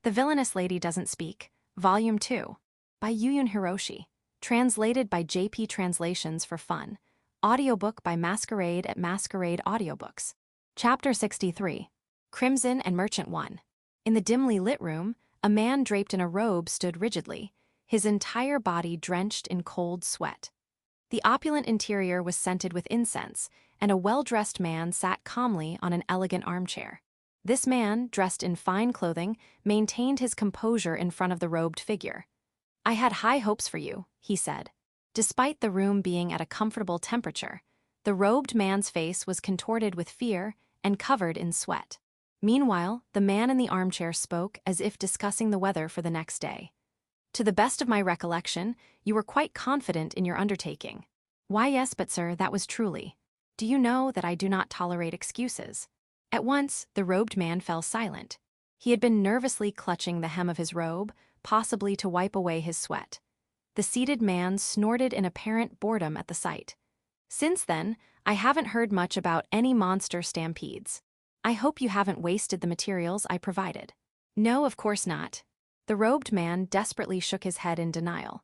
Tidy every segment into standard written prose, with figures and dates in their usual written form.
The Villainous Lady Doesn't Speak, Volume 2, by Yuyun Hiroshi, translated by JP Translations for Fun, audiobook by Masquerade at Masquerade Audiobooks. Chapter 63, Crimson and Merchant 1. In the dimly lit room, a man draped in a robe stood rigidly, his entire body drenched in cold sweat. The opulent interior was scented with incense, and a well-dressed man sat calmly on an elegant armchair. This man, dressed in fine clothing, maintained his composure in front of the robed figure. "I had high hopes for you," he said. Despite the room being at a comfortable temperature, the robed man's face was contorted with fear and covered in sweat. Meanwhile, the man in the armchair spoke as if discussing the weather for the next day. "To the best of my recollection, you were quite confident in your undertaking." "Why, yes, but sir, that was truly. Do you know that I do not tolerate excuses?" At once, the robed man fell silent. He had been nervously clutching the hem of his robe, possibly to wipe away his sweat. The seated man snorted in apparent boredom at the sight. "Since then, I haven't heard much about any monster stampedes. I hope you haven't wasted the materials I provided." "No, of course not." The robed man desperately shook his head in denial.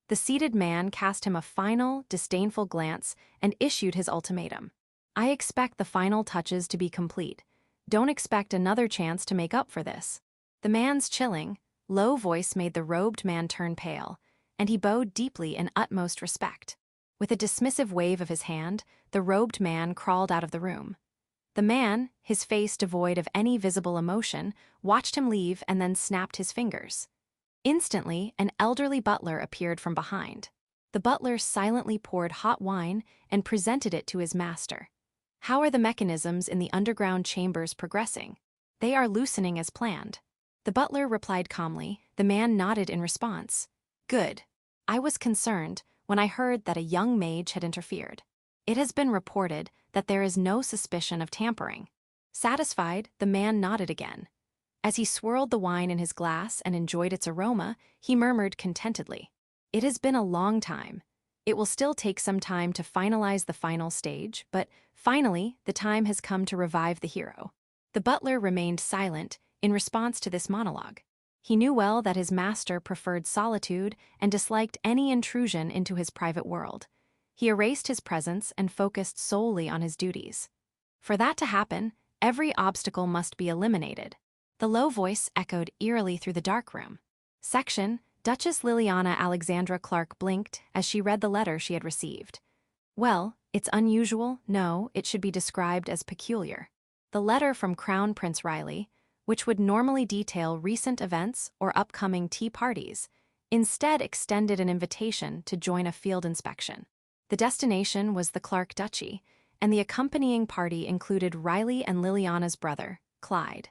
The seated man cast him a final, disdainful glance and issued his ultimatum. "I expect the final touches to be complete. Don't expect another chance to make up for this." The man's chilling, low voice made the robed man turn pale, and he bowed deeply in utmost respect. With a dismissive wave of his hand, the robed man crawled out of the room. The man, his face devoid of any visible emotion, watched him leave and then snapped his fingers. Instantly, an elderly butler appeared from behind. The butler silently poured hot wine and presented it to his master. "How are the mechanisms in the underground chambers progressing?" "They are loosening as planned." The butler replied calmly. The man nodded in response. "Good. I was concerned when I heard that a young mage had interfered. It has been reported that there is no suspicion of tampering." Satisfied, the man nodded again. As he swirled the wine in his glass and enjoyed its aroma, he murmured contentedly, "It has been a long time. It will still take some time to finalize the final stage, but finally, the time has come to revive the hero." The butler remained silent in response to this monologue. He knew well that his master preferred solitude and disliked any intrusion into his private world. He erased his presence and focused solely on his duties. For that to happen, every obstacle must be eliminated. The low voice echoed eerily through the dark room. Section, Duchess Liliana Alexandra Clark blinked as she read the letter she had received. "Well, it's unusual, no, it should be described as peculiar." The letter from Crown Prince Riley, which would normally detail recent events or upcoming tea parties, instead extended an invitation to join a field inspection. The destination was the Clark Duchy, and the accompanying party included Riley and Liliana's brother, Clyde.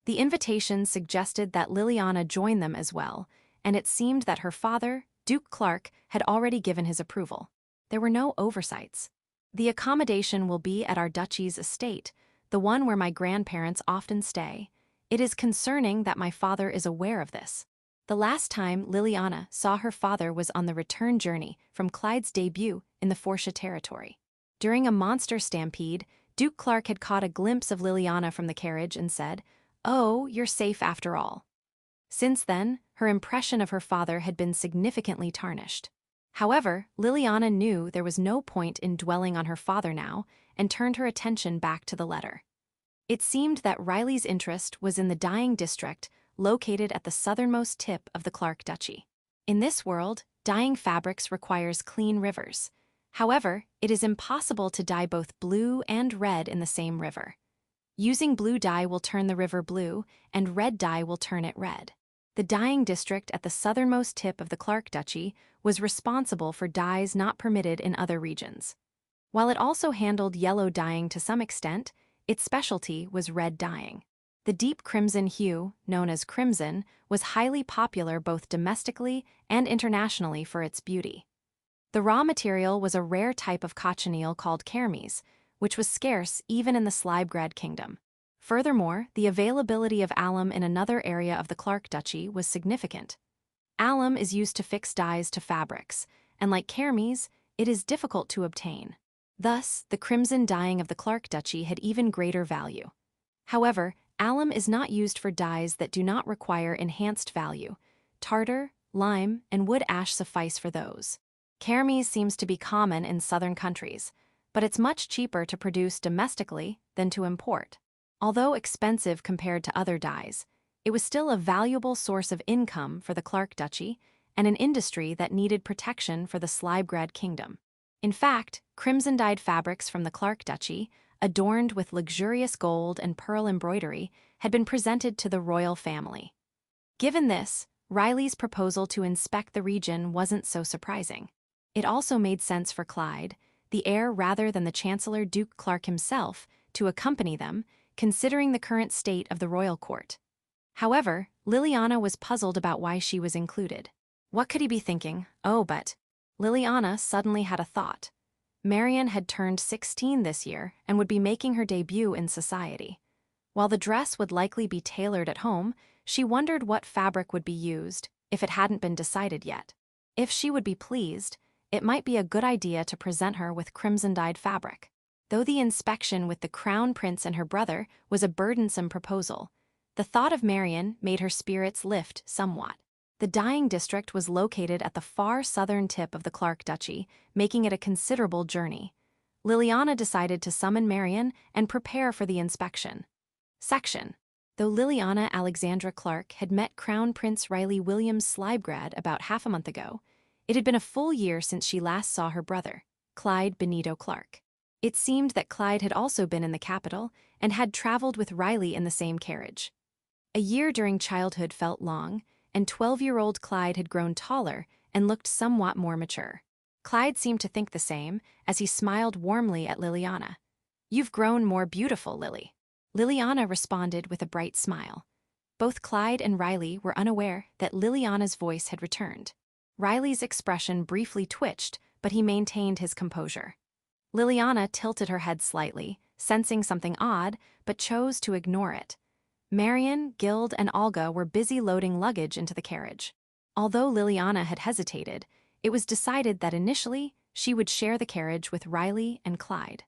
The invitation suggested that Liliana join them as well, and it seemed that her father, Duke Clark, had already given his approval. There were no oversights. "The accommodation will be at our duchy's estate, the one where my grandparents often stay. It is concerning that my father is aware of this." The last time Liliana saw her father was on the return journey from Clyde's debut in the Forsha territory. During a monster stampede, Duke Clark had caught a glimpse of Liliana from the carriage and said, "Oh, you're safe after all." Since then, her impression of her father had been significantly tarnished. However, Liliana knew there was no point in dwelling on her father now and turned her attention back to the letter. It seemed that Riley's interest was in the dyeing district located at the southernmost tip of the Clark Duchy. In this world, dyeing fabrics requires clean rivers. However, it is impossible to dye both blue and red in the same river. Using blue dye will turn the river blue, and red dye will turn it red. The dyeing district at the southernmost tip of the Clark Duchy was responsible for dyes not permitted in other regions. While it also handled yellow dyeing to some extent, its specialty was red dyeing. The deep crimson hue, known as crimson, was highly popular both domestically and internationally for its beauty. The raw material was a rare type of cochineal called kermes, which was scarce even in the Slibegrad kingdom. Furthermore, the availability of alum in another area of the Clark Duchy was significant. Alum is used to fix dyes to fabrics, and like kermes, it is difficult to obtain. Thus, the crimson dyeing of the Clark Duchy had even greater value. However, Alum is not used for dyes that do not require enhanced value. Tartar, lime, and wood ash suffice for those. Kermes seems to be common in southern countries, but it's much cheaper to produce domestically than to import. Although expensive compared to other dyes, it was still a valuable source of income for the Clark Duchy and an industry that needed protection for the Slybgrad kingdom. In fact, crimson-dyed fabrics from the Clark Duchy, adorned with luxurious gold and pearl embroidery, had been presented to the royal family. Given this, Riley's proposal to inspect the region wasn't so surprising. It also made sense for Clyde, the heir rather than the Chancellor Duke Clark himself, to accompany them, considering the current state of the royal court. However, Liliana was puzzled about why she was included. What could he be thinking? Oh, but Liliana suddenly had a thought. Marian had turned 16 this year and would be making her debut in society. While the dress would likely be tailored at home, she wondered what fabric would be used, if it hadn't been decided yet. If she would be pleased, it might be a good idea to present her with crimson-dyed fabric. Though the inspection with the crown prince and her brother was a burdensome proposal, the thought of Marian made her spirits lift somewhat. The dyeing district was located at the far southern tip of the Clark Duchy, making it a considerable journey. Liliana decided to summon Marian and prepare for the inspection. Section. Though Liliana Alexandra Clark had met Crown Prince Riley Williams Slybgrad about half a month ago, it had been a full year since she last saw her brother, Clyde Benito Clark. It seemed that Clyde had also been in the capital and had traveled with Riley in the same carriage. A year during childhood felt long, and 12-year-old Clyde had grown taller and looked somewhat more mature. Clyde seemed to think the same as he smiled warmly at Liliana. "You've grown more beautiful, Lily." Liliana responded with a bright smile. Both Clyde and Riley were unaware that Liliana's voice had returned. Riley's expression briefly twitched, but he maintained his composure. Liliana tilted her head slightly, sensing something odd, but chose to ignore it. Marian, Gild, and Olga were busy loading luggage into the carriage. Although Liliana had hesitated, it was decided that initially she would share the carriage with Riley and Clyde.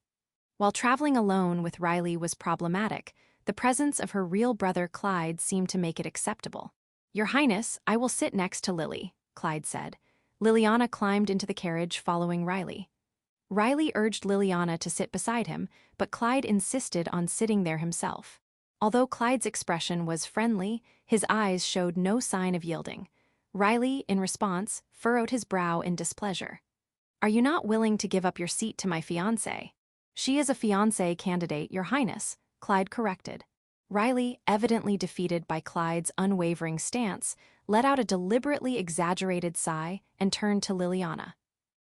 While traveling alone with Riley was problematic, the presence of her real brother Clyde seemed to make it acceptable. "Your Highness, I will sit next to Lily," Clyde said. Liliana climbed into the carriage following Riley. Riley urged Liliana to sit beside him, but Clyde insisted on sitting there himself. Although Clyde's expression was friendly, his eyes showed no sign of yielding. Riley, in response, furrowed his brow in displeasure. "Are you not willing to give up your seat to my fiancée?" "She is a fiancée candidate, Your Highness," Clyde corrected. Riley, evidently defeated by Clyde's unwavering stance, let out a deliberately exaggerated sigh and turned to Liliana.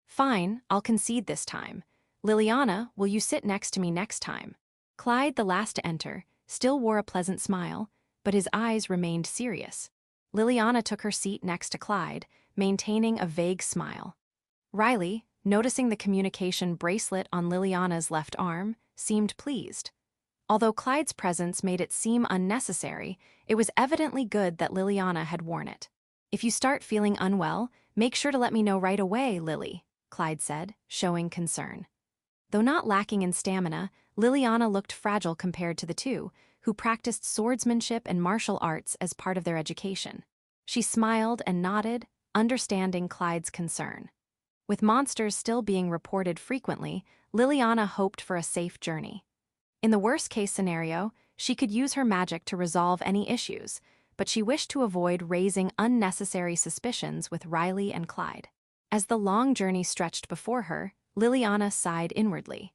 "Fine, I'll concede this time. Liliana, will you sit next to me next time?" Clyde, the last to enter, still wore a pleasant smile, but his eyes remained serious. Liliana took her seat next to Clyde, maintaining a vague smile. Riley, noticing the communication bracelet on Liliana's left arm, seemed pleased. Although Clyde's presence made it seem unnecessary, it was evidently good that Liliana had worn it. "If you start feeling unwell, make sure to let me know right away, Lily," Clyde said, showing concern. Though not lacking in stamina, Liliana looked fragile compared to the two, who practiced swordsmanship and martial arts as part of their education. She smiled and nodded, understanding Clyde's concern. With monsters still being reported frequently, Liliana hoped for a safe journey. In the worst-case scenario, she could use her magic to resolve any issues, but she wished to avoid raising unnecessary suspicions with Riley and Clyde. As the long journey stretched before her, Liliana sighed inwardly.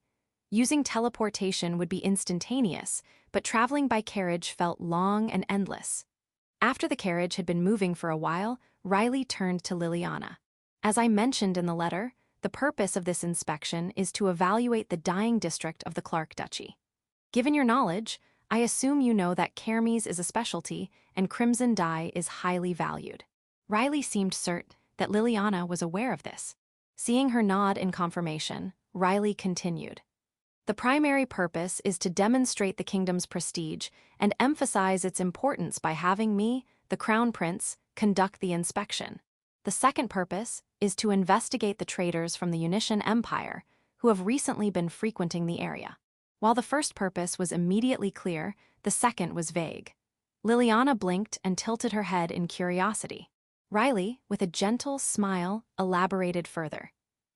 Using teleportation would be instantaneous, but traveling by carriage felt long and endless. After the carriage had been moving for a while, Riley turned to Liliana. "As I mentioned in the letter, the purpose of this inspection is to evaluate the dyeing district of the Clark Duchy. Given your knowledge, I assume you know that Kermes is a specialty and crimson dye is highly valued." Riley seemed certain that Liliana was aware of this. Seeing her nod in confirmation, Riley continued. "The primary purpose is to demonstrate the kingdom's prestige and emphasize its importance by having me, the Crown Prince, conduct the inspection. The second purpose is to investigate the traders from the Unitian Empire who have recently been frequenting the area." While the first purpose was immediately clear, the second was vague. Liliana blinked and tilted her head in curiosity. Riley, with a gentle smile, elaborated further.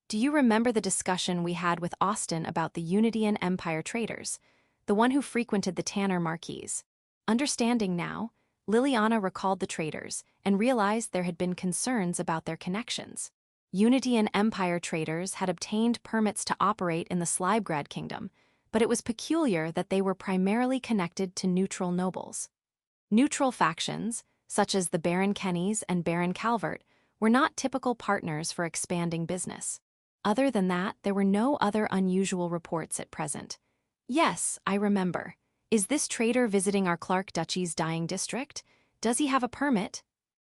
Do you remember the discussion we had with Austin about the Unity and Empire traders, the one who frequented the Tanner Marquise? Understanding now, Liliana recalled the traders and realized there had been concerns about their connections. Unity and Empire traders had obtained permits to operate in the Slibegrad kingdom, but it was peculiar that they were primarily connected to neutral nobles. Neutral factions, such as the Baron Kennys and Baron Calvert, were not typical partners for expanding business. Other than that, there were no other unusual reports at present. Yes, I remember. Is this trader visiting our Clark Duchy's dying district? Does he have a permit?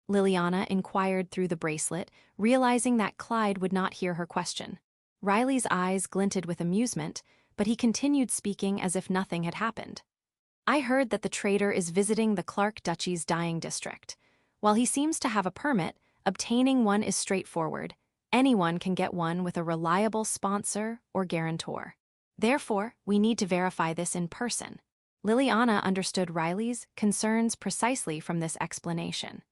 Liliana inquired through the bracelet, realizing that Clyde would not hear her question. Riley's eyes glinted with amusement, but he continued speaking as if nothing had happened. I heard that the trader is visiting the Clark Duchy's dying district. While he seems to have a permit, obtaining one is straightforward. Anyone can get one with a reliable sponsor or guarantor. Therefore, we need to verify this in person. Liliana understood Riley's concerns precisely from this explanation.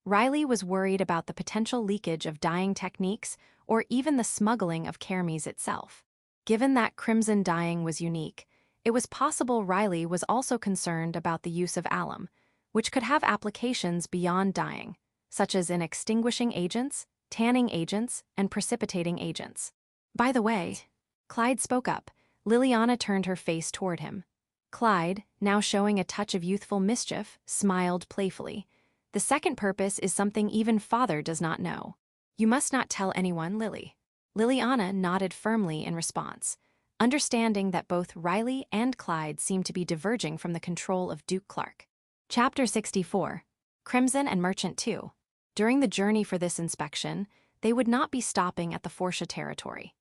Riley was worried about the potential leakage of dyeing techniques or even the smuggling of kermes itself. Given that crimson dyeing was unique, it was possible Riley was also concerned about the use of alum, which could have applications beyond dyeing, such as in extinguishing agents, tanning agents, and precipitating agents. By the way, Clyde spoke up. Liliana turned her face toward him. Clyde, now showing a touch of youthful mischief, smiled playfully. The second purpose is something even father does not know. You must not tell anyone, Lily. Liliana nodded firmly in response, understanding that both Riley and Clyde seemed to be diverging from the control of Duke Clark. Chapter 64. Crimson and Merchant 2. During the journey for this inspection, they would not be stopping at the Forsha territory.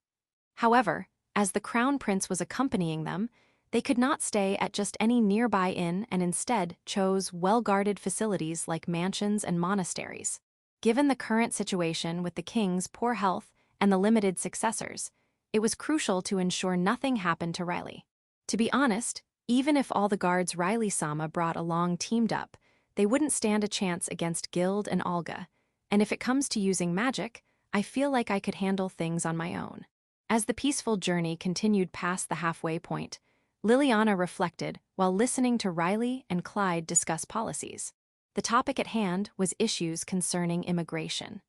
However, as the Crown Prince was accompanying them, they could not stay at just any nearby inn and instead chose well-guarded facilities like mansions and monasteries. Given the current situation with the king's poor health and the limited successors, it was crucial to ensure nothing happened to Riley. To be honest, even if all the guards Riley-sama brought along teamed up, they wouldn't stand a chance against Guild and Olga, and if it comes to using magic, I feel like I could handle things on my own. As the peaceful journey continued past the halfway point, Liliana reflected while listening to Riley and Clyde discuss policies. The topic at hand was issues concerning immigration.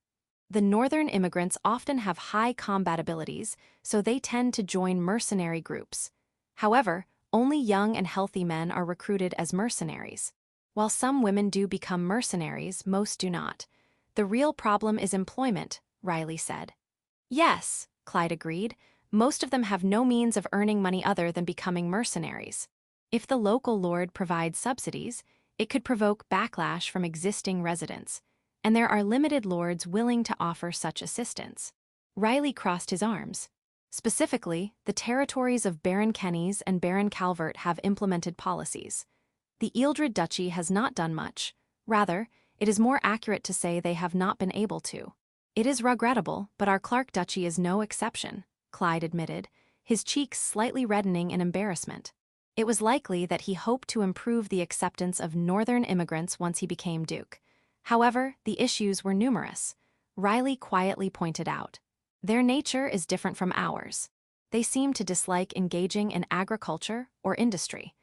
The northern immigrants often have high combat abilities, so they tend to join mercenary groups. However, only young and healthy men are recruited as mercenaries. While some women do become mercenaries, most do not. The real problem is employment, Riley said. Yes, Clyde agreed. Most of them have no means of earning money other than becoming mercenaries. If the local lord provides subsidies, it could provoke backlash from existing residents, and there are limited lords willing to offer such assistance. Riley crossed his arms. Specifically, the territories of Baron Kennys and Baron Calvert have implemented policies. The Ealdred Duchy has not done much. Rather, it is more accurate to say they have not been able to. It is regrettable, but our Clark Duchy is no exception, Clyde admitted, his cheeks slightly reddening in embarrassment. It was likely that he hoped to improve the acceptance of northern immigrants once he became Duke. However, the issues were numerous. Riley quietly pointed out. Their nature is different from ours. They seem to dislike engaging in agriculture or industry.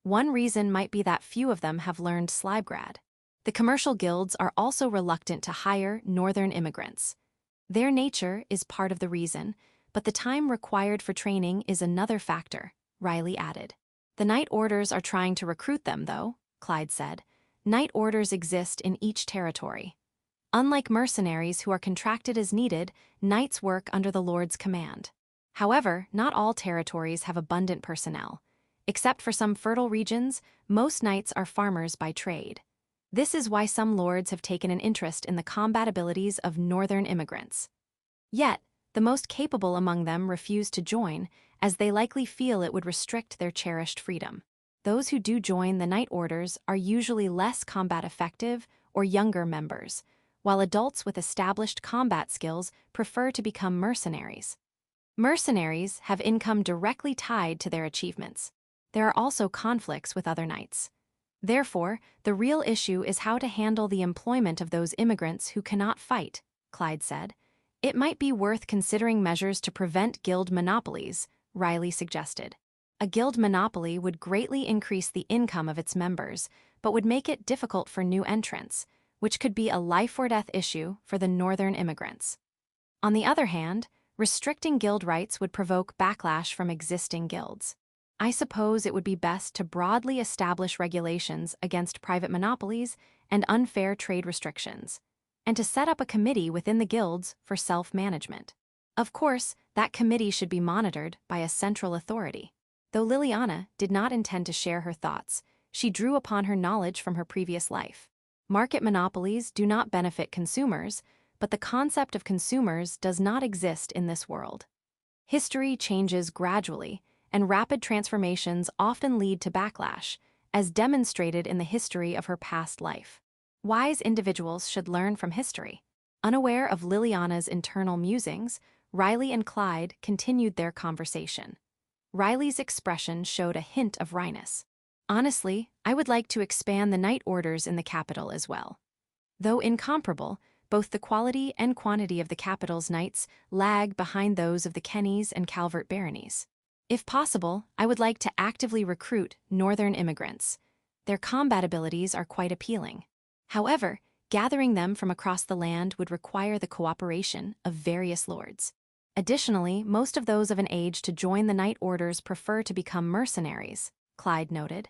One reason might be that few of them have learned Slibegrad. The commercial guilds are also reluctant to hire northern immigrants. Their nature is part of the reason, but the time required for training is another factor, Riley added. The Knight Orders are trying to recruit them, though, Clyde said. Knight Orders exist in each territory. Unlike mercenaries who are contracted as needed, knights work under the Lord's command. However, not all territories have abundant personnel. Except for some fertile regions, most knights are farmers by trade. This is why some lords have taken an interest in the combat abilities of northern immigrants. Yet, the most capable among them refuse to join, as they likely feel it would restrict their cherished freedom. Those who do join the Knight Orders are usually less combat effective or younger members, while adults with established combat skills prefer to become mercenaries. Mercenaries have income directly tied to their achievements. there are also conflicts with other knights. Therefore, the real issue is how to handle the employment of those immigrants who cannot fight, Clyde said. It might be worth considering measures to prevent guild monopolies, Riley suggested. A guild monopoly would greatly increase the income of its members, but would make it difficult for new entrants, which could be a life-or-death issue for the northern immigrants. On the other hand, restricting guild rights would provoke backlash from existing guilds. I suppose it would be best to broadly establish regulations against private monopolies and unfair trade restrictions, and to set up a committee within the guilds for self-management. Of course, that committee should be monitored by a central authority. Though Liliana did not intend to share her thoughts, she drew upon her knowledge from her previous life. Market monopolies do not benefit consumers, but the concept of consumers does not exist in this world. History changes gradually, and rapid transformations often lead to backlash, as demonstrated in the history of her past life. Wise individuals should learn from history. Unaware of Liliana's internal musings, Riley and Clyde continued their conversation. Riley's expression showed a hint of wryness. Honestly, I would like to expand the knight orders in the capital as well. Though incomparable, both the quality and quantity of the capital's knights lag behind those of the Kennys and Calvert baronies. If possible, I would like to actively recruit northern immigrants. Their combat abilities are quite appealing. However, gathering them from across the land would require the cooperation of various lords. Additionally, most of those of an age to join the knight orders prefer to become mercenaries, Clyde noted.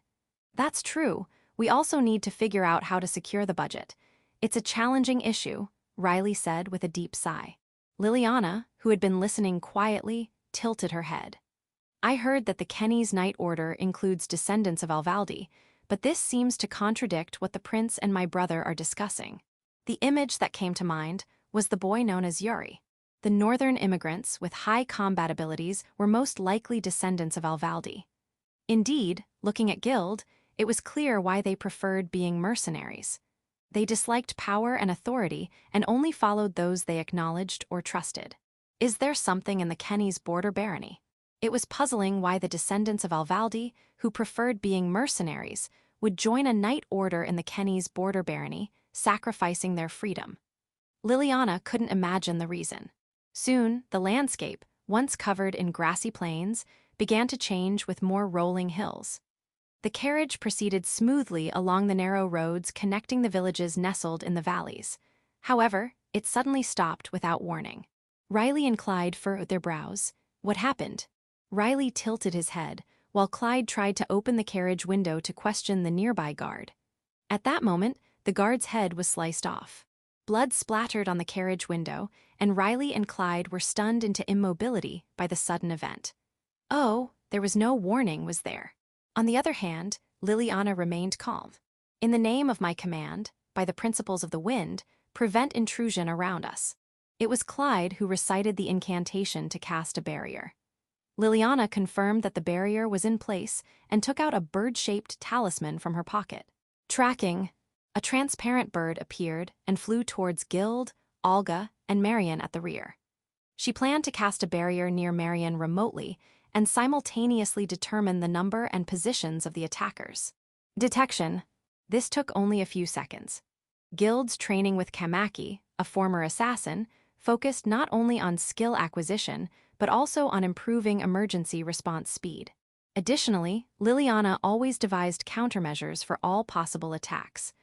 That's true. We also need to figure out how to secure the budget. It's a challenging issue, Riley said with a deep sigh. Liliana, who had been listening quietly, tilted her head. I heard that the Kennys' knight order includes descendants of Alvaldi, but this seems to contradict what the prince and my brother are discussing. The image that came to mind was the boy known as Yuri. The northern immigrants with high combat abilities were most likely descendants of Alvaldi. Indeed, looking at Guild, it was clear why they preferred being mercenaries. They disliked power and authority and only followed those they acknowledged or trusted. Is there something in the Kennys' border barony? It was puzzling why the descendants of Alvaldi, who preferred being mercenaries, would join a knight order in the Kennys' border barony, sacrificing their freedom. Liliana couldn't imagine the reason. Soon, the landscape, once covered in grassy plains, began to change with more rolling hills. The carriage proceeded smoothly along the narrow roads connecting the villages nestled in the valleys. However, it suddenly stopped without warning. Riley and Clyde furrowed their brows. What happened? Riley tilted his head, while Clyde tried to open the carriage window to question the nearby guard. At that moment, the guard's head was sliced off. Blood splattered on the carriage window, and Riley and Clyde were stunned into immobility by the sudden event. Oh, there was no warning, was there? On the other hand, Liliana remained calm. In the name of my command, by the principles of the wind, prevent intrusion around us. It was Clyde who recited the incantation to cast a barrier. Liliana confirmed that the barrier was in place and took out a bird-shaped talisman from her pocket. Tracking, a transparent bird appeared and flew towards Guild, Olga, and Marion at the rear. She planned to cast a barrier near Marion remotely and simultaneously determine the number and positions of the attackers. Detection. This took only a few seconds. Guild's training with Kamaki, a former assassin, focused not only on skill acquisition, but also on improving emergency response speed. Additionally, Liliana always devised countermeasures for all possible attacks.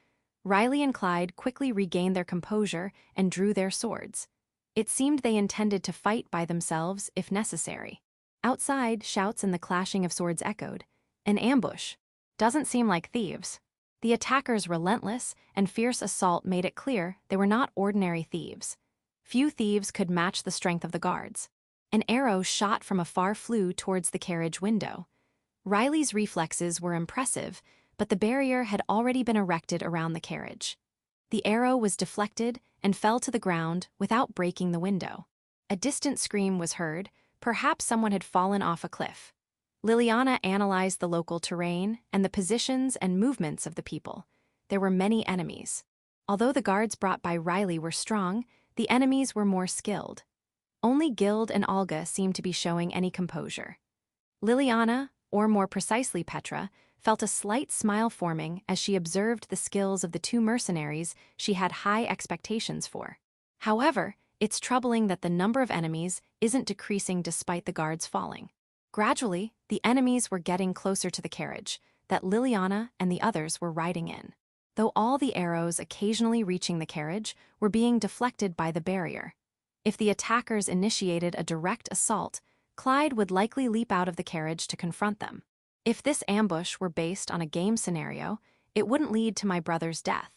Riley and Clyde quickly regained their composure and drew their swords. It seemed they intended to fight by themselves if necessary. Outside, shouts and the clashing of swords echoed. An ambush. Doesn't seem like thieves. The attackers' relentless and fierce assault made it clear they were not ordinary thieves. Few thieves could match the strength of the guards. An arrow shot from afar flew towards the carriage window. Riley's reflexes were impressive, but the barrier had already been erected around the carriage. The arrow was deflected and fell to the ground without breaking the window. A distant scream was heard. Perhaps someone had fallen off a cliff. Liliana analyzed the local terrain and the positions and movements of the people. There were many enemies. Although the guards brought by Riley were strong, the enemies were more skilled. Only Guild and Olga seemed to be showing any composure. Liliana, or more precisely Petra, felt a slight smile forming as she observed the skills of the two mercenaries she had high expectations for. However, it's troubling that the number of enemies isn't decreasing despite the guards falling. Gradually, the enemies were getting closer to the carriage that Liliana and the others were riding in. Though all the arrows occasionally reaching the carriage were being deflected by the barrier. If the attackers initiated a direct assault, Clyde would likely leap out of the carriage to confront them. If this ambush were based on a game scenario, it wouldn't lead to my brother's death.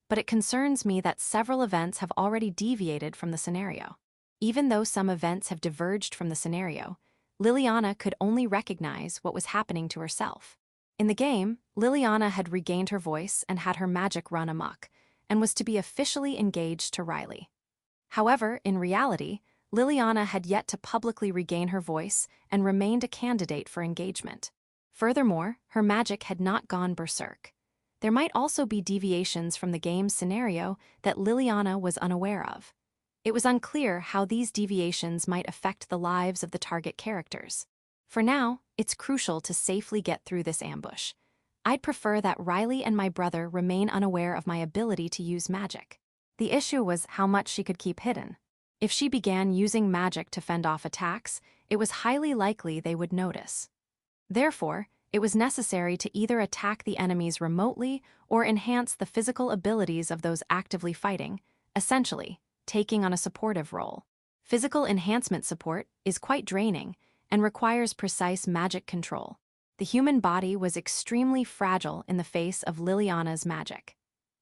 But it concerns me that several events have already deviated from the scenario. Even though some events have diverged from the scenario, Liliana could only recognize what was happening to herself. In the game, Liliana had regained her voice and had her magic run amok, and was to be officially engaged to Riley. However, in reality, Liliana had yet to publicly regain her voice and remained a candidate for engagement. Furthermore, her magic had not gone berserk. There might also be deviations from the game's scenario that Liliana was unaware of. It was unclear how these deviations might affect the lives of the target characters. For now, it's crucial to safely get through this ambush. I'd prefer that Riley and my brother remain unaware of my ability to use magic. The issue was how much she could keep hidden. If she began using magic to fend off attacks, it was highly likely they would notice. Therefore, it was necessary to either attack the enemies remotely or enhance the physical abilities of those actively fighting, essentially, taking on a supportive role. Physical enhancement support is quite draining and requires precise magic control. The human body was extremely fragile in the face of Liliana's magic.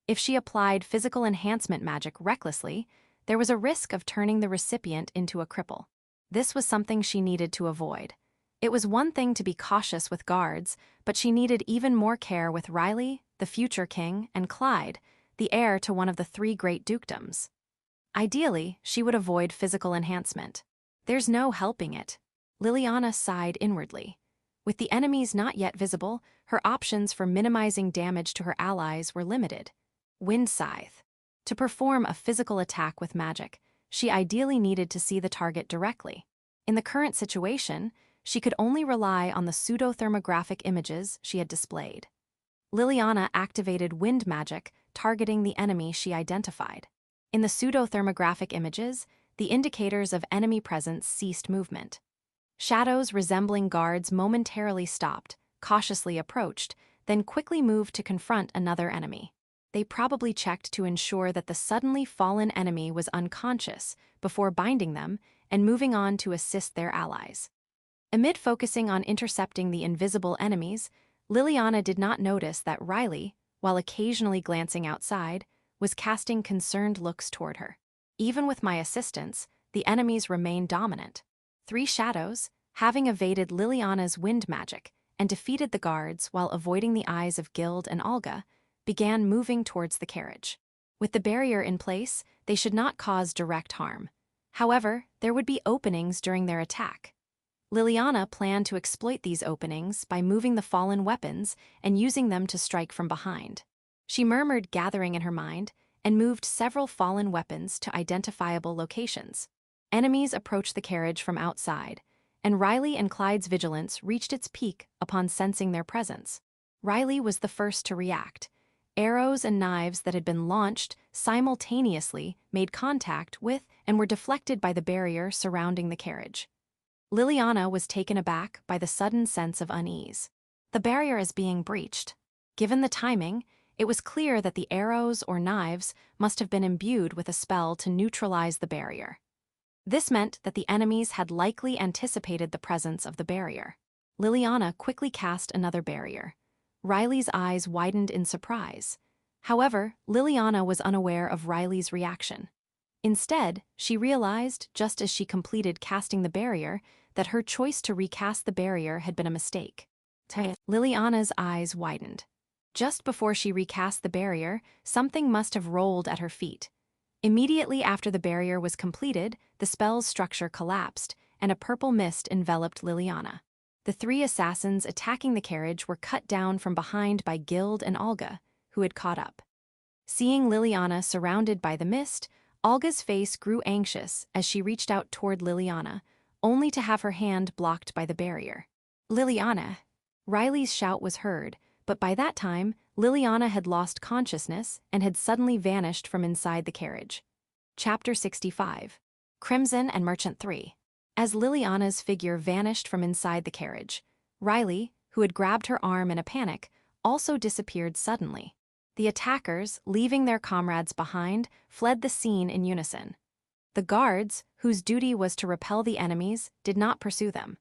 If she applied physical enhancement magic recklessly, there was a risk of turning the recipient into a cripple. This was something she needed to avoid. It was one thing to be cautious with guards, but she needed even more care with Riley, the future king, and Clyde, the heir to one of the 3 great dukedoms. Ideally, she would avoid physical enhancement. There's no helping it. Liliana sighed inwardly. With the enemies not yet visible, her options for minimizing damage to her allies were limited. Wind Scythe. To perform a physical attack with magic, she ideally needed to see the target directly. In the current situation, she could only rely on the pseudo-thermographic images she had displayed. Liliana activated wind magic, targeting the enemy she identified. In the pseudo-thermographic images, the indicators of enemy presence ceased movement. Shadows resembling guards momentarily stopped, cautiously approached, then quickly moved to confront another enemy. They probably checked to ensure that the suddenly fallen enemy was unconscious before binding them and moving on to assist their allies. Amid focusing on intercepting the invisible enemies, Liliana did not notice that Riley, while occasionally glancing outside, was casting concerned looks toward her. Even with my assistance, the enemies remained dominant. 3 shadows, having evaded Liliana's wind magic and defeated the guards while avoiding the eyes of Gild and Olga, began moving towards the carriage. With the barrier in place, they should not cause direct harm. However, there would be openings during their attack. Liliana planned to exploit these openings by moving the fallen weapons and using them to strike from behind. She murmured, gathering in her mind, and moved several fallen weapons to identifiable locations. Enemies approached the carriage from outside, and Riley and Clyde's vigilance reached its peak upon sensing their presence. Riley was the first to react. Arrows and knives that had been launched simultaneously made contact with and were deflected by the barrier surrounding the carriage. Liliana was taken aback by the sudden sense of unease. The barrier is being breached. Given the timing, it was clear that the arrows or knives must have been imbued with a spell to neutralize the barrier. This meant that the enemies had likely anticipated the presence of the barrier. Liliana quickly cast another barrier. Riley's eyes widened in surprise. However, Liliana was unaware of Riley's reaction. Instead, she realized, just as she completed casting the barrier, that her choice to recast the barrier had been a mistake. Liliana's eyes widened. Just before she recast the barrier, something must have rolled at her feet. Immediately after the barrier was completed, the spell's structure collapsed, and a purple mist enveloped Liliana. The 3 assassins attacking the carriage were cut down from behind by Gild and Olga, who had caught up. Seeing Liliana surrounded by the mist, Olga's face grew anxious as she reached out toward Liliana, only to have her hand blocked by the barrier. Liliana, Riley's shout was heard, but by that time, Liliana had lost consciousness and had suddenly vanished from inside the carriage. Chapter 65. Crimson and Merchant 3. As Liliana's figure vanished from inside the carriage, Riley, who had grabbed her arm in a panic, also disappeared suddenly. The attackers, leaving their comrades behind, fled the scene in unison. The guards, whose duty was to repel the enemies, did not pursue them.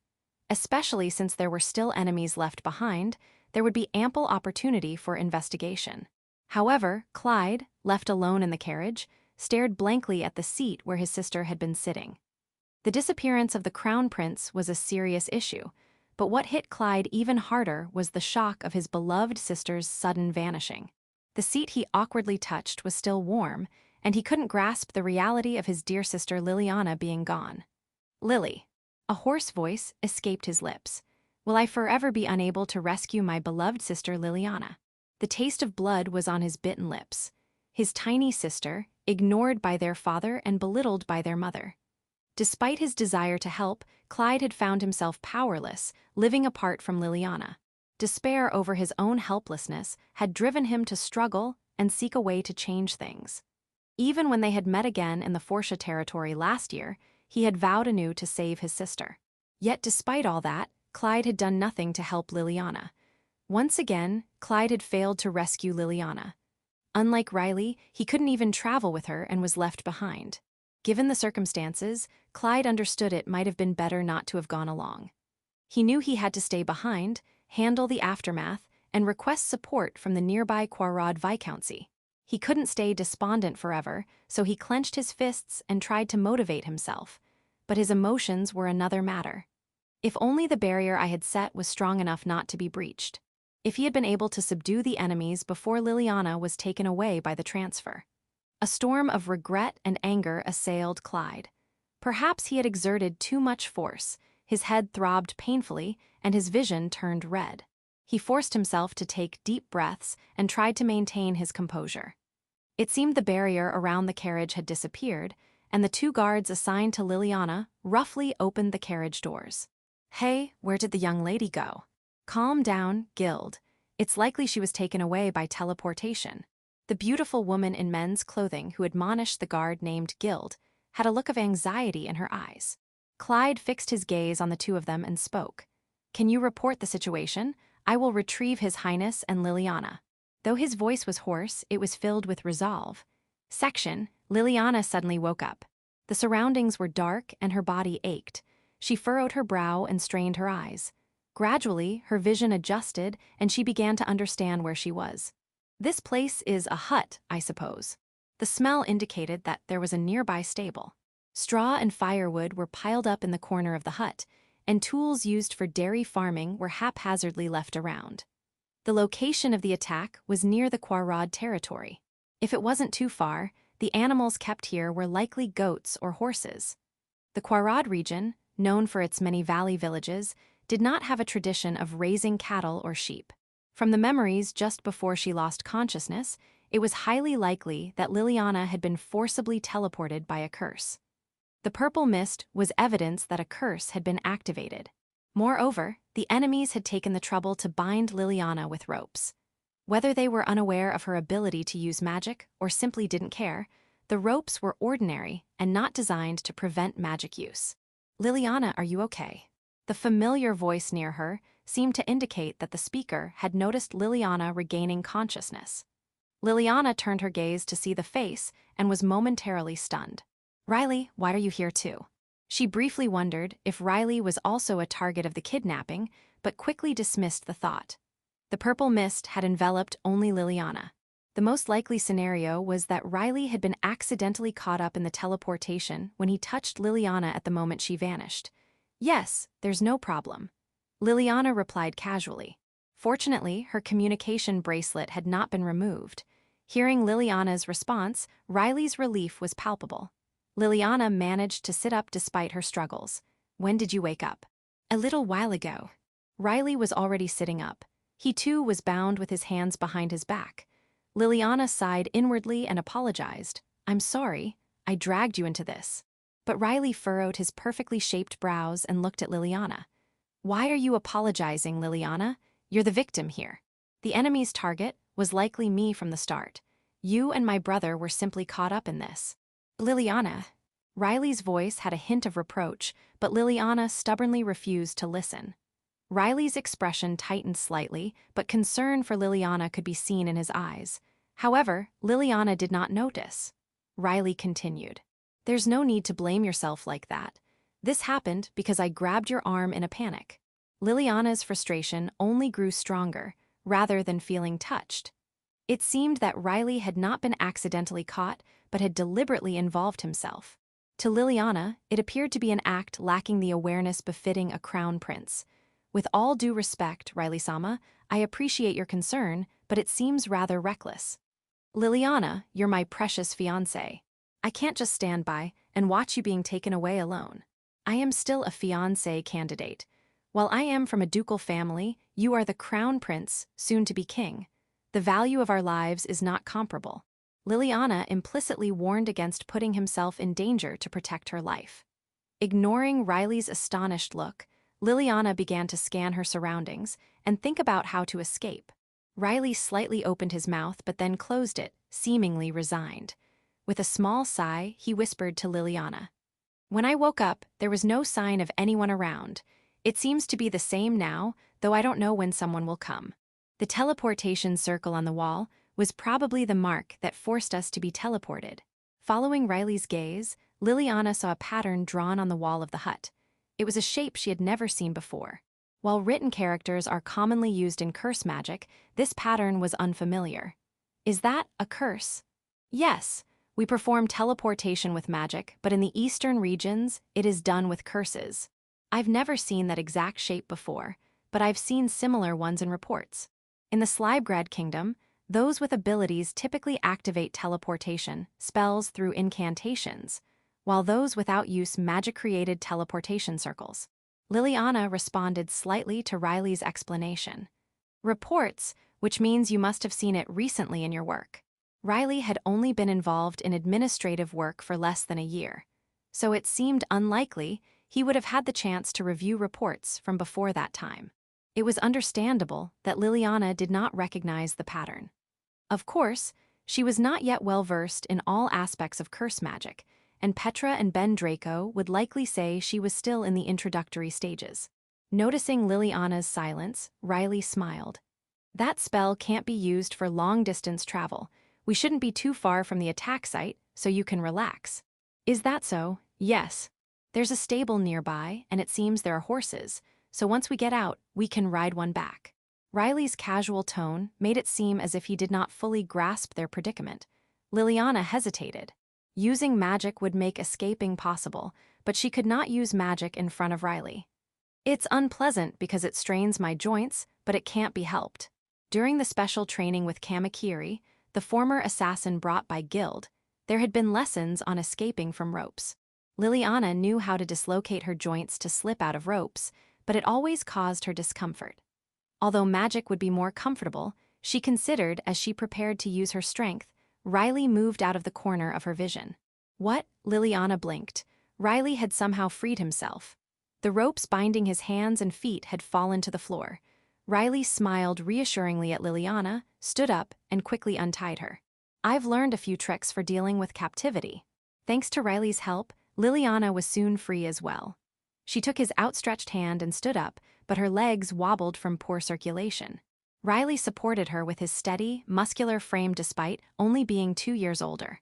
Especially since there were still enemies left behind, there would be ample opportunity for investigation. However, Clyde, left alone in the carriage, stared blankly at the seat where his sister had been sitting. The disappearance of the crown prince was a serious issue, but what hit Clyde even harder was the shock of his beloved sister's sudden vanishing. The seat he awkwardly touched was still warm, and he couldn't grasp the reality of his dear sister Liliana being gone. "Lily." A hoarse voice escaped his lips. "Will I forever be unable to rescue my beloved sister Liliana?" The taste of blood was on his bitten lips. His tiny sister, ignored by their father and belittled by their mother. Despite his desire to help, Clyde had found himself powerless, living apart from Liliana. Despair over his own helplessness had driven him to struggle and seek a way to change things. Even when they had met again in the Forsha territory last year, he had vowed anew to save his sister. Yet despite all that, Clyde had done nothing to help Liliana. Once again, Clyde had failed to rescue Liliana. Unlike Riley, he couldn't even travel with her and was left behind. Given the circumstances, Clyde understood it might have been better not to have gone along. He knew he had to stay behind, handle the aftermath, and request support from the nearby Quarrod Viscountcy. He couldn't stay despondent forever, so he clenched his fists and tried to motivate himself. But his emotions were another matter. If only the barrier I had set was strong enough not to be breached. If he had been able to subdue the enemies before Liliana was taken away by the transfer. A storm of regret and anger assailed Clyde. Perhaps he had exerted too much force, his head throbbed painfully, and his vision turned red. He forced himself to take deep breaths and tried to maintain his composure. It seemed the barrier around the carriage had disappeared, and the two guards assigned to Liliana roughly opened the carriage doors. "Hey, where did the young lady go?" "Calm down, Guild. It's likely she was taken away by teleportation." The beautiful woman in men's clothing who admonished the guard named Guild had a look of anxiety in her eyes. Clyde fixed his gaze on the two of them and spoke. "Can you report the situation? I will retrieve His Highness and Liliana." Though his voice was hoarse, it was filled with resolve. Section, Liliana suddenly woke up. The surroundings were dark and her body ached. She furrowed her brow and strained her eyes. Gradually, her vision adjusted and she began to understand where she was. "This place is a hut, I suppose." The smell indicated that there was a nearby stable. Straw and firewood were piled up in the corner of the hut, and tools used for dairy farming were haphazardly left around. The location of the attack was near the Quarrod territory. If it wasn't too far, the animals kept here were likely goats or horses. The Quarrod region, known for its many valley villages, did not have a tradition of raising cattle or sheep. From the memories just before she lost consciousness, it was highly likely that Liliana had been forcibly teleported by a curse. The purple mist was evidence that a curse had been activated. Moreover, the enemies had taken the trouble to bind Liliana with ropes. Whether they were unaware of her ability to use magic or simply didn't care, the ropes were ordinary and not designed to prevent magic use. "Liliana, are you okay?" The familiar voice near her seemed to indicate that the speaker had noticed Liliana regaining consciousness. Liliana turned her gaze to see the face and was momentarily stunned. "Riley, why are you here too?" She briefly wondered if Riley was also a target of the kidnapping, but quickly dismissed the thought. The purple mist had enveloped only Liliana. The most likely scenario was that Riley had been accidentally caught up in the teleportation when he touched Liliana at the moment she vanished. "Yes, there's no problem." Liliana replied casually. Fortunately, her communication bracelet had not been removed. Hearing Liliana's response, Riley's relief was palpable. Liliana managed to sit up despite her struggles. "When did you wake up?" "A little while ago." Riley was already sitting up. He too was bound with his hands behind his back. Liliana sighed inwardly and apologized. "I'm sorry, I dragged you into this." But Riley furrowed his perfectly shaped brows and looked at Liliana. "Why are you apologizing, Liliana? You're the victim here. The enemy's target was likely me from the start. You and my brother were simply caught up in this. Liliana. Riley's voice had a hint of reproach, but Liliana stubbornly refused to listen. Riley's expression tightened slightly, but concern for Liliana could be seen in his eyes. However, Liliana did not notice. Riley continued. There's no need to blame yourself like that. This happened because I grabbed your arm in a panic. Liliana's frustration only grew stronger, rather than feeling touched. It seemed that Riley had not been accidentally caught, but had deliberately involved himself. To Liliana, it appeared to be an act lacking the awareness befitting a crown prince. With all due respect, Riley-sama, I appreciate your concern, but it seems rather reckless. Liliana, you're my precious fiancée. I can't just stand by and watch you being taken away alone. I am still a fiancé candidate. While I am from a ducal family, you are the crown prince, soon to be king. The value of our lives is not comparable. Liliana implicitly warned against putting himself in danger to protect her life. Ignoring Riley's astonished look, Liliana began to scan her surroundings and think about how to escape. Riley slightly opened his mouth but then closed it, seemingly resigned. With a small sigh, he whispered to Liliana. When I woke up, there was no sign of anyone around. It seems to be the same now, though I don't know when someone will come. The teleportation circle on the wall was probably the mark that forced us to be teleported. Following Riley's gaze, Liliana saw a pattern drawn on the wall of the hut. It was a shape she had never seen before. While written characters are commonly used in curse magic, this pattern was unfamiliar. Is that a curse? Yes, we perform teleportation with magic, but in the eastern regions, it is done with curses. I've never seen that exact shape before, but I've seen similar ones in reports. In the Slibegrad Kingdom, those with abilities typically activate teleportation spells through incantations, while those without use magic-created teleportation circles. Liliana responded slightly to Riley's explanation. Reports, which means you must have seen it recently in your work. Riley had only been involved in administrative work for less than a year, so it seemed unlikely he would have had the chance to review reports from before that time. It was understandable that Liliana did not recognize the pattern. Of course, she was not yet well-versed in all aspects of curse magic, and Petra and Ben Draco would likely say she was still in the introductory stages. Noticing Liliana's silence, Riley smiled. That spell can't be used for long-distance travel. We shouldn't be too far from the attack site, so you can relax. Is that so? Yes. There's a stable nearby, and it seems there are horses, so once we get out, we can ride one back. Riley's casual tone made it seem as if he did not fully grasp their predicament. Liliana hesitated. Using magic would make escaping possible, but she could not use magic in front of Riley. It's unpleasant because it strains my joints, but it can't be helped. During the special training with Kamakiri, the former assassin brought by Guild, there had been lessons on escaping from ropes. Liliana knew how to dislocate her joints to slip out of ropes, but it always caused her discomfort. Although magic would be more comfortable, she considered as she prepared to use her strength. Riley moved out of the corner of her vision. What? Liliana blinked. Riley had somehow freed himself. The ropes binding his hands and feet had fallen to the floor. Riley smiled reassuringly at Liliana, stood up, and quickly untied her. I've learned a few tricks for dealing with captivity. Thanks to Riley's help, Liliana was soon free as well. She took his outstretched hand and stood up, but her legs wobbled from poor circulation. Riley supported her with his steady, muscular frame despite only being 2 years older.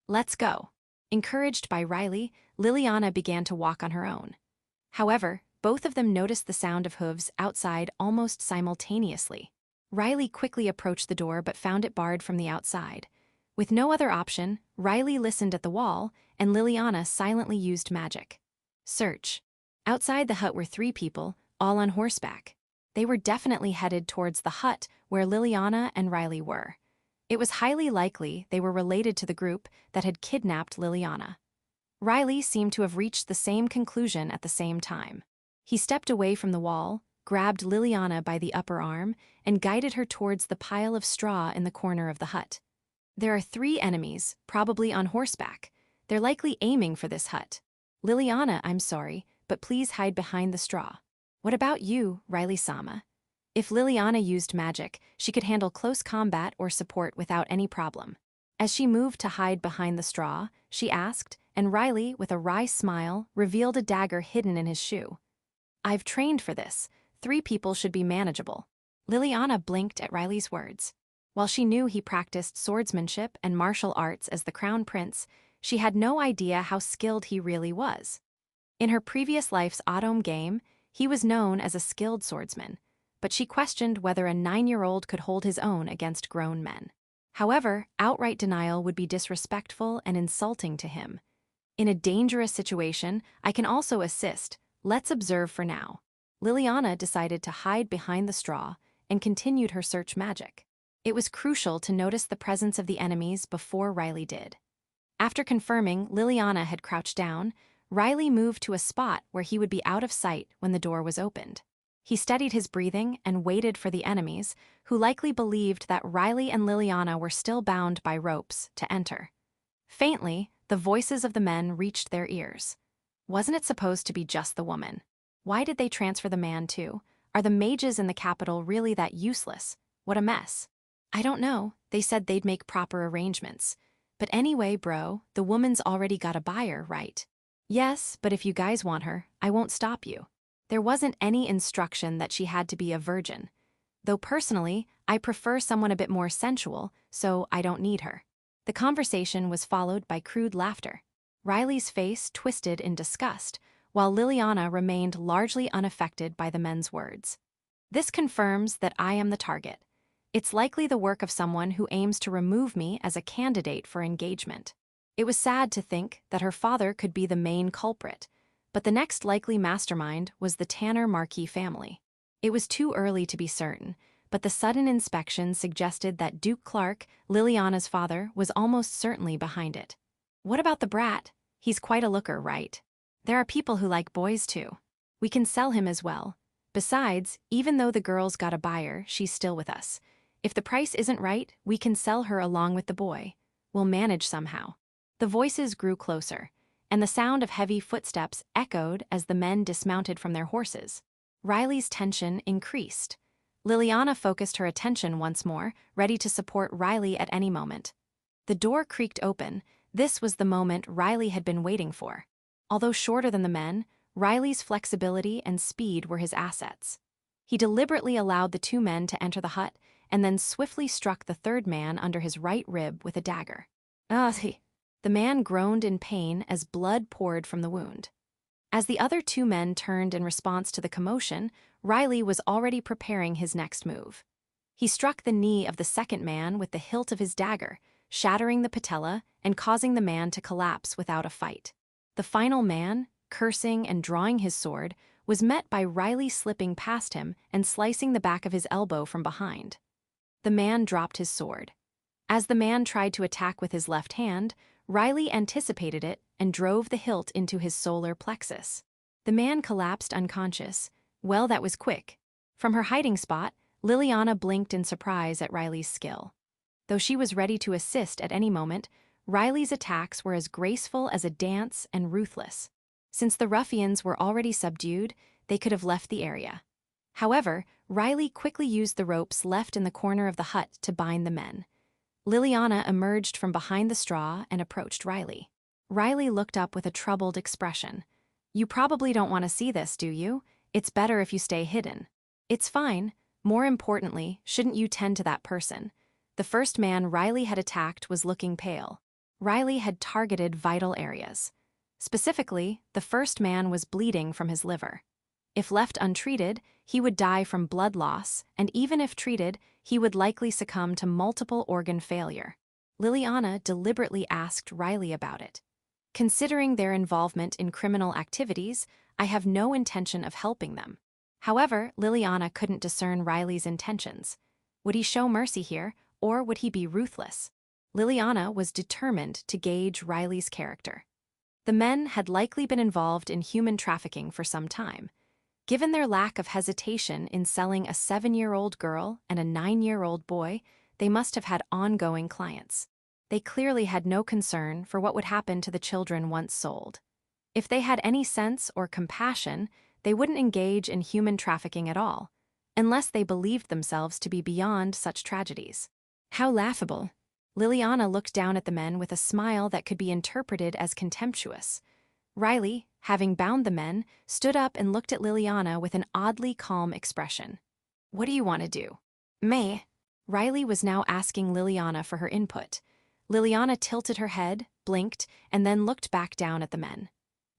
Let's go. Encouraged by Riley, Liliana began to walk on her own. However, both of them noticed the sound of hooves outside almost simultaneously. Riley quickly approached the door but found it barred from the outside. With no other option, Riley listened at the wall, and Liliana silently used magic. Search. Outside the hut were 3 people, all on horseback. They were definitely headed towards the hut where Liliana and Riley were. It was highly likely they were related to the group that had kidnapped Liliana. Riley seemed to have reached the same conclusion at the same time. He stepped away from the wall, grabbed Liliana by the upper arm, and guided her towards the pile of straw in the corner of the hut. There are 3 enemies, probably on horseback. They're likely aiming for this hut. Liliana, I'm sorry, but please hide behind the straw. What about you, Riley-sama? If Liliana used magic, she could handle close combat or support without any problem. As she moved to hide behind the straw, she asked, and Riley, with a wry smile, revealed a dagger hidden in his shoe. "I've trained for this. 3 people should be manageable." Liliana blinked at Riley's words. While she knew he practiced swordsmanship and martial arts as the crown prince, she had no idea how skilled he really was. In her previous life's Otome game, he was known as a skilled swordsman, but she questioned whether a 9-year-old could hold his own against grown men. However, outright denial would be disrespectful and insulting to him. "In a dangerous situation, I can also assist. Let's observe for now." Liliana decided to hide behind the straw and continued her search magic. It was crucial to notice the presence of the enemies before Riley did. After confirming Liliana had crouched down, Riley moved to a spot where he would be out of sight when the door was opened. He steadied his breathing and waited for the enemies, who likely believed that Riley and Liliana were still bound by ropes, to enter. Faintly, the voices of the men reached their ears. Wasn't it supposed to be just the woman? Why did they transfer the man too? Are the mages in the capital really that useless? What a mess. "I don't know, they said they'd make proper arrangements. But anyway, bro, the woman's already got a buyer, right?" "Yes, but if you guys want her, I won't stop you." There wasn't any instruction that she had to be a virgin. Though personally, I prefer someone a bit more sensual, so I don't need her. The conversation was followed by crude laughter. Riley's face twisted in disgust, while Liliana remained largely unaffected by the men's words. "This confirms that I am the target. It's likely the work of someone who aims to remove me as a candidate for engagement." It was sad to think that her father could be the main culprit, but the next likely mastermind was the Tanner Marquis family. It was too early to be certain, but the sudden inspection suggested that Duke Clark, Liliana's father, was almost certainly behind it. "What about the brat? He's quite a looker, right? There are people who like boys too. We can sell him as well. Besides, even though the girl's got a buyer, she's still with us. If the price isn't right, we can sell her along with the boy. We'll manage somehow." The voices grew closer, and the sound of heavy footsteps echoed as the men dismounted from their horses. Riley's tension increased. Liliana focused her attention once more, ready to support Riley at any moment. The door creaked open. This was the moment Riley had been waiting for. Although shorter than the men, Riley's flexibility and speed were his assets. He deliberately allowed the 2 men to enter the hut and then swiftly struck the 3rd man under his right rib with a dagger. "Ugh!" The man groaned in pain as blood poured from the wound. As the other 2 men turned in response to the commotion, Riley was already preparing his next move. He struck the knee of the 2nd man with the hilt of his dagger, shattering the patella and causing the man to collapse without a fight. The final man, cursing and drawing his sword, was met by Riley slipping past him and slicing the back of his elbow from behind. The man dropped his sword. As the man tried to attack with his left hand, Riley anticipated it and drove the hilt into his solar plexus. The man collapsed unconscious. Well, that was quick. From her hiding spot, Liliana blinked in surprise at Riley's skill. Though she was ready to assist at any moment, Riley's attacks were as graceful as a dance and ruthless. Since the ruffians were already subdued, they could have left the area. However, Riley quickly used the ropes left in the corner of the hut to bind the men. Liliana emerged from behind the straw and approached Riley. Riley looked up with a troubled expression. "You probably don't want to see this, do you? It's better if you stay hidden." "It's fine. More importantly, shouldn't you tend to that person?" The 1st man Riley had attacked was looking pale. Riley had targeted vital areas. Specifically, the 1st man was bleeding from his liver. If left untreated, he would die from blood loss, and even if treated, he would likely succumb to multiple organ failure. Liliana deliberately asked Riley about it. "Considering their involvement in criminal activities, I have no intention of helping them." However, Liliana couldn't discern Riley's intentions. Would he show mercy here, or would he be ruthless? Liliana was determined to gauge Riley's character. The men had likely been involved in human trafficking for some time. Given their lack of hesitation in selling a 7-year-old girl and a 9-year-old boy, they must have had ongoing clients. They clearly had no concern for what would happen to the children once sold. If they had any sense or compassion, they wouldn't engage in human trafficking at all. unless they believed themselves to be beyond such tragedies. How laughable. Liliana looked down at the men with a smile that could be interpreted as contemptuous. Riley, having bound the men, stood up and looked at Liliana with an oddly calm expression. What do you want to do? May. Riley was now asking Liliana for her input. Liliana tilted her head, blinked, and then looked back down at the men.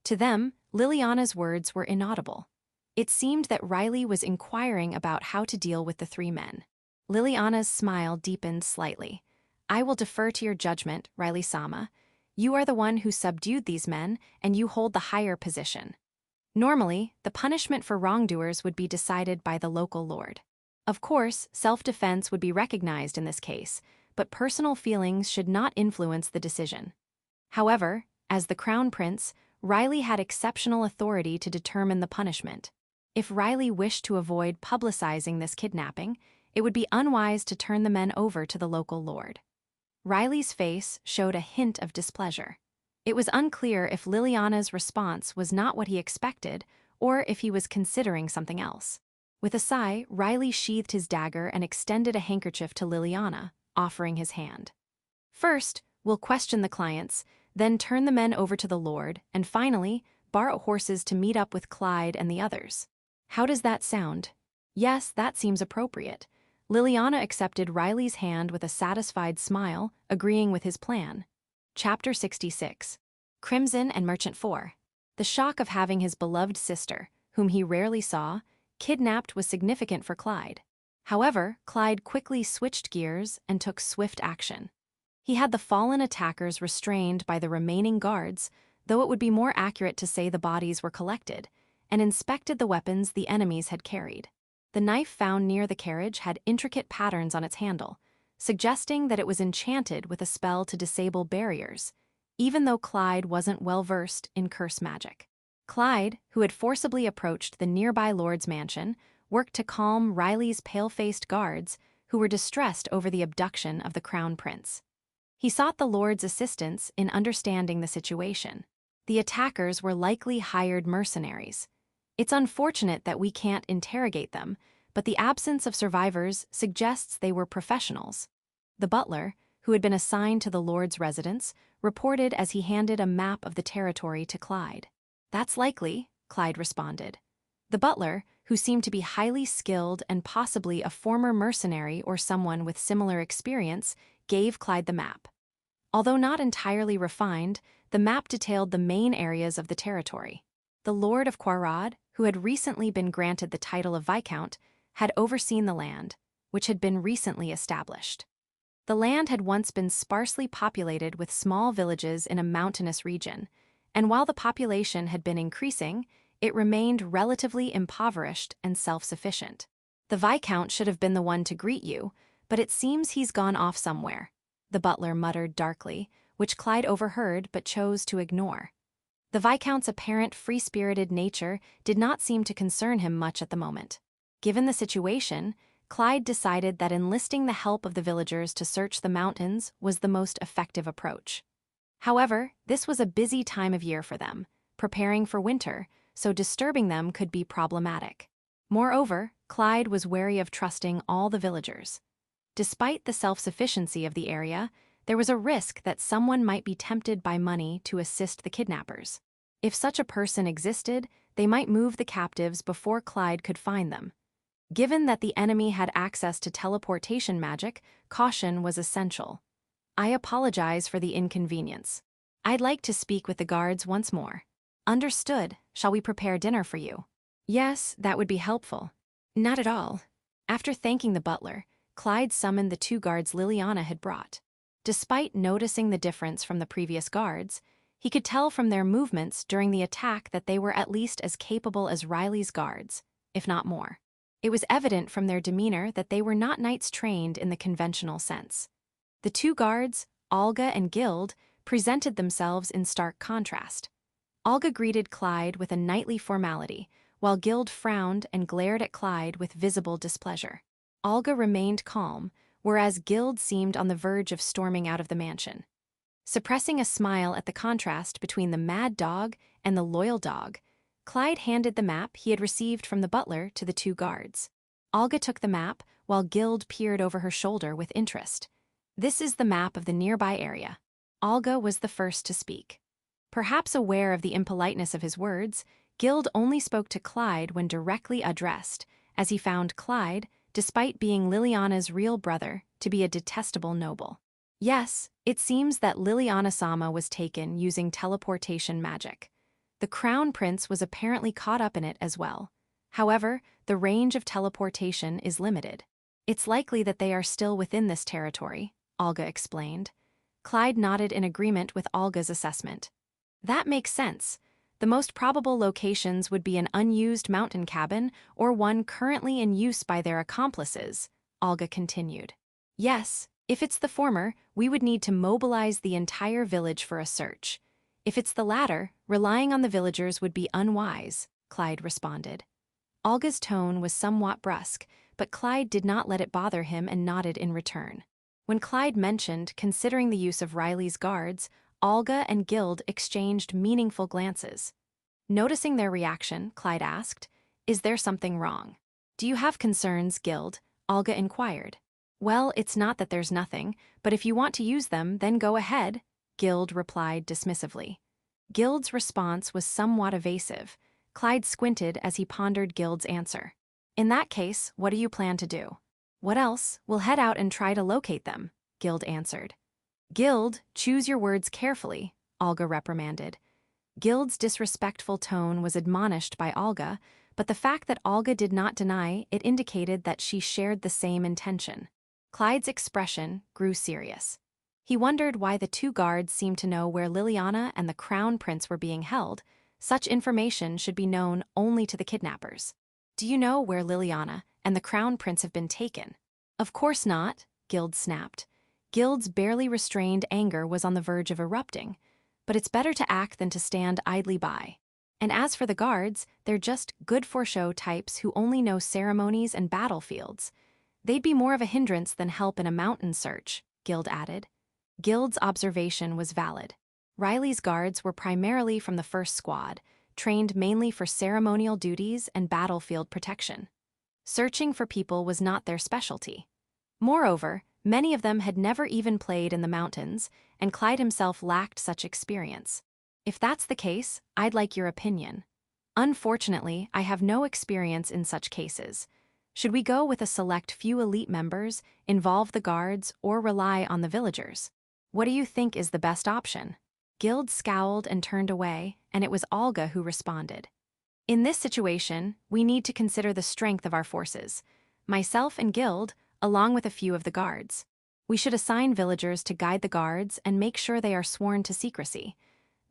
To them, Liliana's words were inaudible. It seemed that Riley was inquiring about how to deal with the three men. Liliana's smile deepened slightly. I will defer to your judgment, Riley-sama. You are the one who subdued these men, and you hold the higher position. Normally, the punishment for wrongdoers would be decided by the local lord. Of course, self-defense would be recognized in this case, but personal feelings should not influence the decision. However, as the crown prince, Riley had exceptional authority to determine the punishment. If Riley wished to avoid publicizing this kidnapping, it would be unwise to turn the men over to the local lord. Riley's face showed a hint of displeasure. It was unclear if Liliana's response was not what he expected or if he was considering something else. With a sigh, Riley sheathed his dagger and extended a handkerchief to Liliana, offering his hand. First, we'll question the clients, then turn the men over to the lord, and finally, borrow horses to meet up with Clyde and the others. How does that sound? Yes, that seems appropriate. Liliana accepted Riley's hand with a satisfied smile, agreeing with his plan. Chapter 66. Crimson and Merchant 4. The shock of having his beloved sister, whom he rarely saw, kidnapped was significant for Clyde. However, Clyde quickly switched gears and took swift action. He had the fallen attackers restrained by the remaining guards, though it would be more accurate to say the bodies were collected, and inspected the weapons the enemies had carried. The knife found near the carriage had intricate patterns on its handle, suggesting that it was enchanted with a spell to disable barriers, even though Clyde wasn't well versed in curse magic. Clyde, who had forcibly approached the nearby lord's mansion, worked to calm Riley's pale-faced guards, who were distressed over the abduction of the crown prince. He sought the lord's assistance in understanding the situation. The attackers were likely hired mercenaries. It's unfortunate that we can't interrogate them, but the absence of survivors suggests they were professionals. The butler, who had been assigned to the lord's residence, reported as he handed a map of the territory to Clyde. That's likely, Clyde responded. The butler, who seemed to be highly skilled and possibly a former mercenary or someone with similar experience, gave Clyde the map. Although not entirely refined, the map detailed the main areas of the territory. The Lord of Quarad, who had recently been granted the title of Viscount, had overseen the land, which had been recently established. The land had once been sparsely populated with small villages in a mountainous region, and while the population had been increasing, it remained relatively impoverished and self-sufficient. The Viscount should have been the one to greet you, but it seems he's gone off somewhere, the butler muttered darkly, which Clyde overheard but chose to ignore. The Viscount's apparent free-spirited nature did not seem to concern him much at the moment. Given the situation, Clyde decided that enlisting the help of the villagers to search the mountains was the most effective approach. However, this was a busy time of year for them, preparing for winter, so disturbing them could be problematic. Moreover, Clyde was wary of trusting all the villagers. Despite the self-sufficiency of the area, there was a risk that someone might be tempted by money to assist the kidnappers. If such a person existed, they might move the captives before Clyde could find them. Given that the enemy had access to teleportation magic, caution was essential. I apologize for the inconvenience. I'd like to speak with the guards once more. Understood. Shall we prepare dinner for you? Yes, that would be helpful. Not at all. After thanking the butler, Clyde summoned the two guards Liliana had brought. Despite noticing the difference from the previous guards, he could tell from their movements during the attack that they were at least as capable as Riley's guards, if not more. It was evident from their demeanor that they were not knights trained in the conventional sense. The two guards, Olga and Gild, presented themselves in stark contrast. Olga greeted Clyde with a knightly formality, while Gild frowned and glared at Clyde with visible displeasure. Olga remained calm, whereas Gild seemed on the verge of storming out of the mansion. Suppressing a smile at the contrast between the mad dog and the loyal dog, Clyde handed the map he had received from the butler to the two guards. Olga took the map, while Gild peered over her shoulder with interest. This is the map of the nearby area. Olga was the first to speak. Perhaps aware of the impoliteness of his words, Gild only spoke to Clyde when directly addressed, as he found Clyde, despite being Liliana's real brother, to be a detestable noble. Yes, it seems that Liliana-sama was taken using teleportation magic. The crown prince was apparently caught up in it as well. However, the range of teleportation is limited. It's likely that they are still within this territory, Olga explained. Clyde nodded in agreement with Olga's assessment. That makes sense. The most probable locations would be an unused mountain cabin or one currently in use by their accomplices, Olga continued. Yes, if it's the former, we would need to mobilize the entire village for a search. If it's the latter, relying on the villagers would be unwise, Clyde responded. Olga's tone was somewhat brusque, but Clyde did not let it bother him and nodded in return. When Clyde mentioned considering the use of Riley's guards, Olga and Gild exchanged meaningful glances. Noticing their reaction, Clyde asked, "Is there something wrong?" "Do you have concerns, Gild?" Olga inquired. "Well, it's not that there's nothing, but if you want to use them, then go ahead," Gild replied dismissively. Gild's response was somewhat evasive. Clyde squinted as he pondered Gild's answer. "In that case, what do you plan to do?" "What else? We'll head out and try to locate them," Gild answered. "Gild, choose your words carefully," Olga reprimanded. Gild's disrespectful tone was admonished by Olga, but the fact that Olga did not deny it indicated that she shared the same intention. Clyde's expression grew serious. He wondered why the two guards seemed to know where Liliana and the crown prince were being held. Such information should be known only to the kidnappers. "Do you know where Liliana and the crown prince have been taken?" "Of course not," Gild snapped. Gild's barely restrained anger was on the verge of erupting. But it's better to act than to stand idly by. And as for the guards, they're just good-for-show types who only know ceremonies and battlefields. They'd be more of a hindrance than help in a mountain search, Gild added. Gild's observation was valid. Riley's guards were primarily from the first squad, trained mainly for ceremonial duties and battlefield protection. Searching for people was not their specialty. Moreover, many of them had never even played in the mountains, and Clyde himself lacked such experience. "If that's the case, I'd like your opinion." "Unfortunately, I have no experience in such cases. Should we go with a select few elite members, involve the guards, or rely on the villagers? What do you think is the best option?" Gild scowled and turned away, and it was Olga who responded. "In this situation, we need to consider the strength of our forces. Myself and Gild, along with a few of the guards. We should assign villagers to guide the guards and make sure they are sworn to secrecy.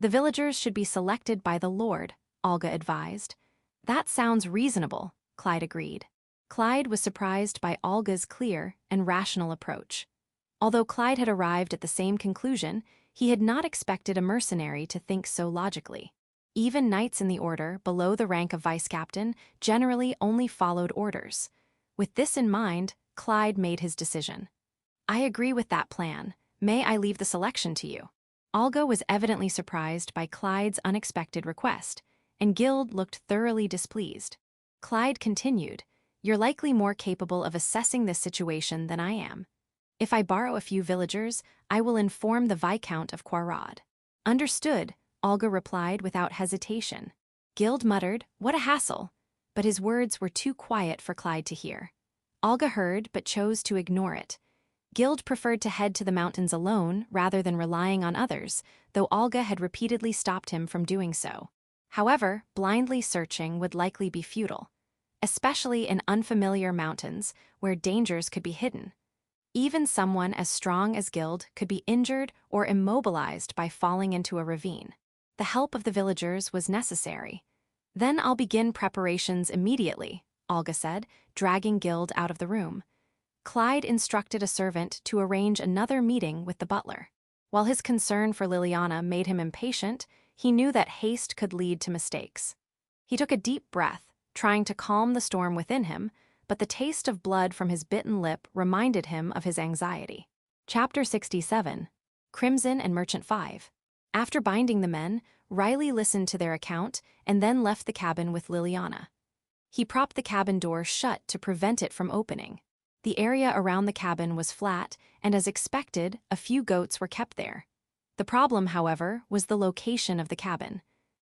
The villagers should be selected by the Lord," Olga advised. "That sounds reasonable," Clyde agreed. Clyde was surprised by Olga's clear and rational approach. Although Clyde had arrived at the same conclusion, he had not expected a mercenary to think so logically. Even knights in the order, below the rank of vice-captain, generally only followed orders. With this in mind, Clyde made his decision. "I agree with that plan. May I leave the selection to you?" Olga was evidently surprised by Clyde's unexpected request, and Gild looked thoroughly displeased. Clyde continued, "You're likely more capable of assessing this situation than I am. If I borrow a few villagers, I will inform the Viscount of Quarrod." "Understood," Olga replied without hesitation. Gild muttered, "What a hassle," but his words were too quiet for Clyde to hear. Olga heard but chose to ignore it. Gild preferred to head to the mountains alone rather than relying on others, though Olga had repeatedly stopped him from doing so. However, blindly searching would likely be futile, especially in unfamiliar mountains where dangers could be hidden. Even someone as strong as Gild could be injured or immobilized by falling into a ravine. The help of the villagers was necessary. "Then I'll begin preparations immediately," Olga said, dragging Gild out of the room. Clyde instructed a servant to arrange another meeting with the butler. While his concern for Liliana made him impatient, he knew that haste could lead to mistakes. He took a deep breath, trying to calm the storm within him, but the taste of blood from his bitten lip reminded him of his anxiety. Chapter 67. Crimson and Merchant 5. After binding the men, Riley listened to their account and then left the cabin with Liliana. He propped the cabin door shut to prevent it from opening. The area around the cabin was flat, and as expected, a few goats were kept there. The problem, however, was the location of the cabin.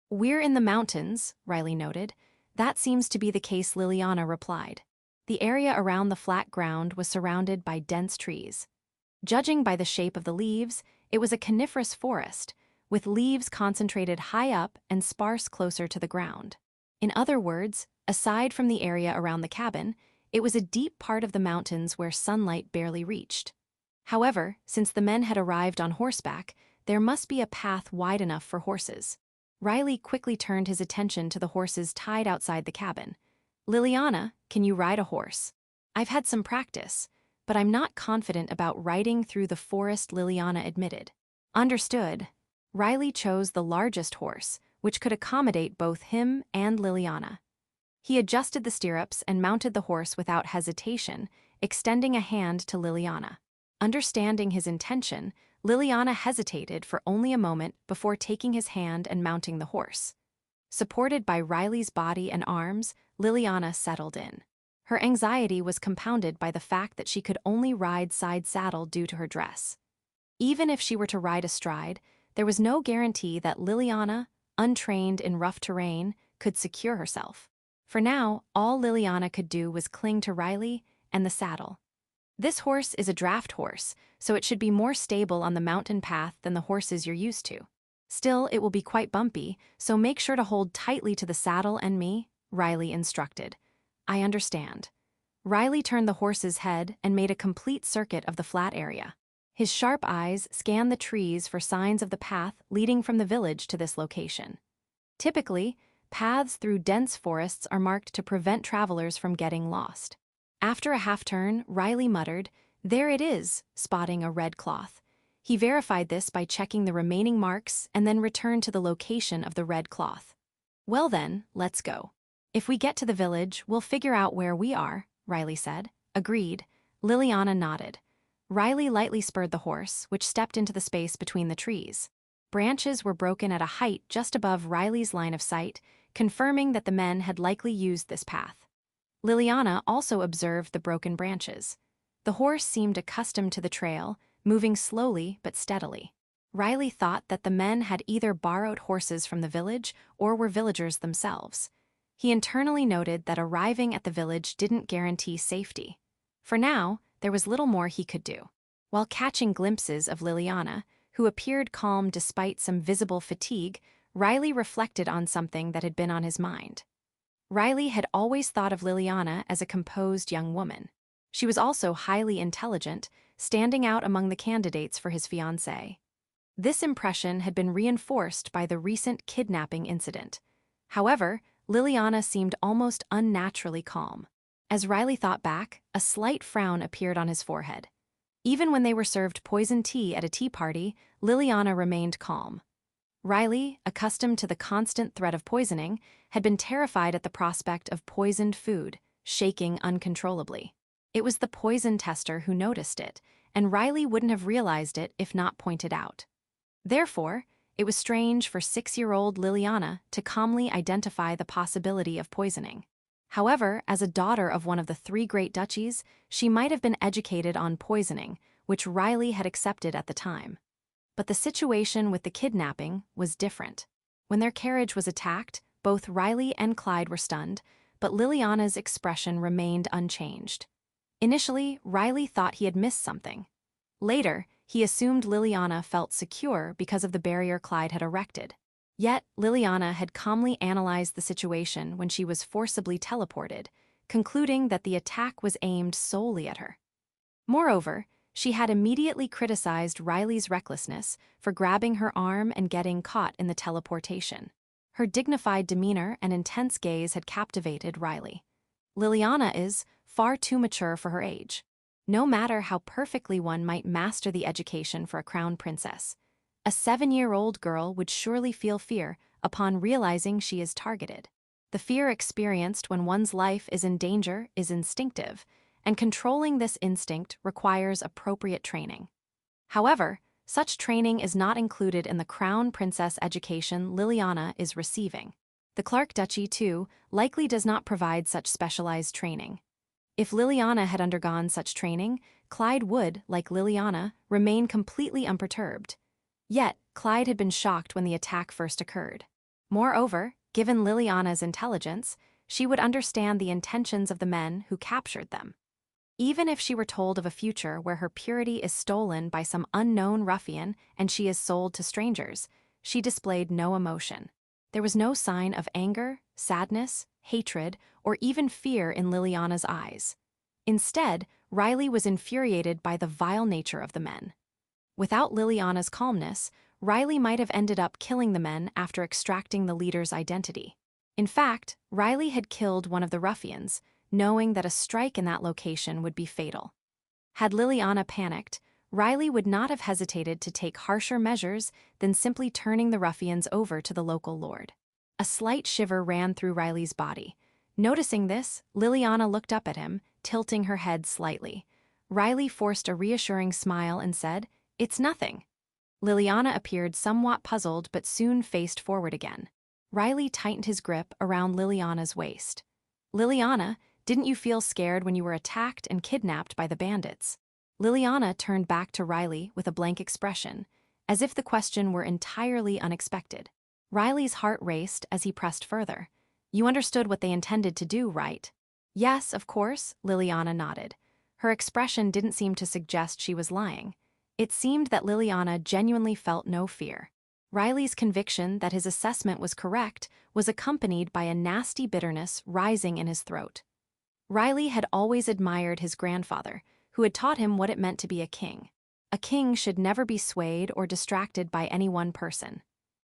"We're in the mountains," Riley noted. "That seems to be the case," Liliana replied. The area around the flat ground was surrounded by dense trees. Judging by the shape of the leaves, it was a coniferous forest, with leaves concentrated high up and sparse closer to the ground. In other words, aside from the area around the cabin, it was a deep part of the mountains where sunlight barely reached. However, since the men had arrived on horseback, there must be a path wide enough for horses. Riley quickly turned his attention to the horses tied outside the cabin. "Liliana, can you ride a horse?" "I've had some practice, but I'm not confident about riding through the forest," Liliana admitted. "Understood." Riley chose the largest horse, which could accommodate both him and Liliana. He adjusted the stirrups and mounted the horse without hesitation, extending a hand to Liliana. Understanding his intention, Liliana hesitated for only a moment before taking his hand and mounting the horse. Supported by Riley's body and arms, Liliana settled in. Her anxiety was compounded by the fact that she could only ride side saddle due to her dress. Even if she were to ride astride, there was no guarantee that Liliana, untrained in rough terrain, could secure herself. For now, all Liliana could do was cling to Riley and the saddle. "This horse is a draft horse, so it should be more stable on the mountain path than the horses you're used to. Still, it will be quite bumpy, so make sure to hold tightly to the saddle and me," Riley instructed. "I understand." Riley turned the horse's head and made a complete circuit of the flat area. His sharp eyes scanned the trees for signs of the path leading from the village to this location. Typically, paths through dense forests are marked to prevent travelers from getting lost. After a half-turn, Riley muttered, "There it is," spotting a red cloth. He verified this by checking the remaining marks and then returned to the location of the red cloth. "Well then, let's go. If we get to the village, we'll figure out where we are," Riley said. "Agreed." Liliana nodded. Riley lightly spurred the horse, which stepped into the space between the trees. Branches were broken at a height just above Riley's line of sight, confirming that the men had likely used this path. Liliana also observed the broken branches. The horse seemed accustomed to the trail, moving slowly but steadily. Riley thought that the men had either borrowed horses from the village or were villagers themselves. He internally noted that arriving at the village didn't guarantee safety. For now, there was little more he could do. While catching glimpses of Liliana, who appeared calm despite some visible fatigue, Riley reflected on something that had been on his mind. Riley had always thought of Liliana as a composed young woman. She was also highly intelligent, standing out among the candidates for his fiancée. This impression had been reinforced by the recent kidnapping incident. However, Liliana seemed almost unnaturally calm. As Riley thought back, a slight frown appeared on his forehead. Even when they were served poisoned tea at a tea party, Liliana remained calm. Riley, accustomed to the constant threat of poisoning, had been terrified at the prospect of poisoned food, shaking uncontrollably. It was the poison tester who noticed it, and Riley wouldn't have realized it if not pointed out. Therefore, it was strange for 6-year-old Liliana to calmly identify the possibility of poisoning. However, as a daughter of one of the 3 great duchies, she might have been educated on poisoning, which Riley had accepted at the time. But the situation with the kidnapping was different. When their carriage was attacked, both Riley and Clyde were stunned, but Liliana's expression remained unchanged. Initially, Riley thought he had missed something. Later, he assumed Liliana felt secure because of the barrier Clyde had erected. Yet, Liliana had calmly analyzed the situation when she was forcibly teleported, concluding that the attack was aimed solely at her. Moreover, she had immediately criticized Riley's recklessness for grabbing her arm and getting caught in the teleportation. Her dignified demeanor and intense gaze had captivated Riley. Liliana is far too mature for her age. No matter how perfectly one might master the education for a crown princess, a 7-year-old girl would surely feel fear upon realizing she is targeted. The fear experienced when one's life is in danger is instinctive, and controlling this instinct requires appropriate training. However, such training is not included in the crown princess education Liliana is receiving. The Clark Duchy, too, likely does not provide such specialized training. If Liliana had undergone such training, Clyde would, like Liliana, remain completely unperturbed. Yet, Clyde had been shocked when the attack first occurred. Moreover, given Liliana's intelligence, she would understand the intentions of the men who captured them. Even if she were told of a future where her purity is stolen by some unknown ruffian and she is sold to strangers, she displayed no emotion. There was no sign of anger, sadness, hatred, or even fear in Liliana's eyes. Instead, Riley was infuriated by the vile nature of the men. Without Liliana's calmness, Riley might have ended up killing the men after extracting the leader's identity. In fact, Riley had killed one of the ruffians, knowing that a strike in that location would be fatal. Had Liliana panicked, Riley would not have hesitated to take harsher measures than simply turning the ruffians over to the local lord. A slight shiver ran through Riley's body. Noticing this, Liliana looked up at him, tilting her head slightly. Riley forced a reassuring smile and said, "It's nothing." Liliana appeared somewhat puzzled but soon faced forward again. Riley tightened his grip around Liliana's waist. "Liliana, didn't you feel scared when you were attacked and kidnapped by the bandits?" Liliana turned back to Riley with a blank expression, as if the question were entirely unexpected. Riley's heart raced as he pressed further. "You understood what they intended to do, right?" "Yes, of course," Liliana nodded. Her expression didn't seem to suggest she was lying. It seemed that Liliana genuinely felt no fear. Riley's conviction that his assessment was correct was accompanied by a nasty bitterness rising in his throat. Riley had always admired his grandfather, who had taught him what it meant to be a king. A king should never be swayed or distracted by any one person.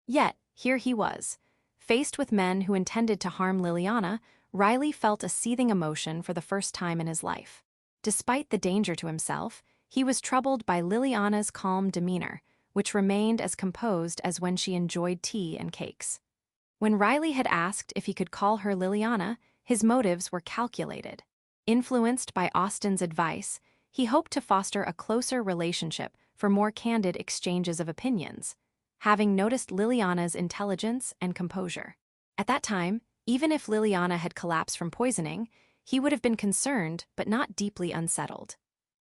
Yet, here he was. Faced with men who intended to harm Liliana, Riley felt a seething emotion for the first time in his life. Despite the danger to himself, he was troubled by Liliana's calm demeanor, which remained as composed as when she enjoyed tea and cakes. When Riley had asked if he could call her Liliana, his motives were calculated. Influenced by Austin's advice, he hoped to foster a closer relationship for more candid exchanges of opinions, having noticed Liliana's intelligence and composure. At that time, even if Liliana had collapsed from poisoning, he would have been concerned but not deeply unsettled.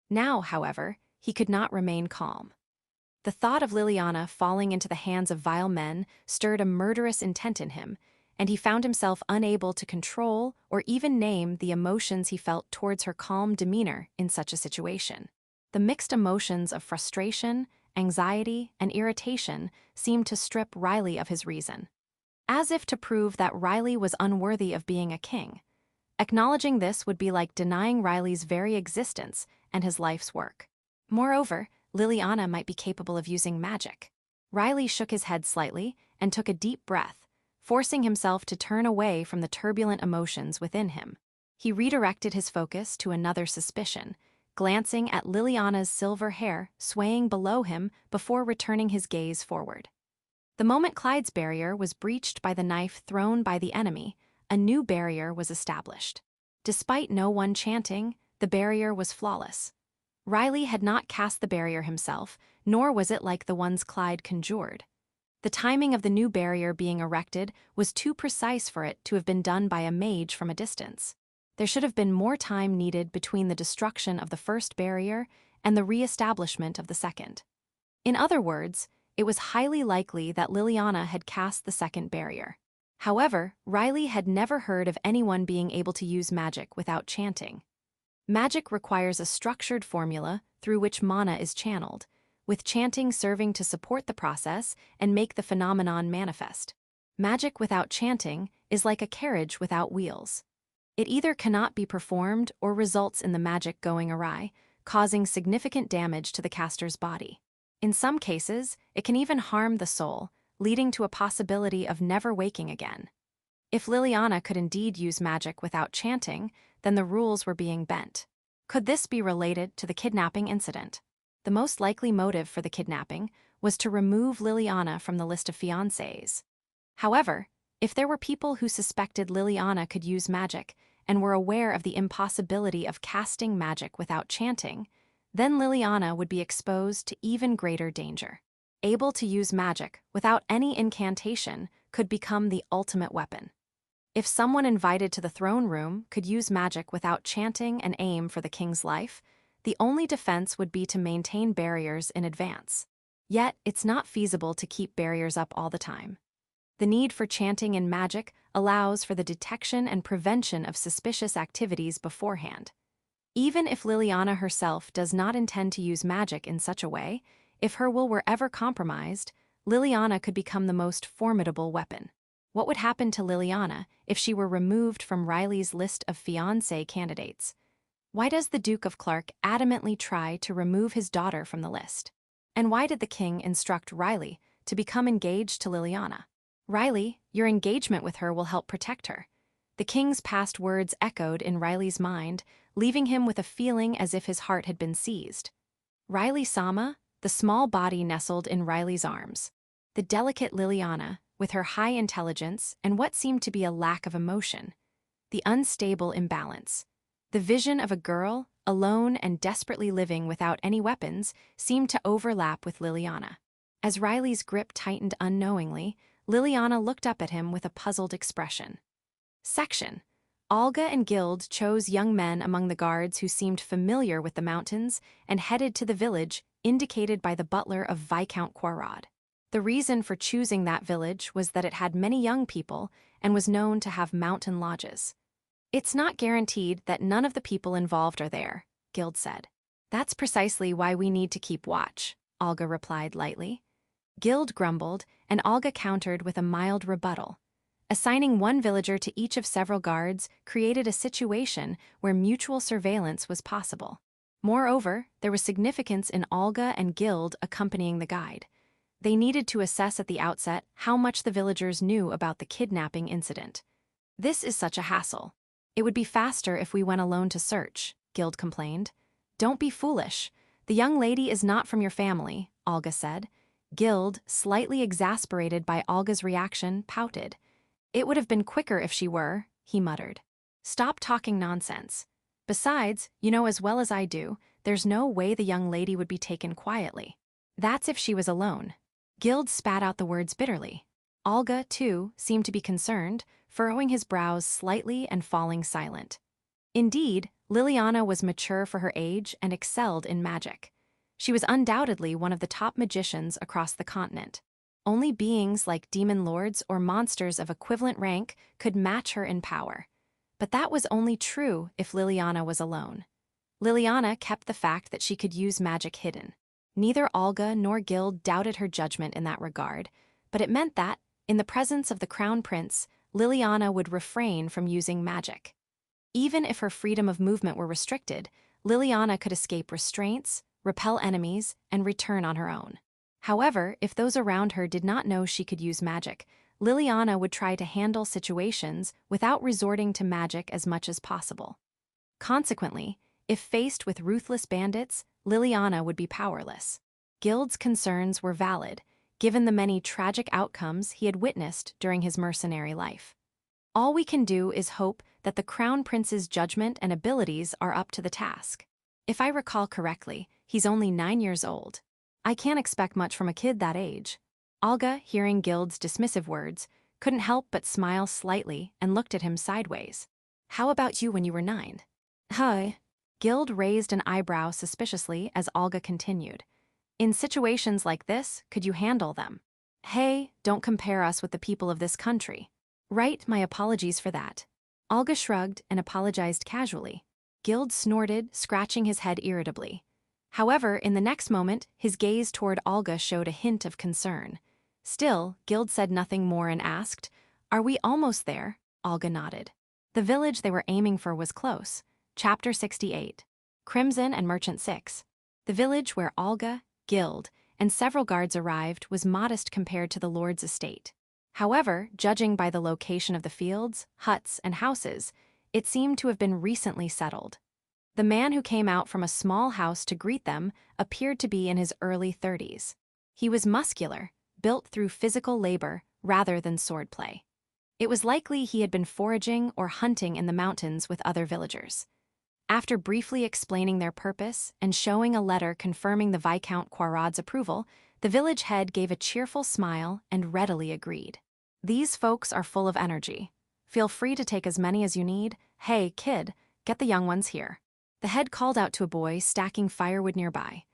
Now, however, he could not remain calm. The thought of Liliana falling into the hands of vile men stirred a murderous intent in him, and he found himself unable to control or even name the emotions he felt towards her calm demeanor in such a situation. The mixed emotions of frustration, anxiety, and irritation seemed to strip Riley of his reason. As if to prove that Riley was unworthy of being a king. Acknowledging this would be like denying Riley's very existence and his life's work. Moreover, Liliana might be capable of using magic. Riley shook his head slightly and took a deep breath, forcing himself to turn away from the turbulent emotions within him. He redirected his focus to another suspicion, glancing at Liliana's silver hair swaying below him before returning his gaze forward. The moment Clyde's barrier was breached by the knife thrown by the enemy, a new barrier was established. Despite no one chanting, the barrier was flawless. Riley had not cast the barrier himself, nor was it like the ones Clyde conjured. The timing of the new barrier being erected was too precise for it to have been done by a mage from a distance. There should have been more time needed between the destruction of the first barrier and the re-establishment of the second. In other words, it was highly likely that Liliana had cast the second barrier. However, Riley had never heard of anyone being able to use magic without chanting. Magic requires a structured formula through which mana is channeled, with chanting serving to support the process and make the phenomenon manifest. Magic without chanting is like a carriage without wheels. It either cannot be performed or results in the magic going awry, causing significant damage to the caster's body. In some cases, it can even harm the soul, leading to a possibility of never waking again. If Liliana could indeed use magic without chanting, then the rules were being bent. Could this be related to the kidnapping incident? The most likely motive for the kidnapping was to remove Liliana from the list of fiancés. However, if there were people who suspected Liliana could use magic and were aware of the impossibility of casting magic without chanting, then Liliana would be exposed to even greater danger. Able to use magic without any incantation could become the ultimate weapon. If someone invited to the throne room could use magic without chanting and aim for the king's life, the only defense would be to maintain barriers in advance. Yet, it's not feasible to keep barriers up all the time. The need for chanting in magic allows for the detection and prevention of suspicious activities beforehand. Even if Liliana herself does not intend to use magic in such a way, if her will were ever compromised, Liliana could become the most formidable weapon. What would happen to Liliana if she were removed from Riley's list of fiancé candidates? Why does the Duke of Clark adamantly try to remove his daughter from the list? And why did the king instruct Riley to become engaged to Liliana? Riley, your engagement with her will help protect her. The king's past words echoed in Riley's mind, leaving him with a feeling as if his heart had been seized. Riley-sama, the small body nestled in Riley's arms. The delicate Liliana, with her high intelligence and what seemed to be a lack of emotion. The unstable imbalance. The vision of a girl, alone and desperately living without any weapons, seemed to overlap with Liliana. As Riley's grip tightened unknowingly, Liliana looked up at him with a puzzled expression. Section. Olga and Gild chose young men among the guards who seemed familiar with the mountains and headed to the village indicated by the butler of Viscount Quarrod. The reason for choosing that village was that it had many young people and was known to have mountain lodges. It's not guaranteed that none of the people involved are there, Gild said. That's precisely why we need to keep watch, Olga replied lightly. Gild grumbled, and Olga countered with a mild rebuttal. Assigning one villager to each of several guards created a situation where mutual surveillance was possible. Moreover, there was significance in Olga and Gild accompanying the guide. They needed to assess at the outset how much the villagers knew about the kidnapping incident. This is such a hassle. It would be faster if we went alone to search, Gild complained. Don't be foolish. The young lady is not from your family, Olga said. Gild, slightly exasperated by Olga's reaction, pouted. It would have been quicker if she were, he muttered. Stop talking nonsense. Besides, you know as well as I do, there's no way the young lady would be taken quietly. That's if she was alone. Gild spat out the words bitterly. Olga, too, seemed to be concerned, furrowing his brows slightly and falling silent. Indeed, Liliana was mature for her age and excelled in magic. She was undoubtedly one of the top magicians across the continent. Only beings like demon lords or monsters of equivalent rank could match her in power. But that was only true if Liliana was alone. Liliana kept the fact that she could use magic hidden. Neither Olga nor Gild doubted her judgment in that regard, but it meant that, in the presence of the crown prince, Liliana would refrain from using magic. Even if her freedom of movement were restricted, Liliana could escape restraints, repel enemies, and return on her own. However, if those around her did not know she could use magic, Liliana would try to handle situations without resorting to magic as much as possible. Consequently, if faced with ruthless bandits, Liliana would be powerless. Gild's concerns were valid, given the many tragic outcomes he had witnessed during his mercenary life. All we can do is hope that the Crown Prince's judgment and abilities are up to the task. If I recall correctly, he's only 9 years old. I can't expect much from a kid that age. Olga, hearing Gild's dismissive words, couldn't help but smile slightly and looked at him sideways. How about you when you were 9? Hi. Gild raised an eyebrow suspiciously as Olga continued. In situations like this, could you handle them? Hey, don't compare us with the people of this country. Right, my apologies for that. Olga shrugged and apologized casually. Gild snorted, scratching his head irritably. However, in the next moment, his gaze toward Olga showed a hint of concern. Still, Gild said nothing more and asked, Are we almost there? Olga nodded. The village they were aiming for was close. Chapter 68. Crimson and Merchant 6. The village where Olga, Gild, and several guards arrived was modest compared to the lord's estate. However, judging by the location of the fields, huts, and houses, it seemed to have been recently settled. The man who came out from a small house to greet them appeared to be in his early 30s. He was muscular, built through physical labor rather than swordplay. It was likely he had been foraging or hunting in the mountains with other villagers. After briefly explaining their purpose and showing a letter confirming the Viscount Quarrod's approval, the village head gave a cheerful smile and readily agreed. These folks are full of energy. Feel free to take as many as you need. Hey, kid, get the young ones here. The head called out to a boy stacking firewood nearby.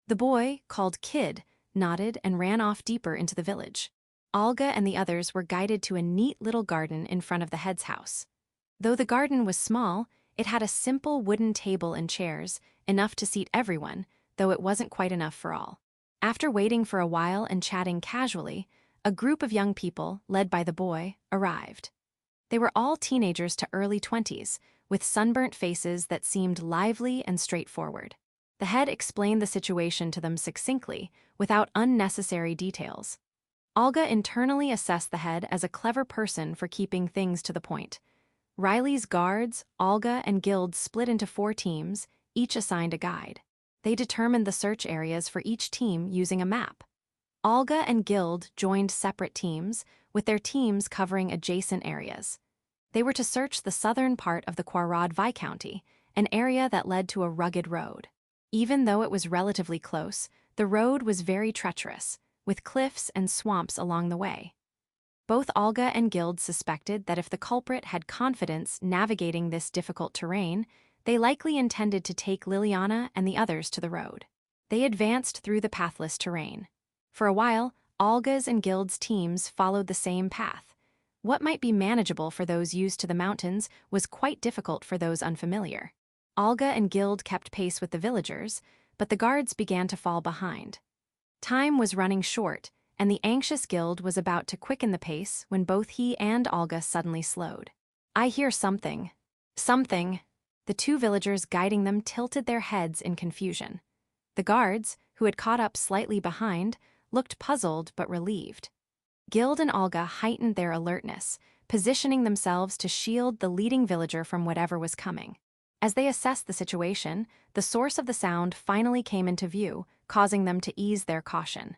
The boy, called Kid, nodded and ran off deeper into the village. Olga and the others were guided to a neat little garden in front of the head's house. Though the garden was small, it had a simple wooden table and chairs, enough to seat everyone, though it wasn't quite enough for all. After waiting for a while and chatting casually, a group of young people, led by the boy, arrived. They were all teenagers to early 20s, with sunburnt faces that seemed lively and straightforward. The head explained the situation to them succinctly, without unnecessary details. Olga internally assessed the head as a clever person for keeping things to the point. Riley's guards, Olga, and Guild split into 4 teams, each assigned a guide. They determined the search areas for each team using a map. Olga and Guild joined separate teams, with their teams covering adjacent areas. They were to search the southern part of the Quarad Viscounty, an area that led to a rugged road. Even though it was relatively close, the road was very treacherous, with cliffs and swamps along the way. Both Olga and Guild suspected that if the culprit had confidence navigating this difficult terrain, they likely intended to take Liliana and the others to the road. They advanced through the pathless terrain. For a while, Olga's and Guild's teams followed the same path. What might be manageable for those used to the mountains was quite difficult for those unfamiliar. Olga and Guild kept pace with the villagers, but the guards began to fall behind. Time was running short, and the anxious Guild was about to quicken the pace when both he and Olga suddenly slowed. "I hear something. Something." The 2 villagers guiding them tilted their heads in confusion. The guards, who had caught up slightly behind, looked puzzled but relieved. Guild and Olga heightened their alertness, positioning themselves to shield the leading villager from whatever was coming. As they assessed the situation, the source of the sound finally came into view, causing them to ease their caution.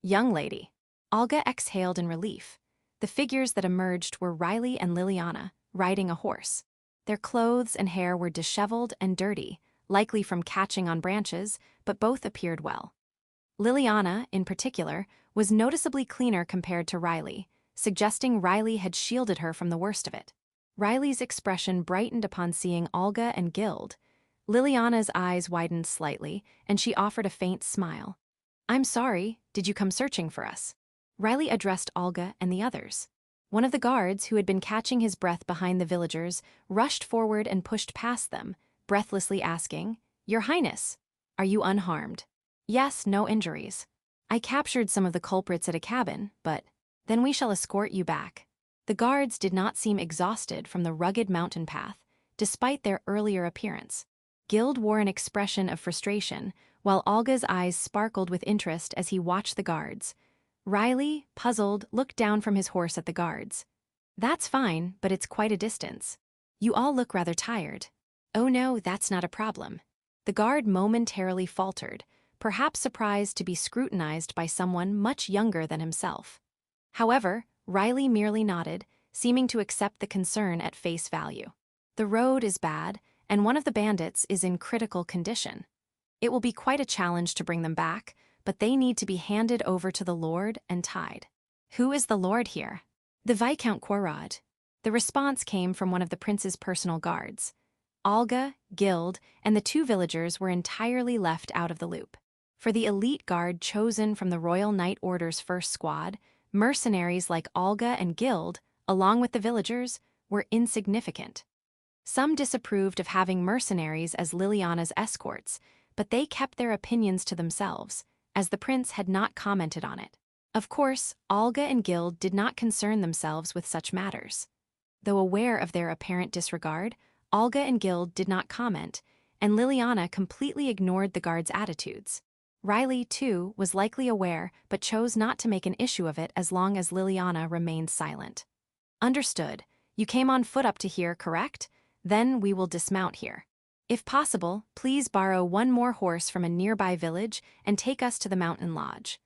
"Young lady." Olga exhaled in relief. The figures that emerged were Riley and Liliana, riding a horse. Their clothes and hair were disheveled and dirty, likely from catching on branches, but both appeared well. Liliana, in particular, was noticeably cleaner compared to Riley, suggesting Riley had shielded her from the worst of it. Riley's expression brightened upon seeing Olga and Guild. Liliana's eyes widened slightly, and she offered a faint smile. "I'm sorry, did you come searching for us?" Riley addressed Olga and the others. One of the guards, who had been catching his breath behind the villagers, rushed forward and pushed past them, breathlessly asking, "Your Highness, are you unharmed?" "Yes, no injuries. I captured some of the culprits at a cabin, but then we shall escort you back." The guards did not seem exhausted from the rugged mountain path, despite their earlier appearance. Guild wore an expression of frustration, while Olga's eyes sparkled with interest as he watched the guards. Riley, puzzled, looked down from his horse at the guards. "That's fine, but it's quite a distance. You all look rather tired." "Oh no, that's not a problem." The guard momentarily faltered, perhaps surprised to be scrutinized by someone much younger than himself. However, Riley merely nodded, seeming to accept the concern at face value. "The road is bad, and one of the bandits is in critical condition. It will be quite a challenge to bring them back, but they need to be handed over to the Lord and tied." "Who is the Lord here?" "The Viscount Quarad." The response came from one of the prince's personal guards. Olga, Guild, and the 2 villagers were entirely left out of the loop. For the elite guard chosen from the Royal Knight Order's first squad, mercenaries like Olga and Guild, along with the villagers, were insignificant. Some disapproved of having mercenaries as Liliana's escorts, but they kept their opinions to themselves, as the prince had not commented on it. Of course, Olga and Guild did not concern themselves with such matters. Though aware of their apparent disregard, Olga and Guild did not comment, and Liliana completely ignored the guards' attitudes. Riley, too, was likely aware but chose not to make an issue of it as long as Liliana remained silent. "Understood. You came on foot up to here, correct? Then we will dismount here. If possible, please borrow one more horse from a nearby village and take us to the mountain lodge.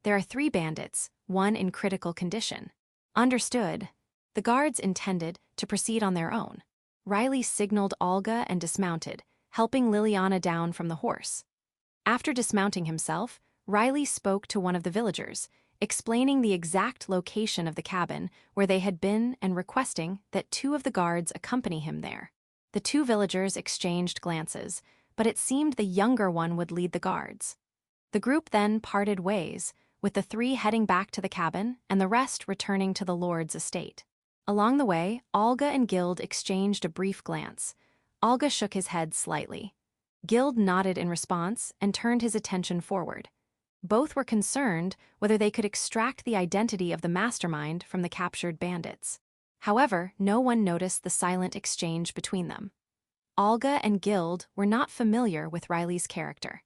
There are 3 bandits, one in critical condition." "Understood." The guards intended to proceed on their own. Riley signaled Olga and dismounted, helping Liliana down from the horse. After dismounting himself, Riley spoke to one of the villagers, explaining the exact location of the cabin where they had been and requesting that 2 of the guards accompany him there. The 2 villagers exchanged glances, but it seemed the younger one would lead the guards. The group then parted ways, with the 3 heading back to the cabin and the rest returning to the lord's estate. Along the way, Olga and Gild exchanged a brief glance. Olga shook his head slightly. Gild nodded in response and turned his attention forward. Both were concerned whether they could extract the identity of the mastermind from the captured bandits. However, no one noticed the silent exchange between them. Olga and Gild were not familiar with Riley's character.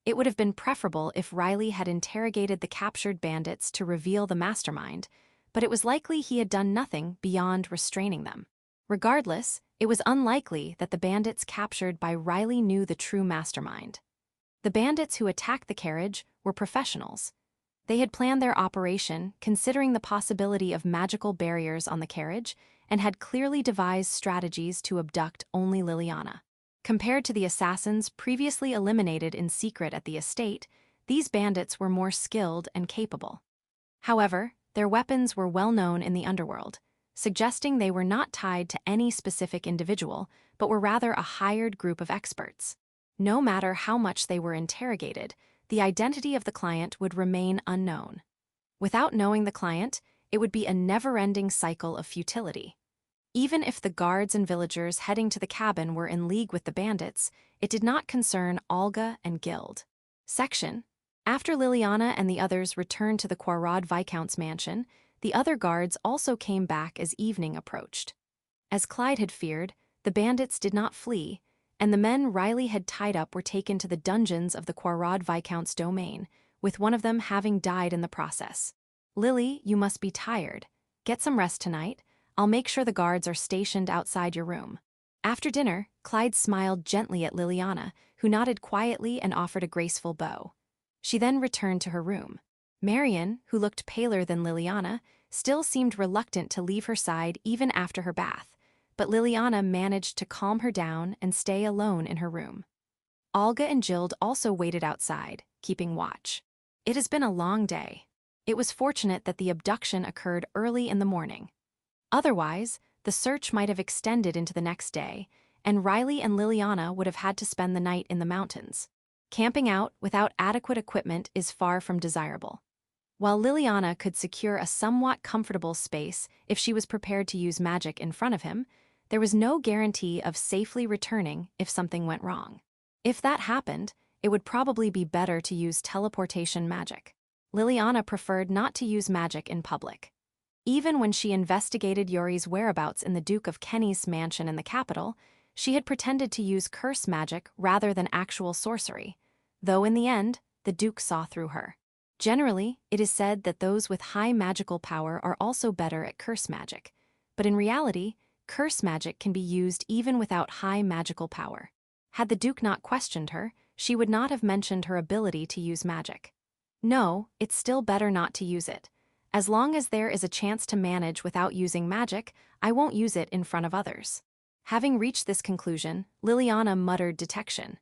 It would have been preferable if Riley had interrogated the captured bandits to reveal the mastermind, but it was likely he had done nothing beyond restraining them. Regardless, it was unlikely that the bandits captured by Riley knew the true mastermind. The bandits who attacked the carriage were professionals. They had planned their operation considering the possibility of magical barriers on the carriage and had clearly devised strategies to abduct only Liliana. Compared to the assassins previously eliminated in secret at the estate, these bandits were more skilled and capable. However, their weapons were well known in the underworld, suggesting they were not tied to any specific individual, but were rather a hired group of experts. No matter how much they were interrogated, the identity of the client would remain unknown. Without knowing the client, it would be a never-ending cycle of futility. Even if the guards and villagers heading to the cabin were in league with the bandits, it did not concern Olga and Gild. Section. After Liliana and the others returned to the Quarrod Viscount's mansion, the other guards also came back as evening approached. As Clyde had feared, the bandits did not flee, and the men Riley had tied up were taken to the dungeons of the Quarrod Viscount's domain, with one of them having died in the process. "Lily, you must be tired. Get some rest tonight. I'll make sure the guards are stationed outside your room." After dinner, Clyde smiled gently at Liliana, who nodded quietly and offered a graceful bow. She then returned to her room. Marian, who looked paler than Liliana, still seemed reluctant to leave her side even after her bath, but Liliana managed to calm her down and stay alone in her room. Olga and Gild also waited outside, keeping watch. It has been a long day. It was fortunate that the abduction occurred early in the morning. Otherwise, the search might have extended into the next day, and Riley and Liliana would have had to spend the night in the mountains. Camping out without adequate equipment is far from desirable. While Liliana could secure a somewhat comfortable space if she was prepared to use magic in front of him, there was no guarantee of safely returning if something went wrong. If that happened, it would probably be better to use teleportation magic. Liliana preferred not to use magic in public. Even when she investigated Yuri's whereabouts in the Duke of Kenny's mansion in the capital, she had pretended to use curse magic rather than actual sorcery, though in the end, the Duke saw through her. Generally, it is said that those with high magical power are also better at curse magic, but in reality, curse magic can be used even without high magical power. Had the Duke not questioned her, she would not have mentioned her ability to use magic. No, it's still better not to use it. As long as there is a chance to manage without using magic, I won't use it in front of others. Having reached this conclusion, Liliana muttered detection.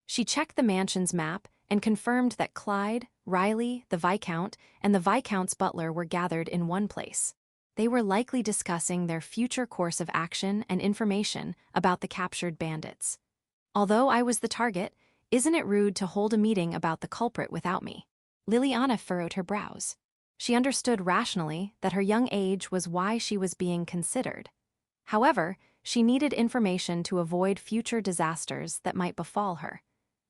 She checked the mansion's map and confirmed that Clyde, Riley, the Viscount, and the Viscount's butler were gathered in one place. They were likely discussing their future course of action and information about the captured bandits. Although I was the target, isn't it rude to hold a meeting about the culprit without me? Liliana furrowed her brows. She understood rationally that her young age was why she was being considered. However, she needed information to avoid future disasters that might befall her.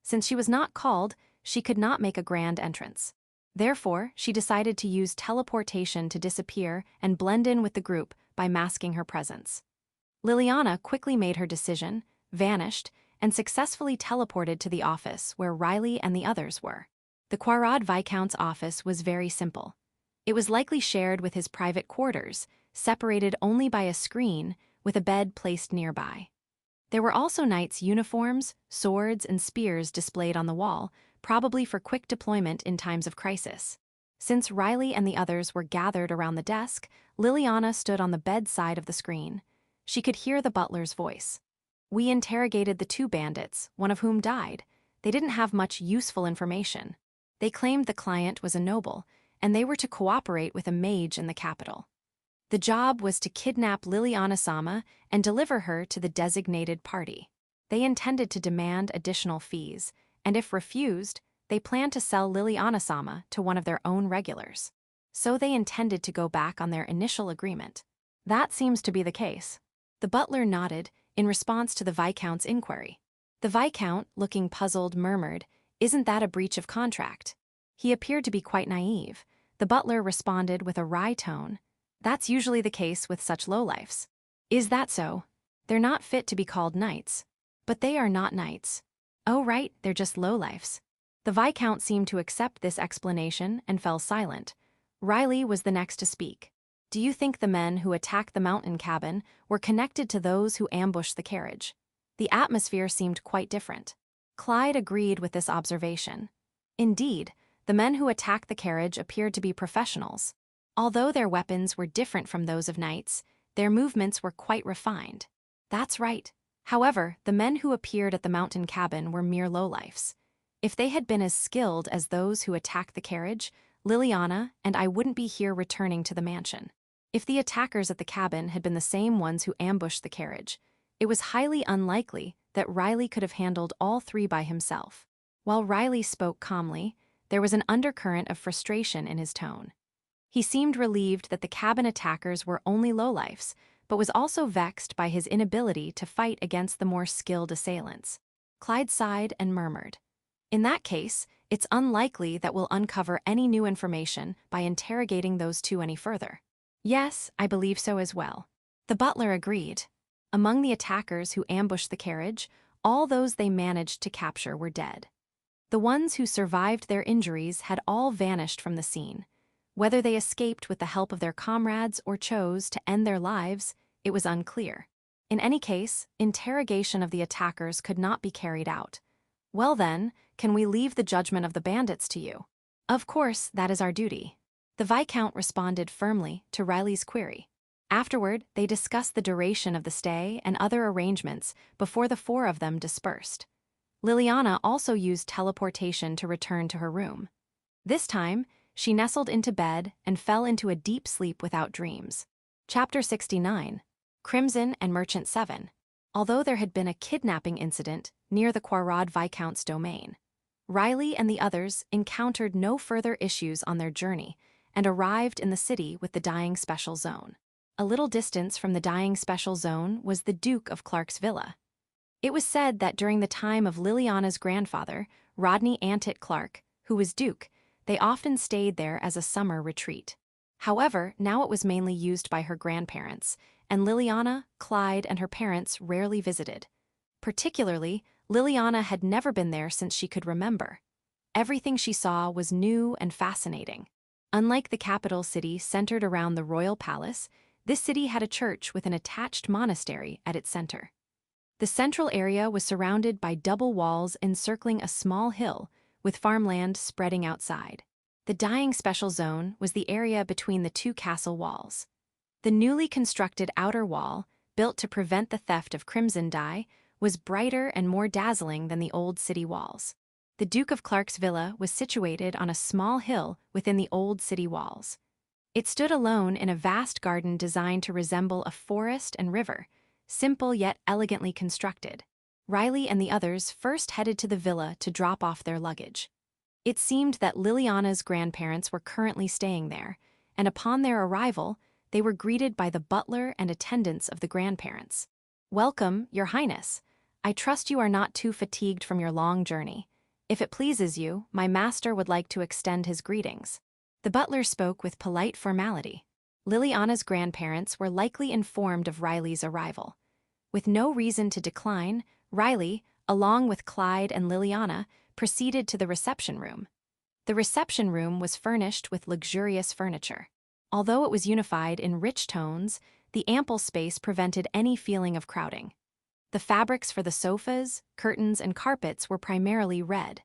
Since she was not called, she could not make a grand entrance. Therefore, she decided to use teleportation to disappear and blend in with the group by masking her presence. Liliana quickly made her decision, vanished, and successfully teleported to the office where Riley and the others were. The Quarrod Viscount's office was very simple. It was likely shared with his private quarters, separated only by a screen, with a bed placed nearby. There were also knights' uniforms, swords, and spears displayed on the wall, probably for quick deployment in times of crisis. Since Riley and the others were gathered around the desk, Liliana stood on the bedside of the screen. She could hear the butler's voice. "We interrogated the 2 bandits, one of whom died. They didn't have much useful information. They claimed the client was a noble, and they were to cooperate with a mage in the capital. The job was to kidnap Liliana-sama and deliver her to the designated party. They intended to demand additional fees, and if refused, they planned to sell Liliana-sama to one of their own regulars. So they intended to go back on their initial agreement. That seems to be the case. The butler nodded in response to the Viscount's inquiry. The Viscount, looking puzzled, murmured, "Isn't that a breach of contract?" He appeared to be quite naive. The butler responded with a wry tone, "That's usually the case with such lowlifes." "Is that so? They're not fit to be called knights." "But they are not knights." "Oh right, they're just lowlifes." The Viscount seemed to accept this explanation and fell silent. Riley was the next to speak. "Do you think the men who attacked the mountain cabin were connected to those who ambushed the carriage?" The atmosphere seemed quite different. Clyde agreed with this observation. Indeed, the men who attacked the carriage appeared to be professionals. Although their weapons were different from those of knights, their movements were quite refined. That's right. However, the men who appeared at the mountain cabin were mere lowlifes. If they had been as skilled as those who attacked the carriage, Liliana and I wouldn't be here returning to the mansion. If the attackers at the cabin had been the same ones who ambushed the carriage, it was highly unlikely that Riley could have handled all three by himself. While Riley spoke calmly, there was an undercurrent of frustration in his tone. He seemed relieved that the cabin attackers were only lowlifes, but was also vexed by his inability to fight against the more skilled assailants. Clyde sighed and murmured, "In that case, it's unlikely that we'll uncover any new information by interrogating those two any further." "Yes, I believe so as well." The butler agreed. Among the attackers who ambushed the carriage, all those they managed to capture were dead. The ones who survived their injuries had all vanished from the scene. Whether they escaped with the help of their comrades or chose to end their lives, it was unclear. In any case, interrogation of the attackers could not be carried out. "Well then, can we leave the judgment of the bandits to you?" "Of course, that is our duty." The Viscount responded firmly to Riley's query. Afterward, they discussed the duration of the stay and other arrangements before the four of them dispersed. Liliana also used teleportation to return to her room. This time, she nestled into bed and fell into a deep sleep without dreams. Chapter 69, Crimson and Merchant 7. Although there had been a kidnapping incident near the Quarrad Viscount's domain, Riley and the others encountered no further issues on their journey and arrived in the city with the Dying Special Zone. A little distance from the Dying Special Zone was the Duke of Clark's villa. It was said that during the time of Liliana's grandfather, Rodney Antit Clark, who was Duke, they often stayed there as a summer retreat. However, now it was mainly used by her grandparents, and Liliana, Clyde, and her parents rarely visited. Particularly, Liliana had never been there since she could remember. Everything she saw was new and fascinating. Unlike the capital city centered around the royal palace, this city had a church with an attached monastery at its center. The central area was surrounded by double walls encircling a small hill, with farmland spreading outside. The Dying Special Zone was the area between the two castle walls. The newly constructed outer wall, built to prevent the theft of crimson dye, was brighter and more dazzling than the old city walls. The Duke of Clark's villa was situated on a small hill within the old city walls. It stood alone in a vast garden designed to resemble a forest and river, simple yet elegantly constructed. Riley and the others first headed to the villa to drop off their luggage. It seemed that Liliana's grandparents were currently staying there, and upon their arrival, they were greeted by the butler and attendants of the grandparents. "Welcome, Your Highness. I trust you are not too fatigued from your long journey. If it pleases you, my master would like to extend his greetings." The butler spoke with polite formality. Liliana's grandparents were likely informed of Riley's arrival. With no reason to decline, Riley, along with Clyde and Liliana, proceeded to the reception room. The reception room was furnished with luxurious furniture. Although it was unified in rich tones, the ample space prevented any feeling of crowding. The fabrics for the sofas, curtains, and carpets were primarily red.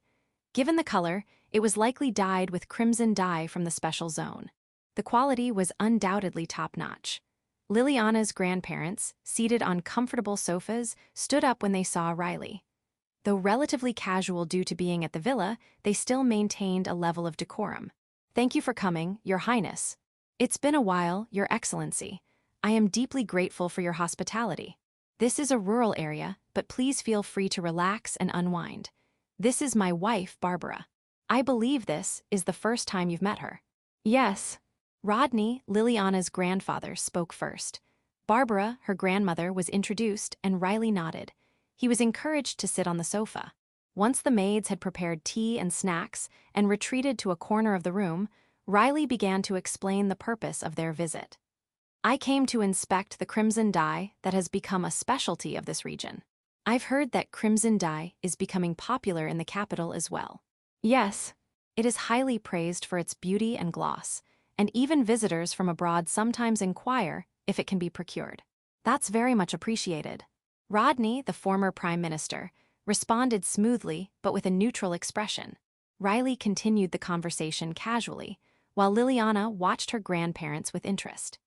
Given the color, it was likely dyed with crimson dye from the special zone. The quality was undoubtedly top-notch. Liliana's grandparents, seated on comfortable sofas, stood up when they saw Riley. Though relatively casual due to being at the villa, they still maintained a level of decorum. Thank you for coming, Your Highness. It's been a while, Your Excellency. I am deeply grateful for your hospitality. This is a rural area, but please feel free to relax and unwind. This is my wife, Barbara. I believe this is the first time you've met her. Yes. Rodney, Liliana's grandfather, spoke first. Barbara, her grandmother, was introduced, and Riley nodded. He was encouraged to sit on the sofa. Once the maids had prepared tea and snacks and retreated to a corner of the room, Riley began to explain the purpose of their visit. I came to inspect the crimson dye that has become a specialty of this region. I've heard that crimson dye is becoming popular in the capital as well. Yes, it is highly praised for its beauty and gloss, and even visitors from abroad sometimes inquire if it can be procured. That's very much appreciated. Rodney, the former prime minister, responded smoothly but with a neutral expression. Riley continued the conversation casually, while Liliana watched her grandparents with interest.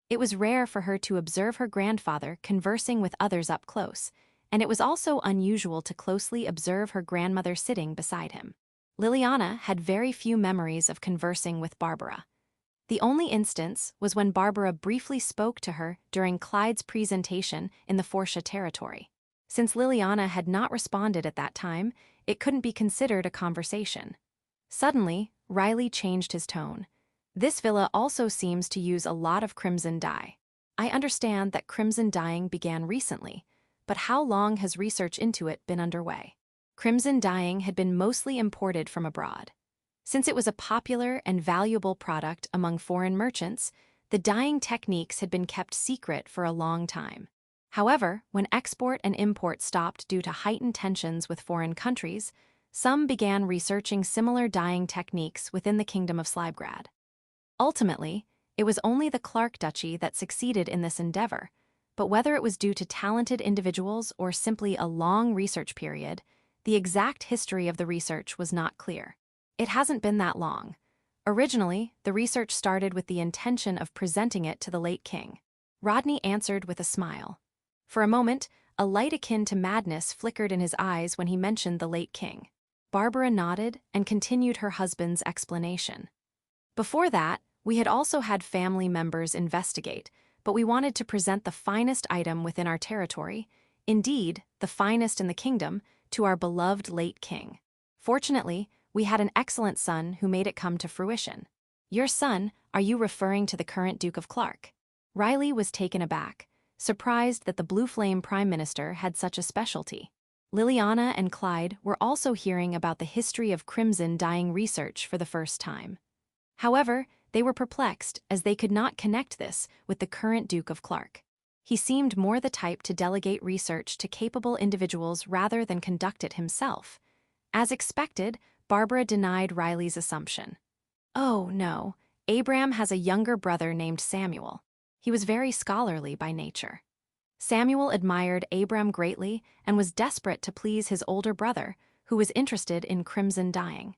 It was rare for her to observe her grandfather conversing with others up close, and it was also unusual to closely observe her grandmother sitting beside him. Liliana had very few memories of conversing with Barbara. The only instance was when Barbara briefly spoke to her during Clyde's presentation in the Forsha territory. Since Liliana had not responded at that time, it couldn't be considered a conversation. Suddenly, Riley changed his tone. This villa also seems to use a lot of crimson dye. I understand that crimson dyeing began recently, but how long has research into it been underway? Crimson dyeing had been mostly imported from abroad. Since it was a popular and valuable product among foreign merchants, the dyeing techniques had been kept secret for a long time. However, when export and import stopped due to heightened tensions with foreign countries, some began researching similar dyeing techniques within the Kingdom of Slybgrad. Ultimately, it was only the Clark Duchy that succeeded in this endeavor, but whether it was due to talented individuals or simply a long research period, the exact history of the research was not clear. It hasn't been that long. Originally, the research started with the intention of presenting it to the late king. Rodney answered with a smile. For a moment, a light akin to madness flickered in his eyes when he mentioned the late king. Barbara nodded and continued her husband's explanation. Before that, we had also had family members investigate, but we wanted to present the finest item within our territory, indeed, the finest in the kingdom, to our beloved late king. Fortunately, we had an excellent son who made it come to fruition. Your son, are you referring to the current Duke of Clark? Riley was taken aback, surprised that the Blue Flame Prime Minister had such a specialty. Liliana and Clyde were also hearing about the history of crimson dyeing research for the first time. However, they were perplexed as they could not connect this with the current Duke of Clark. He seemed more the type to delegate research to capable individuals rather than conduct it himself. As expected, Barbara denied Riley's assumption. Oh, no. Abram has a younger brother named Samuel. He was very scholarly by nature. Samuel admired Abram greatly and was desperate to please his older brother, who was interested in crimson dyeing.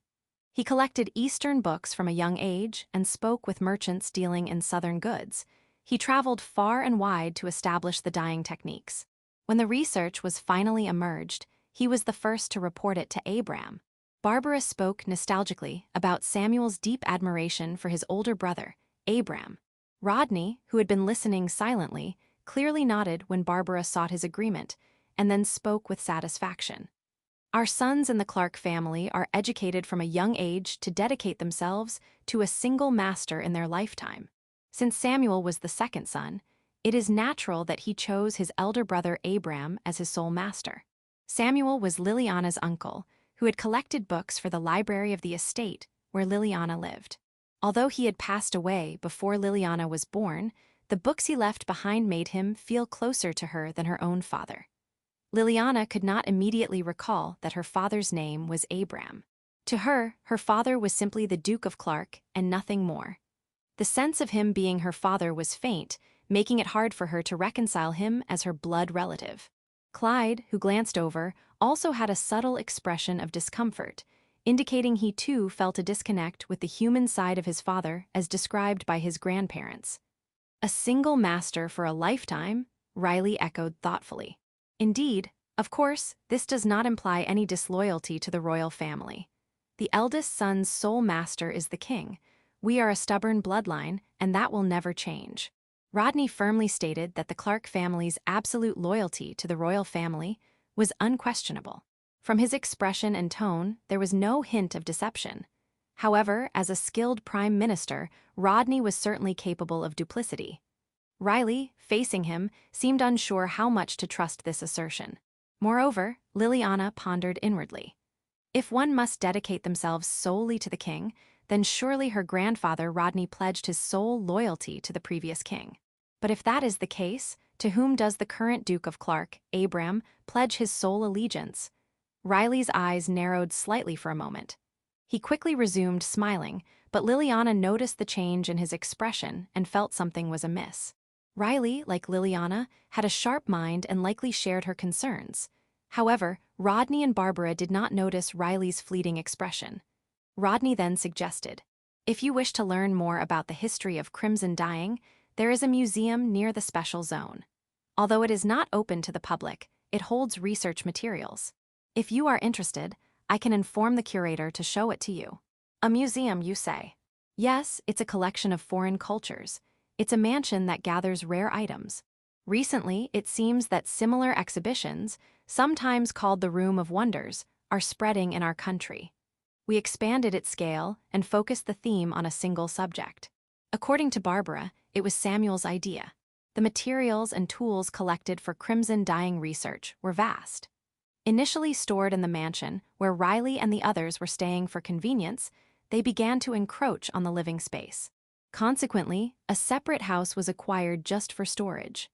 He collected Eastern books from a young age and spoke with merchants dealing in Southern goods. He traveled far and wide to establish the dyeing techniques. When the research was finally emerged, he was the first to report it to Abram. Barbara spoke nostalgically about Samuel's deep admiration for his older brother, Abram. Rodney, who had been listening silently, clearly nodded when Barbara sought his agreement, and then spoke with satisfaction. Our sons in the Clark family are educated from a young age to dedicate themselves to a single master in their lifetime. Since Samuel was the second son, it is natural that he chose his elder brother Abram as his sole master. Samuel was Liliana's uncle, who had collected books for the library of the estate where Liliana lived. Although he had passed away before Liliana was born, the books he left behind made him feel closer to her than her own father. Liliana could not immediately recall that her father's name was Abram. To her, her father was simply the Duke of Clark and nothing more. The sense of him being her father was faint, making it hard for her to reconcile him as her blood relative. Clyde, who glanced over, also had a subtle expression of discomfort, indicating he too felt a disconnect with the human side of his father as described by his grandparents. A single master for a lifetime, Riley echoed thoughtfully. Indeed, of course, this does not imply any disloyalty to the royal family. The eldest son's sole master is the king, We are a stubborn bloodline, and that will never change. Rodney firmly stated that the Clark family's absolute loyalty to the royal family was unquestionable. From his expression and tone, there was no hint of deception. However, as a skilled prime minister, Rodney was certainly capable of duplicity. Riley, facing him, seemed unsure how much to trust this assertion. Moreover, Liliana pondered inwardly. If one must dedicate themselves solely to the king, then surely her grandfather Rodney pledged his sole loyalty to the previous king. But if that is the case, to whom does the current Duke of Clark, Abram, pledge his sole allegiance? Riley's eyes narrowed slightly for a moment. He quickly resumed smiling, but Liliana noticed the change in his expression and felt something was amiss. Riley, like Liliana, had a sharp mind and likely shared her concerns. However, Rodney and Barbara did not notice Riley's fleeting expression. Rodney then suggested, "If you wish to learn more about the history of crimson dyeing, there is a museum near the special zone. Although it is not open to the public, it holds research materials. If you are interested, I can inform the curator to show it to you." "A museum, you say?" "Yes, it's a collection of foreign cultures. It's a mansion that gathers rare items. Recently, it seems that similar exhibitions, sometimes called the Room of Wonders, are spreading in our country. We expanded its scale and focused the theme on a single subject." According to Barbara, it was Samuel's idea. The materials and tools collected for crimson dyeing research were vast. Initially stored in the mansion, where Riley and the others were staying for convenience, they began to encroach on the living space. Consequently, a separate house was acquired just for storage.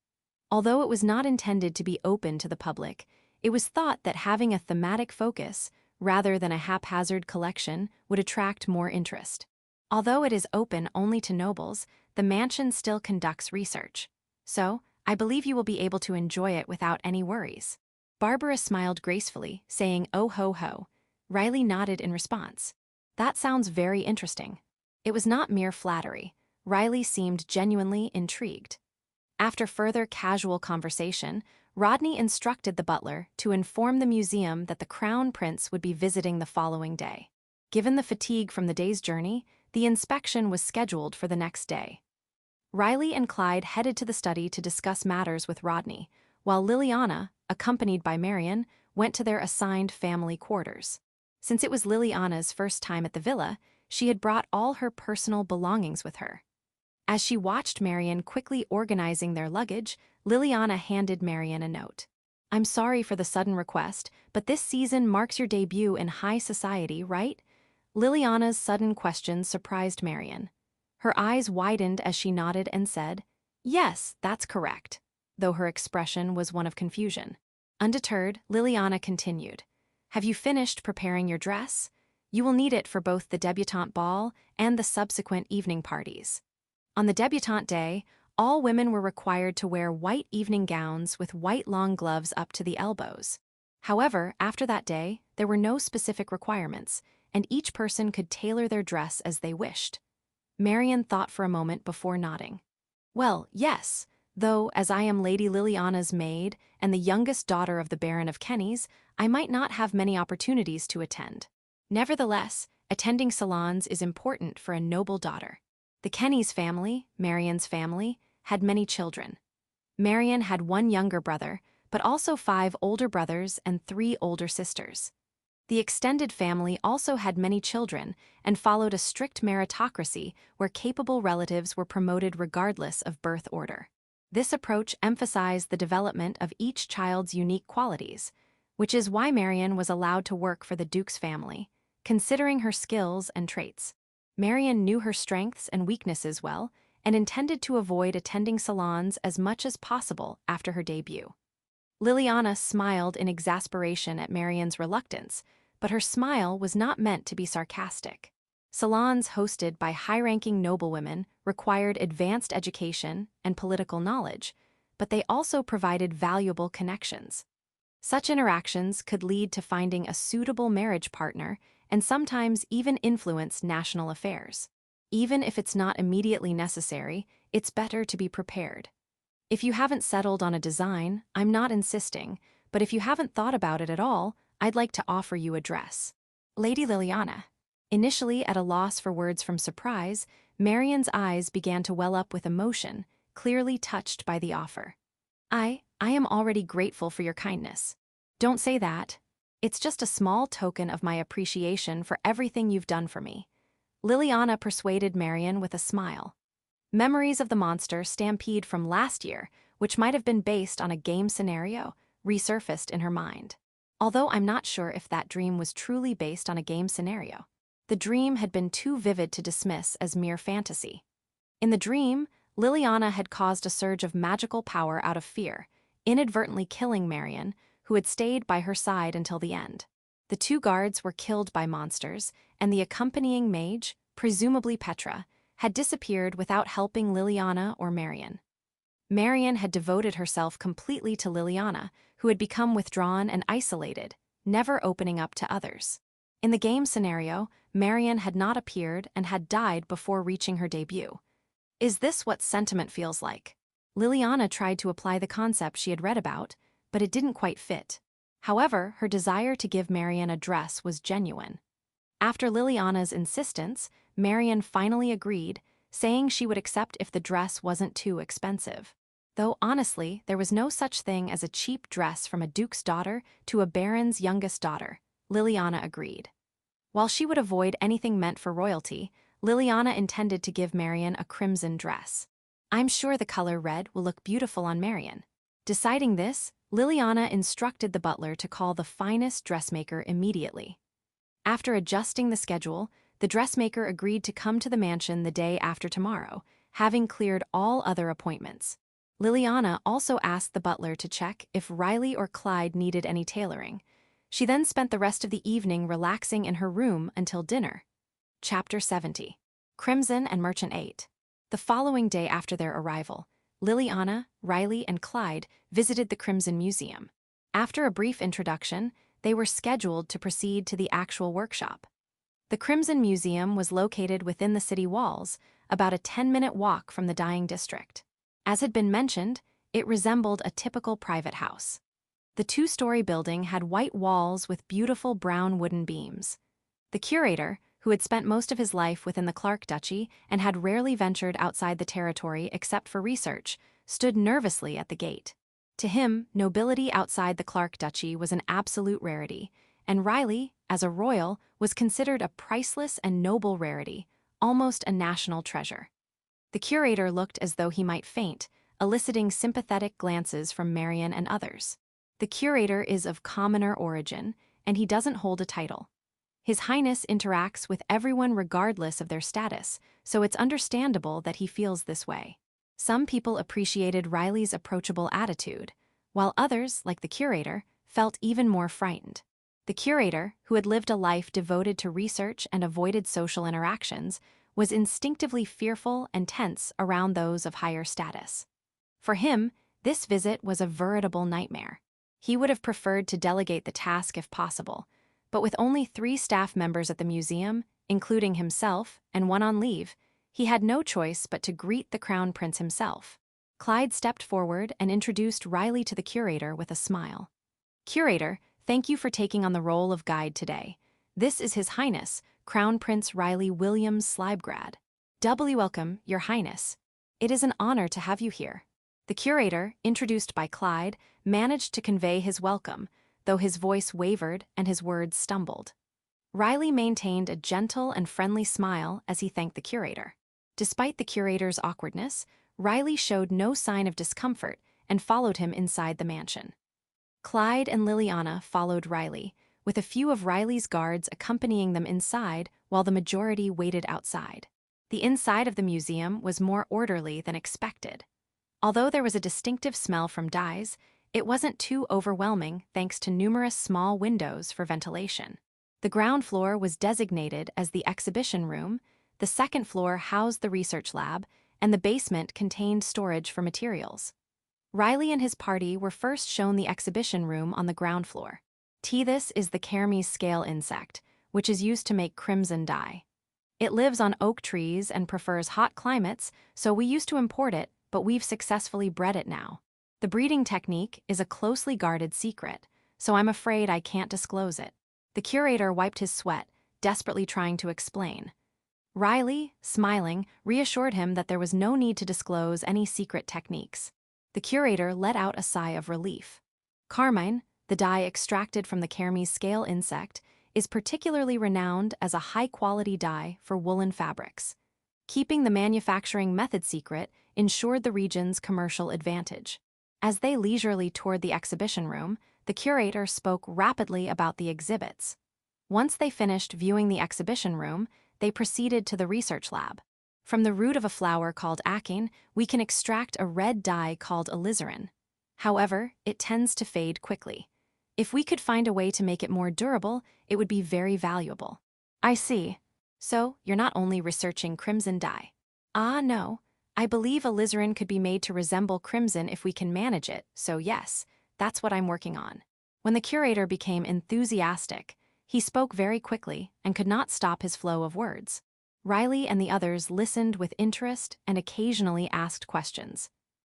Although it was not intended to be open to the public, it was thought that having a thematic focus, rather than a haphazard collection, would attract more interest. Although it is open only to nobles, the mansion still conducts research. So, I believe you will be able to enjoy it without any worries. Barbara smiled gracefully, saying, "Oh ho ho." Riley nodded in response. "That sounds very interesting." It was not mere flattery. Riley seemed genuinely intrigued. After further casual conversation, Rodney instructed the butler to inform the museum that the Crown Prince would be visiting the following day. Given the fatigue from the day's journey, the inspection was scheduled for the next day. Riley and Clyde headed to the study to discuss matters with Rodney, while Liliana, accompanied by Marion, went to their assigned family quarters. Since it was Liliana's first time at the villa, she had brought all her personal belongings with her. As she watched Marion quickly organizing their luggage, Liliana handed Marion a note. "I'm sorry for the sudden request, but this season marks your debut in high society, right?" Liliana's sudden question surprised Marion. Her eyes widened as she nodded and said, "Yes, that's correct," though her expression was one of confusion. Undeterred, Liliana continued, "Have you finished preparing your dress? You will need it for both the debutante ball and the subsequent evening parties." On the debutante day, all women were required to wear white evening gowns with white long gloves up to the elbows. However, after that day, there were no specific requirements, and each person could tailor their dress as they wished. Marion thought for a moment before nodding. "Well, yes, though as I am Lady Liliana's maid and the youngest daughter of the Baron of Kenny's, I might not have many opportunities to attend. Nevertheless, attending salons is important for a noble daughter." The Kenny's family, Marion's family, had many children. Marion had one younger brother, but also 5 older brothers and 3 older sisters. The extended family also had many children and followed a strict meritocracy where capable relatives were promoted regardless of birth order. This approach emphasized the development of each child's unique qualities, which is why Marion was allowed to work for the Duke's family, considering her skills and traits. Marion knew her strengths and weaknesses well and intended to avoid attending salons as much as possible after her debut. Liliana smiled in exasperation at Marion's reluctance, but her smile was not meant to be sarcastic. Salons hosted by high-ranking noblewomen required advanced education and political knowledge, but they also provided valuable connections. Such interactions could lead to finding a suitable marriage partner and sometimes even influence national affairs. Even if it's not immediately necessary, it's better to be prepared. If you haven't settled on a design, I'm not insisting, but if you haven't thought about it at all, I'd like to offer you a dress. Lady Liliana. Initially at a loss for words from surprise, Marian's eyes began to well up with emotion, clearly touched by the offer. I am already grateful for your kindness. Don't say that. It's just a small token of my appreciation for everything you've done for me. Liliana persuaded Marian with a smile. Memories of the monster stampede from last year, which might have been based on a game scenario, resurfaced in her mind. Although I'm not sure if that dream was truly based on a game scenario. The dream had been too vivid to dismiss as mere fantasy. In the dream, Liliana had caused a surge of magical power out of fear, inadvertently killing Marian, who had stayed by her side until the end. The two guards were killed by monsters, and the accompanying mage, presumably Petra, had disappeared without helping Liliana or Marian. Marian had devoted herself completely to Liliana, who had become withdrawn and isolated, never opening up to others. In the game scenario, Marian had not appeared and had died before reaching her debut. Is this what sentiment feels like? Liliana tried to apply the concept she had read about, but it didn't quite fit. However, her desire to give Marian a dress was genuine. After Liliana's insistence, Marian finally agreed, saying she would accept if the dress wasn't too expensive. Though honestly, there was no such thing as a cheap dress from a duke's daughter to a baron's youngest daughter, Liliana agreed. While she would avoid anything meant for royalty, Liliana intended to give Marian a crimson dress. I'm sure the color red will look beautiful on Marian. Deciding this, Liliana instructed the butler to call the finest dressmaker immediately. After adjusting the schedule, the dressmaker agreed to come to the mansion the day after tomorrow, having cleared all other appointments. Liliana also asked the butler to check if Riley or Clyde needed any tailoring. She then spent the rest of the evening relaxing in her room until dinner. Chapter 70. Crimson and Merchant 8. The following day after their arrival, Liliana, Riley, and Clyde visited the Crimson Museum. After a brief introduction, they were scheduled to proceed to the actual workshop. The Crimson Museum was located within the city walls, about a 10-minute walk from the dying district. As had been mentioned, it resembled a typical private house. The two-story building had white walls with beautiful brown wooden beams. The curator, who had spent most of his life within the Clark Duchy and had rarely ventured outside the territory except for research, stood nervously at the gate. To him, nobility outside the Clark Duchy was an absolute rarity, and Riley, as a royal, was considered a priceless and noble rarity, almost a national treasure. The curator looked as though he might faint, eliciting sympathetic glances from Marian and others. The curator is of commoner origin, and he doesn't hold a title. His Highness interacts with everyone regardless of their status, so it's understandable that he feels this way. Some people appreciated Riley's approachable attitude, while others, like the curator, felt even more frightened. The curator, who had lived a life devoted to research and avoided social interactions, was instinctively fearful and tense around those of higher status. For him, this visit was a veritable nightmare. He would have preferred to delegate the task if possible, but with only 3 staff members at the museum, including himself and one on leave, he had no choice but to greet the Crown Prince himself. Clyde stepped forward and introduced Riley to the curator with a smile. "Curator, thank you for taking on the role of guide today. This is His Highness, Crown Prince Riley Williams Slibegrad. Doubly welcome, Your Highness. It is an honor to have you here." The curator, introduced by Clyde, managed to convey his welcome, though his voice wavered and his words stumbled. Riley maintained a gentle and friendly smile as he thanked the curator. Despite the curator's awkwardness, Riley showed no sign of discomfort and followed him inside the mansion. Clyde and Liliana followed Riley, with a few of Riley's guards accompanying them inside while the majority waited outside. The inside of the museum was more orderly than expected. Although there was a distinctive smell from dyes, it wasn't too overwhelming thanks to numerous small windows for ventilation. The ground floor was designated as the exhibition room, the second floor housed the research lab, and the basement contained storage for materials. Riley and his party were first shown the exhibition room on the ground floor. Tethys is the Kermes scale insect, which is used to make crimson dye. It lives on oak trees and prefers hot climates, so we used to import it, but we've successfully bred it now. The breeding technique is a closely guarded secret, so I'm afraid I can't disclose it. The curator wiped his sweat, desperately trying to explain. Riley, smiling, reassured him that there was no need to disclose any secret techniques. The curator let out a sigh of relief. Carmine, the dye extracted from the Kermes scale insect, is particularly renowned as a high-quality dye for woolen fabrics. Keeping the manufacturing method secret ensured the region's commercial advantage. As they leisurely toured the exhibition room, the curator spoke rapidly about the exhibits. Once they finished viewing the exhibition room, they proceeded to the research lab. From the root of a flower called akane, we can extract a red dye called alizarin. However, it tends to fade quickly. If we could find a way to make it more durable, it would be very valuable. I see. So, you're not only researching crimson dye. Ah, no. I believe alizarin could be made to resemble crimson if we can manage it, so yes, that's what I'm working on. When the curator became enthusiastic, he spoke very quickly and could not stop his flow of words. Riley and the others listened with interest and occasionally asked questions.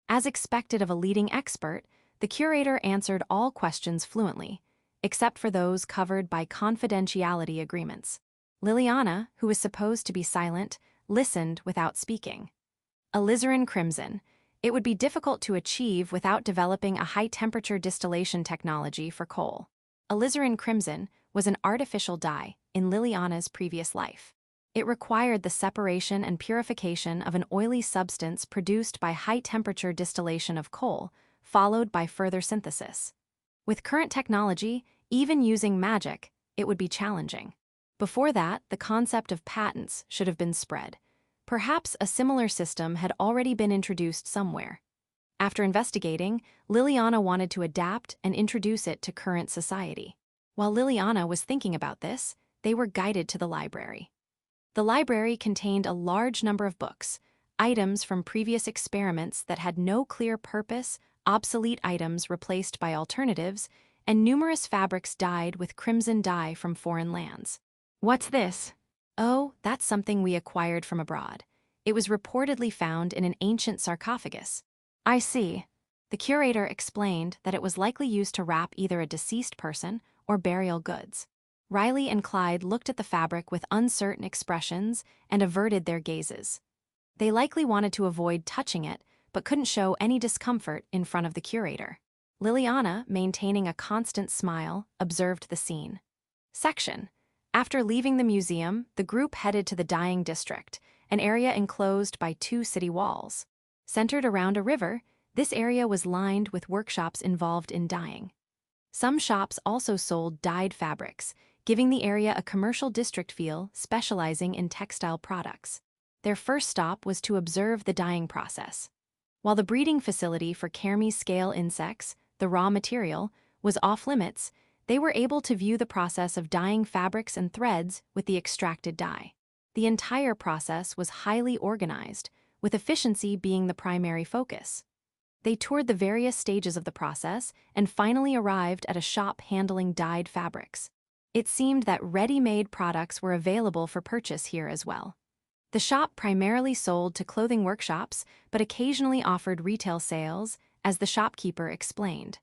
As expected of a leading expert, the curator answered all questions fluently, except for those covered by confidentiality agreements. Liliana, who was supposed to be silent, listened without speaking. Alizarin crimson. It would be difficult to achieve without developing a high-temperature distillation technology for coal. Alizarin crimson was an artificial dye in Liliana's previous life. It required the separation and purification of an oily substance produced by high-temperature distillation of coal, followed by further synthesis. With current technology, even using magic, it would be challenging. Before that, the concept of patents should have been spread. Perhaps a similar system had already been introduced somewhere. After investigating, Liliana wanted to adapt and introduce it to current society. While Liliana was thinking about this, they were guided to the library. The library contained a large number of books, items from previous experiments that had no clear purpose, obsolete items replaced by alternatives, and numerous fabrics dyed with crimson dye from foreign lands. What's this? Oh, that's something we acquired from abroad. It was reportedly found in an ancient sarcophagus. I see. The curator explained that it was likely used to wrap either a deceased person or burial goods. Riley and Clyde looked at the fabric with uncertain expressions and averted their gazes. They likely wanted to avoid touching it, but couldn't show any discomfort in front of the curator. Liliana, maintaining a constant smile, observed the scene. Section. After leaving the museum, the group headed to the dyeing district, an area enclosed by 2 city walls. Centered around a river, this area was lined with workshops involved in dyeing. Some shops also sold dyed fabrics, giving the area a commercial district feel, specializing in textile products. Their first stop was to observe the dyeing process. While the breeding facility for Kermes scale insects, the raw material, was off-limits, they were able to view the process of dyeing fabrics and threads with the extracted dye. The entire process was highly organized, with efficiency being the primary focus. They toured the various stages of the process and finally arrived at a shop handling dyed fabrics. It seemed that ready-made products were available for purchase here as well. The shop primarily sold to clothing workshops, but occasionally offered retail sales, as the shopkeeper explained.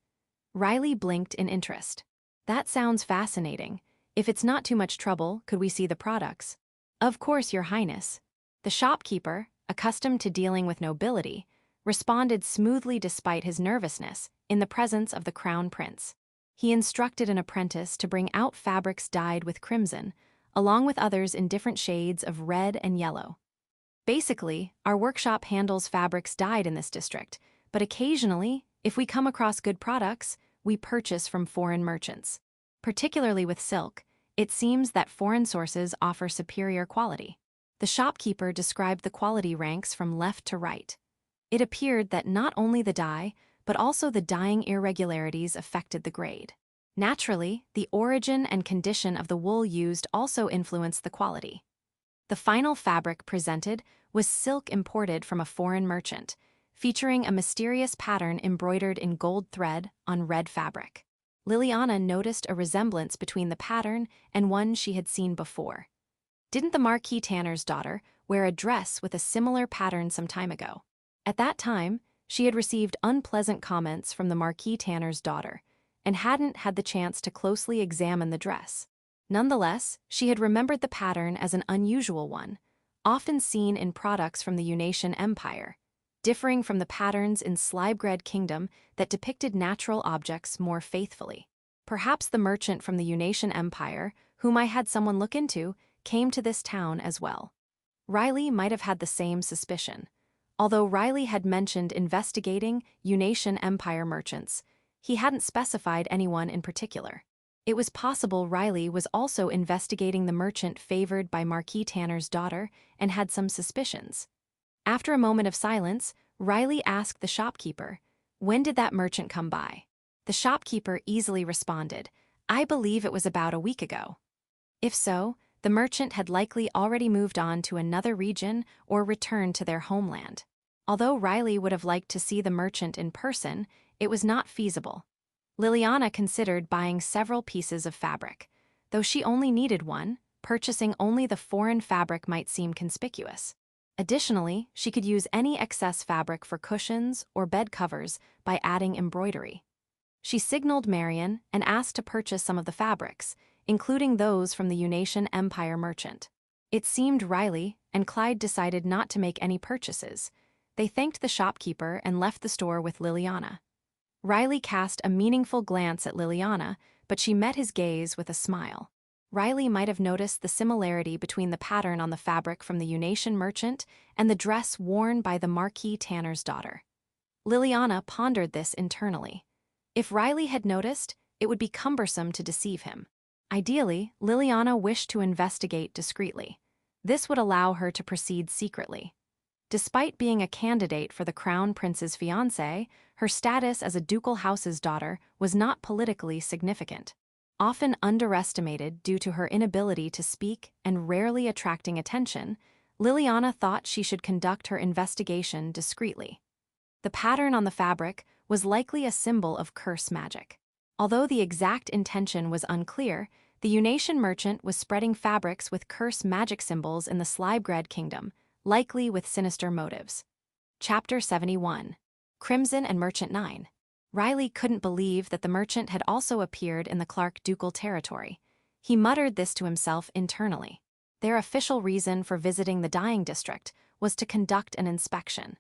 Riley blinked in interest. That sounds fascinating. If it's not too much trouble, could we see the products? Of course, Your Highness. The shopkeeper, accustomed to dealing with nobility, responded smoothly despite his nervousness in the presence of the crown prince. He instructed an apprentice to bring out fabrics dyed with crimson, along with others in different shades of red and yellow. Basically, our workshop handles fabrics dyed in this district, but occasionally, if we come across good products, we purchase from foreign merchants. Particularly with silk, it seems that foreign sources offer superior quality. The shopkeeper described the quality ranks from left to right. It appeared that not only the dye, but also the dyeing irregularities affected the grade. Naturally, the origin and condition of the wool used also influenced the quality. The final fabric presented was silk imported from a foreign merchant, featuring a mysterious pattern embroidered in gold thread on red fabric. Liliana noticed a resemblance between the pattern and one she had seen before. Didn't the Marquis Tanner's daughter wear a dress with a similar pattern some time ago? At that time, she had received unpleasant comments from the Marquis Tanner's daughter and hadn't had the chance to closely examine the dress. Nonetheless, she had remembered the pattern as an unusual one, often seen in products from the Unation Empire, differing from the patterns in Slybgred Kingdom that depicted natural objects more faithfully. Perhaps the merchant from the Unation Empire, whom I had someone look into, came to this town as well. Riley might have had the same suspicion. Although Riley had mentioned investigating Unation Empire merchants, he hadn't specified anyone in particular. It was possible Riley was also investigating the merchant favored by Marquis Tanner's daughter and had some suspicions. After a moment of silence, Riley asked the shopkeeper, "When did that merchant come by?" The shopkeeper easily responded, "I believe it was about a week ago." If so, the merchant had likely already moved on to another region or returned to their homeland. Although Riley would have liked to see the merchant in person, it was not feasible. Liliana considered buying several pieces of fabric. Though she only needed one, purchasing only the foreign fabric might seem conspicuous. Additionally, she could use any excess fabric for cushions or bed covers by adding embroidery. She signaled Marion and asked to purchase some of the fabrics, including those from the Unation Empire merchant. It seemed Riley and Clyde decided not to make any purchases. They thanked the shopkeeper and left the store with Liliana. Riley cast a meaningful glance at Liliana, but she met his gaze with a smile. Riley might have noticed the similarity between the pattern on the fabric from the Unation merchant and the dress worn by the Marquis Tanner's daughter. Liliana pondered this internally. If Riley had noticed, it would be cumbersome to deceive him. Ideally, Liliana wished to investigate discreetly. This would allow her to proceed secretly. Despite being a candidate for the Crown Prince's fiancée, her status as a ducal house's daughter was not politically significant. Often underestimated due to her inability to speak and rarely attracting attention, Liliana thought she should conduct her investigation discreetly. The pattern on the fabric was likely a symbol of curse magic. Although the exact intention was unclear, the Unation merchant was spreading fabrics with curse magic symbols in the Slybgred Kingdom, likely with sinister motives. Chapter 71. Crimson and Merchant 9. Riley couldn't believe that the merchant had also appeared in the Clark ducal territory. He muttered this to himself internally. Their official reason for visiting the dyeing district was to conduct an inspection.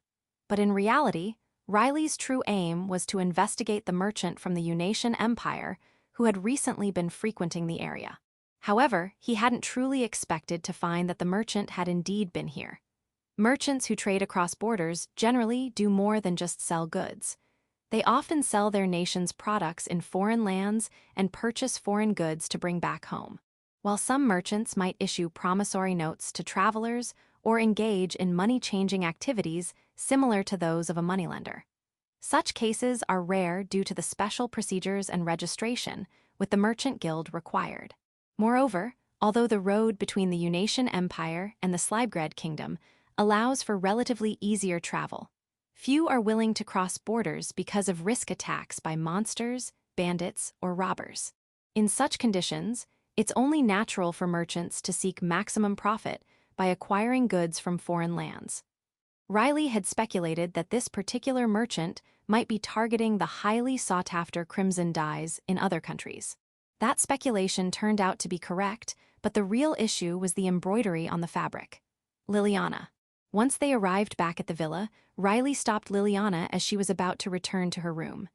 But in reality, Riley's true aim was to investigate the merchant from the Unation Empire who had recently been frequenting the area. However, he hadn't truly expected to find that the merchant had indeed been here. Merchants who trade across borders generally do more than just sell goods. They often sell their nation's products in foreign lands and purchase foreign goods to bring back home. While some merchants might issue promissory notes to travelers or engage in money-changing activities similar to those of a moneylender. Such cases are rare due to the special procedures and registration with the Merchant Guild required. Moreover, although the road between the Unation Empire and the Slybgred Kingdom allows for relatively easier travel, few are willing to cross borders because of risk attacks by monsters, bandits, or robbers. In such conditions, it's only natural for merchants to seek maximum profit by acquiring goods from foreign lands. Riley had speculated that this particular merchant might be targeting the highly sought-after crimson dyes in other countries. That speculation turned out to be correct, but the real issue was the embroidery on the fabric. Liliana. Once they arrived back at the villa, Riley stopped Liliana as she was about to return to her room.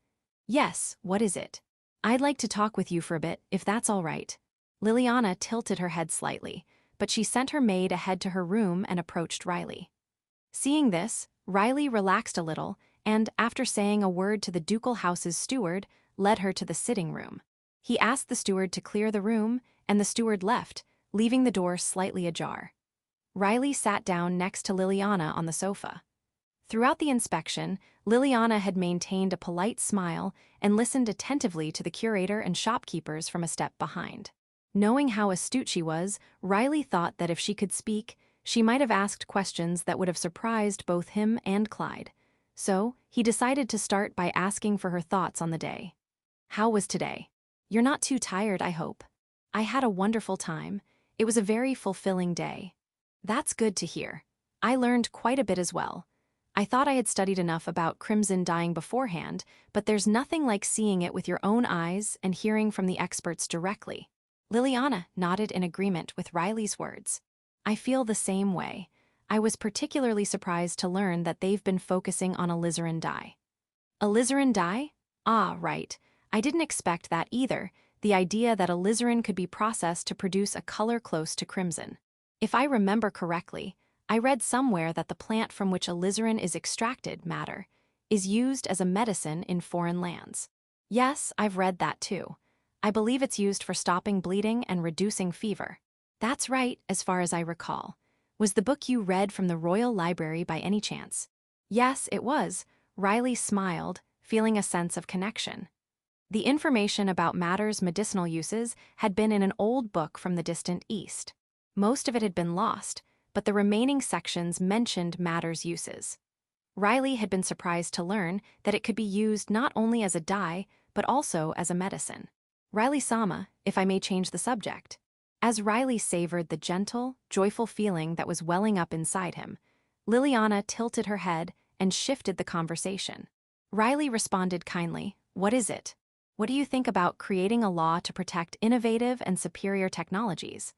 "Yes, what is it? I'd like to talk with you for a bit, if that's all right." Liliana tilted her head slightly, but she sent her maid ahead to her room and approached Riley. Seeing this, Riley relaxed a little and, after saying a word to the ducal house's steward, led her to the sitting room. He asked the steward to clear the room, and the steward left, leaving the door slightly ajar. Riley sat down next to Liliana on the sofa. Throughout the inspection, Liliana had maintained a polite smile and listened attentively to the curator and shopkeepers from a step behind. Knowing how astute she was, Riley thought that if she could speak, she might have asked questions that would have surprised both him and Clyde. So, he decided to start by asking for her thoughts on the day. "How was today? You're not too tired, I hope." "I had a wonderful time. It was a very fulfilling day." "That's good to hear. I learned quite a bit as well. I thought I had studied enough about crimson dyeing beforehand, but there's nothing like seeing it with your own eyes and hearing from the experts directly." Liliana nodded in agreement with Riley's words. I feel the same way. I was particularly surprised to learn that they've been focusing on alizarin dye. Alizarin dye? Ah, right. I didn't expect that either, the idea that alizarin could be processed to produce a color close to crimson. If I remember correctly, I read somewhere that the plant from which alizarin is extracted, madder, is used as a medicine in foreign lands. Yes, I've read that too. I believe it's used for stopping bleeding and reducing fever. That's right, as far as I recall. Was the book you read from the Royal Library by any chance? Yes, it was. Riley smiled, feeling a sense of connection. The information about madder's medicinal uses had been in an old book from the distant East. Most of it had been lost, but the remaining sections mentioned madder's uses. Riley had been surprised to learn that it could be used not only as a dye, but also as a medicine. Riley-sama, if I may change the subject. As Riley savored the gentle, joyful feeling that was welling up inside him, Liliana tilted her head and shifted the conversation. Riley responded kindly, "What is it? What do you think about creating a law to protect innovative and superior technologies?"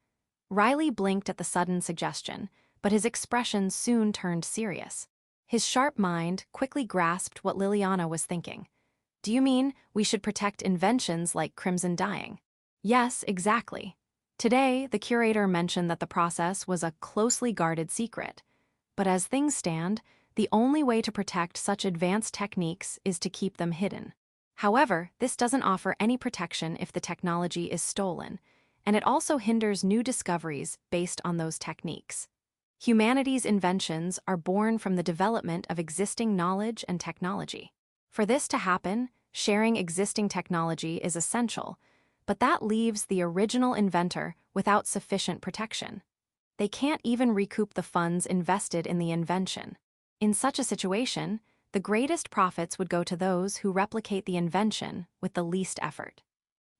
Riley blinked at the sudden suggestion, but his expression soon turned serious. His sharp mind quickly grasped what Liliana was thinking. Do you mean we should protect inventions like crimson dyeing? Yes, exactly. Today, the curator mentioned that the process was a closely guarded secret. But as things stand, the only way to protect such advanced techniques is to keep them hidden. However, this doesn't offer any protection if the technology is stolen, and it also hinders new discoveries based on those techniques. Humanity's inventions are born from the development of existing knowledge and technology. For this to happen, sharing existing technology is essential, but that leaves the original inventor without sufficient protection. They can't even recoup the funds invested in the invention. In such a situation, the greatest profits would go to those who replicate the invention with the least effort.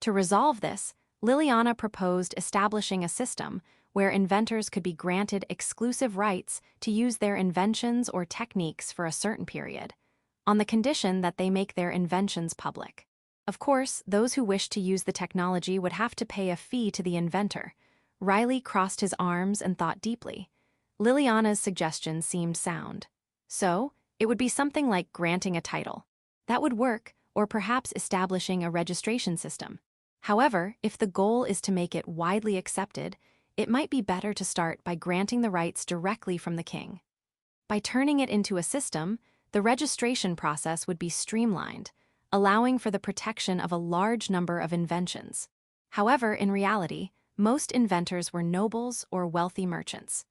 To resolve this, Liliana proposed establishing a system where inventors could be granted exclusive rights to use their inventions or techniques for a certain period, on the condition that they make their inventions public. Of course, those who wished to use the technology would have to pay a fee to the inventor. Riley crossed his arms and thought deeply. Liliana's suggestion seemed sound. So, it would be something like granting a title. That would work, or perhaps establishing a registration system. However, if the goal is to make it widely accepted, it might be better to start by granting the rights directly from the king. By turning it into a system, the registration process would be streamlined, allowing for the protection of a large number of inventions. However, in reality, most inventors were nobles or wealthy merchants.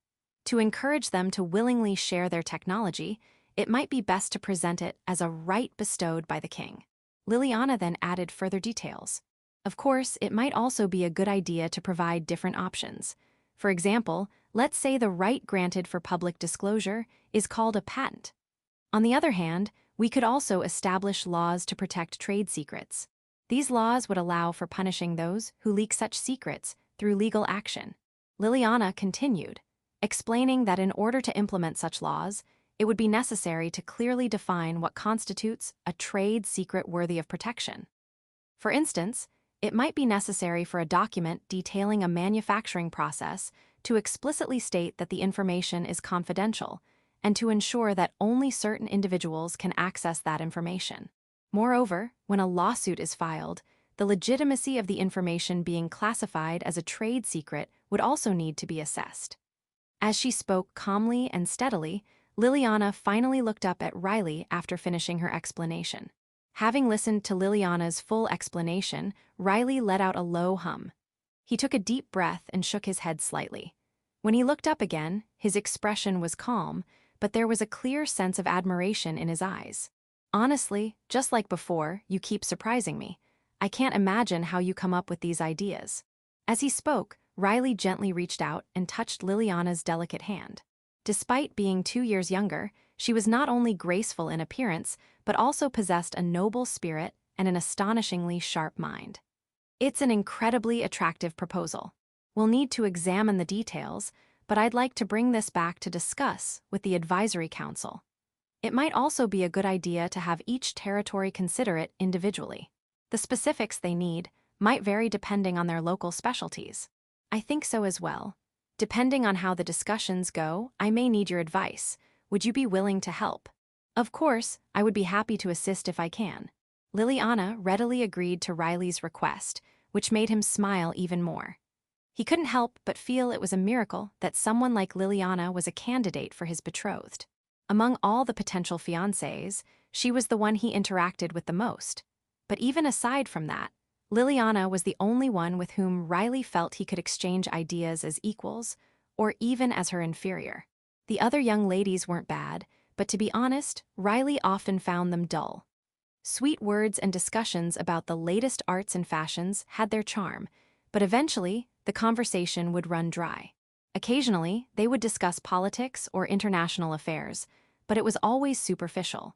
To encourage them to willingly share their technology, it might be best to present it as a right bestowed by the king. Liliana then added further details. Of course, it might also be a good idea to provide different options. For example, let's say the right granted for public disclosure is called a patent. On the other hand, we could also establish laws to protect trade secrets. These laws would allow for punishing those who leak such secrets through legal action. Liliana continued, explaining that in order to implement such laws, it would be necessary to clearly define what constitutes a trade secret worthy of protection. For instance, it might be necessary for a document detailing a manufacturing process to explicitly state that the information is confidential and to ensure that only certain individuals can access that information. Moreover, when a lawsuit is filed, the legitimacy of the information being classified as a trade secret would also need to be assessed. As she spoke calmly and steadily, Liliana finally looked up at Riley after finishing her explanation. Having listened to Liliana's full explanation, Riley let out a low hum. He took a deep breath and shook his head slightly. When he looked up again, his expression was calm, but there was a clear sense of admiration in his eyes. Honestly, just like before, you keep surprising me. I can't imagine how you come up with these ideas. As he spoke, Riley gently reached out and touched Liliana's delicate hand. Despite being 2 years younger, she was not only graceful in appearance, but also possessed a noble spirit and an astonishingly sharp mind. It's an incredibly attractive proposal. We'll need to examine the details, but I'd like to bring this back to discuss with the Advisory Council. It might also be a good idea to have each territory consider it individually. The specifics they need might vary depending on their local specialties. I think so as well. Depending on how the discussions go, I may need your advice. Would you be willing to help? Of course, I would be happy to assist if I can. Liliana readily agreed to Riley's request, which made him smile even more. He couldn't help but feel it was a miracle that someone like Liliana was a candidate for his betrothed. Among all the potential fiancés, she was the one he interacted with the most. But even aside from that, Liliana was the only one with whom Riley felt he could exchange ideas as equals, or even as her inferior. The other young ladies weren't bad, but to be honest, Riley often found them dull. Sweet words and discussions about the latest arts and fashions had their charm, but eventually, the conversation would run dry. Occasionally, they would discuss politics or international affairs, but it was always superficial.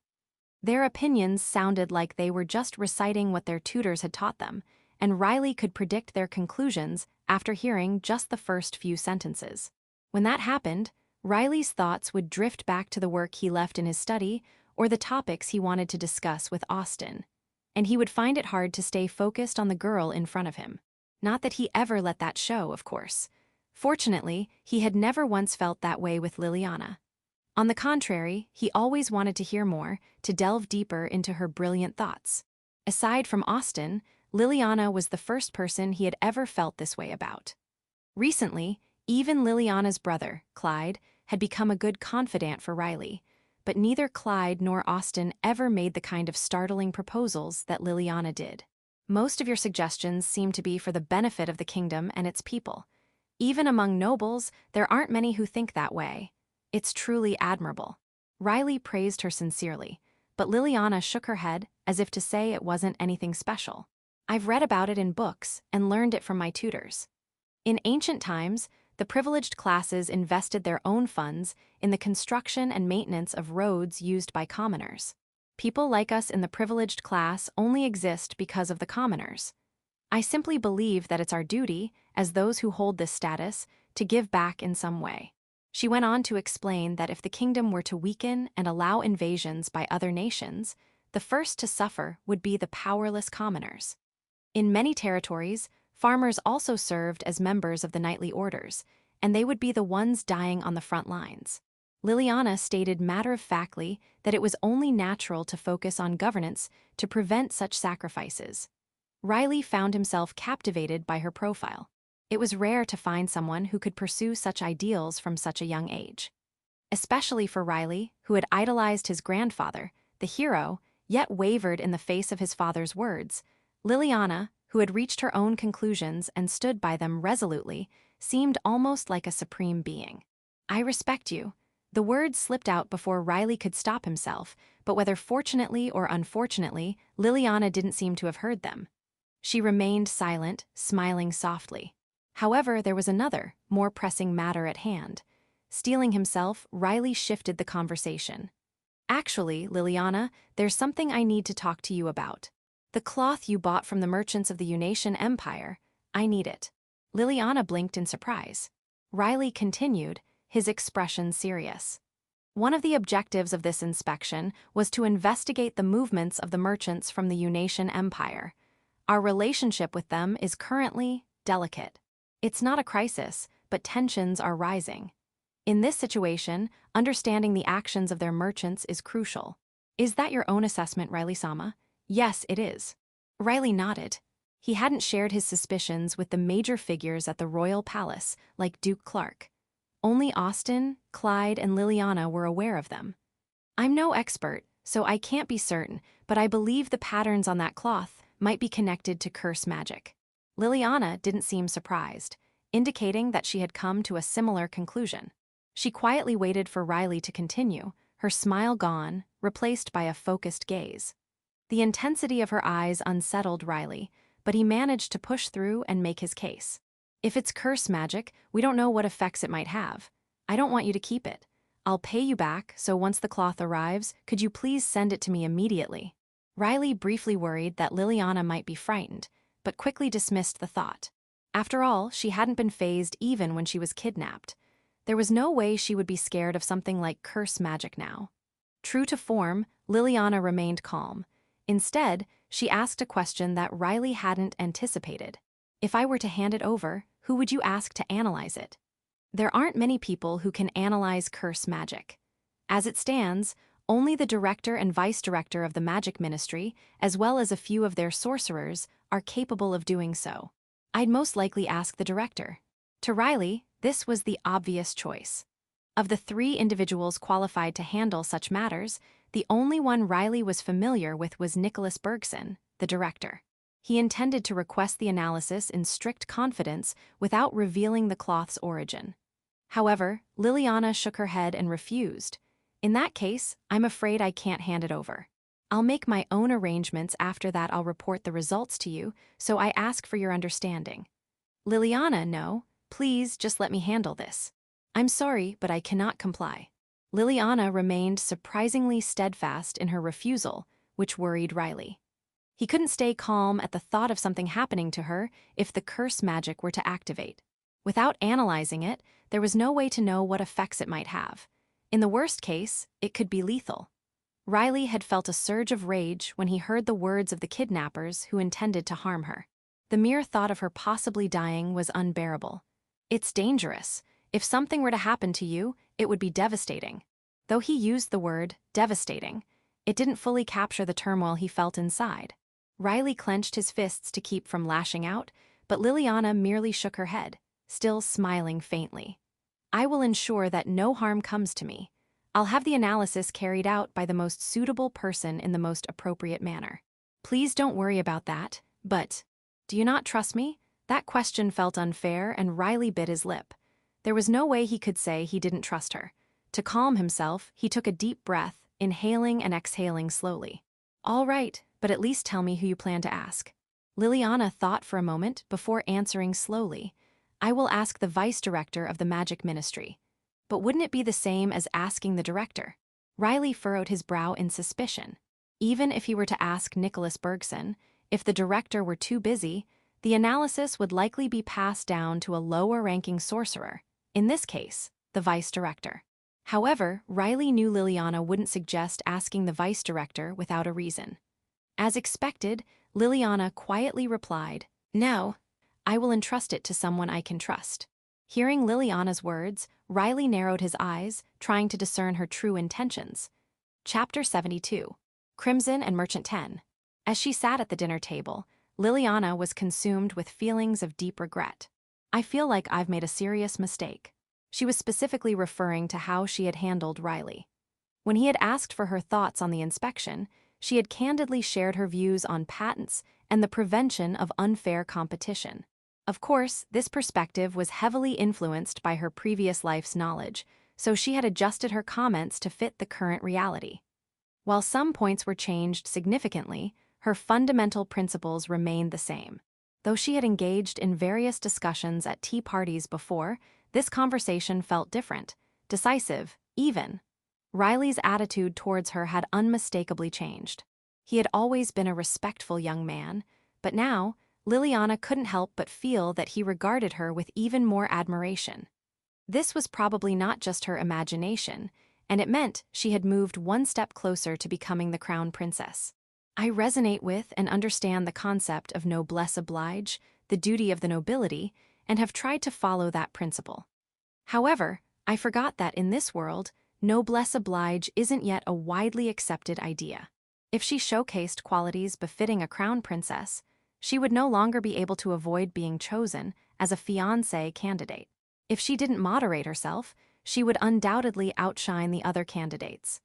Their opinions sounded like they were just reciting what their tutors had taught them, and Riley could predict their conclusions after hearing just the first few sentences. When that happened, Riley's thoughts would drift back to the work he left in his study or the topics he wanted to discuss with Austin, and he would find it hard to stay focused on the girl in front of him. Not that he ever let that show, of course. Fortunately, he had never once felt that way with Liliana. On the contrary, he always wanted to hear more, to delve deeper into her brilliant thoughts. Aside from Austin, Liliana was the first person he had ever felt this way about. Recently, even Liliana's brother, Clyde, had become a good confidant for Riley, but neither Clyde nor Austin ever made the kind of startling proposals that Liliana did. Most of your suggestions seem to be for the benefit of the kingdom and its people. Even among nobles, there aren't many who think that way. It's truly admirable. Riley praised her sincerely, but Liliana shook her head as if to say it wasn't anything special. I've read about it in books and learned it from my tutors. In ancient times, the privileged classes invested their own funds in the construction and maintenance of roads used by commoners. People like us in the privileged class only exist because of the commoners. I simply believe that it's our duty, as those who hold this status, to give back in some way. She went on to explain that if the kingdom were to weaken and allow invasions by other nations, the first to suffer would be the powerless commoners. In many territories, farmers also served as members of the knightly orders, and they would be the ones dying on the front lines. Liliana stated matter-of-factly that it was only natural to focus on governance to prevent such sacrifices. Riley found himself captivated by her profile. It was rare to find someone who could pursue such ideals from such a young age. Especially for Riley, who had idolized his grandfather, the hero, yet wavered in the face of his father's words, Liliana, who had reached her own conclusions and stood by them resolutely, seemed almost like a supreme being. I respect you. The words slipped out before Riley could stop himself, but whether fortunately or unfortunately, Liliana didn't seem to have heard them. She remained silent, smiling softly. However, there was another, more pressing matter at hand. Steeling himself, Riley shifted the conversation. Actually, Liliana, there's something I need to talk to you about. The cloth you bought from the merchants of the Unation Empire, I need it. Liliana blinked in surprise. Riley continued, his expression serious. One of the objectives of this inspection was to investigate the movements of the merchants from the Unation Empire. Our relationship with them is currently delicate. It's not a crisis, but tensions are rising. In this situation, understanding the actions of their merchants is crucial. Is that your own assessment, Riley-sama? Yes, it is. Riley nodded. He hadn't shared his suspicions with the major figures at the royal palace, like Duke Clark. Only Austin, Clyde, and Liliana were aware of them. I'm no expert, so I can't be certain, but I believe the patterns on that cloth might be connected to curse magic. Liliana didn't seem surprised, indicating that she had come to a similar conclusion. She quietly waited for Riley to continue, her smile gone, replaced by a focused gaze. The intensity of her eyes unsettled Riley, but he managed to push through and make his case. If it's curse magic, we don't know what effects it might have. I don't want you to keep it. I'll pay you back, so once the cloth arrives, could you please send it to me immediately? Riley briefly worried that Liliana might be frightened, but quickly dismissed the thought. After all, she hadn't been fazed even when she was kidnapped. There was no way she would be scared of something like curse magic now. True to form, Liliana remained calm. Instead, she asked a question that Riley hadn't anticipated. If I were to hand it over, who would you ask to analyze it? There aren't many people who can analyze curse magic. As it stands, only the director and vice director of the magic ministry, as well as a few of their sorcerers, are capable of doing so. I'd most likely ask the director. To Riley, this was the obvious choice. Of the 3 individuals qualified to handle such matters, the only one Riley was familiar with was Nicholas Bergson, the director. He intended to request the analysis in strict confidence without revealing the cloth's origin. However, Liliana shook her head and refused. In that case, I'm afraid I can't hand it over. I'll make my own arrangements. After that I'll report the results to you, so I ask for your understanding. Liliana, no, please just let me handle this. I'm sorry, but I cannot comply. Liliana remained surprisingly steadfast in her refusal, which worried Riley. He couldn't stay calm at the thought of something happening to her if the curse magic were to activate. Without analyzing it, there was no way to know what effects it might have. In the worst case, it could be lethal. Riley had felt a surge of rage when he heard the words of the kidnappers who intended to harm her. The mere thought of her possibly dying was unbearable. It's dangerous. If something were to happen to you, it would be devastating. Though he used the word devastating, it didn't fully capture the turmoil he felt inside. Riley clenched his fists to keep from lashing out, but Liliana merely shook her head, still smiling faintly. I will ensure that no harm comes to me. I'll have the analysis carried out by the most suitable person in the most appropriate manner. Please don't worry about that, but do you not trust me? That question felt unfair, and Riley bit his lip. There was no way he could say he didn't trust her. To calm himself, he took a deep breath, inhaling and exhaling slowly. All right, but at least tell me who you plan to ask. Liliana thought for a moment before answering slowly. I will ask the vice director of the magic ministry. But wouldn't it be the same as asking the director? Riley furrowed his brow in suspicion. Even if he were to ask Nicholas Bergson, if the director were too busy, the analysis would likely be passed down to a lower-ranking sorcerer, in this case, the vice director. However, Riley knew Liliana wouldn't suggest asking the vice director without a reason. As expected, Liliana quietly replied, No, I will entrust it to someone I can trust. Hearing Liliana's words, Riley narrowed his eyes, trying to discern her true intentions. Chapter 72. Crimson and Merchant 10. As she sat at the dinner table, Liliana was consumed with feelings of deep regret. I feel like I've made a serious mistake. She was specifically referring to how she had handled Riley. When he had asked for her thoughts on the inspection, she had candidly shared her views on patents and the prevention of unfair competition. Of course, this perspective was heavily influenced by her previous life's knowledge, so she had adjusted her comments to fit the current reality. While some points were changed significantly, her fundamental principles remained the same. Though she had engaged in various discussions at tea parties before, this conversation felt different, decisive, even. Riley's attitude towards her had unmistakably changed. He had always been a respectful young man, but now, Liliana couldn't help but feel that he regarded her with even more admiration. This was probably not just her imagination, and it meant she had moved one step closer to becoming the crown princess. I resonate with and understand the concept of noblesse oblige, the duty of the nobility, and have tried to follow that principle. However, I forgot that in this world, noblesse oblige isn't yet a widely accepted idea. If she showcased qualities befitting a crown princess, she would no longer be able to avoid being chosen as a fiancée candidate. If she didn't moderate herself, she would undoubtedly outshine the other candidates.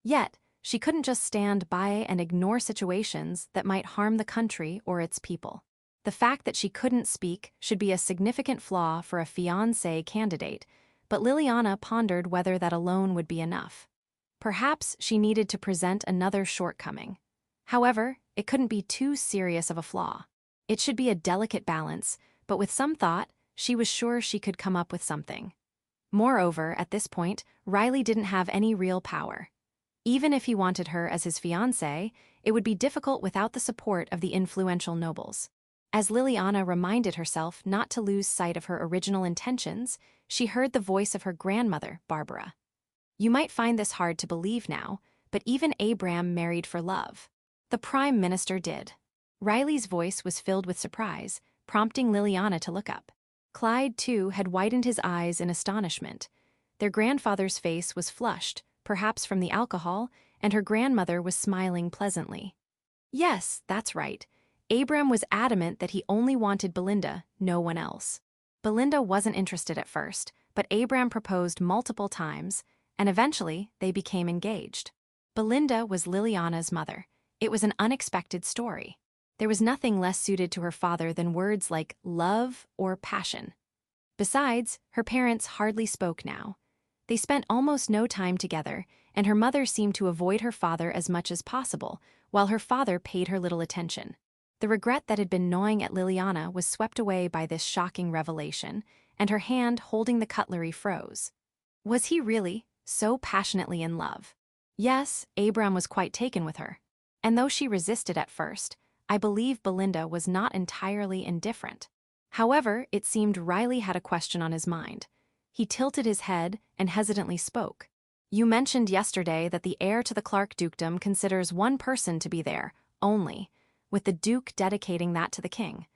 Yet, she couldn't just stand by and ignore situations that might harm the country or its people. The fact that she couldn't speak should be a significant flaw for a fiancé candidate, but Liliana pondered whether that alone would be enough. Perhaps she needed to present another shortcoming. However, it couldn't be too serious of a flaw. It should be a delicate balance, but with some thought, she was sure she could come up with something. Moreover, at this point, Riley didn't have any real power. Even if he wanted her as his fiancée, it would be difficult without the support of the influential nobles. As Liliana reminded herself not to lose sight of her original intentions, she heard the voice of her grandmother, Barbara. You might find this hard to believe now, but even Abram married for love. The Prime Minister did. Riley's voice was filled with surprise, prompting Liliana to look up. Clyde, too, had widened his eyes in astonishment. Their grandfather's face was flushed, perhaps from the alcohol, and her grandmother was smiling pleasantly. Yes, that's right. Abram was adamant that he only wanted Belinda, no one else. Belinda wasn't interested at first, but Abram proposed multiple times, and eventually they became engaged. Belinda was Liliana's mother. It was an unexpected story. There was nothing less suited to her father than words like love or passion. Besides, her parents hardly spoke now. They spent almost no time together, and her mother seemed to avoid her father as much as possible, while her father paid her little attention. The regret that had been gnawing at Liliana was swept away by this shocking revelation, and her hand holding the cutlery froze. Was he really so passionately in love? Yes, Abram was quite taken with her. And though she resisted at first, I believe Belinda was not entirely indifferent. However, it seemed Riley had a question on his mind. He tilted his head and hesitantly spoke. You mentioned yesterday that the heir to the Clark dukedom considers one person to be there, only, with the Duke dedicating that to the king.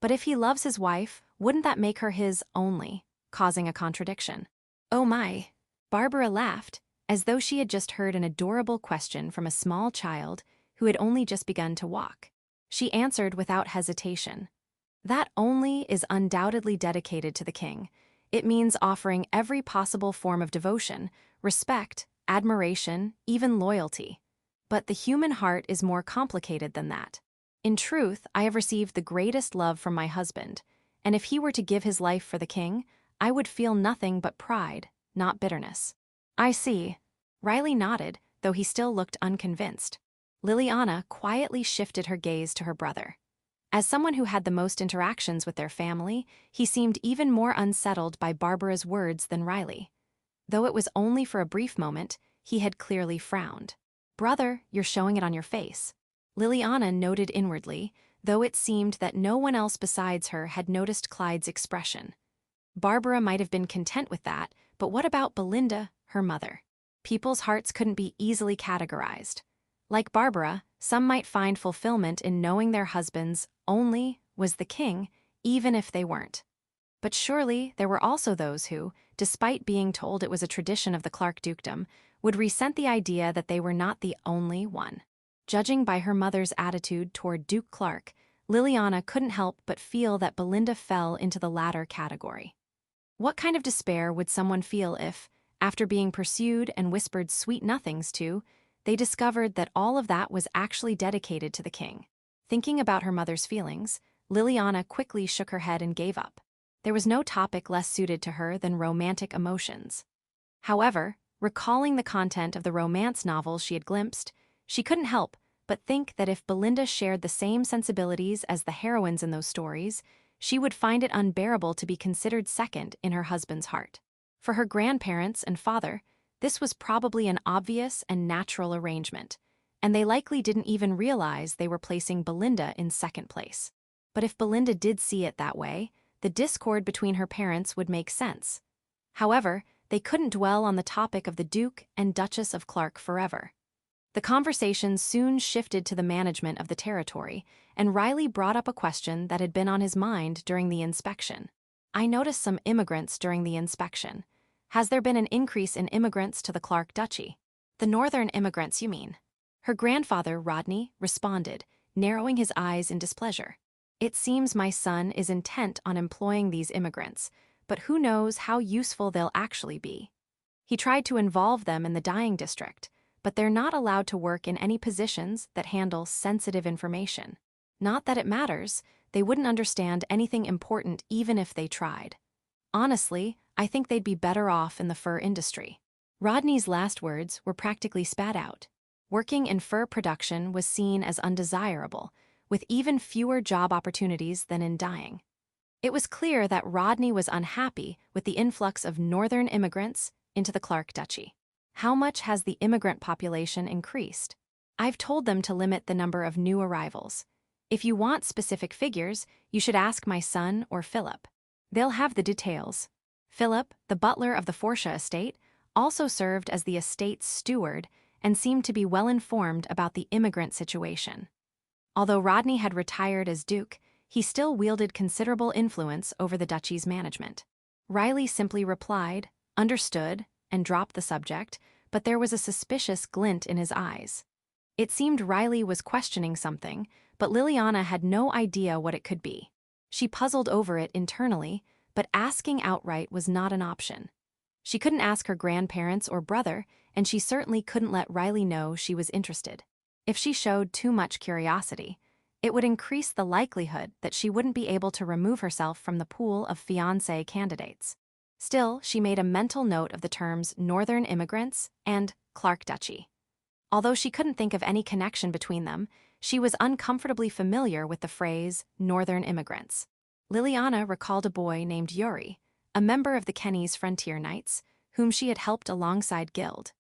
But if he loves his wife, wouldn't that make her his only, causing a contradiction? Oh my! Barbara laughed, as though she had just heard an adorable question from a small child who had only just begun to walk. She answered without hesitation. That only is undoubtedly dedicated to the king. It means offering every possible form of devotion, respect, admiration, even loyalty. But the human heart is more complicated than that. In truth, I have received the greatest love from my husband, and if he were to give his life for the king, I would feel nothing but pride, not bitterness. I see. Riley nodded, though he still looked unconvinced. Liliana quietly shifted her gaze to her brother. As someone who had the most interactions with their family, he seemed even more unsettled by Barbara's words than Riley. Though it was only for a brief moment, he had clearly frowned. Brother, you're showing it on your face. Liliana noted inwardly, though it seemed that no one else besides her had noticed Clyde's expression. Barbara might have been content with that, but what about Belinda, her mother? People's hearts couldn't be easily categorized. Like Barbara, some might find fulfillment in knowing their husbands only was the king, even if they weren't. But surely there were also those who, despite being told it was a tradition of the Clark dukedom, would resent the idea that they were not the only one. Judging by her mother's attitude toward Duke Clark, Liliana couldn't help but feel that Belinda fell into the latter category. What kind of despair would someone feel if, after being pursued and whispered sweet nothings to, they discovered that all of that was actually dedicated to the king? Thinking about her mother's feelings, Liliana quickly shook her head and gave up. There was no topic less suited to her than romantic emotions. However, recalling the content of the romance novels she had glimpsed, she couldn't help but think that if Belinda shared the same sensibilities as the heroines in those stories, she would find it unbearable to be considered second in her husband's heart. For her grandparents and father, this was probably an obvious and natural arrangement, and they likely didn't even realize they were placing Belinda in second place. But if Belinda did see it that way, the discord between her parents would make sense. However, they couldn't dwell on the topic of the Duke and Duchess of Clark forever. The conversation soon shifted to the management of the territory, and Riley brought up a question that had been on his mind during the inspection. I noticed some immigrants during the inspection. Has there been an increase in immigrants to the Clark Duchy? The northern immigrants, you mean? Her grandfather, Rodney, responded, narrowing his eyes in displeasure. It seems my son is intent on employing these immigrants, but who knows how useful they'll actually be. He tried to involve them in the dyeing district, but they're not allowed to work in any positions that handle sensitive information. Not that it matters, they wouldn't understand anything important even if they tried. Honestly, I think they'd be better off in the fur industry. Rodney's last words were practically spat out. Working in fur production was seen as undesirable, with even fewer job opportunities than in dyeing. It was clear that Rodney was unhappy with the influx of northern immigrants into the Clark Duchy. How much has the immigrant population increased? I've told them to limit the number of new arrivals. If you want specific figures, you should ask my son or Philip. They'll have the details. Philip, the butler of the Forsha estate, also served as the estate's steward and seemed to be well informed about the immigrant situation. Although Rodney had retired as Duke, he still wielded considerable influence over the duchy's management. Riley simply replied, understood, and dropped the subject, but there was a suspicious glint in his eyes. It seemed Riley was questioning something, but Liliana had no idea what it could be. She puzzled over it internally, but asking outright was not an option. She couldn't ask her grandparents or brother, and she certainly couldn't let Riley know she was interested. If she showed too much curiosity, it would increase the likelihood that she wouldn't be able to remove herself from the pool of fiancé candidates. Still, she made a mental note of the terms Northern immigrants and Clark Duchy. Although she couldn't think of any connection between them, she was uncomfortably familiar with the phrase Northern immigrants. Liliana recalled a boy named Yuri, a member of the Kenny's Frontier Knights, whom she had helped alongside Guild.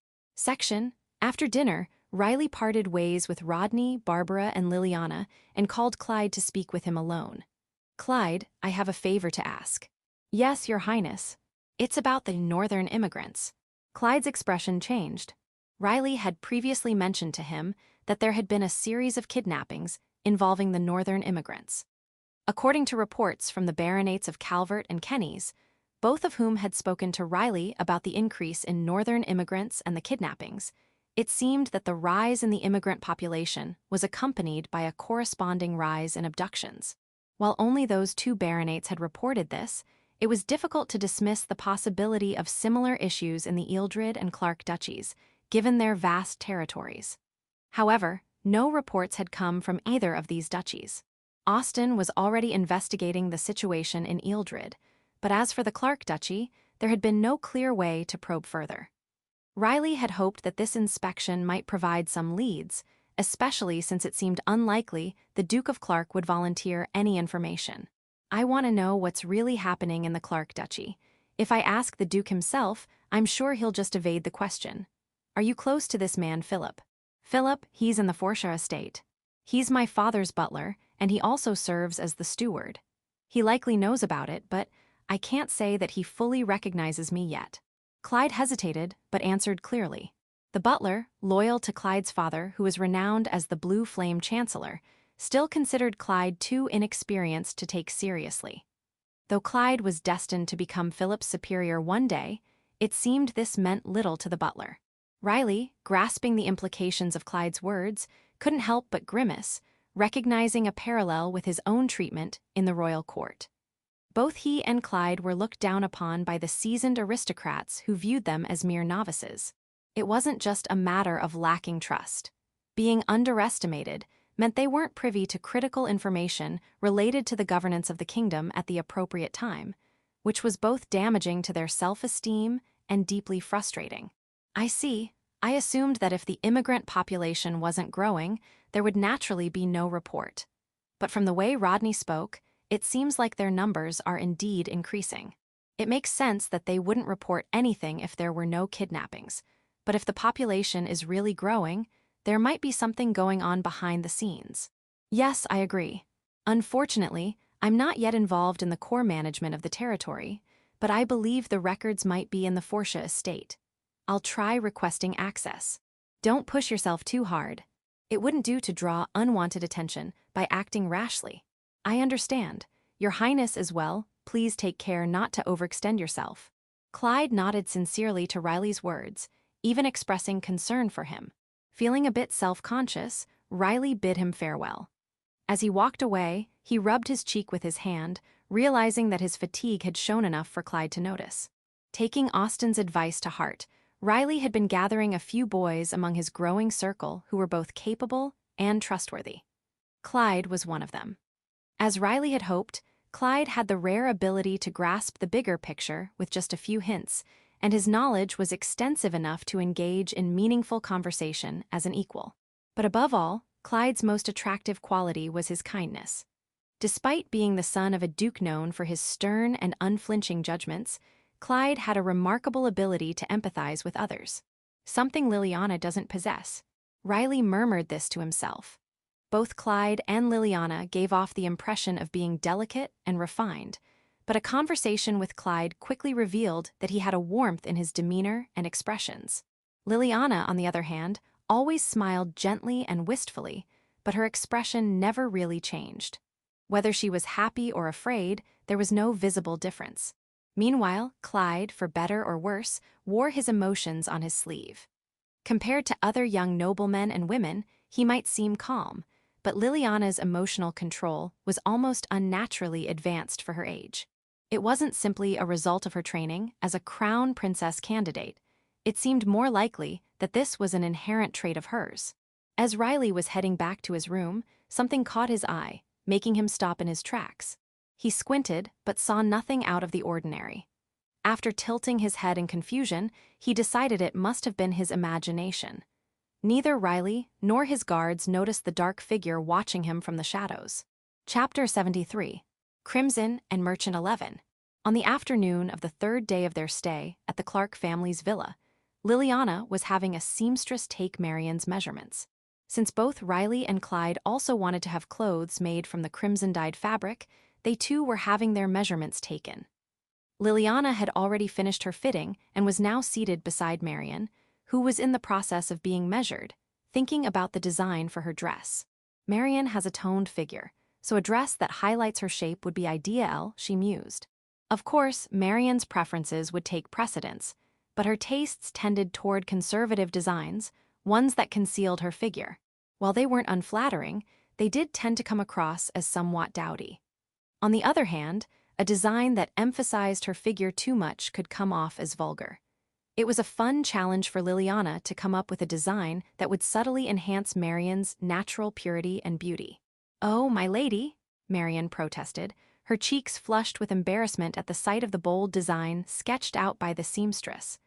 After dinner, Riley parted ways with Rodney, Barbara, and Liliana and called Clyde to speak with him alone. Clyde, I have a favor to ask. Yes, Your Highness. It's about the Northern immigrants. Clyde's expression changed. Riley had previously mentioned to him that there had been a series of kidnappings involving the Northern immigrants. According to reports from the baronies of Calvert and Kenny's, both of whom had spoken to Riley about the increase in Northern immigrants and the kidnappings, it seemed that the rise in the immigrant population was accompanied by a corresponding rise in abductions. While only those two baronies had reported this, it was difficult to dismiss the possibility of similar issues in the Ealdred and Clark duchies, given their vast territories. However, no reports had come from either of these duchies. Austen was already investigating the situation in Ealdred, but as for the Clark duchy, there had been no clear way to probe further. Riley had hoped that this inspection might provide some leads, especially since it seemed unlikely the Duke of Clark would volunteer any information. I want to know what's really happening in the Clark duchy. If I ask the Duke himself, I'm sure he'll just evade the question. Are you close to this man, Philip? Philip, he's in the Forsha estate. He's my father's butler, and he also serves as the steward. He likely knows about it, but I can't say that he fully recognizes me yet. Clyde hesitated, but answered clearly. The butler, loyal to Clyde's father, who was renowned as the Blue Flame Chancellor, still considered Clyde too inexperienced to take seriously. Though Clyde was destined to become Philip's superior one day, it seemed this meant little to the butler. Riley, grasping the implications of Clyde's words, couldn't help but grimace, recognizing a parallel with his own treatment in the royal court. Both he and Clyde were looked down upon by the seasoned aristocrats who viewed them as mere novices. It wasn't just a matter of lacking trust. Being underestimated meant they weren't privy to critical information related to the governance of the kingdom at the appropriate time, which was both damaging to their self-esteem and deeply frustrating. I see. I assumed that if the immigrant population wasn't growing, there would naturally be no report. But from the way Rodney spoke, it seems like their numbers are indeed increasing. It makes sense that they wouldn't report anything if there were no kidnappings. But if the population is really growing, there might be something going on behind the scenes. Yes, I agree. Unfortunately, I'm not yet involved in the core management of the territory, but I believe the records might be in the Forsha estate. I'll try requesting access. Don't push yourself too hard. It wouldn't do to draw unwanted attention by acting rashly. I understand. Your Highness as well, please take care not to overextend yourself. Clyde nodded sincerely to Riley's words, even expressing concern for him. Feeling a bit self-conscious, Riley bid him farewell. As he walked away, he rubbed his cheek with his hand, realizing that his fatigue had shown enough for Clyde to notice. Taking Austen's advice to heart, Riley had been gathering a few boys among his growing circle who were both capable and trustworthy. Clyde was one of them. As Riley had hoped, Clyde had the rare ability to grasp the bigger picture with just a few hints, and his knowledge was extensive enough to engage in meaningful conversation as an equal. But above all, Clyde's most attractive quality was his kindness. Despite being the son of a duke known for his stern and unflinching judgments, Clyde had a remarkable ability to empathize with others, something Liliana doesn't possess. Riley murmured this to himself. Both Clyde and Liliana gave off the impression of being delicate and refined, but a conversation with Clyde quickly revealed that he had a warmth in his demeanor and expressions. Liliana, on the other hand, always smiled gently and wistfully, but her expression never really changed. Whether she was happy or afraid, there was no visible difference. Meanwhile, Clyde, for better or worse, wore his emotions on his sleeve. Compared to other young noblemen and women, he might seem calm, but Liliana's emotional control was almost unnaturally advanced for her age. It wasn't simply a result of her training as a crown princess candidate. It seemed more likely that this was an inherent trait of hers. As Riley was heading back to his room, something caught his eye, making him stop in his tracks. He squinted, but saw nothing out of the ordinary. After tilting his head in confusion, he decided it must have been his imagination. Neither Riley nor his guards noticed the dark figure watching him from the shadows. Chapter 73. Crimson and Merchant 11. On the afternoon of the third day of their stay at the Clark family's villa, Liliana was having a seamstress take Marian's measurements. Since both Riley and Clyde also wanted to have clothes made from the crimson-dyed fabric, they too were having their measurements taken. Liliana had already finished her fitting and was now seated beside Marian, who was in the process of being measured, thinking about the design for her dress. Marian has a toned figure, so a dress that highlights her shape would be ideal, she mused. Of course, Marian's preferences would take precedence, but her tastes tended toward conservative designs, ones that concealed her figure. While they weren't unflattering, they did tend to come across as somewhat dowdy. On the other hand, a design that emphasized her figure too much could come off as vulgar. It was a fun challenge for Liliana to come up with a design that would subtly enhance Marian's natural purity and beauty. "Oh, my lady," Marian protested, her cheeks flushed with embarrassment at the sight of the bold design sketched out by the seamstress.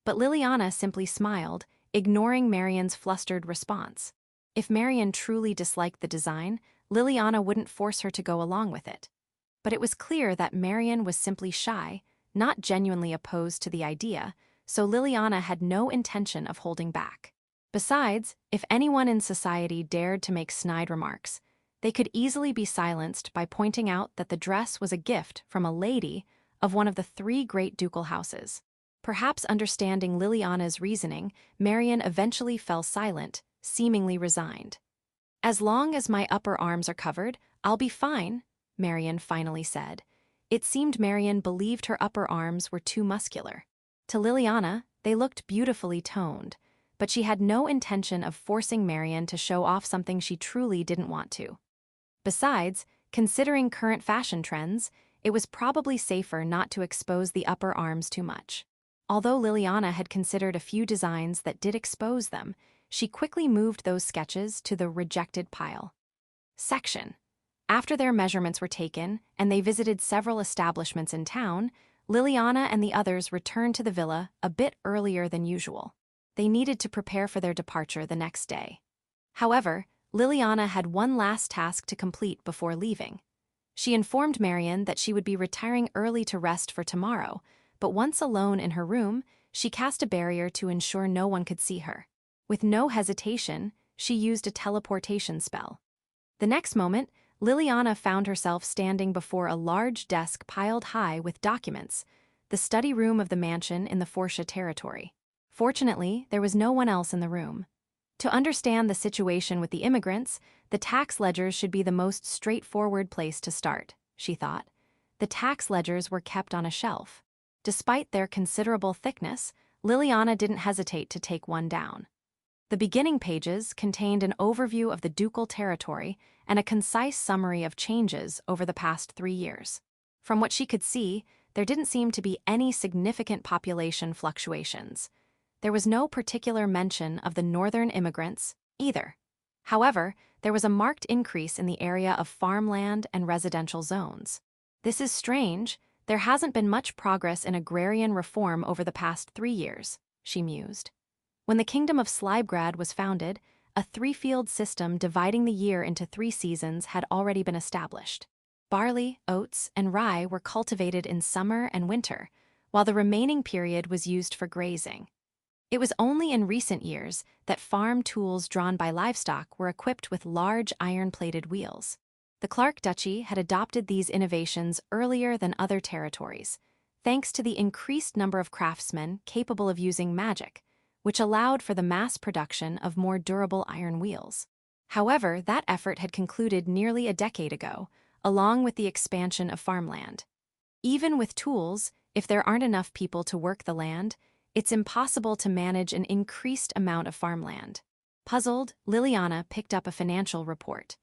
But Liliana simply smiled, ignoring Marian's flustered response. If Marian truly disliked the design, Liliana wouldn't force her to go along with it. But it was clear that Marian was simply shy, not genuinely opposed to the idea, so Liliana had no intention of holding back. Besides, if anyone in society dared to make snide remarks, they could easily be silenced by pointing out that the dress was a gift from a lady of one of the 3 great ducal houses. Perhaps understanding Liliana's reasoning, Marian eventually fell silent, seemingly resigned. "As long as my upper arms are covered, I'll be fine," Marian finally said. It seemed Marian believed her upper arms were too muscular. To Liliana, they looked beautifully toned, but she had no intention of forcing Marian to show off something she truly didn't want to. Besides, considering current fashion trends, it was probably safer not to expose the upper arms too much. Although Liliana had considered a few designs that did expose them, she quickly moved those sketches to the rejected pile. Section. After their measurements were taken and they visited several establishments in town, Liliana and the others returned to the villa a bit earlier than usual. They needed to prepare for their departure the next day. However, Liliana had one last task to complete before leaving. She informed Marian that she would be retiring early to rest for tomorrow, but once alone in her room, she cast a barrier to ensure no one could see her. With no hesitation, she used a teleportation spell. The next moment, Liliana found herself standing before a large desk piled high with documents, the study room of the mansion in the Forsha territory. Fortunately, there was no one else in the room. To understand the situation with the immigrants, the tax ledgers should be the most straightforward place to start, she thought. The tax ledgers were kept on a shelf. Despite their considerable thickness, Liliana didn't hesitate to take one down. The beginning pages contained an overview of the ducal territory and a concise summary of changes over the past 3 years. From what she could see, there didn't seem to be any significant population fluctuations. There was no particular mention of the northern immigrants, either. However, there was a marked increase in the area of farmland and residential zones. This is strange. There hasn't been much progress in agrarian reform over the past 3 years, she mused. When the kingdom of Slibegrad was founded, a 3-field system dividing the year into 3 seasons had already been established. Barley, oats, and rye were cultivated in summer and winter, while the remaining period was used for grazing. It was only in recent years that farm tools drawn by livestock were equipped with large iron-plated wheels. The Clark Duchy had adopted these innovations earlier than other territories, thanks to the increased number of craftsmen capable of using magic, which allowed for the mass production of more durable iron wheels. However, that effort had concluded nearly a decade ago, along with the expansion of farmland. Even with tools, if there aren't enough people to work the land, it's impossible to manage an increased amount of farmland. Puzzled, Liliana picked up a financial report.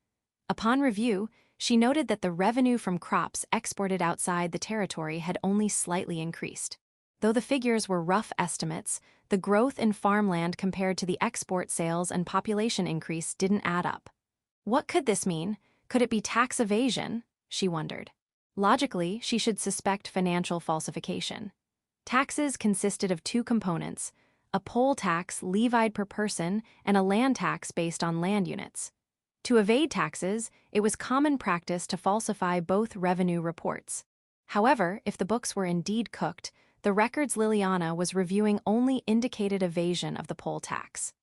Upon review, she noted that the revenue from crops exported outside the territory had only slightly increased. Though the figures were rough estimates, the growth in farmland compared to the export sales and population increase didn't add up. What could this mean? Could it be tax evasion? She wondered. Logically, she should suspect financial falsification. Taxes consisted of two components: a poll tax levied per person and a land tax based on land units. To evade taxes, it was common practice to falsify both revenue reports. However, if the books were indeed cooked, the records Liliana was reviewing only indicated evasion of the poll tax.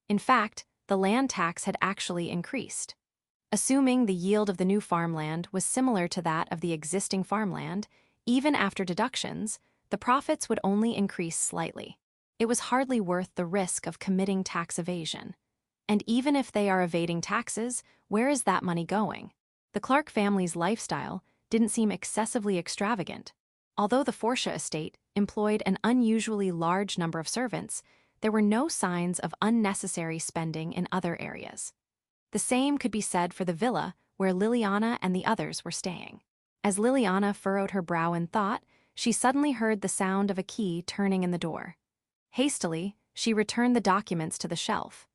In fact, the land tax had actually increased. Assuming the yield of the new farmland was similar to that of the existing farmland, even after deductions, the profits would only increase slightly. It was hardly worth the risk of committing tax evasion. And even if they are evading taxes, where is that money going? The Clark family's lifestyle didn't seem excessively extravagant. Although the Forsha estate employed an unusually large number of servants, there were no signs of unnecessary spending in other areas. The same could be said for the villa where Liliana and the others were staying. As Liliana furrowed her brow in thought, she suddenly heard the sound of a key turning in the door. Hastily, she returned the documents to the shelf.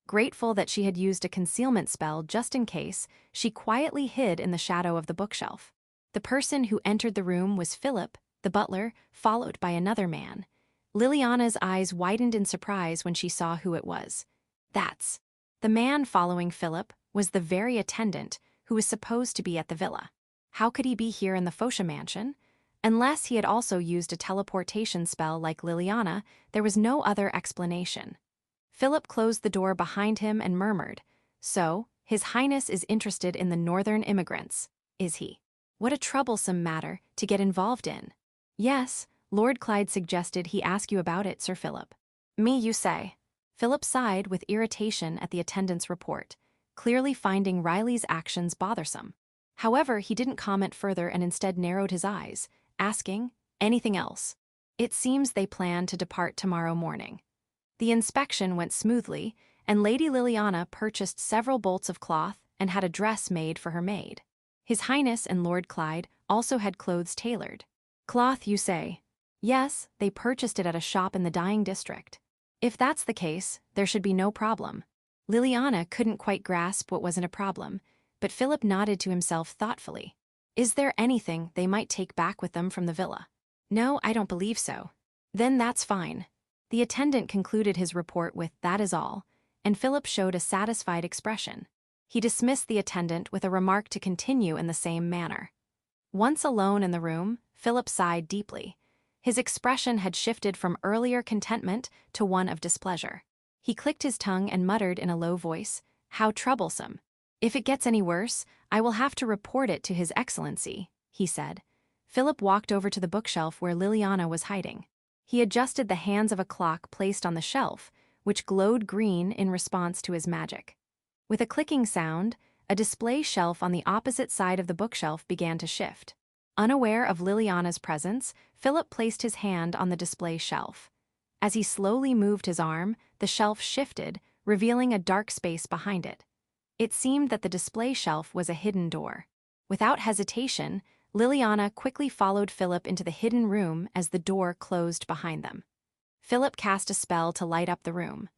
Grateful that she had used a concealment spell just in case, she quietly hid in the shadow of the bookshelf. The person who entered the room was Philip, the butler, followed by another man. Liliana's eyes widened in surprise when she saw who it was. The man following Philip was the very attendant who was supposed to be at the villa. How could he be here in the Fosha mansion? Unless he had also used a teleportation spell like Liliana, there was no other explanation. Philip closed the door behind him and murmured, "So, His Highness is interested in the northern immigrants, is he? What a troublesome matter to get involved in." "Yes, Lord Clyde suggested he ask you about it, Sir Philip." "Me, you say?" Philip sighed with irritation at the attendant's report, clearly finding Riley's actions bothersome. However, he didn't comment further and instead narrowed his eyes, asking, "Anything else?" "It seems they plan to depart tomorrow morning." The inspection went smoothly, and Lady Liliana purchased several bolts of cloth and had a dress made for her maid. His Highness and Lord Clyde also had clothes tailored. "Cloth, you say?" "Yes, they purchased it at a shop in the dyeing district." "If that's the case, there should be no problem." Liliana couldn't quite grasp what wasn't a problem, but Philip nodded to himself thoughtfully. "Is there anything they might take back with them from the villa?" "No, I don't believe so." "Then that's fine." The attendant concluded his report with "that is all," and Philip showed a satisfied expression. He dismissed the attendant with a remark to continue in the same manner. Once alone in the room, Philip sighed deeply. His expression had shifted from earlier contentment to one of displeasure. He clicked his tongue and muttered in a low voice, "How troublesome. If it gets any worse, I will have to report it to His Excellency," he said. Philip walked over to the bookshelf where Liliana was hiding. He adjusted the hands of a clock placed on the shelf, which glowed green in response to his magic. With a clicking sound, a display shelf on the opposite side of the bookshelf began to shift. Unaware of Liliana's presence, Philip placed his hand on the display shelf. As he slowly moved his arm, the shelf shifted, revealing a dark space behind it. It seemed that the display shelf was a hidden door. Without hesitation, Liliana quickly followed Philip into the hidden room as the door closed behind them. Philip cast a spell to light up the room.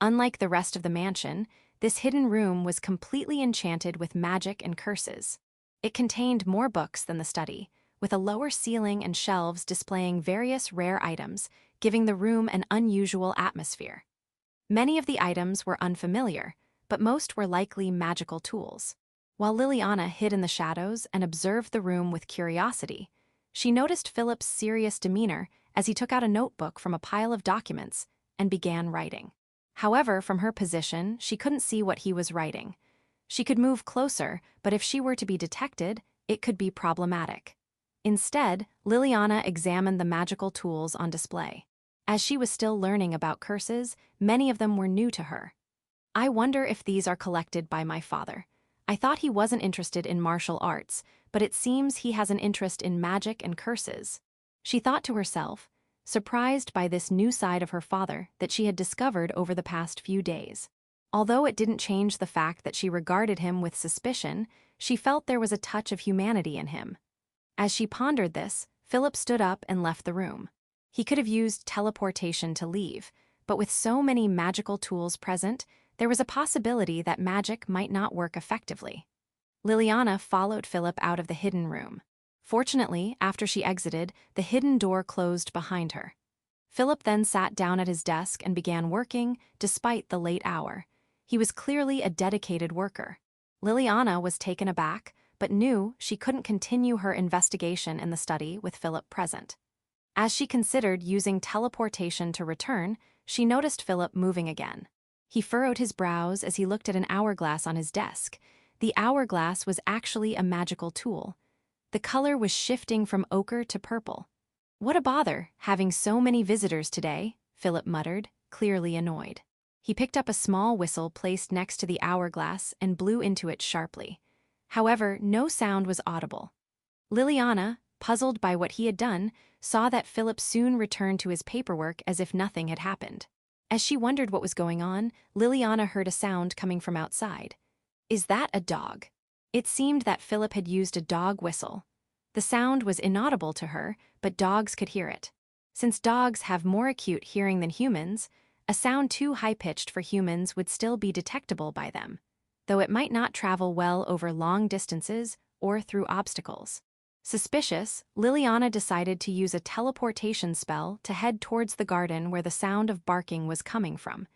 Unlike the rest of the mansion, this hidden room was completely enchanted with magic and curses. It contained more books than the study, with a lower ceiling and shelves displaying various rare items, giving the room an unusual atmosphere. Many of the items were unfamiliar, but most were likely magical tools. While Liliana hid in the shadows and observed the room with curiosity, she noticed Philip's serious demeanor as he took out a notebook from a pile of documents and began writing. However, from her position, she couldn't see what he was writing. She could move closer, but if she were to be detected, it could be problematic. Instead, Liliana examined the magical tools on display. As she was still learning about curses, many of them were new to her. I wonder if these are collected by my father. I thought he wasn't interested in martial arts, but it seems he has an interest in magic and curses. She thought to herself, surprised by this new side of her father that she had discovered over the past few days. Although it didn't change the fact that she regarded him with suspicion, she felt there was a touch of humanity in him. As she pondered this, Philip stood up and left the room. He could have used teleportation to leave, but with so many magical tools present, there was a possibility that magic might not work effectively. Liliana followed Philip out of the hidden room. Fortunately, after she exited, the hidden door closed behind her. Philip then sat down at his desk and began working, despite the late hour. He was clearly a dedicated worker. Liliana was taken aback, but knew she couldn't continue her investigation in the study with Philip present. As she considered using teleportation to return, she noticed Philip moving again. He furrowed his brows as he looked at an hourglass on his desk. The hourglass was actually a magical tool. The color was shifting from ochre to purple. "What a bother, having so many visitors today," Philip muttered, clearly annoyed. He picked up a small whistle placed next to the hourglass and blew into it sharply. However, no sound was audible. Liliana, puzzled by what he had done, saw that Philip soon returned to his paperwork as if nothing had happened. As she wondered what was going on, Liliana heard a sound coming from outside. "Is that a dog?" It seemed that Philip had used a dog whistle. The sound was inaudible to her, but dogs could hear it. Since dogs have more acute hearing than humans, a sound too high-pitched for humans would still be detectable by them, though it might not travel well over long distances or through obstacles. Suspicious, Liliana decided to use a teleportation spell to head towards the garden where the sound of barking was coming from.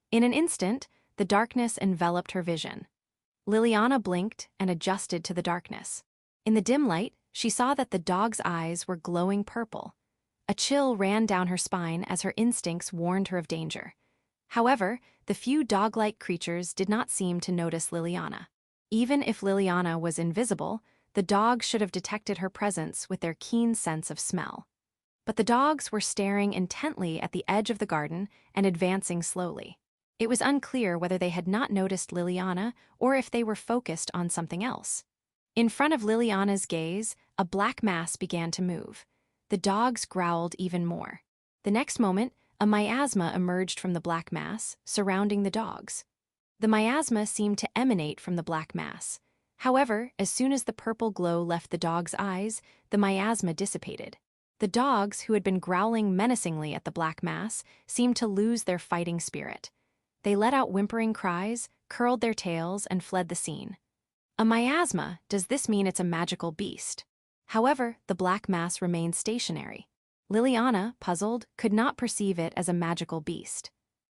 In an instant, the darkness enveloped her vision. Liliana blinked and adjusted to the darkness. In the dim light, she saw that the dog's eyes were glowing purple. A chill ran down her spine as her instincts warned her of danger. However, the few dog-like creatures did not seem to notice Liliana. Even if Liliana was invisible, the dogs should have detected her presence with their keen sense of smell. But the dogs were staring intently at the edge of the garden and advancing slowly. It was unclear whether they had not noticed Liliana or if they were focused on something else. In front of Liliana's gaze, a black mass began to move. The dogs growled even more. The next moment, a miasma emerged from the black mass, surrounding the dogs. The miasma seemed to emanate from the black mass. However, as soon as the purple glow left the dogs' eyes, the miasma dissipated. The dogs, who had been growling menacingly at the black mass, seemed to lose their fighting spirit. They let out whimpering cries, curled their tails, and fled the scene. A miasma, does this mean it's a magical beast? However, the black mass remained stationary. Liliana, puzzled, could not perceive it as a magical beast.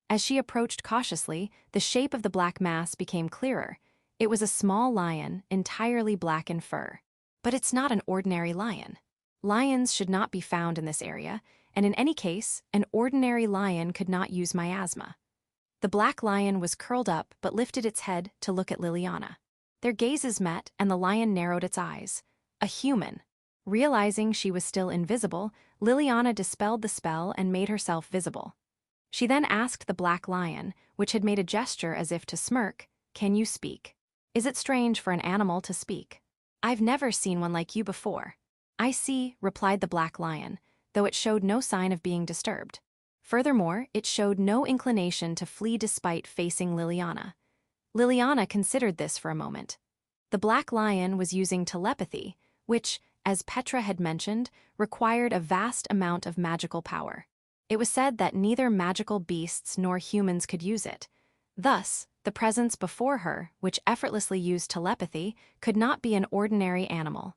As she approached cautiously, the shape of the black mass became clearer. It was a small lion, entirely black in fur. But it's not an ordinary lion. Lions should not be found in this area, and in any case, an ordinary lion could not use miasma. The black lion was curled up but lifted its head to look at Liliana. Their gazes met and the lion narrowed its eyes. A human. Realizing she was still invisible, Liliana dispelled the spell and made herself visible. She then asked the black lion, which had made a gesture as if to smirk, "Can you speak?" "Is it strange for an animal to speak?" "I've never seen one like you before." "I see," replied the black lion, though it showed no sign of being disturbed. Furthermore, it showed no inclination to flee despite facing Liliana. Liliana considered this for a moment. The black lion was using telepathy, which, as Petra had mentioned, required a vast amount of magical power. It was said that neither magical beasts nor humans could use it. Thus, the presence before her, which effortlessly used telepathy, could not be an ordinary animal.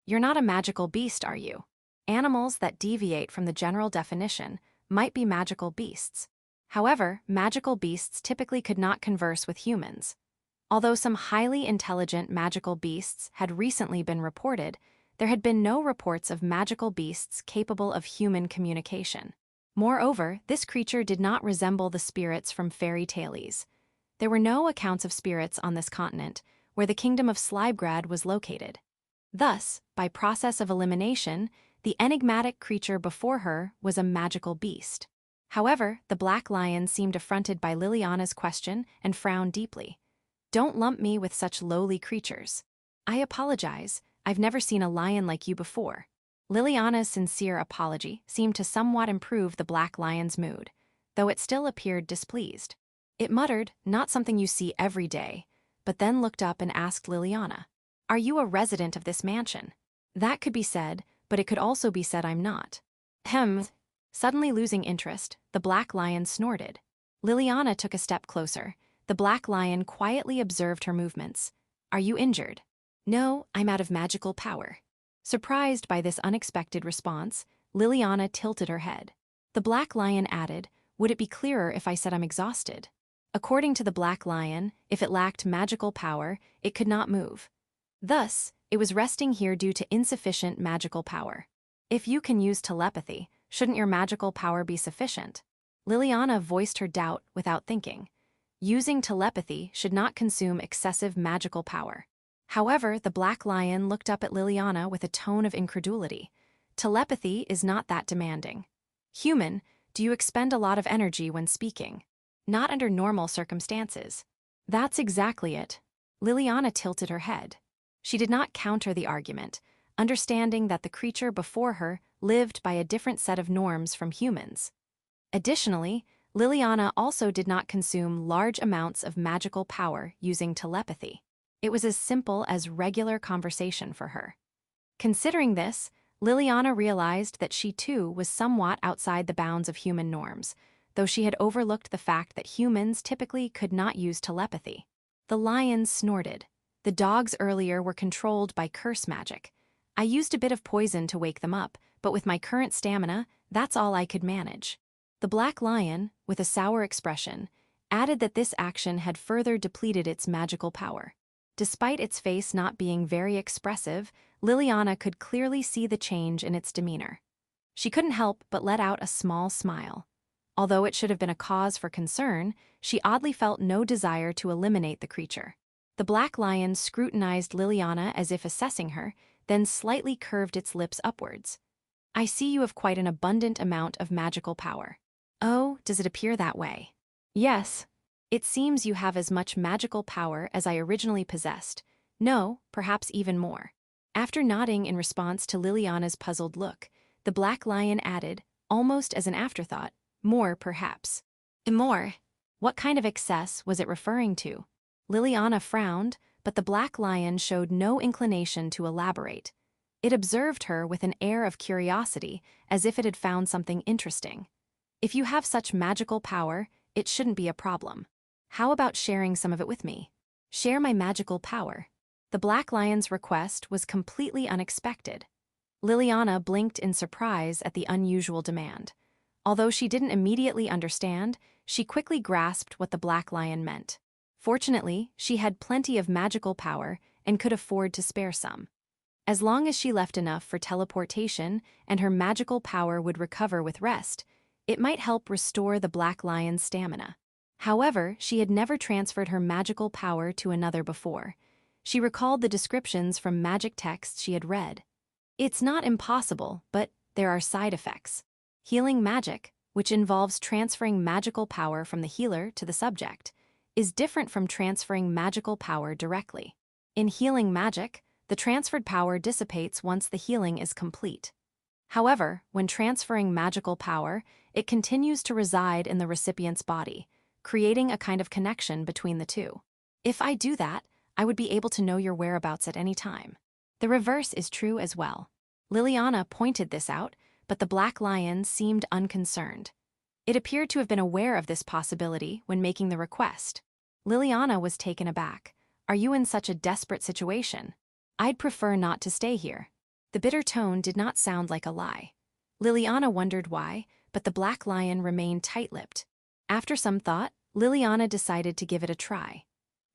"You're not a magical beast, are you?" Animals that deviate from the general definition might be magical beasts. However, magical beasts typically could not converse with humans. Although some highly intelligent magical beasts had recently been reported, there had been no reports of magical beasts capable of human communication. Moreover, this creature did not resemble the spirits from fairy tales. There were no accounts of spirits on this continent, where the kingdom of Slibegrad was located. Thus, by process of elimination, the enigmatic creature before her was a magical beast. However, the black lion seemed affronted by Liliana's question and frowned deeply. "Don't lump me with such lowly creatures." "I apologize, I've never seen a lion like you before." Liliana's sincere apology seemed to somewhat improve the black lion's mood, though it still appeared displeased. It muttered, "Not something you see every day," but then looked up and asked Liliana, "Are you a resident of this mansion?" "That could be said, but it could also be said I'm not." "Hem." Suddenly losing interest, the black lion snorted. Liliana took a step closer. The black lion quietly observed her movements. "Are you injured?" "No, I'm out of magical power." Surprised by this unexpected response, Liliana tilted her head. The black lion added, "Would it be clearer if I said I'm exhausted?" According to the black lion, if it lacked magical power, it could not move. Thus, it was resting here due to insufficient magical power. "If you can use telepathy, shouldn't your magical power be sufficient?" Liliana voiced her doubt without thinking. Using telepathy should not consume excessive magical power. However, the black lion looked up at Liliana with a tone of incredulity. "Telepathy is not that demanding." "Human, do you expend a lot of energy when speaking?" "Not under normal circumstances." "That's exactly it." Liliana tilted her head. She did not counter the argument, understanding that the creature before her lived by a different set of norms from humans. Additionally, Liliana also did not consume large amounts of magical power using telepathy. It was as simple as regular conversation for her. Considering this, Liliana realized that she too was somewhat outside the bounds of human norms, though she had overlooked the fact that humans typically could not use telepathy. The lion snorted. "The dogs earlier were controlled by curse magic. I used a bit of poison to wake them up, but with my current stamina, that's all I could manage." The black lion, with a sour expression, added that this action had further depleted its magical power. Despite its face not being very expressive, Liliana could clearly see the change in its demeanor. She couldn't help but let out a small smile. Although it should have been a cause for concern, she oddly felt no desire to eliminate the creature. The black lion scrutinized Liliana as if assessing her, then slightly curved its lips upwards. "I see you have quite an abundant amount of magical power." "Oh, does it appear that way?" "Yes. It seems you have as much magical power as I originally possessed. No, perhaps even more." After nodding in response to Liliana's puzzled look, the black lion added, almost as an afterthought, "More, perhaps." "More? What kind of excess was it referring to?" Liliana frowned, but the black lion showed no inclination to elaborate. It observed her with an air of curiosity, as if it had found something interesting. "If you have such magical power, it shouldn't be a problem. How about sharing some of it with me?" "Share my magical power?" The black lion's request was completely unexpected. Liliana blinked in surprise at the unusual demand. Although she didn't immediately understand, she quickly grasped what the black lion meant. Fortunately, she had plenty of magical power and could afford to spare some. As long as she left enough for teleportation and her magical power would recover with rest, it might help restore the black lion's stamina. However, she had never transferred her magical power to another before. She recalled the descriptions from magic texts she had read. It's not impossible, but there are side effects. Healing magic, which involves transferring magical power from the healer to the subject, is different from transferring magical power directly. In healing magic, the transferred power dissipates once the healing is complete. However, when transferring magical power, it continues to reside in the recipient's body, creating a kind of connection between the two. "If I do that, I would be able to know your whereabouts at any time." The reverse is true as well. Liliana pointed this out, but the black lion seemed unconcerned. It appeared to have been aware of this possibility when making the request. Liliana was taken aback. "Are you in such a desperate situation?" "I'd prefer not to stay here." The bitter tone did not sound like a lie. Liliana wondered why, but the black lion remained tight-lipped. After some thought, Liliana decided to give it a try.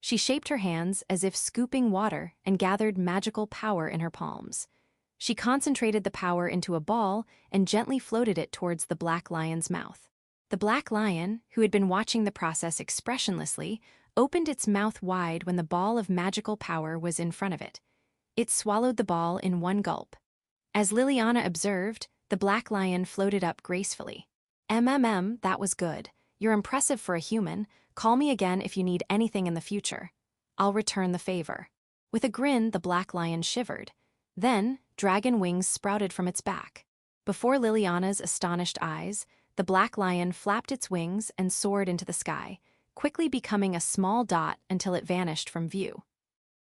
She shaped her hands as if scooping water and gathered magical power in her palms. She concentrated the power into a ball and gently floated it towards the black lion's mouth. The black lion, who had been watching the process expressionlessly, opened its mouth wide when the ball of magical power was in front of it. It swallowed the ball in one gulp. As Liliana observed, the black lion floated up gracefully. That was good. You're impressive for a human. Call me again if you need anything in the future. I'll return the favor. With a grin, the black lion shivered. Then, dragon wings sprouted from its back. Before Liliana's astonished eyes, the black lion flapped its wings and soared into the sky, quickly becoming a small dot until it vanished from view.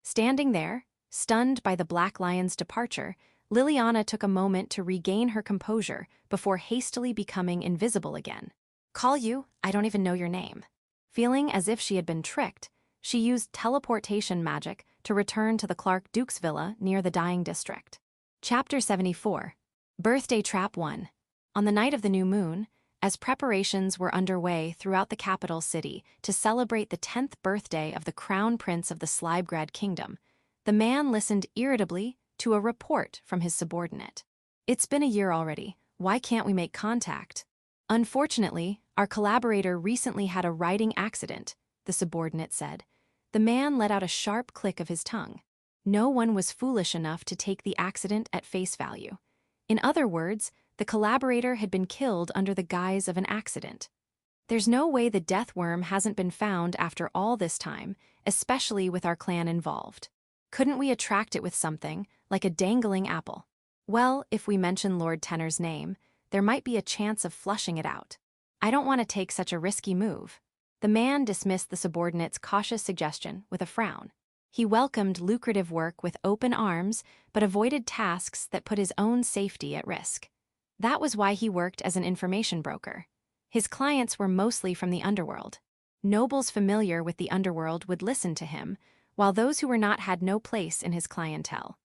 Standing there, stunned by the black lion's departure, Liliana took a moment to regain her composure before hastily becoming invisible again. Call you? I don't even know your name. Feeling as if she had been tricked, she used teleportation magic to return to the Clark Duke's villa near the dying district. Chapter 74. Birthday Trap 1. On the night of the new moon, as preparations were underway throughout the capital city to celebrate the 10th birthday of the Crown Prince of the Slibegrad Kingdom, the man listened irritably to a report from his subordinate. It's been a year already. Why can't we make contact? Unfortunately, our collaborator recently had a writing accident, the subordinate said. The man let out a sharp click of his tongue. No one was foolish enough to take the accident at face value. In other words, the collaborator had been killed under the guise of an accident. There's no way the deathworm hasn't been found after all this time, especially with our clan involved. Couldn't we attract it with something, like a dangling apple? Well, if we mention Lord Tenor's name, there might be a chance of flushing it out. I don't want to take such a risky move. The man dismissed the subordinate's cautious suggestion with a frown. He welcomed lucrative work with open arms, but avoided tasks that put his own safety at risk. That was why he worked as an information broker. His clients were mostly from the underworld. Nobles familiar with the underworld would listen to him, while those who were not had no place in his clientele.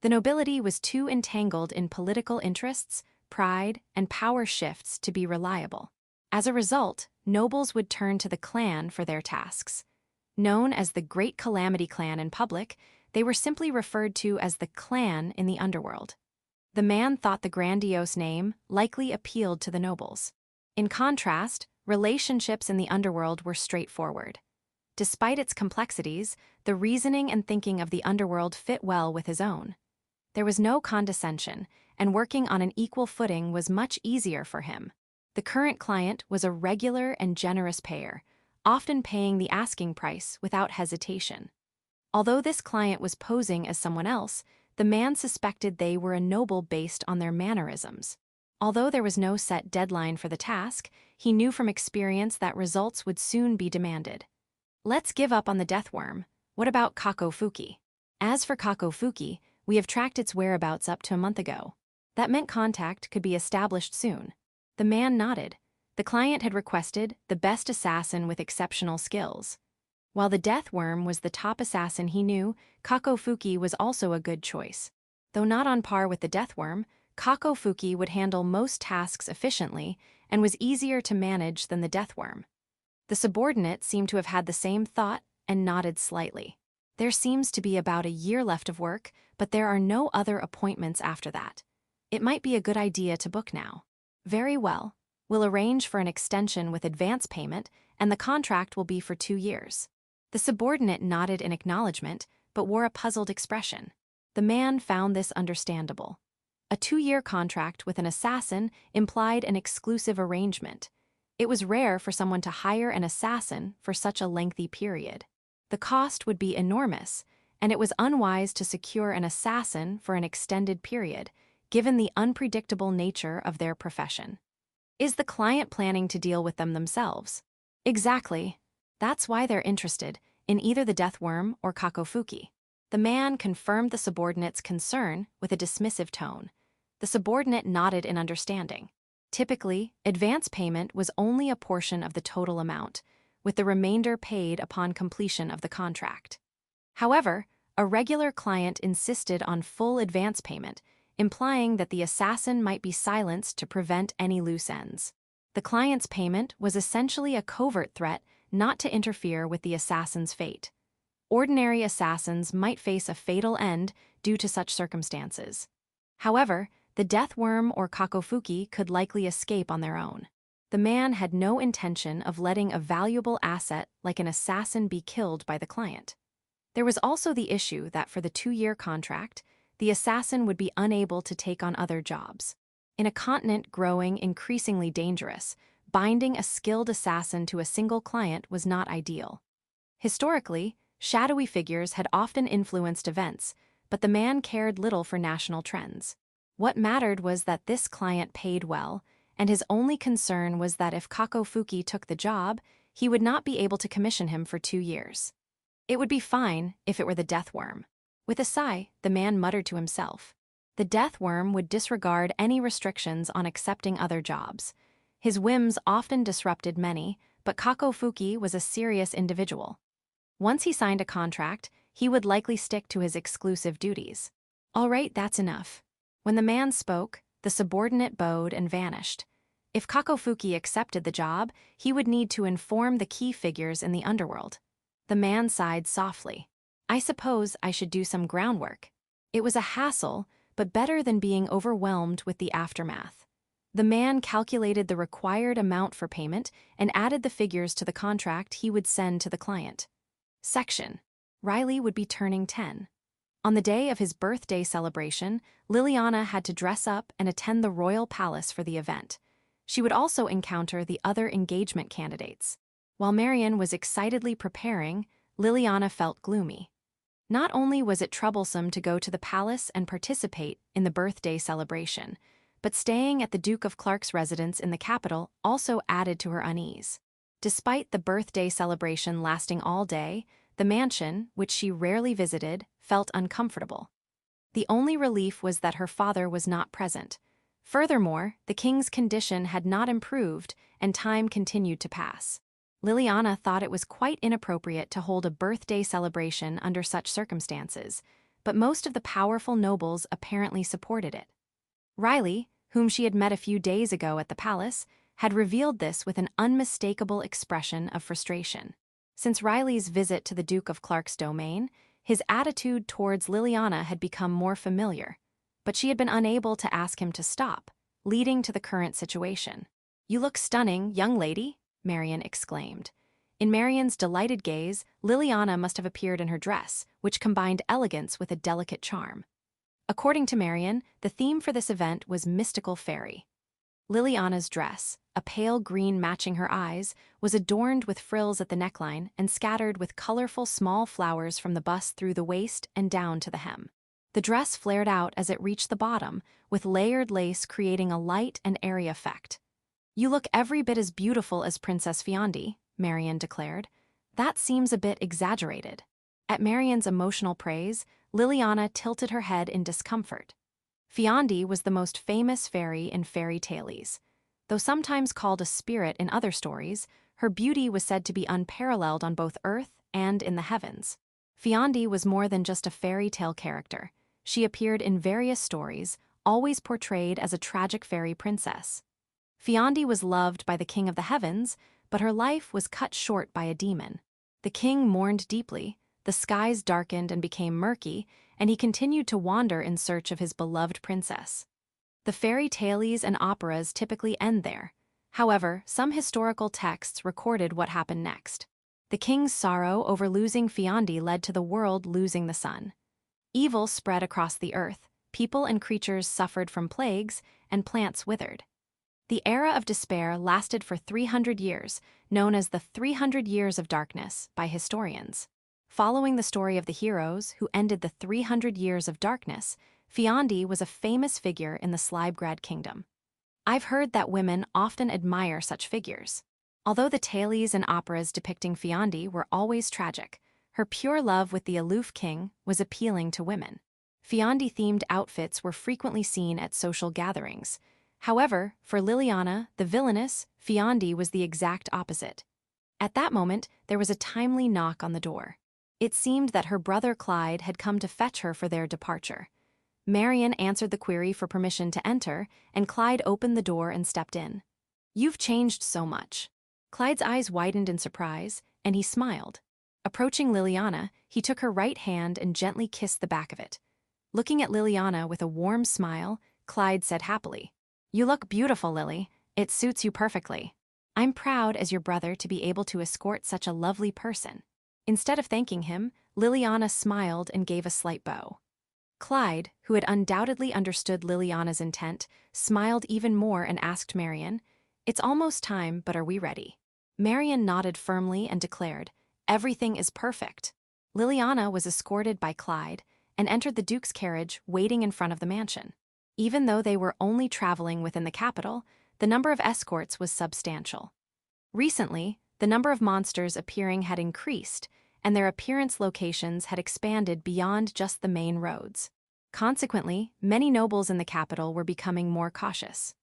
The nobility was too entangled in political interests, pride, and power shifts to be reliable. As a result, nobles would turn to the clan for their tasks. Known as the Great Calamity Clan in public, they were simply referred to as the clan in the underworld. The man thought the grandiose name likely appealed to the nobles. In contrast, relationships in the underworld were straightforward. Despite its complexities, the reasoning and thinking of the underworld fit well with his own. There was no condescension, and working on an equal footing was much easier for him. The current client was a regular and generous payer, often paying the asking price without hesitation. Although this client was posing as someone else, the man suspected they were a noble based on their mannerisms. Although there was no set deadline for the task, he knew from experience that results would soon be demanded. Let's give up on the deathworm. What about Kakofuki? As for Kakofuki, we have tracked its whereabouts up to a month ago. That meant contact could be established soon. The man nodded. The client had requested the best assassin with exceptional skills. While the deathworm was the top assassin he knew, Kakofuki was also a good choice. Though not on par with the deathworm, Kakofuki would handle most tasks efficiently and was easier to manage than the deathworm. The subordinate seemed to have had the same thought and nodded slightly. There seems to be about a year left of work, but there are no other appointments after that. It might be a good idea to book now. Very well. We'll arrange for an extension with advance payment, and the contract will be for 2 years. The subordinate nodded in acknowledgement, but wore a puzzled expression. The man found this understandable. A 2-year contract with an assassin implied an exclusive arrangement. It was rare for someone to hire an assassin for such a lengthy period. The cost would be enormous, and it was unwise to secure an assassin for an extended period, given the unpredictable nature of their profession. Is the client planning to deal with them themselves? Exactly. That's why they're interested in either the deathworm or Kakofuki. The man confirmed the subordinate's concern with a dismissive tone. The subordinate nodded in understanding. Typically, advance payment was only a portion of the total amount, with the remainder paid upon completion of the contract. However, a regular client insisted on full advance payment, implying that the assassin might be silenced to prevent any loose ends. The client's payment was essentially a covert threat not to interfere with the assassin's fate. Ordinary assassins might face a fatal end due to such circumstances. However, the deathworm or Kakofuki could likely escape on their own. The man had no intention of letting a valuable asset like an assassin be killed by the client. There was also the issue that for the 2-year contract, the assassin would be unable to take on other jobs. In a continent growing increasingly dangerous, binding a skilled assassin to a single client was not ideal. Historically, shadowy figures had often influenced events, but the man cared little for national trends. What mattered was that this client paid well, and his only concern was that if Kakofuki took the job, he would not be able to commission him for 2 years. It would be fine if it were the deathworm. With a sigh, the man muttered to himself. The deathworm would disregard any restrictions on accepting other jobs. His whims often disrupted many, but Kakofuki was a serious individual. Once he signed a contract, he would likely stick to his exclusive duties. All right, that's enough. When the man spoke, the subordinate bowed and vanished. If Kakofuki accepted the job, he would need to inform the key figures in the underworld. The man sighed softly. I suppose I should do some groundwork. It was a hassle, but better than being overwhelmed with the aftermath. The man calculated the required amount for payment and added the figures to the contract he would send to the client. Section. Riley would be turning 10. On the day of his birthday celebration, Liliana had to dress up and attend the royal palace for the event. She would also encounter the other engagement candidates. While Marion was excitedly preparing, Liliana felt gloomy. Not only was it troublesome to go to the palace and participate in the birthday celebration, but staying at the Duke of Clark's residence in the capital also added to her unease. Despite the birthday celebration lasting all day, the mansion, which she rarely visited, felt uncomfortable. The only relief was that her father was not present. Furthermore, the king's condition had not improved, and time continued to pass. Liliana thought it was quite inappropriate to hold a birthday celebration under such circumstances, but most of the powerful nobles apparently supported it. Riley, whom she had met a few days ago at the palace, had revealed this with an unmistakable expression of frustration. Since Riley's visit to the Duke of Clark's domain, his attitude towards Liliana had become more familiar, but she had been unable to ask him to stop, leading to the current situation. You look stunning, young lady, Marion exclaimed. In Marion's delighted gaze, Liliana must have appeared in her dress, which combined elegance with a delicate charm. According to Marion, the theme for this event was mystical fairy. Liliana's dress, a pale green matching her eyes, was adorned with frills at the neckline and scattered with colorful small flowers from the bust through the waist and down to the hem. The dress flared out as it reached the bottom, with layered lace creating a light and airy effect. You look every bit as beautiful as Princess Fiancée, Marion declared. That seems a bit exaggerated. At Marion's emotional praise, Liliana tilted her head in discomfort. Fiancée was the most famous fairy in fairy tales. Though sometimes called a spirit in other stories, her beauty was said to be unparalleled on both Earth and in the heavens. Fiancée was more than just a fairy tale character. She appeared in various stories, always portrayed as a tragic fairy princess. Fiancée was loved by the king of the heavens, but her life was cut short by a demon. The king mourned deeply, the skies darkened and became murky, and he continued to wander in search of his beloved princess. The fairy tales and operas typically end there. However, some historical texts recorded what happened next. The king's sorrow over losing Fiancée led to the world losing the sun. Evil spread across the earth, people and creatures suffered from plagues, and plants withered. The era of despair lasted for 300 years, known as the 300 Years of Darkness by historians. Following the story of the heroes who ended the 300 Years of Darkness, Fiancée was a famous figure in the Slibegrad kingdom. I've heard that women often admire such figures. Although the tales and operas depicting Fiancée were always tragic, her pure love with the aloof king was appealing to women. Fiancée-themed outfits were frequently seen at social gatherings. However, for Liliana, the villainous, Fiancée was the exact opposite. At that moment, there was a timely knock on the door. It seemed that her brother Clyde had come to fetch her for their departure. Marion answered the query for permission to enter, and Clyde opened the door and stepped in. You've changed so much. Clyde's eyes widened in surprise, and he smiled. Approaching Liliana, he took her right hand and gently kissed the back of it. Looking at Liliana with a warm smile, Clyde said happily, You look beautiful, Lily. It suits you perfectly. I'm proud as your brother to be able to escort such a lovely person. Instead of thanking him, Liliana smiled and gave a slight bow. Clyde, who had undoubtedly understood Liliana's intent, smiled even more and asked Marion, "It's almost time, but are we ready?" Marion nodded firmly and declared, "Everything is perfect." Liliana was escorted by Clyde and entered the Duke's carriage waiting in front of the mansion. Even though they were only traveling within the capital, the number of escorts was substantial. Recently, the number of monsters appearing had increased, and their appearance locations had expanded beyond just the main roads. Consequently, many nobles in the capital were becoming more cautious.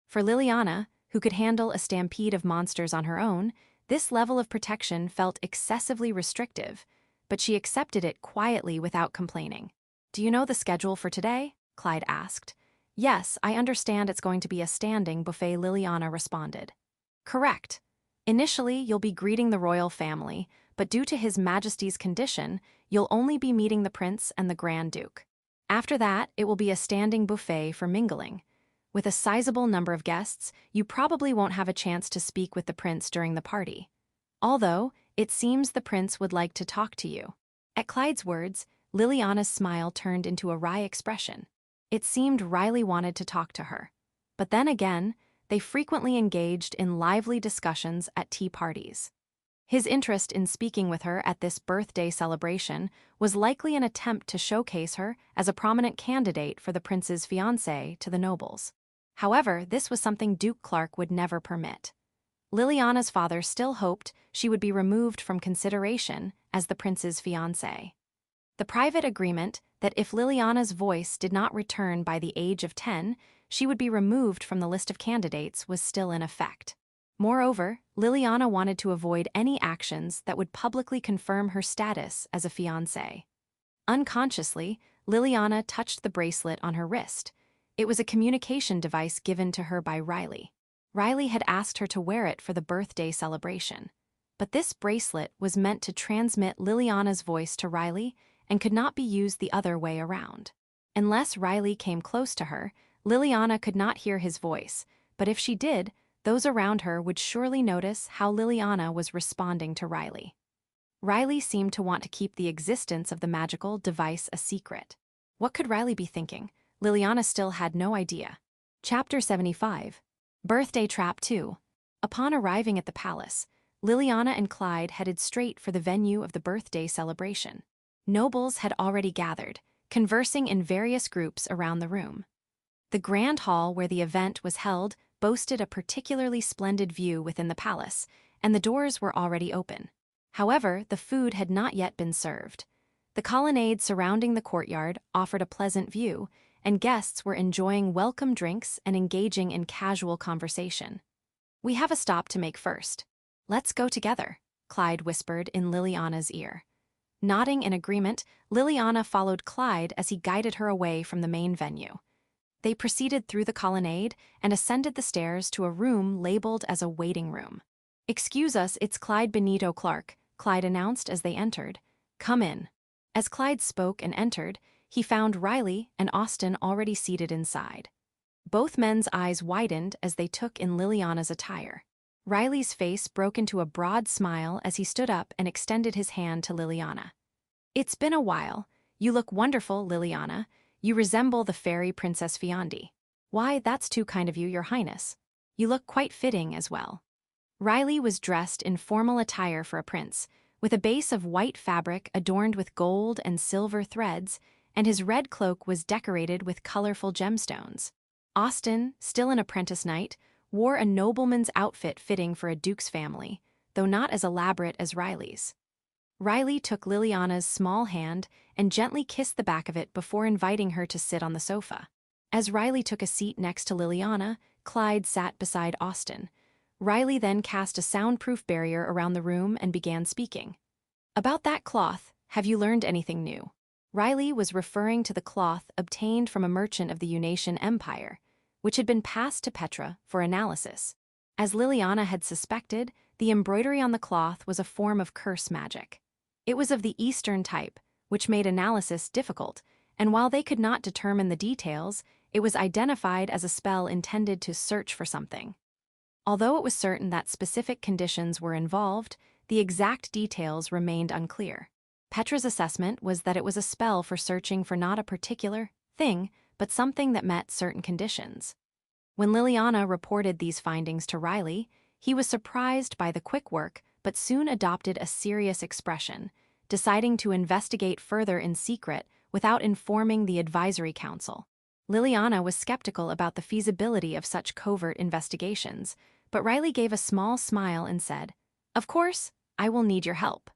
For Liliana, who could handle a stampede of monsters on her own, this level of protection felt excessively restrictive, but she accepted it quietly without complaining. "Do you know the schedule for today?" Clyde asked. "Yes, I understand it's going to be a standing buffet," Liliana responded. "Correct. Initially, you'll be greeting the royal family, but due to His Majesty's condition, you'll only be meeting the prince and the Grand Duke. After that, it will be a standing buffet for mingling. With a sizable number of guests, you probably won't have a chance to speak with the prince during the party. Although, it seems the prince would like to talk to you." At Clyde's words, Liliana's smile turned into a wry expression. It seemed Riley wanted to talk to her. But then again, they frequently engaged in lively discussions at tea parties. His interest in speaking with her at this birthday celebration was likely an attempt to showcase her as a prominent candidate for the prince's fiancée to the nobles. However, this was something Duke Clark would never permit. Liliana's father still hoped she would be removed from consideration as the prince's fiancée. The private agreement that if Liliana's voice did not return by the age of 10, she would be removed from the list of candidates was still in effect. Moreover, Liliana wanted to avoid any actions that would publicly confirm her status as a fiancée. Unconsciously, Liliana touched the bracelet on her wrist. It was a communication device given to her by Riley. Riley had asked her to wear it for the birthday celebration. But this bracelet was meant to transmit Liliana's voice to Riley and could not be used the other way around. Unless Riley came close to her, Liliana could not hear his voice, but if she did, those around her would surely notice how Liliana was responding to Riley. Riley seemed to want to keep the existence of the magical device a secret. What could Riley be thinking? Liliana still had no idea. Chapter 75. Birthday Trap 2. Upon arriving at the palace, Liliana and Clyde headed straight for the venue of the birthday celebration. Nobles had already gathered, conversing in various groups around the room. The grand hall where the event was held boasted a particularly splendid view within the palace, and the doors were already open. However, the food had not yet been served. The colonnade surrounding the courtyard offered a pleasant view, and guests were enjoying welcome drinks and engaging in casual conversation. "We have a stop to make first. Let's go together," Clyde whispered in Liliana's ear. Nodding in agreement, Liliana followed Clyde as he guided her away from the main venue. They proceeded through the colonnade and ascended the stairs to a room labeled as a waiting room. "Excuse us, it's Clyde Benito Clark," Clyde announced as they entered. "Come in." As Clyde spoke and entered, he found Riley and Austin already seated inside. Both men's eyes widened as they took in Liliana's attire. Riley's face broke into a broad smile as he stood up and extended his hand to Liliana. "It's been a while. You look wonderful, Liliana. You resemble the fairy Princess Fiondi." "Why, that's too kind of you, Your Highness. You look quite fitting as well." Riley was dressed in formal attire for a prince, with a base of white fabric adorned with gold and silver threads, and his red cloak was decorated with colorful gemstones. Austin, still an apprentice knight, wore a nobleman's outfit fitting for a duke's family, though not as elaborate as Riley's. Riley took Liliana's small hand and gently kissed the back of it before inviting her to sit on the sofa. As Riley took a seat next to Liliana, Clyde sat beside Austin. Riley then cast a soundproof barrier around the room and began speaking. "About that cloth, have you learned anything new?" Riley was referring to the cloth obtained from a merchant of the Unatian Empire, which had been passed to Petra for analysis. As Liliana had suspected, the embroidery on the cloth was a form of curse magic. It was of the Eastern type, which made analysis difficult, and while they could not determine the details, it was identified as a spell intended to search for something. Although it was certain that specific conditions were involved, the exact details remained unclear. Petra's assessment was that it was a spell for searching for not a particular thing, but something that met certain conditions. When Liliana reported these findings to Riley, he was surprised by the quick work but soon adopted a serious expression, deciding to investigate further in secret without informing the advisory council. Liliana was skeptical about the feasibility of such covert investigations, but Riley gave a small smile and said, "Of course, I will need your help."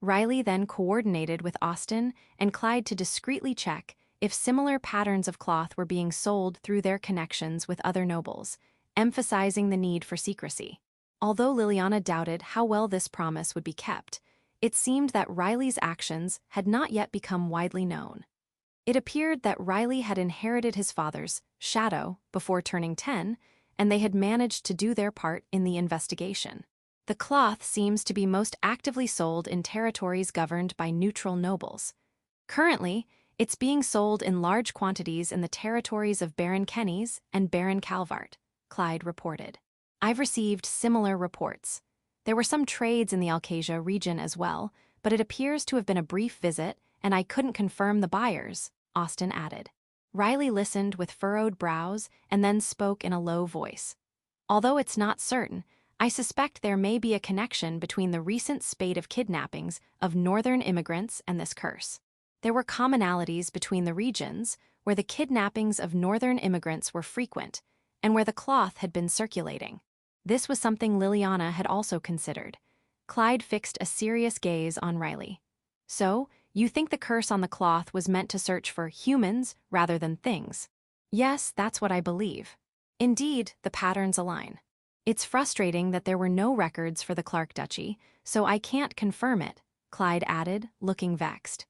Riley then coordinated with Austin and Clyde to discreetly check if similar patterns of cloth were being sold through their connections with other nobles, emphasizing the need for secrecy. Although Liliana doubted how well this promise would be kept, it seemed that Riley's actions had not yet become widely known. It appeared that Riley had inherited his father's shadow before turning 10, and they had managed to do their part in the investigation. The cloth seems to be most actively sold in territories governed by neutral nobles. Currently, it's being sold in large quantities in the territories of Baron Kenny's and Baron Calvart, Clyde reported. I've received similar reports. There were some trades in the Alcasia region as well, but it appears to have been a brief visit, and I couldn't confirm the buyers, Austin added. Riley listened with furrowed brows and then spoke in a low voice. Although it's not certain, I suspect there may be a connection between the recent spate of kidnappings of northern immigrants and this curse. There were commonalities between the regions where the kidnappings of northern immigrants were frequent and where the cloth had been circulating. This was something Liliana had also considered. Clyde fixed a serious gaze on Riley. So, you think the curse on the cloth was meant to search for humans rather than things? Yes, that's what I believe. Indeed, the patterns align. It's frustrating that there were no records for the Clark Duchy, so I can't confirm it, Clyde added, looking vexed.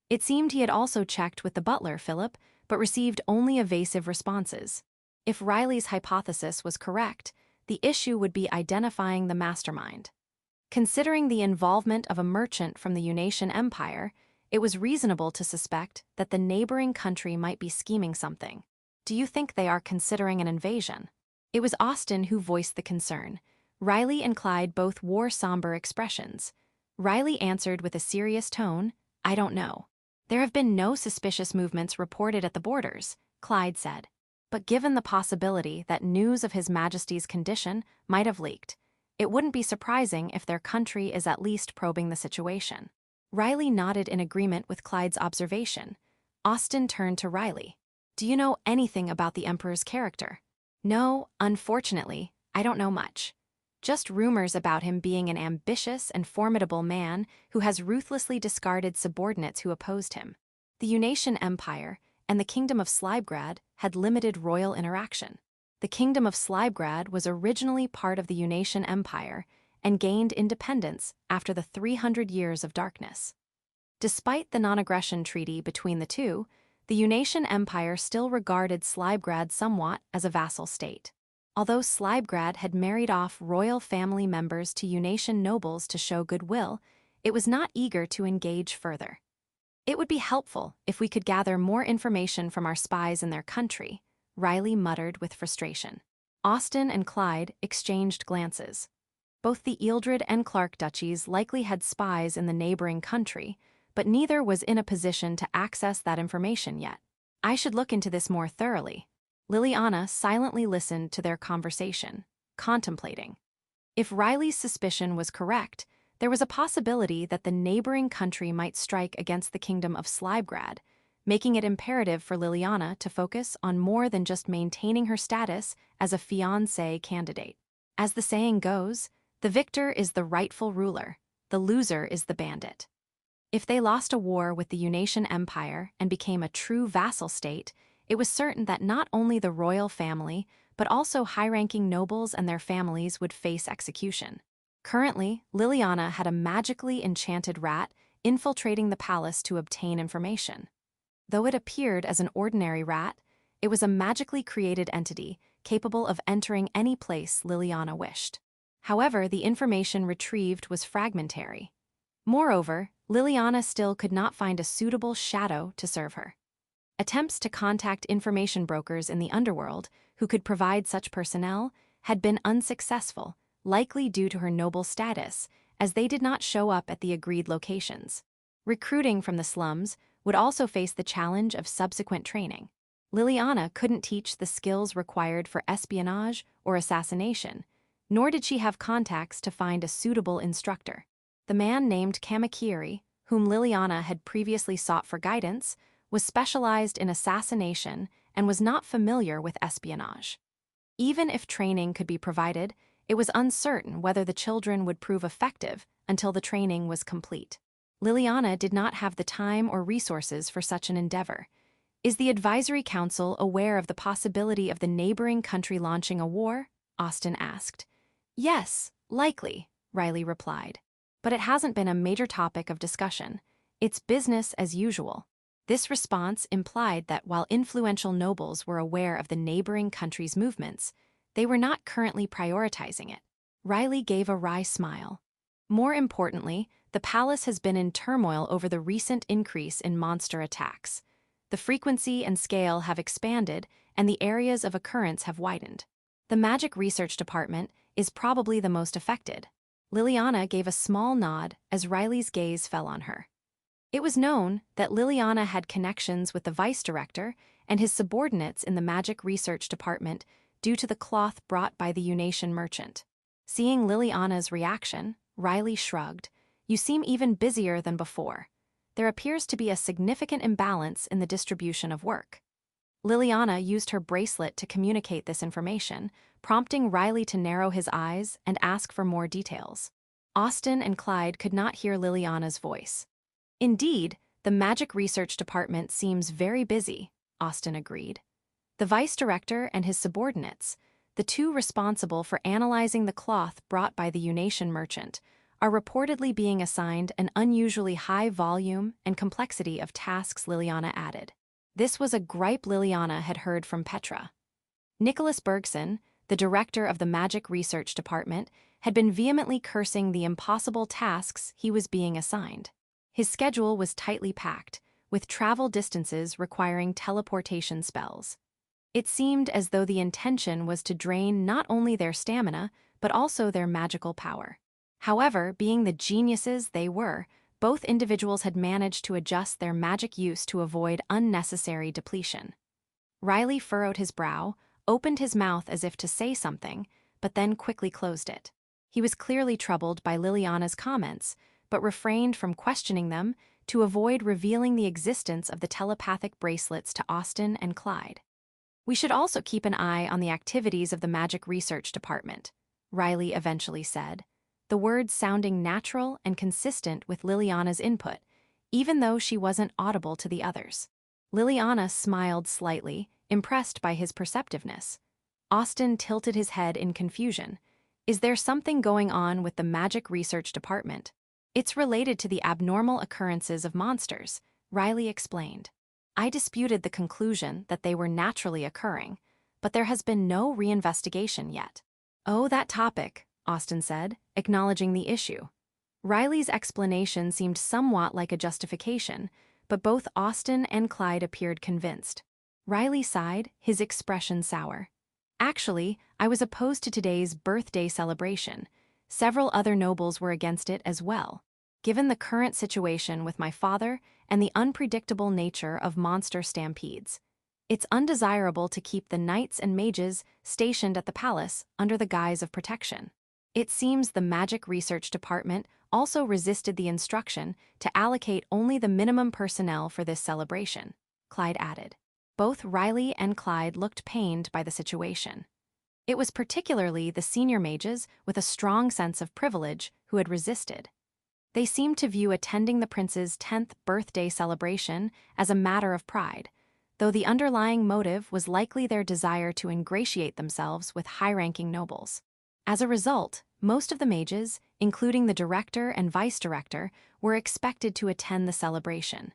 It seemed he had also checked with the butler, Philip, but received only evasive responses. If Riley's hypothesis was correct, the issue would be identifying the mastermind. Considering the involvement of a merchant from the Unation Empire, it was reasonable to suspect that the neighboring country might be scheming something. Do you think they are considering an invasion? It was Austin who voiced the concern. Riley and Clyde both wore somber expressions. Riley answered with a serious tone, "I don't know. There have been no suspicious movements reported at the borders," Clyde said. But given the possibility that news of His Majesty's condition might have leaked, it wouldn't be surprising if their country is at least probing the situation. Riley nodded in agreement with Clyde's observation. Austin turned to Riley. "Do you know anything about the Emperor's character?" "No, unfortunately, I don't know much. Just rumors about him being an ambitious and formidable man who has ruthlessly discarded subordinates who opposed him. The Unation Empire and the Kingdom of Slibegrad had limited royal interaction. The Kingdom of Slibegrad was originally part of the Unation Empire and gained independence after the 300 years of darkness. Despite the non-aggression treaty between the two, the Unation Empire still regarded Slibegrad somewhat as a vassal state. Although Slibegrad had married off royal family members to Unation nobles to show goodwill, it was not eager to engage further. "It would be helpful if we could gather more information from our spies in their country," Riley muttered with frustration. Austin and Clyde exchanged glances. Both the Ealdred and Clark duchies likely had spies in the neighboring country, but neither was in a position to access that information yet. "I should look into this more thoroughly." Liliana silently listened to their conversation, contemplating. If Riley's suspicion was correct, there was a possibility that the neighboring country might strike against the Kingdom of Slibegrad, making it imperative for Liliana to focus on more than just maintaining her status as a fiancée candidate. As the saying goes, the victor is the rightful ruler, the loser is the bandit. If they lost a war with the Unation Empire and became a true vassal state, it was certain that not only the royal family, but also high-ranking nobles and their families would face execution. Currently, Liliana had a magically enchanted rat infiltrating the palace to obtain information. Though it appeared as an ordinary rat, it was a magically created entity capable of entering any place Liliana wished. However, the information retrieved was fragmentary. Moreover, Liliana still could not find a suitable shadow to serve her. Attempts to contact information brokers in the underworld who could provide such personnel had been unsuccessful, likely due to her noble status, as they did not show up at the agreed locations. Recruiting from the slums would also face the challenge of subsequent training. Liliana couldn't teach the skills required for espionage or assassination, nor did she have contacts to find a suitable instructor. The man named Kamakiri, whom Liliana had previously sought for guidance, was specialized in assassination and was not familiar with espionage. Even if training could be provided, it was uncertain whether the children would prove effective until the training was complete. Liliana did not have the time or resources for such an endeavor. Is the advisory council aware of the possibility of the neighboring country launching a war? Austin asked. Yes, likely, Riley replied. But it hasn't been a major topic of discussion. It's business as usual. This response implied that while influential nobles were aware of the neighboring country's movements, they were not currently prioritizing it. Riley gave a wry smile. More importantly, the palace has been in turmoil over the recent increase in monster attacks. The frequency and scale have expanded, and the areas of occurrence have widened. The Magic Research Department is probably the most affected. Liliana gave a small nod as Riley's gaze fell on her. It was known that Liliana had connections with the vice director and his subordinates in the Magic Research Department due to the cloth brought by the Unation merchant. Seeing Liliana's reaction, Riley shrugged. You seem even busier than before. There appears to be a significant imbalance in the distribution of work. Liliana used her bracelet to communicate this information, prompting Riley to narrow his eyes and ask for more details. Austin and Clyde could not hear Liliana's voice. Indeed, the Magic Research Department seems very busy, Austin agreed. The vice director and his subordinates, the two responsible for analyzing the cloth brought by the Unation merchant, are reportedly being assigned an unusually high volume and complexity of tasks, Liliana added. This was a gripe Liliana had heard from Petra. Nicholas Bergson, the director of the Magic Research Department, had been vehemently cursing the impossible tasks he was being assigned. His schedule was tightly packed, with travel distances requiring teleportation spells. It seemed as though the intention was to drain not only their stamina, but also their magical power. However, being the geniuses they were, both individuals had managed to adjust their magic use to avoid unnecessary depletion. Riley furrowed his brow, opened his mouth as if to say something, but then quickly closed it. He was clearly troubled by Liliana's comments, but refrained from questioning them to avoid revealing the existence of the telepathic bracelets to Austin and Clyde. We should also keep an eye on the activities of the Magic Research Department, Riley eventually said, the words sounding natural and consistent with Liliana's input, even though she wasn't audible to the others. Liliana smiled slightly, impressed by his perceptiveness. Austin tilted his head in confusion. Is there something going on with the Magic Research Department? It's related to the abnormal occurrences of monsters, Riley explained. I disputed the conclusion that they were naturally occurring, but there has been no reinvestigation yet. Oh, that topic, Austin said, acknowledging the issue. Riley's explanation seemed somewhat like a justification, but both Austin and Clyde appeared convinced. Riley sighed, his expression sour. Actually, I was opposed to today's birthday celebration. Several other nobles were against it as well. Given the current situation with my father and the unpredictable nature of monster stampedes, it's undesirable to keep the knights and mages stationed at the palace under the guise of protection. It seems the Magic Research Department also resisted the instruction to allocate only the minimum personnel for this celebration, Clyde added. Both Riley and Clyde looked pained by the situation. It was particularly the senior mages with a strong sense of privilege who had resisted. They seemed to view attending the prince's 10th birthday celebration as a matter of pride, though the underlying motive was likely their desire to ingratiate themselves with high-ranking nobles. As a result, most of the mages, including the director and vice director, were expected to attend the celebration.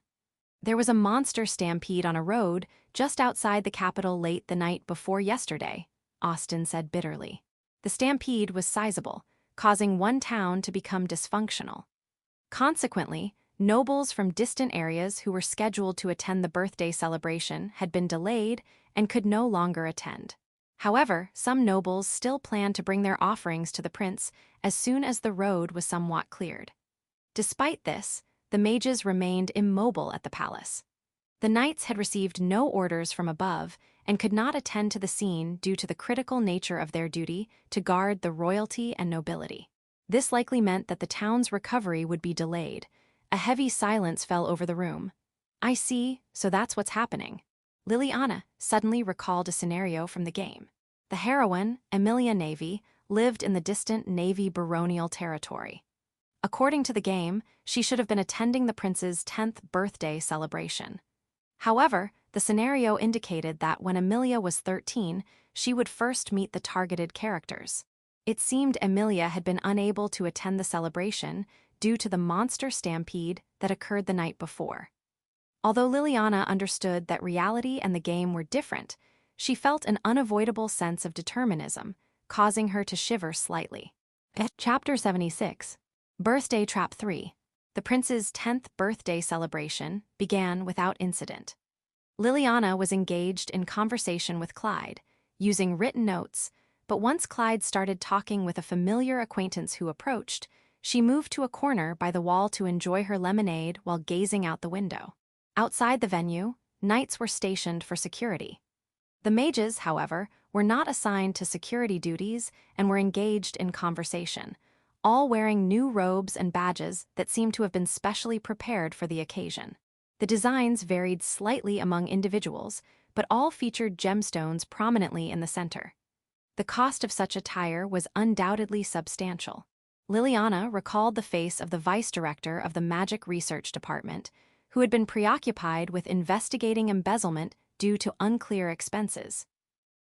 There was a monster stampede on a road just outside the capital late the night before yesterday, Austin said bitterly. The stampede was sizable, causing one town to become dysfunctional. Consequently, nobles from distant areas who were scheduled to attend the birthday celebration had been delayed and could no longer attend. However, some nobles still planned to bring their offerings to the prince as soon as the road was somewhat cleared. Despite this, the mages remained immobile at the palace. The knights had received no orders from above and could not attend to the scene due to the critical nature of their duty to guard the royalty and nobility. This likely meant that the town's recovery would be delayed. A heavy silence fell over the room. "I see, so that's what's happening." Liliana suddenly recalled a scenario from the game. The heroine, Emilia Navy, lived in the distant Navy baronial territory. According to the game, she should have been attending the prince's 10th birthday celebration. However, the scenario indicated that when Emilia was 13, she would first meet the targeted characters. It seemed Emilia had been unable to attend the celebration due to the monster stampede that occurred the night before. Although Liliana understood that reality and the game were different, she felt an unavoidable sense of determinism, causing her to shiver slightly. Chapter 76. Birthday Trap 3. The prince's 10th birthday celebration began without incident. Liliana was engaged in conversation with Clyde, using written notes, but once Clyde started talking with a familiar acquaintance who approached, she moved to a corner by the wall to enjoy her lemonade while gazing out the window. Outside the venue, knights were stationed for security. The mages, however, were not assigned to security duties and were engaged in conversation, all wearing new robes and badges that seemed to have been specially prepared for the occasion. The designs varied slightly among individuals, but all featured gemstones prominently in the center. The cost of such attire was undoubtedly substantial. Liliana recalled the face of the vice director of the Magic Research Department, who had been preoccupied with investigating embezzlement due to unclear expenses.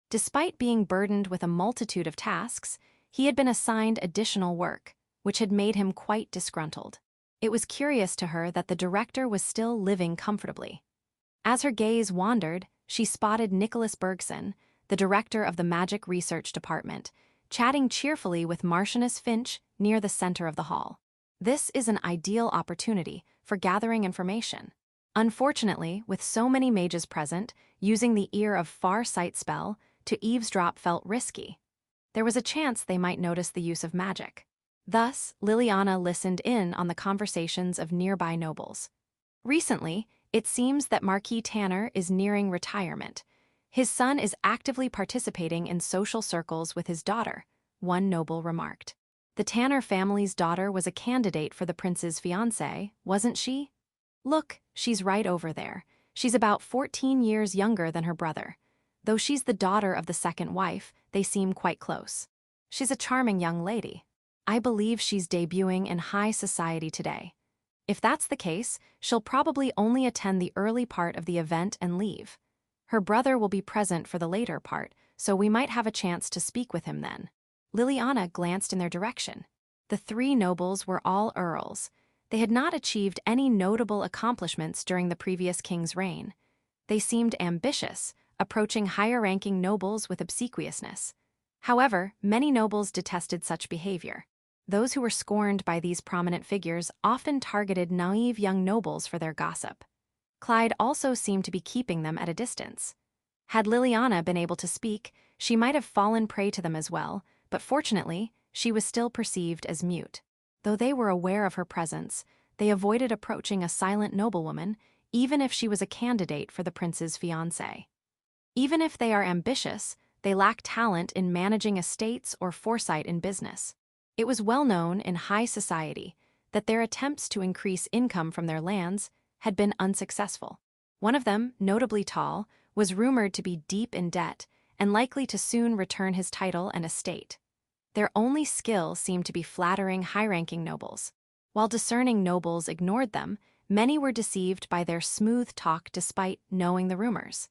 Despite being burdened with a multitude of tasks, he had been assigned additional work, which had made him quite disgruntled. It was curious to her that the director was still living comfortably. As her gaze wandered, she spotted Nicholas Bergson, the director of the Magic Research Department, chatting cheerfully with Marchioness Finch near the center of the hall. This is an ideal opportunity for gathering information. Unfortunately, with so many mages present, using the Ear of Far Sight spell to eavesdrop felt risky. There was a chance they might notice the use of magic. Thus, Liliana listened in on the conversations of nearby nobles. Recently, it seems that Marquis Tanner is nearing retirement. His son is actively participating in social circles with his daughter, one noble remarked. The Tanner family's daughter was a candidate for the prince's fiancée, wasn't she? Look, she's right over there. She's about 14 years younger than her brother. Though she's the daughter of the second wife, they seem quite close. She's a charming young lady. I believe she's debuting in high society today. If that's the case, she'll probably only attend the early part of the event and leave. Her brother will be present for the later part, so we might have a chance to speak with him then. Liliana glanced in their direction. The three nobles were all earls. They had not achieved any notable accomplishments during the previous king's reign. They seemed ambitious, approaching higher-ranking nobles with obsequiousness. However, many nobles detested such behavior. Those who were scorned by these prominent figures often targeted naive young nobles for their gossip. Clyde also seemed to be keeping them at a distance. Had Liliana been able to speak, she might have fallen prey to them as well, but fortunately, she was still perceived as mute. Though they were aware of her presence, they avoided approaching a silent noblewoman, even if she was a candidate for the prince's fiancée. Even if they are ambitious, they lack talent in managing estates or foresight in business. It was well known in high society that their attempts to increase income from their lands had been unsuccessful. One of them, notably tall, was rumored to be deep in debt and likely to soon return his title and estate. Their only skill seemed to be flattering high-ranking nobles. While discerning nobles ignored them, many were deceived by their smooth talk despite knowing the rumors.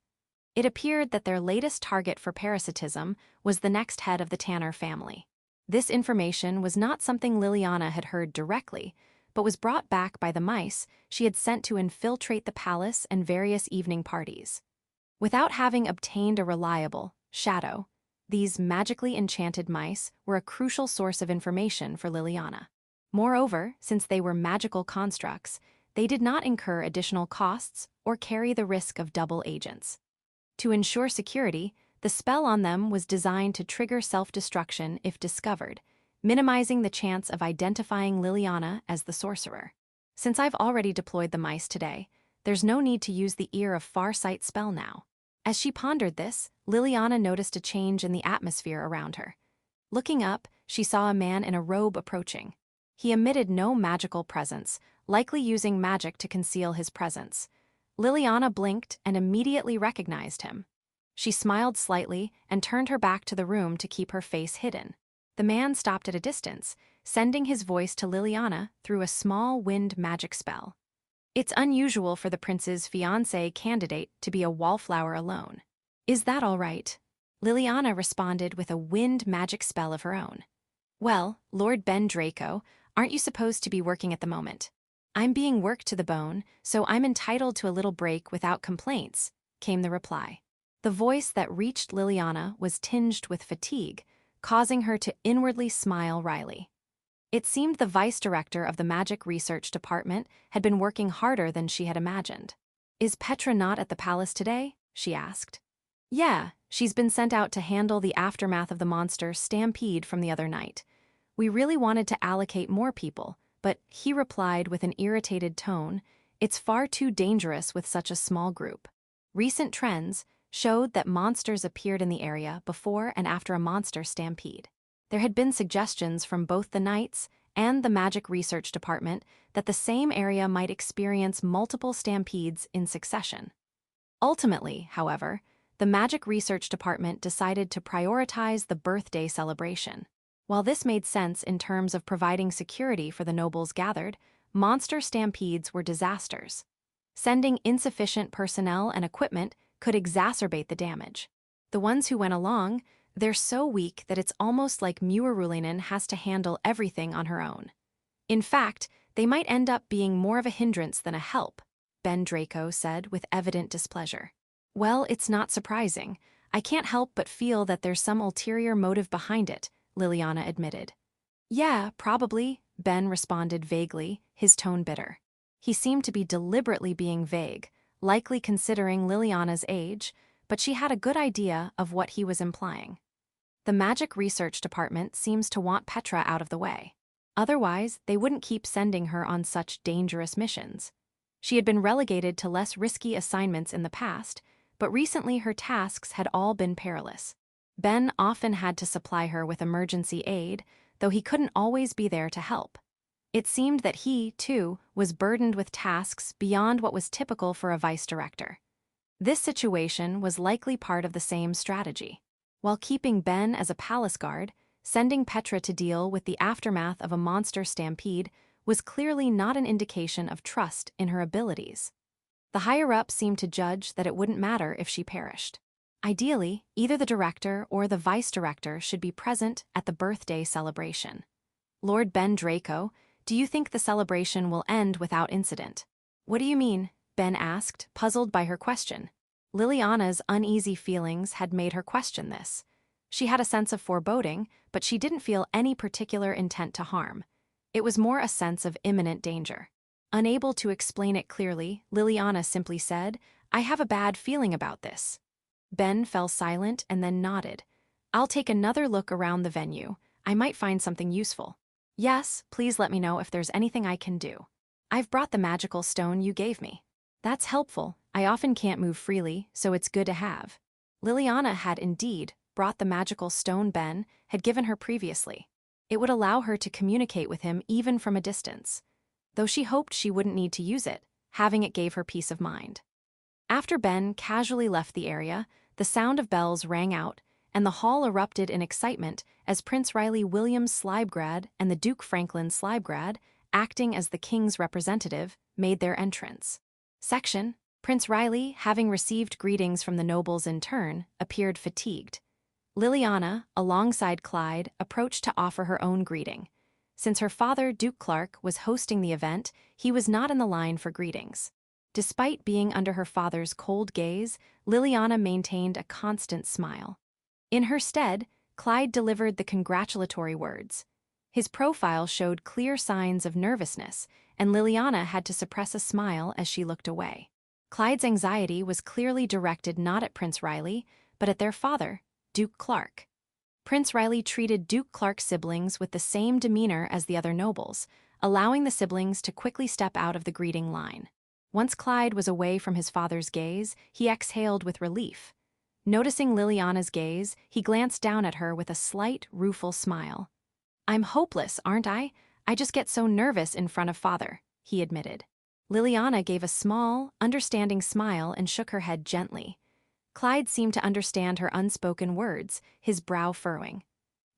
It appeared that their latest target for parasitism was the next head of the Tanner family. This information was not something Liliana had heard directly, but was brought back by the mice she had sent to infiltrate the palace and various evening parties. Without having obtained a reliable shadow, these magically enchanted mice were a crucial source of information for Liliana. Moreover, since they were magical constructs, they did not incur additional costs or carry the risk of double agents. To ensure security, the spell on them was designed to trigger self-destruction if discovered, minimizing the chance of identifying Liliana as the sorcerer. Since I've already deployed the mice today, there's no need to use the Ear of Farsight spell now. As she pondered this, Liliana noticed a change in the atmosphere around her. Looking up, she saw a man in a robe approaching. He emitted no magical presence, likely using magic to conceal his presence. Liliana blinked and immediately recognized him. She smiled slightly and turned her back to the room to keep her face hidden. The man stopped at a distance, sending his voice to Liliana through a small wind magic spell. It's unusual for the prince's fiancée candidate to be a wallflower alone. Is that all right? Liliana responded with a wind magic spell of her own. Well, Lord Ben Draco, aren't you supposed to be working at the moment? I'm being worked to the bone, so I'm entitled to a little break without complaints, came the reply. The voice that reached Liliana was tinged with fatigue, causing her to inwardly smile wryly. It seemed the vice director of the magic research department had been working harder than she had imagined. Is Petra not at the palace today? She asked. Yeah, she's been sent out to handle the aftermath of the monster stampede from the other night. We really wanted to allocate more people, but he replied with an irritated tone, it's far too dangerous with such a small group. Recent trends showed that monsters appeared in the area before and after a monster stampede. There had been suggestions from both the Knights and the Magic Research Department that the same area might experience multiple stampedes in succession. Ultimately, however, the Magic Research Department decided to prioritize the birthday celebration. While this made sense in terms of providing security for the nobles gathered, monster stampedes were disasters. Sending insufficient personnel and equipment could exacerbate the damage. The ones who went along, they're so weak that it's almost like Muirulinen has to handle everything on her own. In fact, they might end up being more of a hindrance than a help, Ben Draco said with evident displeasure. Well, it's not surprising. I can't help but feel that there's some ulterior motive behind it, Liliana admitted. Yeah, probably, Ben responded vaguely, his tone bitter. He seemed to be deliberately being vague, likely considering Liliana's age, but she had a good idea of what he was implying. The Magic Research Department seems to want Petra out of the way. Otherwise, they wouldn't keep sending her on such dangerous missions. She had been relegated to less risky assignments in the past, but recently her tasks had all been perilous. Ben often had to supply her with emergency aid, though he couldn't always be there to help. It seemed that he, too, was burdened with tasks beyond what was typical for a vice director. This situation was likely part of the same strategy. While keeping Ben as a palace guard, sending Petra to deal with the aftermath of a monster stampede was clearly not an indication of trust in her abilities. The higher-up seemed to judge that it wouldn't matter if she perished. Ideally, either the director or the vice director should be present at the birthday celebration. Lord Ben Draco, do you think the celebration will end without incident? What do you mean? Ben asked, puzzled by her question. Liliana's uneasy feelings had made her question this. She had a sense of foreboding, but she didn't feel any particular intent to harm. It was more a sense of imminent danger. Unable to explain it clearly, Liliana simply said, I have a bad feeling about this. Ben fell silent and then nodded. I'll take another look around the venue. I might find something useful. Yes, please let me know if there's anything I can do. I've brought the magical stone you gave me. That's helpful. I often can't move freely, so it's good to have. Liliana had indeed brought the magical stone Ben had given her previously. It would allow her to communicate with him even from a distance. Though she hoped she wouldn't need to use it, having it gave her peace of mind. After Ben casually left the area, the sound of bells rang out, and the hall erupted in excitement as Prince Riley Williams Slibegrad and the Duke Franklin Slibegrad, acting as the king's representative, made their entrance. Section, Prince Riley, having received greetings from the nobles in turn, appeared fatigued. Liliana, alongside Clyde, approached to offer her own greeting. Since her father, Duke Clark, was hosting the event, he was not in the line for greetings. Despite being under her father's cold gaze, Liliana maintained a constant smile. In her stead, Clyde delivered the congratulatory words. His profile showed clear signs of nervousness, and Liliana had to suppress a smile as she looked away. Clyde's anxiety was clearly directed not at Prince Riley, but at their father, Duke Clark. Prince Riley treated Duke Clark's siblings with the same demeanor as the other nobles, allowing the siblings to quickly step out of the greeting line. Once Clyde was away from his father's gaze, he exhaled with relief. Noticing Liliana's gaze, he glanced down at her with a slight, rueful smile. "I'm hopeless, aren't I? I just get so nervous in front of father," he admitted. Liliana gave a small, understanding smile and shook her head gently. Clyde seemed to understand her unspoken words, his brow furrowing.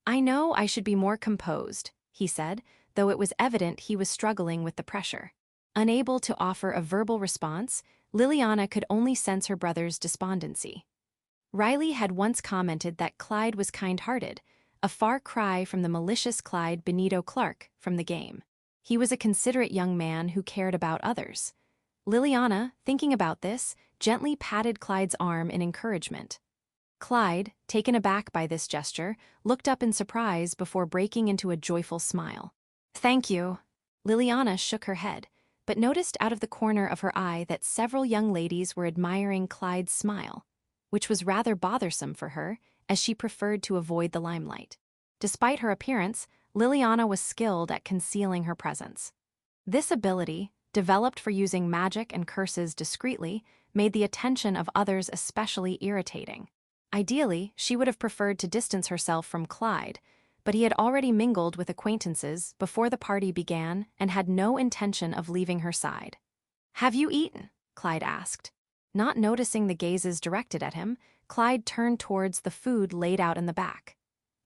"I know I should be more composed," he said, though it was evident he was struggling with the pressure. Unable to offer a verbal response, Liliana could only sense her brother's despondency. Riley had once commented that Clyde was kind-hearted, a far cry from the malicious Clyde Benito Clark from the game. He was a considerate young man who cared about others. Liliana, thinking about this, gently patted Clyde's arm in encouragement. Clyde, taken aback by this gesture, looked up in surprise before breaking into a joyful smile. "Thank you." Liliana shook her head, but noticed out of the corner of her eye that several young ladies were admiring Clyde's smile, which was rather bothersome for her, as she preferred to avoid the limelight. Despite her appearance, Liliana was skilled at concealing her presence. This ability, developed for using magic and curses discreetly, made the attention of others especially irritating. Ideally, she would have preferred to distance herself from Clyde, but he had already mingled with acquaintances before the party began and had no intention of leaving her side. "Have you eaten?" Clyde asked. Not noticing the gazes directed at him, Clyde turned towards the food laid out in the back.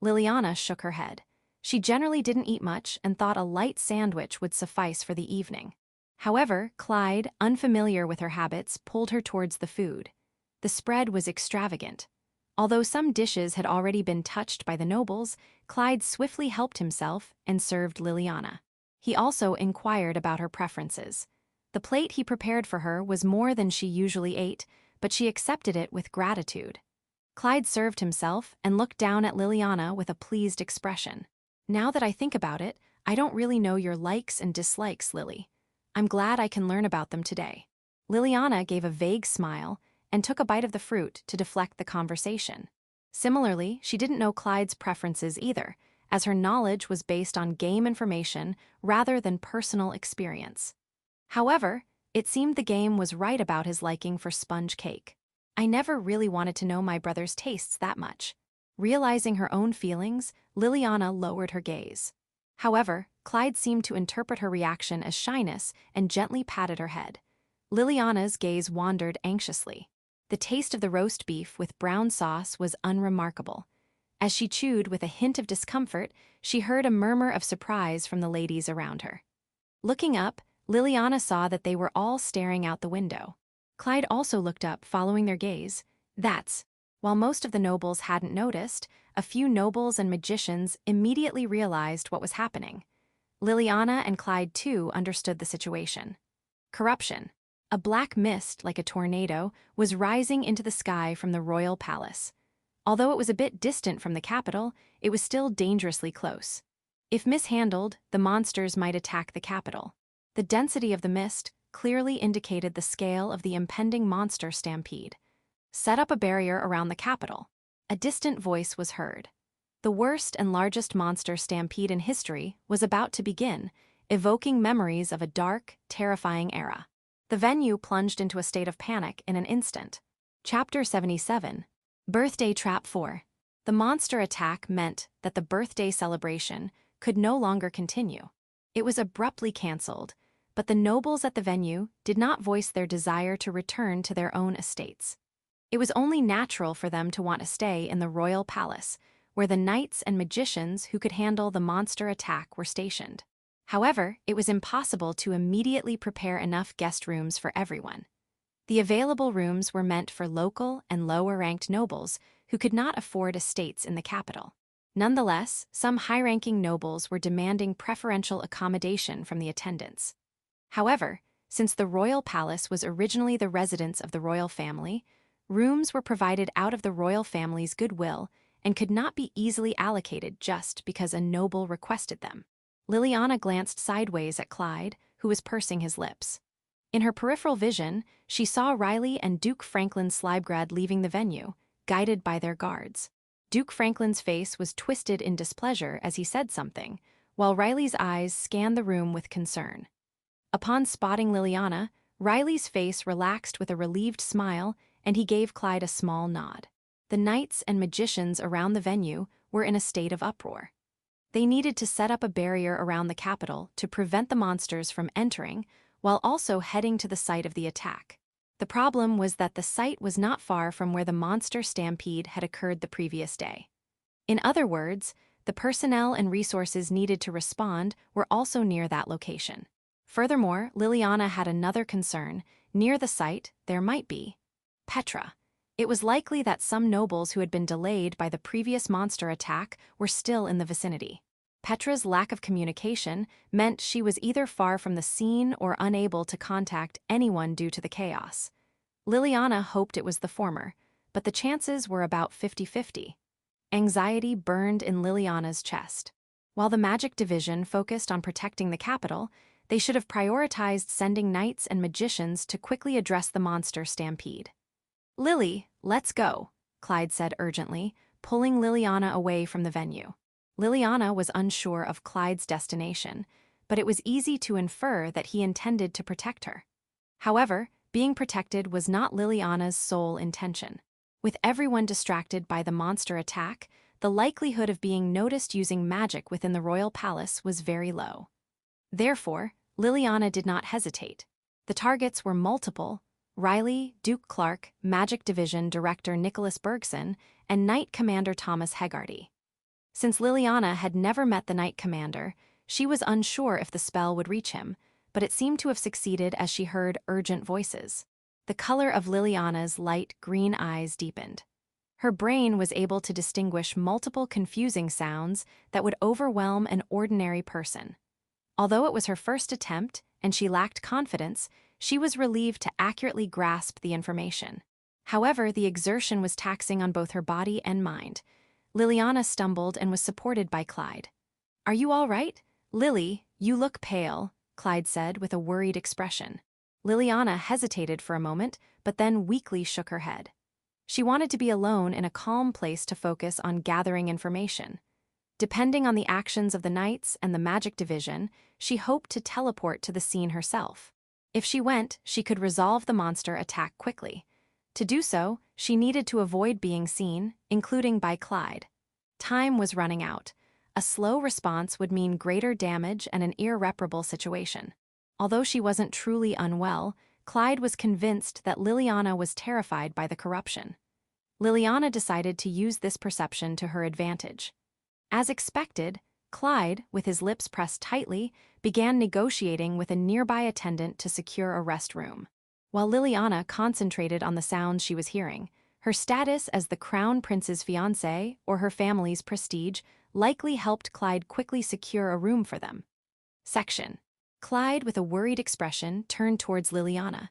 Liliana shook her head. She generally didn't eat much and thought a light sandwich would suffice for the evening. However, Clyde, unfamiliar with her habits, pulled her towards the food. The spread was extravagant. Although some dishes had already been touched by the nobles, Clyde swiftly helped himself and served Liliana. He also inquired about her preferences. The plate he prepared for her was more than she usually ate, but she accepted it with gratitude. Clyde served himself and looked down at Liliana with a pleased expression. "Now that I think about it, I don't really know your likes and dislikes, Lily. I'm glad I can learn about them today." Liliana gave a vague smile and took a bite of the fruit to deflect the conversation. Similarly, she didn't know Clyde's preferences either, as her knowledge was based on game information rather than personal experience. However, it seemed the game was right about his liking for sponge cake. "I never really wanted to know my brother's tastes that much." Realizing her own feelings, Liliana lowered her gaze. However, Clyde seemed to interpret her reaction as shyness and gently patted her head. Liliana's gaze wandered anxiously. The taste of the roast beef with brown sauce was unremarkable. As she chewed with a hint of discomfort, she heard a murmur of surprise from the ladies around her. Looking up, Liliana saw that they were all staring out the window. Clyde also looked up, following their gaze. While most of the nobles hadn't noticed, a few nobles and magicians immediately realized what was happening. Liliana and Clyde too understood the situation. Corruption. A black mist, like a tornado, was rising into the sky from the royal palace. Although it was a bit distant from the capital, it was still dangerously close. If mishandled, the monsters might attack the capital. The density of the mist clearly indicated the scale of the impending monster stampede. "Set up a barrier around the capital." A distant voice was heard. The worst and largest monster stampede in history was about to begin, evoking memories of a dark, terrifying era. The venue plunged into a state of panic in an instant. Chapter 77. Birthday Trap 4. The monster attack meant that the birthday celebration could no longer continue. It was abruptly cancelled, but the nobles at the venue did not voice their desire to return to their own estates. It was only natural for them to want to stay in the royal palace, where the knights and magicians who could handle the monster attack were stationed. However, it was impossible to immediately prepare enough guest rooms for everyone. The available rooms were meant for local and lower-ranked nobles who could not afford estates in the capital. Nonetheless, some high-ranking nobles were demanding preferential accommodation from the attendants. However, since the royal palace was originally the residence of the royal family, rooms were provided out of the royal family's goodwill and could not be easily allocated just because a noble requested them. Liliana glanced sideways at Clyde, who was pursing his lips. In her peripheral vision, she saw Riley and Duke Franklin Slibegrad leaving the venue, guided by their guards. Duke Franklin's face was twisted in displeasure as he said something, while Riley's eyes scanned the room with concern. Upon spotting Liliana, Riley's face relaxed with a relieved smile, and he gave Clyde a small nod. The knights and magicians around the venue were in a state of uproar. They needed to set up a barrier around the capital to prevent the monsters from entering, while also heading to the site of the attack. The problem was that the site was not far from where the monster stampede had occurred the previous day. In other words, the personnel and resources needed to respond were also near that location. Furthermore, Liliana had another concern. Near the site, there might be Petra. It was likely that some nobles who had been delayed by the previous monster attack were still in the vicinity. Petra's lack of communication meant she was either far from the scene or unable to contact anyone due to the chaos. Liliana hoped it was the former, but the chances were about 50-50. Anxiety burned in Liliana's chest. While the magic division focused on protecting the capital, they should have prioritized sending knights and magicians to quickly address the monster stampede. "Lily, let's go," Clyde said urgently, pulling Liliana away from the venue. Liliana was unsure of Clyde's destination, but it was easy to infer that he intended to protect her. However, being protected was not Liliana's sole intention. With everyone distracted by the monster attack, the likelihood of being noticed using magic within the royal palace was very low. Therefore, Liliana did not hesitate. The targets were multiple: Riley, Duke Clark, Magic Division Director Nicholas Bergson, and Knight Commander Thomas Hegarty. Since Liliana had never met the Knight Commander, she was unsure if the spell would reach him, but it seemed to have succeeded as she heard urgent voices. The color of Liliana's light green eyes deepened. Her brain was able to distinguish multiple confusing sounds that would overwhelm an ordinary person. Although it was her first attempt and she lacked confidence, she was relieved to accurately grasp the information. However, the exertion was taxing on both her body and mind. Liliana stumbled and was supported by Clyde. "Are you all right? Lily, you look pale," Clyde said with a worried expression. Liliana hesitated for a moment, but then weakly shook her head. She wanted to be alone in a calm place to focus on gathering information. Depending on the actions of the knights and the magic division, she hoped to teleport to the scene herself. If she went, she could resolve the monster attack quickly. To do so, she needed to avoid being seen, including by Clyde. Time was running out. A slow response would mean greater damage and an irreparable situation. Although she wasn't truly unwell, Clyde was convinced that Liliana was terrified by the corruption. Liliana decided to use this perception to her advantage. As expected, Clyde, with his lips pressed tightly, began negotiating with a nearby attendant to secure a rest room. While Liliana concentrated on the sounds she was hearing, her status as the crown prince's fiancée or her family's prestige likely helped Clyde quickly secure a room for them. Section. Clyde, with a worried expression, turned towards Liliana.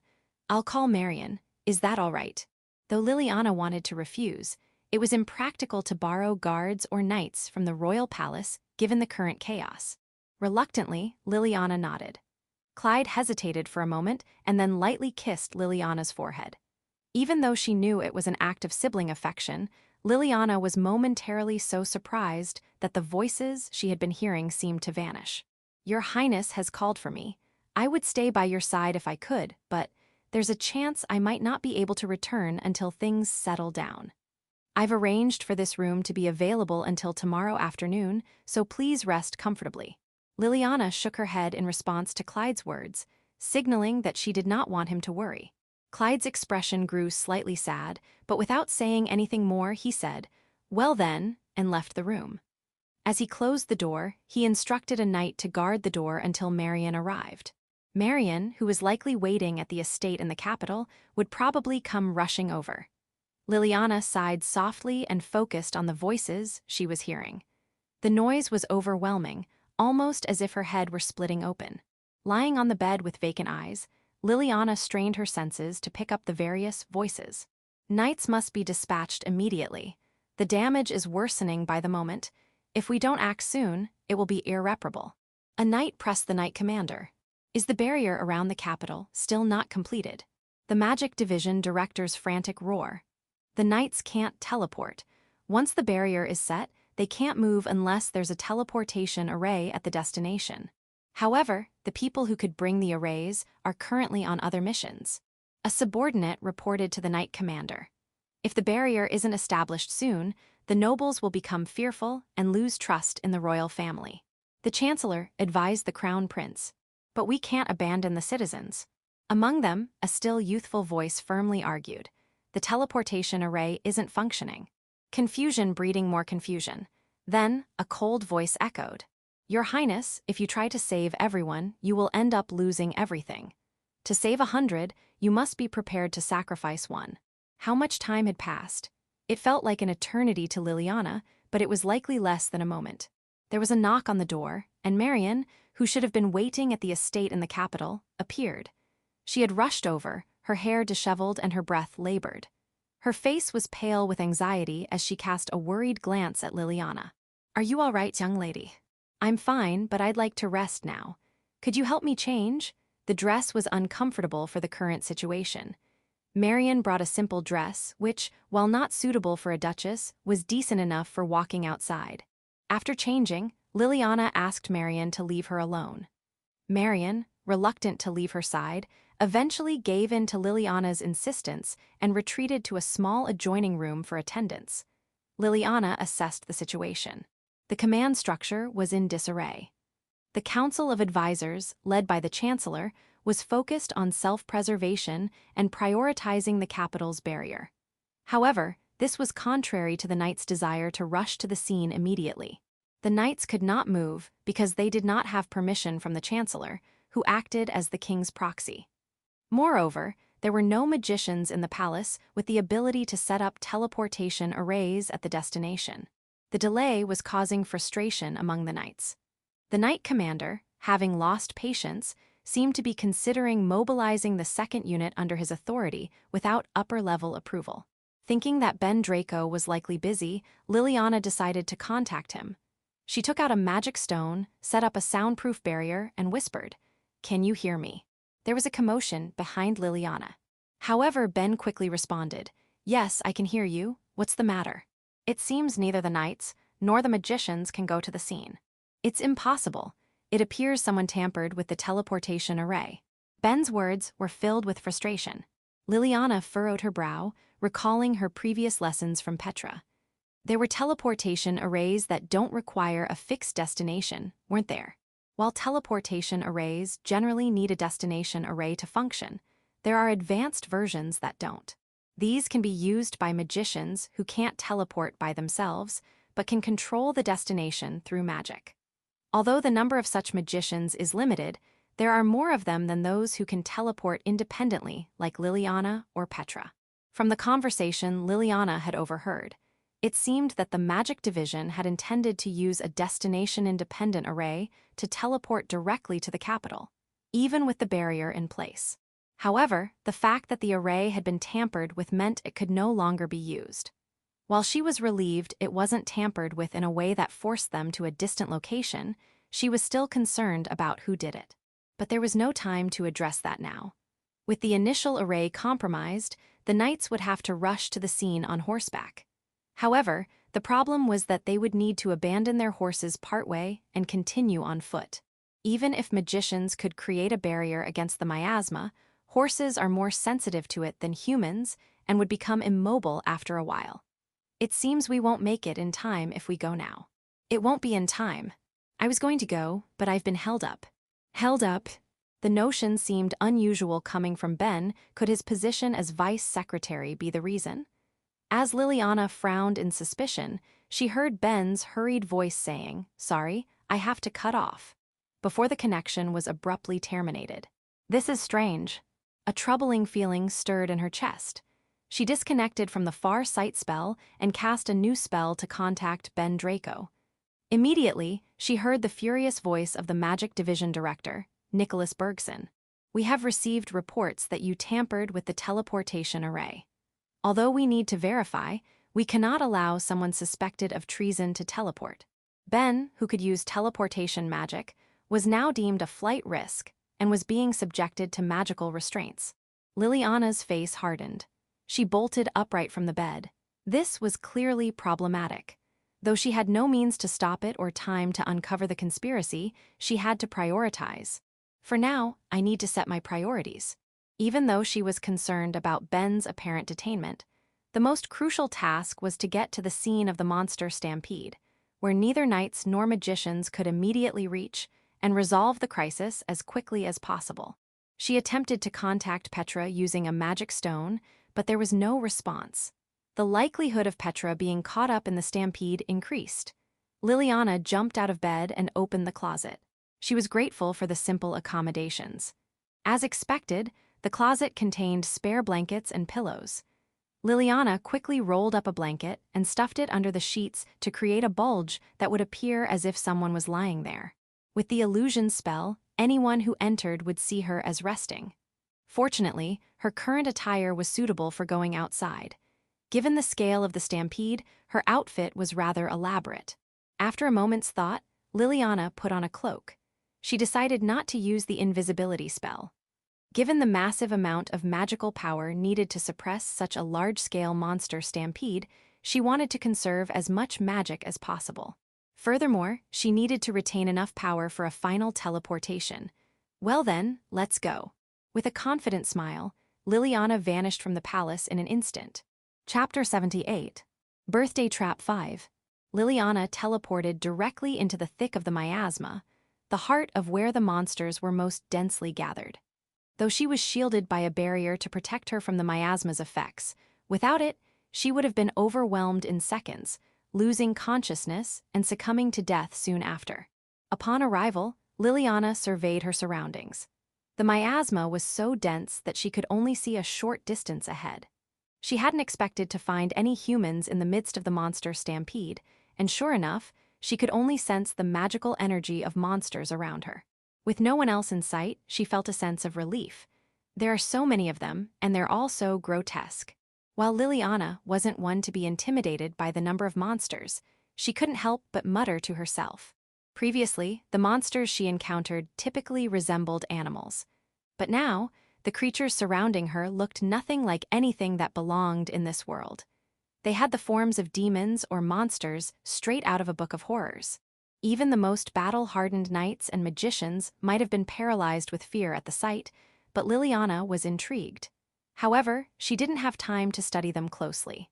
"I'll call Marion. Is that all right?" Though Liliana wanted to refuse, it was impractical to borrow guards or knights from the royal palace given the current chaos. Reluctantly, Liliana nodded. Clyde hesitated for a moment and then lightly kissed Liliana's forehead. Even though she knew it was an act of sibling affection, Liliana was momentarily so surprised that the voices she had been hearing seemed to vanish. "Your Highness has called for me. I would stay by your side if I could, but there's a chance I might not be able to return until things settle down. I've arranged for this room to be available until tomorrow afternoon, so please rest comfortably." Liliana shook her head in response to Clyde's words, signaling that she did not want him to worry. Clyde's expression grew slightly sad, but without saying anything more, he said, "Well then," and left the room. As he closed the door, he instructed a knight to guard the door until Marion arrived. Marion, who was likely waiting at the estate in the capital, would probably come rushing over. Liliana sighed softly and focused on the voices she was hearing. The noise was overwhelming, almost as if her head were splitting open. Lying on the bed with vacant eyes, Liliana strained her senses to pick up the various voices. "Knights must be dispatched immediately. The damage is worsening by the moment. If we don't act soon, it will be irreparable." A knight pressed the knight commander. "Is the barrier around the capital still not completed?" The magic division director's frantic roar. "The knights can't teleport. Once the barrier is set, they can't move unless there's a teleportation array at the destination. However, the people who could bring the arrays are currently on other missions. A subordinate reported to the Knight Commander. If the barrier isn't established soon, the nobles will become fearful and lose trust in the royal family. The Chancellor advised the Crown Prince, but we can't abandon the citizens. Among them, a still youthful voice firmly argued, the teleportation array isn't functioning. Confusion breeding more confusion. Then, a cold voice echoed, Your Highness, if you try to save everyone, you will end up losing everything. To save 100, you must be prepared to sacrifice one. How much time had passed? It felt like an eternity to Liliana, but it was likely less than a moment. There was a knock on the door, and Marion, who should have been waiting at the estate in the capital, appeared. She had rushed over, her hair disheveled and her breath labored. Her face was pale with anxiety as she cast a worried glance at Liliana. Are you all right, young lady? I'm fine, but I'd like to rest now. Could you help me change? The dress was uncomfortable for the current situation. Marion brought a simple dress, which, while not suitable for a duchess, was decent enough for walking outside. After changing, Liliana asked Marion to leave her alone. Marion, reluctant to leave her side, eventually gave in to Liliana's insistence and retreated to a small adjoining room for attendance. Liliana assessed the situation. The command structure was in disarray. The Council of Advisors, led by the Chancellor, was focused on self-preservation and prioritizing the capital's barrier. However, this was contrary to the Knights' desire to rush to the scene immediately. The Knights could not move because they did not have permission from the Chancellor, who acted as the king's proxy. Moreover, there were no magicians in the palace with the ability to set up teleportation arrays at the destination. The delay was causing frustration among the Knights. The Knight Commander, having lost patience, seemed to be considering mobilizing the second unit under his authority without upper-level approval. Thinking that Ben Draco was likely busy, Liliana decided to contact him. She took out a magic stone, set up a soundproof barrier, and whispered, "Can you hear me?" There was a commotion behind Liliana. However, Ben quickly responded, "Yes, I can hear you. What's the matter?" It seems neither the Knights nor the magicians can go to the scene. It's impossible. It appears someone tampered with the teleportation array. Ben's words were filled with frustration. Liliana furrowed her brow, recalling her previous lessons from Petra. There were teleportation arrays that don't require a fixed destination, weren't there? While teleportation arrays generally need a destination array to function, there are advanced versions that don't. These can be used by magicians who can't teleport by themselves, but can control the destination through magic. Although the number of such magicians is limited, there are more of them than those who can teleport independently, like Liliana or Petra. From the conversation Liliana had overheard, it seemed that the magic division had intended to use a destination-independent array to teleport directly to the capital, even with the barrier in place. However, the fact that the array had been tampered with meant it could no longer be used. While she was relieved it wasn't tampered with in a way that forced them to a distant location, she was still concerned about who did it. But there was no time to address that now. With the initial array compromised, the Knights would have to rush to the scene on horseback. However, the problem was that they would need to abandon their horses partway and continue on foot. Even if magicians could create a barrier against the miasma, horses are more sensitive to it than humans and would become immobile after a while. It seems we won't make it in time if we go now. It won't be in time. I was going to go, but I've been held up. Held up? The notion seemed unusual coming from Ben. Could his position as vice secretary be the reason? As Liliana frowned in suspicion, she heard Ben's hurried voice saying, "Sorry, I have to cut off," before the connection was abruptly terminated. This is strange. A troubling feeling stirred in her chest. She disconnected from the far sight spell and cast a new spell to contact Ben Draco. Immediately, she heard the furious voice of the Magic Division Director, Nicholas Bergson. "We have received reports that you tampered with the teleportation array. Although we need to verify, we cannot allow someone suspected of treason to teleport." Ben, who could use teleportation magic, was now deemed a flight risk and was being subjected to magical restraints. Liliana's face hardened. She bolted upright from the bed. This was clearly problematic. Though she had no means to stop it or time to uncover the conspiracy, she had to prioritize. For now, I need to set my priorities. Even though she was concerned about Ben's apparent detainment, the most crucial task was to get to the scene of the monster stampede, where neither knights nor magicians could immediately reach, and resolve the crisis as quickly as possible. She attempted to contact Petra using a magic stone, but there was no response. The likelihood of Petra being caught up in the stampede increased. Liliana jumped out of bed and opened the closet. She was grateful for the simple accommodations. As expected, the closet contained spare blankets and pillows. Liliana quickly rolled up a blanket and stuffed it under the sheets to create a bulge that would appear as if someone was lying there. With the illusion spell, anyone who entered would see her as resting. Fortunately, her current attire was suitable for going outside. Given the scale of the stampede, her outfit was rather elaborate. After a moment's thought, Liliana put on a cloak. She decided not to use the invisibility spell. Given the massive amount of magical power needed to suppress such a large-scale monster stampede, she wanted to conserve as much magic as possible. Furthermore, she needed to retain enough power for a final teleportation. Well then, let's go. With a confident smile, Liliana vanished from the palace in an instant. Chapter 78. Birthday Trap 5. Liliana teleported directly into the thick of the miasma, the heart of where the monsters were most densely gathered. Though she was shielded by a barrier to protect her from the miasma's effects, without it, she would have been overwhelmed in seconds, losing consciousness and succumbing to death soon after. Upon arrival, Liliana surveyed her surroundings. The miasma was so dense that she could only see a short distance ahead. She hadn't expected to find any humans in the midst of the monster stampede, and sure enough, she could only sense the magical energy of monsters around her. With no one else in sight, she felt a sense of relief. There are so many of them, and they're all so grotesque. While Liliana wasn't one to be intimidated by the number of monsters, she couldn't help but mutter to herself. Previously, the monsters she encountered typically resembled animals. But now, the creatures surrounding her looked nothing like anything that belonged in this world. They had the forms of demons or monsters straight out of a book of horrors. Even the most battle-hardened knights and magicians might have been paralyzed with fear at the sight, but Liliana was intrigued. However, she didn't have time to study them closely.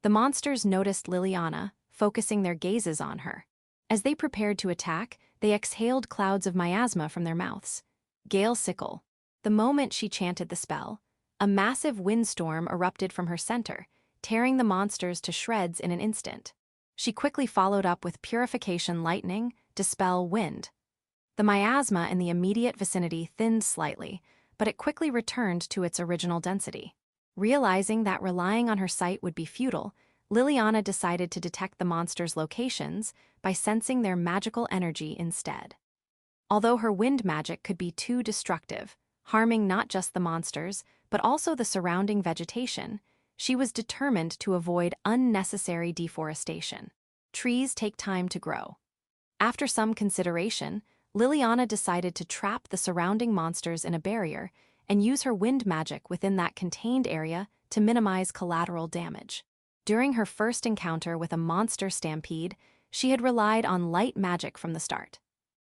The monsters noticed Liliana, focusing their gazes on her. As they prepared to attack, they exhaled clouds of miasma from their mouths. Gale Sickle. The moment she chanted the spell, a massive windstorm erupted from her center, tearing the monsters to shreds in an instant. She quickly followed up with Purification Lightning, Dispel Wind. The miasma in the immediate vicinity thinned slightly, but it quickly returned to its original density. Realizing that relying on her sight would be futile, Liliana decided to detect the monsters' locations by sensing their magical energy instead. Although her wind magic could be too destructive, harming not just the monsters, but also the surrounding vegetation, she was determined to avoid unnecessary deforestation. Trees take time to grow. After some consideration, Liliana decided to trap the surrounding monsters in a barrier and use her wind magic within that contained area to minimize collateral damage. During her first encounter with a monster stampede, she had relied on light magic from the start.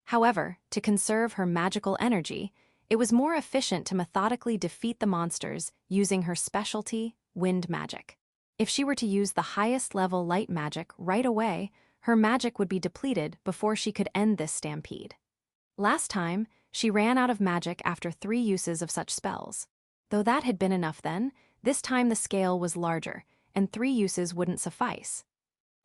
However, to conserve her magical energy, it was more efficient to methodically defeat the monsters using her specialty, wind magic. If she were to use the highest level light magic right away, her magic would be depleted before she could end this stampede. Last time, she ran out of magic after 3 uses of such spells. Though that had been enough then, this time the scale was larger, and 3 uses wouldn't suffice.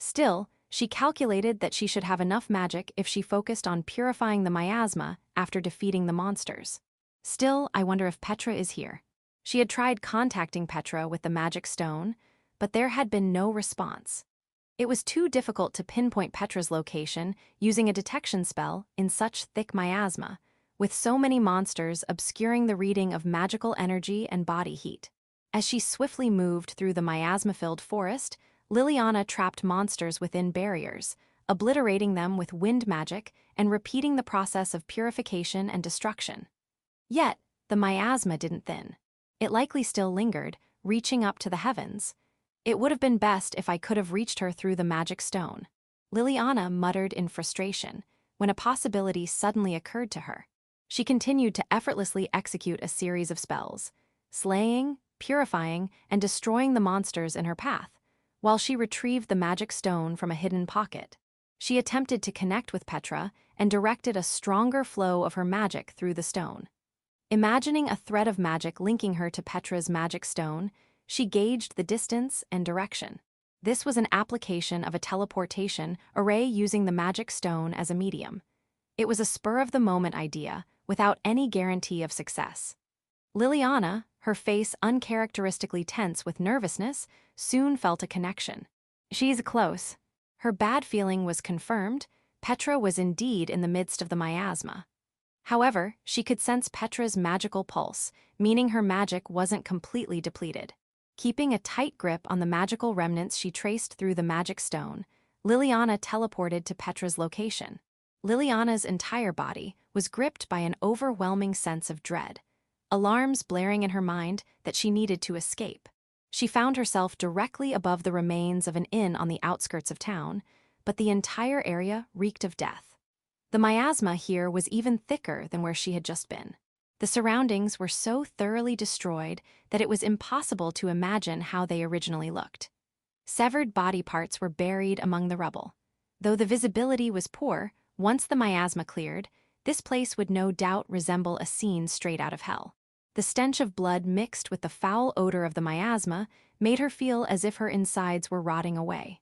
Still, she calculated that she should have enough magic if she focused on purifying the miasma after defeating the monsters. Still, I wonder if Petra is here. She had tried contacting Petra with the magic stone, but there had been no response. It was too difficult to pinpoint Petra's location using a detection spell in such thick miasma, with so many monsters obscuring the reading of magical energy and body heat. As she swiftly moved through the miasma-filled forest, Liliana trapped monsters within barriers, obliterating them with wind magic and repeating the process of purification and destruction. Yet, the miasma didn't thin. It likely still lingered, reaching up to the heavens. It would have been best if I could have reached her through the magic stone. Liliana muttered in frustration when a possibility suddenly occurred to her. She continued to effortlessly execute a series of spells, slaying, purifying, and destroying the monsters in her path, while she retrieved the magic stone from a hidden pocket. She attempted to connect with Petra and directed a stronger flow of her magic through the stone. Imagining a thread of magic linking her to Petra's magic stone, she gauged the distance and direction. This was an application of a teleportation array using the magic stone as a medium. It was a spur-of-the-moment idea, without any guarantee of success. Liliana, her face uncharacteristically tense with nervousness, soon felt a connection. She's close. Her bad feeling was confirmed. Petra was indeed in the midst of the miasma. However, she could sense Petra's magical pulse, meaning her magic wasn't completely depleted. Keeping a tight grip on the magical remnants she traced through the magic stone, Liliana teleported to Petra's location. Liliana's entire body was gripped by an overwhelming sense of dread, alarms blaring in her mind that she needed to escape. She found herself directly above the remains of an inn on the outskirts of town, but the entire area reeked of death. The miasma here was even thicker than where she had just been. The surroundings were so thoroughly destroyed that it was impossible to imagine how they originally looked. Severed body parts were buried among the rubble. Though the visibility was poor, once the miasma cleared, this place would no doubt resemble a scene straight out of hell. The stench of blood mixed with the foul odor of the miasma made her feel as if her insides were rotting away.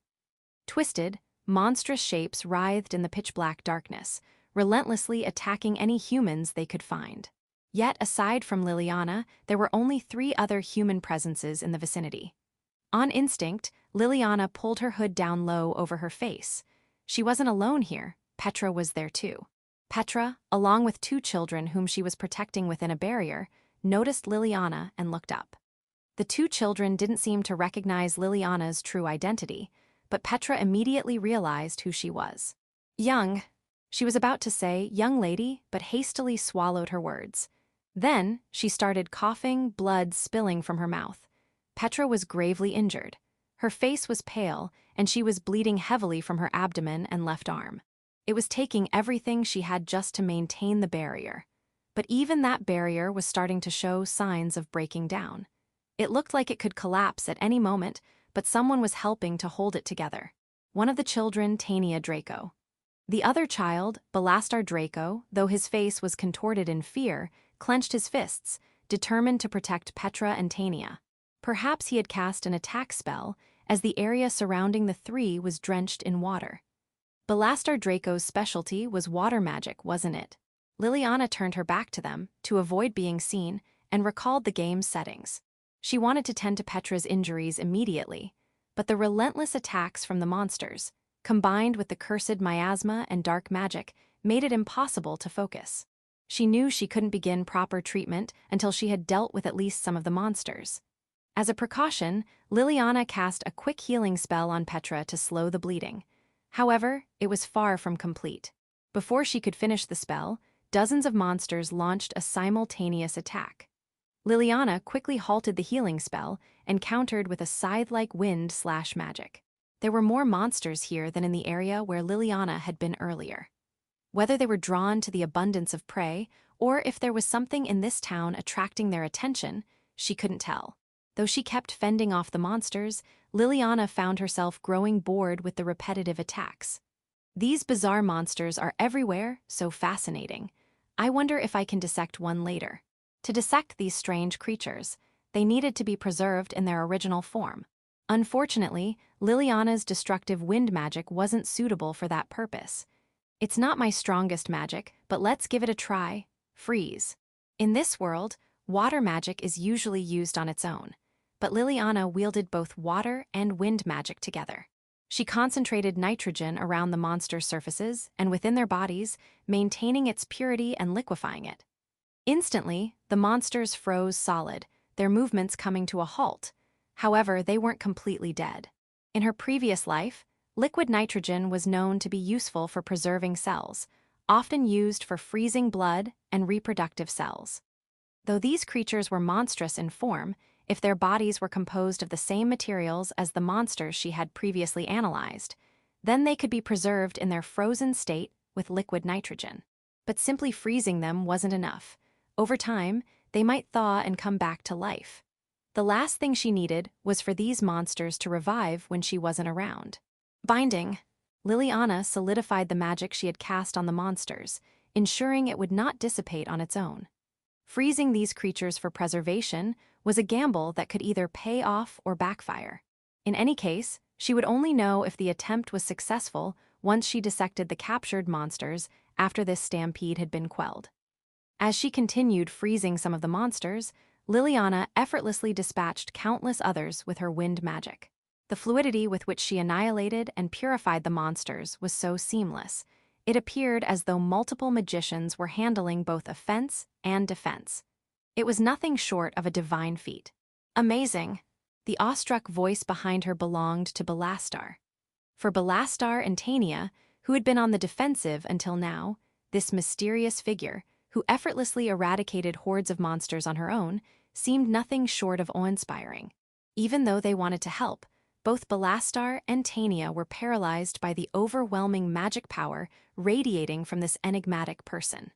Twisted, monstrous shapes writhed in the pitch-black darkness, relentlessly attacking any humans they could find. Yet, aside from Liliana, there were only 3 other human presences in the vicinity. On instinct, Liliana pulled her hood down low over her face. She wasn't alone here. Petra was there too. Petra, along with 2 children whom she was protecting within a barrier, noticed Liliana and looked up. The 2 children didn't seem to recognize Liliana's true identity, but Petra immediately realized who she was. Young. She was about to say, young lady, but hastily swallowed her words. Then, she started coughing, blood spilling from her mouth. Petra was gravely injured. Her face was pale, and she was bleeding heavily from her abdomen and left arm. It was taking everything she had just to maintain the barrier. But even that barrier was starting to show signs of breaking down. It looked like it could collapse at any moment, but someone was helping to hold it together. One of the children, Tania Draco. The other child, Belastar Draco, though his face was contorted in fear, clenched his fists, determined to protect Petra and Tania. Perhaps he had cast an attack spell, as the area surrounding the 3 was drenched in water. Belastar Draco's specialty was water magic, wasn't it? Liliana turned her back to them, to avoid being seen, and recalled the game's settings. She wanted to tend to Petra's injuries immediately, but the relentless attacks from the monsters, combined with the cursed miasma and dark magic, made it impossible to focus. She knew she couldn't begin proper treatment until she had dealt with at least some of the monsters. As a precaution, Liliana cast a quick healing spell on Petra to slow the bleeding. However, it was far from complete. Before she could finish the spell, dozens of monsters launched a simultaneous attack. Liliana quickly halted the healing spell and countered with a scythe-like wind/magic. There were more monsters here than in the area where Liliana had been earlier. Whether they were drawn to the abundance of prey, or if there was something in this town attracting their attention, she couldn't tell. Though she kept fending off the monsters, Liliana found herself growing bored with the repetitive attacks. These bizarre monsters are everywhere, so fascinating. I wonder if I can dissect one later. To dissect these strange creatures, they needed to be preserved in their original form. Unfortunately, Liliana's destructive wind magic wasn't suitable for that purpose. It's not my strongest magic, but let's give it a try. Freeze. In this world, water magic is usually used on its own, but Liliana wielded both water and wind magic together. She concentrated nitrogen around the monster's surfaces and within their bodies, maintaining its purity and liquefying it. Instantly, the monsters froze solid, their movements coming to a halt. However, they weren't completely dead. In her previous life, liquid nitrogen was known to be useful for preserving cells, often used for freezing blood and reproductive cells. Though these creatures were monstrous in form, if their bodies were composed of the same materials as the monsters she had previously analyzed, Then they could be preserved in their frozen state with liquid nitrogen. But simply freezing them wasn't enough. Over time, they might thaw and come back to life. The last thing she needed was for these monsters to revive when she wasn't around. Binding. Liliana solidified the magic she had cast on the monsters, ensuring it would not dissipate on its own. Freezing these creatures for preservation was a gamble that could either pay off or backfire. In any case, she would only know if the attempt was successful once she dissected the captured monsters after this stampede had been quelled. As she continued freezing some of the monsters, Liliana effortlessly dispatched countless others with her wind magic. The fluidity with which she annihilated and purified the monsters was so seamless, it appeared as though multiple magicians were handling both offense and defense. It was nothing short of a divine feat. Amazing! The awestruck voice behind her belonged to Belastar. For Belastar and Tania, who had been on the defensive until now, this mysterious figure, who effortlessly eradicated hordes of monsters on her own, seemed nothing short of awe-inspiring. Even though they wanted to help, both Belastar and Tania were paralyzed by the overwhelming magic power radiating from this enigmatic person.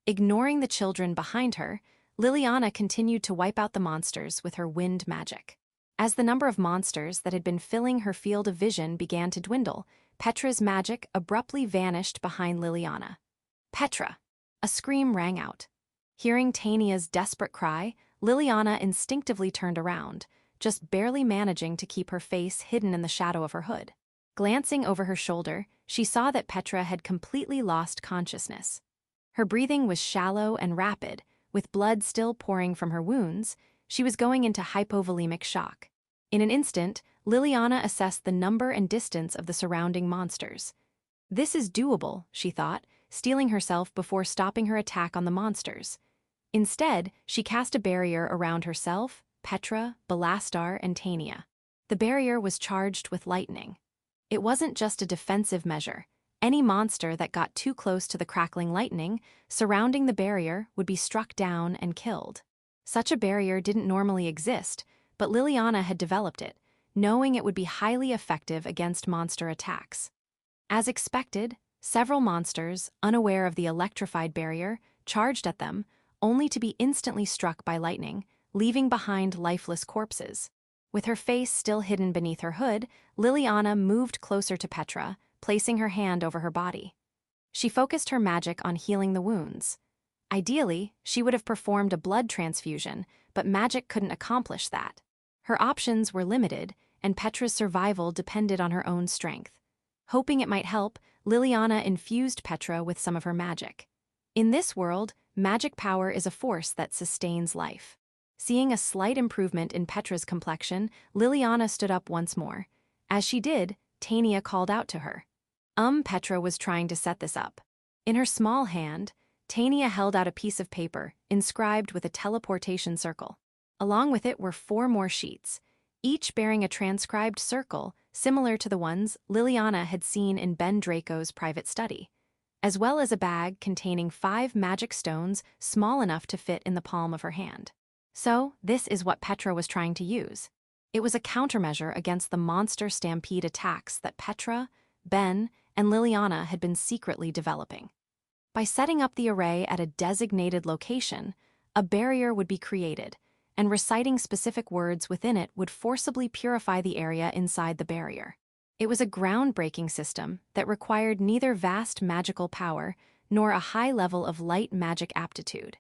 Ignoring the children behind her, Liliana continued to wipe out the monsters with her wind magic. As the number of monsters that had been filling her field of vision began to dwindle, Petra's magic abruptly vanished behind Liliana. Petra! A scream rang out. Hearing Tania's desperate cry, Liliana instinctively turned around, just barely managing to keep her face hidden in the shadow of her hood. Glancing over her shoulder, she saw that Petra had completely lost consciousness. Her breathing was shallow and rapid, with blood still pouring from her wounds. She was going into hypovolemic shock. In an instant, Liliana assessed the number and distance of the surrounding monsters. This is doable, she thought, steeling herself before stopping her attack on the monsters. Instead, she cast a barrier around herself, Petra, Belastar, and Tania. The barrier was charged with lightning. It wasn't just a defensive measure. Any monster that got too close to the crackling lightning surrounding the barrier would be struck down and killed. Such a barrier didn't normally exist, but Liliana had developed it, knowing it would be highly effective against monster attacks. As expected, several monsters, unaware of the electrified barrier, charged at them, only to be instantly struck by lightning, leaving behind lifeless corpses. With her face still hidden beneath her hood, Liliana moved closer to Petra, placing her hand over her body. She focused her magic on healing the wounds. Ideally, she would have performed a blood transfusion, but magic couldn't accomplish that. Her options were limited, and Petra's survival depended on her own strength. Hoping it might help, Liliana infused Petra with some of her magic. In this world, magic power is a force that sustains life. Seeing a slight improvement in Petra's complexion, Liliana stood up once more. As she did, Tania called out to her. Petra was trying to set this up. In her small hand, Tania held out a piece of paper, inscribed with a teleportation circle. Along with it were 4 more sheets, each bearing a transcribed circle similar to the ones Liliana had seen in Ben Draco's private study, as well as a bag containing 5 magic stones small enough to fit in the palm of her hand. So, this is what Petra was trying to use. It was a countermeasure against the monster stampede attacks that Petra, Ben, and Liliana had been secretly developing. By setting up the array at a designated location, a barrier would be created, and reciting specific words within it would forcibly purify the area inside the barrier. It was a groundbreaking system that required neither vast magical power nor a high level of light magic aptitude.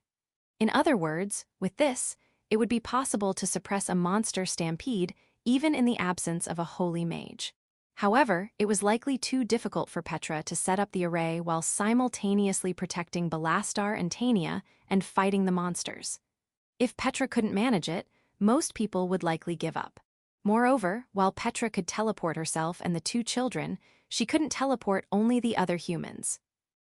In other words, with this, it would be possible to suppress a monster stampede even in the absence of a holy mage. However, it was likely too difficult for Petra to set up the array while simultaneously protecting Belastar and Tania and fighting the monsters. If Petra couldn't manage it, most people would likely give up. Moreover, while Petra could teleport herself and the 2 children, she couldn't teleport only the other humans.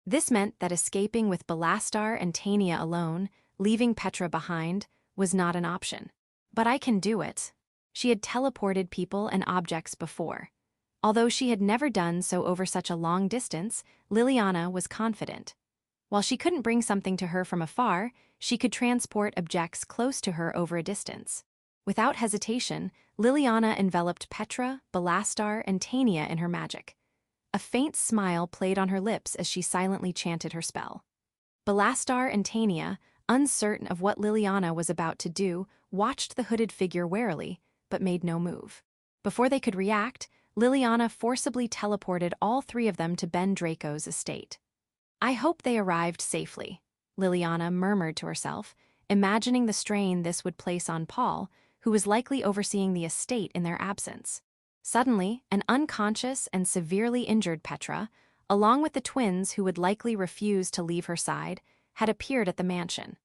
This meant that escaping with Belastar and Tania alone, leaving Petra behind, was not an option. But I can do it. She had teleported people and objects before. Although she had never done so over such a long distance, Liliana was confident. While she couldn't bring something to her from afar, she could transport objects close to her over a distance. Without hesitation, Liliana enveloped Petra, Belastar, and Tania in her magic. A faint smile played on her lips as she silently chanted her spell. Belastar and Tania, uncertain of what Liliana was about to do, watched the hooded figure warily, but made no move. Before they could react, Liliana forcibly teleported all three of them to Ben Draco's estate. "I hope they arrived safely," Liliana murmured to herself, imagining the strain this would place on Paul, who was likely overseeing the estate in their absence. Suddenly, an unconscious and severely injured Petra, along with the twins who would likely refuse to leave her side, had appeared at the mansion.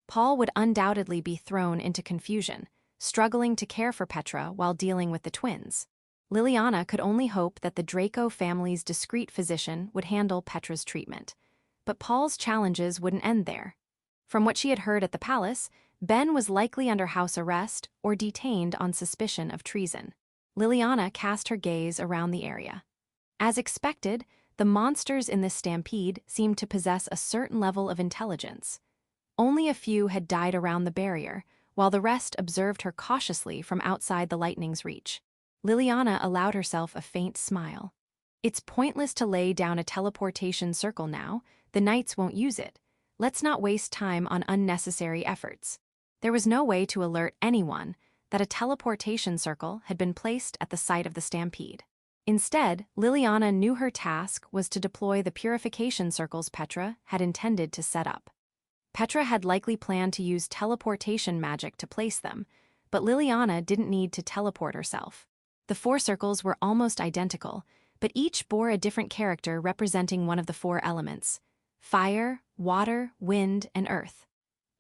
Paul would undoubtedly be thrown into confusion, struggling to care for Petra while dealing with the twins. Liliana could only hope that the Draco family's discreet physician would handle Petra's treatment. But Paul's challenges wouldn't end there. From what she had heard at the palace, Ben was likely under house arrest or detained on suspicion of treason. Liliana cast her gaze around the area. As expected, the monsters in this stampede seemed to possess a certain level of intelligence. Only a few had died around the barrier, while the rest observed her cautiously from outside the lightning's reach. Liliana allowed herself a faint smile. "It's pointless to lay down a teleportation circle now, the knights won't use it. Let's not waste time on unnecessary efforts." There was no way to alert anyone that a teleportation circle had been placed at the site of the stampede. Instead, Liliana knew her task was to deploy the purification circles Petra had intended to set up. Petra had likely planned to use teleportation magic to place them, but Liliana didn't need to teleport herself. The 4 circles were almost identical, but each bore a different character representing one of the 4 elements: fire, water, wind, and earth.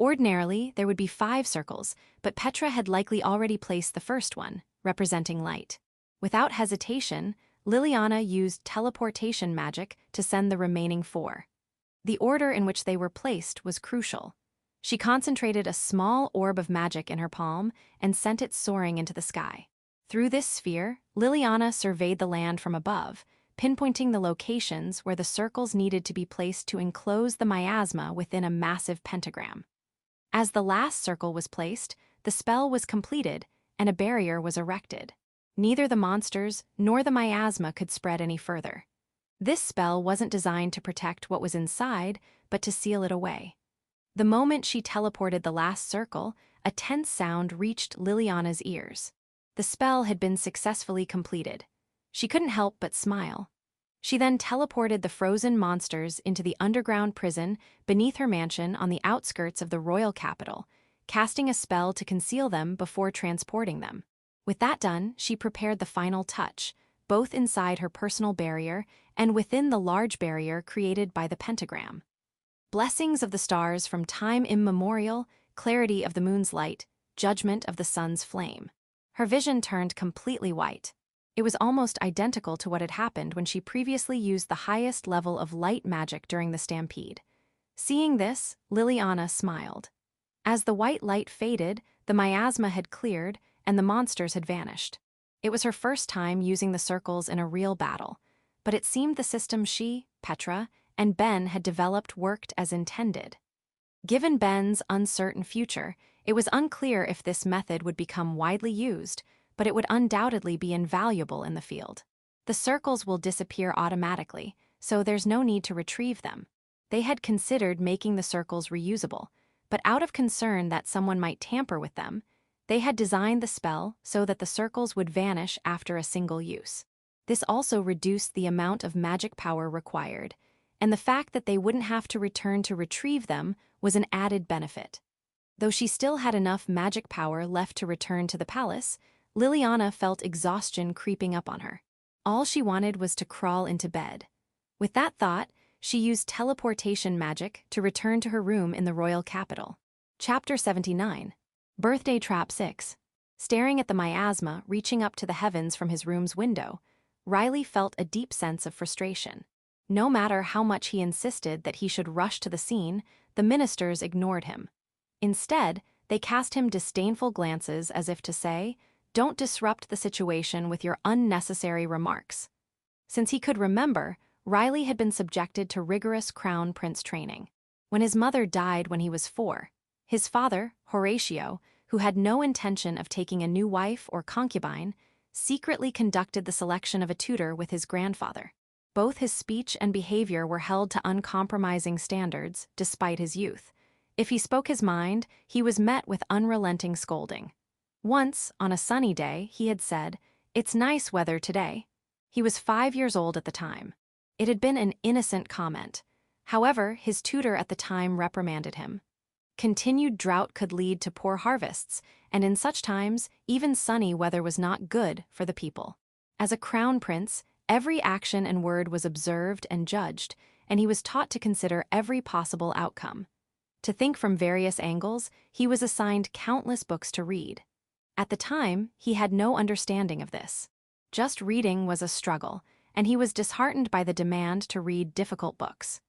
Ordinarily, there would be 5 circles, but Petra had likely already placed the first one, representing light. Without hesitation, Liliana used teleportation magic to send the remaining 4. The order in which they were placed was crucial. She concentrated a small orb of magic in her palm and sent it soaring into the sky. Through this sphere, Liliana surveyed the land from above, pinpointing the locations where the circles needed to be placed to enclose the miasma within a massive pentagram. As the last circle was placed, the spell was completed and a barrier was erected. Neither the monsters nor the miasma could spread any further. This spell wasn't designed to protect what was inside, but to seal it away. The moment she teleported the last circle, a tense sound reached Liliana's ears. The spell had been successfully completed. She couldn't help but smile. She then teleported the frozen monsters into the underground prison beneath her mansion on the outskirts of the royal capital, casting a spell to conceal them before transporting them. With that done, she prepared the final touch, both inside her personal barrier and within the large barrier created by the pentagram. Blessings of the stars from time immemorial, clarity of the moon's light, judgment of the sun's flame. Her vision turned completely white. It was almost identical to what had happened when she previously used the highest level of light magic during the stampede. Seeing this, Liliana smiled. As the white light faded, the miasma had cleared and the monsters had vanished. It was her first time using the circles in a real battle, but it seemed the system she, Petra, and Ben had developed worked as intended. Given Ben's uncertain future, it was unclear if this method would become widely used, but it would undoubtedly be invaluable in the field. The circles will disappear automatically, so there's no need to retrieve them. They had considered making the circles reusable, but out of concern that someone might tamper with them, they had designed the spell so that the circles would vanish after a single use. This also reduced the amount of magic power required, and the fact that they wouldn't have to return to retrieve them was an added benefit. Though she still had enough magic power left to return to the palace, Liliana felt exhaustion creeping up on her. All she wanted was to crawl into bed. With that thought, she used teleportation magic to return to her room in the royal capital. Chapter 79. Birthday Trap 6. Staring at the miasma reaching up to the heavens from his room's window, Riley felt a deep sense of frustration. No matter how much he insisted that he should rush to the scene, the ministers ignored him. Instead, they cast him disdainful glances as if to say, "Don't disrupt the situation with your unnecessary remarks." Since he could remember, Riley had been subjected to rigorous crown prince training. When his mother died when he was 4, his father, Horatio, who had no intention of taking a new wife or concubine, secretly conducted the selection of a tutor with his grandfather. Both his speech and behavior were held to uncompromising standards, despite his youth. If he spoke his mind, he was met with unrelenting scolding. Once, on a sunny day, he had said, "It's nice weather today." He was 5 years old at the time. It had been an innocent comment. However, his tutor at the time reprimanded him. Continued drought could lead to poor harvests, and in such times, even sunny weather was not good for the people. As a crown prince, every action and word was observed and judged, and he was taught to consider every possible outcome. To think from various angles, he was assigned countless books to read. At the time, he had no understanding of this. Just reading was a struggle, and he was disheartened by the demand to read difficult books.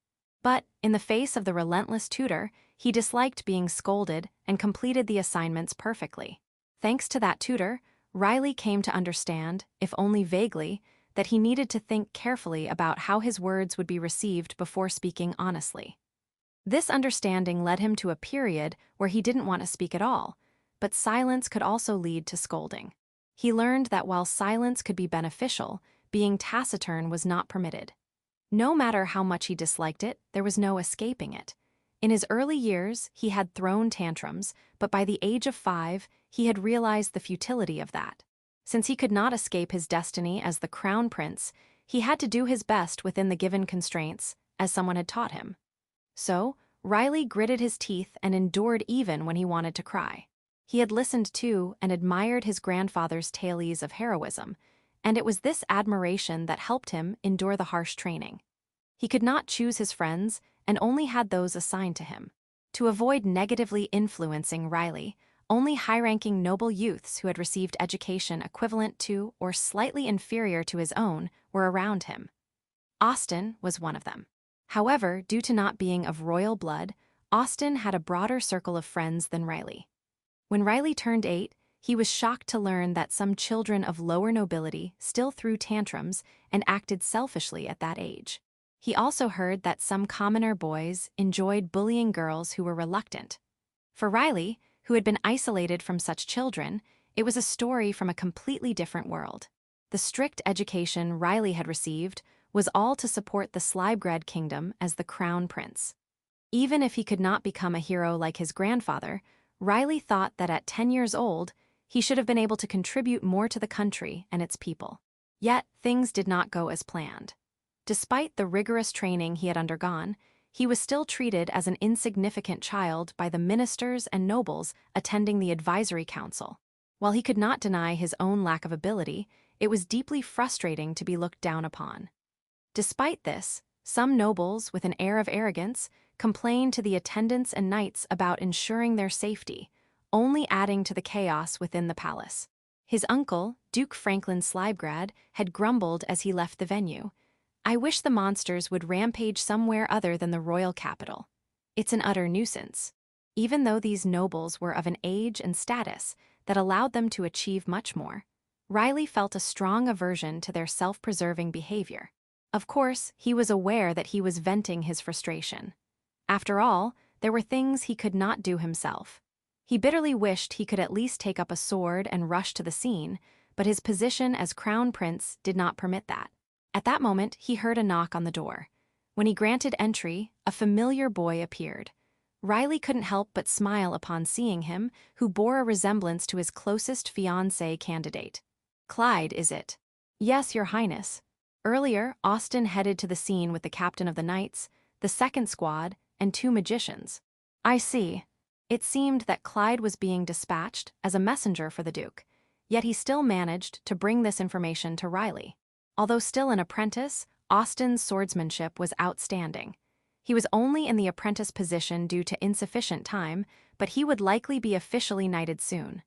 But, in the face of the relentless tutor, he disliked being scolded and completed the assignments perfectly. Thanks to that tutor, Riley came to understand, if only vaguely, that he needed to think carefully about how his words would be received before speaking honestly. This understanding led him to a period where he didn't want to speak at all, but silence could also lead to scolding. He learned that while silence could be beneficial, being taciturn was not permitted. No matter how much he disliked it, there was no escaping it. In his early years, he had thrown tantrums, but by the age of 5, he had realized the futility of that. Since he could not escape his destiny as the crown prince, he had to do his best within the given constraints, as someone had taught him. So, Riley gritted his teeth and endured even when he wanted to cry. He had listened to and admired his grandfather's tales of heroism, and it was this admiration that helped him endure the harsh training. He could not choose his friends and only had those assigned to him. To avoid negatively influencing Riley, only high-ranking noble youths who had received education equivalent to or slightly inferior to his own were around him. Austin was one of them. However, due to not being of royal blood, Austin had a broader circle of friends than Riley. When Riley turned 8, he was shocked to learn that some children of lower nobility still threw tantrums and acted selfishly at that age. He also heard that some commoner boys enjoyed bullying girls who were reluctant. For Riley, who had been isolated from such children, it was a story from a completely different world. The strict education Riley had received was all to support the Slybgrad kingdom as the crown prince. Even if he could not become a hero like his grandfather, Riley thought that at 10 years old, he should have been able to contribute more to the country and its people. Yet, things did not go as planned. Despite the rigorous training he had undergone, he was still treated as an insignificant child by the ministers and nobles attending the advisory council. While he could not deny his own lack of ability, it was deeply frustrating to be looked down upon. Despite this, some nobles, with an air of arrogance, complained to the attendants and knights about ensuring their safety, only adding to the chaos within the palace. His uncle, Duke Franklin Slybgrad, had grumbled as he left the venue, "I wish the monsters would rampage somewhere other than the royal capital. It's an utter nuisance." Even though these nobles were of an age and status that allowed them to achieve much more, Riley felt a strong aversion to their self-preserving behavior. Of course, he was aware that he was venting his frustration. After all, there were things he could not do himself. He bitterly wished he could at least take up a sword and rush to the scene, but his position as crown prince did not permit that. At that moment, he heard a knock on the door. When he granted entry, a familiar boy appeared. Riley couldn't help but smile upon seeing him, who bore a resemblance to his closest fiancé candidate. "Clyde, is it?" "Yes, Your Highness." Earlier, Austin headed to the scene with the captain of the knights, the second squad, and 2 magicians. "I see." It seemed that Clyde was being dispatched as a messenger for the Duke, yet he still managed to bring this information to Riley. Although still an apprentice, Austin's swordsmanship was outstanding. He was only in the apprentice position due to insufficient time, but he would likely be officially knighted soon.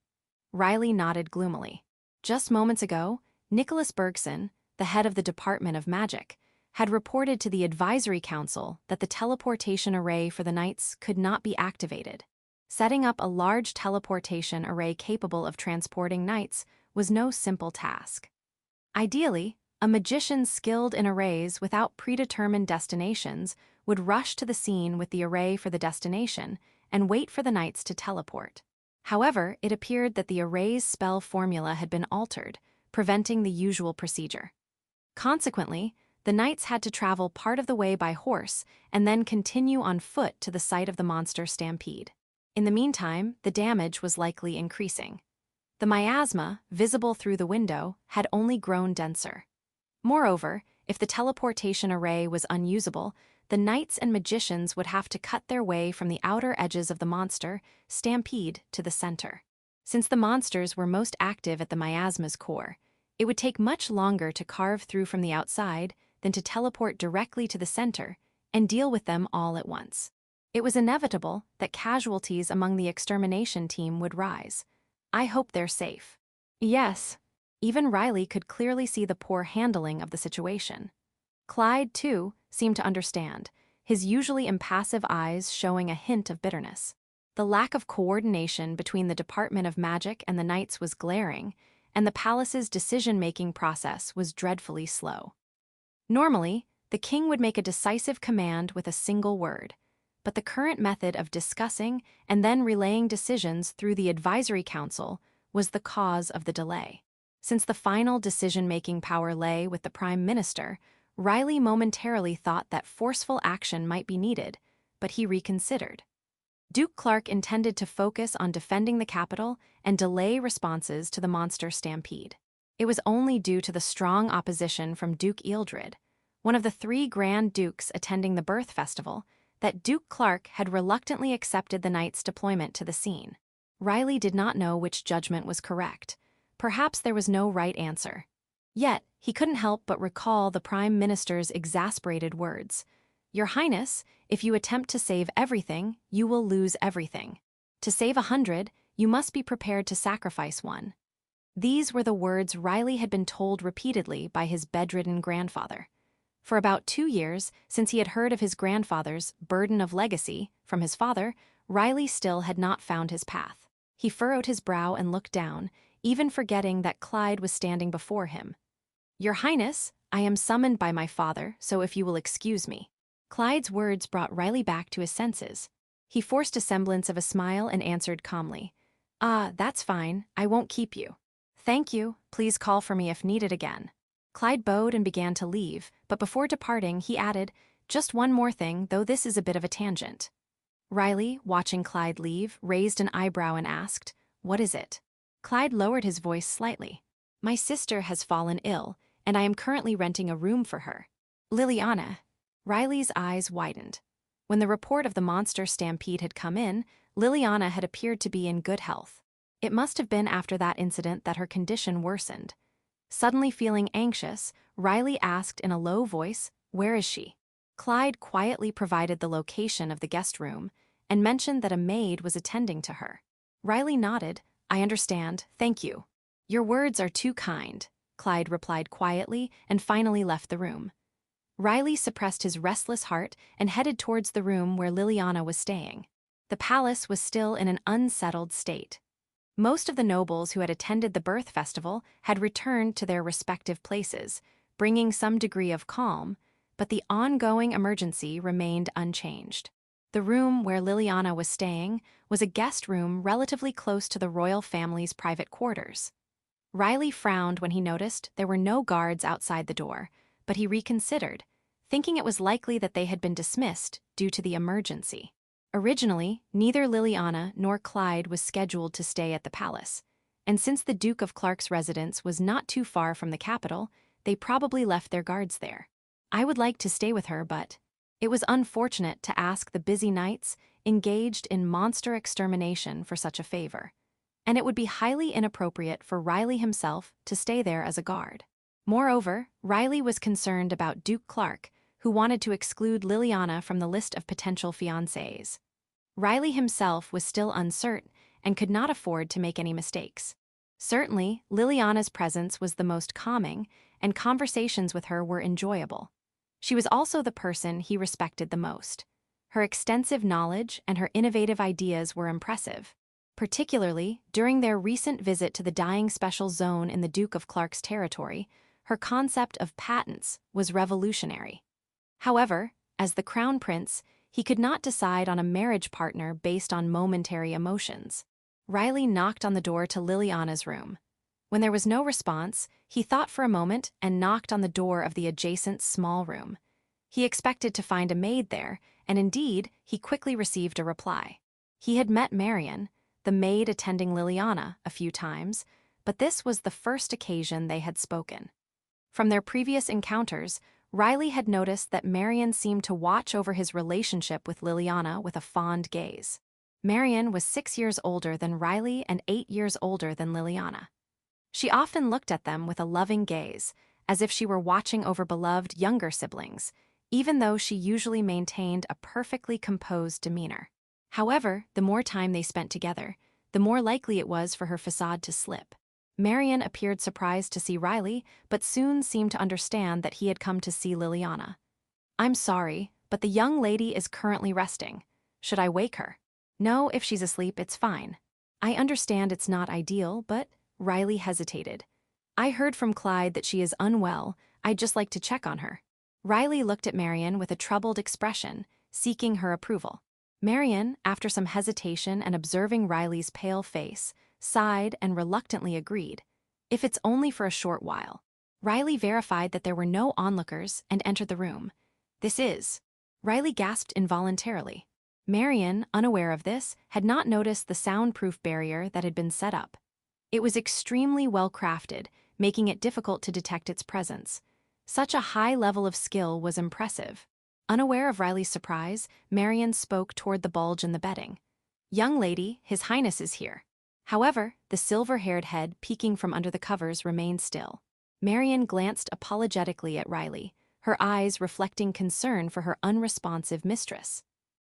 Riley nodded gloomily. Just moments ago, Nicholas Bergson, the head of the Department of Magic, had reported to the Advisory Council that the teleportation array for the knights could not be activated. Setting up a large teleportation array capable of transporting knights was no simple task. Ideally, a magician skilled in arrays without predetermined destinations would rush to the scene with the array for the destination and wait for the knights to teleport. However, it appeared that the array's spell formula had been altered, preventing the usual procedure. Consequently, The knights had to travel part of the way by horse and then continue on foot to the site of the monster stampede. In the meantime, the damage was likely increasing. The miasma, visible through the window, had only grown denser. Moreover, if the teleportation array was unusable, the knights and magicians would have to cut their way from the outer edges of the monster stampede to the center. Since the monsters were most active at the miasma's core, it would take much longer to carve through from the outside than to teleport directly to the center and deal with them all at once. It was inevitable that casualties among the extermination team would rise. I hope they're safe. Yes. Even Riley could clearly see the poor handling of the situation. Clyde, too, seemed to understand, his usually impassive eyes showing a hint of bitterness. The lack of coordination between the Department of Magic and the Knights was glaring, and the palace's decision-making process was dreadfully slow. Normally, the king would make a decisive command with a single word, but the current method of discussing and then relaying decisions through the advisory council was the cause of the delay. Since the final decision-making power lay with the Prime Minister, Riley momentarily thought that forceful action might be needed, but he reconsidered. Duke Clark intended to focus on defending the capital and delay responses to the monster stampede. It was only due to the strong opposition from Duke Ealdred, one of the 3 Grand Dukes attending the birth festival, that Duke Clark had reluctantly accepted the knight's deployment to the scene. Riley did not know which judgment was correct. Perhaps there was no right answer. Yet, he couldn't help but recall the Prime Minister's exasperated words. "Your Highness, if you attempt to save everything, you will lose everything. To save 100, you must be prepared to sacrifice 1." These were the words Riley had been told repeatedly by his bedridden grandfather. For about 2 years, since he had heard of his grandfather's burden of legacy from his father, Riley still had not found his path. He furrowed his brow and looked down, even forgetting that Clyde was standing before him. "Your Highness, I am summoned by my father, so if you will excuse me." Clyde's words brought Riley back to his senses. He forced a semblance of a smile and answered calmly, "Ah, that's fine, I won't keep you." "Thank you, please call for me if needed again." Clyde bowed and began to leave, but before departing he added, "Just one more thing, though this is a bit of a tangent." Riley, watching Clyde leave, raised an eyebrow and asked, "What is it?" Clyde lowered his voice slightly. "My sister has fallen ill, and I am currently renting a room for her." "Liliana." Riley's eyes widened. When the report of the monster stampede had come in, Liliana had appeared to be in good health. It must have been after that incident that her condition worsened. Suddenly feeling anxious, Riley asked in a low voice, "Where is she?" Clyde quietly provided the location of the guest room and mentioned that a maid was attending to her. Riley nodded, "I understand, thank you." "Your words are too kind," Clyde replied quietly and finally left the room. Riley suppressed his restless heart and headed towards the room where Liliana was staying. The palace was still in an unsettled state. Most of the nobles who had attended the birth festival had returned to their respective places, bringing some degree of calm, but the ongoing emergency remained unchanged. The room where Liliana was staying was a guest room relatively close to the royal family's private quarters. Riley frowned when he noticed there were no guards outside the door, but he reconsidered, thinking it was likely that they had been dismissed due to the emergency. Originally, neither Liliana nor Clyde was scheduled to stay at the palace, and since the Duke of Clark's residence was not too far from the capital, they probably left their guards there. I would like to stay with her, but it was unfortunate to ask the busy knights engaged in monster extermination for such a favor, and it would be highly inappropriate for Riley himself to stay there as a guard. Moreover, Riley was concerned about Duke Clark, who wanted to exclude Liliana from the list of potential fiancés. Riley himself was still uncertain and could not afford to make any mistakes. Certainly, Liliana's presence was the most calming, and conversations with her were enjoyable. She was also the person he respected the most. Her extensive knowledge and her innovative ideas were impressive. Particularly, during their recent visit to the dying special zone in the Duke of Clark's territory, her concept of patents was revolutionary. However, as the Crown Prince, he could not decide on a marriage partner based on momentary emotions. Riley knocked on the door to Liliana's room. When there was no response, he thought for a moment and knocked on the door of the adjacent small room. He expected to find a maid there, and indeed, he quickly received a reply. He had met Marion, the maid attending Liliana, a few times, but this was the first occasion they had spoken. From their previous encounters, Riley had noticed that Marion seemed to watch over his relationship with Liliana with a fond gaze. Marion was 6 years older than Riley and 8 years older than Liliana. She often looked at them with a loving gaze, as if she were watching over beloved younger siblings, even though she usually maintained a perfectly composed demeanor. However, the more time they spent together, the more likely it was for her facade to slip. Marion appeared surprised to see Riley, but soon seemed to understand that he had come to see Liliana. "I'm sorry, but the young lady is currently resting. Should I wake her?" "No, if she's asleep, it's fine." "I understand it's not ideal, but..." Riley hesitated. "I heard from Clyde that she is unwell. I'd just like to check on her." Riley looked at Marion with a troubled expression, seeking her approval. Marion, after some hesitation and observing Riley's pale face, sighed and reluctantly agreed. "If it's only for a short while." Riley verified that there were no onlookers and entered the room. "This is..." Riley gasped involuntarily. Marion, unaware of this, had not noticed the soundproof barrier that had been set up. It was extremely well crafted, making it difficult to detect its presence. Such a high level of skill was impressive. Unaware of Riley's surprise, Marion spoke toward the bulge in the bedding. "Young lady, His Highness is here." However, the silver-haired head peeking from under the covers remained still. Marion glanced apologetically at Riley, her eyes reflecting concern for her unresponsive mistress.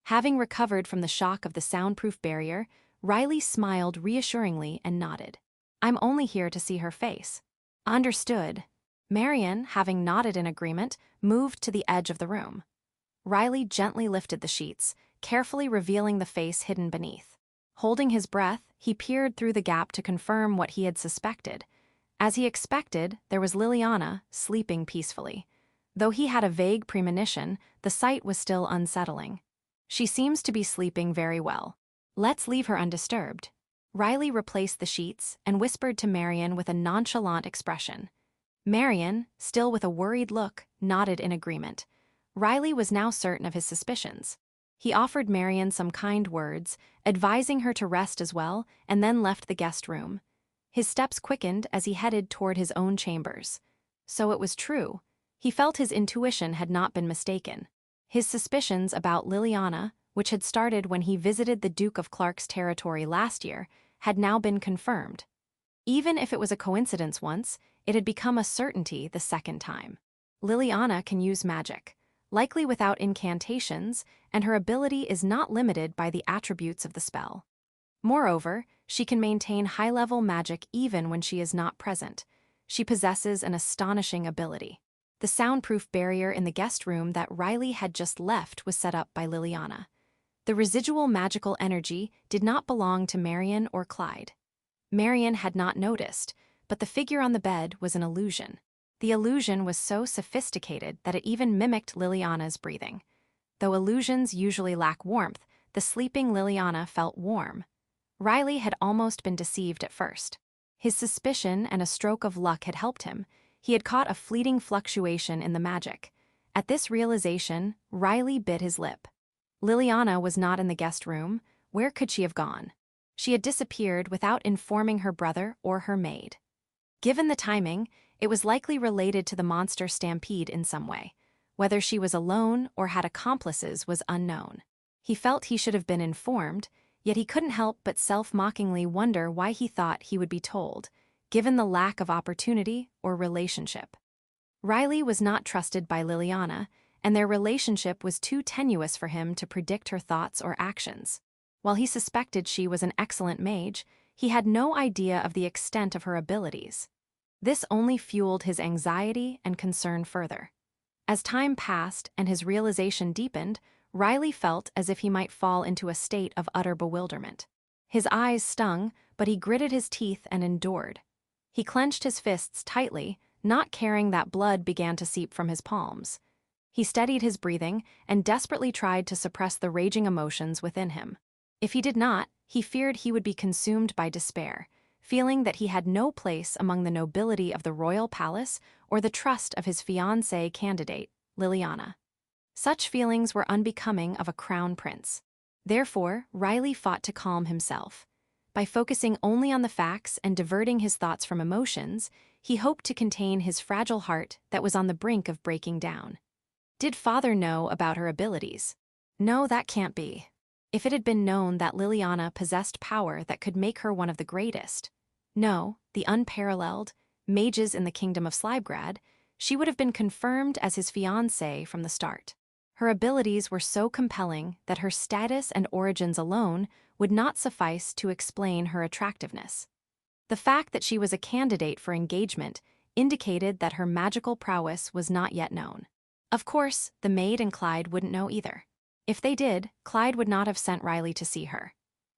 Having recovered from the shock of the soundproof barrier, Riley smiled reassuringly and nodded. "I'm only here to see her face." "Understood." Marion, having nodded in agreement, moved to the edge of the room. Riley gently lifted the sheets, carefully revealing the face hidden beneath. Holding his breath, he peered through the gap to confirm what he had suspected. As he expected, there was Liliana, sleeping peacefully. Though he had a vague premonition, the sight was still unsettling. "She seems to be sleeping very well. Let's leave her undisturbed." Riley replaced the sheets and whispered to Marion with a nonchalant expression. Marion, still with a worried look, nodded in agreement. Riley was now certain of his suspicions. He offered Marion some kind words, advising her to rest as well, and then left the guest room. His steps quickened as he headed toward his own chambers. So it was true. He felt his intuition had not been mistaken. His suspicions about Liliana, which had started when he visited the Duke of Clark's territory last year, had now been confirmed. Even if it was a coincidence once, it had become a certainty the second time. Liliana can use magic, likely without incantations, and her ability is not limited by the attributes of the spell. Moreover, she can maintain high-level magic even when she is not present. She possesses an astonishing ability. The soundproof barrier in the guest room that Riley had just left was set up by Liliana. The residual magical energy did not belong to Marion or Clyde. Marion had not noticed, but the figure on the bed was an illusion. The illusion was so sophisticated that it even mimicked Liliana's breathing. Though illusions usually lack warmth, the sleeping Liliana felt warm. Riley had almost been deceived at first. His suspicion and a stroke of luck had helped him. He had caught a fleeting fluctuation in the magic. At this realization, Riley bit his lip. Liliana was not in the guest room. Where could she have gone? She had disappeared without informing her brother or her maid. Given the timing, it was likely related to the monster stampede in some way. Whether she was alone or had accomplices was unknown. He felt he should have been informed, yet he couldn't help but self-mockingly wonder why he thought he would be told, given the lack of opportunity or relationship. Riley was not trusted by Liliana, and their relationship was too tenuous for him to predict her thoughts or actions. While he suspected she was an excellent mage, he had no idea of the extent of her abilities. This only fueled his anxiety and concern further. As time passed and his realization deepened, Riley felt as if he might fall into a state of utter bewilderment. His eyes stung, but he gritted his teeth and endured. He clenched his fists tightly, not caring that blood began to seep from his palms. He steadied his breathing and desperately tried to suppress the raging emotions within him. If he did not, he feared he would be consumed by despair, feeling that he had no place among the nobility of the royal palace or the trust of his fiancée candidate, Liliana. Such feelings were unbecoming of a crown prince. Therefore, Riley fought to calm himself. By focusing only on the facts and diverting his thoughts from emotions, he hoped to contain his fragile heart that was on the brink of breaking down. Did father know about her abilities? No, that can't be. If it had been known that Liliana possessed power that could make her one of the greatest, no, the unparalleled, mages in the kingdom of Slibegrad, she would have been confirmed as his fiancée from the start. Her abilities were so compelling that her status and origins alone would not suffice to explain her attractiveness. The fact that she was a candidate for engagement indicated that her magical prowess was not yet known. Of course, the maid and Clyde wouldn't know either. If they did, Clyde would not have sent Riley to see her.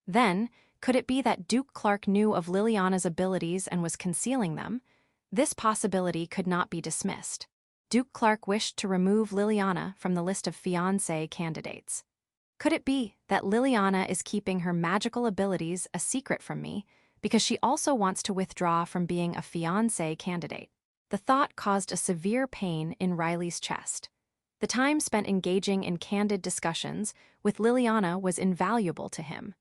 Then, could it be that Duke Clark knew of Liliana's abilities and was concealing them? This possibility could not be dismissed. Duke Clark wished to remove Liliana from the list of fiancé candidates. Could it be that Liliana is keeping her magical abilities a secret from me because she also wants to withdraw from being a fiancé candidate? The thought caused a severe pain in Riley's chest. The time spent engaging in candid discussions with Liliana was invaluable to him.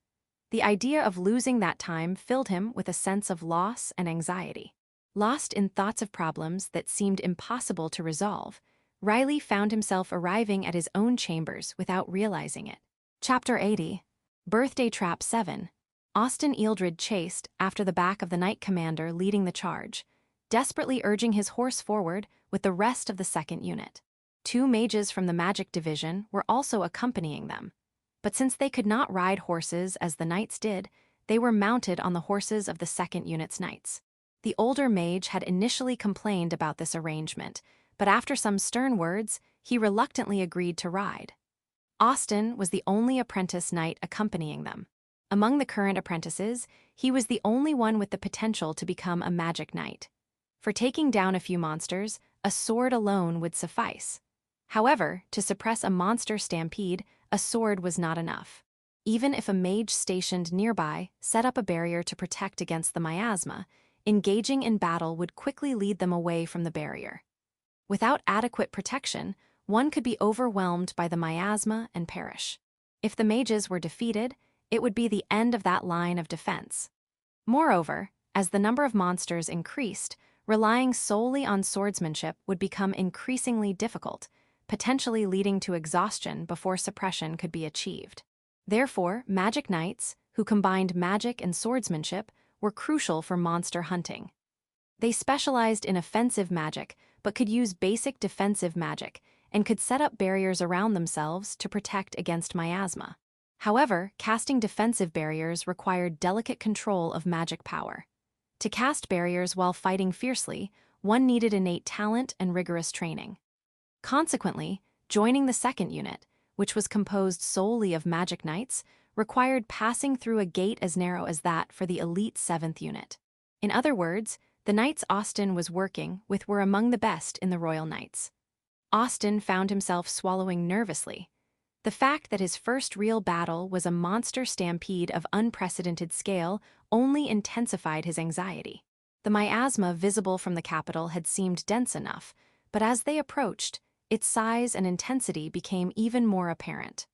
The idea of losing that time filled him with a sense of loss and anxiety. Lost in thoughts of problems that seemed impossible to resolve, Riley found himself arriving at his own chambers without realizing it. Chapter 80. Birthday Trap 7. Austin Ealdred chased after the back of the Knight Commander leading the charge, desperately urging his horse forward with the rest of the second unit. 2 mages from the Magic Division were also accompanying them, but since they could not ride horses as the knights did, they were mounted on the horses of the second unit's knights. The older mage had initially complained about this arrangement, but after some stern words, he reluctantly agreed to ride. Austin was the only apprentice knight accompanying them. Among the current apprentices, he was the only one with the potential to become a magic knight. For taking down a few monsters, a sword alone would suffice. However, to suppress a monster stampede, a sword was not enough. Even if a mage stationed nearby set up a barrier to protect against the miasma, engaging in battle would quickly lead them away from the barrier. Without adequate protection, one could be overwhelmed by the miasma and perish. If the mages were defeated, it would be the end of that line of defense. Moreover, as the number of monsters increased, relying solely on swordsmanship would become increasingly difficult, potentially leading to exhaustion before suppression could be achieved. Therefore, magic knights, who combined magic and swordsmanship, were crucial for monster hunting. They specialized in offensive magic, but could use basic defensive magic, and could set up barriers around themselves to protect against miasma. However, casting defensive barriers required delicate control of magic power. To cast barriers while fighting fiercely, one needed innate talent and rigorous training. Consequently, joining the second unit, which was composed solely of magic knights, required passing through a gate as narrow as that for the elite 7th unit. In other words, the knights Austin was working with were among the best in the Royal Knights. Austin found himself swallowing nervously. The fact that his first real battle was a monster stampede of unprecedented scale only intensified his anxiety. The miasma visible from the capital had seemed dense enough, but as they approached, its size and intensity became even more apparent.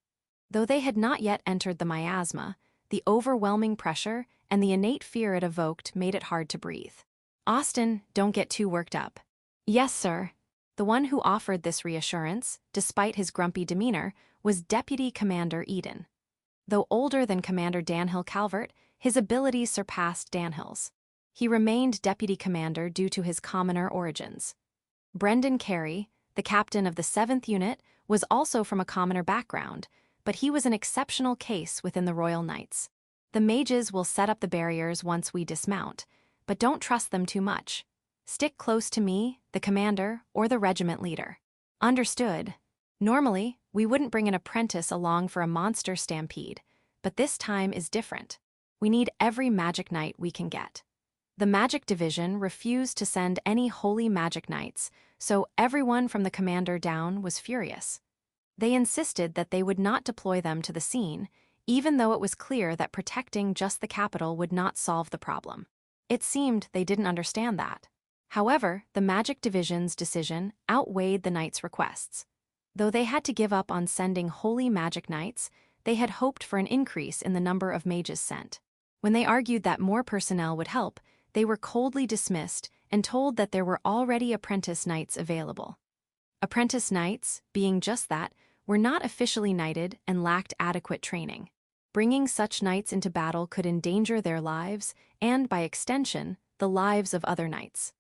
Though they had not yet entered the miasma, the overwhelming pressure and the innate fear it evoked made it hard to breathe. Austin, don't get too worked up. Yes, sir. The one who offered this reassurance, despite his grumpy demeanor, was Deputy Commander Eden. Though older than Commander Danhill Calvert, his abilities surpassed Danhill's. He remained Deputy Commander due to his commoner origins. Brendan Carey, the captain of the 7th unit, was also from a commoner background, but he was an exceptional case within the Royal Knights. The mages will set up the barriers once we dismount, but don't trust them too much. Stick close to me, the commander, or the regiment leader. Understood. Normally, we wouldn't bring an apprentice along for a monster stampede, but this time is different. We need every magic knight we can get. The Magic Division refused to send any holy magic knights, so everyone from the commander down was furious. They insisted that they would not deploy them to the scene, even though it was clear that protecting just the capital would not solve the problem. It seemed they didn't understand that. However, the Magic Division's decision outweighed the Knights' requests. Though they had to give up on sending holy magic knights, they had hoped for an increase in the number of mages sent. When they argued that more personnel would help, they were coldly dismissed and told that there were already apprentice knights available. Apprentice knights, being just that, were not officially knighted and lacked adequate training. Bringing such knights into battle could endanger their lives and, by extension, the lives of other knights.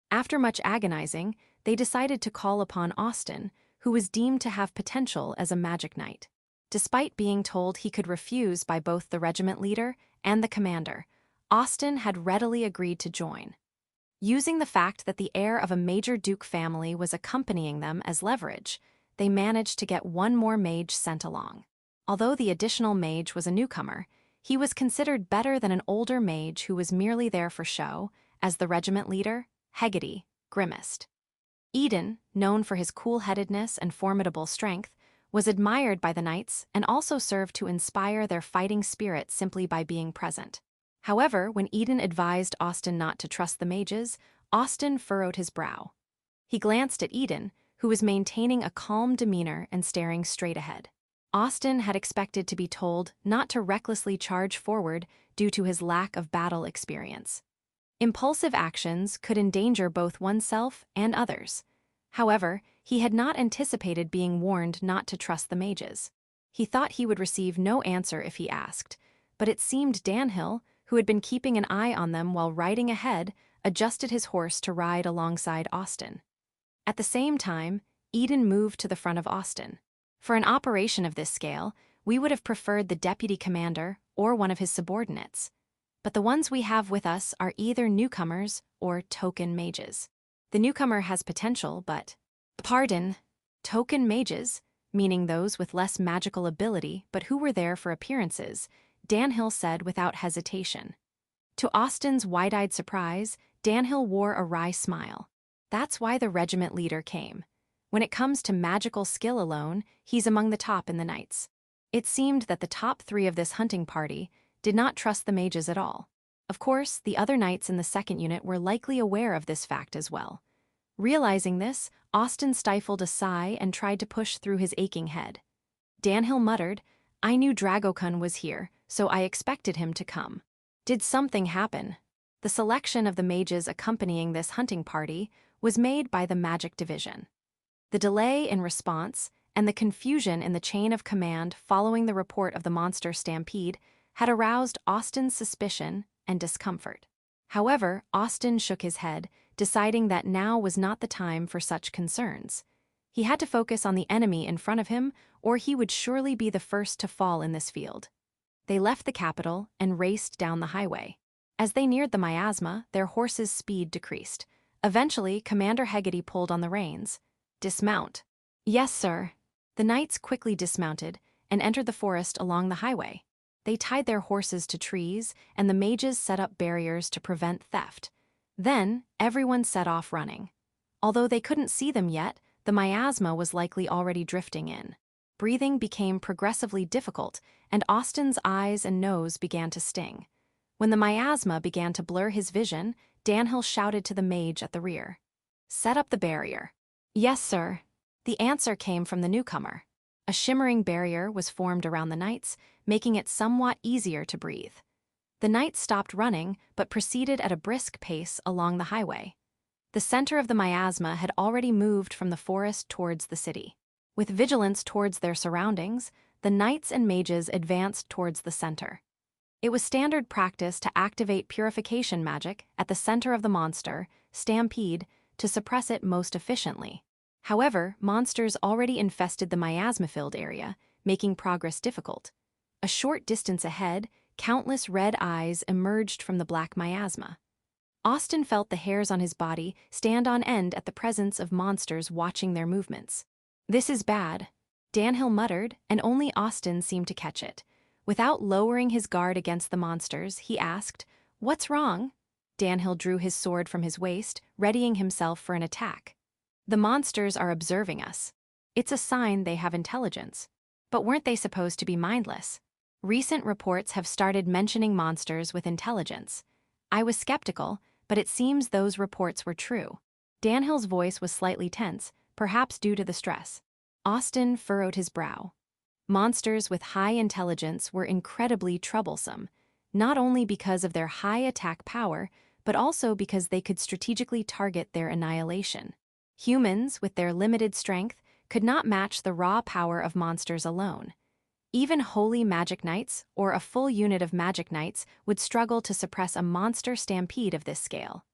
After much agonizing, they decided to call upon Austin, who was deemed to have potential as a magic knight. Despite being told he could refuse by both the regiment leader and the commander, Austin had readily agreed to join. Using the fact that the heir of a major duke family was accompanying them as leverage, they managed to get one more mage sent along. Although the additional mage was a newcomer, he was considered better than an older mage who was merely there for show, as the regiment leader, Hegedy, grimaced. Eden, known for his cool-headedness and formidable strength, was admired by the knights and also served to inspire their fighting spirit simply by being present. However, when Eden advised Austin not to trust the mages, Austin furrowed his brow. He glanced at Eden, who was maintaining a calm demeanor and staring straight ahead. Austin had expected to be told not to recklessly charge forward due to his lack of battle experience. Impulsive actions could endanger both oneself and others. However, he had not anticipated being warned not to trust the mages. He thought he would receive no answer if he asked, but it seemed Danhill, who had been keeping an eye on them while riding ahead, adjusted his horse to ride alongside Austin. At the same time, Eden moved to the front of Austin. For an operation of this scale, we would have preferred the deputy commander or one of his subordinates. But the ones we have with us are either newcomers or token mages. The newcomer has potential, but... token mages, meaning those with less magical ability but who were there for appearances, Danhill said without hesitation. To Austin's wide-eyed surprise, Danhill wore a wry smile. That's why the regiment leader came. When it comes to magical skill alone, he's among the top in the knights. It seemed that the top 3 of this hunting party did not trust the mages at all. Of course, the other knights in the second unit were likely aware of this fact as well. Realizing this, Austin stifled a sigh and tried to push through his aching head. Danhill muttered, "I knew Dragokun was here, so I expected him to come." Did something happen? The selection of the mages accompanying this hunting party was made by the Magic Division. The delay in response and the confusion in the chain of command following the report of the monster stampede had aroused Austin's suspicion and discomfort. However, Austin shook his head, deciding that now was not the time for such concerns. He had to focus on the enemy in front of him, or he would surely be the first to fall in this field. They left the capital and raced down the highway. As they neared the miasma, their horses' speed decreased. Eventually, Commander Hegedy pulled on the reins. "Dismount." "Yes, sir." The knights quickly dismounted and entered the forest along the highway. They tied their horses to trees, and the mages set up barriers to prevent theft. Then, everyone set off running. Although they couldn't see them yet, the miasma was likely already drifting in. Breathing became progressively difficult, and Austin's eyes and nose began to sting. When the miasma began to blur his vision, Danhill shouted to the mage at the rear. "Set up the barrier." "Yes, sir." The answer came from the newcomer. A shimmering barrier was formed around the knights, making it somewhat easier to breathe. The knights stopped running, but proceeded at a brisk pace along the highway. The center of the miasma had already moved from the forest towards the city. With vigilance towards their surroundings, the knights and mages advanced towards the center. It was standard practice to activate purification magic at the center of the monster, Stampede, to suppress it most efficiently. However, monsters already infested the miasma-filled area, making progress difficult. A short distance ahead, countless red eyes emerged from the black miasma. Austin felt the hairs on his body stand on end at the presence of monsters watching their movements. "This is bad," Danhill muttered, and only Austin seemed to catch it. Without lowering his guard against the monsters, he asked, "What's wrong?" Danhill drew his sword from his waist, readying himself for an attack. "The monsters are observing us. It's a sign they have intelligence. But weren't they supposed to be mindless? Recent reports have started mentioning monsters with intelligence. I was skeptical, but it seems those reports were true. Danhill's voice was slightly tense, perhaps due to the stress. Austin furrowed his brow. Monsters with high intelligence were incredibly troublesome, not only because of their high attack power, but also because they could strategically target their annihilation. Humans, with their limited strength, could not match the raw power of monsters alone. Even holy magic knights, or a full unit of magic knights, would struggle to suppress a monster stampede of this scale.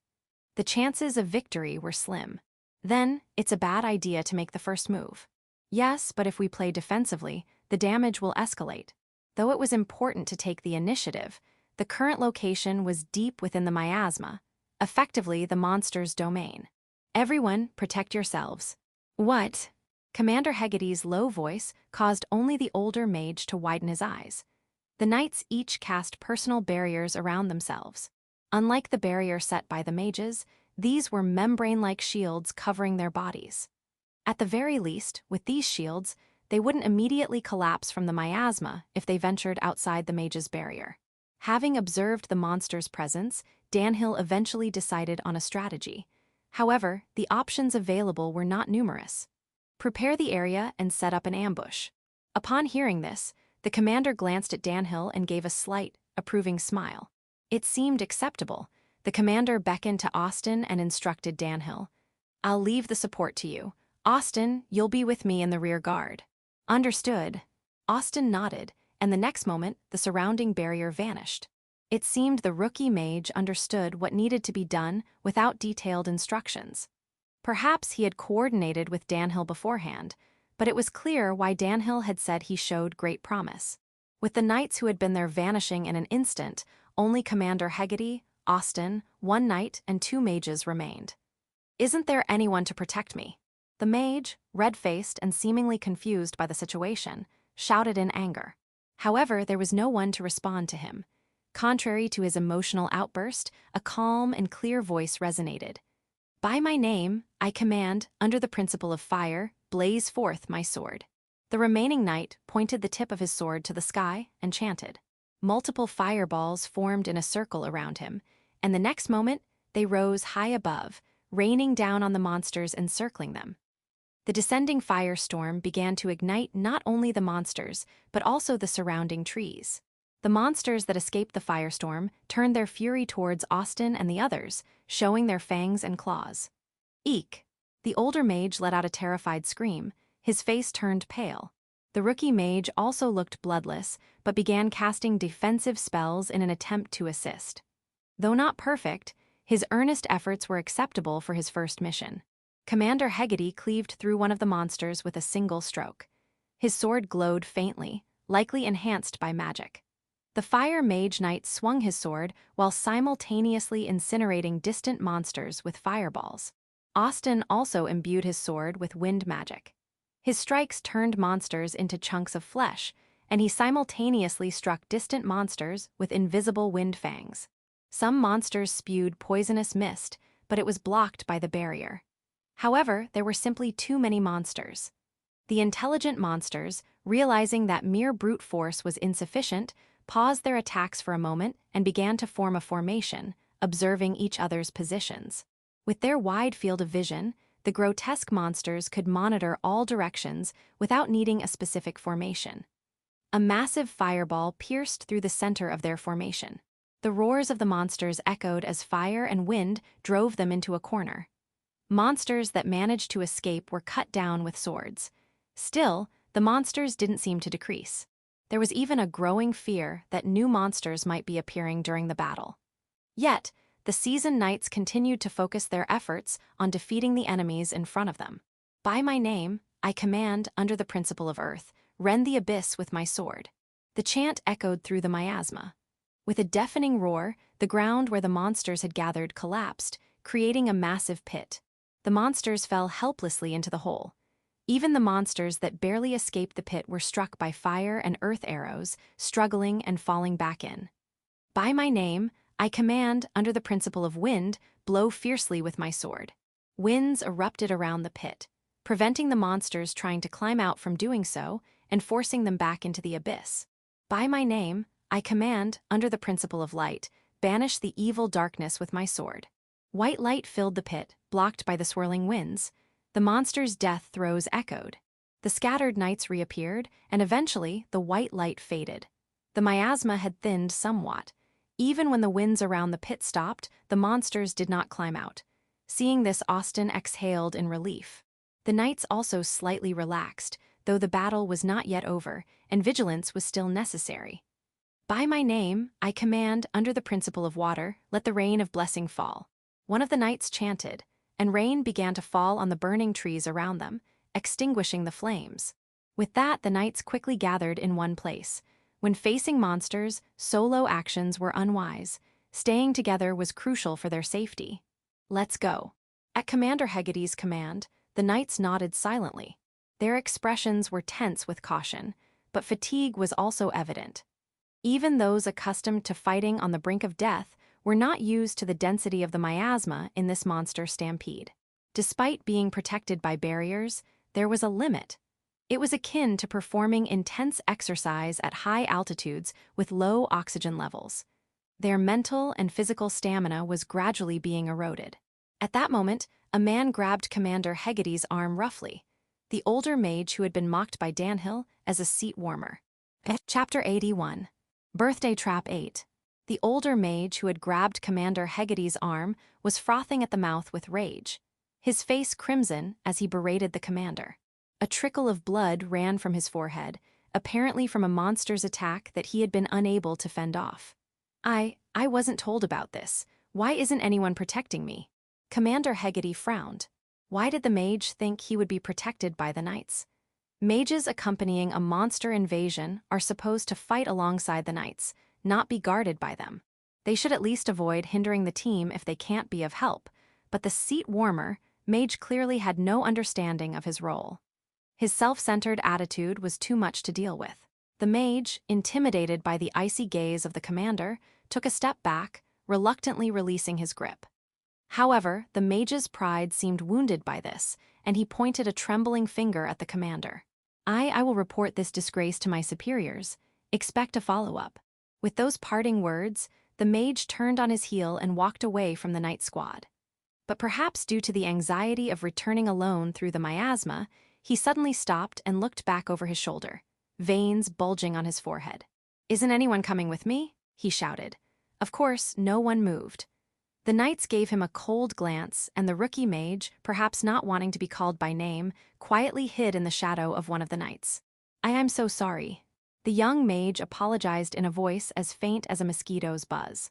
The chances of victory were slim. Then, it's a bad idea to make the first move. Yes, but if we play defensively, the damage will escalate. Though it was important to take the initiative, the current location was deep within the miasma, effectively the monster's domain. Everyone, protect yourselves. What? Commander Hegady's low voice caused only the older mage to widen his eyes. The knights each cast personal barriers around themselves. Unlike the barrier set by the mages, these were membrane-like shields covering their bodies. At the very least, with these shields, they wouldn't immediately collapse from the miasma if they ventured outside the mage's barrier. Having observed the monster's presence, Danhill eventually decided on a strategy. However, the options available were not numerous. Prepare the area and set up an ambush. Upon hearing this, the commander glanced at Danhill and gave a slight, approving smile. It seemed acceptable. The commander beckoned to Austin and instructed Danhill. I'll leave the support to you. Austin, you'll be with me in the rear guard. Understood. Austin nodded, and the next moment, the surrounding barrier vanished. It seemed the rookie mage understood what needed to be done without detailed instructions. Perhaps he had coordinated with Danhill beforehand, but it was clear why Danhill had said he showed great promise. With the knights who had been there vanishing in an instant, only Commander Hegedy, Austin, one knight, and two mages remained. Isn't there anyone to protect me? The mage, red-faced and seemingly confused by the situation, shouted in anger. However, there was no one to respond to him. Contrary to his emotional outburst, a calm and clear voice resonated. By my name, I command, under the principle of fire, blaze forth my sword. The remaining knight pointed the tip of his sword to the sky and chanted. Multiple fireballs formed in a circle around him, and the next moment, they rose high above, raining down on the monsters encircling them. The descending firestorm began to ignite not only the monsters, but also the surrounding trees. The monsters that escaped the firestorm turned their fury towards Austin and the others, showing their fangs and claws. Eek! The older mage let out a terrified scream. His face turned pale. The rookie mage also looked bloodless, but began casting defensive spells in an attempt to assist. Though not perfect, his earnest efforts were acceptable for his first mission. Commander Hegedy cleaved through one of the monsters with a single stroke. His sword glowed faintly, likely enhanced by magic. The fire mage knight swung his sword while simultaneously incinerating distant monsters with fireballs. Austin also imbued his sword with wind magic. His strikes turned monsters into chunks of flesh, and he simultaneously struck distant monsters with invisible wind fangs. Some monsters spewed poisonous mist, but it was blocked by the barrier. However, there were simply too many monsters. The intelligent monsters, realizing that mere brute force was insufficient, paused their attacks for a moment and began to form a formation, observing each other's positions. With their wide field of vision, the grotesque monsters could monitor all directions without needing a specific formation. A massive fireball pierced through the center of their formation. The roars of the monsters echoed as fire and wind drove them into a corner. Monsters that managed to escape were cut down with swords. Still, the monsters didn't seem to decrease. There was even a growing fear that new monsters might be appearing during the battle. Yet, the seasoned knights continued to focus their efforts on defeating the enemies in front of them. By my name, I command, under the principle of earth, rend the abyss with my sword. The chant echoed through the miasma. With a deafening roar, the ground where the monsters had gathered collapsed, creating a massive pit. The monsters fell helplessly into the hole. Even the monsters that barely escaped the pit were struck by fire and earth arrows, struggling and falling back in. By my name, I command, under the principle of wind, blow fiercely with my sword. Winds erupted around the pit, preventing the monsters trying to climb out from doing so and forcing them back into the abyss. By my name, I command, under the principle of light, banish the evil darkness with my sword. White light filled the pit, blocked by the swirling winds. The monster's death throes echoed. The scattered knights reappeared, and eventually the white light faded. The miasma had thinned somewhat. Even when the winds around the pit stopped, the monsters did not climb out. Seeing this, Austin exhaled in relief. The knights also slightly relaxed, though the battle was not yet over, and vigilance was still necessary. By my name, I command, under the principle of water, let the rain of blessing fall. One of the knights chanted, and rain began to fall on the burning trees around them, extinguishing the flames. With that, the knights quickly gathered in one place. When facing monsters, solo actions were unwise. Staying together was crucial for their safety. Let's go. At Commander Hegady's command, the knights nodded silently. Their expressions were tense with caution, but fatigue was also evident. Even those accustomed to fighting on the brink of death were not used to the density of the miasma in this monster stampede. Despite being protected by barriers, there was a limit. It was akin to performing intense exercise at high altitudes with low oxygen levels. Their mental and physical stamina was gradually being eroded. At that moment, a man grabbed Commander Hegady's arm roughly, the older mage who had been mocked by Danhill as a seat warmer. Chapter 81. Birthday Trap 8. The older mage who had grabbed Commander Hegady's arm was frothing at the mouth with rage, his face crimson as he berated the commander. A trickle of blood ran from his forehead, apparently from a monster's attack that he had been unable to fend off. I wasn't told about this. Why isn't anyone protecting me? Commander Hegady frowned. Why did the mage think he would be protected by the knights? Mages accompanying a monster invasion are supposed to fight alongside the knights, not be guarded by them. They should at least avoid hindering the team if they can't be of help, but the seat warmer, mage clearly had no understanding of his role. His self-centered attitude was too much to deal with. The mage, intimidated by the icy gaze of the commander, took a step back, reluctantly releasing his grip. However, the mage's pride seemed wounded by this, and he pointed a trembling finger at the commander. I will report this disgrace to my superiors. Expect a follow-up. With those parting words, the mage turned on his heel and walked away from the knight squad. But perhaps due to the anxiety of returning alone through the miasma, he suddenly stopped and looked back over his shoulder, veins bulging on his forehead. "Isn't anyone coming with me?" he shouted. Of course, no one moved. The knights gave him a cold glance, and the rookie mage, perhaps not wanting to be called by name, quietly hid in the shadow of one of the knights. "I am so sorry." The young mage apologized in a voice as faint as a mosquito's buzz.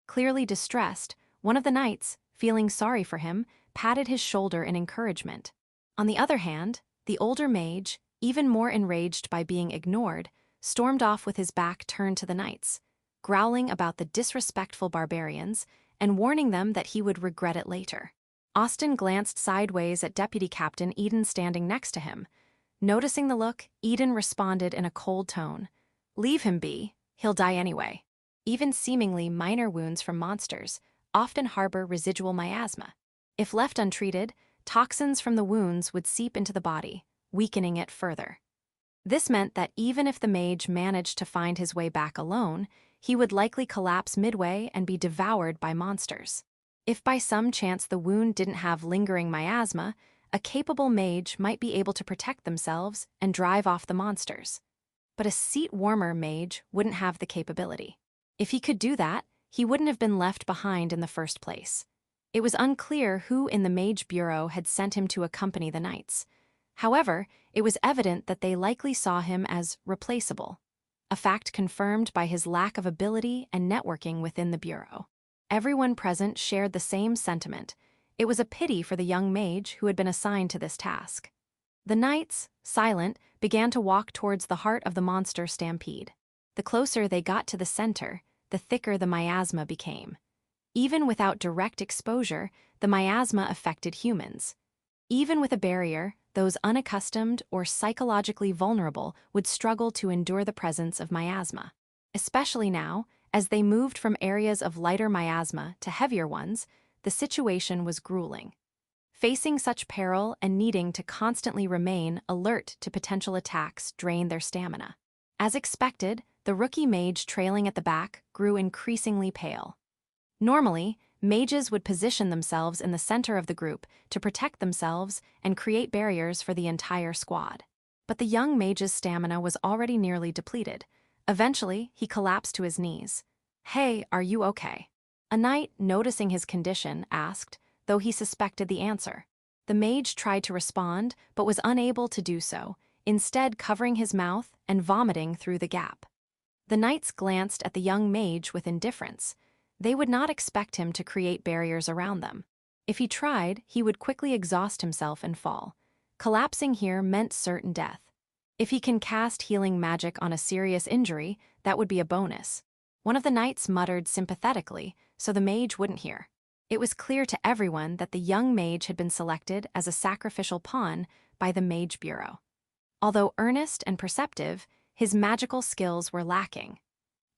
Clearly distressed, one of the knights, feeling sorry for him, patted his shoulder in encouragement. On the other hand, the older mage, even more enraged by being ignored, stormed off with his back turned to the knights, growling about the disrespectful barbarians and warning them that he would regret it later. Austin glanced sideways at Deputy Captain Eden standing next to him. Noticing the look, Eden responded in a cold tone. "Leave him be, he'll die anyway." Even seemingly minor wounds from monsters often harbor residual miasma. If left untreated, toxins from the wounds would seep into the body, weakening it further. This meant that even if the mage managed to find his way back alone, he would likely collapse midway and be devoured by monsters. If by some chance the wound didn't have lingering miasma, a capable mage might be able to protect themselves and drive off the monsters. But a seat-warmer mage wouldn't have the capability. If he could do that, he wouldn't have been left behind in the first place. It was unclear who in the Mage Bureau had sent him to accompany the knights. However, it was evident that they likely saw him as replaceable, a fact confirmed by his lack of ability and networking within the Bureau. Everyone present shared the same sentiment. It was a pity for the young mage who had been assigned to this task. The knights, silent, began to walk towards the heart of the monster stampede. The closer they got to the center, the thicker the miasma became. Even without direct exposure, the miasma affected humans. Even with a barrier, those unaccustomed or psychologically vulnerable would struggle to endure the presence of miasma. Especially now, as they moved from areas of lighter miasma to heavier ones, the situation was grueling. Facing such peril and needing to constantly remain alert to potential attacks drained their stamina. As expected, the rookie mage trailing at the back grew increasingly pale. Normally, mages would position themselves in the center of the group to protect themselves and create barriers for the entire squad. But the young mage's stamina was already nearly depleted. Eventually, he collapsed to his knees. "Hey, are you okay?" A knight, noticing his condition, asked, though he suspected the answer. The mage tried to respond, but was unable to do so, instead covering his mouth and vomiting through the gap. The knights glanced at the young mage with indifference. They would not expect him to create barriers around them. If he tried, he would quickly exhaust himself and fall. Collapsing here meant certain death. If he can cast healing magic on a serious injury, that would be a bonus. One of the knights muttered sympathetically, so the mage wouldn't hear. It was clear to everyone that the young mage had been selected as a sacrificial pawn by the Mage Bureau. Although earnest and perceptive, his magical skills were lacking.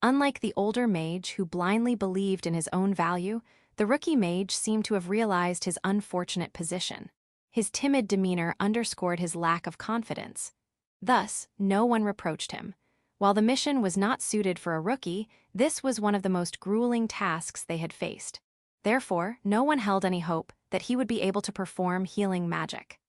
Unlike the older mage who blindly believed in his own value, the rookie mage seemed to have realized his unfortunate position. His timid demeanor underscored his lack of confidence. Thus, no one reproached him. While the mission was not suited for a rookie, this was one of the most grueling tasks they had faced. Therefore, no one held any hope that he would be able to perform healing magic.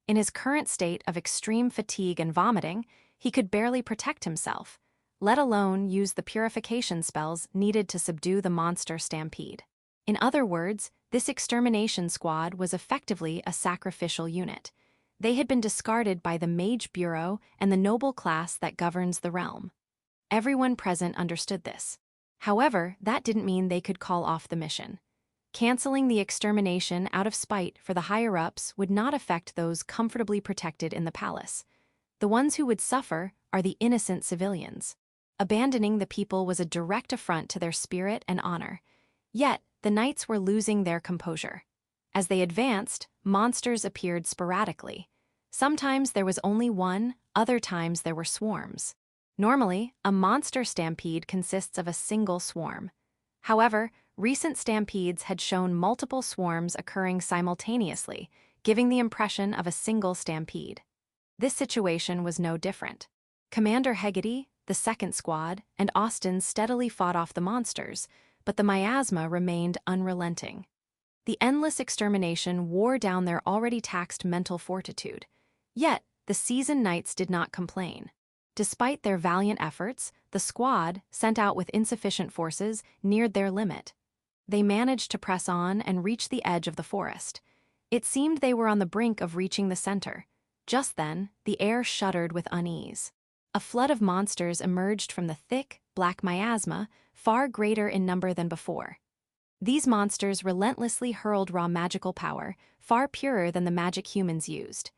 In his current state of extreme fatigue and vomiting, he could barely protect himself, let alone use the purification spells needed to subdue the monster stampede. In other words, this extermination squad was effectively a sacrificial unit. They had been discarded by the Mage Bureau and the noble class that governs the realm. Everyone present understood this. However, that didn't mean they could call off the mission. Canceling the extermination out of spite for the higher-ups would not affect those comfortably protected in the palace. The ones who would suffer are the innocent civilians. Abandoning the people was a direct affront to their spirit and honor. Yet, the knights were losing their composure. As they advanced, monsters appeared sporadically. Sometimes there was only one, other times there were swarms. Normally, a monster stampede consists of a single swarm. However, recent stampedes had shown multiple swarms occurring simultaneously, giving the impression of a single stampede. This situation was no different. Commander Hegarty, the second squad, and Austin steadily fought off the monsters, but the miasma remained unrelenting. The endless extermination wore down their already taxed mental fortitude. Yet, the seasoned knights did not complain. Despite their valiant efforts, the squad, sent out with insufficient forces, neared their limit. They managed to press on and reach the edge of the forest. It seemed they were on the brink of reaching the center. Just then, the air shuddered with unease. A flood of monsters emerged from the thick, black miasma, far greater in number than before. These monsters relentlessly hurled raw magical power, far purer than the magic humans used.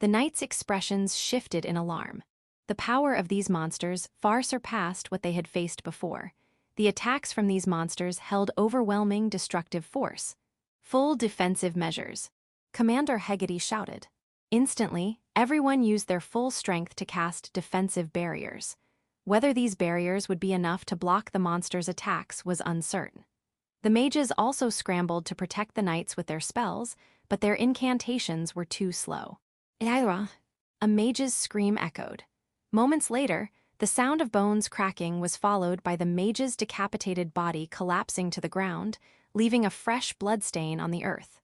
The knights' expressions shifted in alarm. The power of these monsters far surpassed what they had faced before. The attacks from these monsters held overwhelming destructive force. Full defensive measures. Commander Hegarty shouted. Instantly, everyone used their full strength to cast defensive barriers. Whether these barriers would be enough to block the monsters' attacks was uncertain. The mages also scrambled to protect the knights with their spells, but their incantations were too slow. A mage's scream echoed. Moments later, the sound of bones cracking was followed by the mage's decapitated body collapsing to the ground, leaving a fresh bloodstain on the earth.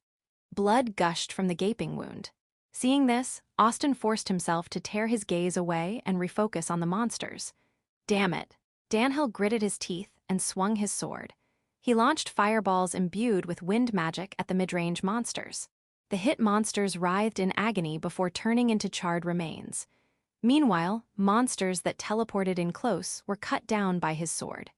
Blood gushed from the gaping wound. Seeing this, Austin forced himself to tear his gaze away and refocus on the monsters. Damn it! Danhill gritted his teeth and swung his sword. He launched fireballs imbued with wind magic at the mid-range monsters. The hit monsters writhed in agony before turning into charred remains. Meanwhile, monsters that teleported in close were cut down by his sword.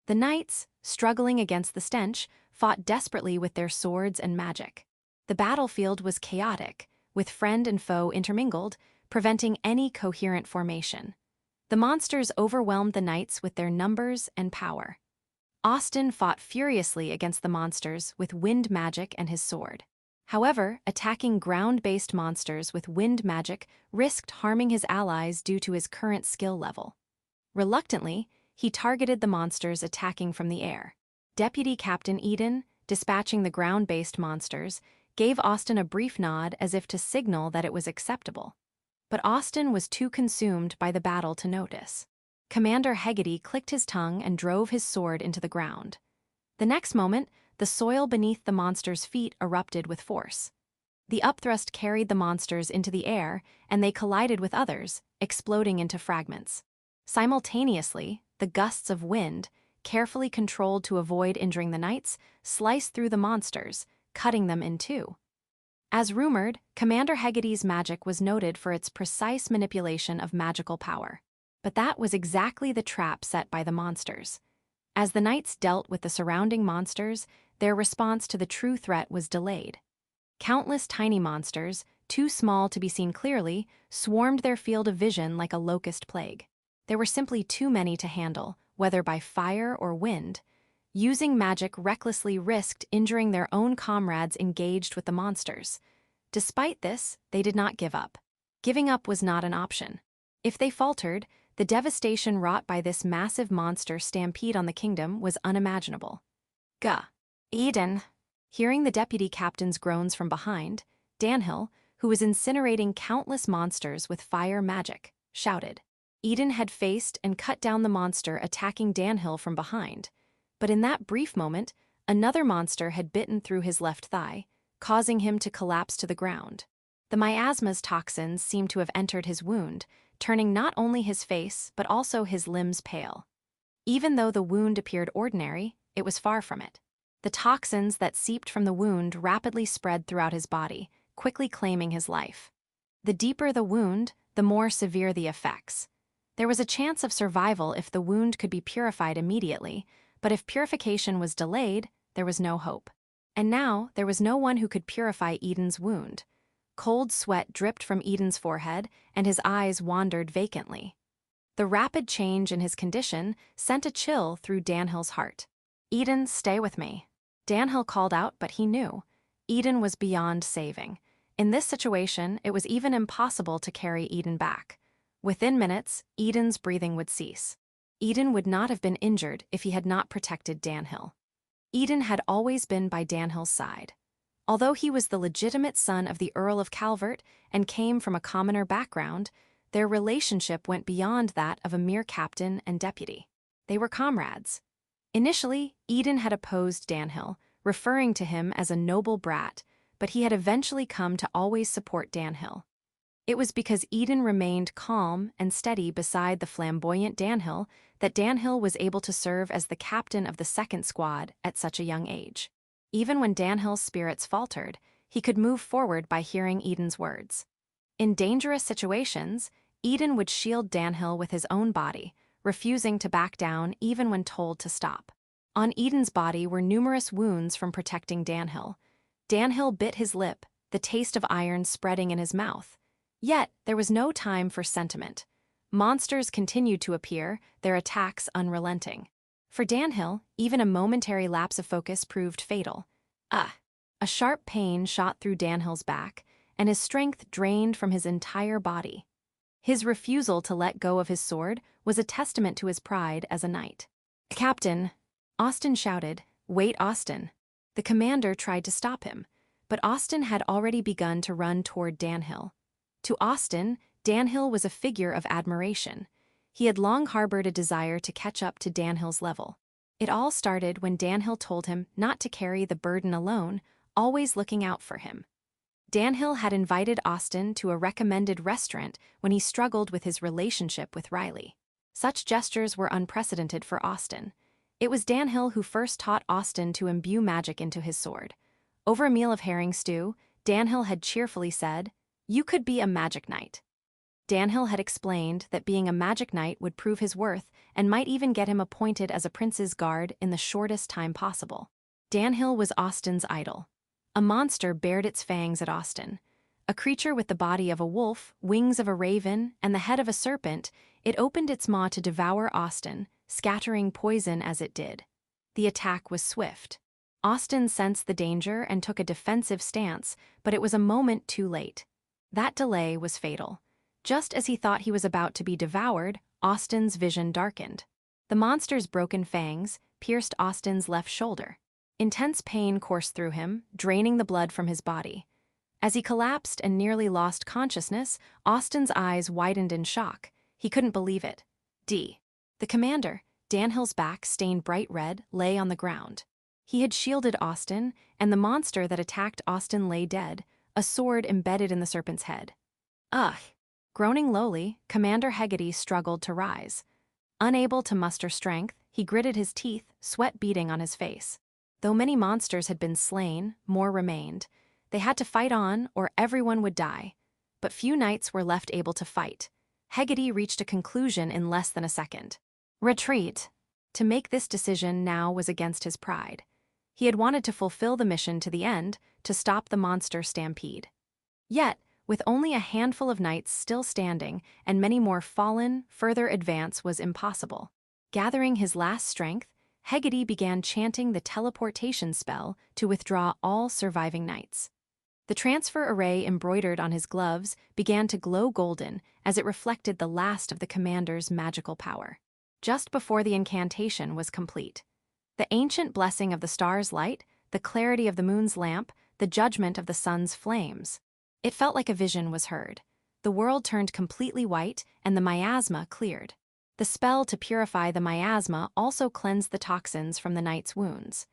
The knights, struggling against the stench, fought desperately with their swords and magic. The battlefield was chaotic, with friend and foe intermingled, preventing any coherent formation. The monsters overwhelmed the knights with their numbers and power. Austin fought furiously against the monsters with wind magic and his sword. However, attacking ground-based monsters with wind magic risked harming his allies due to his current skill level. Reluctantly, he targeted the monsters attacking from the air. Deputy Captain Eden, dispatching the ground-based monsters, gave Austin a brief nod as if to signal that it was acceptable. But Austin was too consumed by the battle to notice. Commander Hegarty clicked his tongue and drove his sword into the ground. The next moment, the soil beneath the monster's feet erupted with force. The upthrust carried the monsters into the air, and they collided with others, exploding into fragments. Simultaneously, the gusts of wind, carefully controlled to avoid injuring the knights, sliced through the monsters, cutting them in two. As rumored, Commander Hegady's magic was noted for its precise manipulation of magical power. But that was exactly the trap set by the monsters. As the knights dealt with the surrounding monsters, their response to the true threat was delayed. Countless tiny monsters, too small to be seen clearly, swarmed their field of vision like a locust plague. There were simply too many to handle, whether by fire or wind. Using magic recklessly risked injuring their own comrades engaged with the monsters. Despite this, they did not give up. Giving up was not an option. If they faltered, the devastation wrought by this massive monster stampede on the kingdom was unimaginable. Gah! Eden! Hearing the deputy captain's groans from behind, Danhill, who was incinerating countless monsters with fire magic, shouted. Eden had faced and cut down the monster attacking Danhill from behind. But in that brief moment, another monster had bitten through his left thigh, causing him to collapse to the ground. The miasma's toxins seemed to have entered his wound, turning not only his face but also his limbs pale. Even though the wound appeared ordinary, it was far from it. The toxins that seeped from the wound rapidly spread throughout his body, quickly claiming his life. The deeper the wound, the more severe the effects. There was a chance of survival if the wound could be purified immediately, but if purification was delayed, there was no hope. And now, there was no one who could purify Eden's wound. Cold sweat dripped from Eden's forehead, and his eyes wandered vacantly. The rapid change in his condition sent a chill through Danhill's heart. Eden, stay with me. Danhill called out, but he knew. Eden was beyond saving. In this situation, it was even impossible to carry Eden back. Within minutes, Eden's breathing would cease. Eden would not have been injured if he had not protected Danhill. Eden had always been by Danhill's side. Although he was the legitimate son of the Earl of Calvert and came from a commoner background, their relationship went beyond that of a mere captain and deputy. They were comrades. Initially, Eden had opposed Danhill, referring to him as a noble brat, but he had eventually come to always support Danhill. It was because Eden remained calm and steady beside the flamboyant Danhill that Danhill was able to serve as the captain of the second squad at such a young age. Even when Danhill's spirits faltered, he could move forward by hearing Eden's words. In dangerous situations, Eden would shield Danhill with his own body, refusing to back down even when told to stop. On Eden's body were numerous wounds from protecting Danhill. Danhill bit his lip, the taste of iron spreading in his mouth. Yet, there was no time for sentiment. Monsters continued to appear, their attacks unrelenting. For Danhill, even a momentary lapse of focus proved fatal. A sharp pain shot through Danhill's back, and his strength drained from his entire body. His refusal to let go of his sword was a testament to his pride as a knight. "Captain!" Austin shouted. "Wait, Austin!" The commander tried to stop him, but Austin had already begun to run toward Danhill. To Austin, Danhill was a figure of admiration. He had long harbored a desire to catch up to Danhill's level. It all started when Danhill told him not to carry the burden alone, always looking out for him. Danhill had invited Austin to a recommended restaurant when he struggled with his relationship with Riley. Such gestures were unprecedented for Austin. It was Danhill who first taught Austin to imbue magic into his sword. Over a meal of herring stew, Danhill had cheerfully said, "You could be a magic knight." Danhill had explained that being a magic knight would prove his worth and might even get him appointed as a prince's guard in the shortest time possible. Danhill was Austin's idol. A monster bared its fangs at Austin. A creature with the body of a wolf, wings of a raven, and the head of a serpent, it opened its maw to devour Austin, scattering poison as it did. The attack was swift. Austin sensed the danger and took a defensive stance, but it was a moment too late. That delay was fatal. Just as he thought he was about to be devoured, Austin's vision darkened. The monster's broken fangs pierced Austin's left shoulder. Intense pain coursed through him, draining the blood from his body. As he collapsed and nearly lost consciousness, Austin's eyes widened in shock. He couldn't believe it. The commander, Danhill's back stained bright red, lay on the ground. He had shielded Austin, and the monster that attacked Austin lay dead, a sword embedded in the serpent's head. Ugh! Groaning lowly, Commander Hegedy struggled to rise. Unable to muster strength, he gritted his teeth, sweat beading on his face. Though many monsters had been slain, more remained. They had to fight on, or everyone would die. But few knights were left able to fight. Hegedy reached a conclusion in less than a second. Retreat! To make this decision now was against his pride. He had wanted to fulfill the mission to the end, to stop the monster stampede. Yet, with only a handful of knights still standing and many more fallen, further advance was impossible. Gathering his last strength, Hegedy began chanting the teleportation spell to withdraw all surviving knights. The transfer array embroidered on his gloves began to glow golden as it reflected the last of the commander's magical power. Just before the incantation was complete, the ancient blessing of the star's light, the clarity of the moon's lamp, the judgment of the sun's flames. It felt like a vision was heard. The world turned completely white and the miasma cleared. The spell to purify the miasma also cleansed the toxins from the knight's wounds.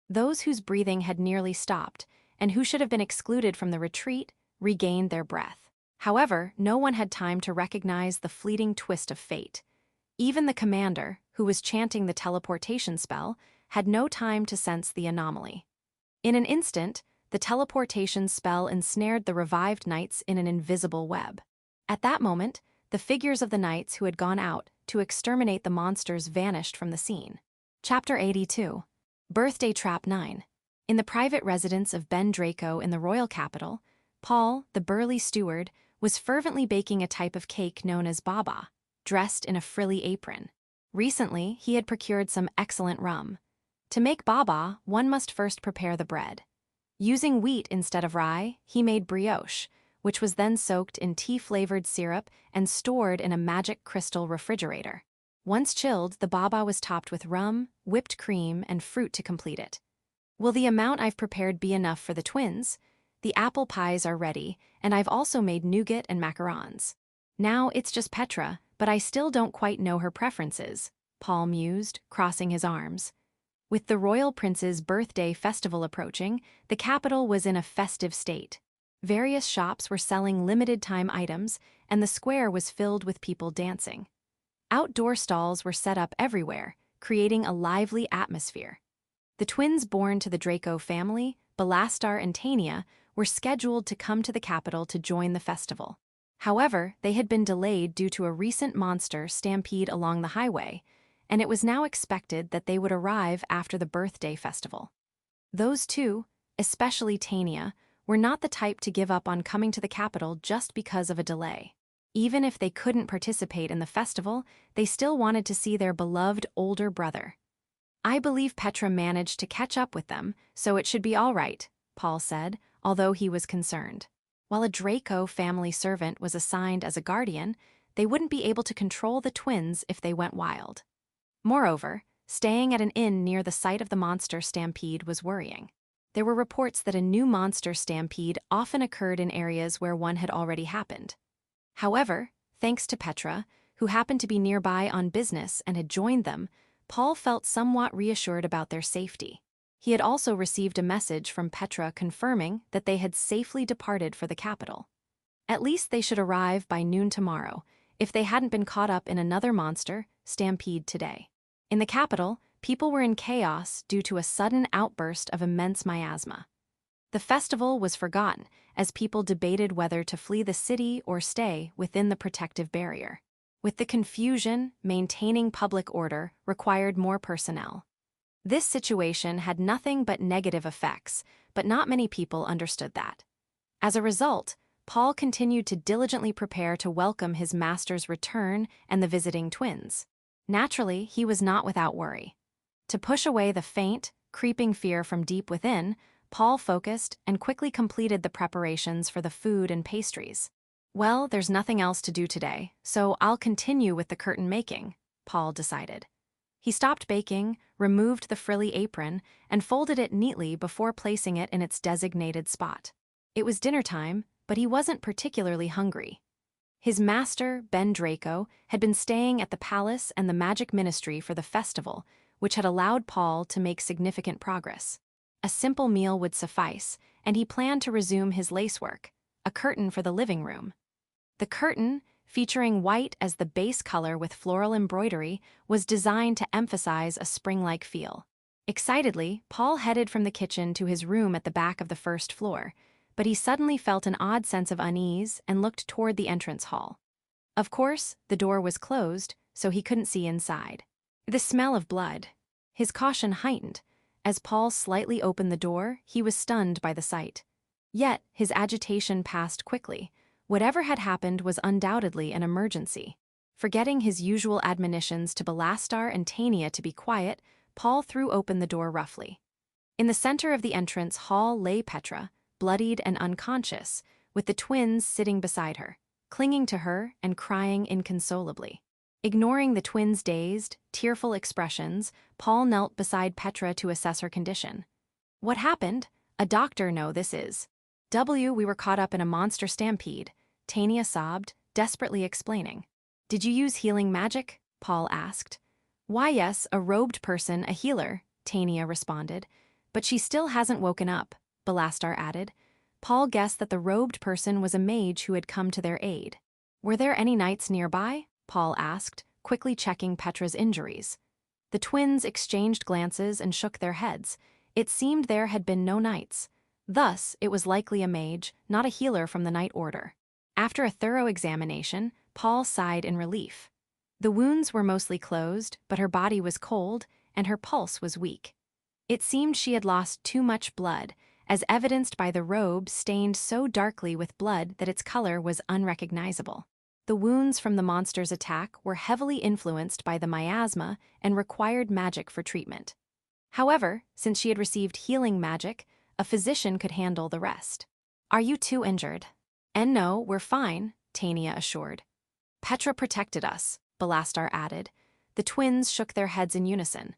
Those whose breathing had nearly stopped, and who should have been excluded from the retreat, regained their breath. However, no one had time to recognize the fleeting twist of fate. Even the commander, who was chanting the teleportation spell, had no time to sense the anomaly. In an instant, the teleportation spell ensnared the revived knights in an invisible web. At that moment, the figures of the knights who had gone out to exterminate the monsters vanished from the scene. Chapter 82. Birthday Trap 9. In the private residence of Ben Draco in the royal capital, Paul, the burly steward, was fervently baking a type of cake known as baba, dressed in a frilly apron. Recently, he had procured some excellent rum. To make baba, one must first prepare the bread. Using wheat instead of rye, he made brioche, which was then soaked in tea-flavored syrup and stored in a magic crystal refrigerator. Once chilled, the baba was topped with rum, whipped cream, and fruit to complete it. Will the amount I've prepared be enough for the twins? The apple pies are ready, and I've also made nougat and macarons. Now it's just Petra, but I still don't quite know her preferences, Paul mused, crossing his arms. With the royal prince's birthday festival approaching, the capital was in a festive state. Various shops were selling limited-time items, and the square was filled with people dancing. Outdoor stalls were set up everywhere, creating a lively atmosphere. The twins born to the Draco family, Belastar and Tania, were scheduled to come to the capital to join the festival. However, they had been delayed due to a recent monster stampede along the highway, and it was now expected that they would arrive after the birthday festival. Those two, especially Tania, were not the type to give up on coming to the capital just because of a delay. Even if they couldn't participate in the festival, they still wanted to see their beloved older brother. I believe Petra managed to catch up with them, so it should be all right, Paul said, although he was concerned. While a Draco family servant was assigned as a guardian, they wouldn't be able to control the twins if they went wild. Moreover, staying at an inn near the site of the monster stampede was worrying. There were reports that a new monster stampede often occurred in areas where one had already happened. However, thanks to Petra, who happened to be nearby on business and had joined them, Paul felt somewhat reassured about their safety. He had also received a message from Petra confirming that they had safely departed for the capital. At least they should arrive by noon tomorrow, if they hadn't been caught up in another monster stampede today. In the capital, people were in chaos due to a sudden outburst of immense miasma. The festival was forgotten as people debated whether to flee the city or stay within the protective barrier. With the confusion, maintaining public order required more personnel. This situation had nothing but negative effects, but not many people understood that. As a result, Paul continued to diligently prepare to welcome his master's return and the visiting twins. Naturally, he was not without worry. To push away the faint, creeping fear from deep within, Paul focused and quickly completed the preparations for the food and pastries. Well, there's nothing else to do today, so I'll continue with the curtain making, Paul decided. He stopped baking, removed the frilly apron, and folded it neatly before placing it in its designated spot. It was dinner time, but he wasn't particularly hungry. His master, Ben Draco, had been staying at the palace and the magic ministry for the festival, which had allowed Paul to make significant progress. A simple meal would suffice, and he planned to resume his lacework, a curtain for the living room. The curtain, featuring white as the base color with floral embroidery, was designed to emphasize a spring-like feel. Excitedly, Paul headed from the kitchen to his room at the back of the first floor, but he suddenly felt an odd sense of unease and looked toward the entrance hall. Of course, the door was closed, so he couldn't see inside. The smell of blood. His caution heightened. As Paul slightly opened the door, he was stunned by the sight. Yet, his agitation passed quickly. Whatever had happened was undoubtedly an emergency. Forgetting his usual admonitions to Belastar and Tania to be quiet, Paul threw open the door roughly. In the center of the entrance hall lay Petra, bloodied and unconscious, with the twins sitting beside her, clinging to her and crying inconsolably. Ignoring the twins' dazed, tearful expressions, Paul knelt beside Petra to assess her condition. "What happened? A doctor know this is. We were caught up in a monster stampede," Tania sobbed, desperately explaining. "Did you use healing magic?" Paul asked. "Why yes, a robed person, a healer," Tania responded. "But she still hasn't woken up," Belastar added. Paul guessed that the robed person was a mage who had come to their aid. "Were there any knights nearby?" Paul asked, quickly checking Petra's injuries. The twins exchanged glances and shook their heads. It seemed there had been no knights. Thus, it was likely a mage, not a healer from the Knight Order. After a thorough examination, Paul sighed in relief. The wounds were mostly closed, but her body was cold, and her pulse was weak. It seemed she had lost too much blood, as evidenced by the robe stained so darkly with blood that its color was unrecognizable. The wounds from the monster's attack were heavily influenced by the miasma and required magic for treatment. However, since she had received healing magic, a physician could handle the rest. "Are you too injured?" "And no, we're fine," Tania assured. "Petra protected us," Belastar added. The twins shook their heads in unison.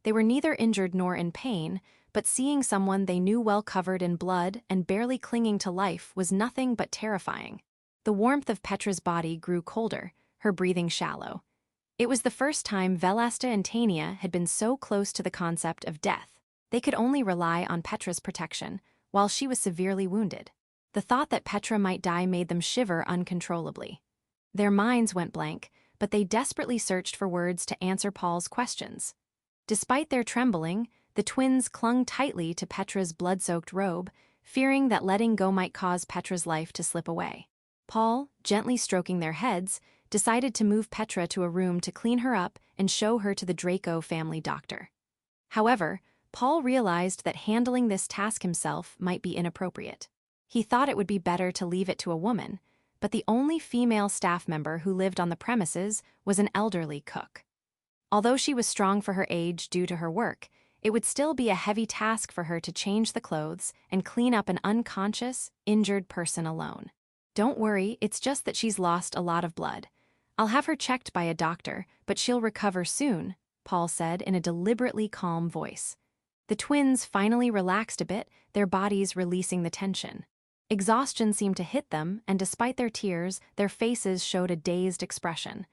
They were neither injured nor in pain, but seeing someone they knew well covered in blood and barely clinging to life was nothing but terrifying. The warmth of Petra's body grew colder, her breathing shallow. It was the first time Velasta and Tania had been so close to the concept of death. They could only rely on Petra's protection, while she was severely wounded. The thought that Petra might die made them shiver uncontrollably. Their minds went blank, but they desperately searched for words to answer Paul's questions. Despite their trembling, the twins clung tightly to Petra's blood-soaked robe, fearing that letting go might cause Petra's life to slip away. Paul, gently stroking their heads, decided to move Petra to a room to clean her up and show her to the Draco family doctor. However, Paul realized that handling this task himself might be inappropriate. He thought it would be better to leave it to a woman, but the only female staff member who lived on the premises was an elderly cook. Although she was strong for her age due to her work, it would still be a heavy task for her to change the clothes and clean up an unconscious, injured person alone. "Don't worry, it's just that she's lost a lot of blood. I'll have her checked by a doctor, but she'll recover soon," Paul said in a deliberately calm voice. The twins finally relaxed a bit, their bodies releasing the tension. Exhaustion seemed to hit them, and despite their tears, their faces showed a dazed expression.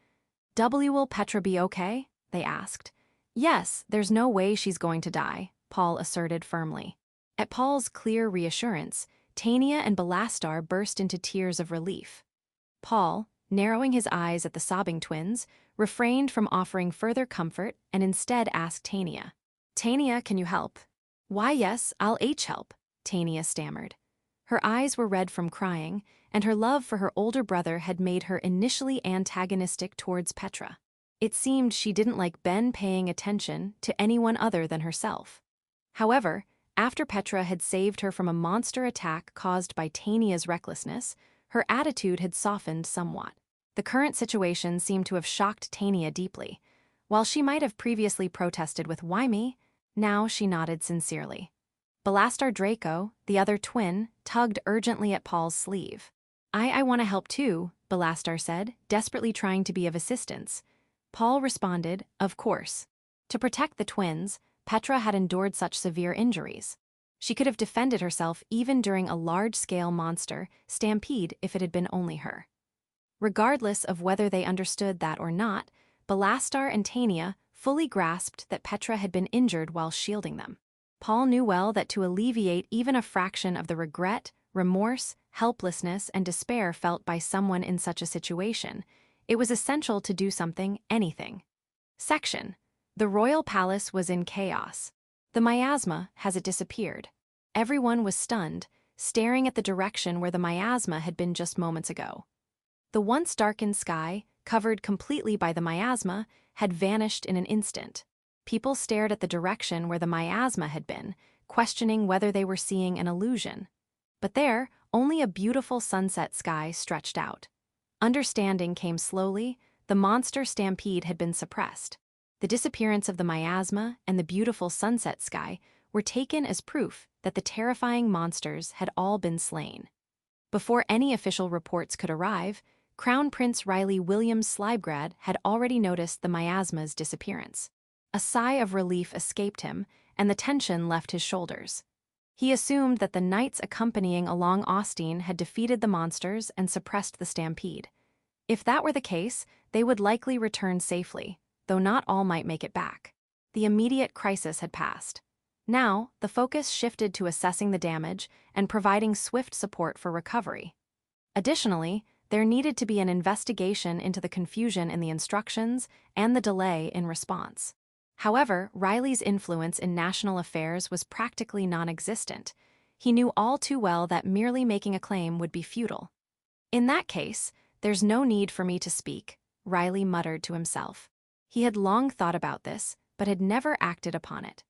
"Will Petra be okay?" they asked. "Yes, there's no way she's going to die," Paul asserted firmly. At Paul's clear reassurance, Tania and Belastar burst into tears of relief. Paul, narrowing his eyes at the sobbing twins, refrained from offering further comfort and instead asked Tania, "Tania, can you help?" "Why yes, I'll help," Tania stammered. Her eyes were red from crying, and her love for her older brother had made her initially antagonistic towards Petra. It seemed she didn't like Ben paying attention to anyone other than herself. However, after Petra had saved her from a monster attack caused by Tania's recklessness, her attitude had softened somewhat. The current situation seemed to have shocked Tania deeply. While she might have previously protested with "Why me?" now she nodded sincerely. Belastar Draco, the other twin, tugged urgently at Paul's sleeve. I want to help too," Belastar said, desperately trying to be of assistance. Paul responded, "Of course." To protect the twins, Petra had endured such severe injuries. She could have defended herself even during a large-scale monster stampede if it had been only her. Regardless of whether they understood that or not, Belastar and Tania fully grasped that Petra had been injured while shielding them. Paul knew well that to alleviate even a fraction of the regret, remorse, helplessness, and despair felt by someone in such a situation, it was essential to do something, anything. Section. The royal palace was in chaos. The miasma has disappeared. Everyone was stunned, staring at the direction where the miasma had been just moments ago. The once darkened sky, covered completely by the miasma, had vanished in an instant. People stared at the direction where the miasma had been, questioning whether they were seeing an illusion. But there, only a beautiful sunset sky stretched out. Understanding came slowly. The monster stampede had been suppressed. The disappearance of the miasma and the beautiful sunset sky were taken as proof that the terrifying monsters had all been slain. Before any official reports could arrive, Crown Prince Riley William Slibegrad had already noticed the miasma's disappearance. A sigh of relief escaped him, and the tension left his shoulders. He assumed that the knights accompanying along Austin had defeated the monsters and suppressed the stampede. If that were the case, they would likely return safely, though not all might make it back. The immediate crisis had passed. Now, the focus shifted to assessing the damage and providing swift support for recovery. Additionally, there needed to be an investigation into the confusion in the instructions and the delay in response. However, Riley's influence in national affairs was practically non-existent. He knew all too well that merely making a claim would be futile. In that case, there's no need for me to speak, Riley muttered to himself. He had long thought about this, but had never acted upon it.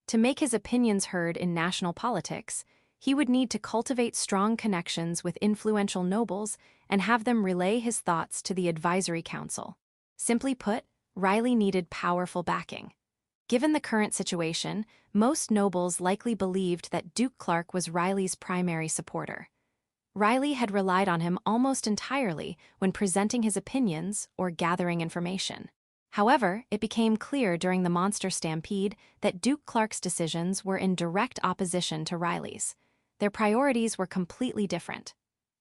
To make his opinions heard in national politics, he would need to cultivate strong connections with influential nobles and have them relay his thoughts to the advisory council. Simply put, Riley needed powerful backing. Given the current situation, most nobles likely believed that Duke Clark was Riley's primary supporter. Riley had relied on him almost entirely when presenting his opinions or gathering information. However, it became clear during the monster stampede that Duke Clark's decisions were in direct opposition to Riley's. Their priorities were completely different.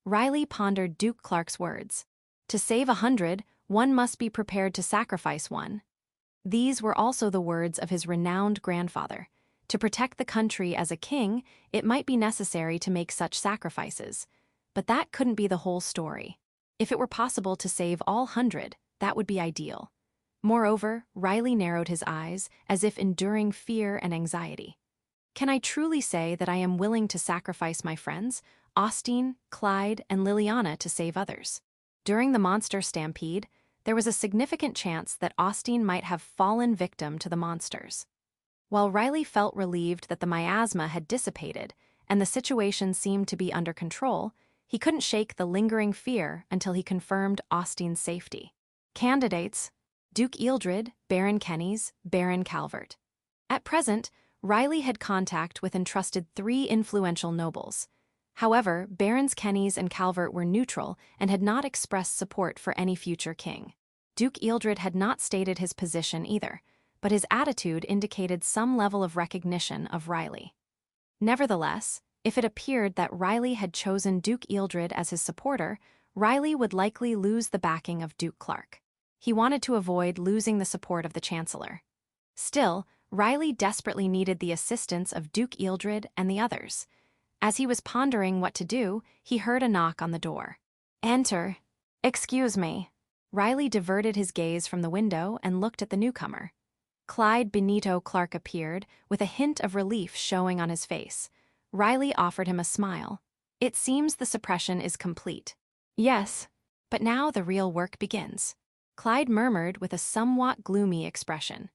Riley pondered Duke Clark's words. To save 100, one must be prepared to sacrifice one. These were also the words of his renowned grandfather. To protect the country as a king, it might be necessary to make such sacrifices. But that couldn't be the whole story. If it were possible to save all 100, that would be ideal. Moreover, Riley narrowed his eyes, as if enduring fear and anxiety. Can I truly say that I am willing to sacrifice my friends, Austin, Clyde, and Liliana to save others? During the monster stampede, there was a significant chance that Austin might have fallen victim to the monsters. While Riley felt relieved that the miasma had dissipated and the situation seemed to be under control, he couldn't shake the lingering fear until he confirmed Austin's safety. Candidates: Duke Ealdred, Baron Kennys, Baron Calvert. At present, Riley had contact with entrusted 3 influential nobles. However, Barons Kennys and Calvert were neutral and had not expressed support for any future king. Duke Ealdred had not stated his position either, but his attitude indicated some level of recognition of Riley. Nevertheless, if it appeared that Riley had chosen Duke Ealdred as his supporter, Riley would likely lose the backing of Duke Clark. He wanted to avoid losing the support of the Chancellor. Still, Riley desperately needed the assistance of Duke Ealdred and the others. As he was pondering what to do, he heard a knock on the door. "Enter." "Excuse me." Riley diverted his gaze from the window and looked at the newcomer. Clyde Benito Clark appeared, with a hint of relief showing on his face. Riley offered him a smile. "It seems the suppression is complete." "Yes, but now the real work begins," Clyde murmured with a somewhat gloomy expression.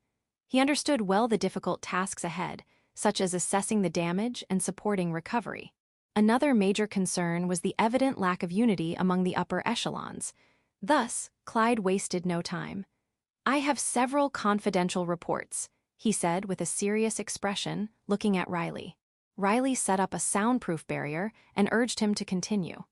He understood well the difficult tasks ahead, such as assessing the damage and supporting recovery. Another major concern was the evident lack of unity among the upper echelons. Thus, Clyde wasted no time. "I have several confidential reports," he said with a serious expression, looking at Riley. Riley set up a soundproof barrier and urged him to continue.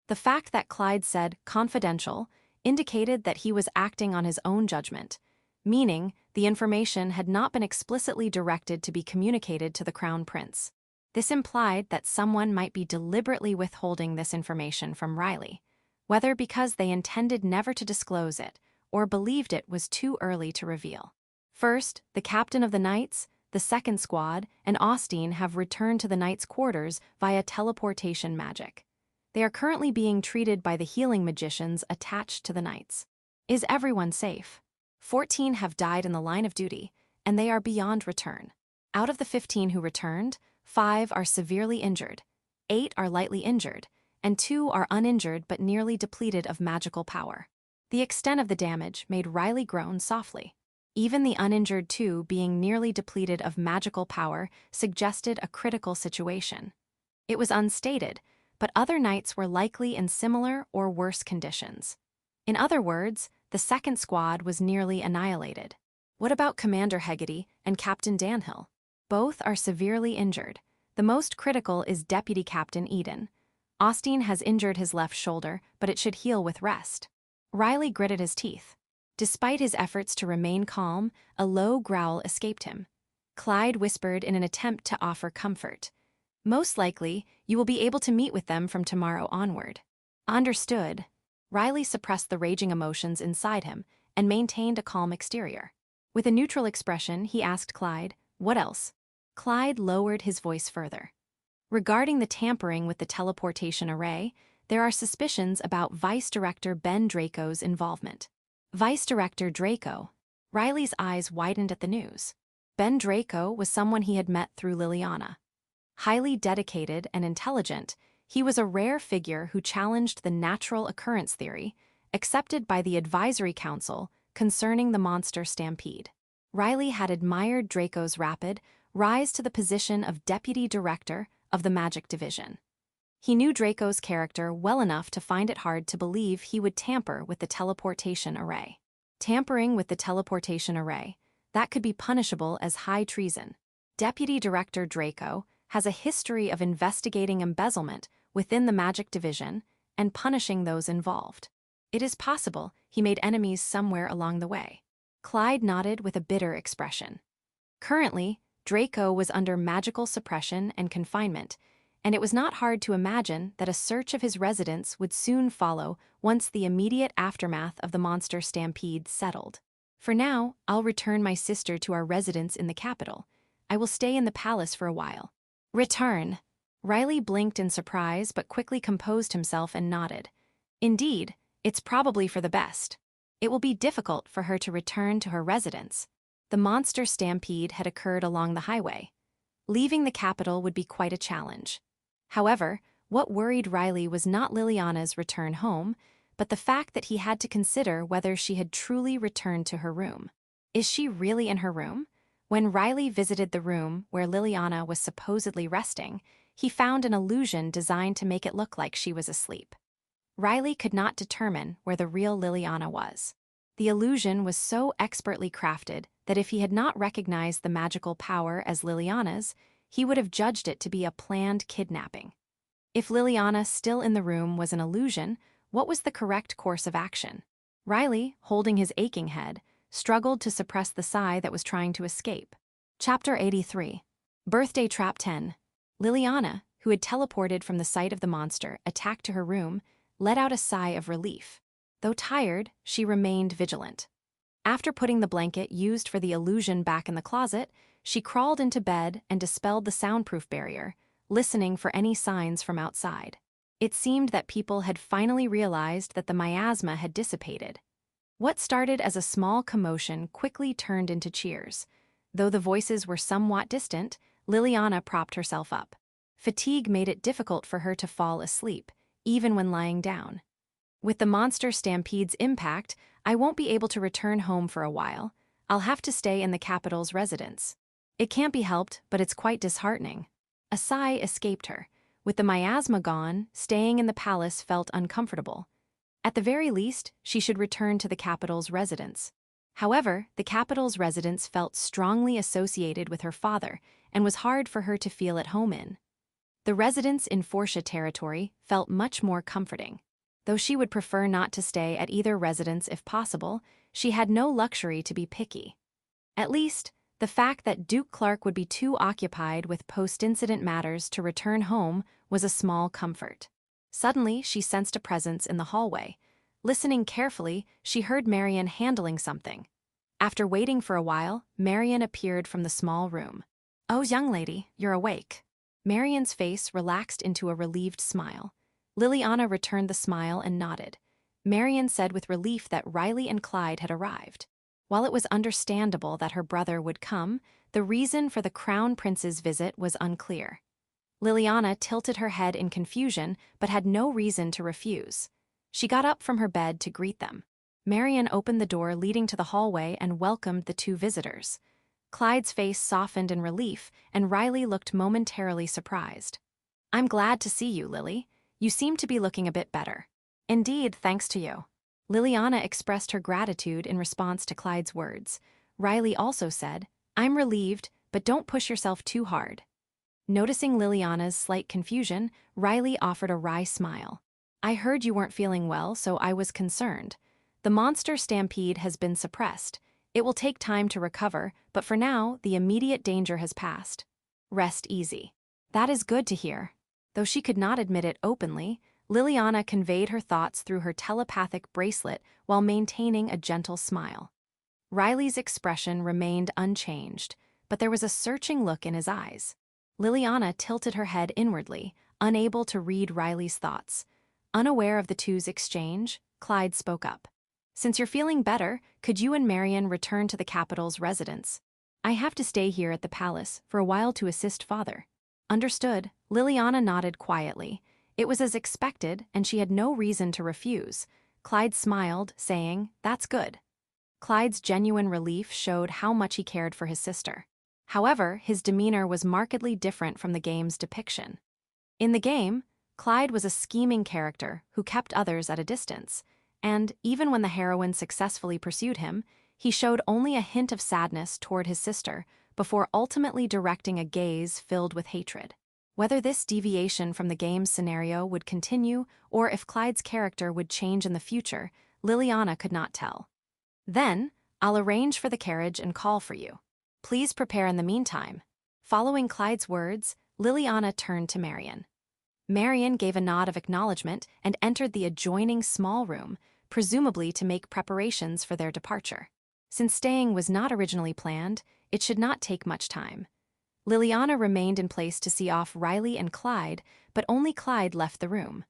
The fact that Clyde said confidential indicated that he was acting on his own judgment, meaning the information had not been explicitly directed to be communicated to the Crown Prince. This implied that someone might be deliberately withholding this information from Riley, whether because they intended never to disclose it or believed it was too early to reveal. First, the captain of the Knights, the second squad, and Austin have returned to the Knights' quarters via teleportation magic. They are currently being treated by the healing magicians attached to the Knights. Is everyone safe? 14 have died in the line of duty, and they are beyond return. Out of the 15 who returned, 5 are severely injured, 8 are lightly injured, and 2 are uninjured but nearly depleted of magical power. The extent of the damage made Riley groan softly. Even the uninjured 2 being nearly depleted of magical power suggested a critical situation. It was unstated, but other knights were likely in similar or worse conditions. In other words, the second squad was nearly annihilated. What about Commander Hegarty and Captain Danhill? Both are severely injured. The most critical is Deputy Captain Eden. Austin has injured his left shoulder, but it should heal with rest. Riley gritted his teeth. Despite his efforts to remain calm, a low growl escaped him. Clyde whispered in an attempt to offer comfort. Most likely, you will be able to meet with them from tomorrow onward. Understood. Riley suppressed the raging emotions inside him and maintained a calm exterior. With a neutral expression, he asked Clyde, "What else?" Clyde lowered his voice further. Regarding the tampering with the teleportation array, there are suspicions about Vice Director Ben Draco's involvement. Vice Director Draco. Riley's eyes widened at the news. Ben Draco was someone he had met through Liliana. Highly dedicated and intelligent, he was a rare figure who challenged the natural occurrence theory, accepted by the Advisory Council concerning the monster stampede. Riley had admired Draco's rapid rise to the position of Deputy Director of the Magic Division. He knew Draco's character well enough to find it hard to believe he would tamper with the teleportation array. Tampering with the teleportation array, that could be punishable as high treason. Deputy Director Draco has a history of investigating embezzlement within the Magic Division and punishing those involved. It is possible he made enemies somewhere along the way. Clyde nodded with a bitter expression. Currently, Draco was under magical suppression and confinement, and it was not hard to imagine that a search of his residence would soon follow once the immediate aftermath of the monster stampede settled. For now, I'll return my sister to our residence in the capital. I will stay in the palace for a while. Return. Riley blinked in surprise but quickly composed himself and nodded. Indeed, it's probably for the best. It will be difficult for her to return to her residence. The monster stampede had occurred along the highway. Leaving the capital would be quite a challenge. However, what worried Riley was not Liliana's return home, but the fact that he had to consider whether she had truly returned to her room. Is she really in her room? When Riley visited the room where Liliana was supposedly resting, he found an illusion designed to make it look like she was asleep. Riley could not determine where the real Liliana was. The illusion was so expertly crafted that if he had not recognized the magical power as Liliana's, he would have judged it to be a planned kidnapping. If Liliana still in the room was an illusion, what was the correct course of action? Riley, holding his aching head, struggled to suppress the sigh that was trying to escape. Chapter 83. Birthday Trap 10. Liliana, who had teleported from the site of the monster attack to her room, let out a sigh of relief. Though tired, she remained vigilant. After putting the blanket used for the illusion back in the closet, she crawled into bed and dispelled the soundproof barrier, listening for any signs from outside. It seemed that people had finally realized that the miasma had dissipated. What started as a small commotion quickly turned into cheers. Though the voices were somewhat distant, Liliana propped herself up. Fatigue made it difficult for her to fall asleep, even when lying down. With the monster stampede's impact, I won't be able to return home for a while. I'll have to stay in the capital's residence. It can't be helped, but it's quite disheartening. A sigh escaped her. With the miasma gone, staying in the palace felt uncomfortable. At the very least, she should return to the capital's residence. However, the capital's residence felt strongly associated with her father and was hard for her to feel at home in. The residence in Forsha territory felt much more comforting. Though she would prefer not to stay at either residence if possible, she had no luxury to be picky. At least, the fact that Duke Clark would be too occupied with post-incident matters to return home was a small comfort. Suddenly, she sensed a presence in the hallway. Listening carefully, she heard Marian handling something. After waiting for a while, Marian appeared from the small room. "Oh, young lady, you're awake." Marian's face relaxed into a relieved smile. Liliana returned the smile and nodded. Marian said with relief that Riley and Clyde had arrived. While it was understandable that her brother would come, the reason for the crown prince's visit was unclear. Liliana tilted her head in confusion but had no reason to refuse. She got up from her bed to greet them. Marian opened the door leading to the hallway and welcomed the two visitors. Clyde's face softened in relief, and Riley looked momentarily surprised. "I'm glad to see you, Lily. You seem to be looking a bit better." "Indeed, thanks to you." Liliana expressed her gratitude in response to Clyde's words. Riley also said, "I'm relieved, but don't push yourself too hard." Noticing Liliana's slight confusion, Riley offered a wry smile. "I heard you weren't feeling well, so I was concerned. The monster stampede has been suppressed. It will take time to recover, but for now, the immediate danger has passed. Rest easy." "That is good to hear." Though she could not admit it openly, Liliana conveyed her thoughts through her telepathic bracelet while maintaining a gentle smile. Riley's expression remained unchanged, but there was a searching look in his eyes. Liliana tilted her head inwardly, unable to read Riley's thoughts. Unaware of the two's exchange, Clyde spoke up. "Since you're feeling better, could you and Marian return to the capital's residence? I have to stay here at the palace for a while to assist father." "Understood." Liliana nodded quietly. It was as expected, and she had no reason to refuse. Clyde smiled, saying, "That's good." Clyde's genuine relief showed how much he cared for his sister. However, his demeanor was markedly different from the game's depiction. In the game, Clyde was a scheming character who kept others at a distance, and even when the heroine successfully pursued him, he showed only a hint of sadness toward his sister before ultimately directing a gaze filled with hatred. Whether this deviation from the game's scenario would continue or if Clyde's character would change in the future, Liliana could not tell. "Then, I'll arrange for the carriage and call for you. Please prepare in the meantime." Following Clyde's words, Liliana turned to Marian. Marian gave a nod of acknowledgement and entered the adjoining small room, presumably to make preparations for their departure. Since staying was not originally planned, it should not take much time. Liliana remained in place to see off Riley and Clyde, but only Clyde left the room.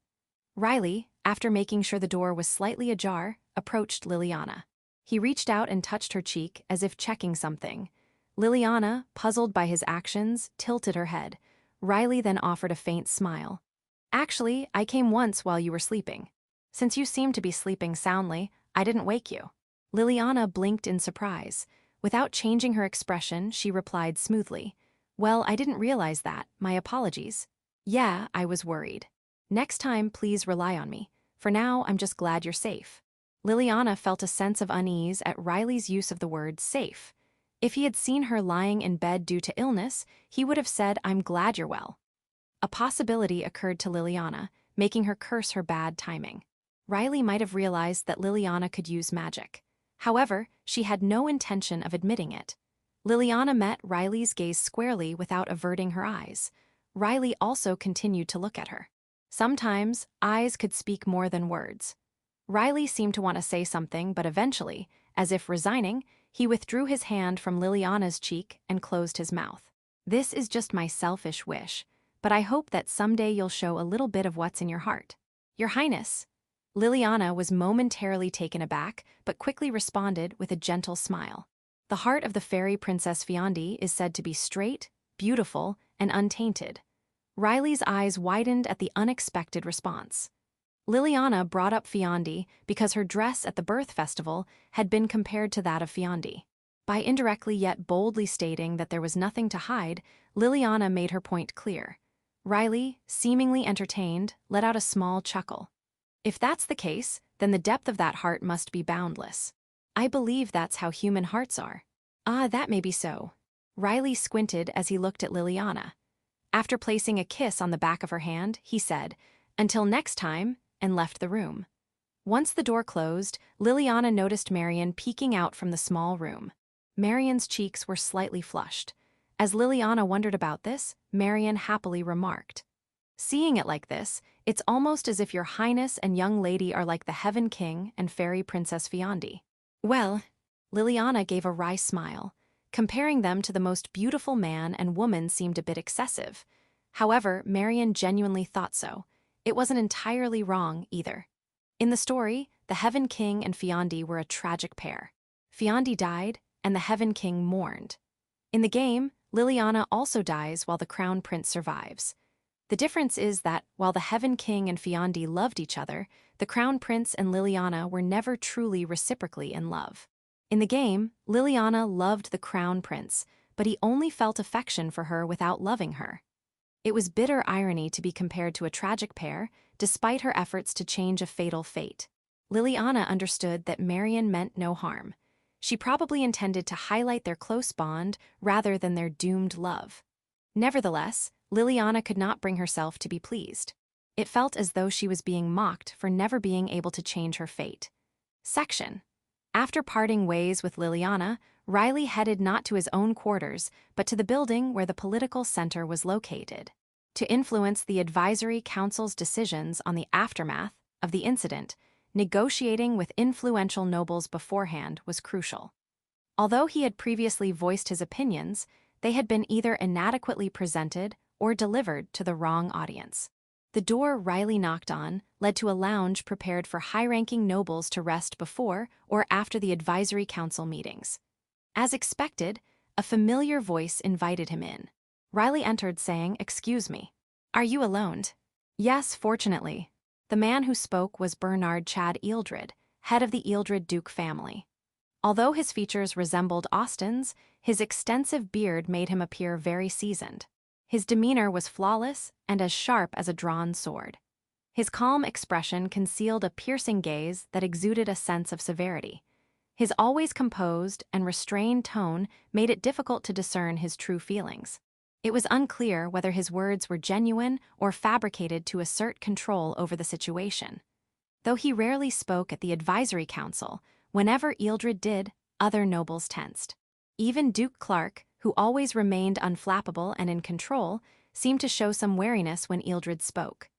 Riley, after making sure the door was slightly ajar, approached Liliana. He reached out and touched her cheek as if checking something. Liliana, puzzled by his actions, tilted her head. Riley then offered a faint smile. "Actually, I came once while you were sleeping. Since you seemed to be sleeping soundly, I didn't wake you." Liliana blinked in surprise. Without changing her expression, she replied smoothly, "Well, I didn't realize that. My apologies." "Yeah, I was worried. Next time, please rely on me. For now, I'm just glad you're safe." Liliana felt a sense of unease at Riley's use of the word safe. If he had seen her lying in bed due to illness, he would have said, "I'm glad you're well." A possibility occurred to Liliana, making her curse her bad timing. Riley might have realized that Liliana could use magic. However, she had no intention of admitting it. Liliana met Riley's gaze squarely without averting her eyes. Riley also continued to look at her. Sometimes, eyes could speak more than words. Riley seemed to want to say something, but eventually, as if resigning, he withdrew his hand from Liliana's cheek and closed his mouth. "This is just my selfish wish, but I hope that someday you'll show a little bit of what's in your heart." "Your Highness." Liliana was momentarily taken aback, but quickly responded with a gentle smile. The heart of the fairy princess Fiancée is said to be straight, beautiful, and untainted. Riley's eyes widened at the unexpected response. Liliana brought up Fiancée because her dress at the birth festival had been compared to that of Fiancée. By indirectly yet boldly stating that there was nothing to hide, Liliana made her point clear. Riley, seemingly entertained, let out a small chuckle. "If that's the case, then the depth of that heart must be boundless. I believe that's how human hearts are." "Ah, that may be so." Riley squinted as he looked at Liliana. After placing a kiss on the back of her hand, he said, "Until next time," and left the room. Once the door closed, Liliana noticed Marian peeking out from the small room. Marian's cheeks were slightly flushed. As Liliana wondered about this, Marian happily remarked, "Seeing it like this, it's almost as if your Highness and young lady are like the Heaven King and Fairy Princess Fiancée." "Well, Liliana gave a wry smile. Comparing them to the most beautiful man and woman seemed a bit excessive. However, Marion genuinely thought so. It wasn't entirely wrong, either. In the story, the Heaven King and Fiancée were a tragic pair. Fiancée died, and the Heaven King mourned. In the game, Liliana also dies while the Crown Prince survives. The difference is that, while the Heaven King and Fiancée loved each other, the Crown Prince and Liliana were never truly reciprocally in love. In the game, Liliana loved the Crown Prince, but he only felt affection for her without loving her. It was bitter irony to be compared to a tragic pair, despite her efforts to change a fatal fate. Liliana understood that Marion meant no harm. She probably intended to highlight their close bond rather than their doomed love. Nevertheless, Liliana could not bring herself to be pleased. It felt as though she was being mocked for never being able to change her fate. Section. After parting ways with Liliana, Riley headed not to his own quarters, but to the building where the political center was located. To influence the advisory council's decisions on the aftermath of the incident, negotiating with influential nobles beforehand was crucial. Although he had previously voiced his opinions, they had been either inadequately presented or delivered to the wrong audience. The door Riley knocked on led to a lounge prepared for high-ranking nobles to rest before or after the advisory council meetings. As expected, a familiar voice invited him in. Riley entered saying, "Excuse me. Are you alone?" "Yes, fortunately." The man who spoke was Bernard Chad Ealdred, head of the Ealdred Duke family. Although his features resembled Austin's, his extensive beard made him appear very seasoned. His demeanor was flawless and as sharp as a drawn sword. His calm expression concealed a piercing gaze that exuded a sense of severity. His always composed and restrained tone made it difficult to discern his true feelings. It was unclear whether his words were genuine or fabricated to assert control over the situation. Though he rarely spoke at the advisory council, whenever Ealdred did, other nobles tensed. Even Duke Clark, who always remained unflappable and in control, seemed to show some wariness when Ealdred spoke.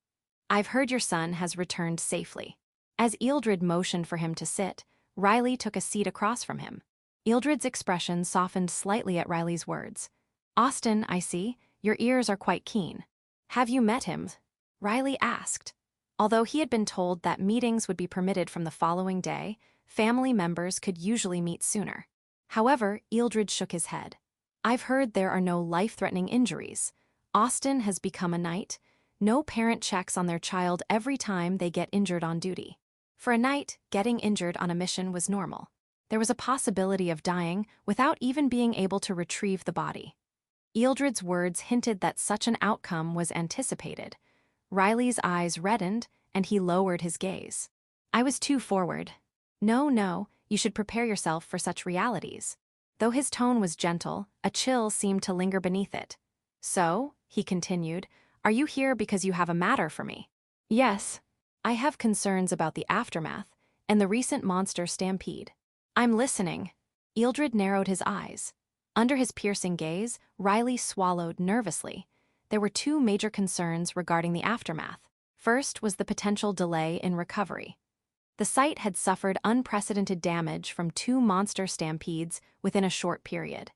"I've heard your son has returned safely." As Ealdred motioned for him to sit, Riley took a seat across from him. Ealdred's expression softened slightly at Riley's words. "Austin, I see, your ears are quite keen. Have you met him?" Riley asked. Although he had been told that meetings would be permitted from the following day, family members could usually meet sooner. However, Ealdred shook his head. "I've heard there are no life-threatening injuries. Austin has become a knight. No parent checks on their child every time they get injured on duty. For a knight, getting injured on a mission was normal. There was a possibility of dying without even being able to retrieve the body." Ealdred's words hinted that such an outcome was anticipated. Riley's eyes reddened, and he lowered his gaze. "I was too forward. No, you should prepare yourself for such realities." Though his tone was gentle, a chill seemed to linger beneath it. "So," he continued, "are you here because you have a matter for me?" "Yes. I have concerns about the aftermath and the recent monster stampede." "I'm listening." Ealdred narrowed his eyes. Under his piercing gaze, Riley swallowed nervously. There were two major concerns regarding the aftermath. First was the potential delay in recovery. The site had suffered unprecedented damage from two monster stampedes within a short period.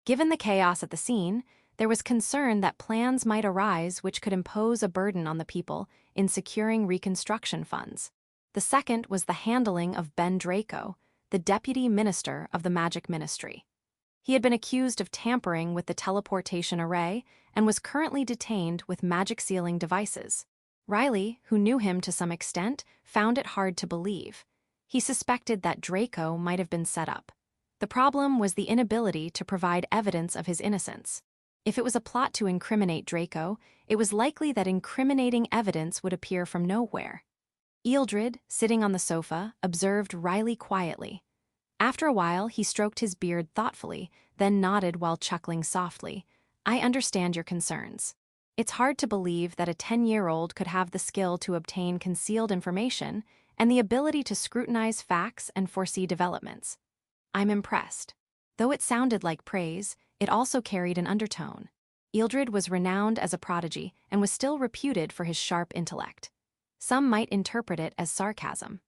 Given the chaos at the scene, there was concern that plans might arise which could impose a burden on the people in securing reconstruction funds. The second was the handling of Ben Draco, the deputy minister of the Magic Ministry. He had been accused of tampering with the teleportation array and was currently detained with magic sealing devices. Riley, who knew him to some extent, found it hard to believe. He suspected that Draco might have been set up. The problem was the inability to provide evidence of his innocence. If it was a plot to incriminate Draco, it was likely that incriminating evidence would appear from nowhere. Ealdred, sitting on the sofa, observed Riley quietly. After a while, he stroked his beard thoughtfully, then nodded while chuckling softly. "I understand your concerns. It's hard to believe that a 10-year-old could have the skill to obtain concealed information and the ability to scrutinize facts and foresee developments. I'm impressed." Though it sounded like praise, it also carried an undertone. Ealdred was renowned as a prodigy and was still reputed for his sharp intellect. Some might interpret it as sarcasm.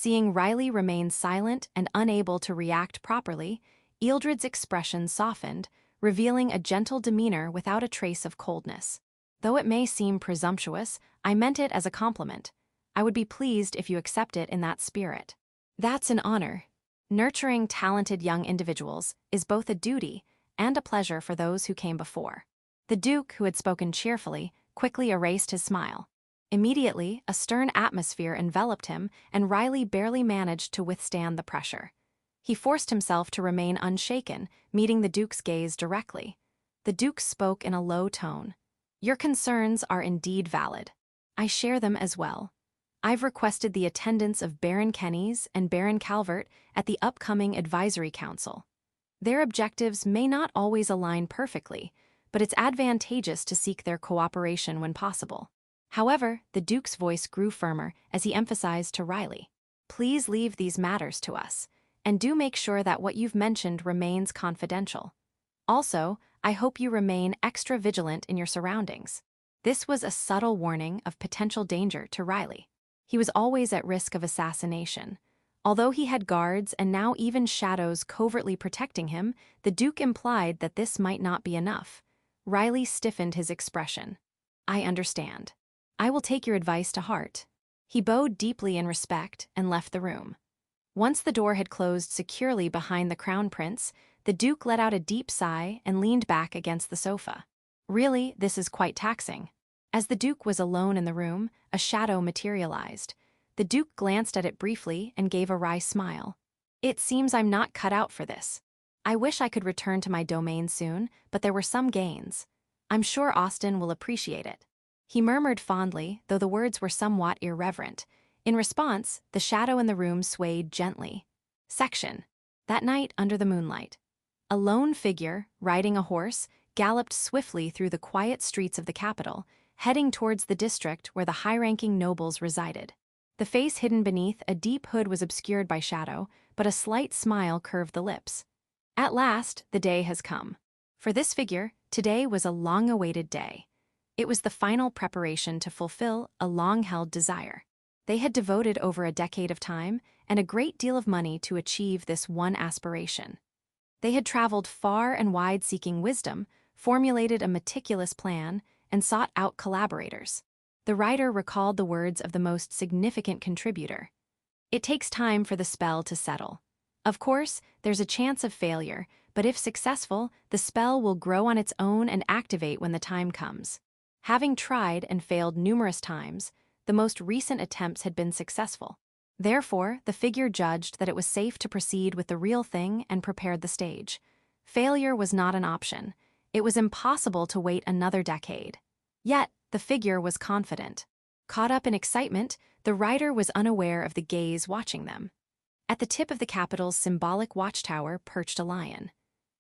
Seeing Riley remain silent and unable to react properly, Ealdred's expression softened, revealing a gentle demeanor without a trace of coldness. Though it may seem presumptuous, I meant it as a compliment. I would be pleased if you accept it in that spirit. That's an honor. Nurturing talented young individuals is both a duty and a pleasure for those who came before. The Duke, who had spoken cheerfully, quickly erased his smile. Immediately, a stern atmosphere enveloped him, and Riley barely managed to withstand the pressure. He forced himself to remain unshaken, meeting the Duke's gaze directly. The Duke spoke in a low tone. "Your concerns are indeed valid. I share them as well. I've requested the attendance of Baron Kennys and Baron Calvert at the upcoming Advisory Council. Their objectives may not always align perfectly, but it's advantageous to seek their cooperation when possible." However, the Duke's voice grew firmer as he emphasized to Riley, "Please leave these matters to us, and do make sure that what you've mentioned remains confidential. Also, I hope you remain extra vigilant in your surroundings." This was a subtle warning of potential danger to Riley. He was always at risk of assassination. Although he had guards and now even shadows covertly protecting him, the Duke implied that this might not be enough. Riley stiffened his expression. "I understand. I will take your advice to heart." He bowed deeply in respect and left the room. Once the door had closed securely behind the Crown Prince, the Duke let out a deep sigh and leaned back against the sofa. "Really, this is quite taxing." As the Duke was alone in the room, a shadow materialized. The Duke glanced at it briefly and gave a wry smile. "It seems I'm not cut out for this. I wish I could return to my domain soon, but there were some gains. I'm sure Austin will appreciate it." He murmured fondly, though the words were somewhat irreverent. In response, the shadow in the room swayed gently. Section. That night under the moonlight. A lone figure, riding a horse, galloped swiftly through the quiet streets of the capital, heading towards the district where the high-ranking nobles resided. The face hidden beneath a deep hood was obscured by shadow, but a slight smile curved the lips. At last, the day has come. For this figure, today was a long-awaited day. It was the final preparation to fulfill a long-held desire. They had devoted over a decade of time and a great deal of money to achieve this one aspiration. They had traveled far and wide seeking wisdom, formulated a meticulous plan, and sought out collaborators. The writer recalled the words of the most significant contributor. "It takes time for the spell to settle. Of course, there's a chance of failure, but if successful, the spell will grow on its own and activate when the time comes." Having tried and failed numerous times, the most recent attempts had been successful. Therefore, the figure judged that it was safe to proceed with the real thing and prepared the stage. Failure was not an option. It was impossible to wait another decade. Yet, the figure was confident. Caught up in excitement, the writer was unaware of the gaze watching them. At the tip of the capital's symbolic watchtower perched a lion.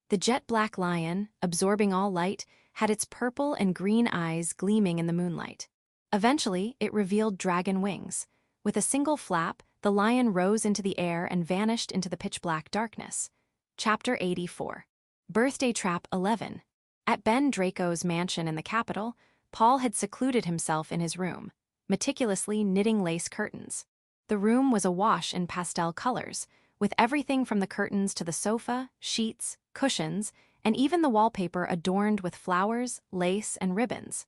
The jet-black lion, absorbing all light, had its purple and green eyes gleaming in the moonlight. Eventually, it revealed dragon wings. With a single flap, the lion rose into the air and vanished into the pitch-black darkness. Chapter 84. Birthday Trap 11. At Ben Draco's mansion in the capital, Paul had secluded himself in his room, meticulously knitting lace curtains. The room was awash in pastel colors, with everything from the curtains to the sofa, sheets, cushions, and even the wallpaper adorned with flowers, lace, and ribbons.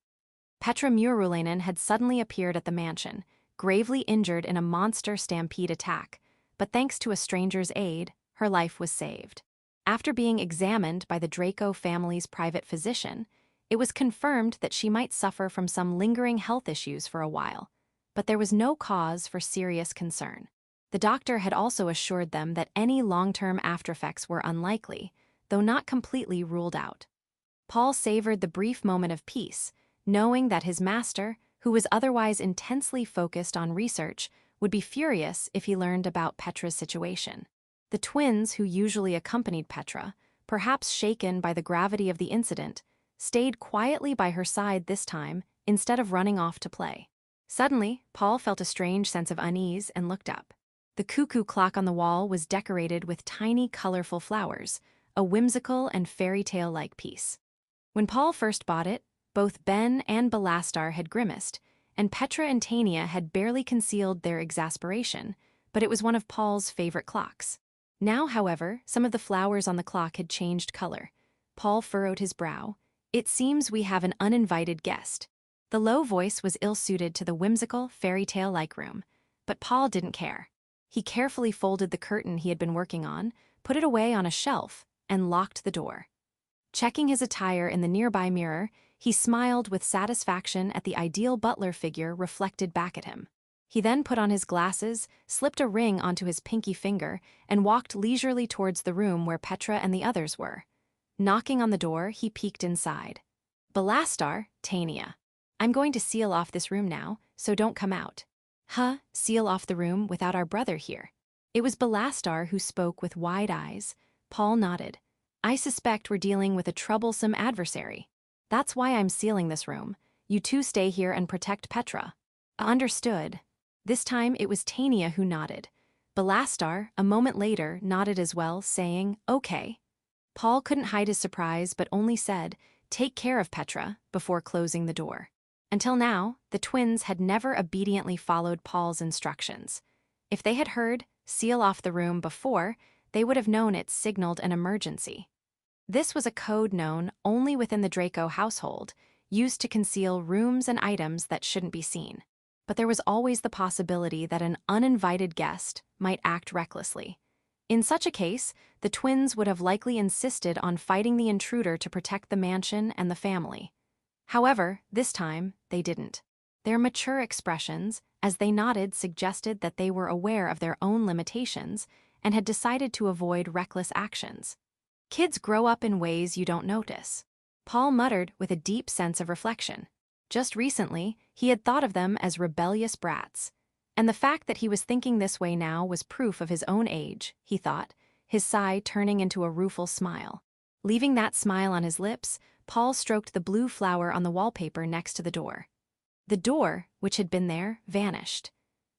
Petra Murulainen had suddenly appeared at the mansion, gravely injured in a monster stampede attack, but thanks to a stranger's aid, her life was saved. After being examined by the Draco family's private physician, it was confirmed that she might suffer from some lingering health issues for a while, but there was no cause for serious concern. The doctor had also assured them that any long-term aftereffects were unlikely, though not completely ruled out. Paul savored the brief moment of peace, knowing that his master, who was otherwise intensely focused on research, would be furious if he learned about Petra's situation. The twins who usually accompanied Petra, perhaps shaken by the gravity of the incident, stayed quietly by her side this time instead of running off to play. Suddenly, Paul felt a strange sense of unease and looked up. The cuckoo clock on the wall was decorated with tiny, colorful flowers, a whimsical and fairy tale-like piece. When Paul first bought it, both Ben and Belastar had grimaced, and Petra and Tania had barely concealed their exasperation, but it was one of Paul's favorite clocks. Now, however, some of the flowers on the clock had changed color. Paul furrowed his brow. It seems we have an uninvited guest. The low voice was ill-suited to the whimsical, fairy tale-like room, but Paul didn't care. He carefully folded the curtain he had been working on, put it away on a shelf, and locked the door. Checking his attire in the nearby mirror, he smiled with satisfaction at the ideal butler figure reflected back at him. He then put on his glasses, slipped a ring onto his pinky finger, and walked leisurely towards the room where Petra and the others were. Knocking on the door, he peeked inside. "Belastar, Tania. I'm going to seal off this room now, so don't come out." "Huh, seal off the room without our brother here?" It was Belastar who spoke with wide eyes. Paul nodded. "I suspect we're dealing with a troublesome adversary. That's why I'm sealing this room. You two stay here and protect Petra." "Understood." This time it was Tania who nodded. Belastar, a moment later, nodded as well, saying, "Okay." Paul couldn't hide his surprise but only said, "Take care of Petra," before closing the door. Until now, the twins had never obediently followed Paul's instructions. If they had heard, "seal off the room," before, they would have known it signaled an emergency. This was a code known only within the Draco household, used to conceal rooms and items that shouldn't be seen. But there was always the possibility that an uninvited guest might act recklessly. In such a case, the twins would have likely insisted on fighting the intruder to protect the mansion and the family. However, this time, they didn't. Their mature expressions, as they nodded, suggested that they were aware of their own limitations and had decided to avoid reckless actions. Kids grow up in ways you don't notice. Paul muttered with a deep sense of reflection. Just recently, he had thought of them as rebellious brats. And the fact that he was thinking this way now was proof of his own age, he thought, his sigh turning into a rueful smile. Leaving that smile on his lips, Paul stroked the blue flower on the wallpaper next to the door. The door, which had been there, vanished.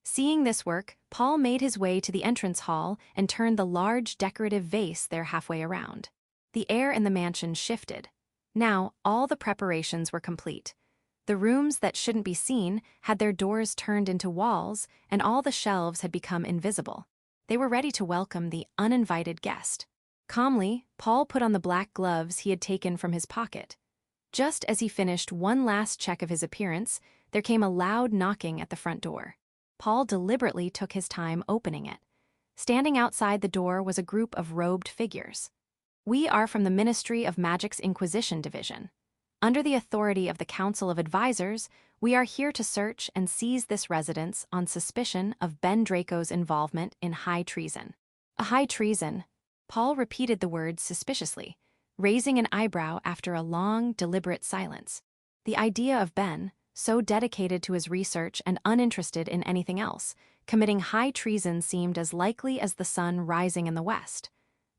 Seeing this work, Paul made his way to the entrance hall and turned the large decorative vase there halfway around. The air in the mansion shifted. Now, all the preparations were complete. The rooms that shouldn't be seen had their doors turned into walls, and all the shelves had become invisible. They were ready to welcome the uninvited guest. Calmly, Paul put on the black gloves he had taken from his pocket. Just as he finished one last check of his appearance, there came a loud knocking at the front door. Paul deliberately took his time opening it. Standing outside the door was a group of robed figures. "We are from the Ministry of Magic's Inquisition Division. Under the authority of the Council of Advisors, we are here to search and seize this residence on suspicion of Ben Draco's involvement in high treason." "A high treason." Paul repeated the words suspiciously, raising an eyebrow after a long, deliberate silence. The idea of Ben, so dedicated to his research and uninterested in anything else, committing high treason seemed as likely as the sun rising in the west.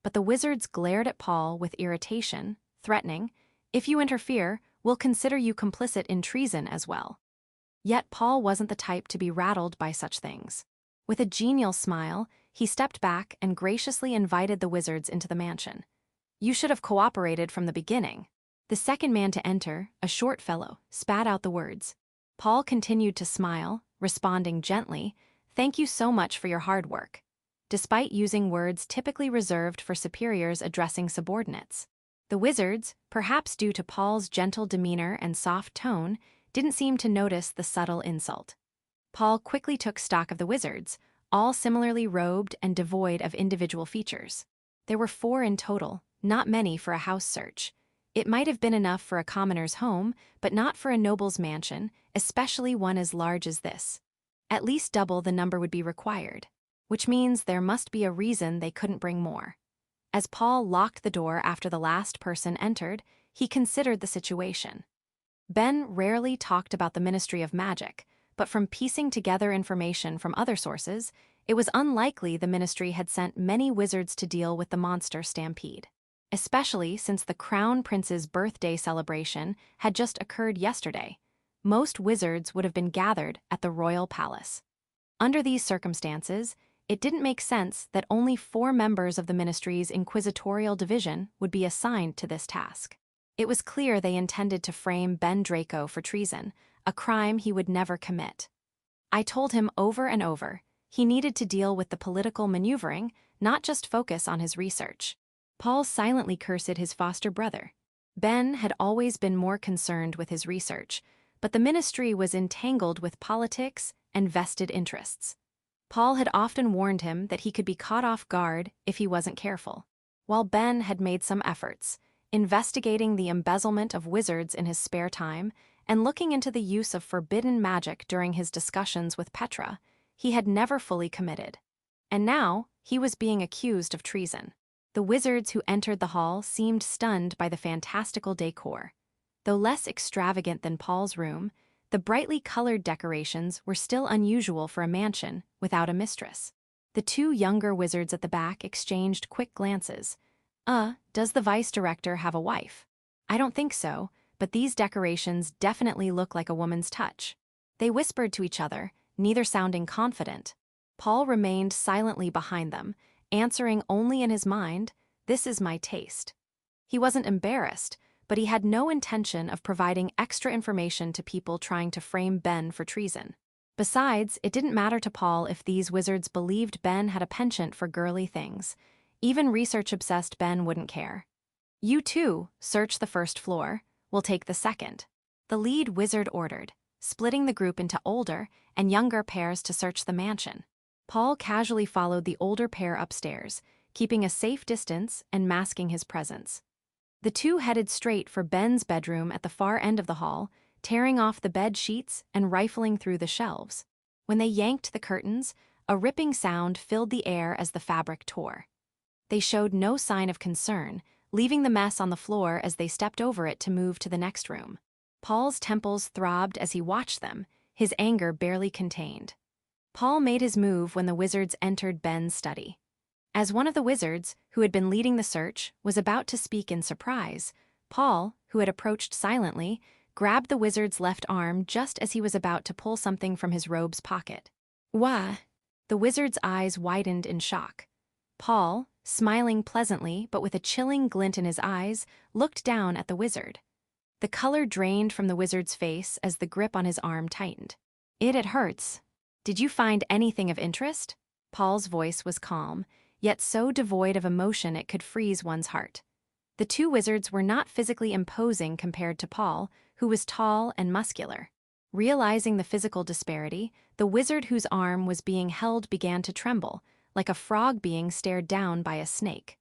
But the wizards glared at Paul with irritation, threatening, "If you interfere, we'll consider you complicit in treason as well." Yet Paul wasn't the type to be rattled by such things. With a genial smile, he stepped back and graciously invited the wizards into the mansion. "You should have cooperated from the beginning." The second man to enter, a short fellow, spat out the words. Paul continued to smile, responding gently, "Thank you so much for your hard work," despite using words typically reserved for superiors addressing subordinates. The wizards, perhaps due to Paul's gentle demeanor and soft tone, didn't seem to notice the subtle insult. Paul quickly took stock of the wizards, all similarly robed and devoid of individual features. There were 4 in total, not many for a house search. It might have been enough for a commoner's home, but not for a noble's mansion, especially one as large as this. At least double the number would be required, which means there must be a reason they couldn't bring more. As Paul locked the door after the last person entered, he considered the situation. Ben rarely talked about the Ministry of Magic, but from piecing together information from other sources, it was unlikely the ministry had sent many wizards to deal with the monster stampede. Especially since the Crown Prince's birthday celebration had just occurred yesterday. Most wizards would have been gathered at the royal palace. Under these circumstances, it didn't make sense that only 4 members of the ministry's inquisitorial division would be assigned to this task. It was clear they intended to frame Ben Draco for treason, a crime he would never commit. "I told him over and over, He needed to deal with the political maneuvering, not just focus on his research. Paul silently cursed his foster brother. Ben had always been more concerned with his research, but the ministry was entangled with politics and vested interests. Paul had often warned him that he could be caught off guard if he wasn't careful. While Ben had made some efforts, investigating the embezzlement of wizards in his spare time and looking into the use of forbidden magic during his discussions with Petra, he had never fully committed. And now, he was being accused of treason. The wizards who entered the hall seemed stunned by the fantastical decor. Though less extravagant than Paul's room, the brightly colored decorations were still unusual for a mansion without a mistress. The two younger wizards at the back exchanged quick glances. Does the vice director have a wife? I don't think so, but these decorations definitely look like a woman's touch. They whispered to each other, neither sounding confident. Paul remained silently behind them, answering only in his mind, "This is my taste." He wasn't embarrassed, but he had no intention of providing extra information to people trying to frame Ben for treason. Besides, it didn't matter to Paul if these wizards believed Ben had a penchant for girly things. Even research-obsessed Ben wouldn't care. "You two, search the first floor. We'll take the second," the lead wizard ordered, splitting the group into older and younger pairs to search the mansion. Paul casually followed the older pair upstairs, keeping a safe distance and masking his presence. The two headed straight for Ben's bedroom at the far end of the hall, tearing off the bed sheets and rifling through the shelves. When they yanked the curtains, a ripping sound filled the air as the fabric tore. They showed no sign of concern, leaving the mess on the floor as they stepped over it to move to the next room. Paul's temples throbbed as he watched them, his anger barely contained. Paul made his move when the wizards entered Ben's study. As one of the wizards, who had been leading the search, was about to speak in surprise, Paul, who had approached silently, grabbed the wizard's left arm just as he was about to pull something from his robe's pocket. "Why?" The wizard's eyes widened in shock. Paul, smiling pleasantly but with a chilling glint in his eyes, looked down at the wizard. The color drained from the wizard's face as the grip on his arm tightened. It hurts. Did you find anything of interest?" Paul's voice was calm, yet so devoid of emotion it could freeze one's heart. The two wizards were not physically imposing compared to Paul, who was tall and muscular. Realizing the physical disparity, the wizard whose arm was being held began to tremble, like a frog being stared down by a snake.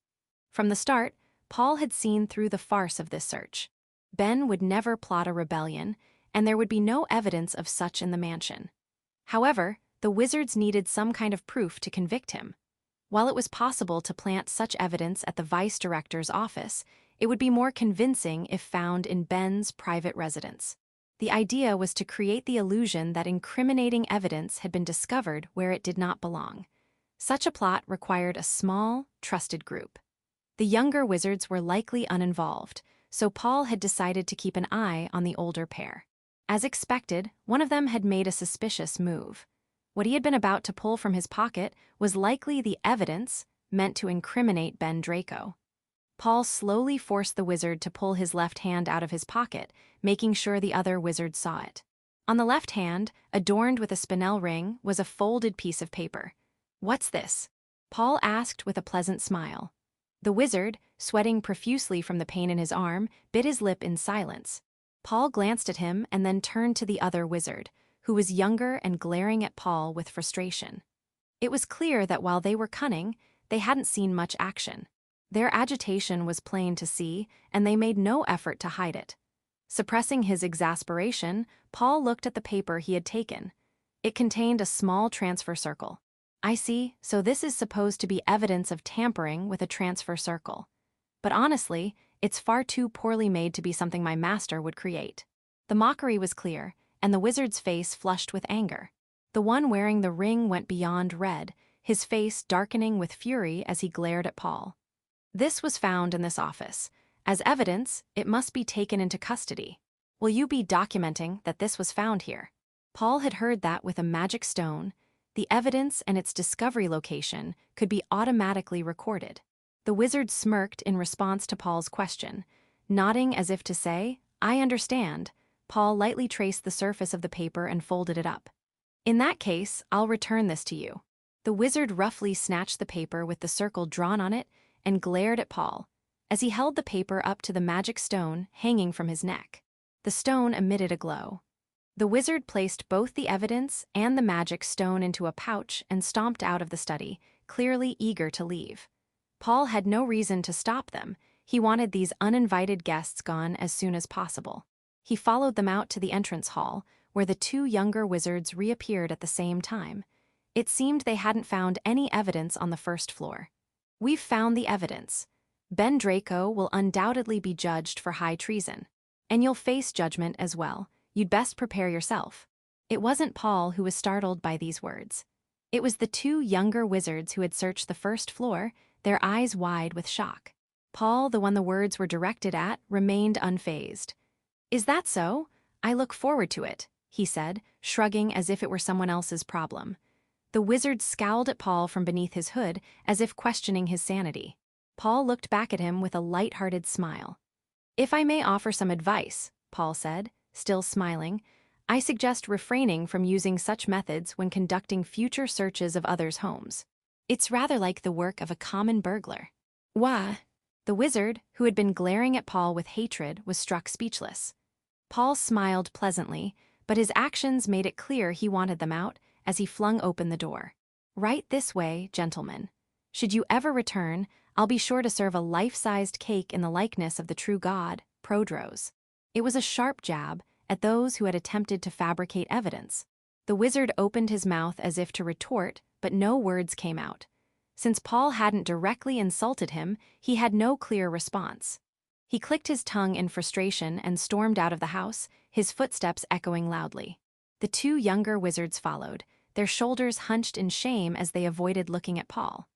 From the start, Paul had seen through the farce of this search. Ben would never plot a rebellion, and there would be no evidence of such in the mansion. However, the wizards needed some kind of proof to convict him. While it was possible to plant such evidence at the vice director's office, it would be more convincing if found in Ben's private residence. The idea was to create the illusion that incriminating evidence had been discovered where it did not belong. Such a plot required a small, trusted group. The younger wizards were likely uninvolved, so Paul had decided to keep an eye on the older pair. As expected, one of them had made a suspicious move. What he had been about to pull from his pocket was likely the evidence meant to incriminate Ben Draco. Paul slowly forced the wizard to pull his left hand out of his pocket, making sure the other wizard saw it. On the left hand, adorned with a spinel ring, was a folded piece of paper. "What's this?" Paul asked with a pleasant smile. The wizard, sweating profusely from the pain in his arm, bit his lip in silence. Paul glanced at him and then turned to the other wizard, who was younger and glaring at Paul with frustration. It was clear that while they were cunning, they hadn't seen much action. Their agitation was plain to see, and they made no effort to hide it. Suppressing his exasperation, Paul looked at the paper he had taken. It contained a small transfer circle. "I see, so this is supposed to be evidence of tampering with a transfer circle. But honestly, it's far too poorly made to be something my master would create." The mockery was clear, and the wizard's face flushed with anger. The one wearing the ring went beyond red, his face darkening with fury as he glared at Paul. "This was found in this office. As evidence, it must be taken into custody. Will you be documenting that this was found here?" Paul had heard that with a magic stone, the evidence and its discovery location could be automatically recorded. The wizard smirked in response to Paul's question, nodding as if to say, "I understand." Paul lightly traced the surface of the paper and folded it up. "In that case, I'll return this to you." The wizard roughly snatched the paper with the circle drawn on it and glared at Paul, as he held the paper up to the magic stone hanging from his neck. The stone emitted a glow. The wizard placed both the evidence and the magic stone into a pouch and stomped out of the study, clearly eager to leave. Paul had no reason to stop them. He wanted these uninvited guests gone as soon as possible. He followed them out to the entrance hall, where the two younger wizards reappeared at the same time. It seemed they hadn't found any evidence on the first floor. "We've found the evidence. Ben Draco will undoubtedly be judged for high treason. And you'll face judgment as well. You'd best prepare yourself." It wasn't Paul who was startled by these words. It was the two younger wizards who had searched the first floor, their eyes wide with shock. Paul, the one the words were directed at, remained unfazed. "Is that so? I look forward to it," he said, shrugging as if it were someone else's problem. The wizard scowled at Paul from beneath his hood, as if questioning his sanity. Paul looked back at him with a light-hearted smile. "If I may offer some advice," Paul said, still smiling, "I suggest refraining from using such methods when conducting future searches of others' homes. It's rather like the work of a common burglar." "Why?" The wizard, who had been glaring at Paul with hatred, was struck speechless. Paul smiled pleasantly, but his actions made it clear he wanted them out as he flung open the door. "Right this way, gentlemen. Should you ever return, I'll be sure to serve a life-sized cake in the likeness of the true god, Prodros." It was a sharp jab at those who had attempted to fabricate evidence. The wizard opened his mouth as if to retort, but no words came out. Since Paul hadn't directly insulted him, he had no clear response. He clicked his tongue in frustration and stormed out of the house, his footsteps echoing loudly. The two younger wizards followed, their shoulders hunched in shame as they avoided looking at Paul.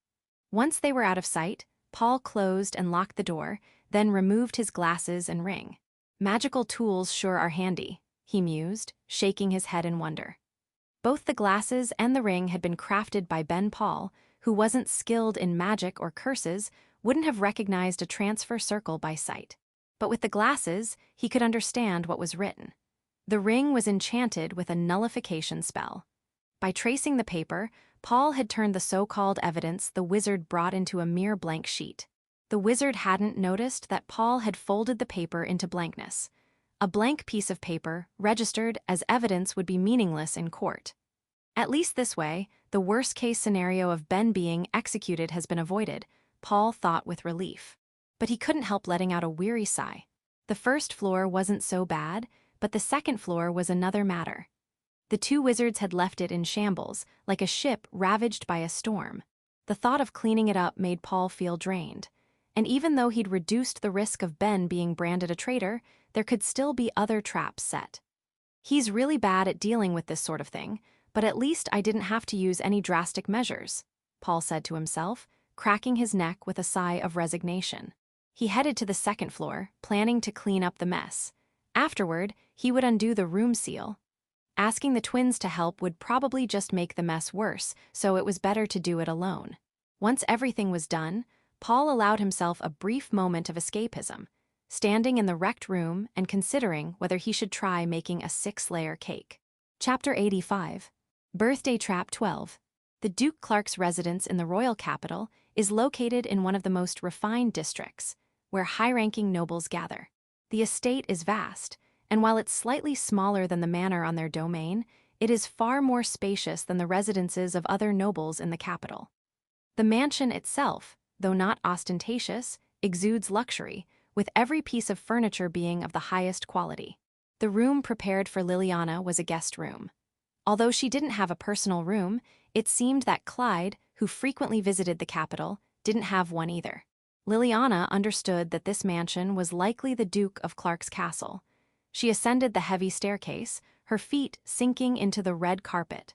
Once they were out of sight, Paul closed and locked the door, then removed his glasses and ring. "Magical tools sure are handy," he mused, shaking his head in wonder. Both the glasses and the ring had been crafted by Ben Paul, who wasn't skilled in magic or curses, wouldn't have recognized a transfer circle by sight. But with the glasses, he could understand what was written. The ring was enchanted with a nullification spell. By tracing the paper, Paul had turned the so-called evidence the wizard brought into a mere blank sheet. The wizard hadn't noticed that Paul had folded the paper into blankness. A blank piece of paper, registered as evidence, would be meaningless in court. At least this way, the worst-case scenario of Ben being executed has been avoided, Paul thought with relief. But he couldn't help letting out a weary sigh. The first floor wasn't so bad, but the second floor was another matter. The two wizards had left it in shambles, like a ship ravaged by a storm. The thought of cleaning it up made Paul feel drained. And even though he'd reduced the risk of Ben being branded a traitor, there could still be other traps set. "He's really bad at dealing with this sort of thing, but at least I didn't have to use any drastic measures," Paul said to himself, cracking his neck with a sigh of resignation. He headed to the second floor, planning to clean up the mess. Afterward, he would undo the room seal. Asking the twins to help would probably just make the mess worse, so it was better to do it alone. Once everything was done, Paul allowed himself a brief moment of escapism, standing in the wrecked room and considering whether he should try making a 6-layer cake. Chapter 85. Birthday Trap 12. The Duke Clark's residence in the royal capital is located in one of the most refined districts, where high-ranking nobles gather. The estate is vast, and while it's slightly smaller than the manor on their domain, it is far more spacious than the residences of other nobles in the capital. The mansion itself, though not ostentatious, exudes luxury, with every piece of furniture being of the highest quality. The room prepared for Liliana was a guest room. Although she didn't have a personal room, it seemed that Clyde, who frequently visited the capital, didn't have one either. Liliana understood that this mansion was likely the Duke of Clark's castle. She ascended the heavy staircase, her feet sinking into the red carpet.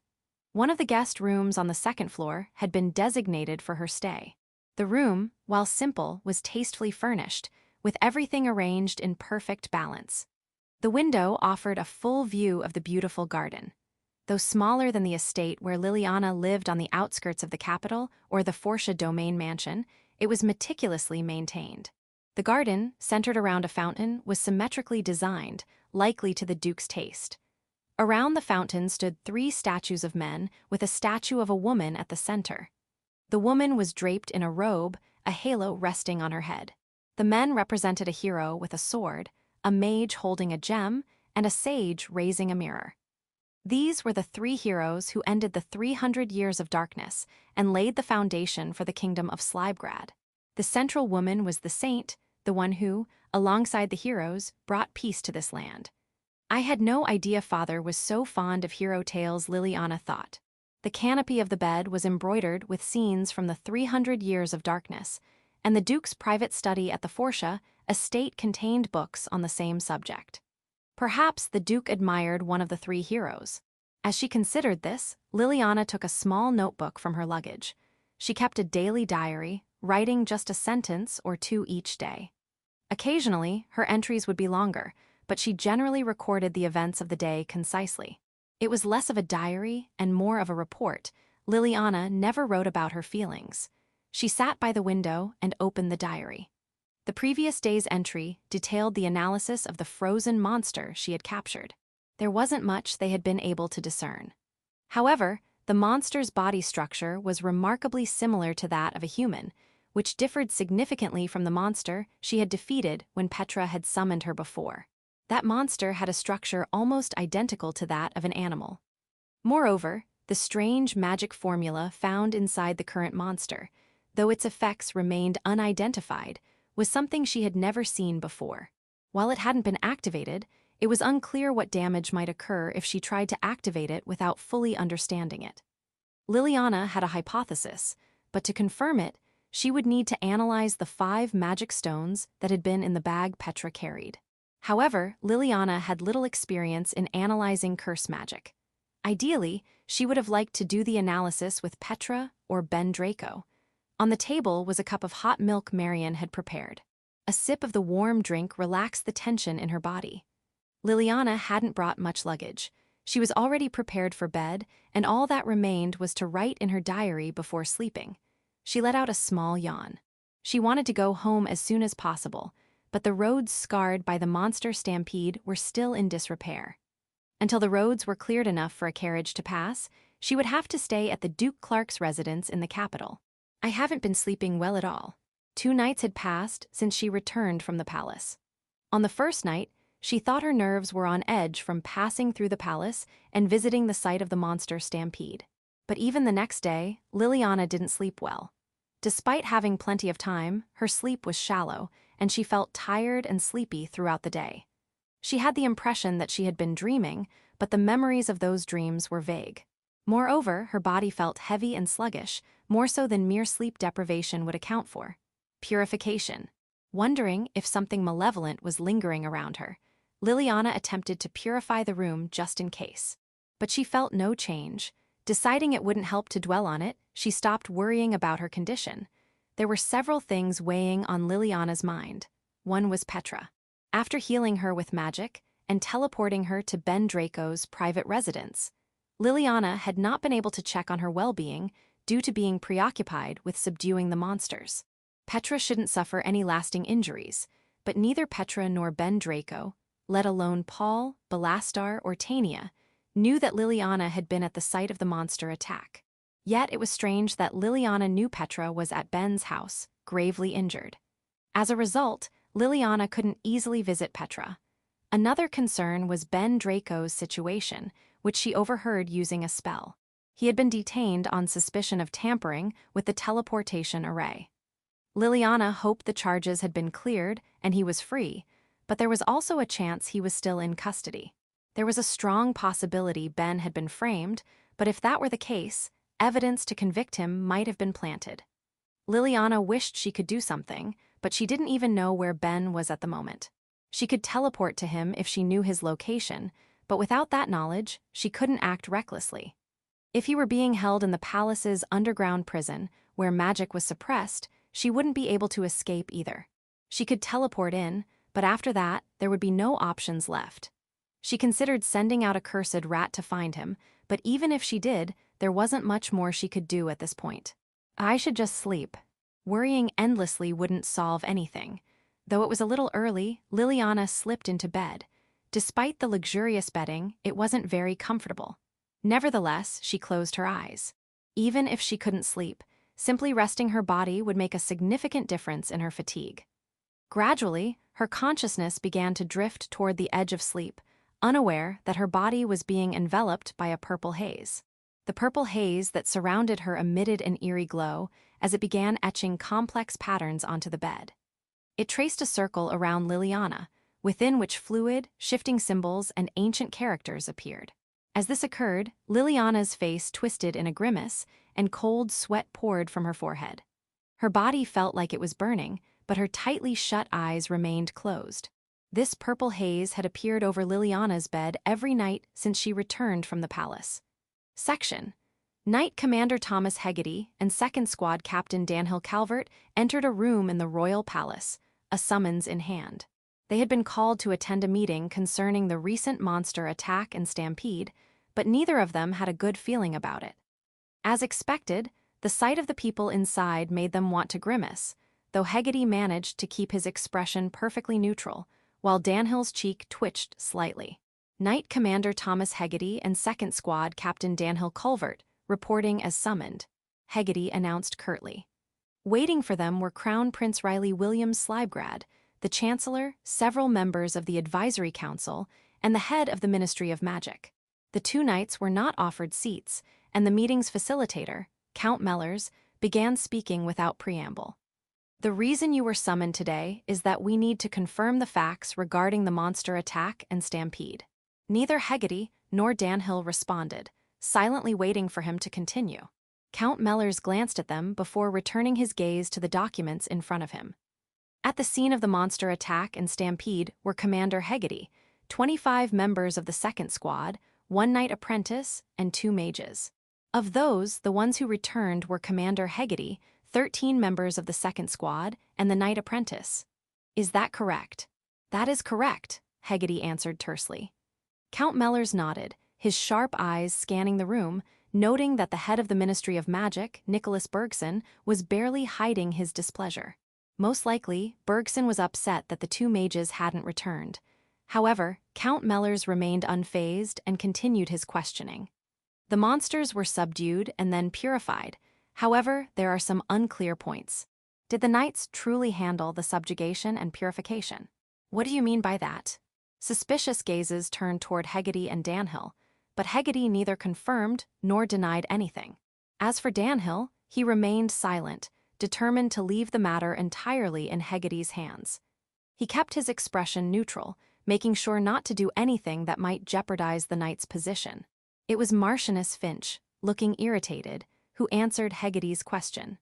One of the guest rooms on the second floor had been designated for her stay. The room, while simple, was tastefully furnished, with everything arranged in perfect balance. The window offered a full view of the beautiful garden. Though smaller than the estate where Liliana lived on the outskirts of the capital or the Forsha domain mansion, it was meticulously maintained. The garden, centered around a fountain, was symmetrically designed, likely to the Duke's taste. Around the fountain stood 3 statues of men, with a statue of a woman at the center. The woman was draped in a robe, a halo resting on her head. The men represented a hero with a sword, a mage holding a gem, and a sage raising a mirror. These were the 3 heroes who ended the 300 years of darkness and laid the foundation for the kingdom of Slibegrad. The central woman was the saint, the one who, alongside the heroes, brought peace to this land. I had no idea father was so fond of hero tales, Liliana thought. The canopy of the bed was embroidered with scenes from the 300 years of darkness, and the Duke's private study at the Forsha estate contained books on the same subject. Perhaps the Duke admired one of the 3 heroes. As she considered this, Liliana took a small notebook from her luggage. She kept a daily diary, writing just a sentence or 2 each day. Occasionally, her entries would be longer, but she generally recorded the events of the day concisely. It was less of a diary and more of a report. Liliana never wrote about her feelings. She sat by the window and opened the diary. The previous day's entry detailed the analysis of the frozen monster she had captured. There wasn't much they had been able to discern. However, the monster's body structure was remarkably similar to that of a human, which differed significantly from the monster she had defeated when Petra had summoned her before. That monster had a structure almost identical to that of an animal. Moreover, the strange magic formula found inside the current monster, though its effects remained unidentified, was something she had never seen before. While it hadn't been activated, it was unclear what damage might occur if she tried to activate it without fully understanding it. Liliana had a hypothesis, but to confirm it, she would need to analyze the 5 magic stones that had been in the bag Petra carried. However, Liliana had little experience in analyzing curse magic. Ideally, she would have liked to do the analysis with Petra or Ben Draco. On the table was a cup of hot milk Marion had prepared. A sip of the warm drink relaxed the tension in her body. Liliana hadn't brought much luggage. She was already prepared for bed, and all that remained was to write in her diary before sleeping. She let out a small yawn. She wanted to go home as soon as possible, but the roads scarred by the monster stampede were still in disrepair. Until the roads were cleared enough for a carriage to pass, she would have to stay at the Duke Clark's residence in the capital. I haven't been sleeping well at all. 2 nights had passed since she returned from the palace. On the first night, she thought her nerves were on edge from passing through the palace and visiting the site of the monster stampede. But even the next day, Liliana didn't sleep well. Despite having plenty of time, her sleep was shallow, and she felt tired and sleepy throughout the day. She had the impression that she had been dreaming, but the memories of those dreams were vague. Moreover, her body felt heavy and sluggish, more so than mere sleep deprivation would account for. Purification. Wondering if something malevolent was lingering around her, Liliana attempted to purify the room just in case. But she felt no change. Deciding it wouldn't help to dwell on it, she stopped worrying about her condition. There were several things weighing on Liliana's mind. One was Petra. After healing her with magic and teleporting her to Ben Draco's private residence, Liliana had not been able to check on her well-being due to being preoccupied with subduing the monsters. Petra shouldn't suffer any lasting injuries, but neither Petra nor Ben Draco, let alone Paul, Belastar, or Tania, knew that Liliana had been at the site of the monster attack. Yet it was strange that Liliana knew Petra was at Ben's house, gravely injured. As a result, Liliana couldn't easily visit Petra. Another concern was Ben Draco's situation, which she overheard using a spell. He had been detained on suspicion of tampering with the teleportation array. Liliana hoped the charges had been cleared and he was free, but there was also a chance he was still in custody. There was a strong possibility Ben had been framed, but if that were the case, evidence to convict him might have been planted. Liliana wished she could do something, but she didn't even know where Ben was at the moment. She could teleport to him if she knew his location, but without that knowledge, she couldn't act recklessly. If he were being held in the palace's underground prison, where magic was suppressed, she wouldn't be able to escape either. She could teleport in, but after that, there would be no options left. She considered sending out a cursed rat to find him, but even if she did, there wasn't much more she could do at this point. I should just sleep. Worrying endlessly wouldn't solve anything. Though it was a little early, Liliana slipped into bed. Despite the luxurious bedding, it wasn't very comfortable. Nevertheless, she closed her eyes. Even if she couldn't sleep, simply resting her body would make a significant difference in her fatigue. Gradually, her consciousness began to drift toward the edge of sleep, unaware that her body was being enveloped by a purple haze. The purple haze that surrounded her emitted an eerie glow as it began etching complex patterns onto the bed. It traced a circle around Liliana, within which fluid, shifting symbols and ancient characters appeared. As this occurred, Liliana's face twisted in a grimace, and cold sweat poured from her forehead. Her body felt like it was burning, but her tightly shut eyes remained closed. This purple haze had appeared over Liliana's bed every night since she returned from the palace. Section. Knight Commander Thomas Hegarty and 2nd Squad Captain Danhill Calvert entered a room in the royal palace, a summons in hand. They had been called to attend a meeting concerning the recent monster attack and stampede, but neither of them had a good feeling about it. As expected, the sight of the people inside made them want to grimace, though Hegarty managed to keep his expression perfectly neutral, while Danhill's cheek twitched slightly. Knight Commander Thomas Hegarty and 2nd Squad Captain Danhill Culvert, reporting as summoned, Hegarty announced curtly. Waiting for them were Crown Prince Riley Williams Slybgrad, the Chancellor, several members of the Advisory Council, and the head of the Ministry of Magic. The two knights were not offered seats, and the meeting's facilitator, Count Mellors, began speaking without preamble. The reason you were summoned today is that we need to confirm the facts regarding the monster attack and stampede. Neither Hegarty nor Danhill responded, silently waiting for him to continue. Count Mellors glanced at them before returning his gaze to the documents in front of him. At the scene of the monster attack and stampede were Commander Hegarty, 25 members of the 2nd Squad, 1 knight apprentice, and 2 mages. Of those, the ones who returned were Commander Hegarty, 13 members of the 2nd Squad, and the knight apprentice. Is that correct? That is correct, Hegarty answered tersely. Count Mellors nodded, his sharp eyes scanning the room, noting that the head of the Ministry of Magic, Nicholas Bergson, was barely hiding his displeasure. Most likely, Bergson was upset that the 2 mages hadn't returned. However, Count Mellors remained unfazed and continued his questioning. The monsters were subdued and then purified. However, there are some unclear points. Did the knights truly handle the subjugation and purification? What do you mean by that? Suspicious gazes turned toward Hegarty and Danhill, but Hegarty neither confirmed nor denied anything. As for Danhill, he remained silent, determined to leave the matter entirely in Hegarty's hands. He kept his expression neutral, making sure not to do anything that might jeopardize the knight's position. It was Marchioness Finch, looking irritated, who answered Hegarty's question.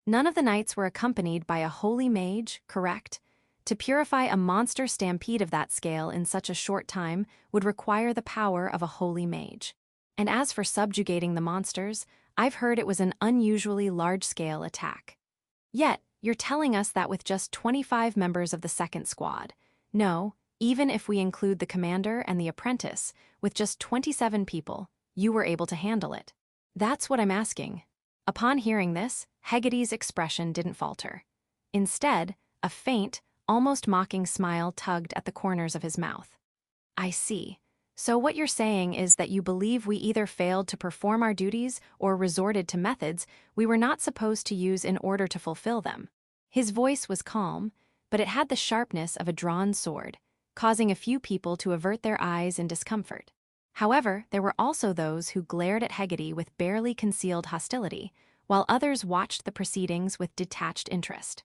None of the knights were accompanied by a holy mage, correct? To purify a monster stampede of that scale in such a short time would require the power of a holy mage. And as for subjugating the monsters, I've heard it was an unusually large-scale attack. Yet, you're telling us that with just 25 members of the 2nd Squad, no, even if we include the commander and the apprentice, with just 27 people, you were able to handle it. That's what I'm asking. Upon hearing this, Hegarty's expression didn't falter. Instead, a faint, almost mocking smile tugged at the corners of his mouth. I see. So what you're saying is that you believe we either failed to perform our duties or resorted to methods we were not supposed to use in order to fulfill them. His voice was calm, but it had the sharpness of a drawn sword, causing a few people to avert their eyes in discomfort. However, there were also those who glared at Hegarty with barely concealed hostility, while others watched the proceedings with detached interest.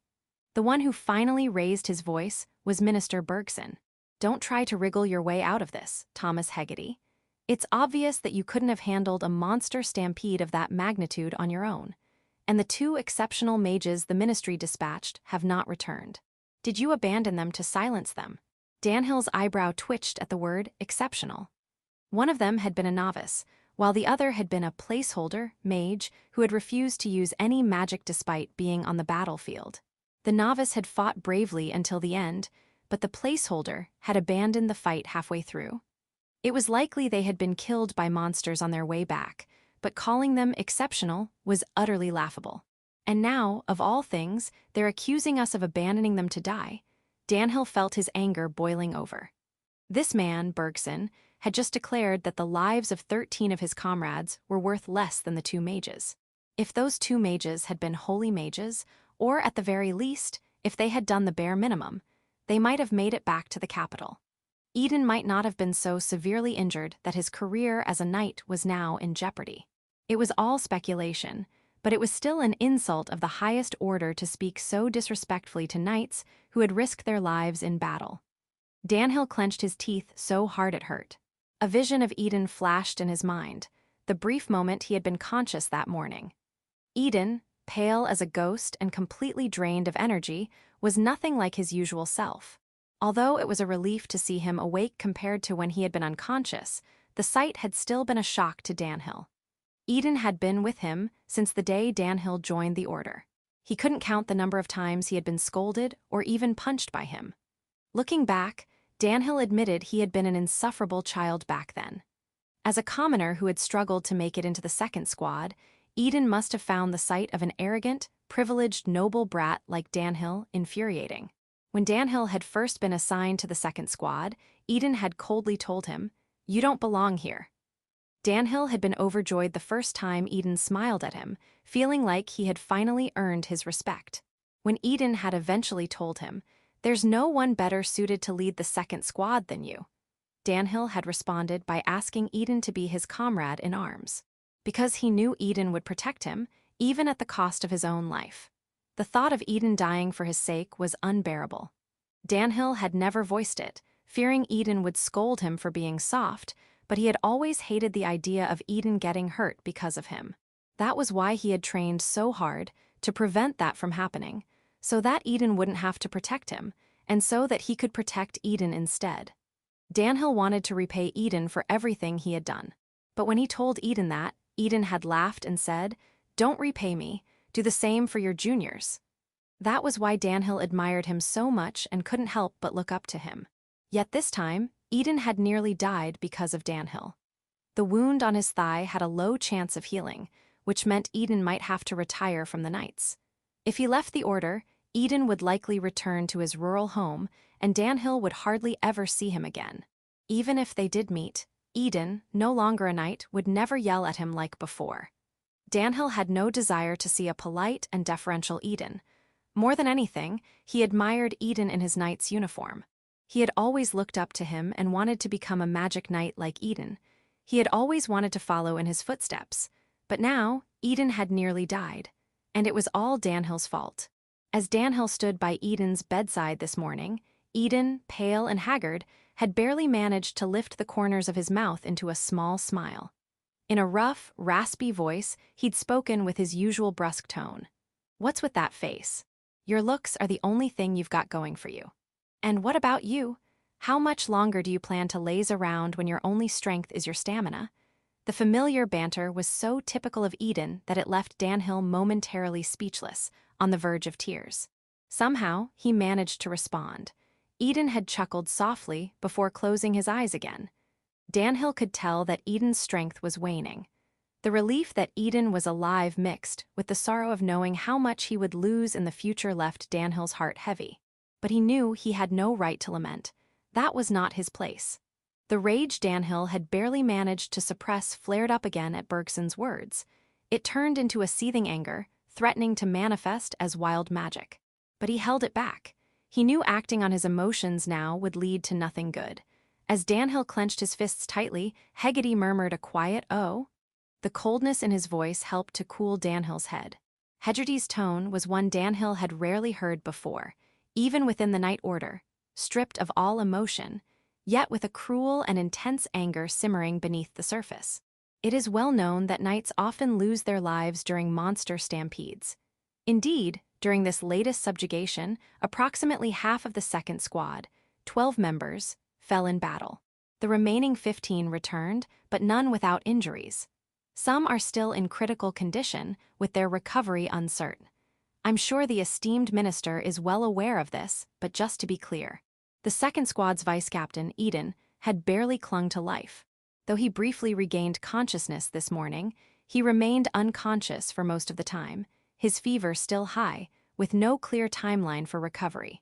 The one who finally raised his voice was Minister Bergson. Don't try to wriggle your way out of this, Thomas Hegarty. It's obvious that you couldn't have handled a monster stampede of that magnitude on your own, and the 2 exceptional mages the ministry dispatched have not returned. Did you abandon them to silence them? Danhill's eyebrow twitched at the word exceptional. One of them had been a novice, while the other had been a placeholder mage who had refused to use any magic despite being on the battlefield. The novice had fought bravely until the end, but the placeholder had abandoned the fight halfway through. It was likely they had been killed by monsters on their way back, but calling them exceptional was utterly laughable. And now, of all things, they're accusing us of abandoning them to die. Danhill felt his anger boiling over. This man, Bergson, had just declared that the lives of 13 of his comrades were worth less than the 2 mages. If those 2 mages had been holy mages, or at the very least, if they had done the bare minimum, they might have made it back to the capital. Eden might not have been so severely injured that his career as a knight was now in jeopardy. It was all speculation, but it was still an insult of the highest order to speak so disrespectfully to knights who had risked their lives in battle. Danhill clenched his teeth so hard it hurt. A vision of Eden flashed in his mind, the brief moment he had been conscious that morning. Eden, pale as a ghost and completely drained of energy, was nothing like his usual self. Although it was a relief to see him awake compared to when he had been unconscious, the sight had still been a shock to Danhill. Eden had been with him since the day Danhill joined the Order. He couldn't count the number of times he had been scolded or even punched by him. Looking back, Danhill admitted he had been an insufferable child back then. As a commoner who had struggled to make it into the second squad, Eden must have found the sight of an arrogant, privileged noble brat like Danhill infuriating. When Danhill had first been assigned to the second squad, Eden had coldly told him, "You don't belong here." Danhill had been overjoyed the first time Eden smiled at him, feeling like he had finally earned his respect. When Eden had eventually told him, "There's no one better suited to lead the second squad than you," Danhill had responded by asking Eden to be his comrade in arms. Because he knew Eden would protect him, even at the cost of his own life. The thought of Eden dying for his sake was unbearable. Danhill had never voiced it, fearing Eden would scold him for being soft, but he had always hated the idea of Eden getting hurt because of him. That was why he had trained so hard, to prevent that from happening, so that Eden wouldn't have to protect him, and so that he could protect Eden instead. Danhill wanted to repay Eden for everything he had done. But when he told Eden that, Eden had laughed and said, "Don't repay me, do the same for your juniors." That was why Danhill admired him so much and couldn't help but look up to him. Yet this time, Eden had nearly died because of Danhill. The wound on his thigh had a low chance of healing, which meant Eden might have to retire from the Knights. If he left the Order, Eden would likely return to his rural home, and Danhill would hardly ever see him again. Even if they did meet, Eden, no longer a knight, would never yell at him like before. Danhill had no desire to see a polite and deferential Eden. More than anything, he admired Eden in his knight's uniform. He had always looked up to him and wanted to become a magic knight like Eden. He had always wanted to follow in his footsteps. But now, Eden had nearly died, and it was all Danhill's fault. As Danhill stood by Eden's bedside this morning, Eden, pale and haggard, had barely managed to lift the corners of his mouth into a small smile. In a rough, raspy voice, he'd spoken with his usual brusque tone. "What's with that face? Your looks are the only thing you've got going for you. And what about you? How much longer do you plan to laze around when your only strength is your stamina?" The familiar banter was so typical of Eden that it left Danhill momentarily speechless, on the verge of tears. Somehow, he managed to respond. Eden had chuckled softly before closing his eyes again. Danhill could tell that Eden's strength was waning. The relief that Eden was alive mixed with the sorrow of knowing how much he would lose in the future left Danhill's heart heavy. But he knew he had no right to lament. That was not his place. The rage Danhill had barely managed to suppress flared up again at Bergson's words. It turned into a seething anger, threatening to manifest as wild magic. But he held it back. He knew acting on his emotions now would lead to nothing good. As Danhill clenched his fists tightly, Hegedy murmured a quiet "oh." The coldness in his voice helped to cool Danhill's head. Hegedy's tone was one Danhill had rarely heard before, even within the Knight Order, stripped of all emotion, yet with a cruel and intense anger simmering beneath the surface. It is well known that knights often lose their lives during monster stampedes. Indeed, during this latest subjugation, approximately half of the second squad, 12 members, fell in battle. The remaining 15 returned, but none without injuries. Some are still in critical condition, with their recovery uncertain. I'm sure the esteemed minister is well aware of this, but just to be clear, the second squad's vice-captain, Eden, had barely clung to life. Though he briefly regained consciousness this morning, he remained unconscious for most of the time, his fever still high, with no clear timeline for recovery.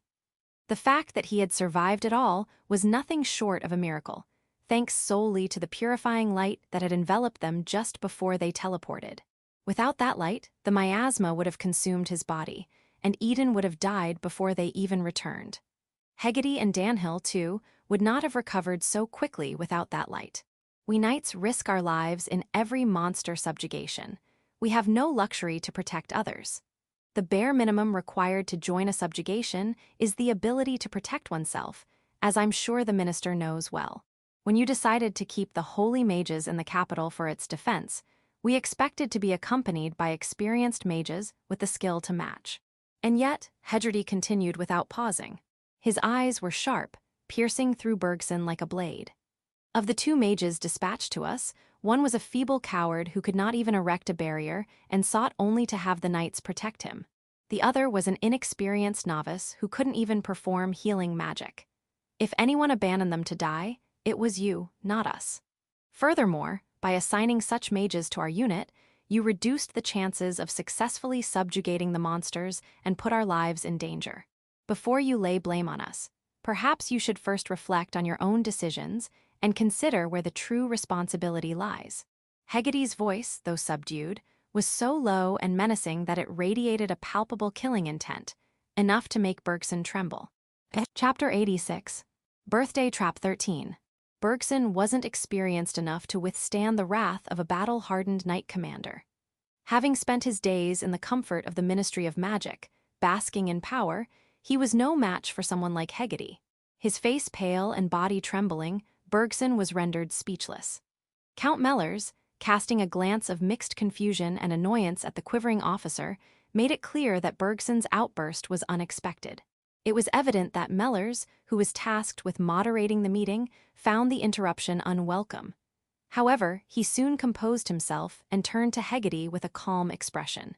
The fact that he had survived it all was nothing short of a miracle, thanks solely to the purifying light that had enveloped them just before they teleported. Without that light, the miasma would have consumed his body, and Eden would have died before they even returned. Hegedy and Danhill, too, would not have recovered so quickly without that light. We knights risk our lives in every monster subjugation. We have no luxury to protect others. The bare minimum required to join a subjugation is the ability to protect oneself, as I'm sure the minister knows well. When you decided to keep the holy mages in the capital for its defense, we expected to be accompanied by experienced mages with the skill to match. And yet, Hegedy continued without pausing. His eyes were sharp, piercing through Bergson like a blade. Of the 2 mages dispatched to us, one was a feeble coward who could not even erect a barrier and sought only to have the knights protect him. The other was an inexperienced novice who couldn't even perform healing magic. If anyone abandoned them to die, it was you, not us. Furthermore, by assigning such mages to our unit, you reduced the chances of successfully subjugating the monsters and put our lives in danger. Before you lay blame on us, perhaps you should first reflect on your own decisions and consider where the true responsibility lies. Hegedy's voice, though subdued, was so low and menacing that it radiated a palpable killing intent, enough to make Bergson tremble. Chapter 86. Birthday Trap 13. Bergson wasn't experienced enough to withstand the wrath of a battle-hardened knight commander. Having spent his days in the comfort of the Ministry of Magic, basking in power, he was no match for someone like Hegedy. His face pale and body trembling, Bergson was rendered speechless. Count Mellers, casting a glance of mixed confusion and annoyance at the quivering officer, made it clear that Bergson's outburst was unexpected. It was evident that Mellers, who was tasked with moderating the meeting, found the interruption unwelcome. However, he soon composed himself and turned to Hegedy with a calm expression.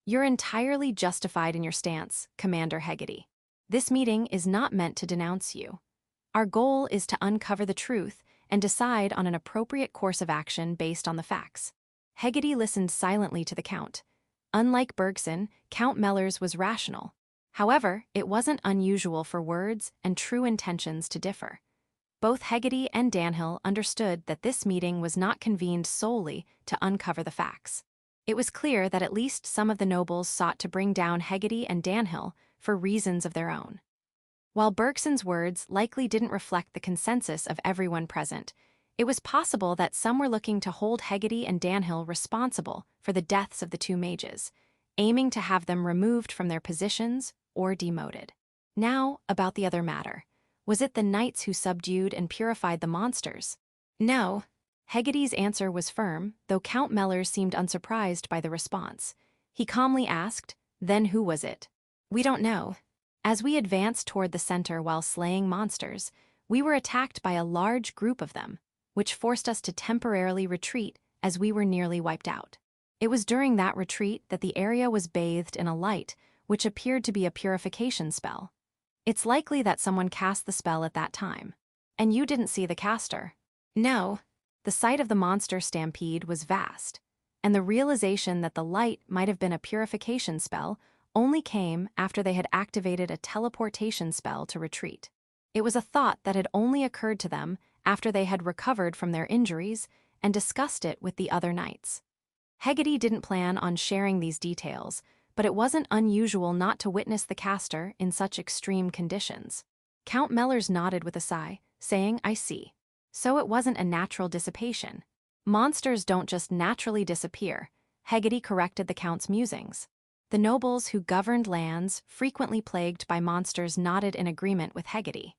"You're entirely justified in your stance, Commander Hegedy. This meeting is not meant to denounce you. Our goal is to uncover the truth and decide on an appropriate course of action based on the facts." Hegedy listened silently to the Count. Unlike Bergson, Count Mellers was rational. However, it wasn't unusual for words and true intentions to differ. Both Hegedy and Danhill understood that this meeting was not convened solely to uncover the facts. It was clear that at least some of the nobles sought to bring down Hegedy and Danhill for reasons of their own. While Bergson's words likely didn't reflect the consensus of everyone present, it was possible that some were looking to hold Hegedy and Danhill responsible for the deaths of the 2 mages, aiming to have them removed from their positions or demoted. Now, about the other matter. Was it the knights who subdued and purified the monsters? No. Hegedy's answer was firm, though Count Mellers seemed unsurprised by the response. He calmly asked, "Then who was it?" "We don't know. As we advanced toward the center while slaying monsters, we were attacked by a large group of them, which forced us to temporarily retreat as we were nearly wiped out. It was during that retreat that the area was bathed in a light, which appeared to be a purification spell. It's likely that someone cast the spell at that time. And you didn't see the caster." "No." The sight of the monster stampede was vast, and the realization that the light might have been a purification spell only came after they had activated a teleportation spell to retreat. It was a thought that had only occurred to them after they had recovered from their injuries and discussed it with the other knights. Hegedy didn't plan on sharing these details, but it wasn't unusual not to witness the caster in such extreme conditions. Count Mellers nodded with a sigh, saying, "I see. So it wasn't a natural dissipation. Monsters don't just naturally disappear," Hegedy corrected the Count's musings. The nobles who governed lands frequently plagued by monsters nodded in agreement with Hegedy.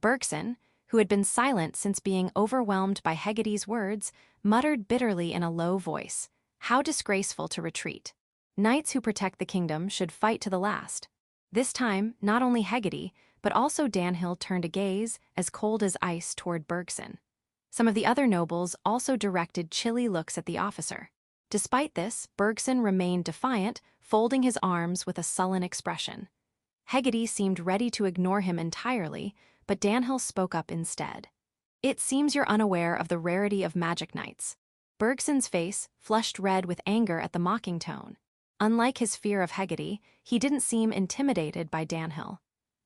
Bergson, who had been silent since being overwhelmed by Hegedy's words, muttered bitterly in a low voice, "How disgraceful to retreat. Knights who protect the kingdom should fight to the last." This time, not only Hegedy, but also Danhill turned a gaze as cold as ice toward Bergson. Some of the other nobles also directed chilly looks at the officer. Despite this, Bergson remained defiant, folding his arms with a sullen expression. Hegedy seemed ready to ignore him entirely, but Danhill spoke up instead. "It seems you're unaware of the rarity of magic knights." Bergson's face flushed red with anger at the mocking tone. Unlike his fear of Hegedy, he didn't seem intimidated by Danhill.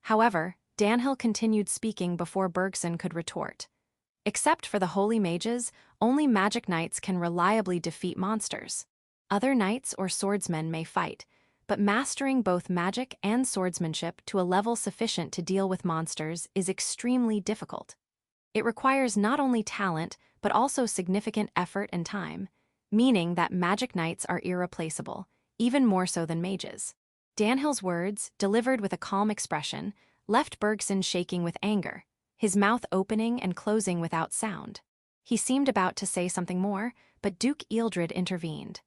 However, Danhill continued speaking before Bergson could retort. Except for the holy mages, only magic knights can reliably defeat monsters. Other knights or swordsmen may fight, but mastering both magic and swordsmanship to a level sufficient to deal with monsters is extremely difficult. It requires not only talent, but also significant effort and time, meaning that magic knights are irreplaceable, even more so than mages. Danhill's words, delivered with a calm expression, left Bergson shaking with anger, his mouth opening and closing without sound. He seemed about to say something more, but Duke Ealdred intervened.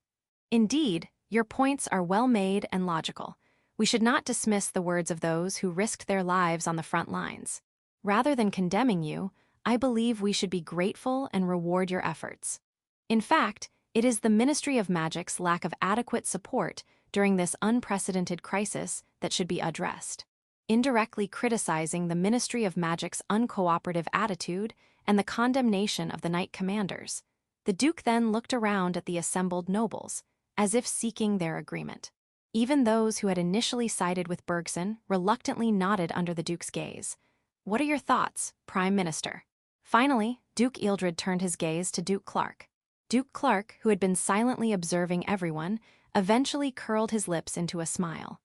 Indeed, your points are well made and logical. We should not dismiss the words of those who risked their lives on the front lines. Rather than condemning you, I believe we should be grateful and reward your efforts. In fact, it is the Ministry of Magic's lack of adequate support during this unprecedented crisis that should be addressed. Indirectly criticizing the Ministry of Magic's uncooperative attitude and the condemnation of the knight commanders, the Duke then looked around at the assembled nobles, as if seeking their agreement. Even those who had initially sided with Bergson reluctantly nodded under the Duke's gaze. What are your thoughts, Prime Minister? Finally, Duke Ealdred turned his gaze to Duke Clark. Duke Clark, who had been silently observing everyone, eventually curled his lips into a smile.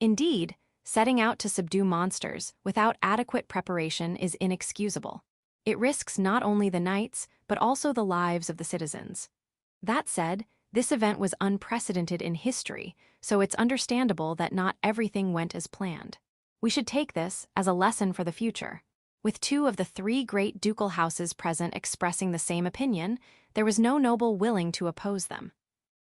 Indeed, setting out to subdue monsters without adequate preparation is inexcusable. It risks not only the knights, but also the lives of the citizens. That said, this event was unprecedented in history, so it's understandable that not everything went as planned. We should take this as a lesson for the future. With two of the three great ducal houses present expressing the same opinion, there was no noble willing to oppose them.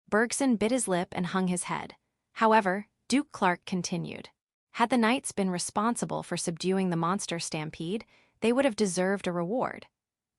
Bergson bit his lip and hung his head. However, Duke Clark continued. Had the knights been responsible for subduing the monster stampede, they would have deserved a reward.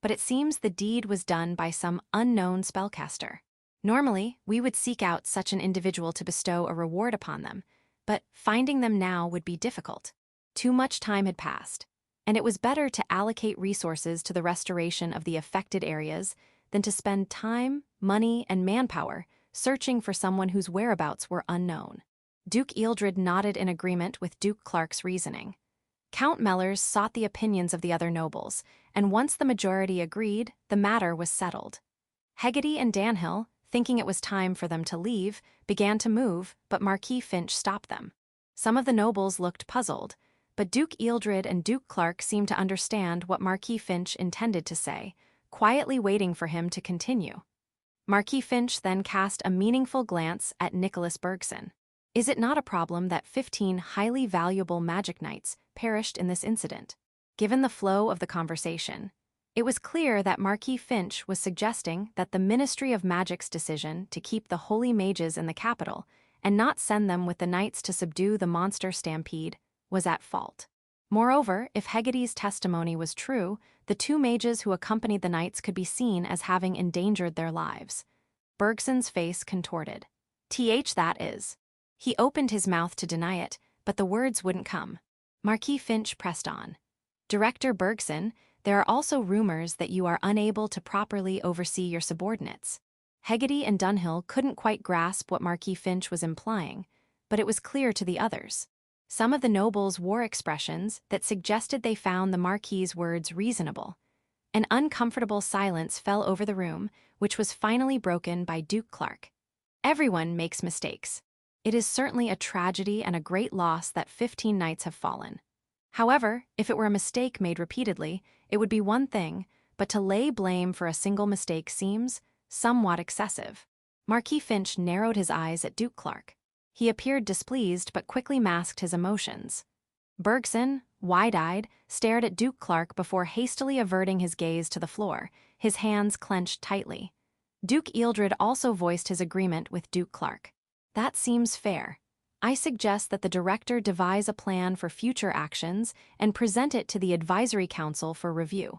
But it seems the deed was done by some unknown spellcaster. Normally, we would seek out such an individual to bestow a reward upon them, but finding them now would be difficult. Too much time had passed, and it was better to allocate resources to the restoration of the affected areas than to spend time, money, and manpower searching for someone whose whereabouts were unknown. Duke Ealdred nodded in agreement with Duke Clark's reasoning. Count Mellors sought the opinions of the other nobles, and once the majority agreed, the matter was settled. Hegarty and Danhill, thinking it was time for them to leave, began to move, but Marquis Finch stopped them. Some of the nobles looked puzzled, but Duke Ealdred and Duke Clark seemed to understand what Marquis Finch intended to say, quietly waiting for him to continue. Marquis Finch then cast a meaningful glance at Nicholas Bergson. Is it not a problem that 15 highly valuable magic knights perished in this incident? Given the flow of the conversation, it was clear that Marquis Finch was suggesting that the Ministry of Magic's decision to keep the holy mages in the capital and not send them with the knights to subdue the monster stampede was at fault. Moreover, if Hegarty's testimony was true, the two mages who accompanied the knights could be seen as having endangered their lives. Bergson's face contorted. That is. He opened his mouth to deny it, but the words wouldn't come. Marquis Finch pressed on. Director Bergson, there are also rumors that you are unable to properly oversee your subordinates. Hegarty and Dunhill couldn't quite grasp what Marquis Finch was implying, but it was clear to the others. Some of the nobles wore expressions that suggested they found the Marquis's words reasonable. An uncomfortable silence fell over the room, which was finally broken by Duke Clark. Everyone makes mistakes. It is certainly a tragedy and a great loss that 15 knights have fallen. However, if it were a mistake made repeatedly, it would be one thing, but to lay blame for a single mistake seems somewhat excessive. Marquis Finch narrowed his eyes at Duke Clark. He appeared displeased but quickly masked his emotions. Bergson, wide-eyed, stared at Duke Clark before hastily averting his gaze to the floor, his hands clenched tightly. Duke Ealdred also voiced his agreement with Duke Clark. That seems fair. I suggest that the director devise a plan for future actions and present it to the Advisory Council for review.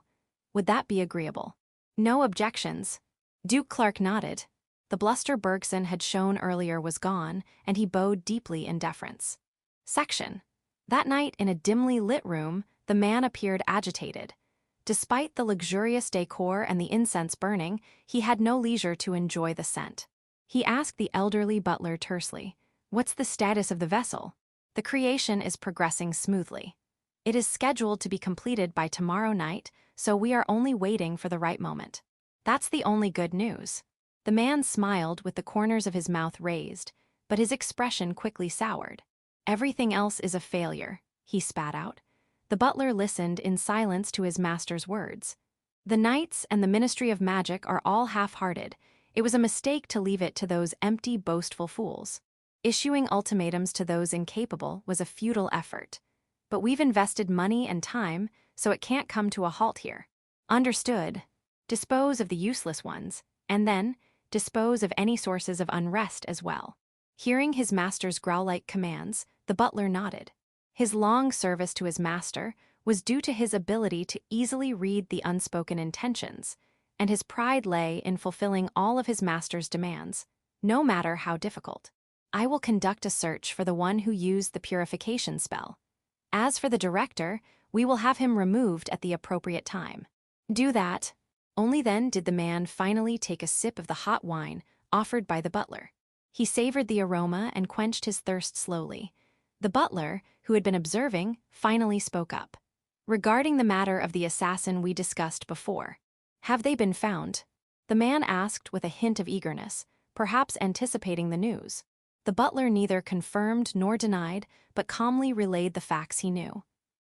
Would that be agreeable? No objections. Duke Clark nodded. The bluster Bergson had shown earlier was gone, and he bowed deeply in deference. Section. That night, in a dimly lit room, the man appeared agitated. Despite the luxurious decor and the incense burning, he had no leisure to enjoy the scent. He asked the elderly butler tersely, "What's the status of the vessel?" "The creation is progressing smoothly." It is scheduled to be completed by tomorrow night, so we are only waiting for the right moment. That's the only good news. The man smiled with the corners of his mouth raised, but his expression quickly soured. Everything else is a failure, he spat out. The butler listened in silence to his master's words. The knights and the Ministry of Magic are all half-hearted. It was a mistake to leave it to those empty, boastful fools. Issuing ultimatums to those incapable was a futile effort. But we've invested money and time, so it can't come to a halt here. Understood. Dispose of the useless ones, and then dispose of any sources of unrest as well. Hearing his master's growl-like commands, the butler nodded. His long service to his master was due to his ability to easily read the unspoken intentions, and his pride lay in fulfilling all of his master's demands, no matter how difficult. I will conduct a search for the one who used the purification spell. As for the director, we will have him removed at the appropriate time. Do that. Only then did the man finally take a sip of the hot wine offered by the butler. He savored the aroma and quenched his thirst slowly. The butler, who had been observing, finally spoke up. Regarding the matter of the assassin we discussed before. Have they been found? The man asked with a hint of eagerness, perhaps anticipating the news. The butler neither confirmed nor denied, but calmly relayed the facts he knew.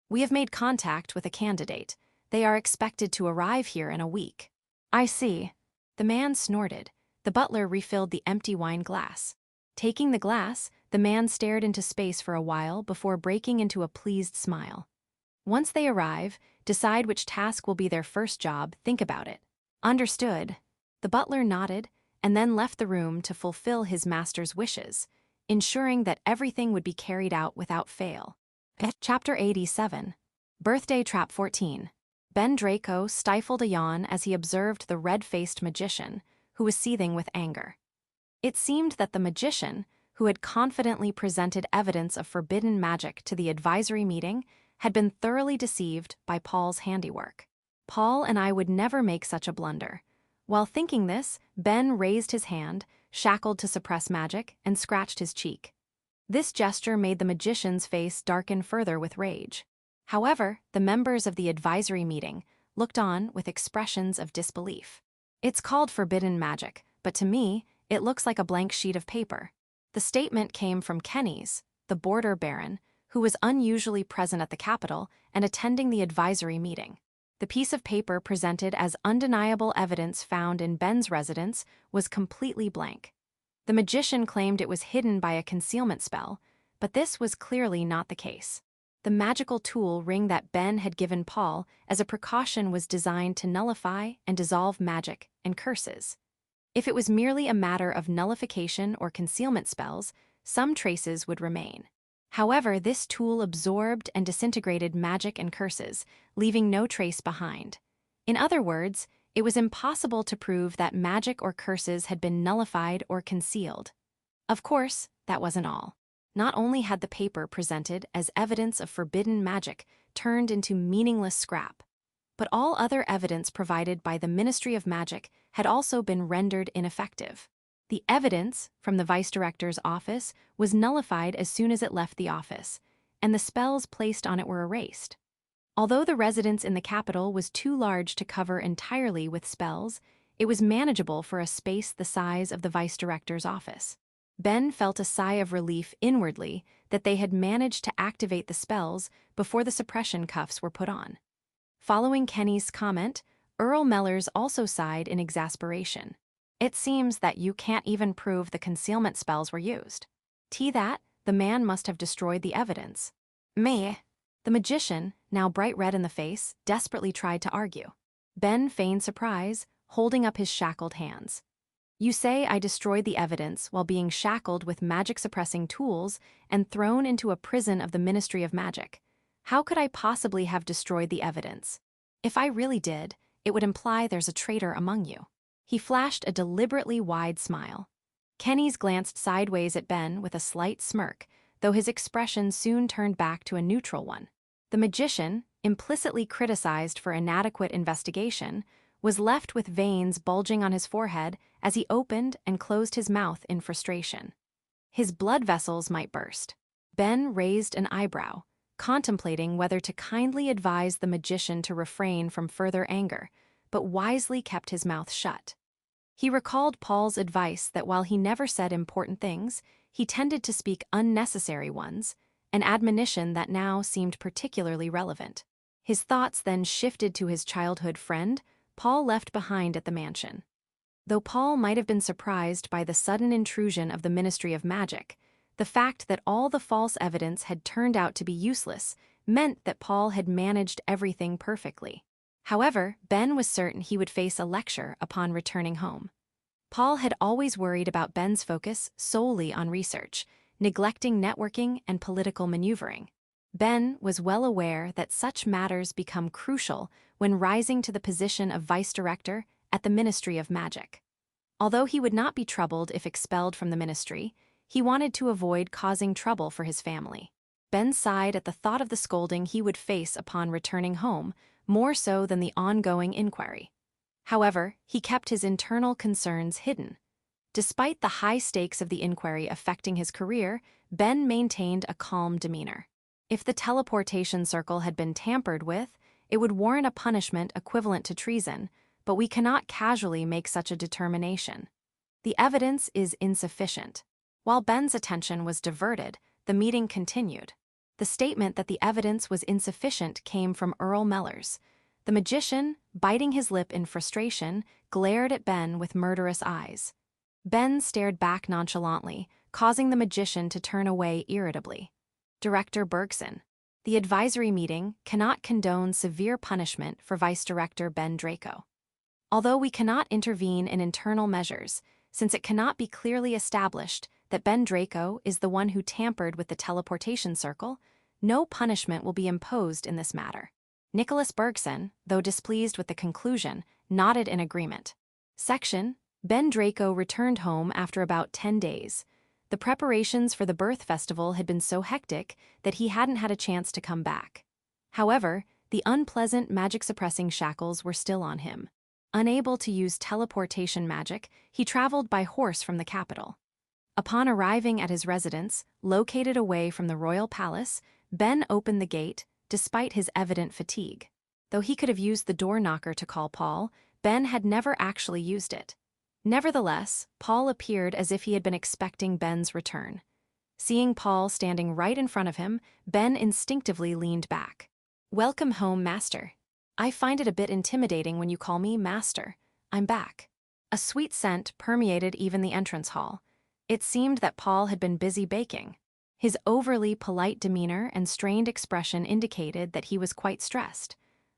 We have made contact with a candidate. They are expected to arrive here in a week. I see. The man snorted. The butler refilled the empty wine glass. Taking the glass, the man stared into space for a while before breaking into a pleased smile. Once they arrive, decide which task will be their first job, think about it. Understood. The butler nodded, and then left the room to fulfill his master's wishes, ensuring that everything would be carried out without fail. Chapter 87. Birthday Trap 14. Ben Draco stifled a yawn as he observed the red-faced magician, who was seething with anger. It seemed that the magician, who had confidently presented evidence of forbidden magic to the advisory meeting, had been thoroughly deceived by Paul's handiwork. Paul and I would never make such a blunder. While thinking this, Ben raised his hand, shackled to suppress magic, and scratched his cheek. This gesture made the magician's face darken further with rage. However, the members of the advisory meeting looked on with expressions of disbelief. It's called forbidden magic, but to me, it looks like a blank sheet of paper. The statement came from Kenny's, the border baron, who was unusually present at the capital and attending the advisory meeting. The piece of paper presented as undeniable evidence found in Ben's residence was completely blank. The magician claimed it was hidden by a concealment spell, but this was clearly not the case. The magical tool ring that Ben had given Paul as a precaution was designed to nullify and dissolve magic and curses. If it was merely a matter of nullification or concealment spells, some traces would remain. However, this tool absorbed and disintegrated magic and curses, leaving no trace behind. In other words, it was impossible to prove that magic or curses had been nullified or concealed. Of course, that wasn't all. Not only had the paper presented as evidence of forbidden magic turned into meaningless scrap, but all other evidence provided by the Ministry of Magic had also been rendered ineffective. The evidence from the vice director's office was nullified as soon as it left the office, and the spells placed on it were erased. Although the residence in the capital was too large to cover entirely with spells, it was manageable for a space the size of the vice director's office. Ben felt a sigh of relief inwardly that they had managed to activate the spells before the suppression cuffs were put on. Following Kenny's comment, Earl Mellors also sighed in exasperation. It seems that you can't even prove the concealment spells were used. That, the man must have destroyed the evidence. Me. The magician, now bright red in the face, desperately tried to argue. Ben feigned surprise, holding up his shackled hands. You say I destroyed the evidence while being shackled with magic-suppressing tools and thrown into a prison of the Ministry of Magic. How could I possibly have destroyed the evidence? If I really did, it would imply there's a traitor among you. He flashed a deliberately wide smile. Kenny's glanced sideways at Ben with a slight smirk, though his expression soon turned back to a neutral one. The magician, implicitly criticized for inadequate investigation, was left with veins bulging on his forehead as he opened and closed his mouth in frustration. His blood vessels might burst. Ben raised an eyebrow. contemplating whether to kindly advise the magician to refrain from further anger, but wisely kept his mouth shut. He recalled Paul's advice that while he never said important things, he tended to speak unnecessary ones, an admonition that now seemed particularly relevant. His thoughts then shifted to his childhood friend, Paul left behind at the mansion. Though Paul might have been surprised by the sudden intrusion of the Ministry of Magic, the fact that all the false evidence had turned out to be useless meant that Paul had managed everything perfectly. However, Ben was certain he would face a lecture upon returning home. Paul had always worried about Ben's focus solely on research, neglecting networking and political maneuvering. Ben was well aware that such matters become crucial when rising to the position of vice director at the Ministry of Magic. Although he would not be troubled if expelled from the ministry, he wanted to avoid causing trouble for his family. Ben sighed at the thought of the scolding he would face upon returning home, more so than the ongoing inquiry. However, he kept his internal concerns hidden. Despite the high stakes of the inquiry affecting his career, Ben maintained a calm demeanor. If the teleportation circle had been tampered with, it would warrant a punishment equivalent to treason, but we cannot casually make such a determination. The evidence is insufficient. While Ben's attention was diverted, the meeting continued. The statement that the evidence was insufficient came from Earl Mellors. The magician, biting his lip in frustration, glared at Ben with murderous eyes. Ben stared back nonchalantly, causing the magician to turn away irritably. Director Bergson. The advisory meeting cannot condone severe punishment for Vice Director Ben Draco. Although we cannot intervene in internal measures, since it cannot be clearly established that Ben Draco is the one who tampered with the teleportation circle, no punishment will be imposed in this matter. Nicholas Bergson, though displeased with the conclusion, nodded in agreement. Section: Ben Draco returned home after about 10 days. The preparations for the birth festival had been so hectic that he hadn't had a chance to come back. However, the unpleasant magic-suppressing shackles were still on him. Unable to use teleportation magic, he traveled by horse from the capital. Upon arriving at his residence, located away from the royal palace, Ben opened the gate, despite his evident fatigue. Though he could have used the door knocker to call Paul, Ben had never actually used it. Nevertheless, Paul appeared as if he had been expecting Ben's return. Seeing Paul standing right in front of him, Ben instinctively leaned back. "Welcome home, Master. I find it a bit intimidating when you call me Master. I'm back." A sweet scent permeated even the entrance hall. It seemed that Paul had been busy baking. His overly polite demeanor and strained expression indicated that he was quite stressed.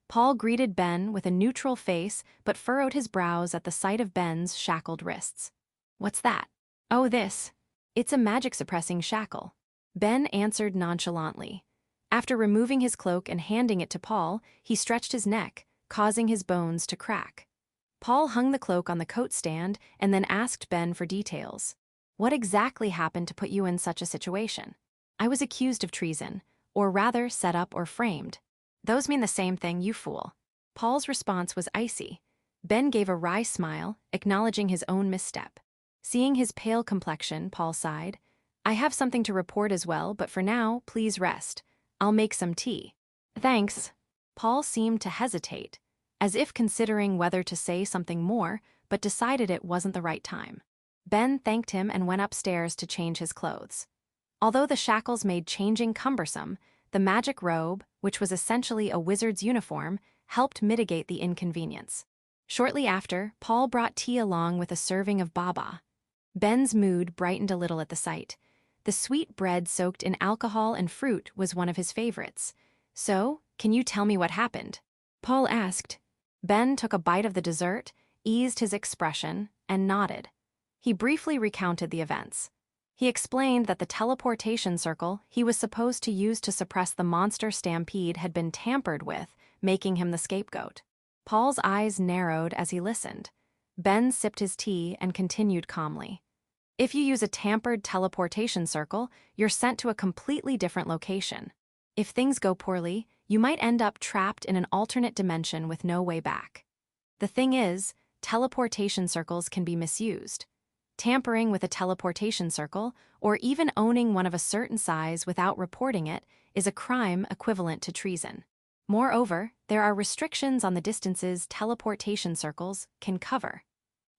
Paul greeted Ben with a neutral face but furrowed his brows at the sight of Ben's shackled wrists. "What's that?" "Oh, this. It's a magic-suppressing shackle." Ben answered nonchalantly. After removing his cloak and handing it to Paul, he stretched his neck, causing his bones to crack. Paul hung the cloak on the coat stand and then asked Ben for details. "What exactly happened to put you in such a situation?" "I was accused of treason, or rather set up or framed." "Those mean the same thing, you fool." Paul's response was icy. Ben gave a wry smile, acknowledging his own misstep. Seeing his pale complexion, Paul sighed. "I have something to report as well, but for now, please rest. I'll make some tea." "Thanks." Paul seemed to hesitate, as if considering whether to say something more, but decided it wasn't the right time. Ben thanked him and went upstairs to change his clothes. Although the shackles made changing cumbersome, the magic robe, which was essentially a wizard's uniform, helped mitigate the inconvenience. Shortly after, Paul brought tea along with a serving of baba. Ben's mood brightened a little at the sight. The sweet bread soaked in alcohol and fruit was one of his favorites. "So, can you tell me what happened?" Paul asked. Ben took a bite of the dessert, eased his expression, and nodded. He briefly recounted the events. He explained that the teleportation circle he was supposed to use to suppress the monster stampede had been tampered with, making him the scapegoat. Paul's eyes narrowed as he listened. Ben sipped his tea and continued calmly. "If you use a tampered teleportation circle, you're sent to a completely different location. If things go poorly, you might end up trapped in an alternate dimension with no way back. The thing is, teleportation circles can be misused. Tampering with a teleportation circle, or even owning one of a certain size without reporting it, is a crime equivalent to treason. Moreover, there are restrictions on the distances teleportation circles can cover.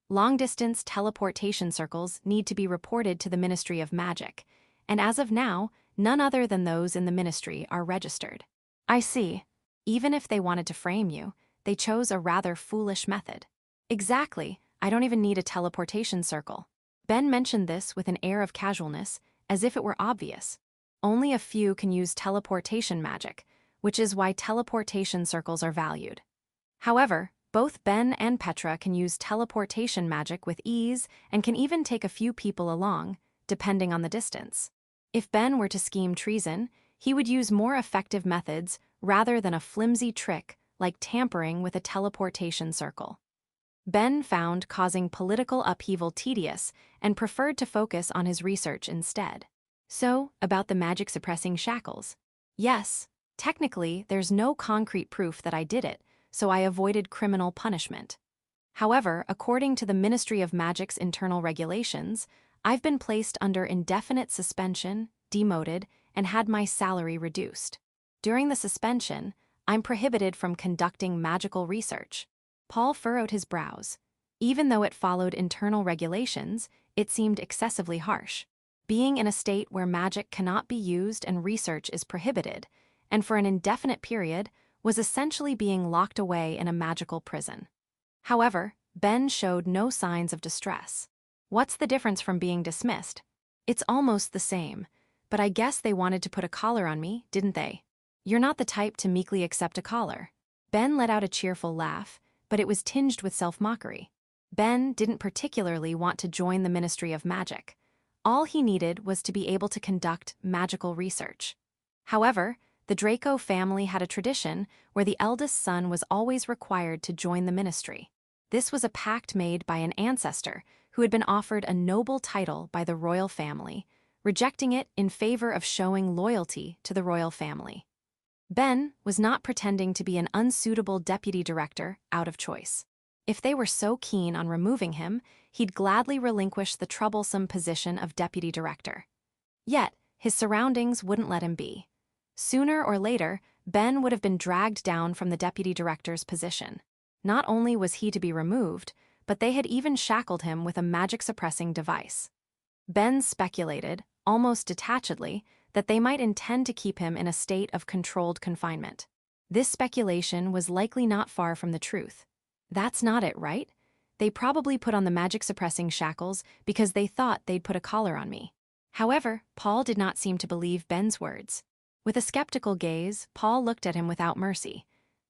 Long-distance teleportation circles need to be reported to the Ministry of Magic, and as of now, none other than those in the ministry are registered. I see. Even if they wanted to frame you, they chose a rather foolish method. Exactly, I don't even need a teleportation circle. Ben mentioned this with an air of casualness, as if it were obvious. Only a few can use teleportation magic, which is why teleportation circles are valued. However, both Ben and Petra can use teleportation magic with ease and can even take a few people along, depending on the distance. If Ben were to scheme treason, he would use more effective methods rather than a flimsy trick like tampering with a teleportation circle. Ben found causing political upheaval tedious and preferred to focus on his research instead. So, about the magic-suppressing shackles. Yes, technically, there's no concrete proof that I did it, so I avoided criminal punishment. However, according to the Ministry of Magic's internal regulations, I've been placed under indefinite suspension, demoted, and had my salary reduced. During the suspension, I'm prohibited from conducting magical research. Paul furrowed his brows. Even though it followed internal regulations, it seemed excessively harsh. Being in a state where magic cannot be used and research is prohibited, and for an indefinite period, was essentially being locked away in a magical prison. However, Ben showed no signs of distress. What's the difference from being dismissed? It's almost the same, but I guess they wanted to put a collar on me, didn't they? You're not the type to meekly accept a collar. Ben let out a cheerful laugh, but it was tinged with self-mockery. Ben didn't particularly want to join the Ministry of Magic. All he needed was to be able to conduct magical research. However, the Draco family had a tradition where the eldest son was always required to join the ministry. This was a pact made by an ancestor who had been offered a noble title by the royal family, rejecting it in favor of showing loyalty to the royal family. Ben was not pretending to be an unsuitable deputy director out of choice. If they were so keen on removing him, he'd gladly relinquish the troublesome position of deputy director. Yet, his surroundings wouldn't let him be. Sooner or later, Ben would have been dragged down from the deputy director's position. Not only was he to be removed, but they had even shackled him with a magic-suppressing device. Ben speculated, almost detachedly, that they might intend to keep him in a state of controlled confinement. This speculation was likely not far from the truth. That's not it, right? They probably put on the magic-suppressing shackles because they thought they'd put a collar on me. However, Paul did not seem to believe Ben's words. With a skeptical gaze, Paul looked at him without mercy.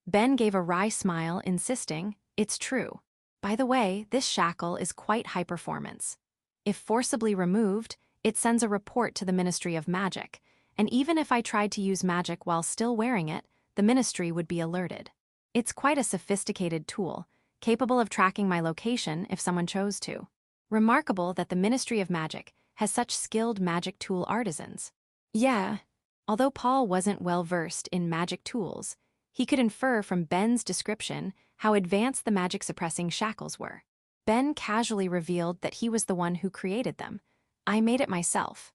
Ben gave a wry smile, insisting, "It's true. By the way, this shackle is quite high performance. If forcibly removed, it sends a report to the Ministry of Magic, and even if I tried to use magic while still wearing it, the ministry would be alerted. It's quite a sophisticated tool, capable of tracking my location if someone chose to. Remarkable that the Ministry of Magic has such skilled magic tool artisans." Yeah. Although Paul wasn't well versed in magic tools, he could infer from Ben's description how advanced the magic-suppressing shackles were. Ben casually revealed that he was the one who created them. "I made it myself."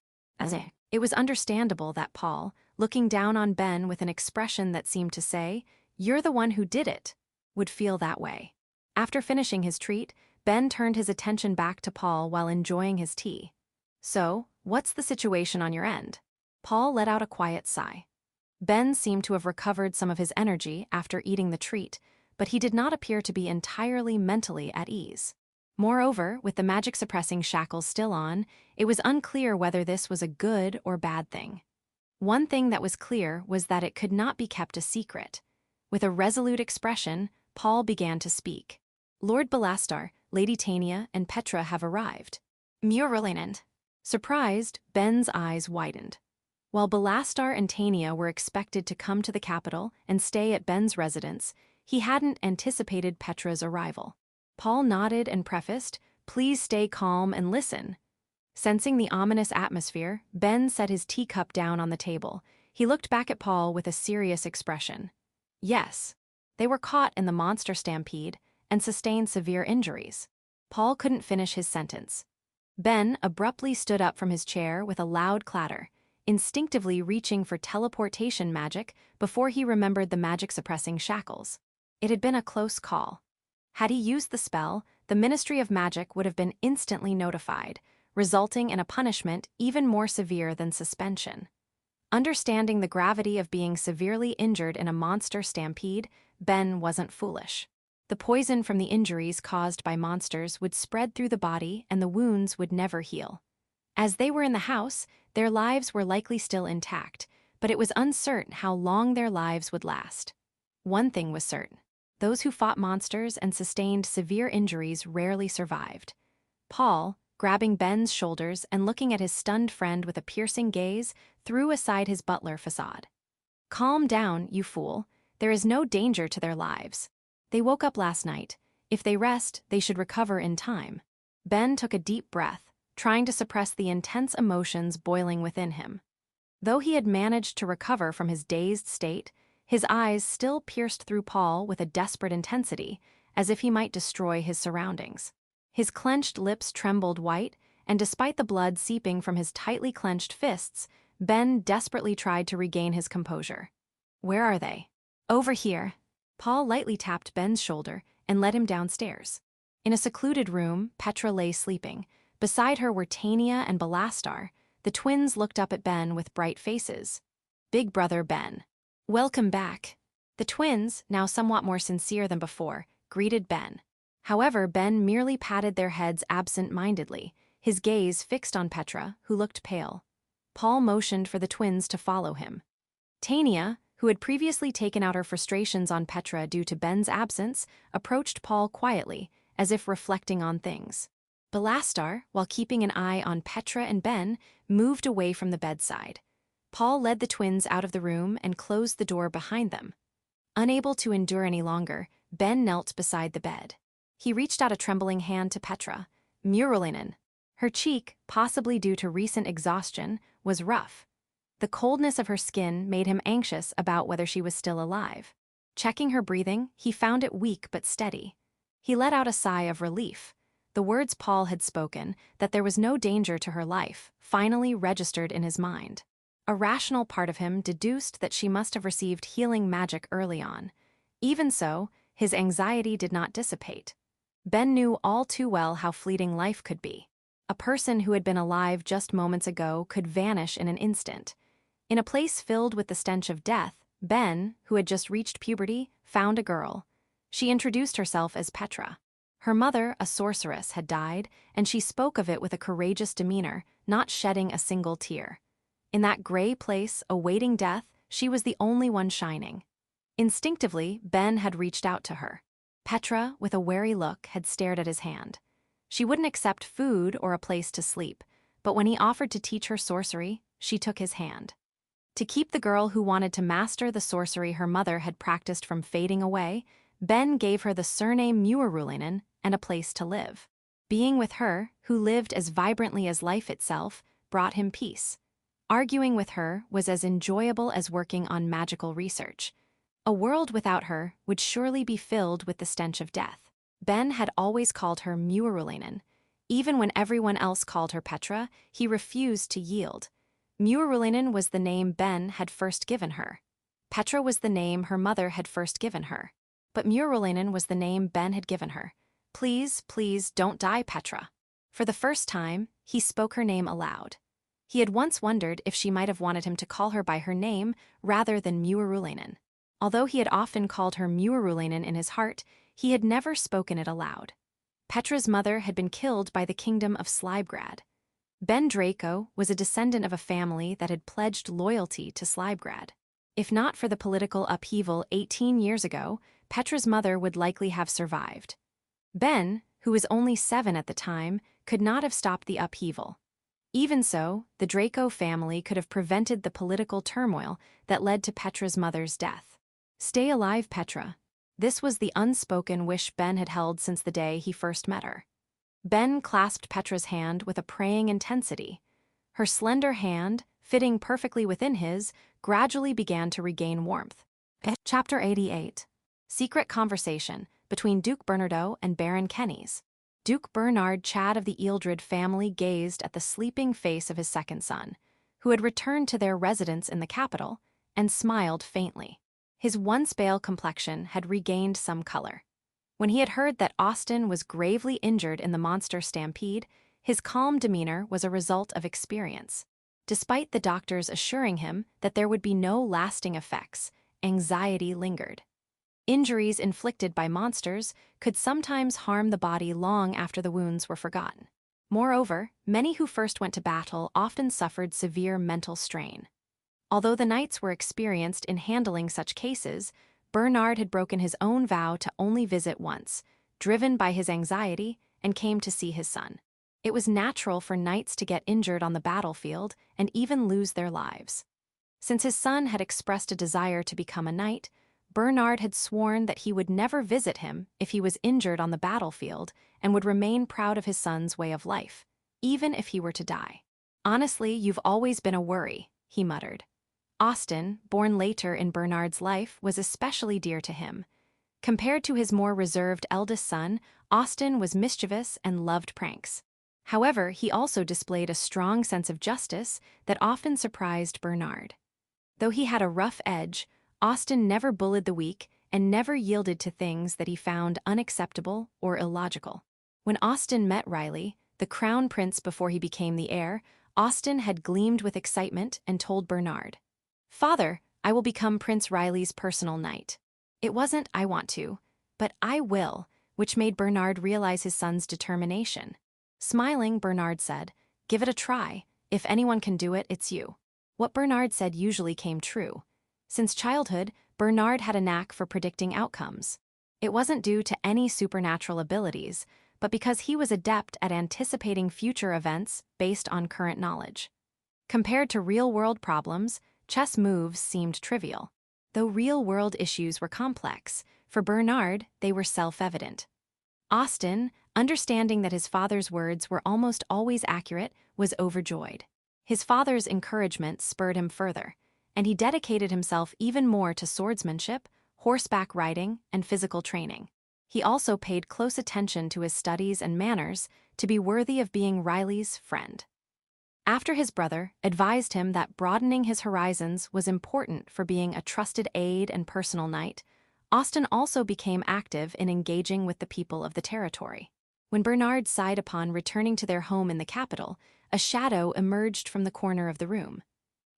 It was understandable that Paul, looking down on Ben with an expression that seemed to say, "You're the one who did it," would feel that way. After finishing his treat, Ben turned his attention back to Paul while enjoying his tea. "So, what's the situation on your end?" Paul let out a quiet sigh. Ben seemed to have recovered some of his energy after eating the treat, but he did not appear to be entirely mentally at ease. Moreover, with the magic-suppressing shackles still on, it was unclear whether this was a good or bad thing. One thing that was clear was that it could not be kept a secret. With a resolute expression, Paul began to speak. "Lord Belastar, Lady Tania, and Petra have arrived." Murrelinand. Surprised, Ben's eyes widened. While Belastar and Tania were expected to come to the capital and stay at Ben's residence, he hadn't anticipated Petra's arrival. Paul nodded and prefaced, "Please stay calm and listen." Sensing the ominous atmosphere, Ben set his teacup down on the table. He looked back at Paul with a serious expression. Yes, they were caught in the monster stampede and sustained severe injuries. Paul couldn't finish his sentence. Ben abruptly stood up from his chair with a loud clatter, instinctively reaching for teleportation magic before he remembered the magic-suppressing shackles. It had been a close call. Had he used the spell, the Ministry of Magic would have been instantly notified, resulting in a punishment even more severe than suspension. Understanding the gravity of being severely injured in a monster stampede, Ben wasn't foolish. The poison from the injuries caused by monsters would spread through the body and the wounds would never heal. As they were in the house, their lives were likely still intact, but it was uncertain how long their lives would last. One thing was certain: those who fought monsters and sustained severe injuries rarely survived. Paul, grabbing Ben's shoulders and looking at his stunned friend with a piercing gaze, threw aside his butler facade. "Calm down, you fool. There is no danger to their lives. They woke up last night. If they rest, they should recover in time." Ben took a deep breath, trying to suppress the intense emotions boiling within him. Though he had managed to recover from his dazed state, his eyes still pierced through Paul with a desperate intensity, as if he might destroy his surroundings. His clenched lips trembled white, and despite the blood seeping from his tightly clenched fists, Ben desperately tried to regain his composure. "Where are they?" "Over here." Paul lightly tapped Ben's shoulder and led him downstairs. In a secluded room, Petra lay sleeping. Beside her were Tania and Belastar. The twins looked up at Ben with bright faces. "Big brother Ben." "Welcome back." The twins, now somewhat more sincere than before, greeted Ben. However, Ben merely patted their heads absent-mindedly, his gaze fixed on Petra, who looked pale. Paul motioned for the twins to follow him. Tania, who had previously taken out her frustrations on Petra due to Ben's absence, approached Paul quietly, as if reflecting on things. Belastar, while keeping an eye on Petra and Ben, moved away from the bedside. Paul led the twins out of the room and closed the door behind them. Unable to endure any longer, Ben knelt beside the bed. He reached out a trembling hand to Petra. Muralinen. Her cheek, possibly due to recent exhaustion, was rough. The coldness of her skin made him anxious about whether she was still alive. Checking her breathing, he found it weak but steady. He let out a sigh of relief. The words Paul had spoken, that there was no danger to her life, finally registered in his mind. A rational part of him deduced that she must have received healing magic early on. Even so, his anxiety did not dissipate. Ben knew all too well how fleeting life could be. A person who had been alive just moments ago could vanish in an instant. In a place filled with the stench of death, Ben, who had just reached puberty, found a girl. She introduced herself as Petra. Her mother, a sorceress, had died, and she spoke of it with a courageous demeanor, not shedding a single tear. In that gray place, awaiting death, she was the only one shining. Instinctively, Ben had reached out to her. Petra, with a wary look, had stared at his hand. She wouldn't accept food or a place to sleep, but when he offered to teach her sorcery, she took his hand. To keep the girl who wanted to master the sorcery her mother had practiced from fading away, Ben gave her the surname Muralinen and a place to live. Being with her, who lived as vibrantly as life itself, brought him peace. Arguing with her was as enjoyable as working on magical research. A world without her would surely be filled with the stench of death. Ben had always called her Muralinen. Even when everyone else called her Petra, he refused to yield. Muralinen was the name Ben had first given her. Petra was the name her mother had first given her. But Muralinen was the name Ben had given her. "Please, please, don't die, Petra." For the first time, he spoke her name aloud. He had once wondered if she might have wanted him to call her by her name rather than Muralinen. Although he had often called her Muralinen in his heart, he had never spoken it aloud. Petra's mother had been killed by the kingdom of Slybgrad. Ben Draco was a descendant of a family that had pledged loyalty to Slybgrad. If not for the political upheaval 18 years ago, Petra's mother would likely have survived. Ben, who was only 7 at the time, could not have stopped the upheaval. Even so, the Draco family could have prevented the political turmoil that led to Petra's mother's death. Stay alive, Petra. This was the unspoken wish Ben had held since the day he first met her. Ben clasped Petra's hand with a praying intensity. Her slender hand, fitting perfectly within his, gradually began to regain warmth. Chapter 88. Secret Conversation between Duke Bernardo and Baron Kennys. Duke Bernard Chad of the Ealdred family gazed at the sleeping face of his second son, who had returned to their residence in the capital, and smiled faintly. His once pale complexion had regained some color. When he had heard that Austin was gravely injured in the monster stampede, his calm demeanor was a result of experience. Despite the doctors assuring him that there would be no lasting effects, anxiety lingered. Injuries inflicted by monsters could sometimes harm the body long after the wounds were forgotten. Moreover, many who first went to battle often suffered severe mental strain. Although the knights were experienced in handling such cases, Bernard had broken his own vow to only visit once, driven by his anxiety, and came to see his son. It was natural for knights to get injured on the battlefield and even lose their lives. Since his son had expressed a desire to become a knight, Bernard had sworn that he would never visit him if he was injured on the battlefield and would remain proud of his son's way of life, even if he were to die. "Honestly, you've always been a worry," he muttered. Austin, born later in Bernard's life, was especially dear to him. Compared to his more reserved eldest son, Austin was mischievous and loved pranks. However, he also displayed a strong sense of justice that often surprised Bernard. Though he had a rough edge, Austin never bullied the weak and never yielded to things that he found unacceptable or illogical. When Austin met Riley, the crown prince before he became the heir, Austin had gleamed with excitement and told Bernard, "Father, I will become Prince Riley's personal knight." It wasn't "I want to," but "I will," which made Bernard realize his son's determination. Smiling, Bernard said, "Give it a try. If anyone can do it, it's you." What Bernard said usually came true. Since childhood, Bernard had a knack for predicting outcomes. It wasn't due to any supernatural abilities, but because he was adept at anticipating future events based on current knowledge. Compared to real-world problems, chess moves seemed trivial. Though real-world issues were complex, for Bernard, they were self-evident. Austin, understanding that his father's words were almost always accurate, was overjoyed. His father's encouragement spurred him further, and he dedicated himself even more to swordsmanship, horseback riding, and physical training. He also paid close attention to his studies and manners to be worthy of being Riley's friend. After his brother advised him that broadening his horizons was important for being a trusted aide and personal knight, Austin also became active in engaging with the people of the territory. When Bernard sighed upon returning to their home in the capital, a shadow emerged from the corner of the room.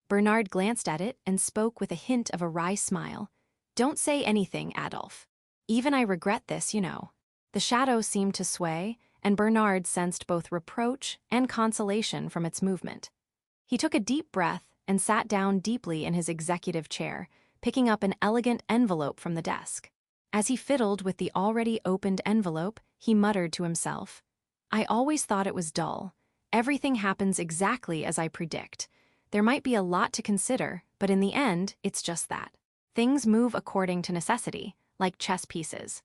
Bernard glanced at it and spoke with a hint of a wry smile. "Don't say anything, Adolphe. Even I regret this, you know." The shadow seemed to sway, and Bernard sensed both reproach and consolation from its movement. He took a deep breath and sat down deeply in his executive chair, picking up an elegant envelope from the desk. As he fiddled with the already opened envelope, he muttered to himself, "I always thought it was dull. Everything happens exactly as I predict. There might be a lot to consider, but in the end, it's just that. Things move according to necessity, like chess pieces.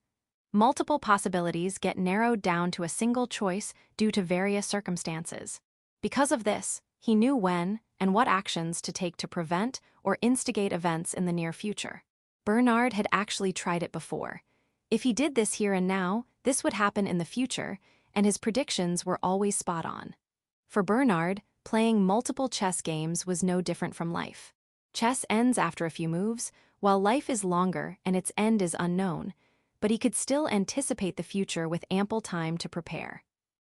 Multiple possibilities get narrowed down to a single choice due to various circumstances. Because of this, he knew when and what actions to take to prevent or instigate events in the near future. Bernard had actually tried it before. If he did this here and now, this would happen in the future, and his predictions were always spot on. For Bernard, playing multiple chess games was no different from life. Chess ends after a few moves, while life is longer and its end is unknown, but he could still anticipate the future with ample time to prepare.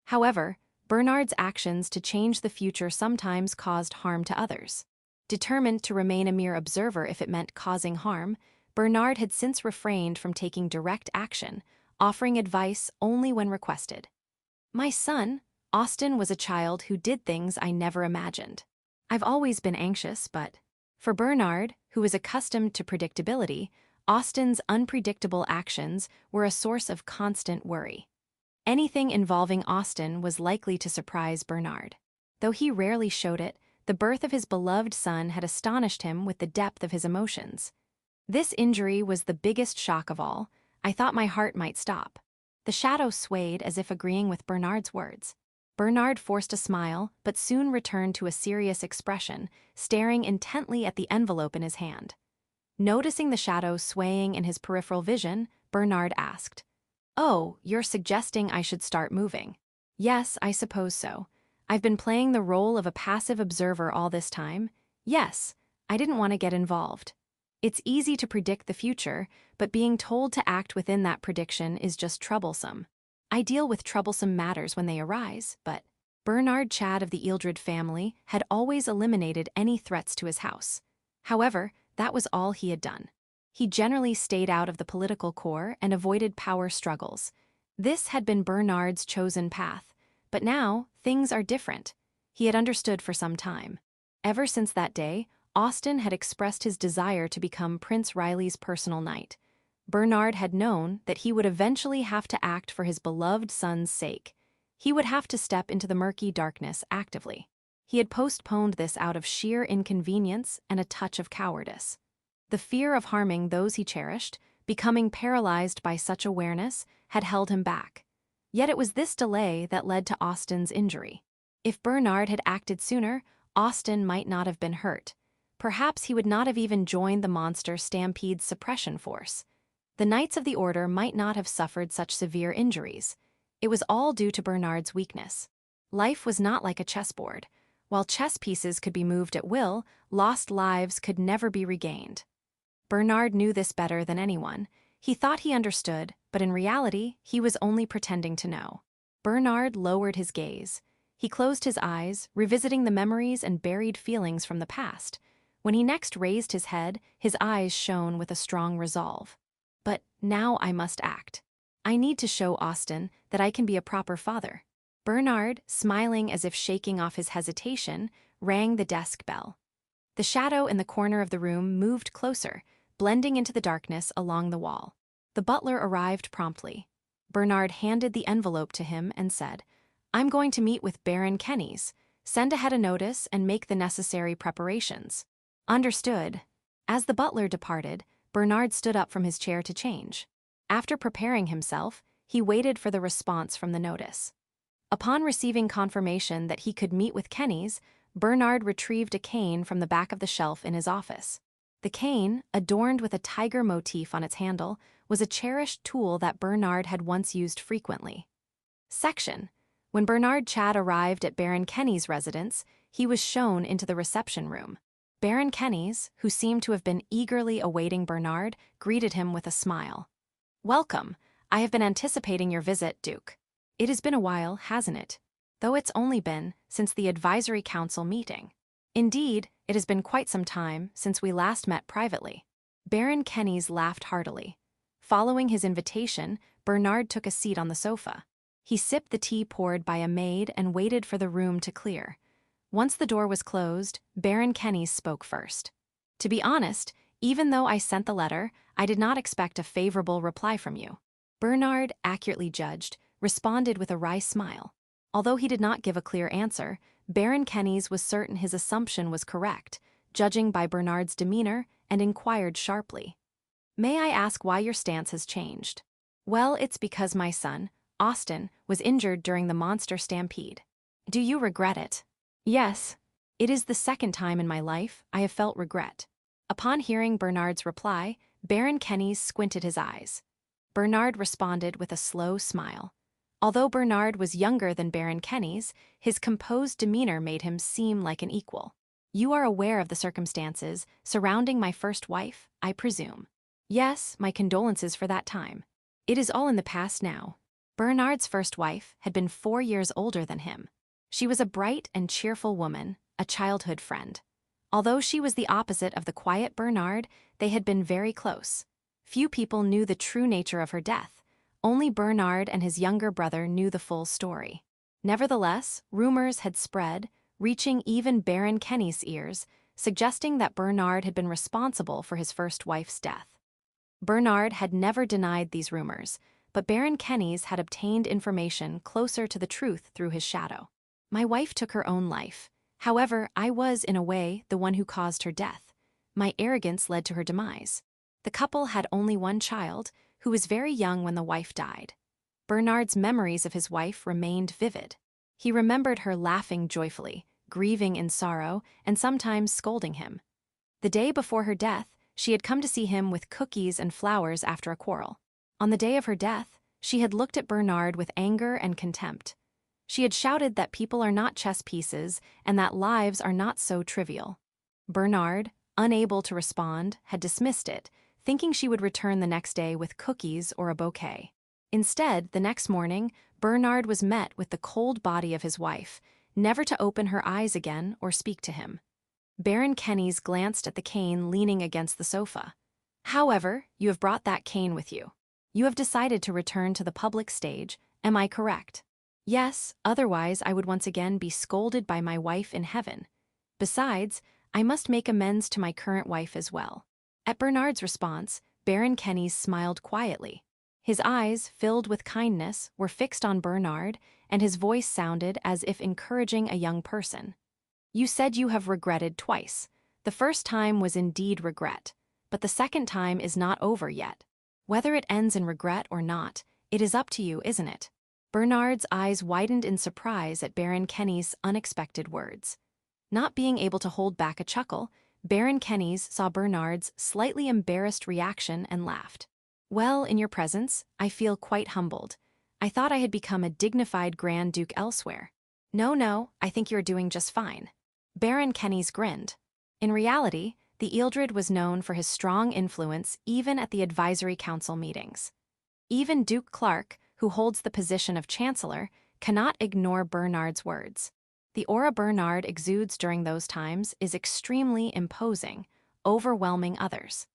However, Bernard's actions to change the future sometimes caused harm to others. Determined to remain a mere observer if it meant causing harm, Bernard had since refrained from taking direct action, offering advice only when requested. "My son, Austin was a child who did things I never imagined. I've always been anxious, but..." For Bernard, who was accustomed to predictability, Austin's unpredictable actions were a source of constant worry. Anything involving Austin was likely to surprise Bernard. Though he rarely showed it, the birth of his beloved son had astonished him with the depth of his emotions. "This injury was the biggest shock of all. I thought my heart might stop." The shadow swayed as if agreeing with Bernard's words. Bernard forced a smile, but soon returned to a serious expression, staring intently at the envelope in his hand. Noticing the shadow swaying in his peripheral vision, Bernard asked, Oh, you're suggesting I should start moving. Yes, I suppose so. I've been playing the role of a passive observer all this time. Yes, I didn't want to get involved. It's easy to predict the future, but being told to act within that prediction is just troublesome. I deal with troublesome matters when they arise, but Bernard Chad of the Ealdred family had always eliminated any threats to his house. However, that was all he had done. He generally stayed out of the political core and avoided power struggles. This had been Bernard's chosen path, but now things are different. He had understood for some time. Ever since that day, Austin had expressed his desire to become Prince Riley's personal knight. Bernard had known that he would eventually have to act for his beloved son's sake. He would have to step into the murky darkness actively. He had postponed this out of sheer inconvenience and a touch of cowardice. The fear of harming those he cherished, becoming paralyzed by such awareness, had held him back. Yet it was this delay that led to Austin's injury. If Bernard had acted sooner, Austin might not have been hurt. Perhaps he would not have even joined the monster Stampede's suppression force. The Knights of the Order might not have suffered such severe injuries. It was all due to Bernard's weakness. Life was not like a chessboard. While chess pieces could be moved at will, lost lives could never be regained. Bernard knew this better than anyone. He thought he understood, but in reality, he was only pretending to know. Bernard lowered his gaze. He closed his eyes, revisiting the memories and buried feelings from the past. When he next raised his head, his eyes shone with a strong resolve. But now I must act. I need to show Austin that I can be a proper father. Bernard, smiling as if shaking off his hesitation, rang the desk bell. The shadow in the corner of the room moved closer, blending into the darkness along the wall. The butler arrived promptly. Bernard handed the envelope to him and said, "I'm going to meet with Baron Kennys. Send ahead a notice and make the necessary preparations." Understood. As the butler departed, Bernard stood up from his chair to change. After preparing himself, he waited for the response from the notice. Upon receiving confirmation that he could meet with Kennys, Bernard retrieved a cane from the back of the shelf in his office. The cane, adorned with a tiger motif on its handle, was a cherished tool that Bernard had once used frequently. Section. When Bernard Chad arrived at Baron Kennys' residence, he was shown into the reception room. Baron Kennys, who seemed to have been eagerly awaiting Bernard, greeted him with a smile. "Welcome. I have been anticipating your visit, Duke. It has been a while, hasn't it? Though it's only been since the Advisory Council meeting. Indeed, it has been quite some time since we last met privately." Baron Kennys laughed heartily. Following his invitation, Bernard took a seat on the sofa. He sipped the tea poured by a maid and waited for the room to clear. Once the door was closed, Baron Kennys spoke first. "To be honest, even though I sent the letter, I did not expect a favorable reply from you." Bernard, accurately judged, responded with a wry smile. Although he did not give a clear answer, Baron Kennys was certain his assumption was correct, judging by Bernard's demeanor, and inquired sharply, "May I ask why your stance has changed?" "Well, it's because my son, Austin, was injured during the monster stampede." "Do you regret it?" "Yes. It is the second time in my life I have felt regret." Upon hearing Bernard's reply, Baron Kennys squinted his eyes. Bernard responded with a slow smile. Although Bernard was younger than Baron Kennys, his composed demeanor made him seem like an equal. "You are aware of the circumstances surrounding my first wife, I presume." "Yes, my condolences for that time. It is all in the past now." Bernard's first wife had been 4 years older than him. She was a bright and cheerful woman, a childhood friend. Although she was the opposite of the quiet Bernard, they had been very close. Few people knew the true nature of her death. Only Bernard and his younger brother knew the full story. Nevertheless, rumors had spread, reaching even Baron Kennys' ears, suggesting that Bernard had been responsible for his first wife's death. Bernard had never denied these rumors, but Baron Kennys had obtained information closer to the truth through his shadow. "My wife took her own life. However, I was, in a way, the one who caused her death. My arrogance led to her demise. The couple had only one child, who was very young when the wife died." Bernard's memories of his wife remained vivid. He remembered her laughing joyfully, grieving in sorrow, and sometimes scolding him. The day before her death, she had come to see him with cookies and flowers after a quarrel. On the day of her death, She had looked at Bernard with anger and contempt. She had shouted that people are not chess pieces and that lives are not so trivial. Bernard, unable to respond, had dismissed it, thinking she would return the next day with cookies or a bouquet. Instead, the next morning, Bernard was met with the cold body of his wife, never to open her eyes again or speak to him. Baron Kenny's glanced at the cane leaning against the sofa. However, you have brought that cane with you. You have decided to return to the public stage, am I correct? Yes, otherwise I would once again be scolded by my wife in heaven. Besides, I must make amends to my current wife as well. At Bernard's response, Baron Kenny's smiled quietly. His eyes, filled with kindness, were fixed on Bernard, and his voice sounded as if encouraging a young person. You said you have regretted twice. The first time was indeed regret, but the second time is not over yet. Whether it ends in regret or not, it is up to you, isn't it? Bernard's eyes widened in surprise at Baron Kenny's unexpected words. Not being able to hold back a chuckle, Baron Kenny's saw Bernard's slightly embarrassed reaction and laughed. Well, in your presence, I feel quite humbled. I thought I had become a dignified Grand Duke elsewhere. No, I think you're doing just fine. Baron Kenny's grinned. In reality, the Ealdred was known for his strong influence even at the advisory council meetings. Even Duke Clark, who holds the position of Chancellor, cannot ignore Bernard's words. The aura Bernard exudes during those times is extremely imposing, overwhelming others.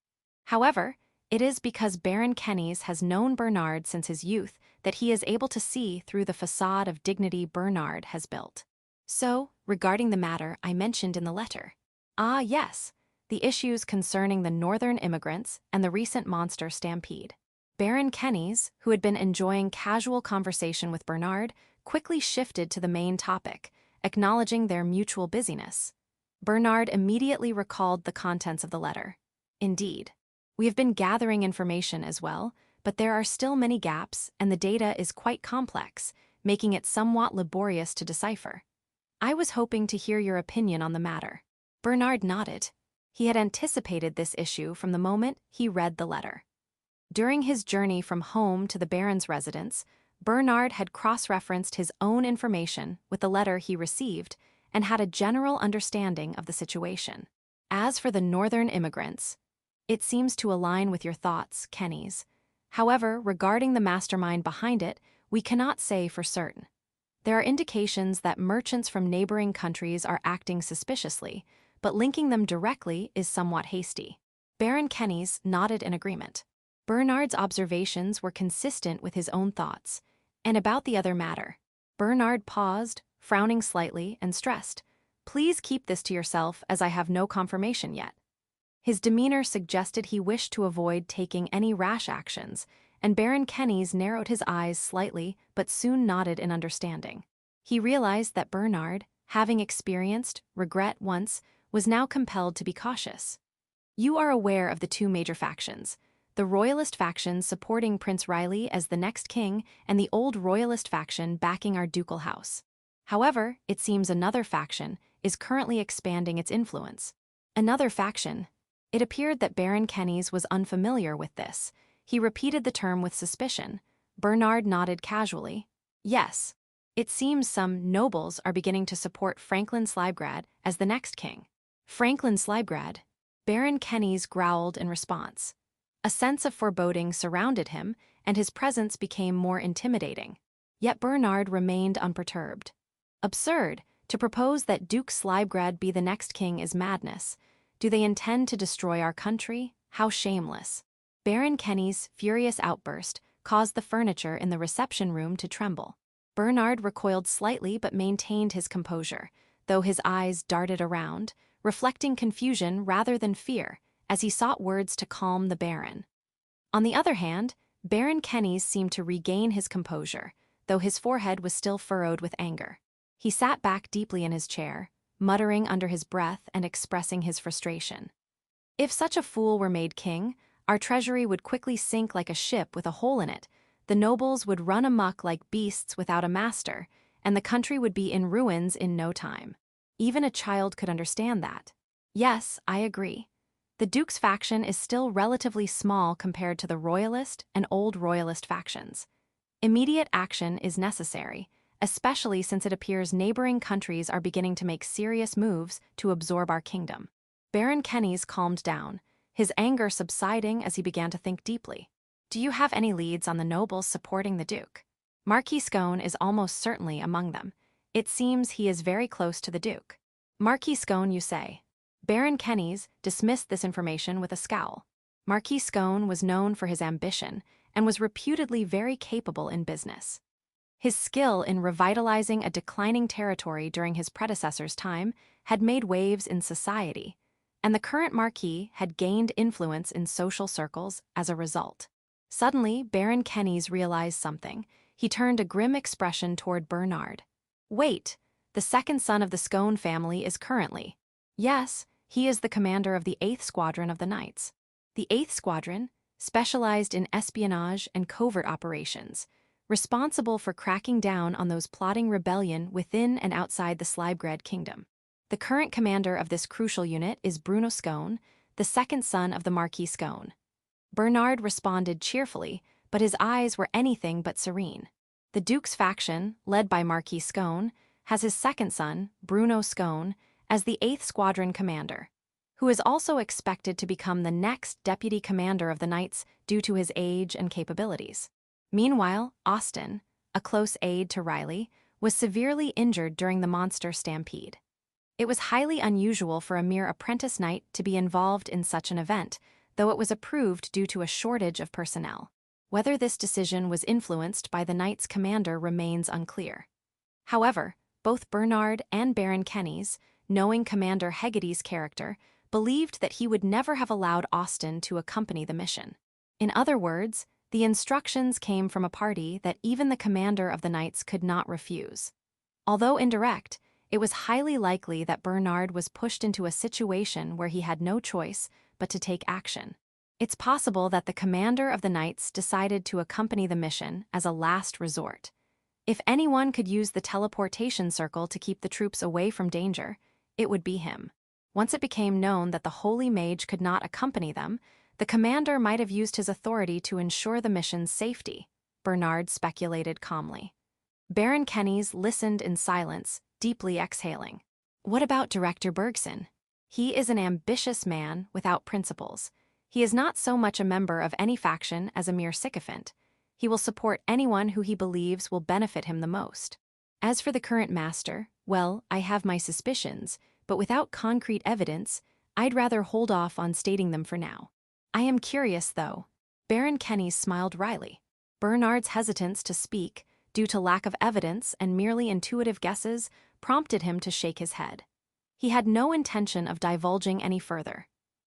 However, it is because Baron Kenny's has known Bernard since his youth that he is able to see through the facade of dignity Bernard has built. So, regarding the matter I mentioned in the letter. Ah, yes, the issues concerning the northern immigrants and the recent monster stampede. Baron Kenny's, who had been enjoying casual conversation with Bernard, quickly shifted to the main topic, acknowledging their mutual busyness. Bernard immediately recalled the contents of the letter. Indeed. We have been gathering information as well, but there are still many gaps and the data is quite complex, making it somewhat laborious to decipher. I was hoping to hear your opinion on the matter. Bernard nodded. He had anticipated this issue from the moment he read the letter. During his journey from home to the Baron's residence, Bernard had cross-referenced his own information with the letter he received and had a general understanding of the situation. As for the northern immigrants, it seems to align with your thoughts, Kenny's. However, regarding the mastermind behind it, we cannot say for certain. There are indications that merchants from neighboring countries are acting suspiciously, but linking them directly is somewhat hasty. Baron Kenny's nodded in agreement. Bernard's observations were consistent with his own thoughts. And about the other matter. Bernard paused, frowning slightly and stressed. Please keep this to yourself as I have no confirmation yet. His demeanor suggested he wished to avoid taking any rash actions, and Baron Kenny's narrowed his eyes slightly but soon nodded in understanding. He realized that Bernard, having experienced regret once, was now compelled to be cautious. You are aware of the two major factions, the royalist faction supporting Prince Riley as the next king and the old royalist faction backing our ducal house. However, it seems another faction is currently expanding its influence. Another faction. It appeared that Baron Kenny's was unfamiliar with this. He repeated the term with suspicion. Bernard nodded casually. Yes. It seems some nobles are beginning to support Franklin Slybgrad as the next king. Franklin Slybgrad? Baron Kenny's growled in response. A sense of foreboding surrounded him, and his presence became more intimidating. Yet Bernard remained unperturbed. Absurd. To propose that Duke Slybgrad be the next king is madness. Do they intend to destroy our country? How shameless. Baron Kenny's furious outburst caused the furniture in the reception room to tremble. Bernard recoiled slightly but maintained his composure, though his eyes darted around, reflecting confusion rather than fear, as he sought words to calm the Baron. On the other hand, Baron Kenny's seemed to regain his composure, though his forehead was still furrowed with anger. He sat back deeply in his chair, muttering under his breath and expressing his frustration. If such a fool were made king, our treasury would quickly sink like a ship with a hole in it, the nobles would run amok like beasts without a master, and the country would be in ruins in no time. Even a child could understand that. Yes, I agree. The Duke's faction is still relatively small compared to the Royalist and Old Royalist factions. Immediate action is necessary, especially since it appears neighboring countries are beginning to make serious moves to absorb our kingdom. Baron Kenny's calmed down, his anger subsiding as he began to think deeply. Do you have any leads on the nobles supporting the Duke? Marquis Scone is almost certainly among them. It seems he is very close to the Duke. Marquis Scone, you say? Baron Kenny's dismissed this information with a scowl. Marquis Scone was known for his ambition and was reputedly very capable in business. His skill in revitalizing a declining territory during his predecessor's time had made waves in society, and the current Marquis had gained influence in social circles as a result. Suddenly, Baron Kenny's realized something. He turned a grim expression toward Bernard. Wait, the second son of the Scone family is currently. Yes, he is the commander of the 8th Squadron of the Knights. The 8th Squadron, specialized in espionage and covert operations, responsible for cracking down on those plotting rebellion within and outside the Slybgred Kingdom. The current commander of this crucial unit is Bruno Scone, the second son of the Marquis Scone. Bernard responded cheerfully, but his eyes were anything but serene. The Duke's faction, led by Marquis Scone, has his second son, Bruno Scone, as the 8th Squadron commander, who is also expected to become the next deputy commander of the Knights due to his age and capabilities. Meanwhile, Austin, a close aide to Riley, was severely injured during the monster stampede. It was highly unusual for a mere apprentice knight to be involved in such an event, though it was approved due to a shortage of personnel. Whether this decision was influenced by the Knight's commander remains unclear. However, both Bernard and Baron Kenny's, knowing Commander Hegady's character, believed that he would never have allowed Austin to accompany the mission. In other words, the instructions came from a party that even the commander of the Knights could not refuse. Although indirect, it was highly likely that Bernard was pushed into a situation where he had no choice but to take action. It's possible that the commander of the Knights decided to accompany the mission as a last resort. If anyone could use the teleportation circle to keep the troops away from danger, it would be him. Once it became known that the Holy Mage could not accompany them, the commander might have used his authority to ensure the mission's safety, Bernard speculated calmly. Baron Kenny's listened in silence, deeply exhaling. What about Director Bergson? He is an ambitious man without principles. He is not so much a member of any faction as a mere sycophant. He will support anyone who he believes will benefit him the most. As for the current master, well, I have my suspicions, but without concrete evidence, I'd rather hold off on stating them for now. I am curious, though. Baron Kenny smiled wryly. Bernard's hesitance to speak, due to lack of evidence and merely intuitive guesses, prompted him to shake his head. He had no intention of divulging any further.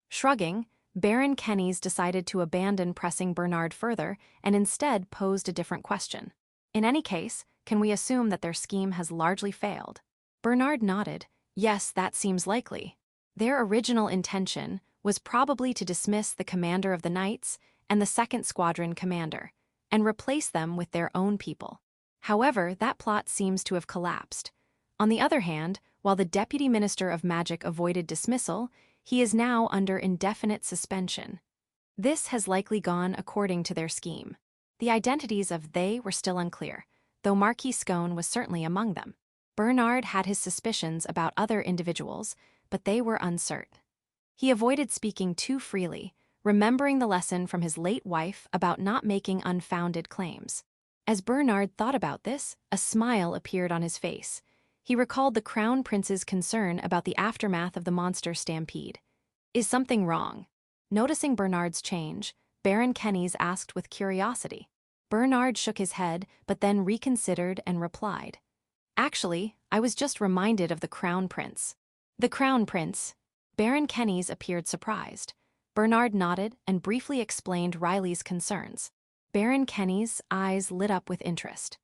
Shrugging, Baron Kenny's decided to abandon pressing Bernard further and instead posed a different question. In any case, can we assume that their scheme has largely failed? Bernard nodded. Yes, that seems likely. Their original intention was probably to dismiss the commander of the Knights and the 2nd Squadron commander, and replace them with their own people. However, that plot seems to have collapsed. On the other hand, while the Deputy Minister of Magic avoided dismissal, he is now under indefinite suspension. This has likely gone according to their scheme. The identities of they were still unclear, though Marquis Scone was certainly among them. Bernard had his suspicions about other individuals, but they were uncertain. He avoided speaking too freely, remembering the lesson from his late wife about not making unfounded claims. As Bernard thought about this, a smile appeared on his face. He recalled the Crown Prince's concern about the aftermath of the monster stampede. Is something wrong? Noticing Bernard's change, Baron Kenny's asked with curiosity. Bernard shook his head, but then reconsidered and replied. Actually, I was just reminded of the Crown Prince. The Crown Prince. Baron Kenny's appeared surprised. Bernard nodded and briefly explained Riley's concerns. Baron Kenny's eyes lit up with interest.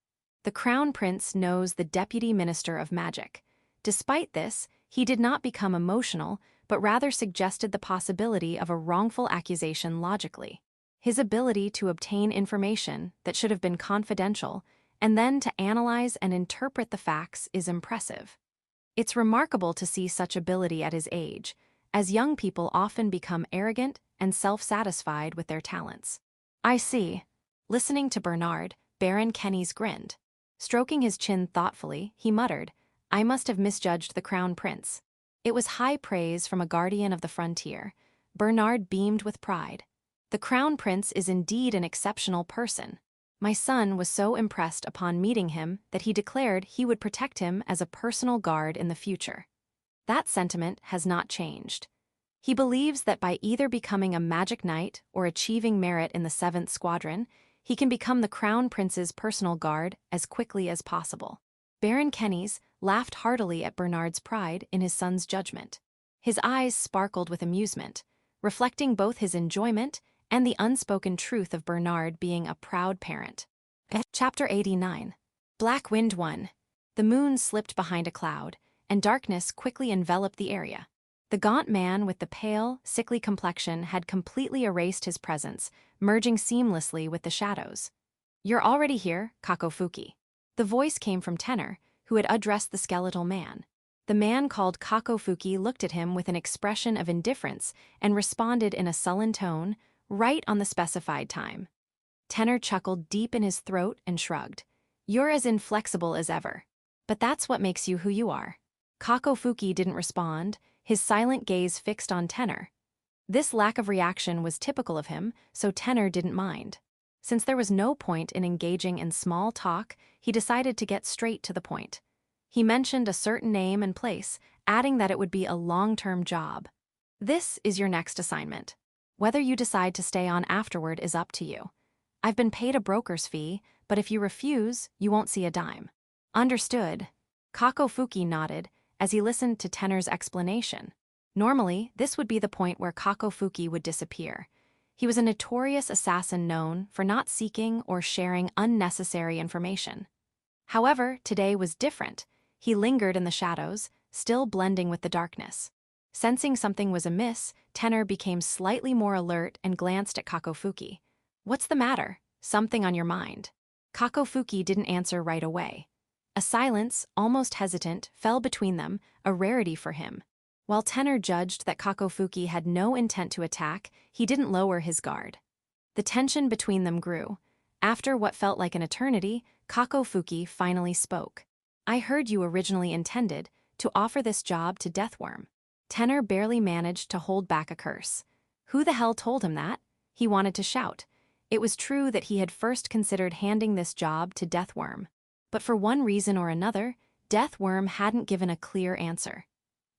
The Crown Prince knows the Deputy Minister of Magic. Despite this, he did not become emotional, but rather suggested the possibility of a wrongful accusation logically. His ability to obtain information that should have been confidential and then to analyze and interpret the facts is impressive. It's remarkable to see such ability at his age, as young people often become arrogant and self-satisfied with their talents. I see. Listening to Bernard, Baron Kenny's grinned. Stroking his chin thoughtfully, he muttered, "I must have misjudged the crown prince." It was high praise from a guardian of the frontier. Bernard beamed with pride. "The crown prince is indeed an exceptional person. My son was so impressed upon meeting him that he declared he would protect him as a personal guard in the future. That sentiment has not changed. He believes that by either becoming a magic knight or achieving merit in the 7th Squadron, he can become the crown prince's personal guard as quickly as possible." Baron Kenny's laughed heartily at Bernard's pride in his son's judgment. His eyes sparkled with amusement, reflecting both his enjoyment and the unspoken truth of Bernard being a proud parent. Chapter 89. Black Wind 1. The moon slipped behind a cloud, and darkness quickly enveloped the area. The gaunt man with the pale, sickly complexion had completely erased his presence, merging seamlessly with the shadows. "You're already here, Kakofuki." The voice came from Tenor, who had addressed the skeletal man. The man called Kakofuki looked at him with an expression of indifference and responded in a sullen tone, "Right on the specified time." Tenor chuckled deep in his throat and shrugged. "You're as inflexible as ever. But that's what makes you who you are." Kakofuki didn't respond, his silent gaze fixed on Tenor. This lack of reaction was typical of him, so Tenor didn't mind. Since there was no point in engaging in small talk, he decided to get straight to the point. He mentioned a certain name and place, adding that it would be a long-term job. "This is your next assignment. Whether you decide to stay on afterward is up to you. I've been paid a broker's fee, but if you refuse, you won't see a dime." "Understood." Kakofuki nodded as he listened to Tenor's explanation. Normally, this would be the point where Kakofuki would disappear. He was a notorious assassin known for not seeking or sharing unnecessary information. However, today was different. He lingered in the shadows, still blending with the darkness. Sensing something was amiss, Tenor became slightly more alert and glanced at Kakofuki. "What's the matter? Something on your mind?" Kakofuki didn't answer right away. A silence, almost hesitant, fell between them, a rarity for him. While Tenor judged that Kakofuki had no intent to attack, he didn't lower his guard. The tension between them grew. After what felt like an eternity, Kakofuki finally spoke. "I heard you originally intended to offer this job to Deathworm." Tenor barely managed to hold back a curse. Who the hell told him that? He wanted to shout. It was true that he had first considered handing this job to Deathworm. But for one reason or another, Deathworm hadn't given a clear answer.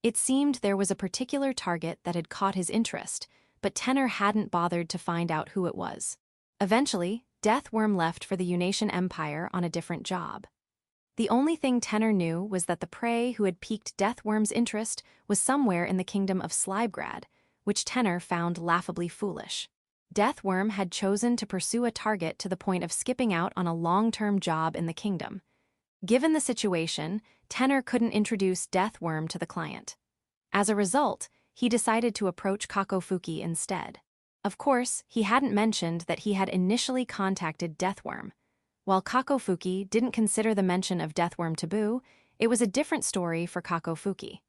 It seemed there was a particular target that had caught his interest, but Tenor hadn't bothered to find out who it was. Eventually, Deathworm left for the Unation Empire on a different job. The only thing Tenor knew was that the prey who had piqued Deathworm's interest was somewhere in the kingdom of Slibegrad, which Tenor found laughably foolish. Deathworm had chosen to pursue a target to the point of skipping out on a long-term job in the kingdom. Given the situation, Tenor couldn't introduce Deathworm to the client. As a result, he decided to approach Kakofuki instead. Of course, he hadn't mentioned that he had initially contacted Deathworm. While Kakofuki didn't consider the mention of Deathworm taboo, it was a different story for Kakofuki.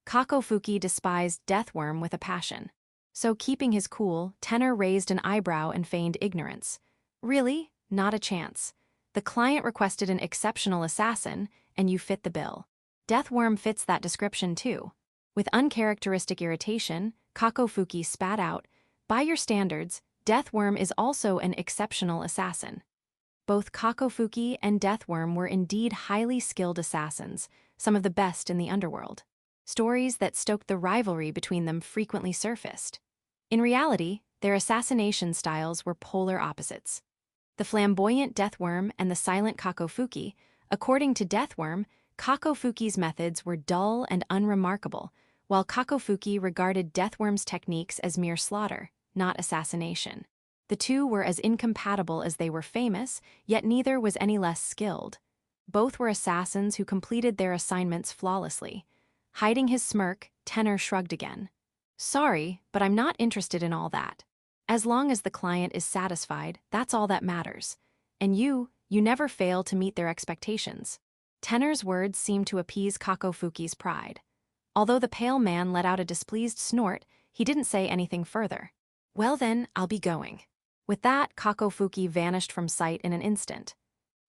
Kakofuki despised Deathworm with a passion. So keeping his cool, Tenor raised an eyebrow and feigned ignorance. "Really? Not a chance. The client requested an exceptional assassin, and you fit the bill." Deathworm fits that description too. With uncharacteristic irritation, Kakofuki spat out, "By your standards, Deathworm is also an exceptional assassin." Both Kakofuki and Deathworm were indeed highly skilled assassins, some of the best in the underworld. Stories that stoked the rivalry between them frequently surfaced. In reality, their assassination styles were polar opposites. The flamboyant Deathworm and the silent Kakofuki, according to Deathworm, Kakofuki's methods were dull and unremarkable, while Kakofuki regarded Deathworm's techniques as mere slaughter, not assassination. The two were as incompatible as they were famous, yet neither was any less skilled. Both were assassins who completed their assignments flawlessly. Hiding his smirk, Tenor shrugged again. "Sorry, but I'm not interested in all that. As long as the client is satisfied, that's all that matters. And you never fail to meet their expectations." Tenor's words seemed to appease Kakofuki's pride. Although the pale man let out a displeased snort, he didn't say anything further. "Well then, I'll be going." With that, Kakofuki vanished from sight in an instant.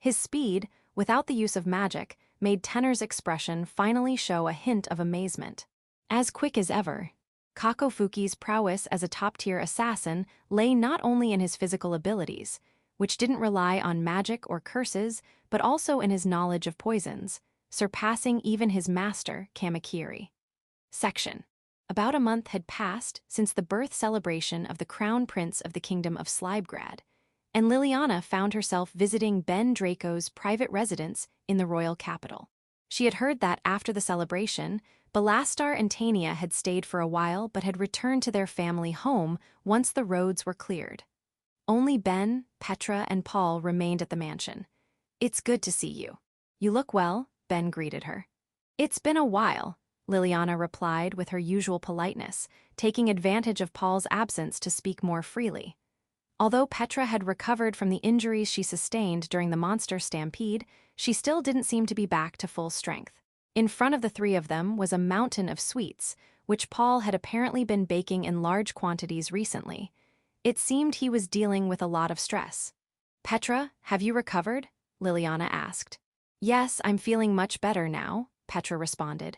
His speed, without the use of magic, made Tenor's expression finally show a hint of amazement. As quick as ever, Kakofuki's prowess as a top-tier assassin lay not only in his physical abilities, which didn't rely on magic or curses, but also in his knowledge of poisons, surpassing even his master, Kamakiri. Section. About a month had passed since the birth celebration of the crown prince of the kingdom of Slibegrad, and Liliana found herself visiting Ben Draco's private residence in the royal capital. She had heard that after the celebration, Belastar and Tania had stayed for a while but had returned to their family home once the roads were cleared. Only Ben, Petra, and Paul remained at the mansion. "It's good to see you. You look well," Ben greeted her. "It's been a while," Liliana replied with her usual politeness, taking advantage of Paul's absence to speak more freely. Although Petra had recovered from the injuries she sustained during the monster stampede, she still didn't seem to be back to full strength. In front of the three of them was a mountain of sweets, which Paul had apparently been baking in large quantities recently. It seemed he was dealing with a lot of stress. "Petra, have you recovered?" Liliana asked. "Yes, I'm feeling much better now," Petra responded.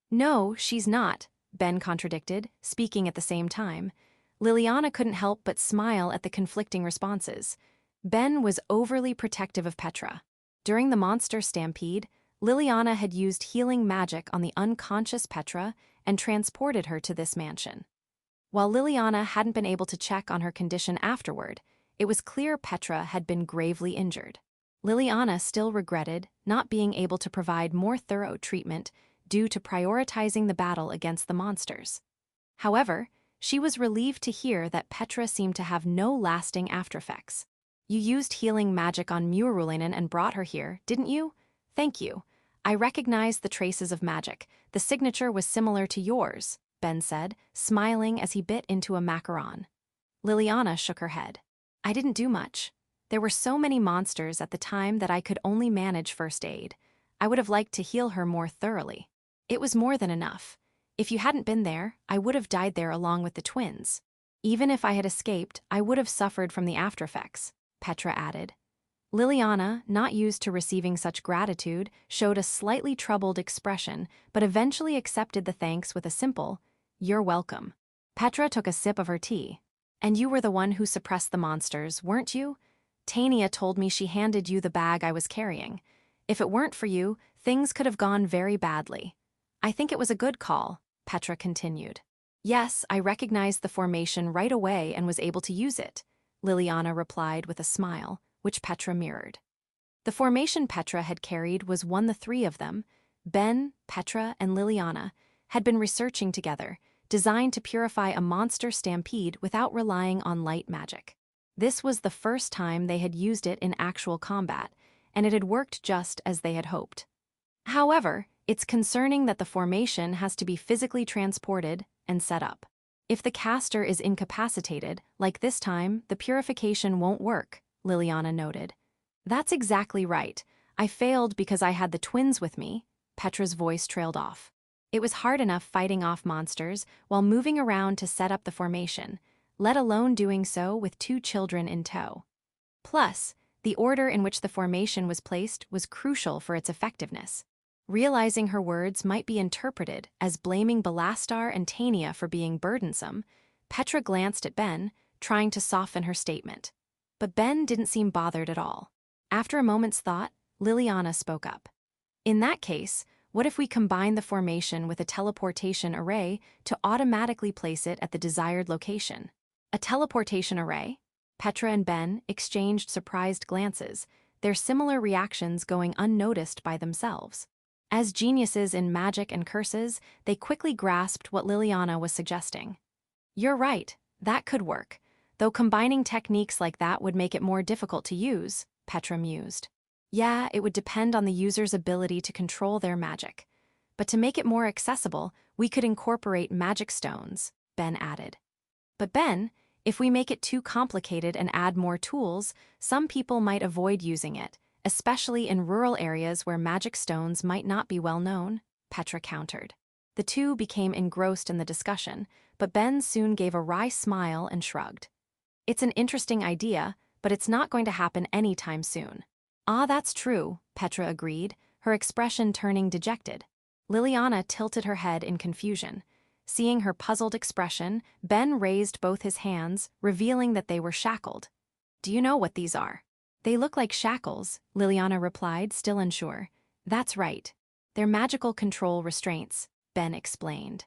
"No, she's not," Ben contradicted, speaking at the same time. Liliana couldn't help but smile at the conflicting responses. Ben was overly protective of Petra. During the monster stampede, Liliana had used healing magic on the unconscious Petra and transported her to this mansion. While Liliana hadn't been able to check on her condition afterward, it was clear Petra had been gravely injured. Liliana still regretted not being able to provide more thorough treatment due to prioritizing the battle against the monsters. However, she was relieved to hear that Petra seemed to have no lasting aftereffects. "You used healing magic on Murulinen and brought her here, didn't you?" "Thank you. I recognized the traces of magic. The signature was similar to yours," Ben said, smiling as he bit into a macaron. Liliana shook her head. "I didn't do much. There were so many monsters at the time that I could only manage first aid. I would have liked to heal her more thoroughly. It was more than enough. If you hadn't been there, I would have died there along with the twins. Even if I had escaped, I would have suffered from the aftereffects," Petra added. Liliana, not used to receiving such gratitude, showed a slightly troubled expression, but eventually accepted the thanks with a simple, "You're welcome." Petra took a sip of her tea. "And you were the one who suppressed the monsters, weren't you? Tania told me she handed you the bag I was carrying. If it weren't for you, things could have gone very badly. I think it was a good call," Petra continued. "Yes, I recognized the formation right away and was able to use it," Liliana replied with a smile, which Petra mirrored. The formation Petra had carried was one the three of them, Ben, Petra, and Liliana, had been researching together, designed to purify a monster stampede without relying on light magic. This was the first time they had used it in actual combat, and it had worked just as they had hoped. However, it's concerning that the formation has to be physically transported and set up. If the caster is incapacitated, like this time, the purification won't work, Liliana noted. "That's exactly right. I failed because I had the twins with me," Petra's voice trailed off. "It was hard enough fighting off monsters while moving around to set up the formation, let alone doing so with 2 children in tow. Plus, the order in which the formation was placed was crucial for its effectiveness." Realizing her words might be interpreted as blaming Belastar and Tania for being burdensome, Petra glanced at Ben, trying to soften her statement. But Ben didn't seem bothered at all. After a moment's thought, Liliana spoke up. "In that case, what if we combine the formation with a teleportation array to automatically place it at the desired location?" "A teleportation array?" Petra and Ben exchanged surprised glances, their similar reactions going unnoticed by themselves. As geniuses in magic and curses, they quickly grasped what Liliana was suggesting. "You're right, that could work, though combining techniques like that would make it more difficult to use," Petra mused. "Yeah, it would depend on the user's ability to control their magic. But to make it more accessible, we could incorporate magic stones," Ben added. "But Ben, if we make it too complicated and add more tools, some people might avoid using it, especially in rural areas where magic stones might not be well known," Petra countered. The two became engrossed in the discussion, but Ben soon gave a wry smile and shrugged. "It's an interesting idea, but it's not going to happen anytime soon. Ah, that's true, Petra agreed, her expression turning dejected. Liliana tilted her head in confusion. Seeing her puzzled expression, Ben raised both his hands, revealing that they were shackled. Do you know what these are? They look like shackles, Liliana replied, still unsure. That's right. They're magical control restraints, Ben explained.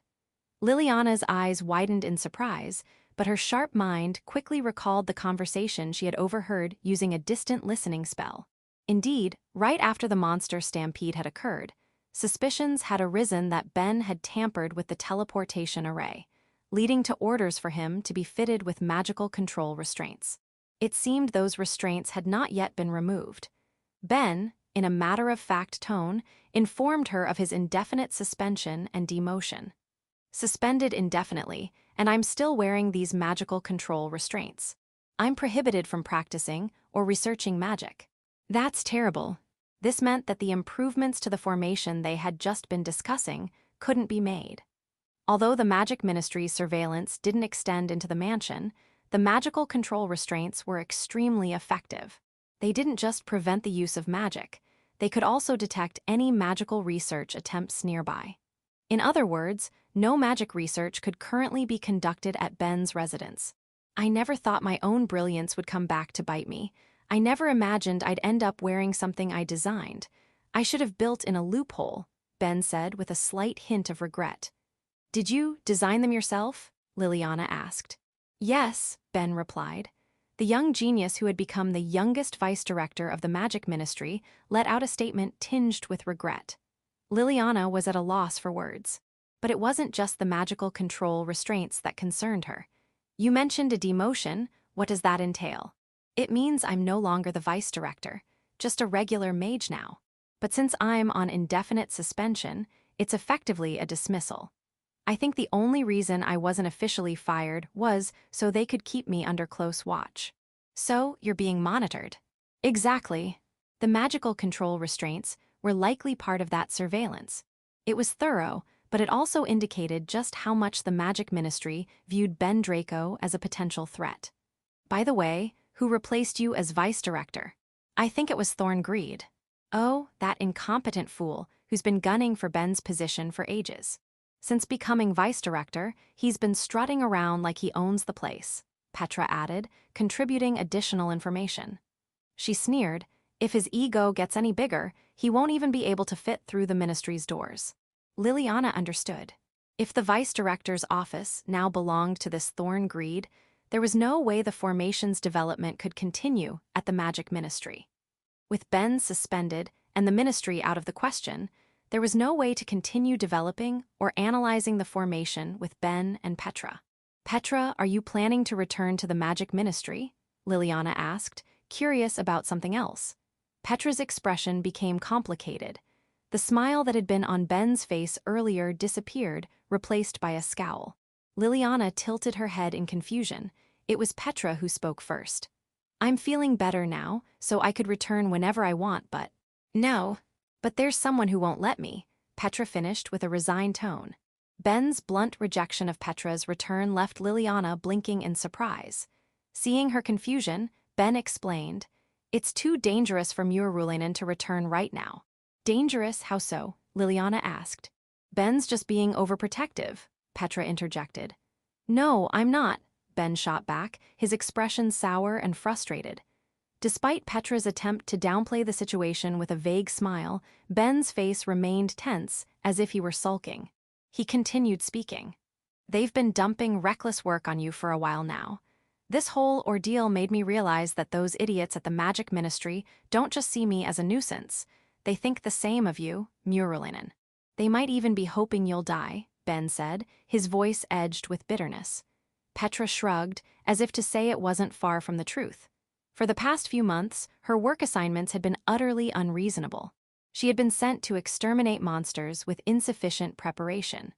Liliana's eyes widened in surprise, but her sharp mind quickly recalled the conversation she had overheard using a distant listening spell. Indeed, right after the monster stampede had occurred, suspicions had arisen that Ben had tampered with the teleportation array, leading to orders for him to be fitted with magical control restraints. It seemed those restraints had not yet been removed. Ben, in a matter-of-fact tone, informed her of his indefinite suspension and demotion. Suspended indefinitely, and I'm still wearing these magical control restraints. I'm prohibited from practicing or researching magic. That's terrible. This meant that the improvements to the formation they had just been discussing couldn't be made. Although the Magic Ministry's surveillance didn't extend into the mansion, the magical control restraints were extremely effective. They didn't just prevent the use of magic, they could also detect any magical research attempts nearby. In other words, no magic research could currently be conducted at Ben's residence. I never thought my own brilliance would come back to bite me. I never imagined I'd end up wearing something I designed. I should have built in a loophole, Ben said with a slight hint of regret. Did you design them yourself? Liliana asked. Yes, Ben replied. The young genius who had become the youngest vice director of the Magic Ministry let out a statement tinged with regret. Liliana was at a loss for words. But it wasn't just the magical control restraints that concerned her. You mentioned a demotion. What does that entail? It means I'm no longer the vice director, just a regular mage now. But since I'm on indefinite suspension, it's effectively a dismissal. I think the only reason I wasn't officially fired was so they could keep me under close watch. So, you're being monitored. Exactly. The magical control restraints were likely part of that surveillance. It was thorough, but it also indicated just how much the Magic Ministry viewed Ben Draco as a potential threat. By the way, who replaced you as vice director? I think it was Thorn Greed. Oh, that incompetent fool who's been gunning for Ben's position for ages. Since becoming vice director, he's been strutting around like he owns the place, Petra added, contributing additional information. She sneered, if his ego gets any bigger, he won't even be able to fit through the ministry's doors. Liliana understood. If the vice director's office now belonged to this Thorn Greed, there was no way the formation's development could continue at the Magic Ministry. With Ben suspended and the ministry out of the question, there was no way to continue developing or analyzing the formation with Ben and Petra. Petra, are you planning to return to the Magic Ministry? Liliana asked, curious about something else. Petra's expression became complicated. The smile that had been on Ben's face earlier disappeared, replaced by a scowl. Liliana tilted her head in confusion. It was Petra who spoke first. I'm feeling better now, so I could return whenever I want, but... No. But there's someone who won't let me, Petra finished with a resigned tone. Ben's blunt rejection of Petra's return left Liliana blinking in surprise. Seeing her confusion, Ben explained, it's too dangerous for Murulainen to return right now. Dangerous, how so? Liliana asked. Ben's just being overprotective, Petra interjected. No, I'm not, Ben shot back, his expression sour and frustrated. Despite Petra's attempt to downplay the situation with a vague smile, Ben's face remained tense, as if he were sulking. He continued speaking. They've been dumping reckless work on you for a while now. This whole ordeal made me realize that those idiots at the Magic Ministry don't just see me as a nuisance. They think the same of you, Murulainen. They might even be hoping you'll die, Ben said, his voice edged with bitterness. Petra shrugged, as if to say it wasn't far from the truth. For the past few months, her work assignments had been utterly unreasonable. She had been sent to exterminate monsters with insufficient preparation,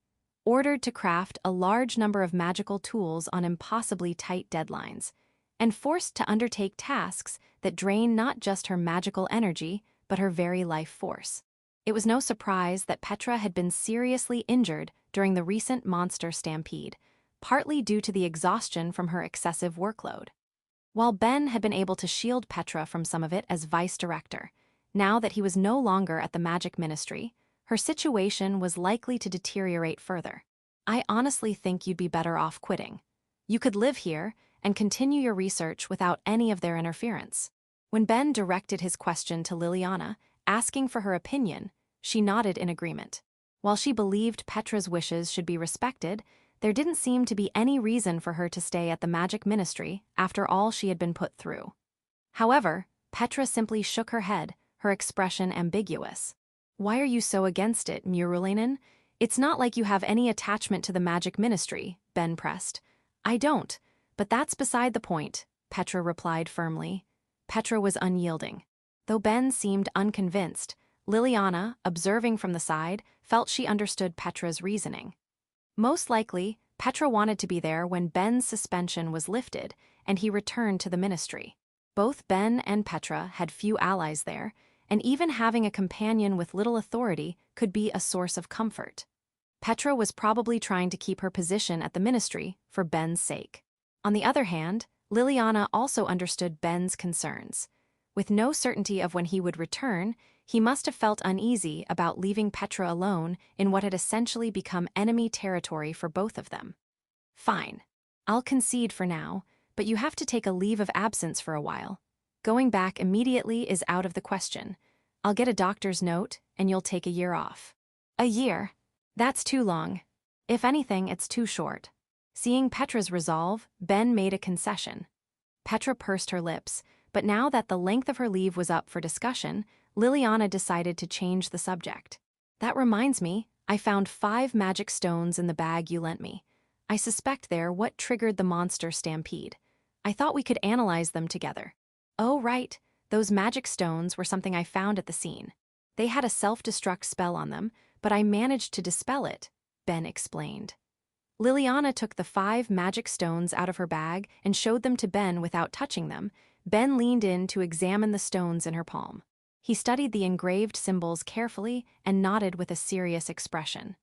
ordered to craft a large number of magical tools on impossibly tight deadlines, and forced to undertake tasks that drain not just her magical energy, but her very life force. It was no surprise that Petra had been seriously injured during the recent monster stampede, partly due to the exhaustion from her excessive workload. While Ben had been able to shield Petra from some of it as vice director, now that he was no longer at the magic ministry, her situation was likely to deteriorate further. I honestly think you'd be better off quitting. You could live here and continue your research without any of their interference. When Ben directed his question to Liliana, asking for her opinion, she nodded in agreement. While she believed Petra's wishes should be respected, there didn't seem to be any reason for her to stay at the magic ministry after all she had been put through. However, Petra simply shook her head, her expression ambiguous. "Why are you so against it, Murulainen? It's not like you have any attachment to the magic ministry," Ben pressed. "I don't, but that's beside the point," Petra replied firmly. Petra was unyielding. Though Ben seemed unconvinced, Liliana, observing from the side, felt she understood Petra's reasoning. Most likely, Petra wanted to be there when Ben's suspension was lifted and he returned to the ministry. Both Ben and Petra had few allies there, and even having a companion with little authority could be a source of comfort. Petra was probably trying to keep her position at the ministry for Ben's sake. On the other hand, Liliana also understood Ben's concerns. With no certainty of when he would return, he must have felt uneasy about leaving Petra alone in what had essentially become enemy territory for both of them. "Fine. I'll concede for now, but you have to take a leave of absence for a while. Going back immediately is out of the question. I'll get a doctor's note, and you'll take a year off." "A year? That's too long. If anything, it's too short." Seeing Petra's resolve, Ben made a concession. Petra pursed her lips, but now that the length of her leave was up for discussion, Liliana decided to change the subject. "That reminds me, I found 5 magic stones in the bag you lent me. I suspect they're what triggered the monster stampede. I thought we could analyze them together." "Oh, right. Those magic stones were something I found at the scene. They had a self-destruct spell on them, but I managed to dispel it," Ben explained. Liliana took the 5 magic stones out of her bag and showed them to Ben without touching them. Ben leaned in to examine the stones in her palm. He studied the engraved symbols carefully and nodded with a serious expression.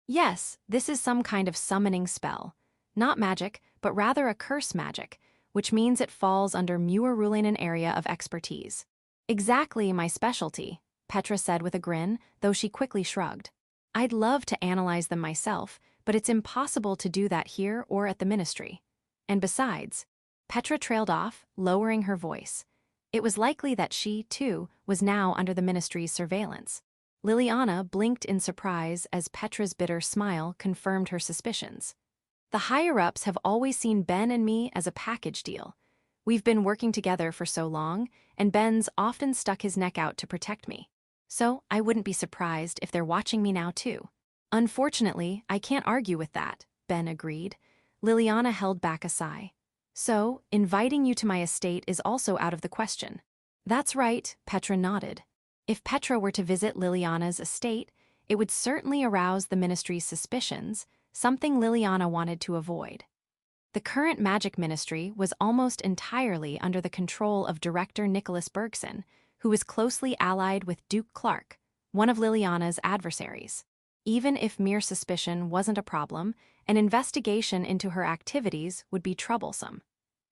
"Yes, this is some kind of summoning spell. Not magic, but rather a curse magic, which means it falls under Murulainen area of expertise." "Exactly my specialty," Petra said with a grin, though she quickly shrugged. "I'd love to analyze them myself, but it's impossible to do that here or at the ministry. And besides," Petra trailed off, lowering her voice. It was likely that she, too, was now under the ministry's surveillance. Liliana blinked in surprise as Petra's bitter smile confirmed her suspicions. "The higher-ups have always seen Ben and me as a package deal. We've been working together for so long, and Ben's often stuck his neck out to protect me. So I wouldn't be surprised if they're watching me now, too." "Unfortunately, I can't argue with that," Ben agreed. Liliana held back a sigh. "So, inviting you to my estate is also out of the question." "That's right," Petra nodded. If Petra were to visit Liliana's estate, it would certainly arouse the ministry's suspicions, something Liliana wanted to avoid. The current magic ministry was almost entirely under the control of Director Nicholas Bergson, who was closely allied with Duke Clark, one of Liliana's adversaries. Even if mere suspicion wasn't a problem, an investigation into her activities would be troublesome.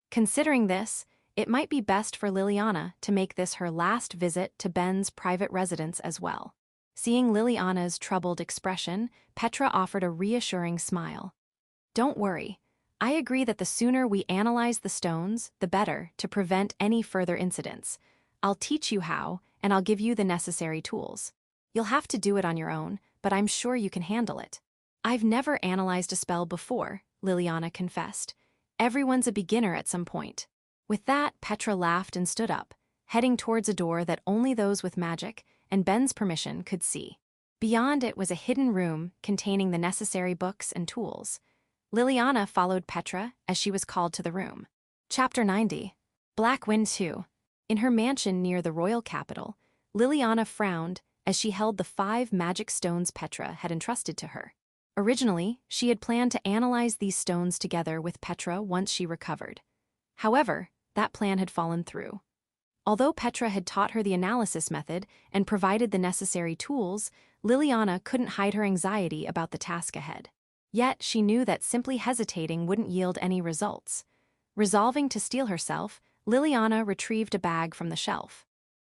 Considering this, it might be best for Liliana to make this her last visit to Ben's private residence as well. Seeing Liliana's troubled expression, Petra offered a reassuring smile. "Don't worry. I agree that the sooner we analyze the stones, the better, to prevent any further incidents. I'll teach you how, and I'll give you the necessary tools. You'll have to do it on your own, but I'm sure you can handle it." "I've never analyzed a spell before," Liliana confessed. "Everyone's a beginner at some point." With that, Petra laughed and stood up, heading towards a door that only those with magic and Ben's permission could see. Beyond it was a hidden room containing the necessary books and tools. Liliana followed Petra as she was called to the room. Chapter 90. Black Wind 2. In her mansion near the royal capital, Liliana frowned as she held the 5 magic stones Petra had entrusted to her. Originally, she had planned to analyze these stones together with Petra once she recovered. However, that plan had fallen through. Although Petra had taught her the analysis method and provided the necessary tools, Liliana couldn't hide her anxiety about the task ahead. Yet she knew that simply hesitating wouldn't yield any results. Resolving to steel herself, Liliana retrieved a bag from the shelf.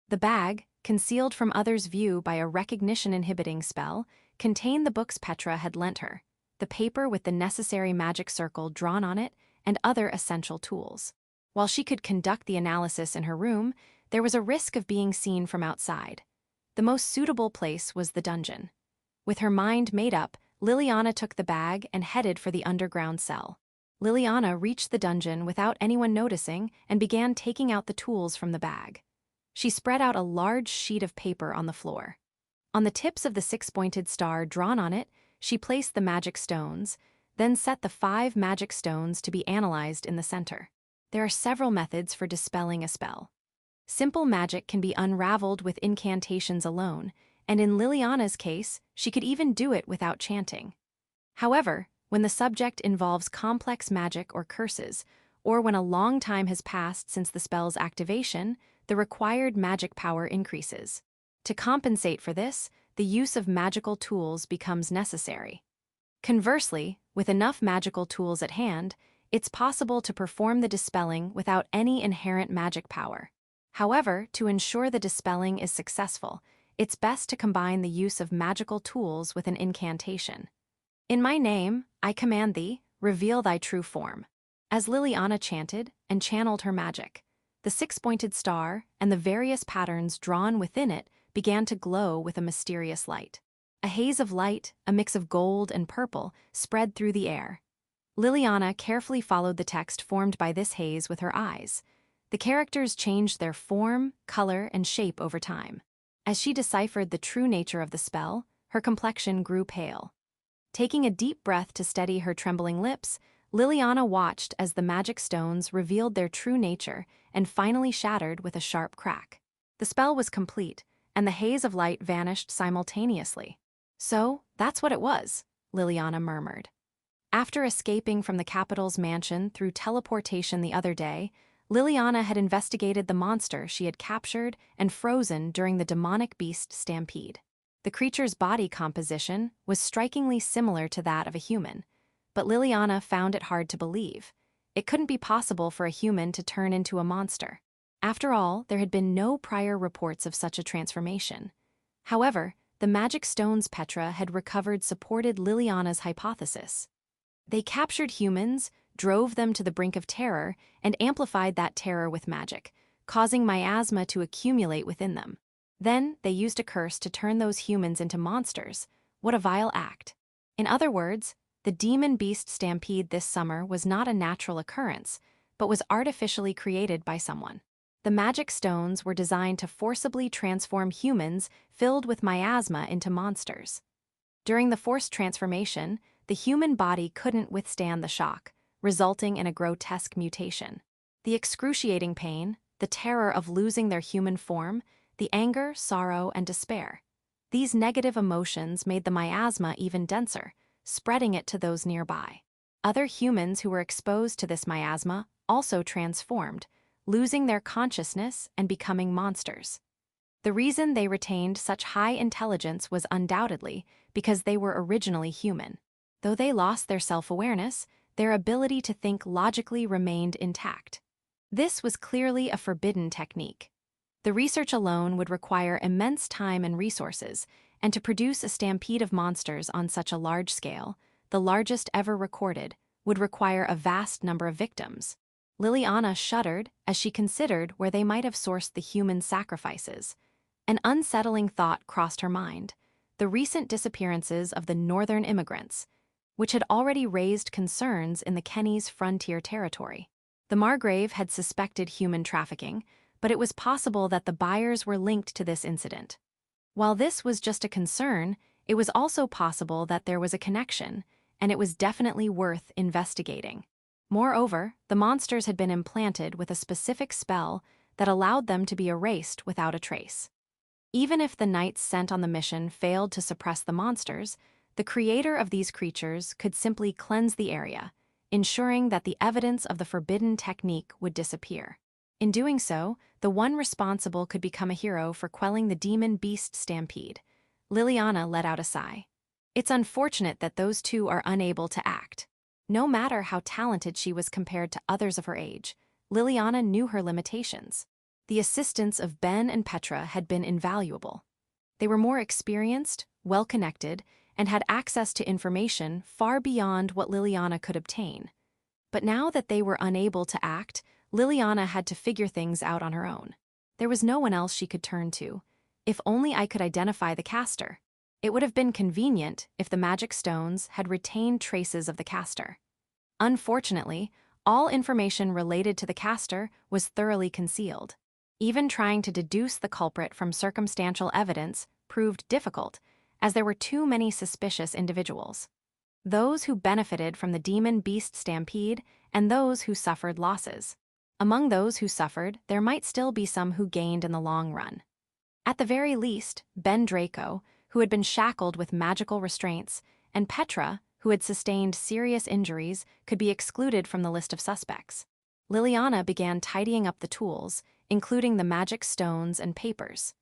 The bag, concealed from others' view by a recognition-inhibiting spell, contained the books Petra had lent her, the paper with the necessary magic circle drawn on it, and other essential tools. While she could conduct the analysis in her room, there was a risk of being seen from outside. The most suitable place was the dungeon. With her mind made up, Liliana took the bag and headed for the underground cell. Liliana reached the dungeon without anyone noticing and began taking out the tools from the bag. She spread out a large sheet of paper on the floor. On the tips of the six-pointed star drawn on it, she placed the magic stones, then set the 5 magic stones to be analyzed in the center. There are several methods for dispelling a spell. Simple magic can be unraveled with incantations alone, and in Liliana's case, she could even do it without chanting. However, when the subject involves complex magic or curses, or when a long time has passed since the spell's activation, the required magic power increases. To compensate for this, the use of magical tools becomes necessary. Conversely, with enough magical tools at hand, it's possible to perform the dispelling without any inherent magic power. However, to ensure the dispelling is successful, it's best to combine the use of magical tools with an incantation. In my name, I command thee, reveal thy true form. As Liliana chanted and channeled her magic, the 6-pointed star and the various patterns drawn within it began to glow with a mysterious light. A haze of light, a mix of gold and purple, spread through the air. Liliana carefully followed the text formed by this haze with her eyes. The characters changed their form, color, and shape over time. As she deciphered the true nature of the spell, her complexion grew pale. Taking a deep breath to steady her trembling lips, Liliana watched as the magic stones revealed their true nature and finally shattered with a sharp crack. The spell was complete, and the haze of light vanished simultaneously. So, that's what it was, Liliana murmured. After escaping from the capital's mansion through teleportation the other day, Liliana had investigated the monster she had captured and frozen during the demonic beast stampede. The creature's body composition was strikingly similar to that of a human, but Liliana found it hard to believe. It couldn't be possible for a human to turn into a monster. After all, there had been no prior reports of such a transformation. However, the magic stones Petra had recovered supported Liliana's hypothesis. They captured humans, drove them to the brink of terror, and amplified that terror with magic, causing miasma to accumulate within them. Then, they used a curse to turn those humans into monsters. What a vile act. In other words, the demon beast stampede this summer was not a natural occurrence, but was artificially created by someone. The magic stones were designed to forcibly transform humans filled with miasma into monsters. During the forced transformation, the human body couldn't withstand the shock, resulting in a grotesque mutation. The excruciating pain, the terror of losing their human form, the anger, sorrow, and despair. These negative emotions made the miasma even denser, spreading it to those nearby. Other humans who were exposed to this miasma also transformed, losing their consciousness and becoming monsters. The reason they retained such high intelligence was undoubtedly because they were originally human. Though they lost their self-awareness, their ability to think logically remained intact. This was clearly a forbidden technique. The research alone would require immense time and resources, and to produce a stampede of monsters on such a large scale, the largest ever recorded, would require a vast number of victims. Liliana shuddered as she considered where they might have sourced the human sacrifices. An unsettling thought crossed her mind: the recent disappearances of the northern immigrants, which had already raised concerns in the Kenny's frontier territory. The Margrave had suspected human trafficking, but it was possible that the buyers were linked to this incident. While this was just a concern, it was also possible that there was a connection, and it was definitely worth investigating. Moreover, the monsters had been implanted with a specific spell that allowed them to be erased without a trace. Even if the knights sent on the mission failed to suppress the monsters, the creator of these creatures could simply cleanse the area, ensuring that the evidence of the forbidden technique would disappear. In doing so, the one responsible could become a hero for quelling the demon beast stampede. Liliana let out a sigh. It's unfortunate that those two are unable to act. No matter how talented she was compared to others of her age, Liliana knew her limitations. The assistance of Ben and Petra had been invaluable. They were more experienced, well-connected, and had access to information far beyond what Liliana could obtain. But now that they were unable to act, Liliana had to figure things out on her own. There was no one else she could turn to. If only I could identify the caster. It would have been convenient if the magic stones had retained traces of the caster. Unfortunately, all information related to the caster was thoroughly concealed. Even trying to deduce the culprit from circumstantial evidence proved difficult, as there were too many suspicious individuals. Those who benefited from the demon-beast stampede and those who suffered losses. Among those who suffered, there might still be some who gained in the long run. At the very least, Ben Draco, who had been shackled with magical restraints, and Petra, who had sustained serious injuries, could be excluded from the list of suspects. Liliana began tidying up the tools, including the magic stones and papers.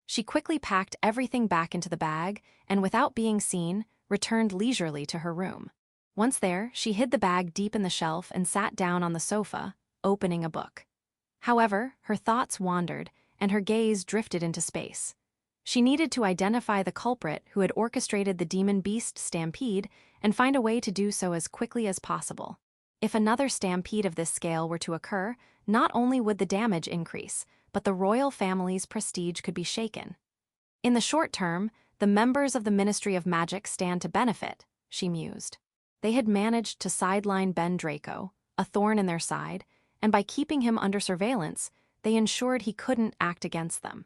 She quickly packed everything back into the bag and, without being seen, returned leisurely to her room. Once there, she hid the bag deep in the shelf and sat down on the sofa, opening a book. However, her thoughts wandered, and her gaze drifted into space. She needed to identify the culprit who had orchestrated the demon-beast stampede and find a way to do so as quickly as possible. If another stampede of this scale were to occur, not only would the damage increase, but the royal family's prestige could be shaken. In the short term, the members of the Ministry of Magic stand to benefit, she mused. They had managed to sideline Ben Draco, a thorn in their side, and by keeping him under surveillance, they ensured he couldn't act against them.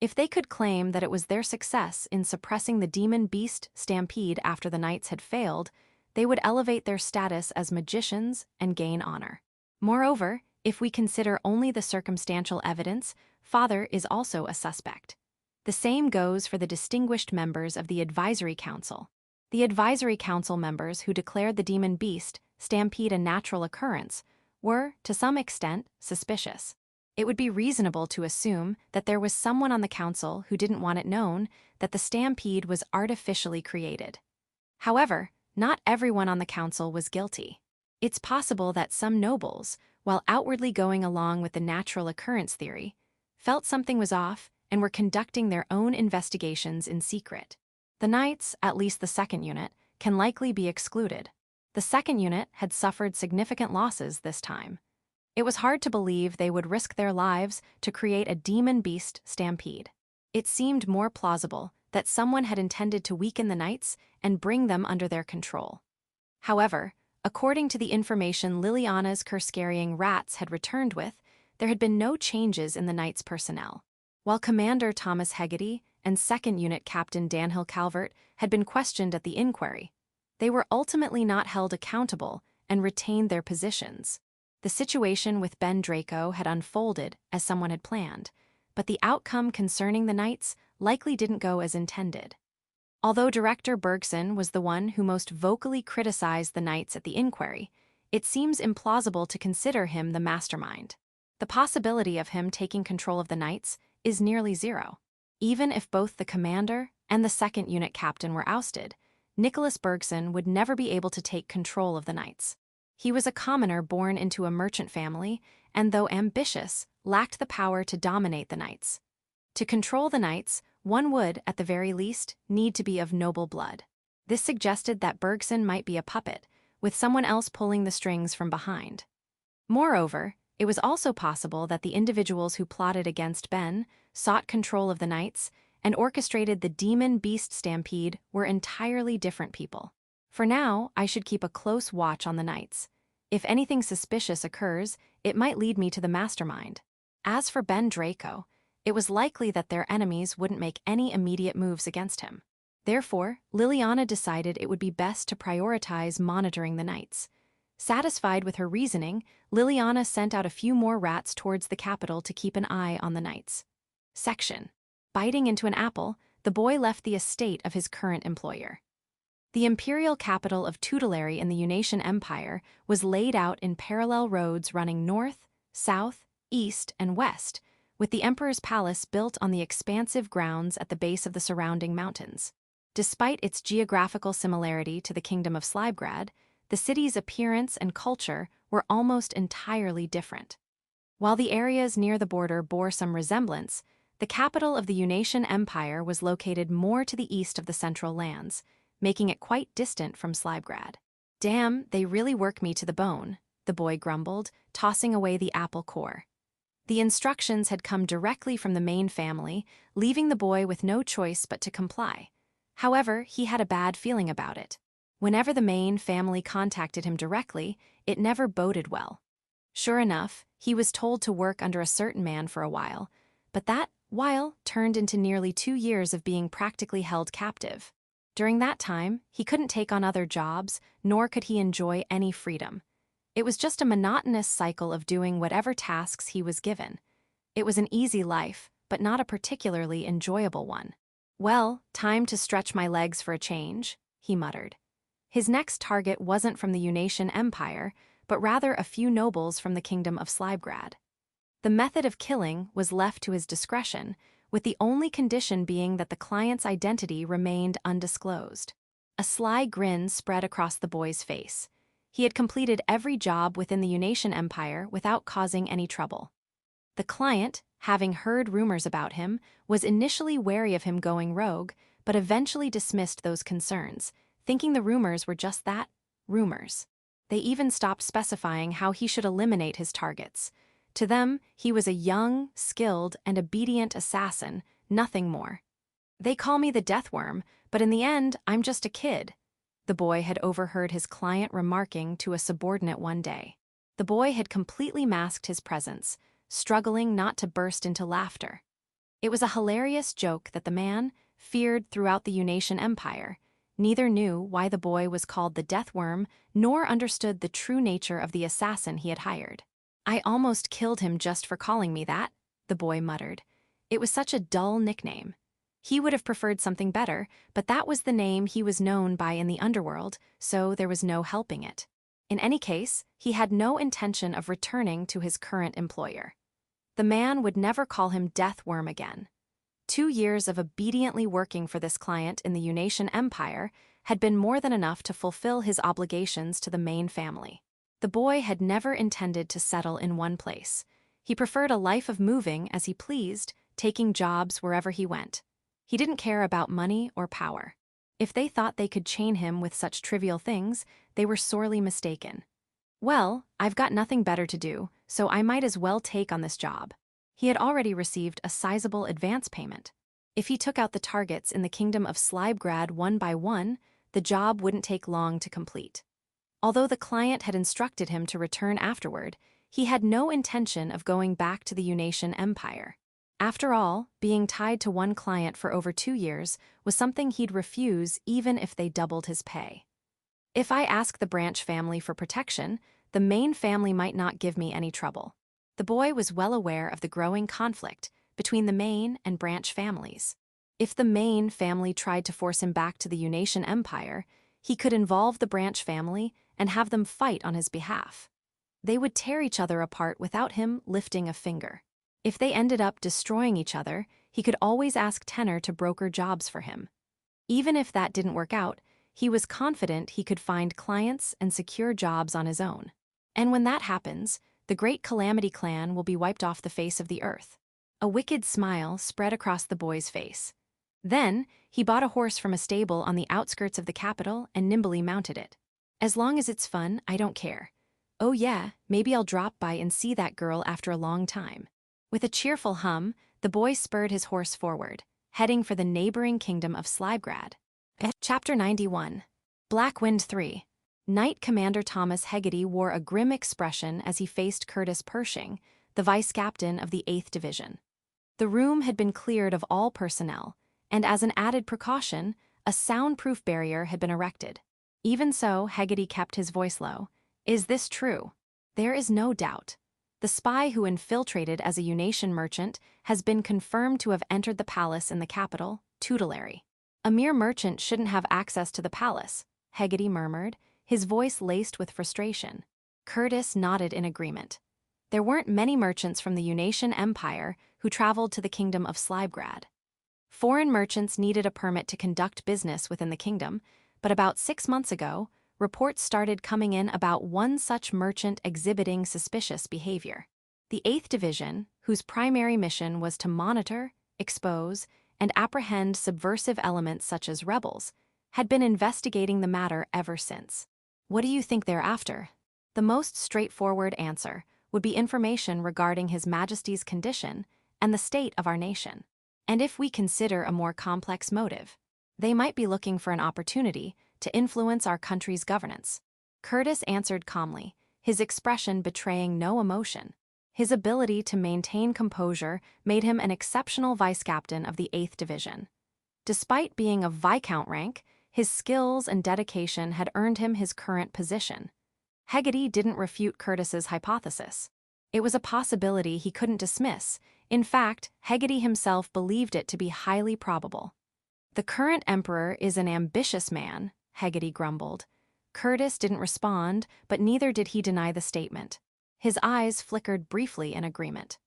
If they could claim that it was their success in suppressing the demon-beast stampede after the knights had failed, they would elevate their status as magicians and gain honor. Moreover, if we consider only the circumstantial evidence, Father is also a suspect. The same goes for the distinguished members of the Advisory Council. The Advisory Council members who declared the demon-beast stampede a natural occurrence were, to some extent, suspicious. It would be reasonable to assume that there was someone on the council who didn't want it known that the stampede was artificially created. However, not everyone on the council was guilty. It's possible that some nobles, while outwardly going along with the natural occurrence theory, felt something was off and were conducting their own investigations in secret. The knights, at least the second unit, can likely be excluded. The second unit had suffered significant losses this time. It was hard to believe they would risk their lives to create a demon-beast stampede. It seemed more plausible that someone had intended to weaken the knights and bring them under their control. However, according to the information Liliana's curse-carrying rats had returned with, there had been no changes in the knights' personnel. While Commander Thomas Hegarty and 2nd Unit Captain Danhill Calvert had been questioned at the inquiry, they were ultimately not held accountable and retained their positions. The situation with Ben Draco had unfolded as someone had planned, but the outcome concerning the knights likely didn't go as intended. Although Director Bergson was the one who most vocally criticized the knights at the inquiry, it seems implausible to consider him the mastermind. The possibility of him taking control of the knights is nearly zero. Even if both the commander and the 2nd Unit Captain were ousted, Nicholas Bergson would never be able to take control of the knights. He was a commoner born into a merchant family, and though ambitious, lacked the power to dominate the knights. To control the knights, one would, at the very least, need to be of noble blood. This suggested that Bergson might be a puppet, with someone else pulling the strings from behind. Moreover, it was also possible that the individuals who plotted against Ben, sought control of the knights, and orchestrated the demon-beast stampede were entirely different people. For now, I should keep a close watch on the knights. If anything suspicious occurs, it might lead me to the mastermind. As for Ben Draco, it was likely that their enemies wouldn't make any immediate moves against him. Therefore, Liliana decided it would be best to prioritize monitoring the knights. Satisfied with her reasoning, Liliana sent out a few more rats towards the capital to keep an eye on the knights. Section. Biting into an apple, the boy left the estate of his current employer. The imperial capital of tutelary in the Unatian Empire was laid out in parallel roads running north, south, east, and west, with the emperor's palace built on the expansive grounds at the base of the surrounding mountains. Despite its geographical similarity to the kingdom of Slybgrad, the city's appearance and culture were almost entirely different. While the areas near the border bore some resemblance, the capital of the Unation Empire was located more to the east of the Central Lands, making it quite distant from Slybgrad. "Damn, they really work me to the bone," the boy grumbled, tossing away the apple core. The instructions had come directly from the main family, leaving the boy with no choice but to comply. However, he had a bad feeling about it. Whenever the main family contacted him directly, it never boded well. Sure enough, he was told to work under a certain man for a while, but that while turned into nearly 2 years of being practically held captive. During that time, he couldn't take on other jobs, nor could he enjoy any freedom. It was just a monotonous cycle of doing whatever tasks he was given. It was an easy life, but not a particularly enjoyable one. "Well, time to stretch my legs for a change," he muttered. His next target wasn't from the Unation Empire, but rather a few nobles from the kingdom of Slybgrad. The method of killing was left to his discretion, with the only condition being that the client's identity remained undisclosed. A sly grin spread across the boy's face. He had completed every job within the Unation Empire without causing any trouble. The client, having heard rumors about him, was initially wary of him going rogue, but eventually dismissed those concerns, thinking the rumors were just that, rumors. They even stopped specifying how he should eliminate his targets. To them, he was a young, skilled, and obedient assassin, nothing more. "They call me the deathworm, but in the end, I'm just a kid," the boy had overheard his client remarking to a subordinate one day. The boy had completely masked his presence, struggling not to burst into laughter. It was a hilarious joke that the man, feared throughout the Unation Empire, neither knew why the boy was called the deathworm nor understood the true nature of the assassin he had hired. "I almost killed him just for calling me that," the boy muttered. It was such a dull nickname. He would have preferred something better, but that was the name he was known by in the underworld, so there was no helping it. In any case, he had no intention of returning to his current employer. The man would never call him Deathworm again. 2 years of obediently working for this client in the Unation Empire had been more than enough to fulfill his obligations to the main family. The boy had never intended to settle in one place. He preferred a life of moving as he pleased, taking jobs wherever he went. He didn't care about money or power. If they thought they could chain him with such trivial things, they were sorely mistaken. "Well, I've got nothing better to do, so I might as well take on this job." He had already received a sizable advance payment. If he took out the targets in the kingdom of Slybgrad one by one, the job wouldn't take long to complete. Although the client had instructed him to return afterward, he had no intention of going back to the Unation Empire. After all, being tied to one client for over 2 years was something he'd refuse even if they doubled his pay. "If I ask the branch family for protection, the main family might not give me any trouble." The boy was well aware of the growing conflict between the main and branch families. If the main family tried to force him back to the Unation Empire, he could involve the branch family and have them fight on his behalf. They would tear each other apart without him lifting a finger. If they ended up destroying each other, he could always ask Tenor to broker jobs for him. Even if that didn't work out, he was confident he could find clients and secure jobs on his own. And when that happens, the Great Calamity clan will be wiped off the face of the earth. A wicked smile spread across the boy's face. Then, he bought a horse from a stable on the outskirts of the capital and nimbly mounted it. "As long as it's fun, I don't care. Oh yeah, maybe I'll drop by and see that girl after a long time." With a cheerful hum, the boy spurred his horse forward, heading for the neighboring kingdom of Slybgrad. Chapter 91. Black Wind 3. Knight Commander Thomas Hegarty wore a grim expression as he faced Curtis Pershing, the vice captain of the 8th Division. The room had been cleared of all personnel, and as an added precaution, a soundproof barrier had been erected. Even so, Hegarty kept his voice low. "Is this true?" "There is no doubt. The spy who infiltrated as a Unation merchant has been confirmed to have entered the palace in the capital, Tutelary." "A mere merchant shouldn't have access to the palace," Hegarty murmured, his voice laced with frustration. Curtis nodded in agreement. There weren't many merchants from the Unation Empire who traveled to the kingdom of Slybgrad. Foreign merchants needed a permit to conduct business within the kingdom, but about 6 months ago, reports started coming in about one such merchant exhibiting suspicious behavior. The 8th Division, whose primary mission was to monitor, expose, and apprehend subversive elements such as rebels, had been investigating the matter ever since. What do you think they're after? The most straightforward answer would be information regarding His Majesty's condition and the state of our nation. And if we consider a more complex motive, they might be looking for an opportunity to influence our country's governance. Curtis answered calmly, his expression betraying no emotion. His ability to maintain composure made him an exceptional vice-captain of the 8th Division. Despite being of Viscount rank, his skills and dedication had earned him his current position. Hegarty didn't refute Curtis's hypothesis. It was a possibility he couldn't dismiss. In fact, Hegarty himself believed it to be highly probable. The current emperor is an ambitious man, Hegarty grumbled. Curtis didn't respond, but neither did he deny the statement. His eyes flickered briefly in agreement.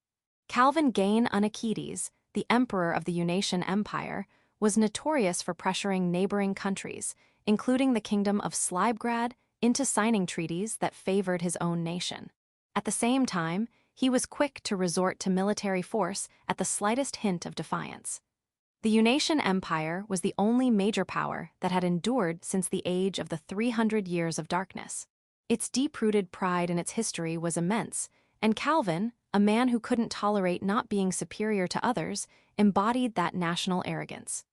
Calvin Gain Anakides, the emperor of the Unation Empire, was notorious for pressuring neighboring countries, including the kingdom of Slybgrad, into signing treaties that favored his own nation. At the same time, he was quick to resort to military force at the slightest hint of defiance. The Unation Empire was the only major power that had endured since the age of the 300 years of darkness. Its deep-rooted pride in its history was immense, and Calvin, a man who couldn't tolerate not being superior to others, embodied that national arrogance.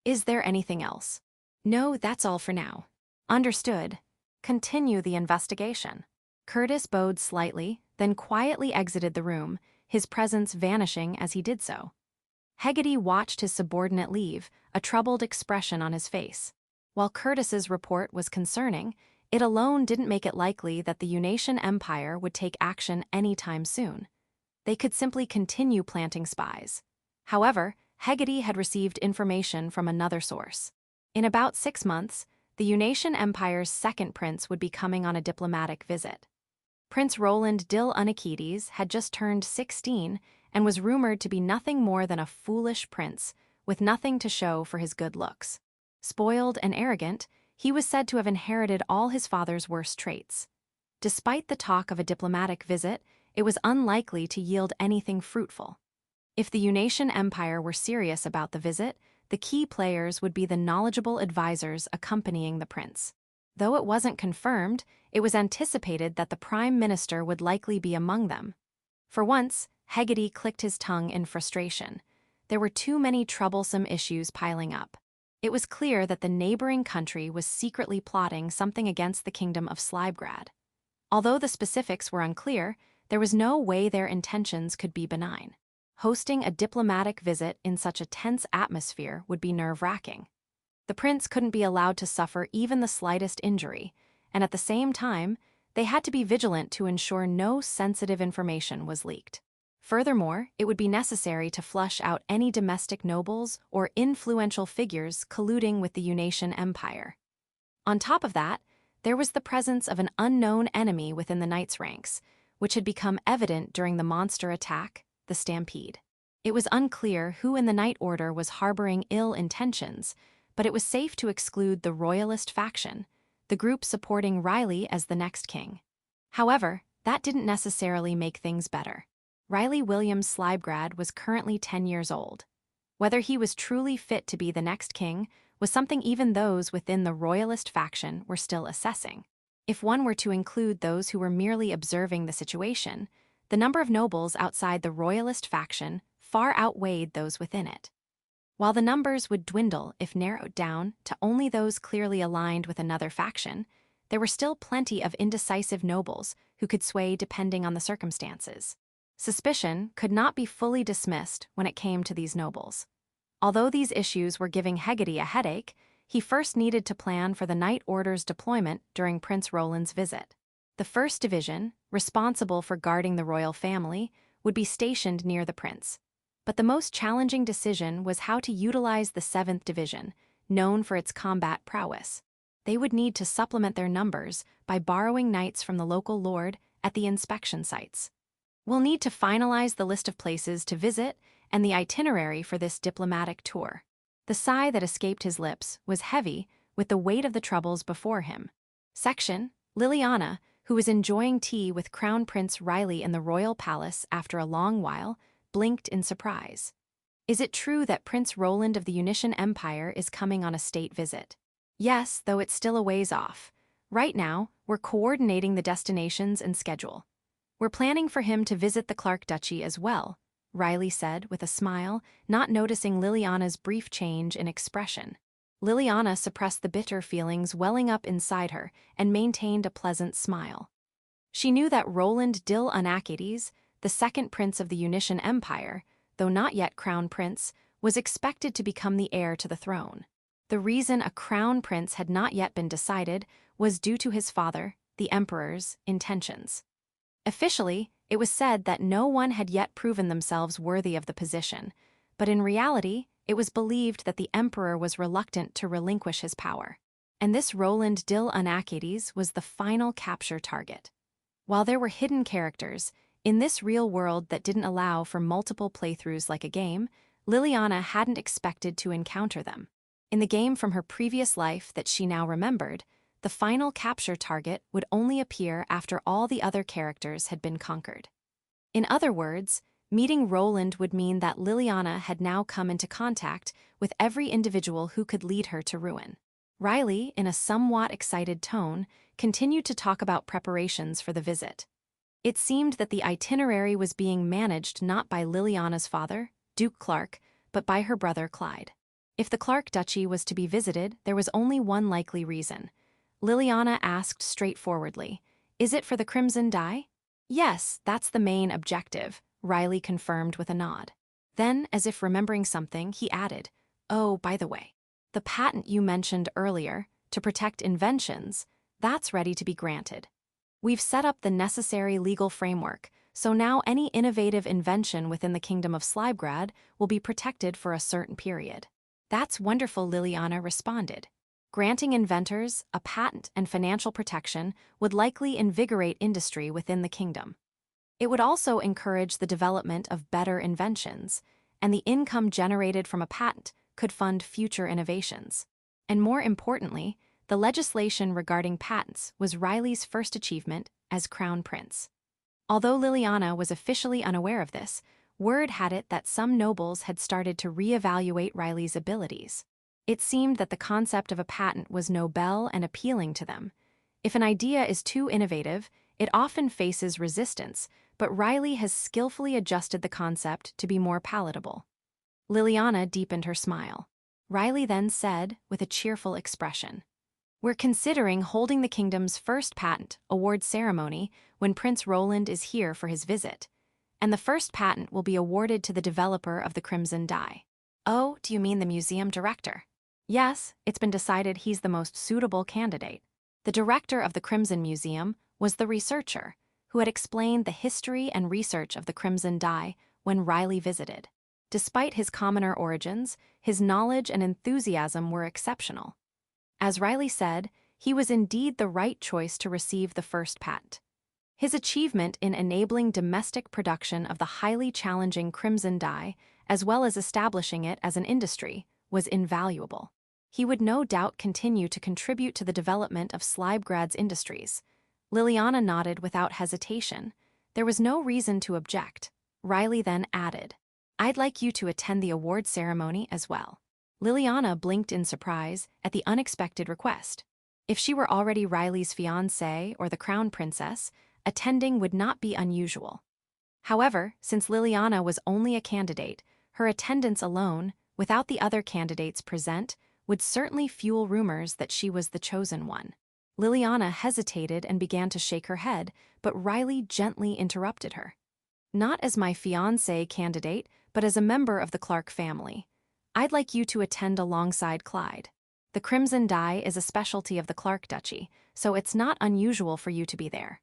Is there anything else? No, that's all for now. Understood. Continue the investigation. Curtis bowed slightly, then quietly exited the room, his presence vanishing as he did so. Hegarty watched his subordinate leave, a troubled expression on his face. While Curtis's report was concerning, it alone didn't make it likely that the Unation Empire would take action anytime soon. They could simply continue planting spies. However, Hegarty had received information from another source. In about 6 months, the Unation Empire's second prince would be coming on a diplomatic visit. Prince Roland Dill Anakides had just turned 16 and was rumored to be nothing more than a foolish prince, with nothing to show for his good looks. Spoiled and arrogant, he was said to have inherited all his father's worst traits. Despite the talk of a diplomatic visit, it was unlikely to yield anything fruitful. If the Unation Empire were serious about the visit, the key players would be the knowledgeable advisors accompanying the prince. Though it wasn't confirmed, it was anticipated that the Prime Minister would likely be among them. For once, Hegarty clicked his tongue in frustration. There were too many troublesome issues piling up. It was clear that the neighboring country was secretly plotting something against the kingdom of Slybgrad. Although the specifics were unclear, there was no way their intentions could be benign. Hosting a diplomatic visit in such a tense atmosphere would be nerve-wracking. The prince couldn't be allowed to suffer even the slightest injury, and at the same time, they had to be vigilant to ensure no sensitive information was leaked. Furthermore, it would be necessary to flush out any domestic nobles or influential figures colluding with the Unation Empire. On top of that, there was the presence of an unknown enemy within the Knights' ranks, which had become evident during the monster attack, the Stampede. It was unclear who in the Knight Order was harboring ill intentions, but it was safe to exclude the royalist faction, the group supporting Riley as the next king. However, that didn't necessarily make things better. Riley Williams Slybgrad was currently 10 years old. Whether he was truly fit to be the next king was something even those within the royalist faction were still assessing. If one were to include those who were merely observing the situation, the number of nobles outside the royalist faction far outweighed those within it. While the numbers would dwindle if narrowed down to only those clearly aligned with another faction, there were still plenty of indecisive nobles who could sway depending on the circumstances. Suspicion could not be fully dismissed when it came to these nobles. Although these issues were giving Hegarty a headache, he first needed to plan for the Knight Order's deployment during Prince Roland's visit. The 1st Division, responsible for guarding the royal family, would be stationed near the prince. But the most challenging decision was how to utilize the 7th Division, known for its combat prowess. They would need to supplement their numbers by borrowing knights from the local lord at the inspection sites. We'll need to finalize the list of places to visit and the itinerary for this diplomatic tour. The sigh that escaped his lips was heavy with the weight of the troubles before him. Section, Liliana, who was enjoying tea with Crown Prince Riley in the royal palace after a long while, blinked in surprise. Is it true that Prince Roland of the Unitian Empire is coming on a state visit? Yes, though it's still a ways off. Right now, we're coordinating the destinations and schedule. We're planning for him to visit the Clark Duchy as well, Riley said with a smile, not noticing Liliana's brief change in expression. Liliana suppressed the bitter feelings welling up inside her and maintained a pleasant smile. She knew that Roland Dill Anakides, the second prince of the Unitian Empire, though not yet crown prince, was expected to become the heir to the throne. The reason a crown prince had not yet been decided was due to his father, the emperor's, intentions. Officially, it was said that no one had yet proven themselves worthy of the position, but in reality, it was believed that the emperor was reluctant to relinquish his power. And this Roland Dill Anakides was the final capture target. While there were hidden characters, in this real world that didn't allow for multiple playthroughs like a game, Liliana hadn't expected to encounter them. In the game from her previous life that she now remembered, the final capture target would only appear after all the other characters had been conquered. In other words, meeting Roland would mean that Liliana had now come into contact with every individual who could lead her to ruin. Riley, in a somewhat excited tone, continued to talk about preparations for the visit. It seemed that the itinerary was being managed not by Liliana's father, Duke Clark, but by her brother Clyde. If the Clark Duchy was to be visited, there was only one likely reason. Liliana asked straightforwardly, "Is it for the Crimson Dye?" "Yes, that's the main objective," Riley confirmed with a nod. Then, as if remembering something, he added, "Oh, by the way, the patent you mentioned earlier, to protect inventions, that's ready to be granted. We've set up the necessary legal framework, so now any innovative invention within the Kingdom of Slybgrad will be protected for a certain period." "That's wonderful," Liliana responded. Granting inventors a patent and financial protection would likely invigorate industry within the kingdom. It would also encourage the development of better inventions, and the income generated from a patent could fund future innovations. And more importantly, the legislation regarding patents was Riley's first achievement as crown prince. Although Liliana was officially unaware of this, word had it that some nobles had started to reevaluate Riley's abilities. It seemed that the concept of a patent was noble and appealing to them. If an idea is too innovative, it often faces resistance, but Riley has skillfully adjusted the concept to be more palatable. Liliana deepened her smile. Riley then said, with a cheerful expression, "We're considering holding the kingdom's first patent award ceremony when Prince Roland is here for his visit, and the first patent will be awarded to the developer of the Crimson Dye." "Oh, do you mean the museum director?" "Yes, it's been decided he's the most suitable candidate." The director of the Crimson Museum was the researcher, who had explained the history and research of the Crimson Dye when Riley visited. Despite his commoner origins, his knowledge and enthusiasm were exceptional. As Riley said, he was indeed the right choice to receive the first patent. His achievement in enabling domestic production of the highly challenging Crimson Dye, as well as establishing it as an industry, was invaluable. He would no doubt continue to contribute to the development of Slybgrad's industries. Liliana nodded without hesitation. There was no reason to object. Riley then added, "I'd like you to attend the award ceremony as well." Liliana blinked in surprise at the unexpected request. If she were already Riley's fiancée or the crown princess, attending would not be unusual. However, since Liliana was only a candidate, her attendance alone, without the other candidates present, would certainly fuel rumors that she was the chosen one. Liliana hesitated and began to shake her head, but Riley gently interrupted her. "Not as my fiancé candidate, but as a member of the Clark family. I'd like you to attend alongside Clyde. The Crimson Dye is a specialty of the Clark Duchy, so it's not unusual for you to be there.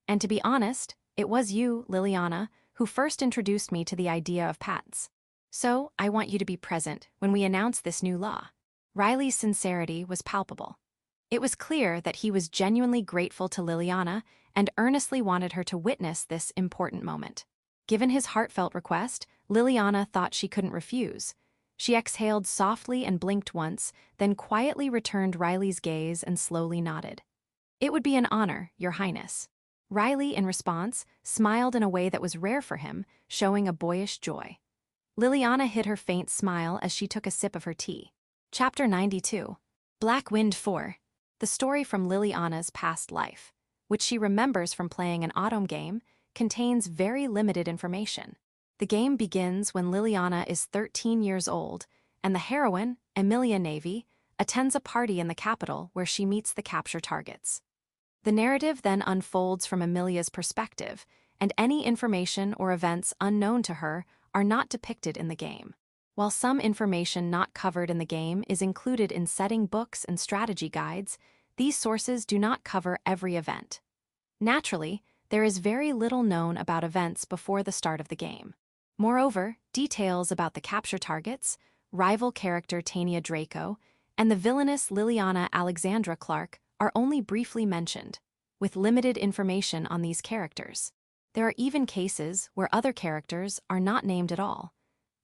And to be honest, it was you, Liliana, who first introduced me to the idea of patents. So, I want you to be present when we announce this new law." Riley's sincerity was palpable. It was clear that he was genuinely grateful to Liliana and earnestly wanted her to witness this important moment. Given his heartfelt request, Liliana thought she couldn't refuse. She exhaled softly and blinked once, then quietly returned Riley's gaze and slowly nodded. "It would be an honor, Your Highness." Riley, in response, smiled in a way that was rare for him, showing a boyish joy. Liliana hid her faint smile as she took a sip of her tea. Chapter 92. Black Wind 4. The story from Liliana's past life, which she remembers from playing an Otome game, contains very limited information. The game begins when Liliana is 13 years old, and the heroine, Emilia Navy, attends a party in the capital where she meets the capture targets. The narrative then unfolds from Emilia's perspective, and any information or events unknown to her are not depicted in the game. While some information not covered in the game is included in setting books and strategy guides, these sources do not cover every event. Naturally, there is very little known about events before the start of the game. Moreover, details about the capture targets, rival character Tania Draco, and the villainous Liliana Alexandra Clark are only briefly mentioned, with limited information on these characters. There are even cases where other characters are not named at all.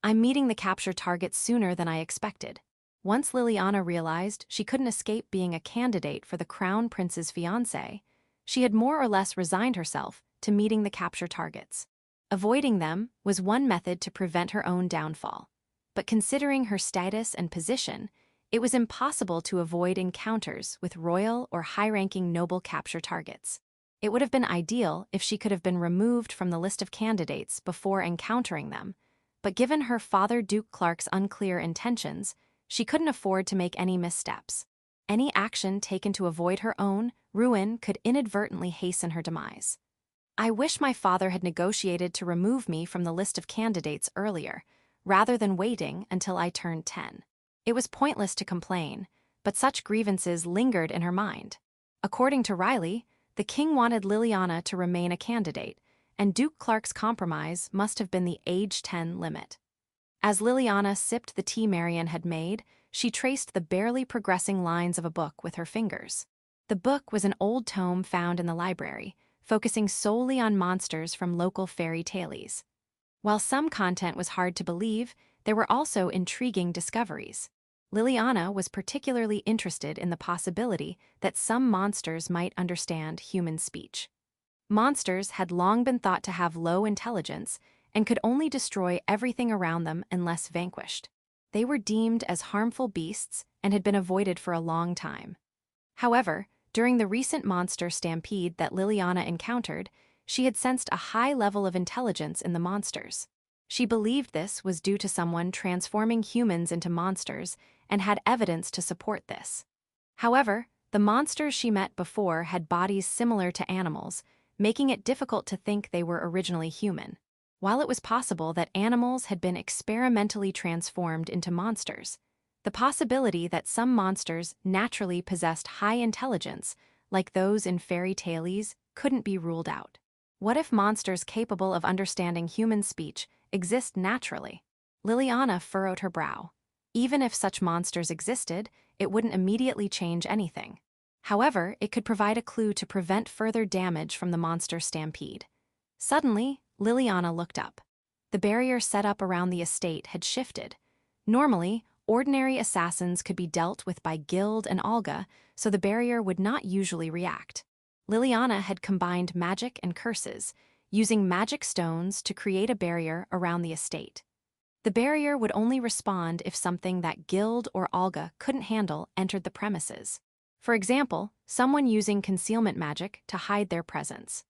I'm meeting the capture targets sooner than I expected. Once Liliana realized she couldn't escape being a candidate for the Crown Prince's fiancé, she had more or less resigned herself to meeting the capture targets. Avoiding them was one method to prevent her own downfall. But considering her status and position, it was impossible to avoid encounters with royal or high-ranking noble capture targets. It would have been ideal if she could have been removed from the list of candidates before encountering them, but given her father Duke Clark's unclear intentions, she couldn't afford to make any missteps. Any action taken to avoid her own ruin could inadvertently hasten her demise. I wish my father had negotiated to remove me from the list of candidates earlier, rather than waiting until I turned 10. It was pointless to complain, but such grievances lingered in her mind. According to Riley, the king wanted Liliana to remain a candidate, and Duke Clark's compromise must have been the age 10 limit. As Liliana sipped the tea Marian had made, she traced the barely progressing lines of a book with her fingers. The book was an old tome found in the library, focusing solely on monsters from local fairy tales. While some content was hard to believe, there were also intriguing discoveries. Liliana was particularly interested in the possibility that some monsters might understand human speech. Monsters had long been thought to have low intelligence and could only destroy everything around them unless vanquished. They were deemed as harmful beasts and had been avoided for a long time. However, during the recent monster stampede that Liliana encountered, she had sensed a high level of intelligence in the monsters. She believed this was due to someone transforming humans into monsters and had evidence to support this. However, the monsters she met before had bodies similar to animals, making it difficult to think they were originally human. While it was possible that animals had been experimentally transformed into monsters, the possibility that some monsters naturally possessed high intelligence, like those in fairy tales, couldn't be ruled out. What if monsters capable of understanding human speech exist naturally? Liliana furrowed her brow. Even if such monsters existed, it wouldn't immediately change anything. However, it could provide a clue to prevent further damage from the monster stampede. Suddenly, Liliana looked up. The barrier set up around the estate had shifted. Normally, ordinary assassins could be dealt with by Guild and Olga, so the barrier would not usually react. Liliana had combined magic and curses, using magic stones to create a barrier around the estate. The barrier would only respond if something that Guild or Olga couldn't handle entered the premises. For example, someone using concealment magic to hide their presence.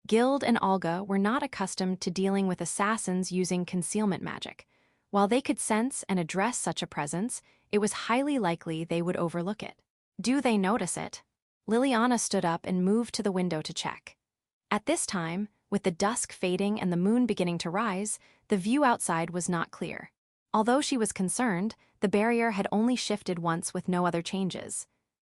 Guild and Olga were not accustomed to dealing with assassins using concealment magic. While they could sense and address such a presence, it was highly likely they would overlook it. Do they notice it? Liliana stood up and moved to the window to check. At this time, with the dusk fading and the moon beginning to rise, the view outside was not clear. Although she was concerned, the barrier had only shifted once with no other changes.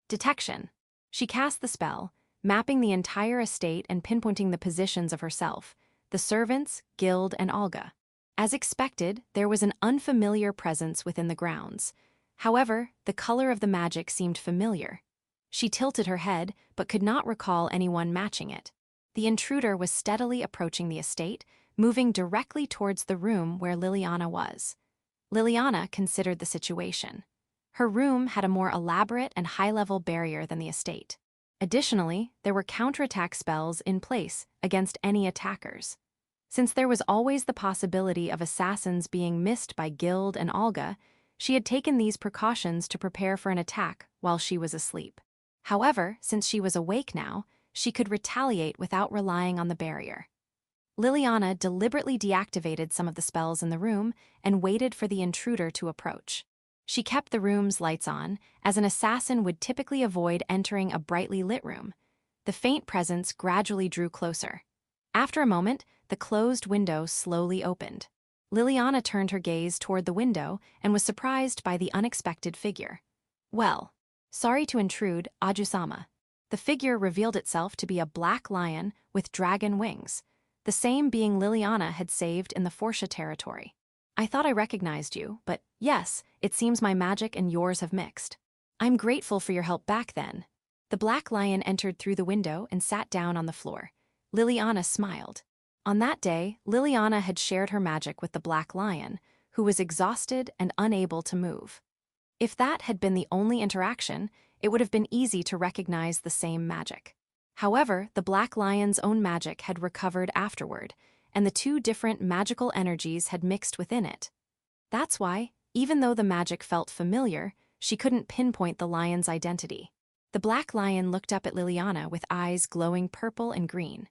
Detection. She cast the spell, mapping the entire estate and pinpointing the positions of herself, the servants, Guild, and Olga. As expected, there was an unfamiliar presence within the grounds. However, the color of the magic seemed familiar. She tilted her head, but could not recall anyone matching it. The intruder was steadily approaching the estate, moving directly towards the room where Liliana was. Liliana considered the situation. Her room had a more elaborate and high-level barrier than the estate. Additionally, there were counterattack spells in place against any attackers. Since there was always the possibility of assassins being missed by Guild and Olga, she had taken these precautions to prepare for an attack while she was asleep. However, since she was awake now, she could retaliate without relying on the barrier. Liliana deliberately deactivated some of the spells in the room and waited for the intruder to approach. She kept the room's lights on, as an assassin would typically avoid entering a brightly lit room. The faint presence gradually drew closer. After a moment, the closed window slowly opened. Liliana turned her gaze toward the window and was surprised by the unexpected figure. "Well, sorry to intrude, oujo-sama." The figure revealed itself to be a black lion with dragon wings, the same being Liliana had saved in the Forsha territory. "I thought I recognized you, but yes, it seems my magic and yours have mixed. I'm grateful for your help back then." The black lion entered through the window and sat down on the floor. Liliana smiled. On that day, Liliana had shared her magic with the black lion, who was exhausted and unable to move. If that had been the only interaction, it would have been easy to recognize the same magic. However, the black lion's own magic had recovered afterward, and the two different magical energies had mixed within it. That's why, even though the magic felt familiar, she couldn't pinpoint the lion's identity. The black lion looked up at Liliana with eyes glowing purple and green.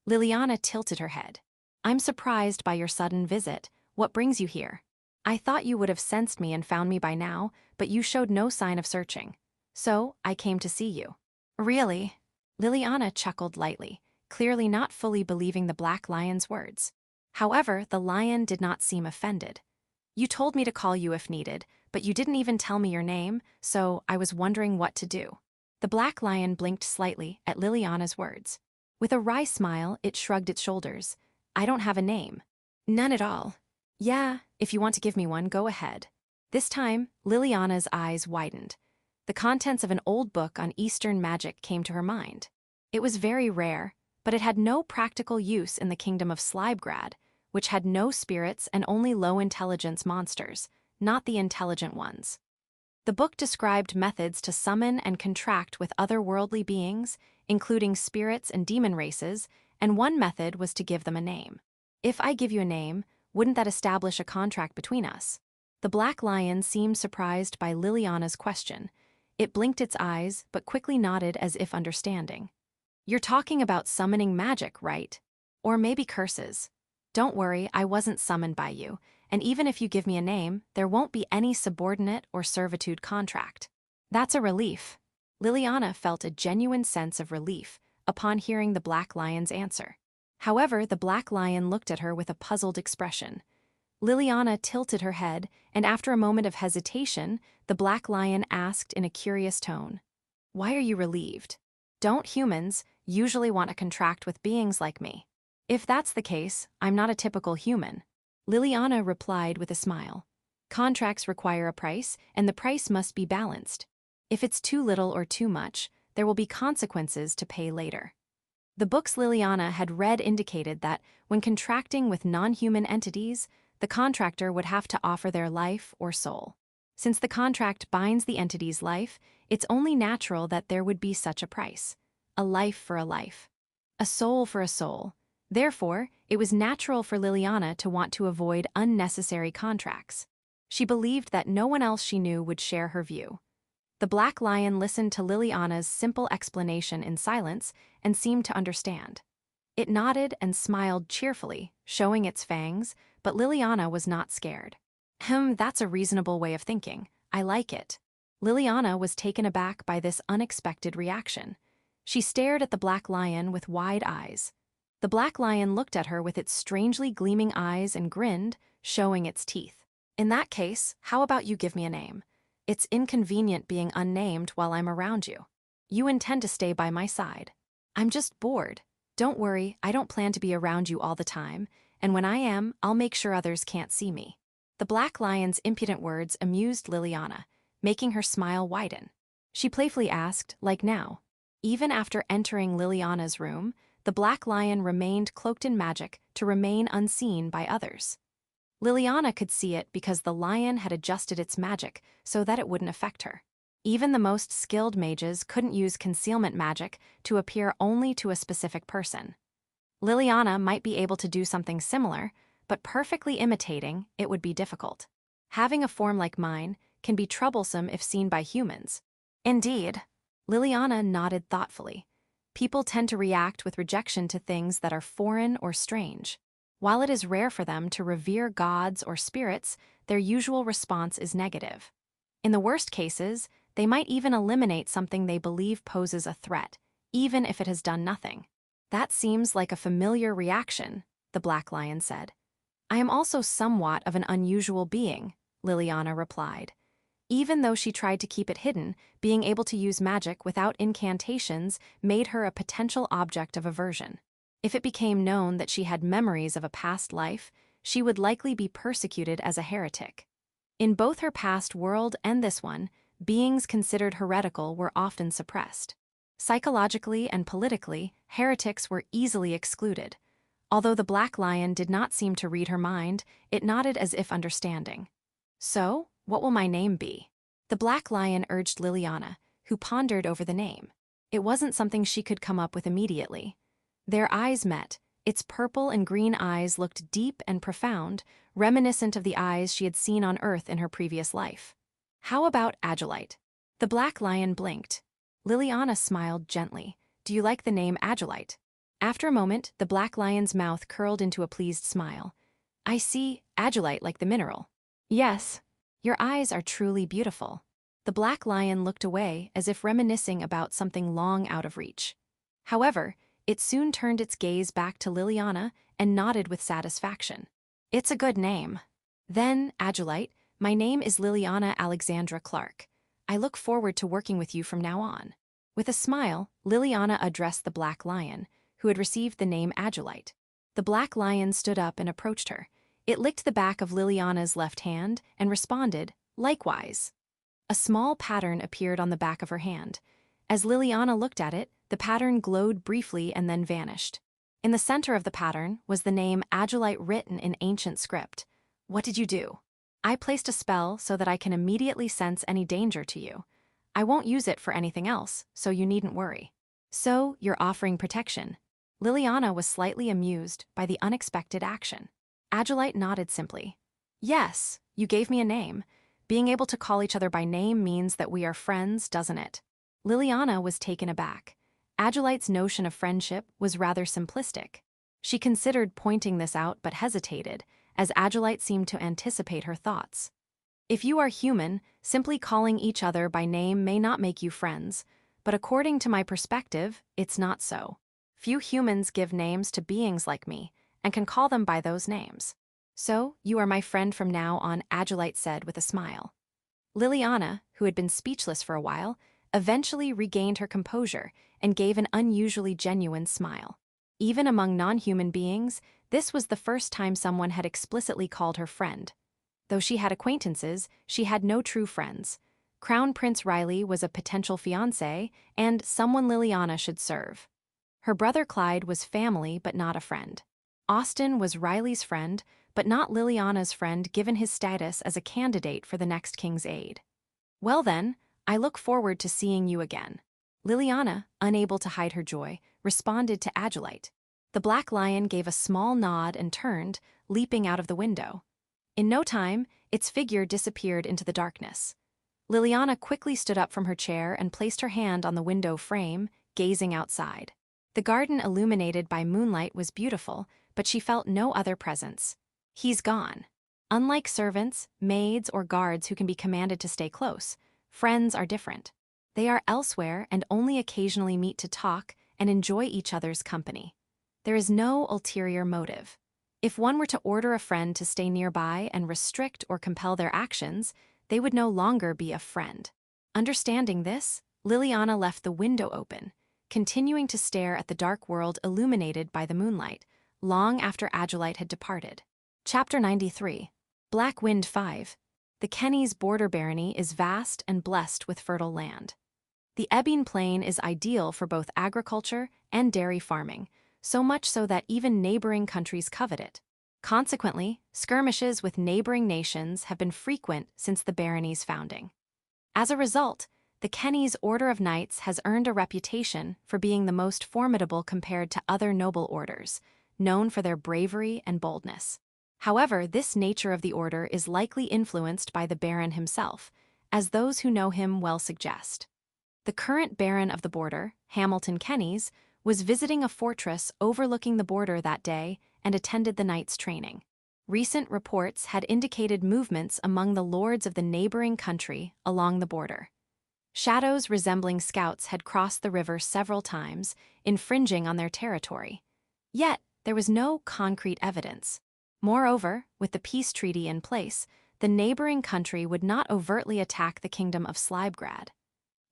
Liliana tilted her head. "I'm surprised by your sudden visit. What brings you here? I thought you would have sensed me and found me by now, but you showed no sign of searching. So, I came to see you." "Really?" Liliana chuckled lightly, clearly not fully believing the black lion's words. However, the lion did not seem offended. "You told me to call you if needed, but you didn't even tell me your name, so I was wondering what to do." The black lion blinked slightly at Liliana's words. With a wry smile, it shrugged its shoulders. "I don't have a name." "None at all." "Yeah, if you want to give me one, go ahead." This time, Liliana's eyes widened. The contents of an old book on Eastern magic came to her mind. It was very rare, but it had no practical use in the kingdom of Slibegrad, which had no spirits and only low-intelligence monsters, not the intelligent ones. The book described methods to summon and contract with otherworldly beings, including spirits and demon races, and one method was to give them a name. "If I give you a name, wouldn't that establish a contract between us?" The black lion seemed surprised by Liliana's question. It blinked its eyes, but quickly nodded as if understanding. "You're talking about summoning magic, right? Or maybe curses. Don't worry, I wasn't summoned by you, and even if you give me a name, there won't be any subordinate or servitude contract." "That's a relief." Liliana felt a genuine sense of relief upon hearing the black lion's answer. However, the black lion looked at her with a puzzled expression. Liliana tilted her head, and after a moment of hesitation, the black lion asked in a curious tone, "Why are you relieved? Don't humans usually want to contract with beings like me?" "If that's the case, I'm not a typical human." Liliana replied with a smile. "Contracts require a price, and the price must be balanced. If it's too little or too much, there will be consequences to pay later." The books Liliana had read indicated that when contracting with non-human entities, the contractor would have to offer their life or soul. Since the contract binds the entity's life, it's only natural that there would be such a price. A life for a life. A soul for a soul. Therefore, it was natural for Liliana to want to avoid unnecessary contracts. She believed that no one else she knew would share her view. The black lion listened to Liliana's simple explanation in silence and seemed to understand. It nodded and smiled cheerfully, showing its fangs, but Liliana was not scared. That's a reasonable way of thinking. I like it." Liliana was taken aback by this unexpected reaction. She stared at the black lion with wide eyes. The black lion looked at her with its strangely gleaming eyes and grinned, showing its teeth. "In that case, how about you give me a name? It's inconvenient being unnamed while I'm around you. You intend to stay by my side." "I'm just bored. Don't worry, I don't plan to be around you all the time, and when I am, I'll make sure others can't see me." The black lion's impudent words amused Liliana, making her smile widen. She playfully asked, like now. Even after entering Liliana's room, the black lion remained cloaked in magic to remain unseen by others. Liliana could see it because the lion had adjusted its magic so that it wouldn't affect her. Even the most skilled mages couldn't use concealment magic to appear only to a specific person. Liliana might be able to do something similar, but perfectly imitating it would be difficult. Having a form like mine can be troublesome if seen by humans. Indeed. Liliana nodded thoughtfully. People tend to react with rejection to things that are foreign or strange. While it is rare for them to revere gods or spirits, their usual response is negative. In the worst cases, they might even eliminate something they believe poses a threat, even if it has done nothing. That seems like a familiar reaction, the Black Lion said. I am also somewhat of an unusual being, Liliana replied. Even though she tried to keep it hidden, being able to use magic without incantations made her a potential object of aversion. If it became known that she had memories of a past life, she would likely be persecuted as a heretic. In both her past world and this one, beings considered heretical were often suppressed. Psychologically and politically, heretics were easily excluded. Although the Black Lion did not seem to read her mind, it nodded as if understanding. So, what will my name be? The Black Lion urged Liliana, who pondered over the name. It wasn't something she could come up with immediately. Their eyes met. Its purple and green eyes looked deep and profound, reminiscent of the eyes she had seen on Earth in her previous life. How about Agilite? The Black Lion blinked. Liliana smiled gently. Do you like the name Agilite? After a moment, the Black Lion's mouth curled into a pleased smile. I see, Agilite like the mineral. Yes. Your eyes are truly beautiful. The Black Lion looked away as if reminiscing about something long out of reach. However, it soon turned its gaze back to Liliana and nodded with satisfaction. It's a good name. Then, Agilite, my name is Liliana Alexandra Clark. I look forward to working with you from now on. With a smile, Liliana addressed the Black Lion, who had received the name Agilite. The Black Lion stood up and approached her. It licked the back of Liliana's left hand and responded, likewise. A small pattern appeared on the back of her hand. As Liliana looked at it, the pattern glowed briefly and then vanished. In the center of the pattern was the name Agilite written in ancient script. What did you do? I placed a spell so that I can immediately sense any danger to you. I won't use it for anything else, so you needn't worry. So, you're offering protection. Liliana was slightly amused by the unexpected action. Agilite nodded simply. Yes, you gave me a name. Being able to call each other by name means that we are friends, doesn't it? Liliana was taken aback. Agilite's notion of friendship was rather simplistic. She considered pointing this out but hesitated, as Agilite seemed to anticipate her thoughts. If you are human, simply calling each other by name may not make you friends, but according to my perspective, it's not so. Few humans give names to beings like me, and can call them by those names. So, you are my friend from now on, Agilite said with a smile. Liliana, who had been speechless for a while, eventually regained her composure and gave an unusually genuine smile. Even among non-human beings, this was the first time someone had explicitly called her friend. Though she had acquaintances, she had no true friends. Crown Prince Riley was a potential fiancé and someone Liliana should serve. Her brother Clyde was family but not a friend. Austin was Riley's friend, but not Liliana's friend given his status as a candidate for the next king's aid. Well then, I look forward to seeing you again. Liliana, unable to hide her joy, responded to Agilite. The Black Lion gave a small nod and turned, leaping out of the window. In no time, its figure disappeared into the darkness. Liliana quickly stood up from her chair and placed her hand on the window frame, gazing outside. The garden illuminated by moonlight was beautiful, but she felt no other presence. He's gone. Unlike servants, maids, or guards who can be commanded to stay close, friends are different. They are elsewhere and only occasionally meet to talk and enjoy each other's company. There is no ulterior motive. If one were to order a friend to stay nearby and restrict or compel their actions, they would no longer be a friend. Understanding this, Liliana left the window open, continuing to stare at the dark world illuminated by the moonlight, long after Agilite had departed. Chapter 93. Black Wind 5. The Kenny's border barony is vast and blessed with fertile land. The Ebene Plain is ideal for both agriculture and dairy farming, so much so that even neighboring countries covet it. Consequently, skirmishes with neighboring nations have been frequent since the barony's founding. As a result, The Kenny's Order of Knights has earned a reputation for being the most formidable compared to other noble orders, known for their bravery and boldness. However, this nature of the order is likely influenced by the Baron himself, as those who know him well suggest. The current Baron of the Border, Hamilton Kennys, was visiting a fortress overlooking the border that day and attended the Knights' training. Recent reports had indicated movements among the lords of the neighboring country along the border. Shadows resembling scouts had crossed the river several times, infringing on their territory. Yet, there was no concrete evidence. Moreover, with the peace treaty in place, the neighboring country would not overtly attack the kingdom of Slybgrad.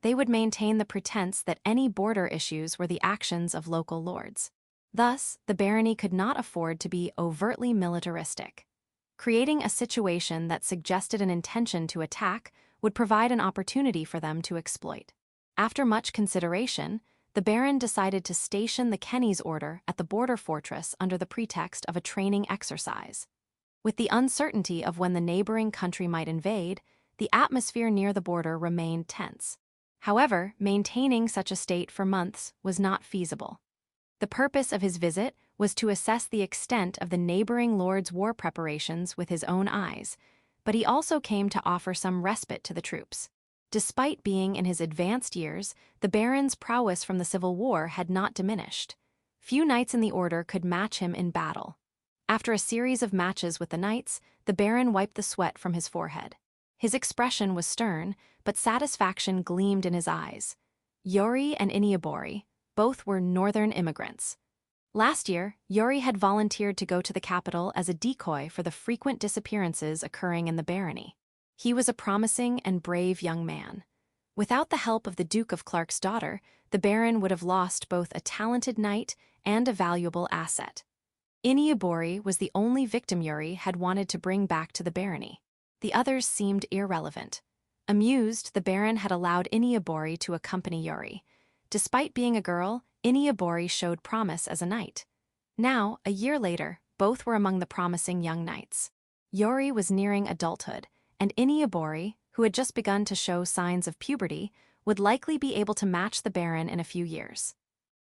They would maintain the pretense that any border issues were the actions of local lords. Thus, the barony could not afford to be overtly militaristic. Creating a situation that suggested an intention to attack would provide an opportunity for them to exploit. After much consideration, the Baron decided to station the Kennys' order at the border fortress under the pretext of a training exercise. With the uncertainty of when the neighboring country might invade, the atmosphere near the border remained tense. However, maintaining such a state for months was not feasible. The purpose of his visit was to assess the extent of the neighboring lord's war preparations with his own eyes, but he also came to offer some respite to the troops. Despite being in his advanced years, the Baron's prowess from the Civil War had not diminished. Few knights in the order could match him in battle. After a series of matches with the knights, the Baron wiped the sweat from his forehead. His expression was stern, but satisfaction gleamed in his eyes. Yori and Iniobori, both were northern immigrants. Last year, Yori had volunteered to go to the capital as a decoy for the frequent disappearances occurring in the barony. He was a promising and brave young man. Without the help of the Duke of Clark's daughter, the Baron would have lost both a talented knight and a valuable asset. Iniobori was the only victim Yori had wanted to bring back to the barony. The others seemed irrelevant. Amused, the Baron had allowed Iniobori to accompany Yori. Despite being a girl, Iniobori showed promise as a knight. Now, a year later, both were among the promising young knights. Yori was nearing adulthood, and Iniobori, who had just begun to show signs of puberty, would likely be able to match the Baron in a few years.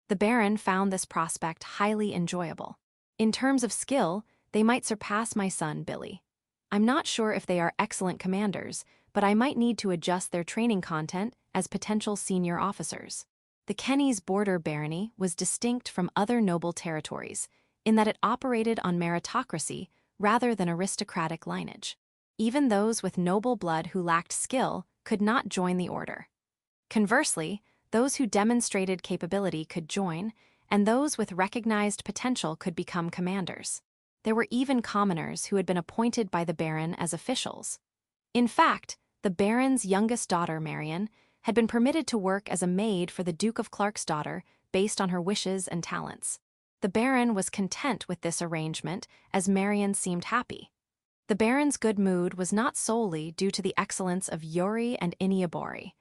The Baron found this prospect highly enjoyable. In terms of skill, they might surpass my son, Billy. I'm not sure if they are excellent commanders, but I might need to adjust their training content as potential senior officers. The Kennys' border barony was distinct from other noble territories in that it operated on meritocracy rather than aristocratic lineage. Even those with noble blood who lacked skill could not join the order. Conversely, those who demonstrated capability could join, and those with recognized potential could become commanders. There were even commoners who had been appointed by the Baron as officials. In fact, the Baron's youngest daughter, Marion, had been permitted to work as a maid for the Duke of Clark's daughter based on her wishes and talents. The Baron was content with this arrangement as Marion seemed happy. The Baron's good mood was not solely due to the excellence of Yori and Iniobori.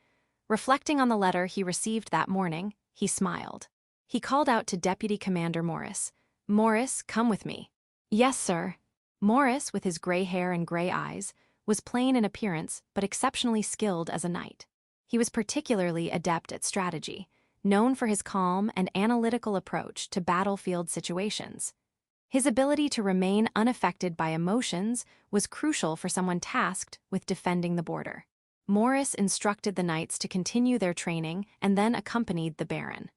Reflecting on the letter he received that morning, he smiled. He called out to Deputy Commander Morris, "Morris, come with me." "Yes, sir." Morris, with his gray hair and gray eyes, was plain in appearance but exceptionally skilled as a knight. He was particularly adept at strategy, known for his calm and analytical approach to battlefield situations. His ability to remain unaffected by emotions was crucial for someone tasked with defending the border. Morris instructed the knights to continue their training and then accompanied the Baron.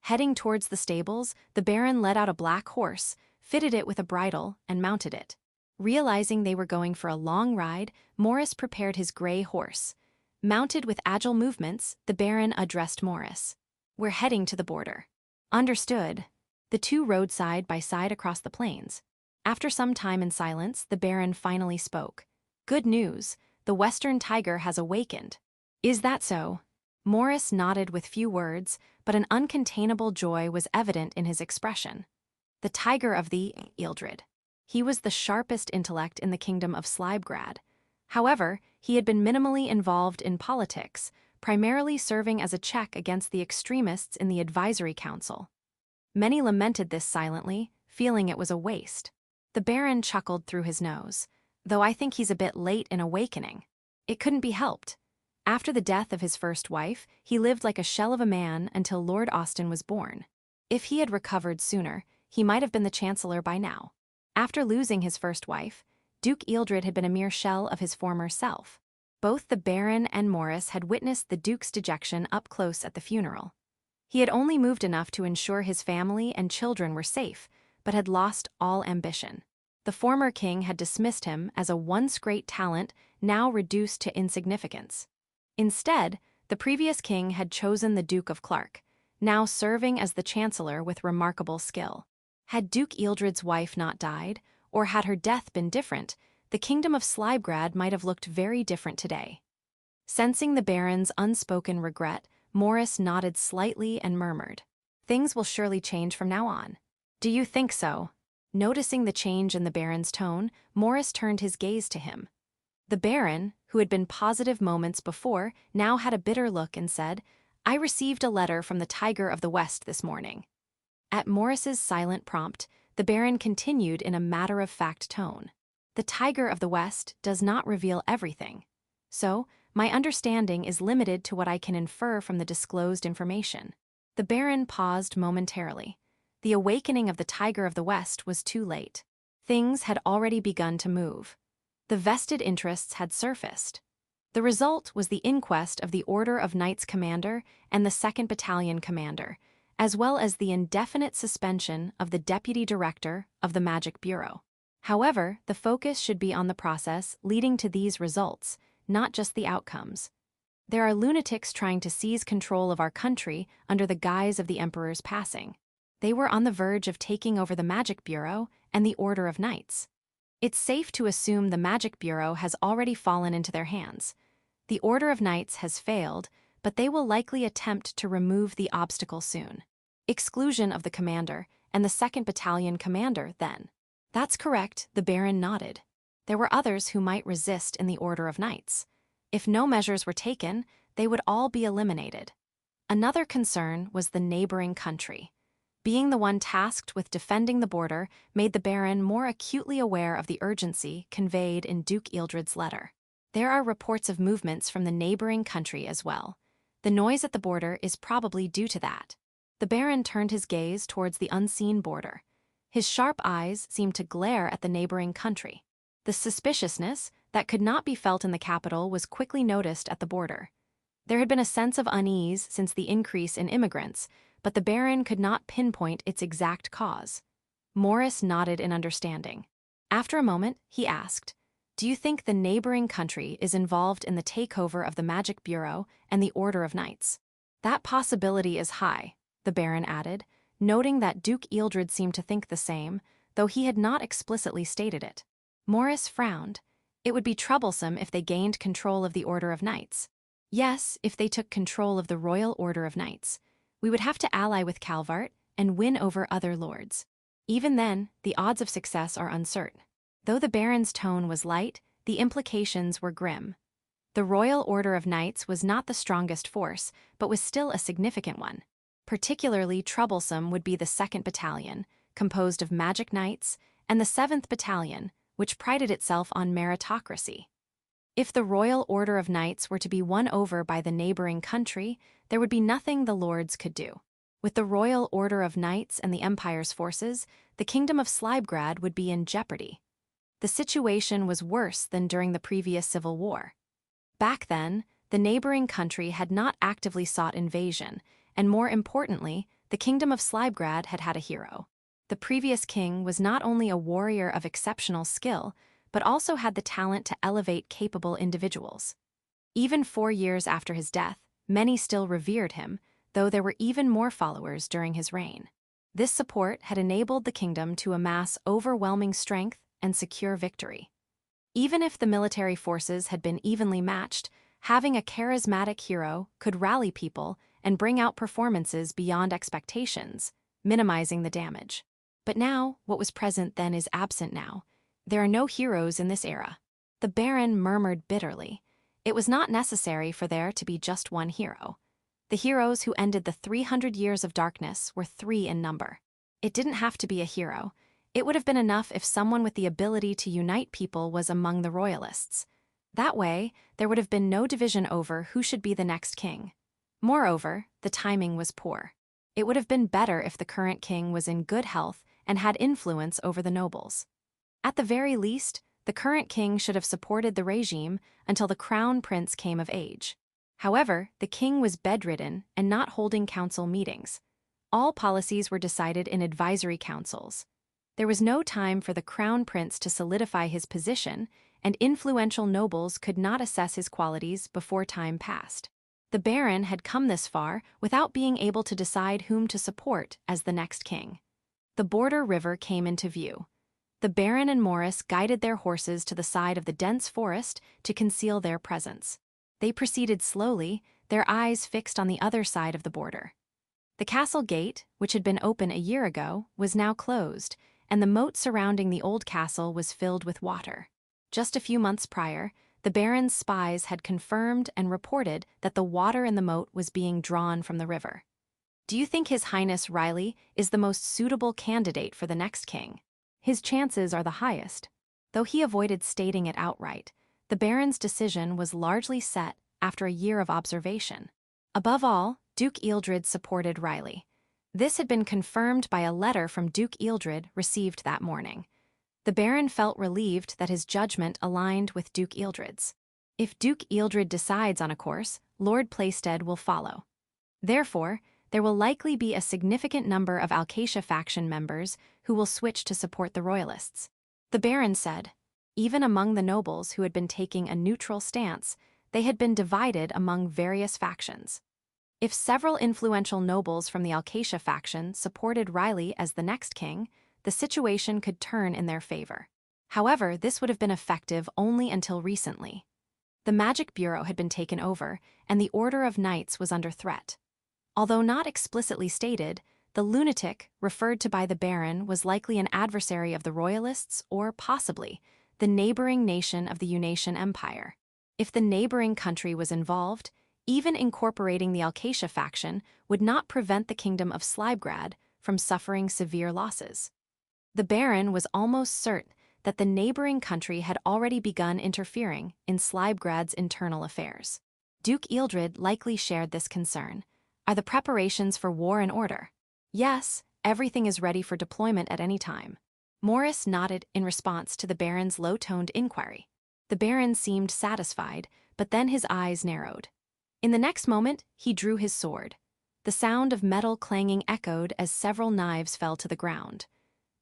Heading towards the stables, the Baron led out a black horse, fitted it with a bridle, and mounted it. Realizing they were going for a long ride, Morris prepared his gray horse. Mounted with agile movements, the Baron addressed Morris. "We're heading to the border." "Understood." The two rode side by side across the plains. After some time in silence, the Baron finally spoke. "Good news, the Western Tiger has awakened." "Is that so?" Morris nodded with few words, but an uncontainable joy was evident in his expression. The Tiger of the Ildrid. He was the sharpest intellect in the kingdom of Slybgrad. However, he had been minimally involved in politics, primarily serving as a check against the extremists in the Advisory Council. Many lamented this silently, feeling it was a waste. The Baron chuckled through his nose. "Though I think he's a bit late in awakening. It couldn't be helped. After the death of his first wife, he lived like a shell of a man until Lord Austen was born. If he had recovered sooner, he might have been the Chancellor by now. After losing his first wife, Duke Ealdred had been a mere shell of his former self. Both the Baron and Morris had witnessed the Duke's dejection up close at the funeral. He had only moved enough to ensure his family and children were safe, but had lost all ambition. The former king had dismissed him as a once great talent, now reduced to insignificance. Instead, the previous king had chosen the Duke of Clark, now serving as the Chancellor with remarkable skill. Had Duke Ealdred's wife not died, or had her death been different, the kingdom of Slybgrad might have looked very different today. Sensing the Baron's unspoken regret, Morris nodded slightly and murmured, "Things will surely change from now on." "Do you think so?" Noticing the change in the Baron's tone, Morris turned his gaze to him. The Baron, who had been positive moments before, now had a bitter look and said, "I received a letter from the Tiger of the West this morning." At Morris's silent prompt, the Baron continued in a matter-of-fact tone. "The Tiger of the West does not reveal everything. So, my understanding is limited to what I can infer from the disclosed information." The Baron paused momentarily. The awakening of the Tiger of the West was too late. Things had already begun to move. The vested interests had surfaced. The result was the inquest of the Order of Knights commander and the 2nd Battalion commander, as well as the indefinite suspension of the deputy director of the Magic Bureau. However, the focus should be on the process leading to these results, not just the outcomes. There are lunatics trying to seize control of our country under the guise of the Emperor's passing. They were on the verge of taking over the Magic Bureau and the Order of Knights. It's safe to assume the Magic Bureau has already fallen into their hands. The Order of Knights has failed, but they will likely attempt to remove the obstacle soon. Exclusion of the commander and the 2nd Battalion commander, then. That's correct, the Baron nodded. There were others who might resist in the Order of Knights. If no measures were taken, they would all be eliminated. Another concern was the neighboring country. Being the one tasked with defending the border made the Baron more acutely aware of the urgency conveyed in Duke Ealdred's letter. There are reports of movements from the neighboring country as well. The noise at the border is probably due to that. The Baron turned his gaze towards the unseen border. His sharp eyes seemed to glare at the neighboring country. The suspiciousness that could not be felt in the capital was quickly noticed at the border. There had been a sense of unease since the increase in immigrants, but the Baron could not pinpoint its exact cause. Morris nodded in understanding. After a moment, he asked, "Do you think the neighboring country is involved in the takeover of the Magic Bureau and the Order of Knights?" "That possibility is high," the Baron added, noting that Duke Ealdred seemed to think the same, though he had not explicitly stated it. Morris frowned. It would be troublesome if they gained control of the Order of Knights. Yes, if they took control of the Royal Order of Knights. We would have to ally with Calvart and win over other lords. Even then, the odds of success are uncertain. Though the Baron's tone was light, the implications were grim. The Royal Order of Knights was not the strongest force, but was still a significant one. Particularly troublesome would be the 2nd Battalion, composed of magic knights, and the 7th Battalion, which prided itself on meritocracy. If the Royal Order of Knights were to be won over by the neighboring country, there would be nothing the lords could do. With the Royal Order of Knights and the Empire's forces, the kingdom of Slybgrad would be in jeopardy. The situation was worse than during the previous civil war. Back then, the neighboring country had not actively sought invasion, and more importantly, the kingdom of Slybgrad had had a hero. The previous king was not only a warrior of exceptional skill, but also had the talent to elevate capable individuals. Even 4 years after his death, many still revered him, though there were even more followers during his reign. This support had enabled the kingdom to amass overwhelming strength and secure victory. Even if the military forces had been evenly matched, having a charismatic hero could rally people and bring out performances beyond expectations, minimizing the damage. But now, what was present then is absent now. There are no heroes in this era. The Baron murmured bitterly. It was not necessary for there to be just one hero. The heroes who ended the 300 years of darkness were 3 in number. It didn't have to be a hero. It would have been enough if someone with the ability to unite people was among the royalists. That way, there would have been no division over who should be the next king. Moreover, the timing was poor. It would have been better if the current king was in good health and had influence over the nobles. At the very least, the current king should have supported the regime until the crown prince came of age. However, the king was bedridden and not holding council meetings. All policies were decided in advisory councils. There was no time for the crown prince to solidify his position, and influential nobles could not assess his qualities before time passed. The baron had come this far without being able to decide whom to support as the next king. The border river came into view. The baron and Morris guided their horses to the side of the dense forest to conceal their presence. They proceeded slowly, their eyes fixed on the other side of the border. The castle gate, which had been open a year ago, was now closed, and the moat surrounding the old castle was filled with water. Just a few months prior, the baron's spies had confirmed and reported that the water in the moat was being drawn from the river. Do you think His Highness Riley is the most suitable candidate for the next king? His chances are the highest. Though he avoided stating it outright, the baron's decision was largely set after a year of observation. Above all, Duke Ealdred supported Riley. This had been confirmed by a letter from Duke Ealdred received that morning. The baron felt relieved that his judgment aligned with Duke Ealdred's. If Duke Ealdred decides on a course, Lord Plaisted will follow. Therefore, there will likely be a significant number of Alcatia faction members who will switch to support the royalists. The baron said, even among the nobles who had been taking a neutral stance, they had been divided among various factions. If several influential nobles from the Alcatia faction supported Riley as the next king, the situation could turn in their favor. However, this would have been effective only until recently. The Magic Bureau had been taken over, and the Order of Knights was under threat. Although not explicitly stated, the lunatic referred to by the baron was likely an adversary of the royalists or, possibly, the neighboring nation of the Unatian Empire. If the neighboring country was involved, even incorporating the Alcatia faction would not prevent the kingdom of Slybgrad from suffering severe losses. The baron was almost certain that the neighboring country had already begun interfering in Slybgrad's internal affairs. Duke Ealdred likely shared this concern. Are the preparations for war in order? Yes, everything is ready for deployment at any time. Morris nodded in response to the baron's low-toned inquiry. The baron seemed satisfied, but then his eyes narrowed. In the next moment, he drew his sword. The sound of metal clanging echoed as several knives fell to the ground.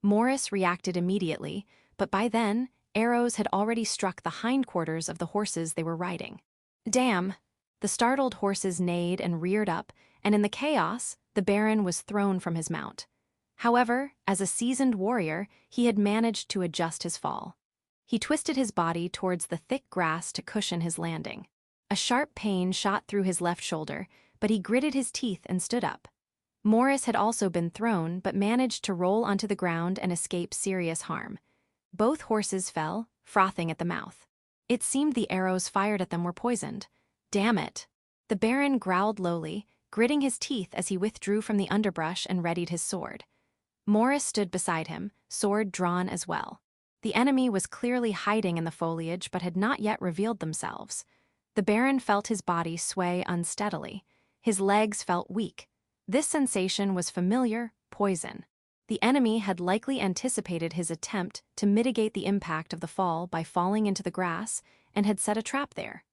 Morris reacted immediately, but by then, arrows had already struck the hindquarters of the horses they were riding. Damn! The startled horses neighed and reared up, and in the chaos, the baron was thrown from his mount. However, as a seasoned warrior, he had managed to adjust his fall. He twisted his body towards the thick grass to cushion his landing. A sharp pain shot through his left shoulder, but he gritted his teeth and stood up. Morris had also been thrown, but managed to roll onto the ground and escape serious harm. Both horses fell, frothing at the mouth. It seemed the arrows fired at them were poisoned. Damn it! The baron growled lowly, gritting his teeth as he withdrew from the underbrush and readied his sword. Morris stood beside him, sword drawn as well. The enemy was clearly hiding in the foliage but had not yet revealed themselves. The baron felt his body sway unsteadily. His legs felt weak. This sensation was familiar, poison. The enemy had likely anticipated his attempt to mitigate the impact of the fall by falling into the grass and had set a trap there.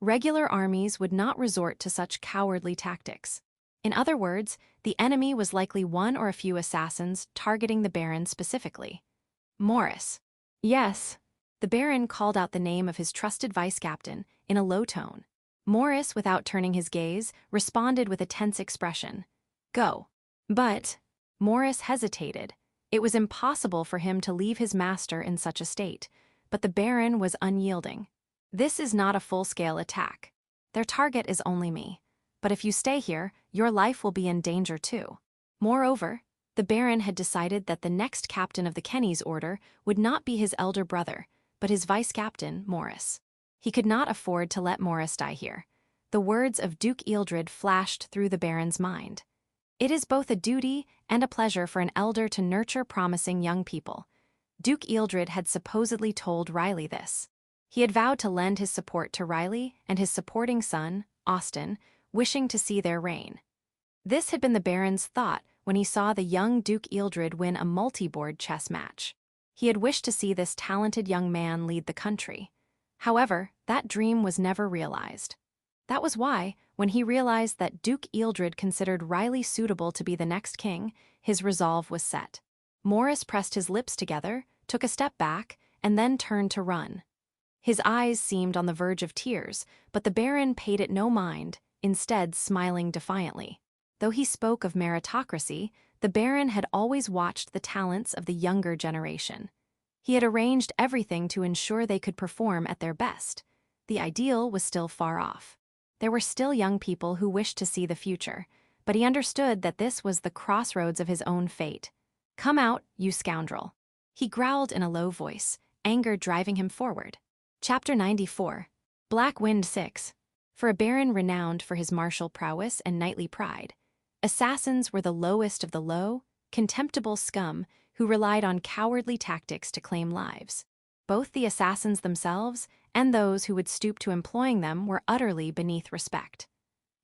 Regular armies would not resort to such cowardly tactics. In other words, the enemy was likely one or a few assassins targeting the baron specifically. Morris. Yes. The baron called out the name of his trusted vice-captain in a low tone. Morris, without turning his gaze, responded with a tense expression. Go. But Morris hesitated. It was impossible for him to leave his master in such a state, but the baron was unyielding. This is not a full-scale attack. Their target is only me. But if you stay here, your life will be in danger too. Moreover, the baron had decided that the next captain of the Kenny's order would not be his elder brother, but his vice-captain, Morris. He could not afford to let Morris die here. The words of Duke Ealdred flashed through the baron's mind. It is both a duty and a pleasure for an elder to nurture promising young people. Duke Ealdred had supposedly told Riley this. He had vowed to lend his support to Riley and his supporting son, Austin, wishing to see their reign. This had been the Baron's thought when he saw the young Duke Ealdred win a multi-board chess match. He had wished to see this talented young man lead the country. However, that dream was never realized. That was why, when he realized that Duke Ealdred considered Riley suitable to be the next king, his resolve was set. Morris pressed his lips together, took a step back, and then turned to run. His eyes seemed on the verge of tears, but the Baron paid it no mind, instead smiling defiantly. Though he spoke of meritocracy, the Baron had always watched the talents of the younger generation. He had arranged everything to ensure they could perform at their best. The ideal was still far off. There were still young people who wished to see the future, but he understood that this was the crossroads of his own fate. "Come out, you scoundrel," he growled in a low voice, anger driving him forward. Chapter 94. Black Wind 6. For a baron renowned for his martial prowess and knightly pride, assassins were the lowest of the low, contemptible scum who relied on cowardly tactics to claim lives. Both the assassins themselves and those who would stoop to employing them were utterly beneath respect.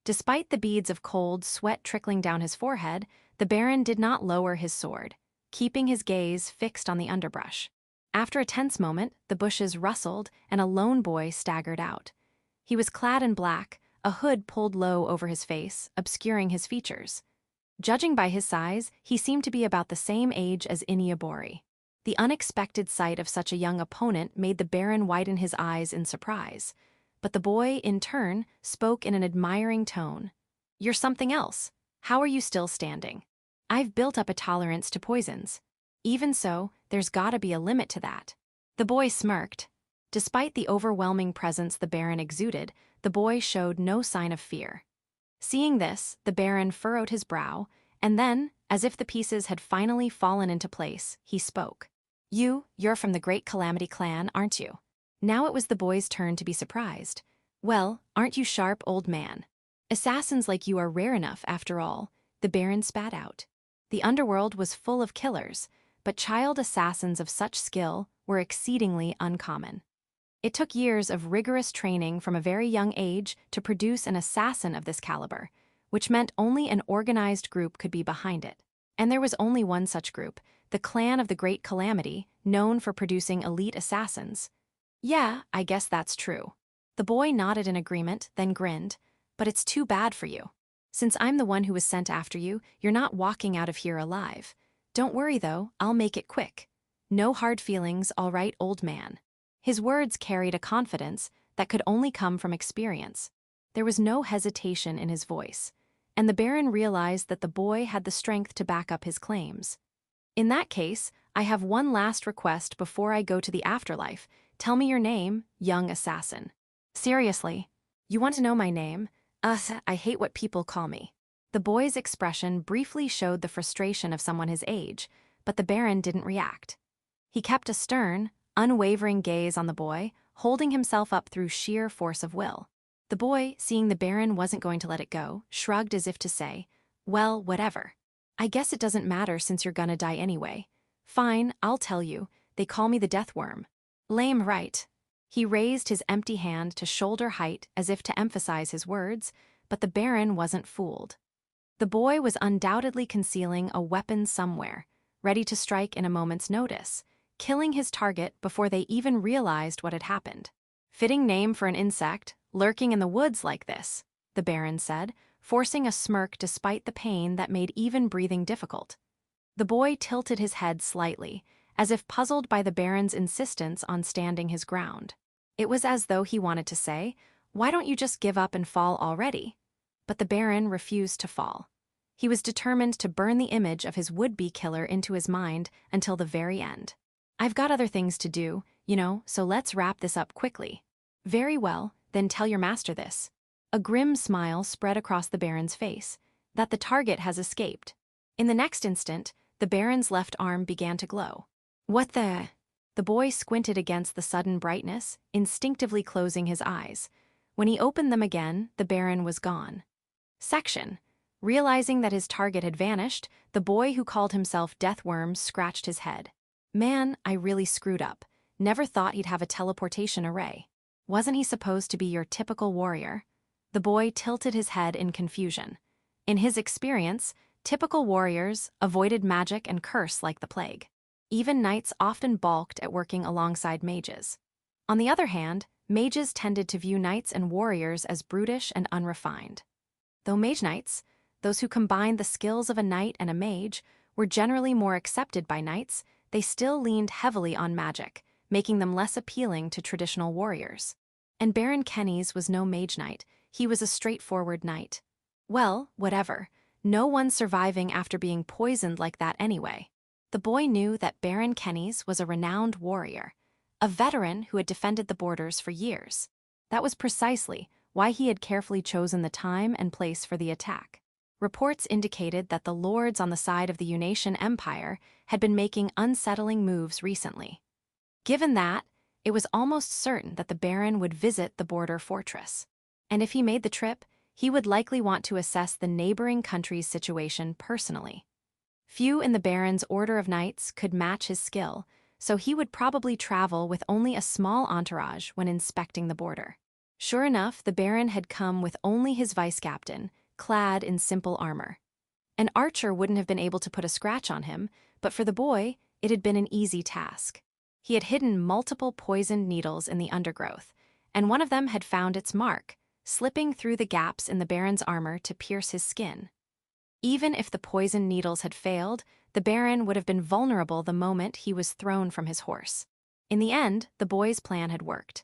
Despite the beads of cold sweat trickling down his forehead, the Baron did not lower his sword, keeping his gaze fixed on the underbrush. After a tense moment, the bushes rustled and a lone boy staggered out. He was clad in black, a hood pulled low over his face, obscuring his features. Judging by his size, he seemed to be about the same age as Iniobori. The unexpected sight of such a young opponent made the Baron widen his eyes in surprise. But the boy, in turn, spoke in an admiring tone. "You're something else. How are you still standing? I've built up a tolerance to poisons. Even so, there's gotta be a limit to that." The boy smirked. Despite the overwhelming presence the Baron exuded, the boy showed no sign of fear. Seeing this, the Baron furrowed his brow, and then, as if the pieces had finally fallen into place, he spoke. You're from the Great Calamity clan, aren't you?" Now it was the boy's turn to be surprised. "Well, aren't you sharp, old man? Assassins like you are rare enough, after all," the Baron spat out. The underworld was full of killers, but child assassins of such skill were exceedingly uncommon. It took years of rigorous training from a very young age to produce an assassin of this caliber, which meant only an organized group could be behind it. And there was only one such group, the Clan of the Great Calamity, known for producing elite assassins. "Yeah, I guess that's true." The boy nodded in agreement, then grinned. "But it's too bad for you. Since I'm the one who was sent after you, you're not walking out of here alive. Don't worry, though, I'll make it quick. No hard feelings, all right, old man." His words carried a confidence that could only come from experience. There was no hesitation in his voice, and the Baron realized that the boy had the strength to back up his claims. "In that case, I have one last request before I go to the afterlife. Tell me your name, young assassin." "Seriously? You want to know my name? I hate what people call me." The boy's expression briefly showed the frustration of someone his age, but the Baron didn't react. He kept a stern, unwavering gaze on the boy, holding himself up through sheer force of will. The boy, seeing the Baron wasn't going to let it go, shrugged as if to say, "Well, whatever. I guess it doesn't matter since you're gonna die anyway. Fine, I'll tell you, they call me the deathworm." "Lame, right?" He raised his empty hand to shoulder height as if to emphasize his words, but the Baron wasn't fooled. The boy was undoubtedly concealing a weapon somewhere, ready to strike in a moment's notice, killing his target before they even realized what had happened. "Fitting name for an insect, lurking in the woods like this," the Baron said, forcing a smirk despite the pain that made even breathing difficult. The boy tilted his head slightly, as if puzzled by the Baron's insistence on standing his ground. It was as though he wanted to say, "Why don't you just give up and fall already?" But the Baron refused to fall. He was determined to burn the image of his would-be killer into his mind until the very end. "I've got other things to do, so let's wrap this up quickly." "Very well, then tell your master this." A grim smile spread across the Baron's face, that the target has escaped. In the next instant, the Baron's left arm began to glow. "What the?" The boy squinted against the sudden brightness, instinctively closing his eyes. When he opened them again, the Baron was gone. Section. Realizing that his target had vanished, the boy who called himself Deathworm scratched his head. "Man, I really screwed up. never thought he'd have a teleportation array. Wasn't he supposed to be your typical warrior? The boy tilted his head in confusion. In his experience, typical warriors avoided magic and curse like the plague. Even knights often balked at working alongside mages. On the other hand, mages tended to view knights and warriors as brutish and unrefined. Though mage knights, those who combined the skills of a knight and a mage, were generally more accepted by knights, they still leaned heavily on magic, making them less appealing to traditional warriors. And Baron Kennys was no mage knight, he was a straightforward knight. Well, whatever, no one surviving after being poisoned like that anyway. The boy knew that Baron Kennys was a renowned warrior, a veteran who had defended the borders for years. That was precisely why he had carefully chosen the time and place for the attack. Reports indicated that the lords on the side of the Unatian Empire had been making unsettling moves recently. Given that, it was almost certain that the Baron would visit the border fortress. And if he made the trip, he would likely want to assess the neighboring country's situation personally. Few in the Baron's order of knights could match his skill, so he would probably travel with only a small entourage when inspecting the border. Sure enough, the Baron had come with only his vice-captain, clad in simple armor. An archer wouldn't have been able to put a scratch on him, but for the boy, it had been an easy task. He had hidden multiple poisoned needles in the undergrowth, and one of them had found its mark, slipping through the gaps in the Baron's armor to pierce his skin. Even if the poisoned needles had failed, the Baron would have been vulnerable the moment he was thrown from his horse. In the end, the boy's plan had worked.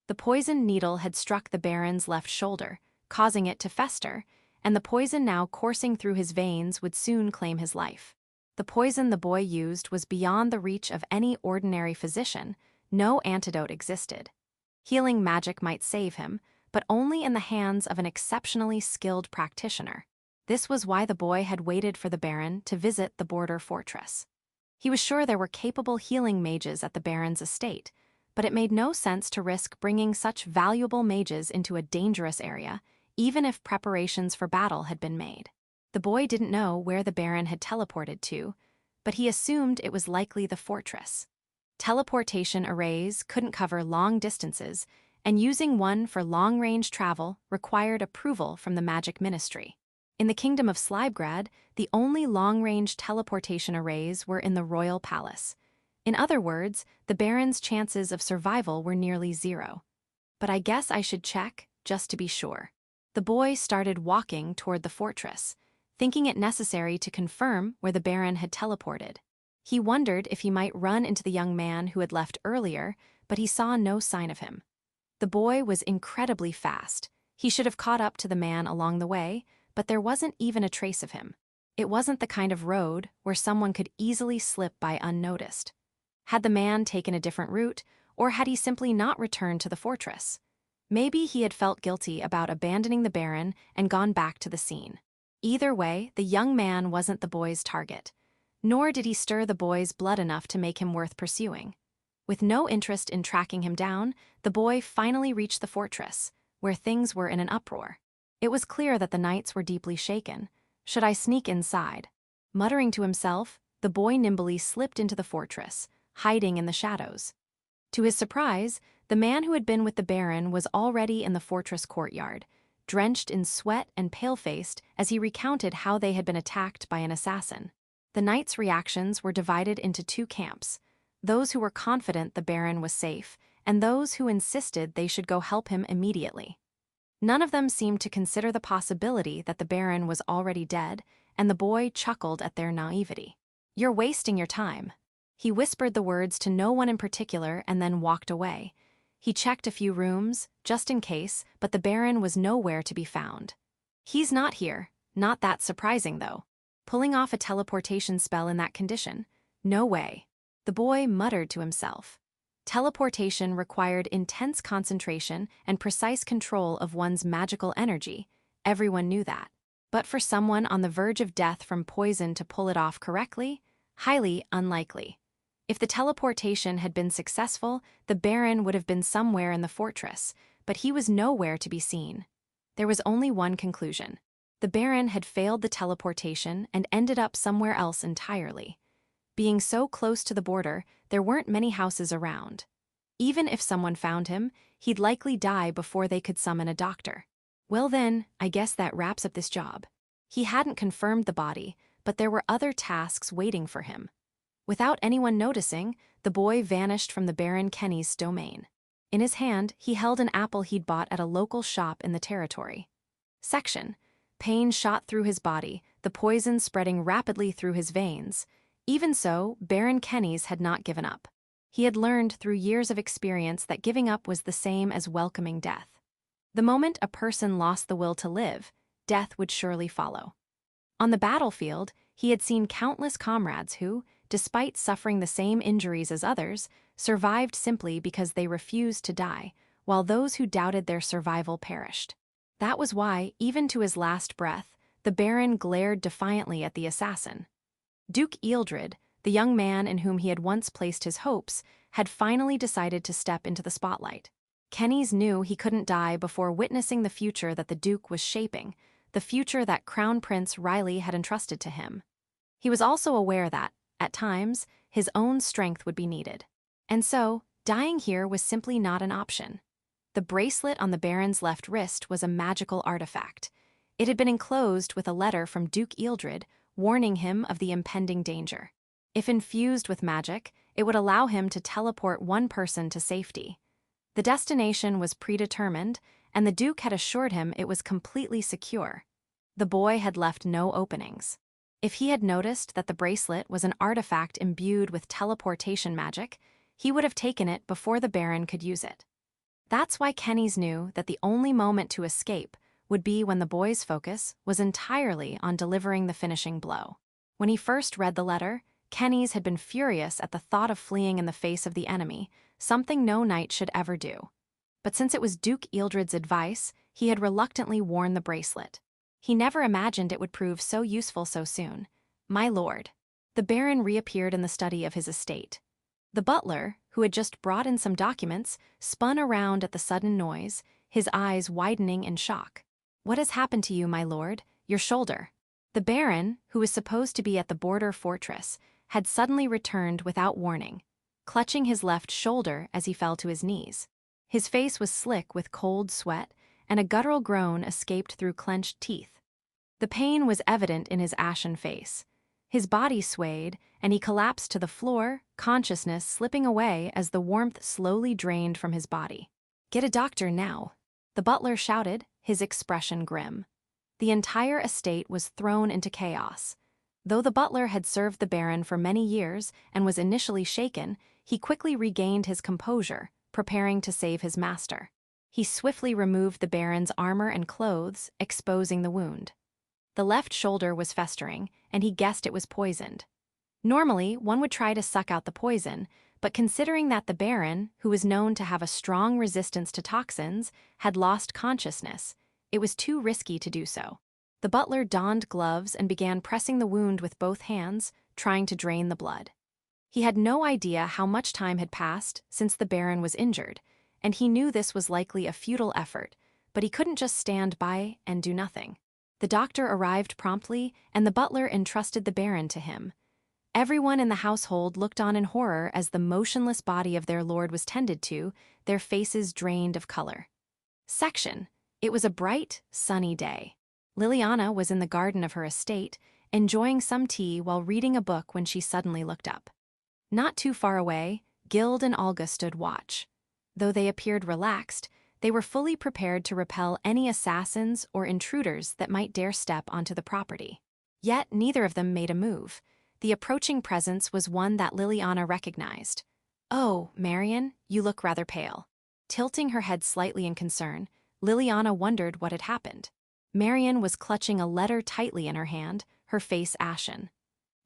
The poisoned needle had struck the Baron's left shoulder, causing it to fester, and the poison now coursing through his veins would soon claim his life. The poison the boy used was beyond the reach of any ordinary physician. No antidote existed. Healing magic might save him, but only in the hands of an exceptionally skilled practitioner. This was why the boy had waited for the Baron to visit the border fortress. He was sure there were capable healing mages at the Baron's estate, but it made no sense to risk bringing such valuable mages into a dangerous area, even if preparations for battle had been made. The boy didn't know where the Baron had teleported to, but he assumed it was likely the fortress. Teleportation arrays couldn't cover long distances, and using one for long-range travel required approval from the Magic Ministry. In the Kingdom of Slibegrad, the only long-range teleportation arrays were in the royal palace. In other words, the Baron's chances of survival were nearly zero. But I guess I should check, just to be sure. The boy started walking toward the fortress, thinking it necessary to confirm where the Baron had teleported. He wondered if he might run into the young man who had left earlier, but he saw no sign of him. The boy was incredibly fast. He should have caught up to the man along the way, but there wasn't even a trace of him. It wasn't the kind of road where someone could easily slip by unnoticed. Had the man taken a different route, or had he simply not returned to the fortress? Maybe he had felt guilty about abandoning the Baron and gone back to the scene. Either way, the young man wasn't the boy's target, nor did he stir the boy's blood enough to make him worth pursuing. With no interest in tracking him down, the boy finally reached the fortress, where things were in an uproar. It was clear that the knights were deeply shaken. Should I sneak inside? Muttering to himself, the boy nimbly slipped into the fortress, hiding in the shadows. To his surprise, the man who had been with the Baron was already in the fortress courtyard, drenched in sweat and pale-faced as he recounted how they had been attacked by an assassin. The knights' reactions were divided into two camps, those who were confident the Baron was safe and those who insisted they should go help him immediately. None of them seemed to consider the possibility that the Baron was already dead, and the boy chuckled at their naivety. "You're wasting your time." He whispered the words to no one in particular and then walked away. He checked a few rooms, just in case, but the Baron was nowhere to be found. He's not here. Not that surprising, though. Pulling off a teleportation spell in that condition? No way. The boy muttered to himself. Teleportation required intense concentration and precise control of one's magical energy. Everyone knew that. But for someone on the verge of death from poison to pull it off correctly? Highly unlikely. If the teleportation had been successful, the Baron would have been somewhere in the fortress, but he was nowhere to be seen. There was only one conclusion. The Baron had failed the teleportation and ended up somewhere else entirely. Being so close to the border, there weren't many houses around. Even if someone found him, he'd likely die before they could summon a doctor. Well then, I guess that wraps up this job. He hadn't confirmed the body, but there were other tasks waiting for him. Without anyone noticing, the boy vanished from the Baron Kenny's domain. In his hand, he held an apple he'd bought at a local shop in the territory. Section. Pain shot through his body, the poison spreading rapidly through his veins. Even so, Baron Kenny's had not given up. He had learned through years of experience that giving up was the same as welcoming death. The moment a person lost the will to live, death would surely follow. On the battlefield, he had seen countless comrades who, despite suffering the same injuries as others, survived simply because they refused to die, while those who doubted their survival perished. That was why, even to his last breath, the Baron glared defiantly at the assassin. Duke Ealdred, the young man in whom he had once placed his hopes, had finally decided to step into the spotlight. Kenny's knew he couldn't die before witnessing the future that the Duke was shaping, the future that Crown Prince Riley had entrusted to him. He was also aware that, at times, his own strength would be needed. And so, dying here was simply not an option. The bracelet on the Baron's left wrist was a magical artifact. It had been enclosed with a letter from Duke Ealdred, warning him of the impending danger. If infused with magic, it would allow him to teleport one person to safety. The destination was predetermined, and the Duke had assured him it was completely secure. The boy had left no openings. If he had noticed that the bracelet was an artifact imbued with teleportation magic, he would have taken it before the Baron could use it. That's why Kenny's knew that the only moment to escape would be when the boy's focus was entirely on delivering the finishing blow. When he first read the letter, Kenny's had been furious at the thought of fleeing in the face of the enemy, something no knight should ever do. But since it was Duke Ealdred's advice, he had reluctantly worn the bracelet. He never imagined it would prove so useful so soon. My lord. The Baron reappeared in the study of his estate. The butler, who had just brought in some documents, spun around at the sudden noise, his eyes widening in shock. What has happened to you, my lord? Your shoulder. The Baron, who was supposed to be at the border fortress, had suddenly returned without warning, clutching his left shoulder as he fell to his knees. His face was slick with cold sweat, and a guttural groan escaped through clenched teeth. The pain was evident in his ashen face. His body swayed, and he collapsed to the floor, consciousness slipping away as the warmth slowly drained from his body. Get a doctor now, the butler shouted, his expression grim. The entire estate was thrown into chaos. Though the butler had served the Baron for many years and was initially shaken, he quickly regained his composure, preparing to save his master. He swiftly removed the Baron's armor and clothes, exposing the wound. The left shoulder was festering, and he guessed it was poisoned. Normally, one would try to suck out the poison, but considering that the Baron, who was known to have a strong resistance to toxins, had lost consciousness, it was too risky to do so. The butler donned gloves and began pressing the wound with both hands, trying to drain the blood. He had no idea how much time had passed since the Baron was injured, and he knew this was likely a futile effort, but he couldn't just stand by and do nothing. The doctor arrived promptly, and the butler entrusted the Baron to him. Everyone in the household looked on in horror as the motionless body of their lord was tended to, their faces drained of color. Section. It was a bright, sunny day. Liliana was in the garden of her estate, enjoying some tea while reading a book when she suddenly looked up. Not too far away, Gild and Olga stood watch. Though they appeared relaxed, they were fully prepared to repel any assassins or intruders that might dare step onto the property. Yet neither of them made a move. The approaching presence was one that Liliana recognized. "Oh, Marion, you look rather pale." Tilting her head slightly in concern, Liliana wondered what had happened. Marion was clutching a letter tightly in her hand, her face ashen.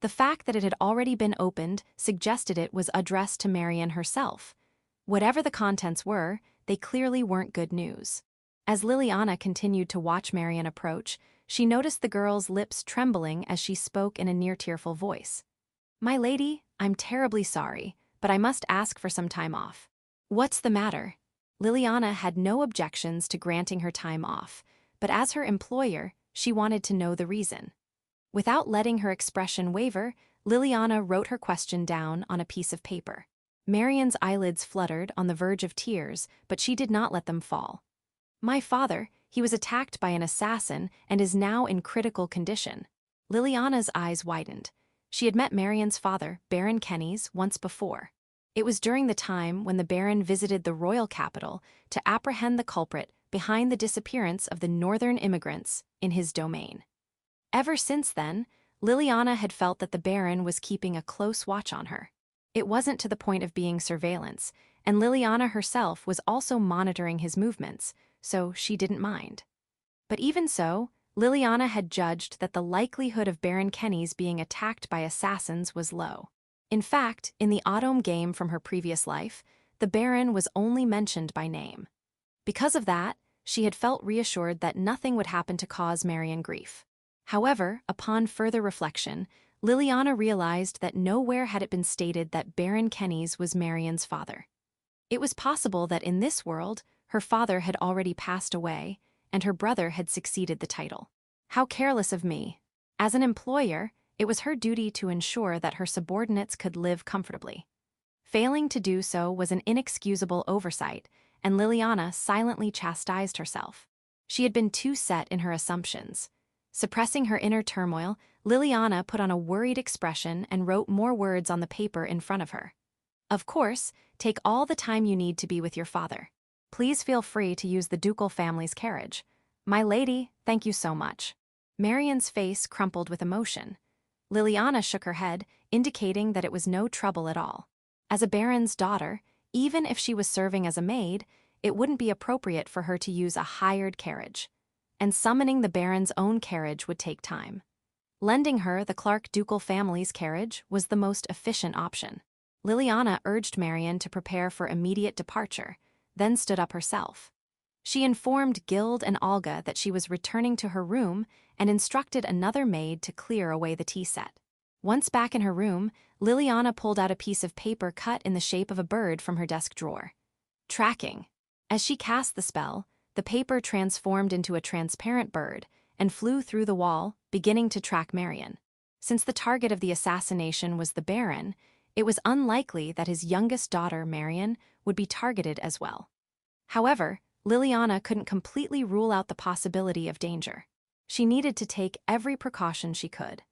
The fact that it had already been opened suggested it was addressed to Marion herself. Whatever the contents were, they clearly weren't good news. As Liliana continued to watch Marion approach, she noticed the girl's lips trembling as she spoke in a near-tearful voice. "My lady, I'm terribly sorry, but I must ask for some time off." "What's the matter?" Liliana had no objections to granting her time off, but as her employer, she wanted to know the reason. Without letting her expression waver, Liliana wrote her question down on a piece of paper. Marian's eyelids fluttered on the verge of tears, but she did not let them fall. My father, he was attacked by an assassin and is now in critical condition. Liliana's eyes widened. She had met Marian's father, Baron Kennys, once before. It was during the time when the Baron visited the royal capital to apprehend the culprit behind the disappearance of the northern immigrants in his domain. Ever since then, Liliana had felt that the Baron was keeping a close watch on her. It wasn't to the point of being surveillance, and Liliana herself was also monitoring his movements, so she didn't mind. But even so, Liliana had judged that the likelihood of Baron Kennys being attacked by assassins was low. In fact, in the Otome game from her previous life, the Baron was only mentioned by name. Because of that, she had felt reassured that nothing would happen to cause Marian grief. However, upon further reflection, Liliana realized that nowhere had it been stated that Baron Kennys was Marian's father. It was possible that in this world, her father had already passed away, and her brother had succeeded the title. How careless of me. As an employer, it was her duty to ensure that her subordinates could live comfortably. Failing to do so was an inexcusable oversight, and Liliana silently chastised herself. She had been too set in her assumptions. Suppressing her inner turmoil, Liliana put on a worried expression and wrote more words on the paper in front of her. Of course, take all the time you need to be with your father. Please feel free to use the ducal family's carriage. My lady, thank you so much. Marian's face crumpled with emotion. Liliana shook her head, indicating that it was no trouble at all. As a baron's daughter, even if she was serving as a maid, it wouldn't be appropriate for her to use a hired carriage. And summoning the baron's own carriage would take time. Lending her the Clark ducal family's carriage was the most efficient option. Liliana urged Marian to prepare for immediate departure, then stood up herself. She informed Gild and Olga that she was returning to her room and instructed another maid to clear away the tea set. Once back in her room, Liliana pulled out a piece of paper cut in the shape of a bird from her desk drawer. Tracking. As she cast the spell, the paper transformed into a transparent bird and flew through the wall, beginning to track Marian. Since the target of the assassination was the Baron, it was unlikely that his youngest daughter, Marian, would be targeted as well. However, Liliana couldn't completely rule out the possibility of danger. She needed to take every precaution she could.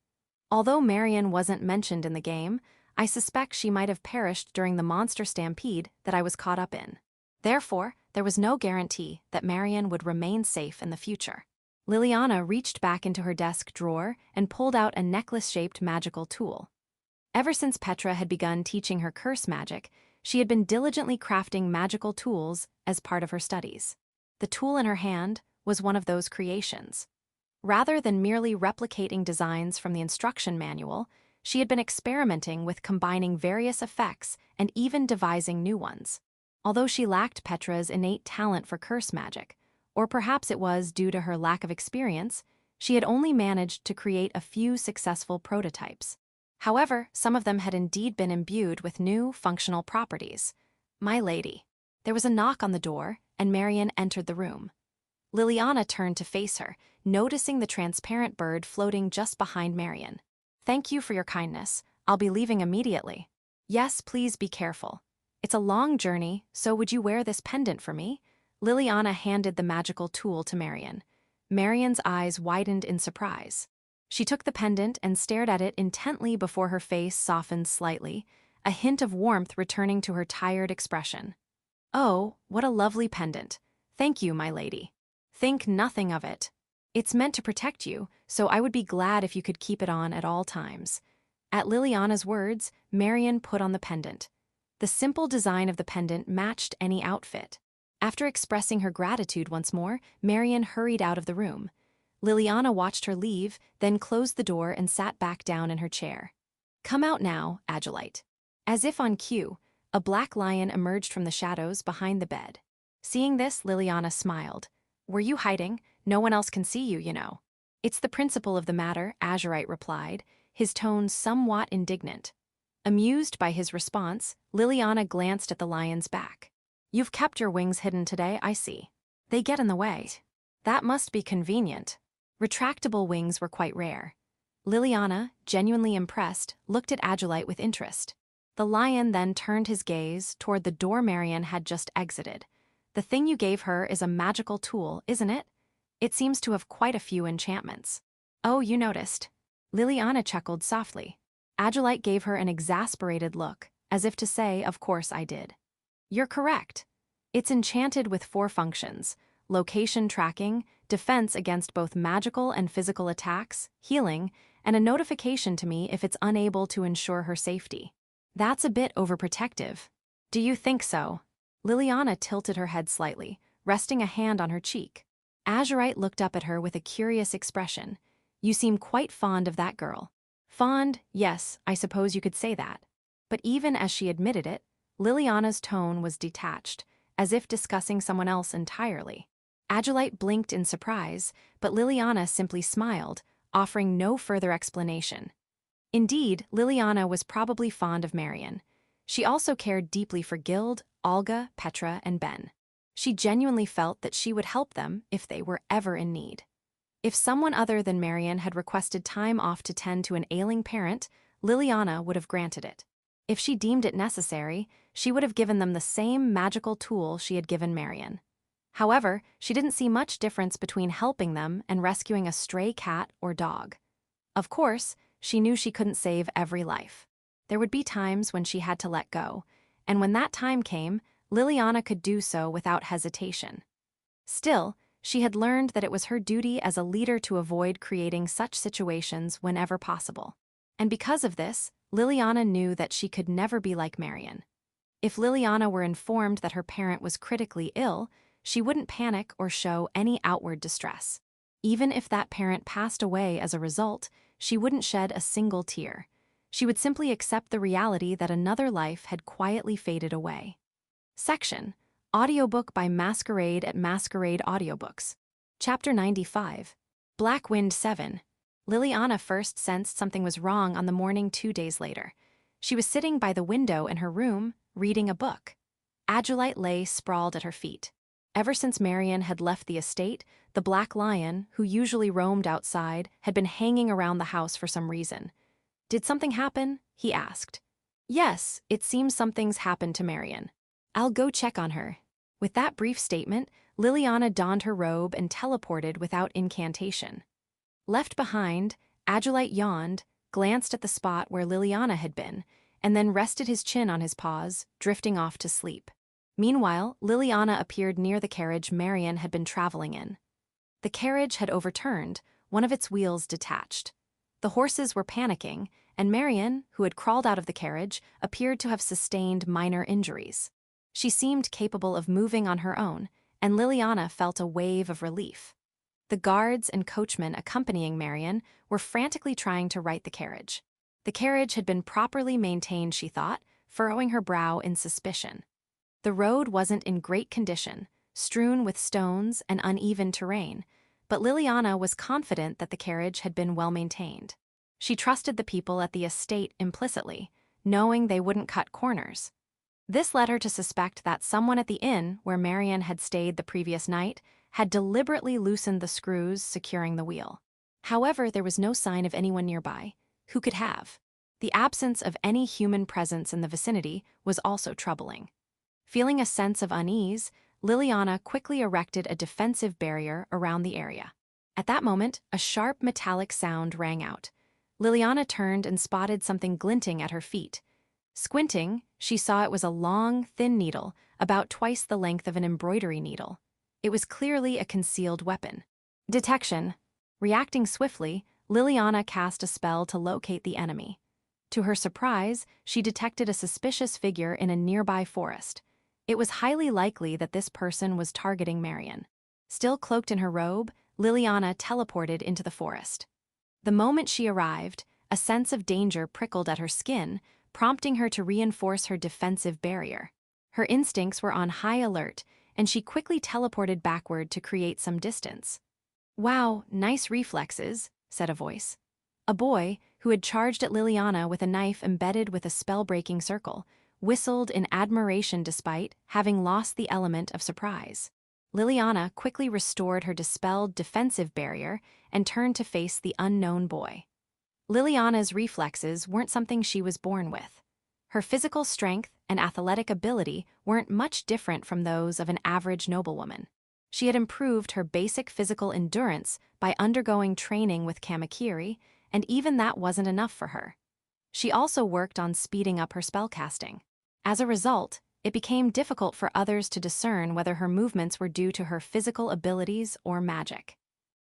Although Marian wasn't mentioned in the game, I suspect she might have perished during the monster stampede that I was caught up in. Therefore, there was no guarantee that Marian would remain safe in the future. Liliana reached back into her desk drawer and pulled out a necklace-shaped magical tool. Ever since Petra had begun teaching her curse magic, she had been diligently crafting magical tools as part of her studies. The tool in her hand was one of those creations. Rather than merely replicating designs from the instruction manual, she had been experimenting with combining various effects and even devising new ones. Although she lacked Petra's innate talent for curse magic, or perhaps it was due to her lack of experience, she had only managed to create a few successful prototypes. However, some of them had indeed been imbued with new, functional properties. My lady. There was a knock on the door, and Marian entered the room. Liliana turned to face her, noticing the transparent bird floating just behind Marian. Thank you for your kindness. I'll be leaving immediately. Yes, please be careful. It's a long journey, so would you wear this pendant for me? Liliana handed the magical tool to Marian. Marian's eyes widened in surprise. She took the pendant and stared at it intently before her face softened slightly, a hint of warmth returning to her tired expression. Oh, what a lovely pendant. Thank you, my lady. Think nothing of it. It's meant to protect you, so I would be glad if you could keep it on at all times. At Liliana's words, Marian put on the pendant. The simple design of the pendant matched any outfit. After expressing her gratitude once more, Marian hurried out of the room. Liliana watched her leave, then closed the door and sat back down in her chair. Come out now, Agilite. As if on cue, a black lion emerged from the shadows behind the bed. Seeing this, Liliana smiled. Were you hiding? No one else can see you, you know. It's the principle of the matter, Azurite replied, his tone somewhat indignant. Amused by his response, Liliana glanced at the lion's back. You've kept your wings hidden today, I see. They get in the way. That must be convenient. Retractable wings were quite rare. Liliana, genuinely impressed, looked at Agilite with interest. The lion then turned his gaze toward the door Marion had just exited. The thing you gave her is a magical tool, isn't it? It seems to have quite a few enchantments. Oh, you noticed. Liliana chuckled softly. Agilite gave her an exasperated look, as if to say, of course I did. You're correct. It's enchanted with 4 functions: location tracking, defense against both magical and physical attacks, healing, and a notification to me if it's unable to ensure her safety. That's a bit overprotective. Do you think so? Liliana tilted her head slightly, resting a hand on her cheek. Azurite looked up at her with a curious expression. You seem quite fond of that girl. Fond, yes, I suppose you could say that. But even as she admitted it, Liliana's tone was detached, as if discussing someone else entirely. Agilite blinked in surprise, but Liliana simply smiled, offering no further explanation. Indeed, Liliana was probably fond of Marion. She also cared deeply for Gild, Olga, Petra, and Ben. She genuinely felt that she would help them if they were ever in need. If someone other than Marion had requested time off to tend to an ailing parent, Liliana would have granted it. If she deemed it necessary, she would have given them the same magical tool she had given Marion. However, she didn't see much difference between helping them and rescuing a stray cat or dog. Of course, she knew she couldn't save every life. There would be times when she had to let go, and when that time came, Liliana could do so without hesitation. Still, she had learned that it was her duty as a leader to avoid creating such situations whenever possible. And because of this, Liliana knew that she could never be like Marion. If Liliana were informed that her parent was critically ill, she wouldn't panic or show any outward distress. Even if that parent passed away as a result, she wouldn't shed a single tear. She would simply accept the reality that another life had quietly faded away. Section: Audiobook by Masquerade at Masquerade Audiobooks. Chapter 95. Black Wind 7. Liliana first sensed something was wrong on the morning 2 days later. She was sitting by the window in her room, reading a book. Agilite lay sprawled at her feet. Ever since Marion had left the estate, the black lion, who usually roamed outside, had been hanging around the house for some reason. Did something happen? He asked. Yes, it seems something's happened to Marion. I'll go check on her. With that brief statement, Liliana donned her robe and teleported without incantation. Left behind, Agilite yawned, glanced at the spot where Liliana had been, and then rested his chin on his paws, drifting off to sleep. Meanwhile, Liliana appeared near the carriage Marion had been traveling in. The carriage had overturned, one of its wheels detached. The horses were panicking, and Marion, who had crawled out of the carriage, appeared to have sustained minor injuries. She seemed capable of moving on her own, and Liliana felt a wave of relief. The guards and coachmen accompanying Marion were frantically trying to right the carriage. The carriage had been properly maintained, she thought, furrowing her brow in suspicion. The road wasn't in great condition, strewn with stones and uneven terrain, but Liliana was confident that the carriage had been well maintained. She trusted the people at the estate implicitly, knowing they wouldn't cut corners. This led her to suspect that someone at the inn where Marion had stayed the previous night had deliberately loosened the screws securing the wheel. However, there was no sign of anyone nearby. Who could have? The absence of any human presence in the vicinity was also troubling. Feeling a sense of unease, Liliana quickly erected a defensive barrier around the area. At that moment, a sharp metallic sound rang out. Liliana turned and spotted something glinting at her feet. Squinting, she saw it was a long, thin needle, about twice the length of an embroidery needle. It was clearly a concealed weapon. Detection. Reacting swiftly, Liliana cast a spell to locate the enemy. To her surprise, she detected a suspicious figure in a nearby forest. It was highly likely that this person was targeting Marion. Still cloaked in her robe, Liliana teleported into the forest. The moment she arrived, a sense of danger prickled at her skin, prompting her to reinforce her defensive barrier. Her instincts were on high alert, and she quickly teleported backward to create some distance. "Wow, nice reflexes," said a voice. A boy, who had charged at Liliana with a knife embedded with a spell-breaking circle, whistled in admiration despite having lost the element of surprise. Liliana quickly restored her dispelled defensive barrier and turned to face the unknown boy. Liliana's reflexes weren't something she was born with. Her physical strength and athletic ability weren't much different from those of an average noblewoman. She had improved her basic physical endurance by undergoing training with kamakiri, and even that wasn't enough for her. She also worked on speeding up her spellcasting. As a result, it became difficult for others to discern whether her movements were due to her physical abilities or magic.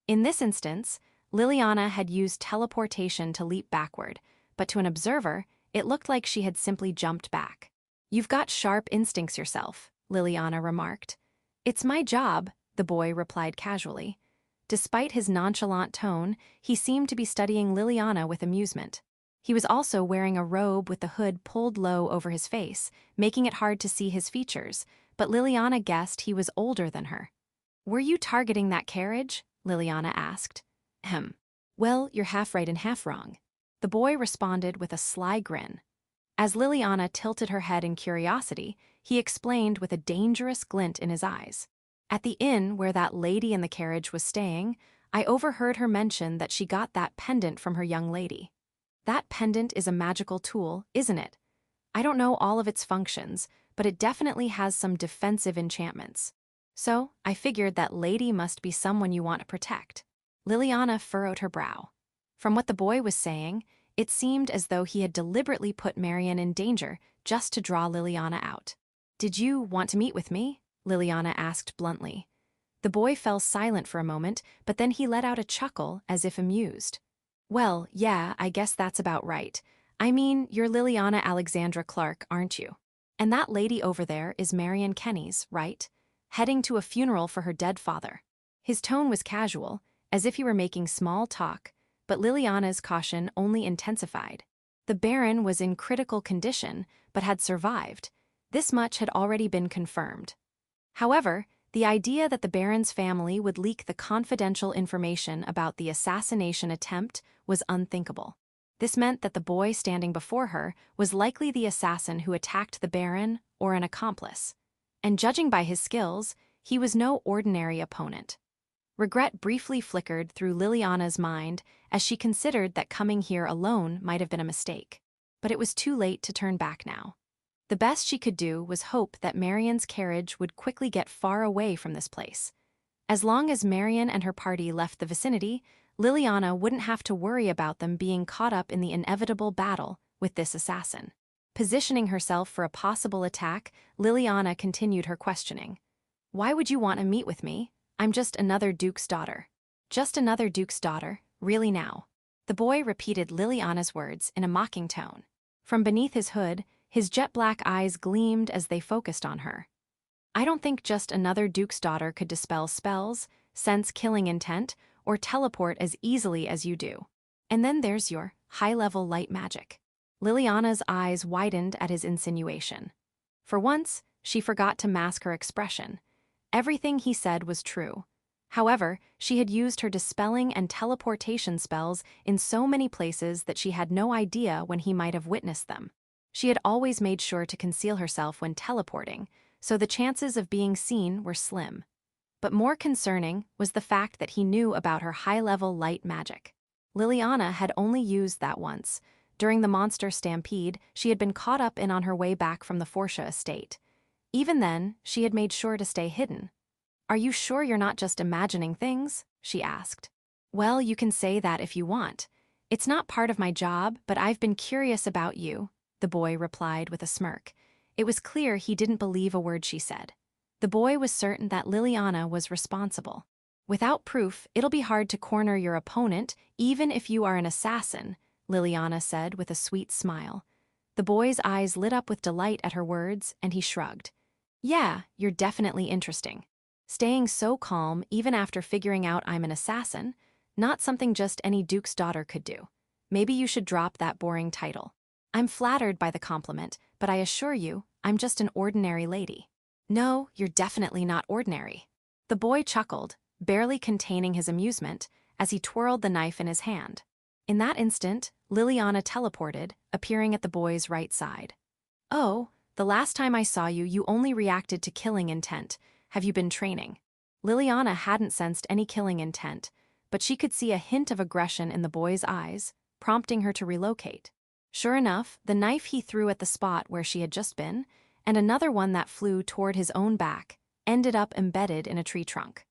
In this instance, Liliana had used teleportation to leap backward, but to an observer, it looked like she had simply jumped back. "You've got sharp instincts yourself," Liliana remarked. "It's my job," the boy replied casually. Despite his nonchalant tone, he seemed to be studying Liliana with amusement. He was also wearing a robe with the hood pulled low over his face, making it hard to see his features, but Liliana guessed he was older than her. "Were you targeting that carriage?" Liliana asked. Well, you're half right and half wrong." The boy responded with a sly grin. As Liliana tilted her head in curiosity, he explained with a dangerous glint in his eyes. "At the inn where that lady in the carriage was staying, I overheard her mention that she got that pendant from her young lady. That pendant is a magical tool, isn't it? I don't know all of its functions, but it definitely has some defensive enchantments. So, I figured that lady must be someone you want to protect." Liliana furrowed her brow. From what the boy was saying, it seemed as though he had deliberately put Marian in danger just to draw Liliana out. "Did you want to meet with me?" Liliana asked bluntly. The boy fell silent for a moment, but then he let out a chuckle as if amused. "Well, yeah, I guess that's about right. I mean, you're Liliana Alexandra Clark, aren't you? And that lady over there is Marian Kenny's, right? Heading to a funeral for her dead father." His tone was casual, as if he were making small talk, but Liliana's caution only intensified. The Baron was in critical condition, but had survived. This much had already been confirmed. However, the idea that the Baron's family would leak the confidential information about the assassination attempt was unthinkable. This meant that the boy standing before her was likely the assassin who attacked the Baron or an accomplice. And judging by his skills, he was no ordinary opponent. Regret briefly flickered through Liliana's mind as she considered that coming here alone might have been a mistake. But it was too late to turn back now. The best she could do was hope that Marian's carriage would quickly get far away from this place. As long as Marian and her party left the vicinity, Liliana wouldn't have to worry about them being caught up in the inevitable battle with this assassin. Positioning herself for a possible attack, Liliana continued her questioning. "Why would you want to meet with me? I'm just another duke's daughter." "Just another duke's daughter, really now?" The boy repeated Liliana's words in a mocking tone. From beneath his hood, his jet-black eyes gleamed as they focused on her. "I don't think just another duke's daughter could dispel spells, sense killing intent, or teleport as easily as you do. And then there's your high-level light magic." Liliana's eyes widened at his insinuation. For once, she forgot to mask her expression. Everything he said was true. However, she had used her dispelling and teleportation spells in so many places that she had no idea when he might have witnessed them. She had always made sure to conceal herself when teleporting, so the chances of being seen were slim. But more concerning was the fact that he knew about her high-level light magic. Liliana had only used that once. During the monster stampede, she had been caught up in on her way back from the Forsha estate. Even then, she had made sure to stay hidden. "Are you sure you're not just imagining things?" she asked. "Well, you can say that if you want. It's not part of my job, but I've been curious about you," the boy replied with a smirk. It was clear he didn't believe a word she said. The boy was certain that Liliana was responsible. "Without proof, it'll be hard to corner your opponent, even if you are an assassin," Liliana said with a sweet smile. The boy's eyes lit up with delight at her words, and he shrugged. "Yeah, you're definitely interesting. Staying so calm even after figuring out I'm an assassin, not something just any duke's daughter could do. Maybe you should drop that boring title." "I'm flattered by the compliment, but I assure you, I'm just an ordinary lady." "No, you're definitely not ordinary." The boy chuckled, barely containing his amusement, as he twirled the knife in his hand. In that instant, Liliana teleported, appearing at the boy's right side. "Oh, the last time I saw you, you only reacted to killing intent. Have you been training?" Liliana hadn't sensed any killing intent, but she could see a hint of aggression in the boy's eyes, prompting her to relocate. Sure enough, the knife he threw at the spot where she had just been, and another one that flew toward his own back, ended up embedded in a tree trunk.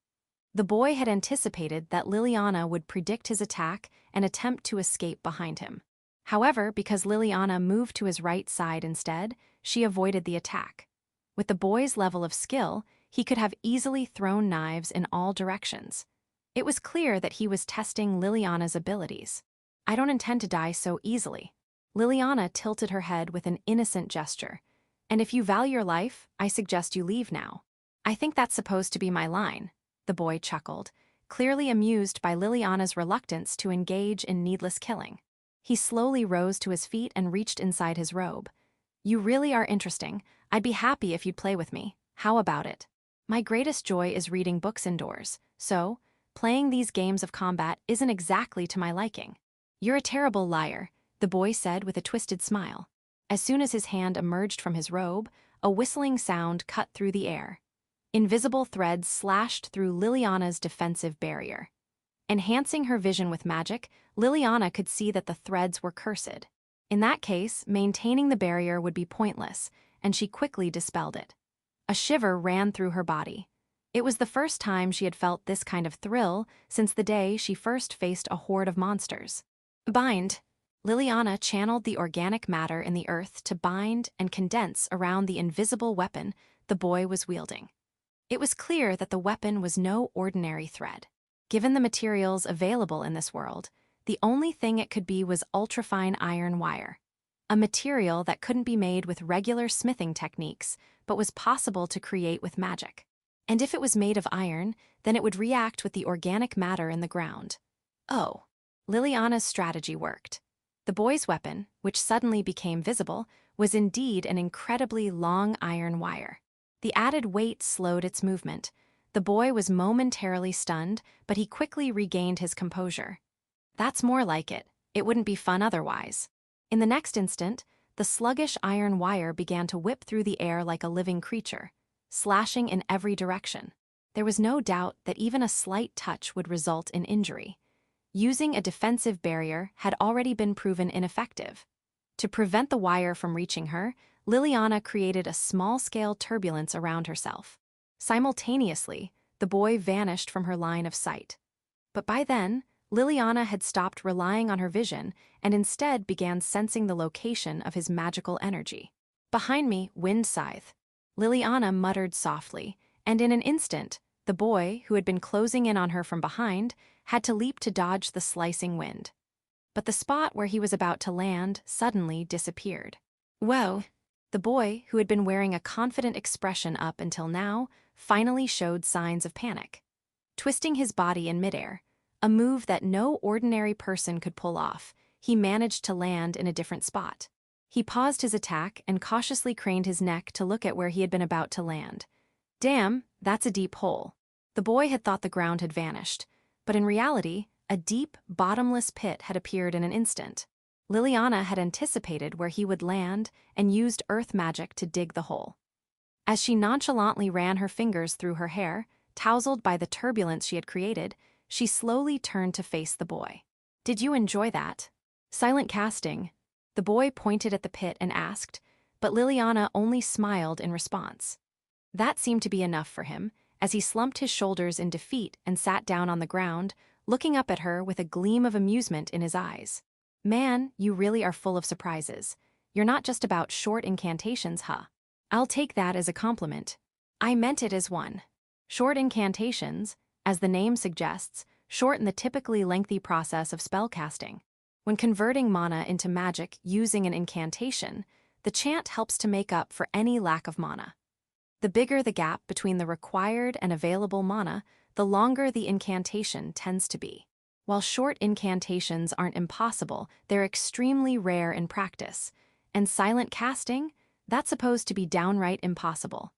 The boy had anticipated that Liliana would predict his attack and attempt to escape behind him. However, because Liliana moved to his right side instead, she avoided the attack. With the boy's level of skill, he could have easily thrown knives in all directions. It was clear that he was testing Liliana's abilities. "I don't intend to die so easily." Liliana tilted her head with an innocent gesture. "And if you value your life, I suggest you leave now." "I think that's supposed to be my line," the boy chuckled, clearly amused by Liliana's reluctance to engage in needless killing. He slowly rose to his feet and reached inside his robe. "You really are interesting. I'd be happy if you'd play with me. How about it? My greatest joy is reading books indoors, so playing these games of combat isn't exactly to my liking." "You're a terrible liar," the boy said with a twisted smile. As soon as his hand emerged from his robe, a whistling sound cut through the air. Invisible threads slashed through Liliana's defensive barrier. Enhancing her vision with magic, Liliana could see that the threads were cursed. In that case, maintaining the barrier would be pointless, and she quickly dispelled it. A shiver ran through her body. It was the first time she had felt this kind of thrill since the day she first faced a horde of monsters. "Bind." Liliana channeled the organic matter in the earth to bind and condense around the invisible weapon the boy was wielding. It was clear that the weapon was no ordinary thread. Given the materials available in this world, the only thing it could be was ultrafine iron wire, a material that couldn't be made with regular smithing techniques, but was possible to create with magic. And if it was made of iron, then it would react with the organic matter in the ground. Oh, Liliana's strategy worked. The boy's weapon, which suddenly became visible, was indeed an incredibly long iron wire. The added weight slowed its movement. The boy was momentarily stunned, but he quickly regained his composure. "That's more like it. It wouldn't be fun otherwise." In the next instant, the sluggish iron wire began to whip through the air like a living creature, slashing in every direction. There was no doubt that even a slight touch would result in injury. Using a defensive barrier had already been proven ineffective. To prevent the wire from reaching her, Liliana created a small-scale turbulence around herself. Simultaneously, the boy vanished from her line of sight. But by then, Liliana had stopped relying on her vision and instead began sensing the location of his magical energy. "Behind me, wind scythe." Liliana muttered softly, and in an instant, the boy, who had been closing in on her from behind, had to leap to dodge the slicing wind. But the spot where he was about to land suddenly disappeared. "Whoa!" The boy, who had been wearing a confident expression up until now, finally showed signs of panic. Twisting his body in midair, a move that no ordinary person could pull off, he managed to land in a different spot. He paused his attack and cautiously craned his neck to look at where he had been about to land. "Damn, that's a deep hole." The boy had thought the ground had vanished, but in reality, a deep, bottomless pit had appeared in an instant. Liliana had anticipated where he would land and used earth magic to dig the hole. As she nonchalantly ran her fingers through her hair, tousled by the turbulence she had created, she slowly turned to face the boy. "Did you enjoy that?" "Silent casting." The boy pointed at the pit and asked, but Liliana only smiled in response. That seemed to be enough for him, as he slumped his shoulders in defeat and sat down on the ground, looking up at her with a gleam of amusement in his eyes. "Man, you really are full of surprises. You're not just about short incantations, huh?" "I'll take that as a compliment." "I meant it as one." Short incantations, as the name suggests, shorten the typically lengthy process of spellcasting. When converting mana into magic using an incantation, the chant helps to make up for any lack of mana. The bigger the gap between the required and available mana, the longer the incantation tends to be. While short incantations aren't impossible, they're extremely rare in practice, and silent casting, that's supposed to be downright impossible.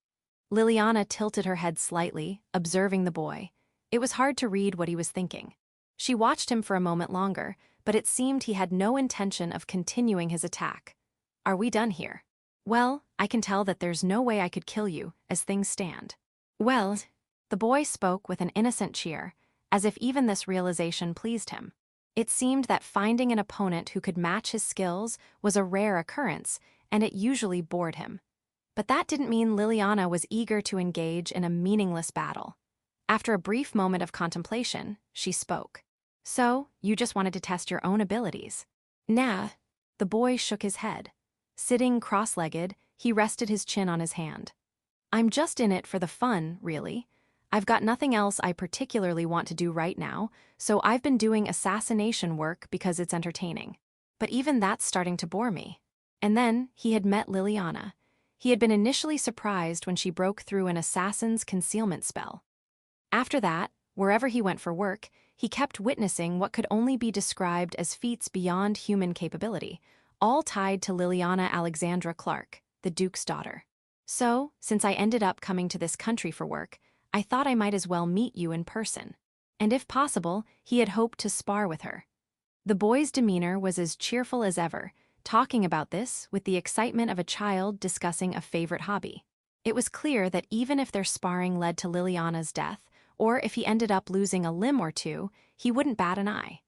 Liliana tilted her head slightly, observing the boy. It was hard to read what he was thinking. She watched him for a moment longer, but it seemed he had no intention of continuing his attack. "Are we done here?" "Well, I can tell that there's no way I could kill you, as things stand." "Well," the boy spoke with an innocent cheer, as if even this realization pleased him. It seemed that finding an opponent who could match his skills was a rare occurrence, and it usually bored him. But that didn't mean Liliana was eager to engage in a meaningless battle. After a brief moment of contemplation, she spoke. "So, you just wanted to test your own abilities?" "Nah." The boy shook his head. Sitting cross-legged, he rested his chin on his hand. "I'm just in it for the fun, really. I've got nothing else I particularly want to do right now, so I've been doing assassination work because it's entertaining. But even that's starting to bore me." And then he had met Liliana. He had been initially surprised when she broke through an assassin's concealment spell. After that, wherever he went for work, he kept witnessing what could only be described as feats beyond human capability, all tied to Liliana Alexandra Clark, the Duke's daughter. "So, since I ended up coming to this country for work, I thought I might as well meet you in person." And if possible, he had hoped to spar with her. The boy's demeanor was as cheerful as ever, talking about this with the excitement of a child discussing a favorite hobby. It was clear that even if their sparring led to Liliana's death, or if he ended up losing a limb or two, he wouldn't bat an eye.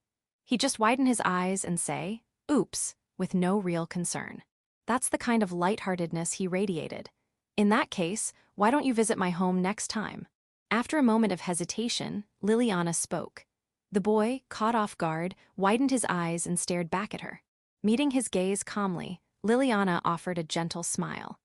He'd just widen his eyes and say, "Oops," with no real concern. That's the kind of lightheartedness he radiated. "In that case, why don't you visit my home next time?" After a moment of hesitation, Liliana spoke. The boy, caught off guard, widened his eyes and stared back at her. Meeting his gaze calmly, Liliana offered a gentle smile.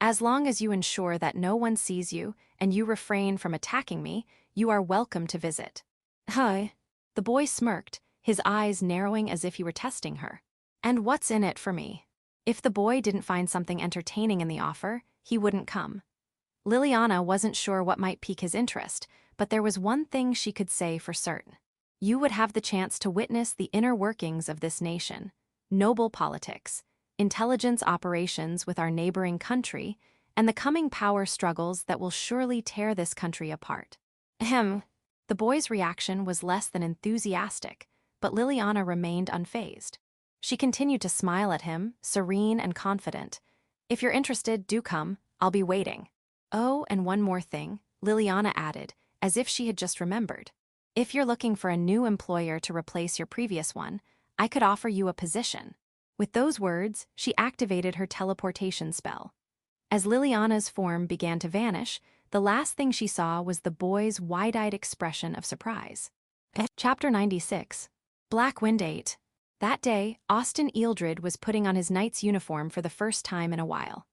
"As long as you ensure that no one sees you and you refrain from attacking me, you are welcome to visit." "Hi." The boy smirked, his eyes narrowing as if he were testing her. "And what's in it for me?" If the boy didn't find something entertaining in the offer, he wouldn't come. Liliana wasn't sure what might pique his interest, but there was one thing she could say for certain. You would have the chance to witness the inner workings of this nation, noble politics, intelligence operations with our neighboring country, and the coming power struggles that will surely tear this country apart. Ahem. The boy's reaction was less than enthusiastic, but Liliana remained unfazed. She continued to smile at him, serene and confident. "If you're interested, do come. I'll be waiting." "Oh, and one more thing," Liliana added, as if she had just remembered. "If you're looking for a new employer to replace your previous one, I could offer you a position." With those words, she activated her teleportation spell. As Liliana's form began to vanish, the last thing she saw was the boy's wide-eyed expression of surprise. Chapter 96. Black Wind 8. That day, Austin Ealdred was putting on his knight's uniform for the first time in a while.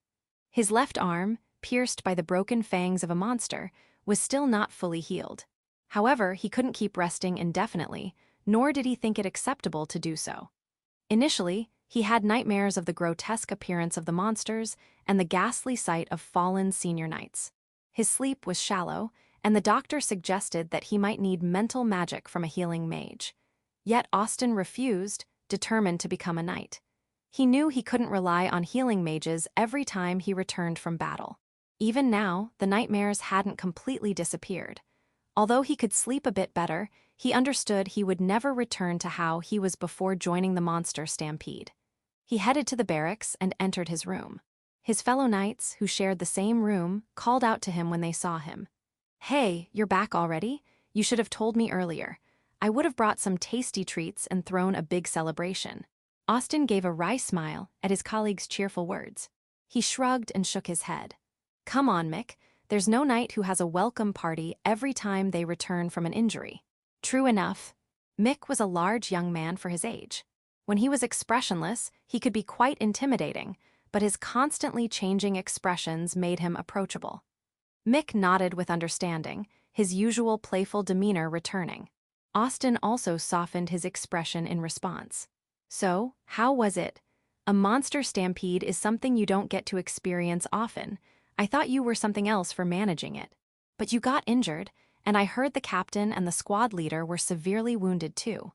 His left arm, pierced by the broken fangs of a monster, was still not fully healed. However, he couldn't keep resting indefinitely, nor did he think it acceptable to do so. Initially, he had nightmares of the grotesque appearance of the monsters and the ghastly sight of fallen senior knights. His sleep was shallow, and the doctor suggested that he might need mental magic from a healing mage. Yet Austin refused, determined to become a knight. He knew he couldn't rely on healing mages every time he returned from battle. Even now, the nightmares hadn't completely disappeared. Although he could sleep a bit better, he understood he would never return to how he was before joining the monster stampede. He headed to the barracks and entered his room. His fellow knights, who shared the same room, called out to him when they saw him. "Hey, you're back already? You should have told me earlier. I would have brought some tasty treats and thrown a big celebration." Austin gave a wry smile at his colleague's cheerful words. He shrugged and shook his head. "Come on, Mick. There's no knight who has a welcome party every time they return from an injury." True enough. Mick was a large young man for his age. When he was expressionless, he could be quite intimidating, but his constantly changing expressions made him approachable. Mick nodded with understanding, his usual playful demeanor returning. Austin also softened his expression in response. "So, how was it? A monster stampede is something you don't get to experience often. I thought you were something else for managing it. But you got injured, and I heard the captain and the squad leader were severely wounded too.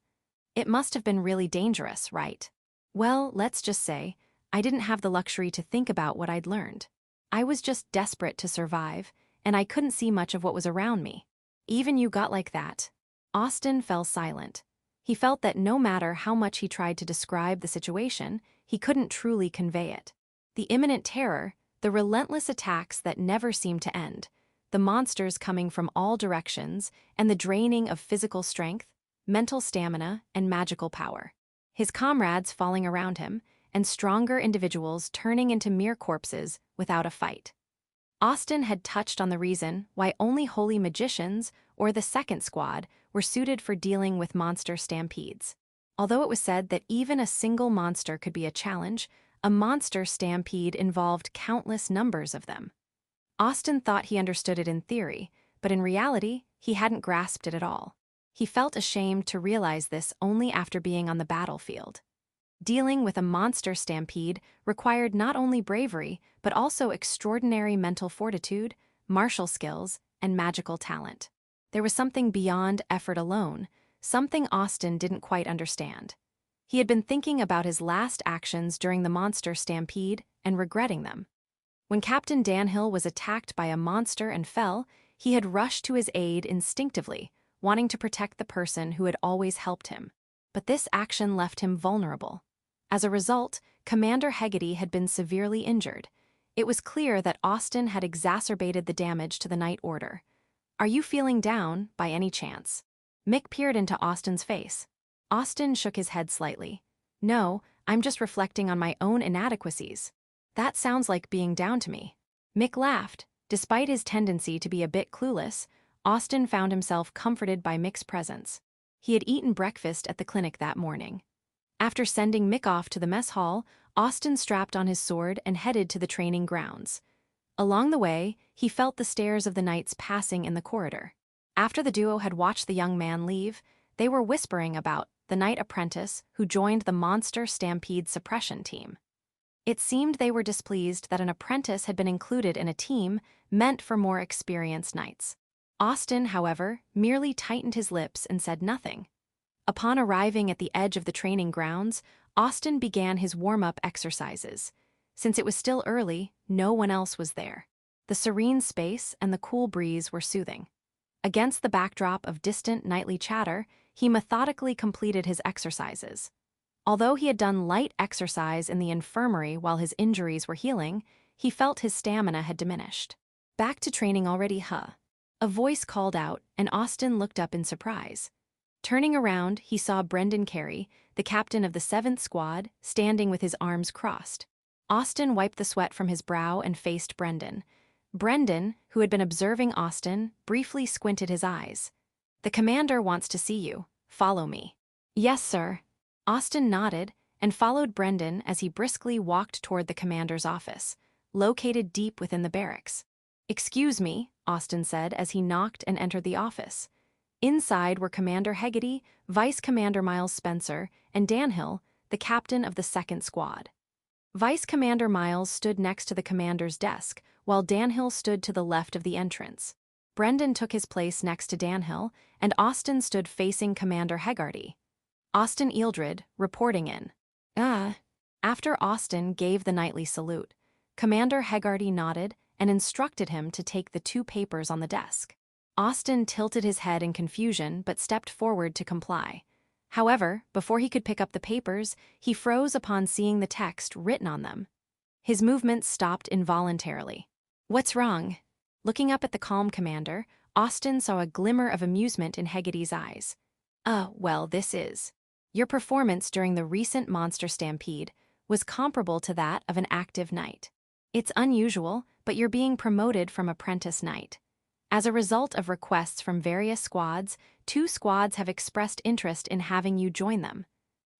It must have been really dangerous, right?" "Well, let's just say, I didn't have the luxury to think about what I'd learned. I was just desperate to survive, and I couldn't see much of what was around me. Even you got like that." Austin fell silent. He felt that no matter how much he tried to describe the situation, he couldn't truly convey it. The imminent terror, the relentless attacks that never seemed to end, the monsters coming from all directions, and the draining of physical strength, mental stamina, and magical power. His comrades falling around him, and stronger individuals turning into mere corpses without a fight. Austin had touched on the reason why only holy magicians, or the second squad, were suited for dealing with monster stampedes. Although it was said that even a single monster could be a challenge, a monster stampede involved countless numbers of them. Austin thought he understood it in theory, but in reality, he hadn't grasped it at all. He felt ashamed to realize this only after being on the battlefield. Dealing with a monster stampede required not only bravery, but also extraordinary mental fortitude, martial skills, and magical talent. There was something beyond effort alone, something Austin didn't quite understand. He had been thinking about his last actions during the monster stampede and regretting them. When Captain Danhill was attacked by a monster and fell, he had rushed to his aid instinctively, wanting to protect the person who had always helped him. But this action left him vulnerable. As a result, Commander Hegarty had been severely injured. It was clear that Austin had exacerbated the damage to the Night Order. "Are you feeling down, by any chance?" Mick peered into Austin's face. Austin shook his head slightly. "No, I'm just reflecting on my own inadequacies." "That sounds like being down to me." Mick laughed. Despite his tendency to be a bit clueless, Austin found himself comforted by Mick's presence. He had eaten breakfast at the clinic that morning. After sending Mick off to the mess hall, Austin strapped on his sword and headed to the training grounds. Along the way, he felt the stares of the knights passing in the corridor. After the duo had watched the young man leave, they were whispering about the knight apprentice who joined the monster stampede suppression team. It seemed they were displeased that an apprentice had been included in a team meant for more experienced knights. Austin, however, merely tightened his lips and said nothing. Upon arriving at the edge of the training grounds, Austin began his warm-up exercises. Since it was still early, no one else was there. The serene space and the cool breeze were soothing. Against the backdrop of distant nightly chatter, he methodically completed his exercises. Although he had done light exercise in the infirmary while his injuries were healing, he felt his stamina had diminished. "Back to training already, huh?" A voice called out, and Austin looked up in surprise. Turning around, he saw Brendan Carey, the captain of the 7th Squad, standing with his arms crossed. Austin wiped the sweat from his brow and faced Brendan. Brendan, who had been observing Austin, briefly squinted his eyes. "The commander wants to see you. Follow me." "Yes, sir." Austin nodded and followed Brendan as he briskly walked toward the commander's office, located deep within the barracks. "Excuse me," Austin said as he knocked and entered the office. Inside were Commander Hegarty, Vice Commander Miles Spencer, and Danhill, the captain of the 2nd Squad. Vice Commander Miles stood next to the commander's desk, while Danhill stood to the left of the entrance. Brendan took his place next to Danhill, and Austin stood facing Commander Hegarty. Austin Ealdred, reporting in. After Austin gave the knightly salute, Commander Hegarty nodded and instructed him to take the 2 papers on the desk. Austin tilted his head in confusion but stepped forward to comply. However, before he could pick up the papers, he froze upon seeing the text written on them. His movements stopped involuntarily. "What's wrong?" Looking up at the calm commander, Austin saw a glimmer of amusement in Hegarty's eyes. Well, this is. Your performance during the recent monster stampede was comparable to that of an active knight. It's unusual, but you're being promoted from apprentice knight. As a result of requests from various squads, 2 squads have expressed interest in having you join them.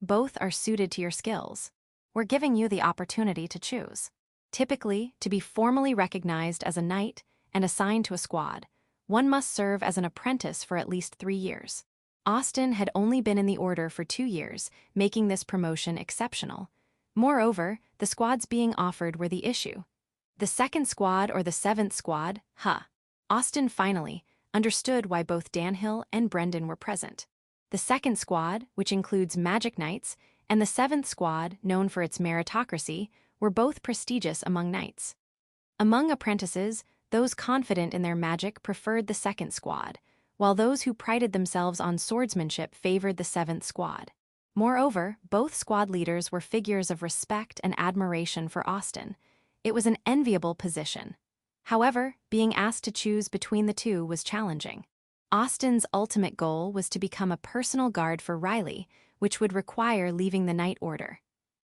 Both are suited to your skills. We're giving you the opportunity to choose. Typically, to be formally recognized as a knight and assigned to a squad, one must serve as an apprentice for at least 3 years. Austin had only been in the order for 2 years, making this promotion exceptional. Moreover, the squads being offered were the issue. The 2nd Squad or the 7th Squad, Austin finally understood why both Danhill and Brendan were present. The 2nd Squad, which includes magic knights, and the 7th Squad, known for its meritocracy, were both prestigious among knights. Among apprentices, those confident in their magic preferred the 2nd Squad, while those who prided themselves on swordsmanship favored the 7th Squad. Moreover, both squad leaders were figures of respect and admiration for Austin. It was an enviable position. However, being asked to choose between the 2 was challenging. Austin's ultimate goal was to become a personal guard for Riley, which would require leaving the Night Order.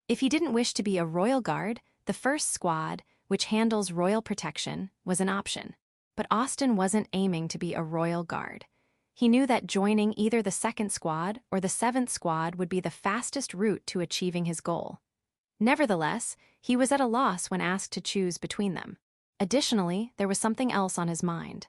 If he didn't wish to be a royal guard, the first squad, which handles royal protection, was an option. But Austin wasn't aiming to be a royal guard. He knew that joining either the second squad or the seventh squad would be the fastest route to achieving his goal. Nevertheless, he was at a loss when asked to choose between them. Additionally, there was something else on his mind.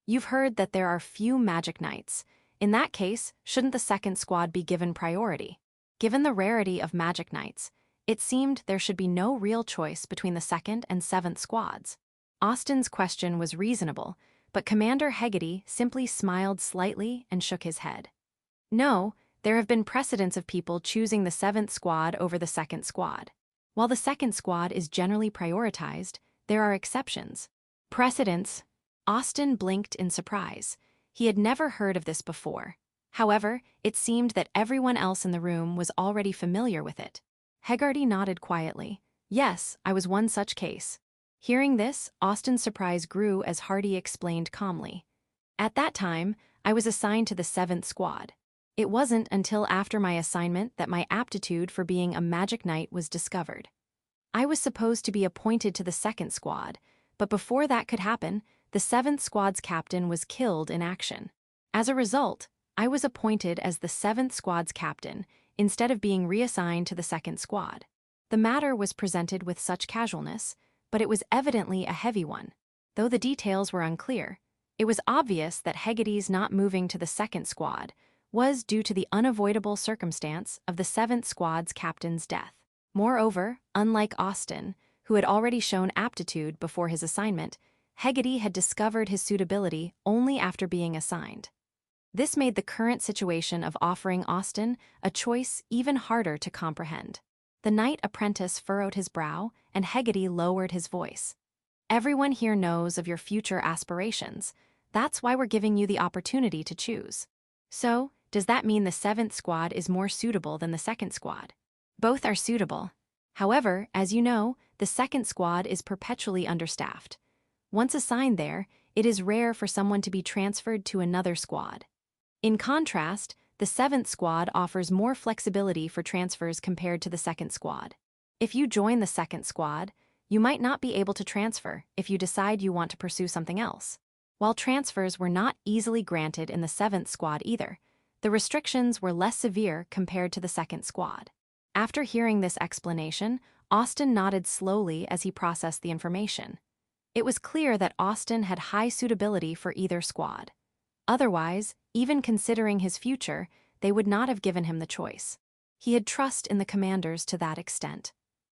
You've heard that there are few magic knights. In that case, shouldn't the second squad be given priority? Given the rarity of magic knights, it seemed there should be no real choice between the second and seventh squads. Austin's question was reasonable, but Commander Hegarty simply smiled slightly and shook his head. No, there have been precedents of people choosing the seventh squad over the second squad. While the second squad is generally prioritized, there are exceptions. Precedents. Austin blinked in surprise. He had never heard of this before. However, it seemed that everyone else in the room was already familiar with it. Hegarty nodded quietly. Yes, I was one such case. Hearing this, Austin's surprise grew as Hardy explained calmly. At that time, I was assigned to the seventh squad. It wasn't until after my assignment that my aptitude for being a magic knight was discovered. I was supposed to be appointed to the second squad, but before that could happen, the seventh squad's captain was killed in action. As a result, I was appointed as the seventh squad's captain instead of being reassigned to the second squad. The matter was presented with such casualness, but it was evidently a heavy one. Though the details were unclear, it was obvious that Hegarty's not moving to the second squad was due to the unavoidable circumstance of the seventh squad's captain's death. Moreover, unlike Austin, who had already shown aptitude before his assignment, Hegarty had discovered his suitability only after being assigned. This made the current situation of offering Austin a choice even harder to comprehend. The knight apprentice furrowed his brow, and Hegarty lowered his voice. Everyone here knows of your future aspirations. That's why we're giving you the opportunity to choose. So, does that mean the seventh squad is more suitable than the second squad? Both are suitable. However, as you know, the second squad is perpetually understaffed. Once assigned there, it is rare for someone to be transferred to another squad. In contrast, the seventh squad offers more flexibility for transfers compared to the second squad. If you join the second squad, you might not be able to transfer if you decide you want to pursue something else. While transfers were not easily granted in the seventh squad either, the restrictions were less severe compared to the second squad. After hearing this explanation, Austin nodded slowly as he processed the information. It was clear that Austin had high suitability for either squad. Otherwise, even considering his future, they would not have given him the choice. He had trust in the commanders to that extent.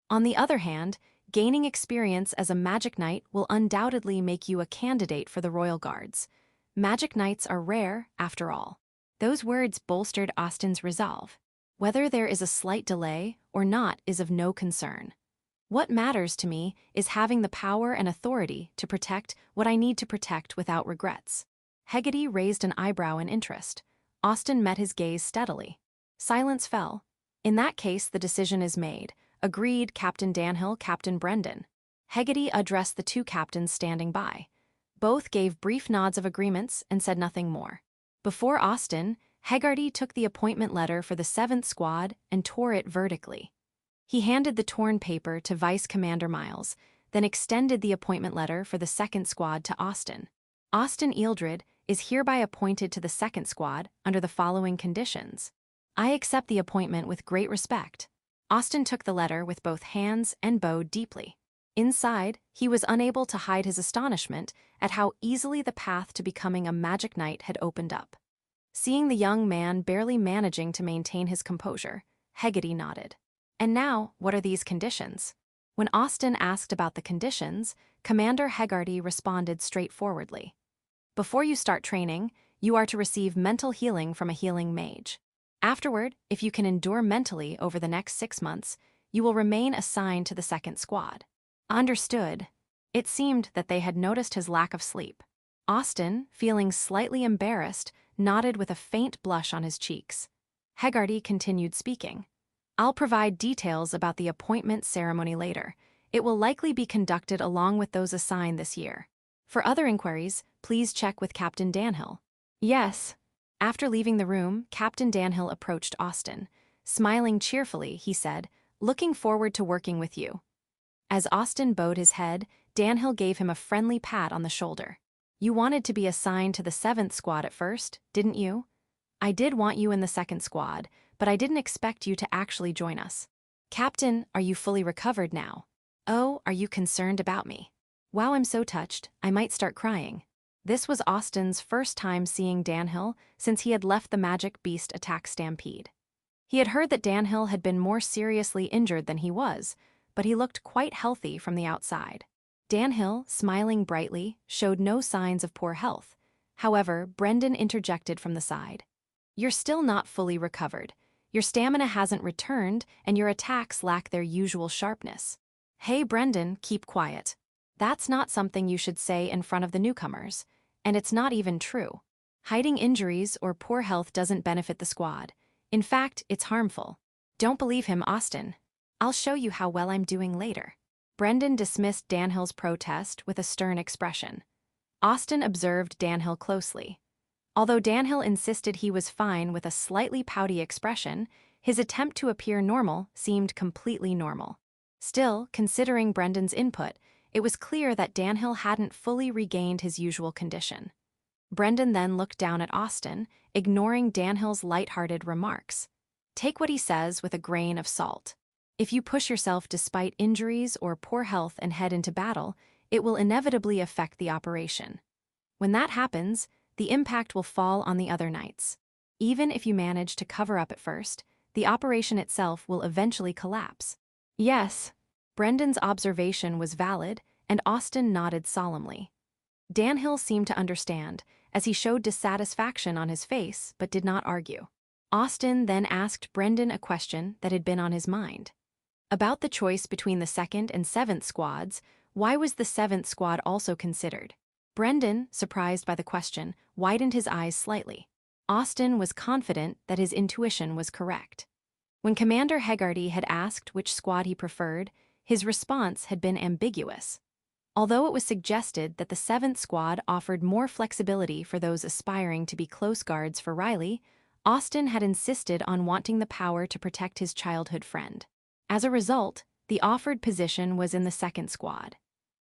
On the other hand, gaining experience as a magic knight will undoubtedly make you a candidate for the Royal Guards. Magic knights are rare, after all. Those words bolstered Austin's resolve. Whether there is a slight delay or not is of no concern. What matters to me is having the power and authority to protect what I need to protect without regrets. Hegarty raised an eyebrow in interest. Austin met his gaze steadily. Silence fell. In that case, the decision is made. Agreed, Captain Danhill, Captain Brendan. Hegarty addressed the two captains standing by. Both gave brief nods of agreements and said nothing more. Before Austin, Hegarty took the appointment letter for the seventh squad and tore it vertically. He handed the torn paper to Vice Commander Miles, then extended the appointment letter for the second squad to Austin. Austin Ealdred is hereby appointed to the second squad under the following conditions. I accept the appointment with great respect. Austin took the letter with both hands and bowed deeply. Inside, he was unable to hide his astonishment at how easily the path to becoming a magic knight had opened up. Seeing the young man barely managing to maintain his composure, Hegarty nodded. And now, what are these conditions? When Austin asked about the conditions, Commander Hegarty responded straightforwardly. Before you start training, you are to receive mental healing from a healing mage. Afterward, if you can endure mentally over the next 6 months, you will remain assigned to the second squad. Understood. It seemed that they had noticed his lack of sleep. Austin, feeling slightly embarrassed, nodded with a faint blush on his cheeks. Hegarty continued speaking. I'll provide details about the appointment ceremony later. It will likely be conducted along with those assigned this year. For other inquiries, please check with Captain Danhill. Yes. After leaving the room, Captain Danhill approached Austin. Smiling cheerfully, he said, "Looking forward to working with you." As Austin bowed his head, Danhill gave him a friendly pat on the shoulder. "You wanted to be assigned to the 7th squad at first, didn't you?" "I did want you in the 2nd squad, but I didn't expect you to actually join us." "Captain, are you fully recovered now?" "Oh, are you concerned about me?" "Wow, I'm so touched, I might start crying." This was Austin's first time seeing Danhill since he had left the magic beast attack stampede. He had heard that Danhill had been more seriously injured than he was, but he looked quite healthy from the outside. Danhill, smiling brightly, showed no signs of poor health. However, Brendan interjected from the side. "You're still not fully recovered. Your stamina hasn't returned, and your attacks lack their usual sharpness." "Hey, Brendan, keep quiet. That's not something you should say in front of the newcomers, and it's not even true. Hiding injuries or poor health doesn't benefit the squad. In fact, it's harmful. Don't believe him, Austin. I'll show you how well I'm doing later." Brendan dismissed Danhill's protest with a stern expression. Austin observed Danhill closely. Although Danhill insisted he was fine with a slightly pouty expression, his attempt to appear normal seemed completely normal. Still, considering Brendan's input, it was clear that Danhill hadn't fully regained his usual condition. Brendan then looked down at Austin, ignoring Danhill's light-hearted remarks. "Take what he says with a grain of salt. If you push yourself despite injuries or poor health and head into battle, it will inevitably affect the operation. When that happens, the impact will fall on the other knights. Even if you manage to cover up at first, the operation itself will eventually collapse." Yes. Brendan's observation was valid, and Austin nodded solemnly. Danhill seemed to understand, as he showed dissatisfaction on his face but did not argue. Austin then asked Brendan a question that had been on his mind. About the choice between the 2nd and 7th squads, why was the 7th squad also considered? Brendan, surprised by the question, widened his eyes slightly. Austin was confident that his intuition was correct. When Commander Hegarty had asked which squad he preferred, his response had been ambiguous. Although it was suggested that the 7th squad offered more flexibility for those aspiring to be close guards for Riley, Austin had insisted on wanting the power to protect his childhood friend. As a result, the offered position was in the 2nd squad.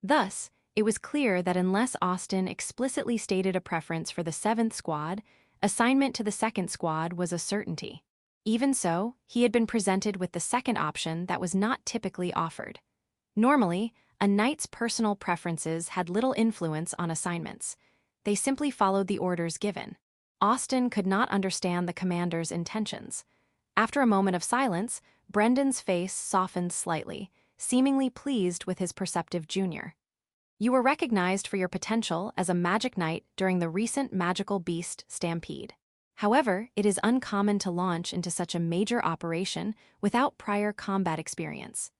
Thus, it was clear that unless Austin explicitly stated a preference for the 7th squad, assignment to the 2nd squad was a certainty. Even so, he had been presented with the second option that was not typically offered. Normally, a knight's personal preferences had little influence on assignments. They simply followed the orders given. Austin could not understand the commander's intentions. After a moment of silence, Brendan's face softened slightly, seemingly pleased with his perceptive junior. "You were recognized for your potential as a magic knight during the recent magical beast stampede. However, it is uncommon to launch into such a major operation without prior combat experience.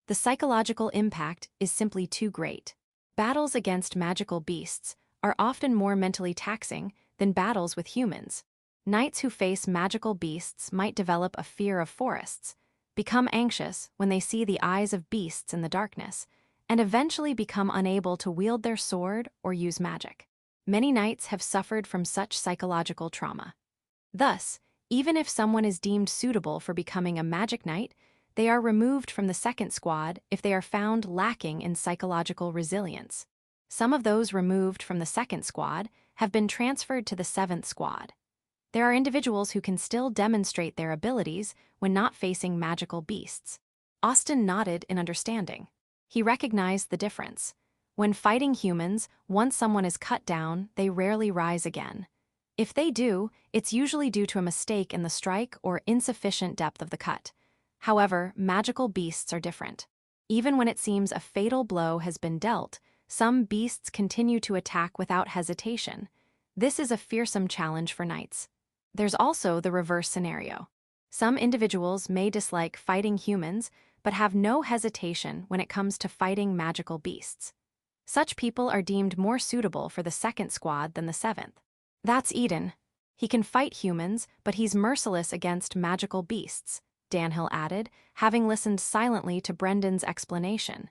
The psychological impact is simply too great. Battles against magical beasts are often more mentally taxing than battles with humans. Knights who face magical beasts might develop a fear of forests, become anxious when they see the eyes of beasts in the darkness, and eventually become unable to wield their sword or use magic. Many knights have suffered from such psychological trauma. Thus, even if someone is deemed suitable for becoming a magic knight, they are removed from the 2nd squad if they are found lacking in psychological resilience. Some of those removed from the 2nd squad have been transferred to the 7th squad. There are individuals who can still demonstrate their abilities when not facing magical beasts. Austin nodded in understanding. He recognized the difference. When fighting humans, once someone is cut down, they rarely rise again. If they do, it's usually due to a mistake in the strike or insufficient depth of the cut. However, magical beasts are different. Even when it seems a fatal blow has been dealt, some beasts continue to attack without hesitation. This is a fearsome challenge for knights. There's also the reverse scenario. Some individuals may dislike fighting humans, but have no hesitation when it comes to fighting magical beasts. Such people are deemed more suitable for the 2nd squad than the 7th. That's Eden. He can fight humans, but he's merciless against magical beasts, Danhill added, having listened silently to Brendan's explanation.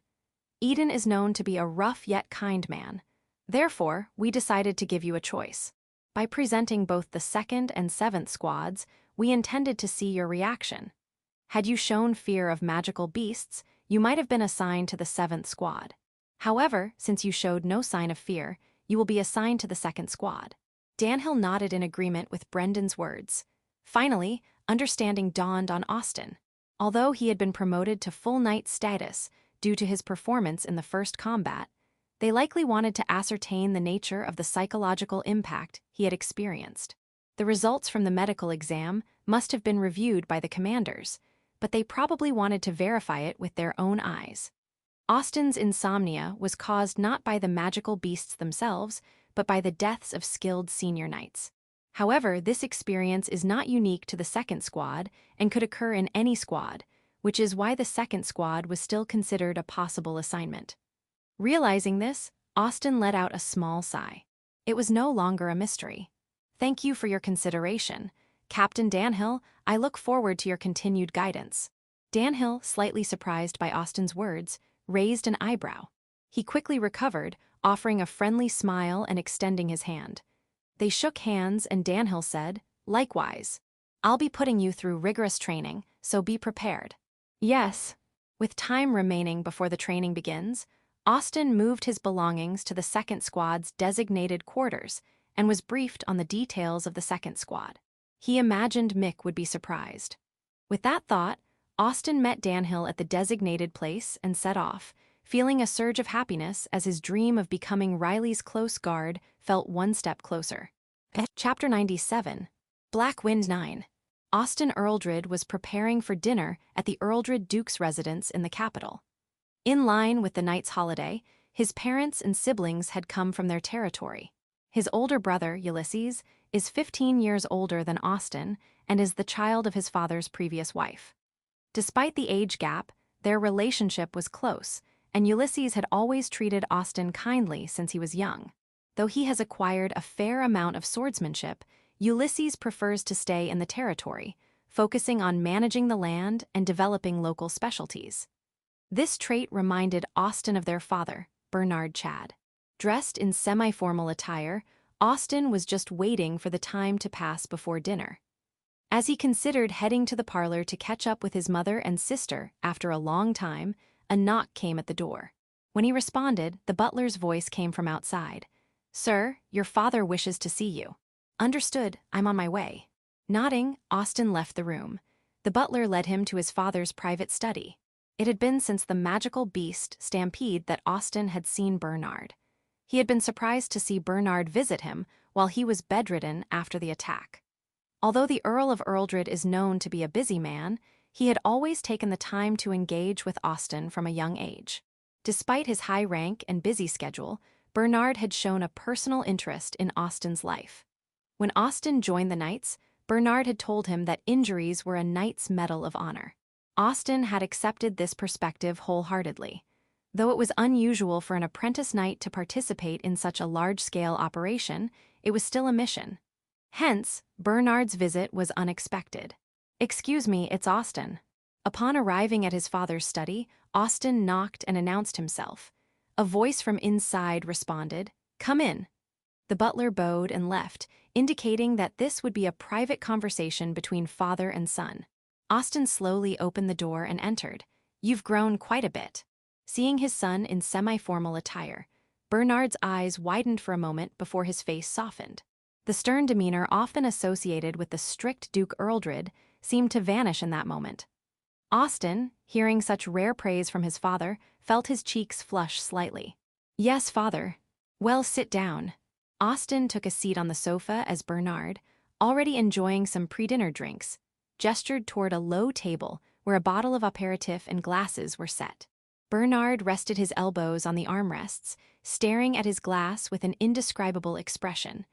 Eden is known to be a rough yet kind man. Therefore, we decided to give you a choice. By presenting both the 2nd and 7th squads, we intended to see your reaction. Had you shown fear of magical beasts, you might have been assigned to the 7th squad. However, since you showed no sign of fear, you will be assigned to the 2nd squad. Danhill nodded in agreement with Brendan's words. Finally, understanding dawned on Austin. Although he had been promoted to full knight status due to his performance in the first combat, they likely wanted to ascertain the nature of the psychological impact he had experienced. The results from the medical exam must have been reviewed by the commanders, but they probably wanted to verify it with their own eyes. Austin's insomnia was caused not by the magical beasts themselves, but by the deaths of skilled senior knights. However, this experience is not unique to the 2nd squad and could occur in any squad, which is why the 2nd squad was still considered a possible assignment. Realizing this, Austin let out a small sigh. It was no longer a mystery. Thank you for your consideration. Captain Danhill, I look forward to your continued guidance. Danhill, slightly surprised by Austin's words, raised an eyebrow. He quickly recovered, offering a friendly smile and extending his hand. They shook hands and Danhill said, "Likewise. I'll be putting you through rigorous training, so be prepared." Yes. With time remaining before the training begins, Austin moved his belongings to the 2nd squad's designated quarters and was briefed on the details of the 2nd squad. He imagined Mick would be surprised. With that thought, Austin met Danhill at the designated place and set off, feeling a surge of happiness as his dream of becoming Riley's close guard felt one step closer. Chapter 97, Black Wind 9. Austin Earldred was preparing for dinner at the Earldred Duke's residence in the capital. In line with the knight's holiday, his parents and siblings had come from their territory. His older brother, Ulysses, is 15 years older than Austin and is the child of his father's previous wife. Despite the age gap, their relationship was close, and Ulysses had always treated Austin kindly since he was young. Though he has acquired a fair amount of swordsmanship, Ulysses prefers to stay in the territory, focusing on managing the land and developing local specialties. This trait reminded Austin of their father, Bernard Chad. Dressed in semi-formal attire, Austin was just waiting for the time to pass before dinner. As he considered heading to the parlor to catch up with his mother and sister after a long time, a knock came at the door. When he responded, the butler's voice came from outside. "Sir, your father wishes to see you." "Understood, I'm on my way." Nodding, Austin left the room. The butler led him to his father's private study. It had been since the magical beast Stampede that Austin had seen Bernard. He had been surprised to see Bernard visit him while he was bedridden after the attack. Although the Earl of Earldred is known to be a busy man, he had always taken the time to engage with Austin from a young age. Despite his high rank and busy schedule, Bernard had shown a personal interest in Austin's life. When Austin joined the Knights, Bernard had told him that injuries were a Knight's Medal of Honor. Austin had accepted this perspective wholeheartedly. Though it was unusual for an apprentice knight to participate in such a large-scale operation, it was still a mission. Hence, Bernard's visit was unexpected. "Excuse me, it's Austin." Upon arriving at his father's study, Austin knocked and announced himself. A voice from inside responded, "Come in." The butler bowed and left, indicating that this would be a private conversation between father and son. Austin slowly opened the door and entered. "You've grown quite a bit." Seeing his son in semi-formal attire, Bernard's eyes widened for a moment before his face softened. The stern demeanor often associated with the strict Duke Earldred seemed to vanish in that moment. Austin, hearing such rare praise from his father, felt his cheeks flush slightly. "Yes, father." "Well, sit down." Austin took a seat on the sofa as Bernard, already enjoying some pre-dinner drinks, gestured toward a low table where a bottle of aperitif and glasses were set. Bernard rested his elbows on the armrests, staring at his glass with an indescribable expression.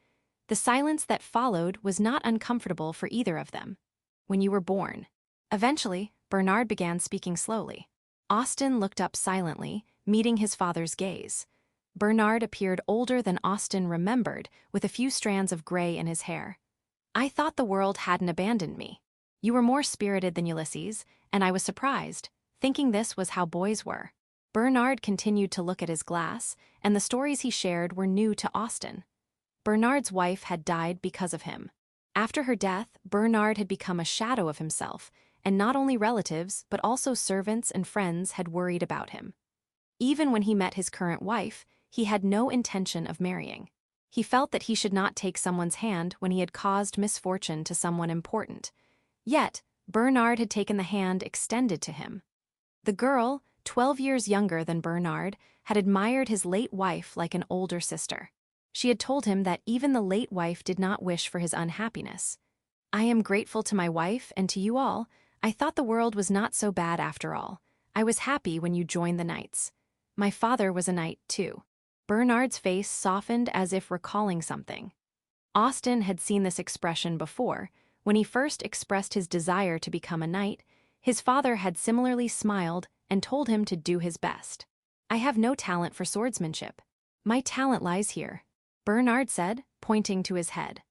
The silence that followed was not uncomfortable for either of them. "When you were born." Eventually, Bernard began speaking slowly. Austin looked up silently, meeting his father's gaze. Bernard appeared older than Austin remembered, with a few strands of gray in his hair. "I thought the world hadn't abandoned me. You were more spirited than Ulysses, and I was surprised, thinking this was how boys were." Bernard continued to look at his glass, and the stories he shared were new to Austin. Bernard's wife had died because of him. After her death, Bernard had become a shadow of himself, and not only relatives but also servants and friends had worried about him. Even when he met his current wife, he had no intention of marrying. He felt that he should not take someone's hand when he had caused misfortune to someone important. Yet, Bernard had taken the hand extended to him. The girl, 12 years younger than Bernard, had admired his late wife like an older sister. She had told him that even the late wife did not wish for his unhappiness. "I am grateful to my wife and to you all. I thought the world was not so bad after all. I was happy when you joined the knights. My father was a knight, too." Bernard's face softened as if recalling something. Austen had seen this expression before. When he first expressed his desire to become a knight, his father had similarly smiled and told him to do his best. "I have no talent for swordsmanship. My talent lies here," Bernard said, pointing to his head.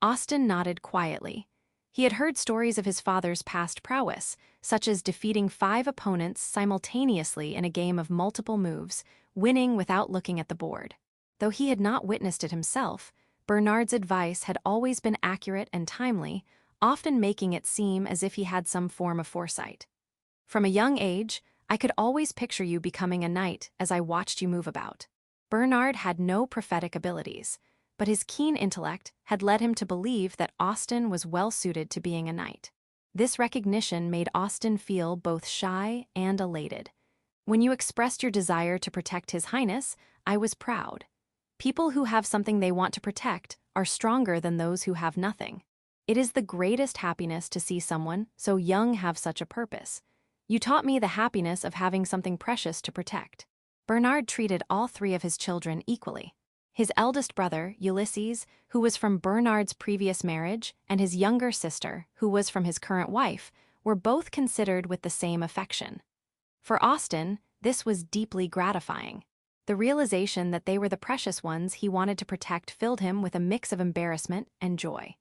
Austen nodded quietly. He had heard stories of his father's past prowess, such as defeating 5 opponents simultaneously in a game of multiple moves, winning without looking at the board. Though he had not witnessed it himself, Bernard's advice had always been accurate and timely, often making it seem as if he had some form of foresight. "From a young age, I could always picture you becoming a knight as I watched you move about." Bernard had no prophetic abilities, but his keen intellect had led him to believe that Austen was well-suited to being a knight. This recognition made Austen feel both shy and elated. "When you expressed your desire to protect His Highness, I was proud. People who have something they want to protect are stronger than those who have nothing. It is the greatest happiness to see someone so young have such a purpose. You taught me the happiness of having something precious to protect." Bernard treated all 3 of his children equally. His eldest brother, Ulysses, who was from Bernard's previous marriage, and his younger sister, who was from his current wife, were both considered with the same affection. For Austen, this was deeply gratifying. The realization that they were the precious ones he wanted to protect filled him with a mix of embarrassment and joy.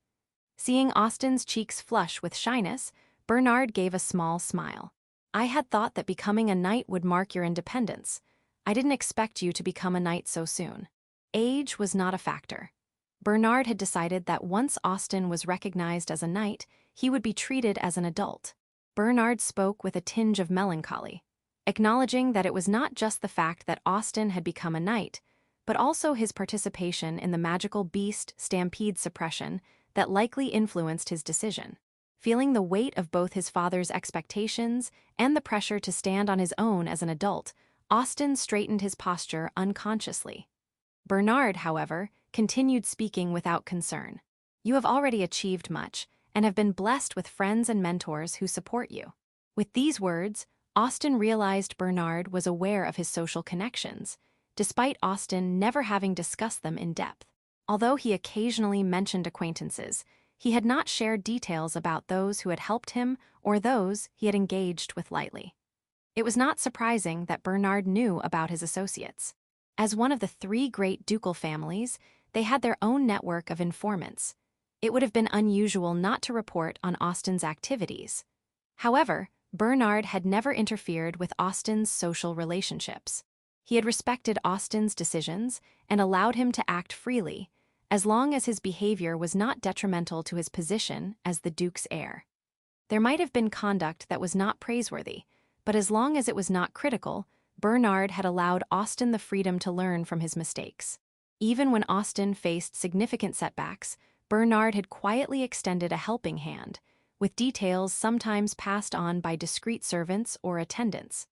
Seeing Austen's cheeks flush with shyness, Bernard gave a small smile. "I had thought that becoming a knight would mark your independence. I didn't expect you to become a knight so soon." Age was not a factor. Bernard had decided that once Austen was recognized as a knight, he would be treated as an adult. Bernard spoke with a tinge of melancholy, acknowledging that it was not just the fact that Austen had become a knight, but also his participation in the magical beast stampede suppression that likely influenced his decision. Feeling the weight of both his father's expectations and the pressure to stand on his own as an adult, Austen straightened his posture unconsciously. Bernard, however, continued speaking without concern. "You have already achieved much, and have been blessed with friends and mentors who support you." With these words, Austen realized Bernard was aware of his social connections, despite Austen never having discussed them in depth. Although he occasionally mentioned acquaintances, he had not shared details about those who had helped him or those he had engaged with lightly. It was not surprising that Bernard knew about his associates. As one of the 3 great ducal families, they had their own network of informants. It would have been unusual not to report on Austen's activities. However, Bernard had never interfered with Austen's social relationships. He had respected Austen's decisions and allowed him to act freely, as long as his behavior was not detrimental to his position as the Duke's heir. There might have been conduct that was not praiseworthy, but as long as it was not critical, Bernard had allowed Austen the freedom to learn from his mistakes. Even when Austen faced significant setbacks, Bernard had quietly extended a helping hand, with details sometimes passed on by discreet servants or attendants.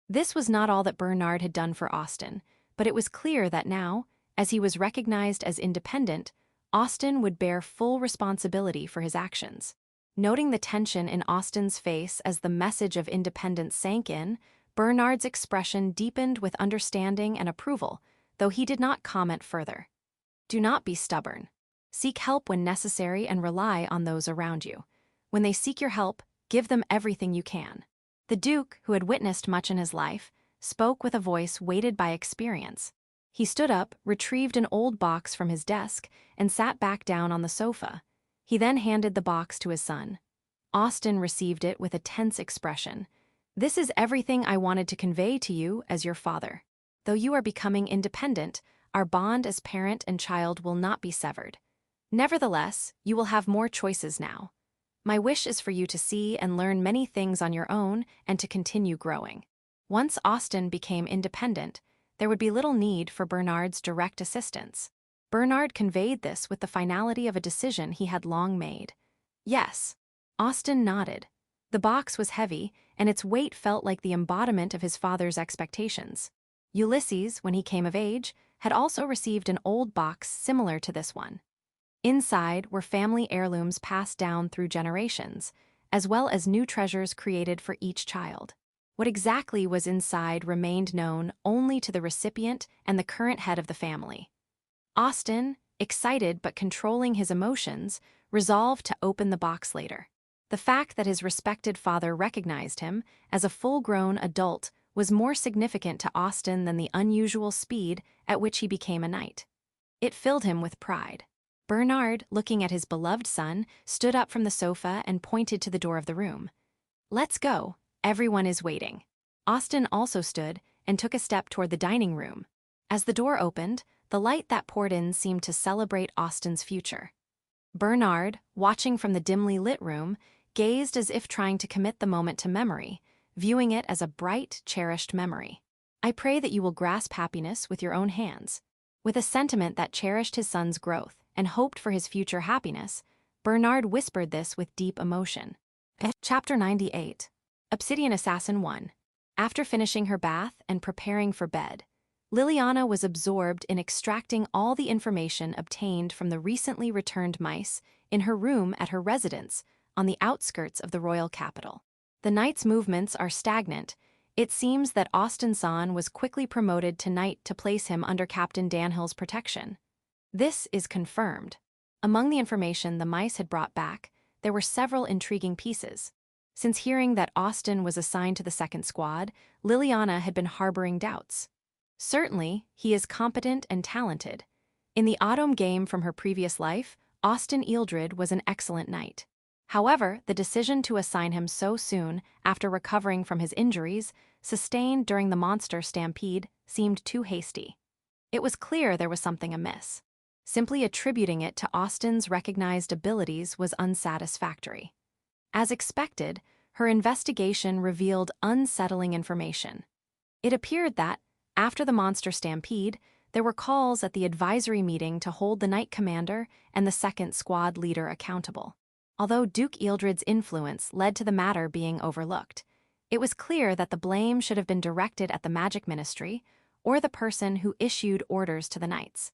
This was not all that Bernard had done for Austen, but it was clear that now, as he was recognized as independent, Austen would bear full responsibility for his actions. Noting the tension in Austen's face as the message of independence sank in, Bernard's expression deepened with understanding and approval, though he did not comment further. "Do not be stubborn. Seek help when necessary and rely on those around you. When they seek your help, give them everything you can." The Duke, who had witnessed much in his life, spoke with a voice weighted by experience. He stood up, retrieved an old box from his desk, and sat back down on the sofa. He then handed the box to his son. Austen received it with a tense expression. "This is everything I wanted to convey to you as your father. Though you are becoming independent, our bond as parent and child will not be severed. Nevertheless, you will have more choices now. My wish is for you to see and learn many things on your own and to continue growing. Once Austin became independent, there would be little need for Bernard's direct assistance. Bernard conveyed this with the finality of a decision he had long made. Yes. Austin nodded. The box was heavy, and its weight felt like the embodiment of his father's expectations. Ulysses, when he came of age, had also received an old box similar to this one. Inside were family heirlooms passed down through generations, as well as new treasures created for each child. What exactly was inside remained known only to the recipient and the current head of the family. Austin, excited but controlling his emotions, resolved to open the box later. The fact that his respected father recognized him as a full-grown adult was more significant to Austin than the unusual speed at which he became a knight. It filled him with pride. Bernard, looking at his beloved son, stood up from the sofa and pointed to the door of the room. "Let's go. Everyone is waiting." Austin also stood and took a step toward the dining room. As the door opened, the light that poured in seemed to celebrate Austin's future. Bernard, watching from the dimly lit room, gazed as if trying to commit the moment to memory, viewing it as a bright, cherished memory. "I pray that you will grasp happiness with your own hands." With a sentiment that cherished his son's growth and hoped for his future happiness, Bernard whispered this with deep emotion. Chapter 98. Obsidian Assassin 1. After finishing her bath and preparing for bed, Liliana was absorbed in extracting all the information obtained from the recently returned mice in her room at her residence on the outskirts of the royal capital. The knight's movements are stagnant. It seems that Austin-san was quickly promoted to knight to place him under Captain Danhill's protection. This is confirmed. Among the information the mice had brought back, there were several intriguing pieces. Since hearing that Austin was assigned to the second squad, Liliana had been harboring doubts. Certainly, he is competent and talented. In the Otome game from her previous life, Austin Ealdred was an excellent knight. However, the decision to assign him so soon after recovering from his injuries, sustained during the monster stampede, seemed too hasty. It was clear there was something amiss. Simply attributing it to Austin's recognized abilities was unsatisfactory. As expected, her investigation revealed unsettling information. It appeared that, after the monster stampede, there were calls at the advisory meeting to hold the knight commander and the second squad leader accountable. Although Duke Ealdred's influence led to the matter being overlooked, it was clear that the blame should have been directed at the magic ministry or the person who issued orders to the knights,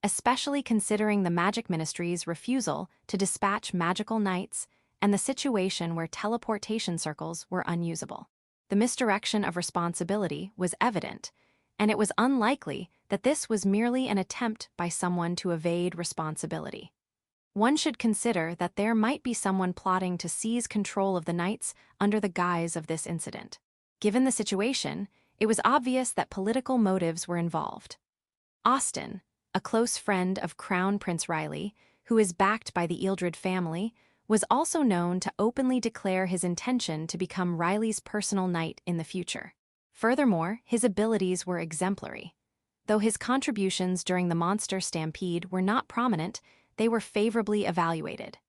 especially considering the magic ministry's refusal to dispatch magical knights and the situation where teleportation circles were unusable. The misdirection of responsibility was evident, and it was unlikely that this was merely an attempt by someone to evade responsibility. One should consider that there might be someone plotting to seize control of the knights under the guise of this incident. Given the situation, it was obvious that political motives were involved. Austin, a close friend of Crown Prince Riley, who is backed by the Ealdred family, was also known to openly declare his intention to become Riley's personal knight in the future. Furthermore, his abilities were exemplary. Though his contributions during the monster stampede were not prominent, they were favorably evaluated.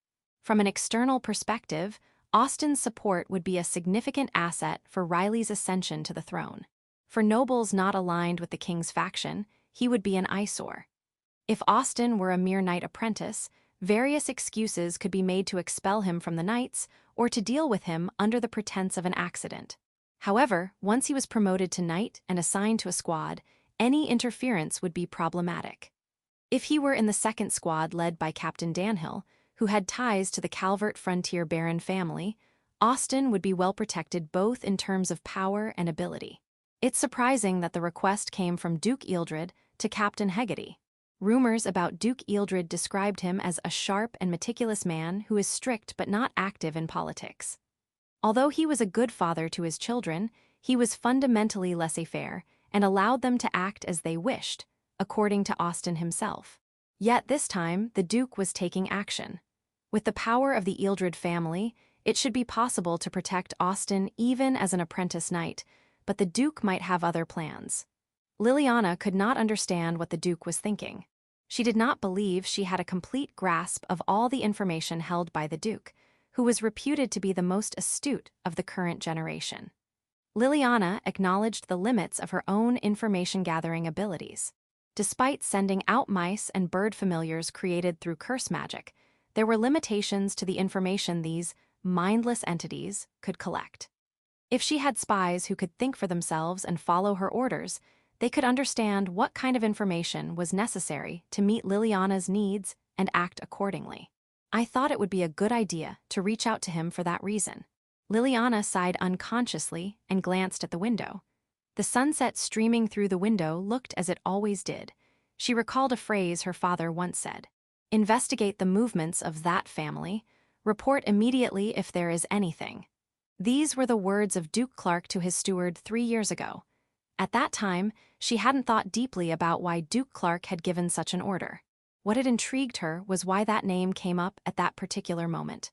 From an external perspective, Austin's support would be a significant asset for Riley's ascension to the throne. For nobles not aligned with the king's faction, he would be an eyesore. If Austin were a mere knight apprentice, various excuses could be made to expel him from the knights or to deal with him under the pretense of an accident. However, once he was promoted to knight and assigned to a squad, any interference would be problematic. If he were in the second squad led by Captain Danhill, who had ties to the Calvert frontier baron family, Austin would be well protected both in terms of power and ability. It's surprising that the request came from Duke Ealdred to Captain Hegarty. Rumors about Duke Ealdred described him as a sharp and meticulous man who is strict but not active in politics. Although he was a good father to his children, he was fundamentally laissez-faire and allowed them to act as they wished, according to Austin himself. Yet this time, the Duke was taking action. With the power of the Ealdred family, it should be possible to protect Austin even as an apprentice knight, but the Duke might have other plans. Liliana could not understand what the Duke was thinking. She did not believe she had a complete grasp of all the information held by the Duke, who was reputed to be the most astute of the current generation. Liliana acknowledged the limits of her own information-gathering abilities. Despite sending out mice and bird familiars created through curse magic, there were limitations to the information these mindless entities could collect. If she had spies who could think for themselves and follow her orders, they could understand what kind of information was necessary to meet Liliana's needs and act accordingly. I thought it would be a good idea to reach out to him for that reason. Liliana sighed unconsciously and glanced at the window. The sunset streaming through the window looked as it always did. She recalled a phrase her father once said: "Investigate the movements of that family. Report immediately if there is anything." These were the words of Duke Clark to his steward 3 years ago. At that time, she hadn't thought deeply about why Duke Clark had given such an order. What had intrigued her was why that name came up at that particular moment.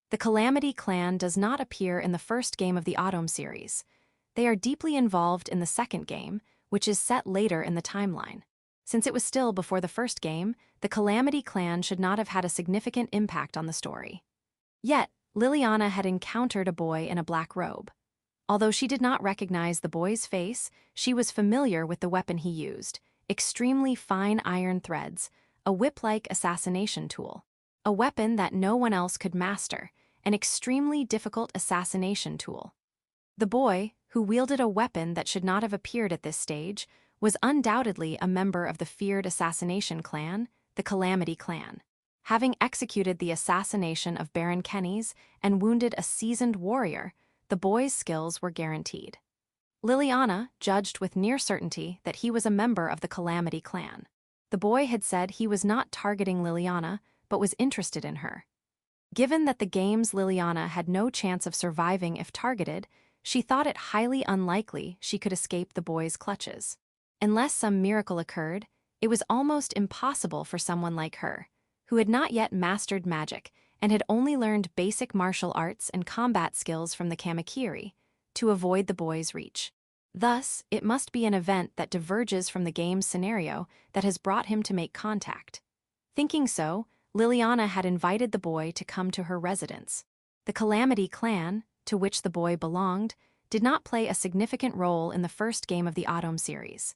The Calamity clan does not appear in the first game of the Otome series. They are deeply involved in the second game, which is set later in the timeline. Since it was still before the first game, the Calamity clan should not have had a significant impact on the story. Yet, Liliana had encountered a boy in a black robe. Although she did not recognize the boy's face, she was familiar with the weapon he used: extremely fine iron threads, a whip-like assassination tool. A weapon that no one else could master, an extremely difficult assassination tool. The boy, who wielded a weapon that should not have appeared at this stage, was undoubtedly a member of the feared assassination clan, the Calamity clan. Having executed the assassination of Baron Kennys and wounded a seasoned warrior, the boy's skills were guaranteed. Liliana judged with near certainty that he was a member of the Calamity clan. The boy had said he was not targeting Liliana, but was interested in her. Given that the game's Liliana had no chance of surviving if targeted, she thought it highly unlikely she could escape the boy's clutches. Unless some miracle occurred, it was almost impossible for someone like her, who had not yet mastered magic and had only learned basic martial arts and combat skills from the Kamakiri, to avoid the boy's reach. Thus, it must be an event that diverges from the game's scenario that has brought him to make contact. Thinking so, Liliana had invited the boy to come to her residence. The Calamity clan, to which the boy belonged, did not play a significant role in the first game of the Otome series.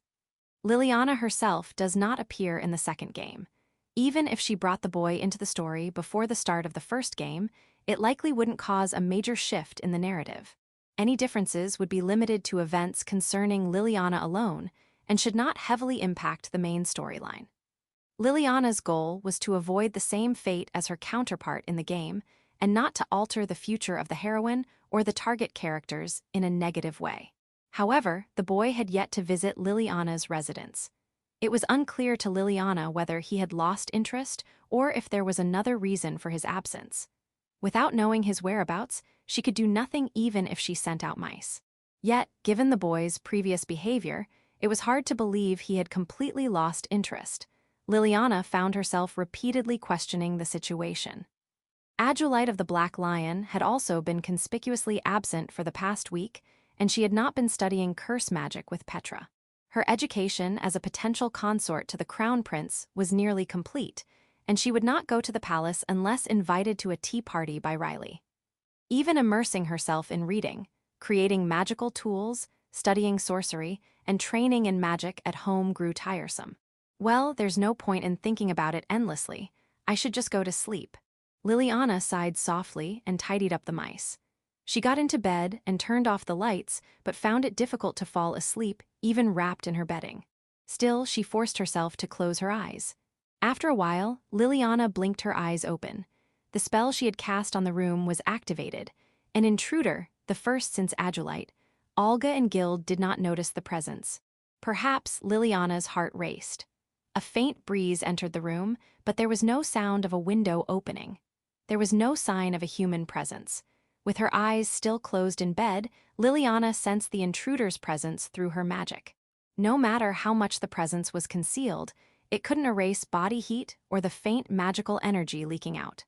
Liliana herself does not appear in the second game. Even if she brought the boy into the story before the start of the first game, it likely wouldn't cause a major shift in the narrative. Any differences would be limited to events concerning Liliana alone and should not heavily impact the main storyline. Liliana's goal was to avoid the same fate as her counterpart in the game and not to alter the future of the heroine or the target characters in a negative way. However, the boy had yet to visit Liliana's residence. It was unclear to Liliana whether he had lost interest or if there was another reason for his absence. Without knowing his whereabouts, she could do nothing even if she sent out mice. Yet, given the boy's previous behavior, it was hard to believe he had completely lost interest. Liliana found herself repeatedly questioning the situation. Adulite of the Black Lion had also been conspicuously absent for the past week, and she had not been studying curse magic with Petra. Her education as a potential consort to the Crown Prince was nearly complete, and she would not go to the palace unless invited to a tea party by Riley. Even immersing herself in reading, creating magical tools, studying sorcery, and training in magic at home grew tiresome. Well, there's no point in thinking about it endlessly. I should just go to sleep. Liliana sighed softly and tidied up the mice. She got into bed and turned off the lights, but found it difficult to fall asleep, even wrapped in her bedding. Still, she forced herself to close her eyes. After a while, Liliana blinked her eyes open. The spell she had cast on the room was activated. An intruder, the first since Adulite, Olga and Gild did not notice the presence. Perhaps Liliana's heart raced. A faint breeze entered the room, but there was no sound of a window opening. There was no sign of a human presence. With her eyes still closed in bed, Liliana sensed the intruder's presence through her magic. No matter how much the presence was concealed, it couldn't erase body heat or the faint magical energy leaking out.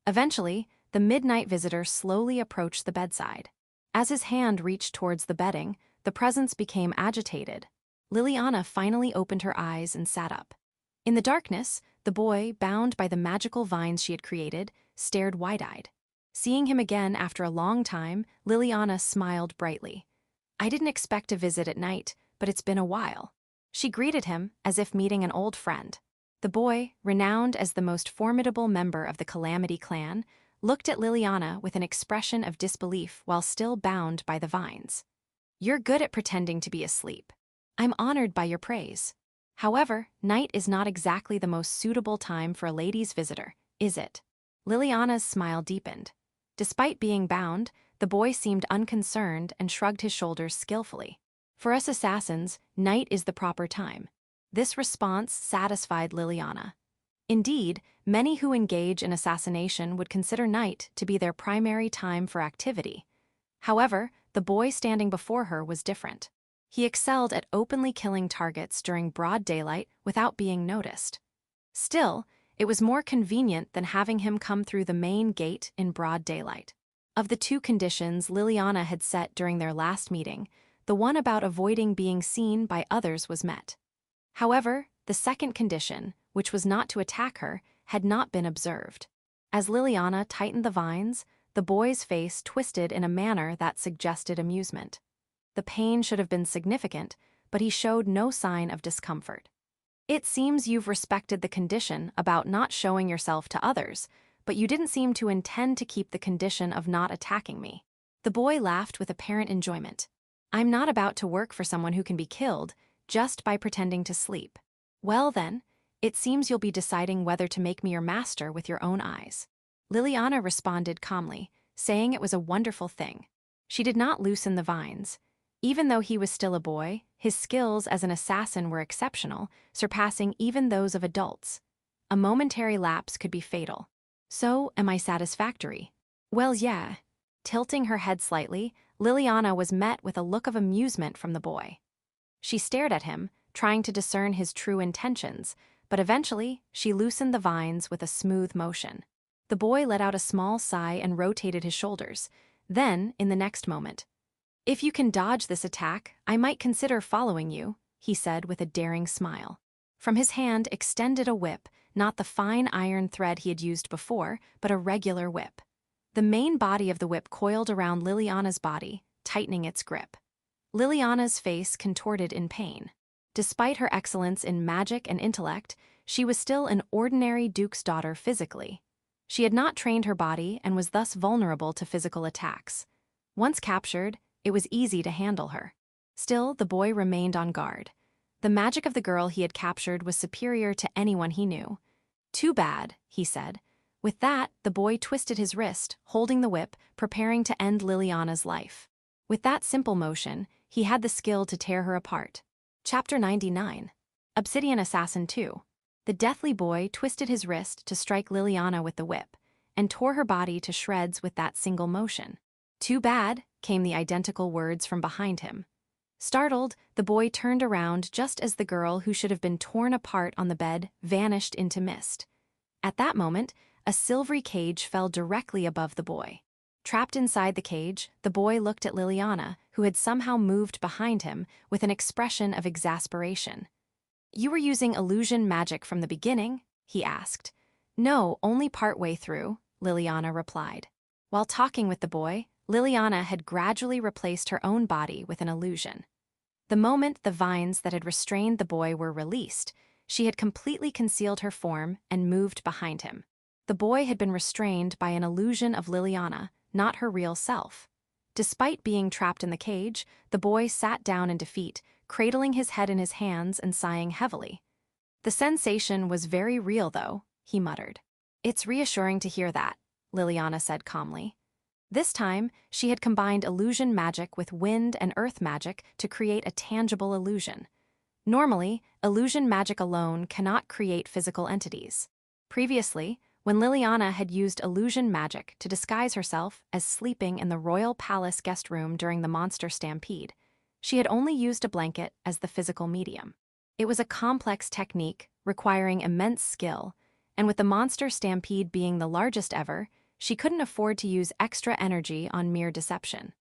Eventually, the midnight visitor slowly approached the bedside. As his hand reached towards the bedding, the presence became agitated. Liliana finally opened her eyes and sat up. In the darkness, the boy, bound by the magical vines she had created, stared wide-eyed. Seeing him again after a long time, Liliana smiled brightly. "I didn't expect a visit at night, but it's been a while." She greeted him as if meeting an old friend. The boy, renowned as the most formidable member of the Calamity clan, looked at Liliana with an expression of disbelief while still bound by the vines. "You're good at pretending to be asleep. I'm honored by your praise. However, night is not exactly the most suitable time for a lady's visitor, is it?" Liliana's smile deepened. Despite being bound, the boy seemed unconcerned and shrugged his shoulders skillfully. "For us assassins, night is the proper time." This response satisfied Liliana. Indeed, many who engage in assassination would consider night to be their primary time for activity. However, the boy standing before her was different. He excelled at openly killing targets during broad daylight without being noticed. Still, it was more convenient than having him come through the main gate in broad daylight. Of the two conditions Liliana had set during their last meeting, the one about avoiding being seen by others was met. However, the second condition, which was not to attack her, had not been observed. As Liliana tightened the vines, the boy's face twisted in a manner that suggested amusement. The pain should have been significant, but he showed no sign of discomfort. "It seems you've respected the condition about not showing yourself to others, but you didn't seem to intend to keep the condition of not attacking me." The boy laughed with apparent enjoyment. "I'm not about to work for someone who can be killed just by pretending to sleep." "Well then, it seems you'll be deciding whether to make me your master with your own eyes." Liliana responded calmly, saying it was a wonderful thing. She did not loosen the vines. Even though he was still a boy, his skills as an assassin were exceptional, surpassing even those of adults. A momentary lapse could be fatal. "So, am I satisfactory?" "Well, yeah." Tilting her head slightly, Liliana was met with a look of amusement from the boy. She stared at him, trying to discern his true intentions, but eventually she loosened the vines with a smooth motion. The boy let out a small sigh and rotated his shoulders. Then, in the next moment, "If you can dodge this attack, I might consider following you," he said with a daring smile. From his hand extended a whip, not the fine iron thread he had used before, but a regular whip. The main body of the whip coiled around Liliana's body, tightening its grip. Liliana's face contorted in pain. Despite her excellence in magic and intellect, she was still an ordinary duke's daughter physically. She had not trained her body and was thus vulnerable to physical attacks. Once captured, it was easy to handle her. Still, the boy remained on guard. The magic of the girl he had captured was superior to anyone he knew. "Too bad," he said. With that, the boy twisted his wrist, holding the whip, preparing to end Liliana's life. With that simple motion, he had the skill to tear her apart. Chapter 99. Obsidian Assassin 2. The deathly boy twisted his wrist to strike Liliana with the whip, and tore her body to shreds with that single motion. "Too bad," came the identical words from behind him. Startled, the boy turned around just as the girl who should have been torn apart on the bed vanished into mist. At that moment, a silvery cage fell directly above the boy. Trapped inside the cage, the boy looked at Liliana, who had somehow moved behind him, with an expression of exasperation. "You were using illusion magic from the beginning?" he asked. "No, only partway through," Liliana replied. While talking with the boy, Liliana had gradually replaced her own body with an illusion. The moment the vines that had restrained the boy were released, she had completely concealed her form and moved behind him. The boy had been restrained by an illusion of Liliana, not her real self. Despite being trapped in the cage, the boy sat down in defeat, cradling his head in his hands and sighing heavily. "The sensation was very real, though," he muttered. "It's reassuring to hear that," Liliana said calmly. This time, she had combined illusion magic with wind and earth magic to create a tangible illusion. Normally, illusion magic alone cannot create physical entities. Previously, when Liliana had used illusion magic to disguise herself as sleeping in the royal palace guest room during the monster stampede, she had only used a blanket as the physical medium. It was a complex technique requiring immense skill, and with the monster stampede being the largest ever, she couldn't afford to use extra energy on mere deception.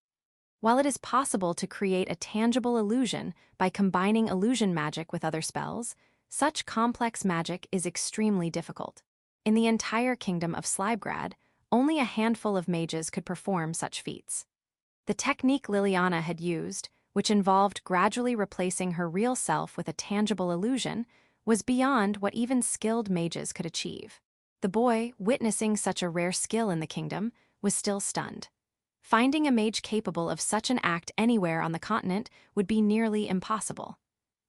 While it is possible to create a tangible illusion by combining illusion magic with other spells, such complex magic is extremely difficult. In the entire kingdom of Slibegrad, only a handful of mages could perform such feats. The technique Liliana had used, which involved gradually replacing her real self with a tangible illusion, was beyond what even skilled mages could achieve. The boy, witnessing such a rare skill in the kingdom, was still stunned. Finding a mage capable of such an act anywhere on the continent would be nearly impossible.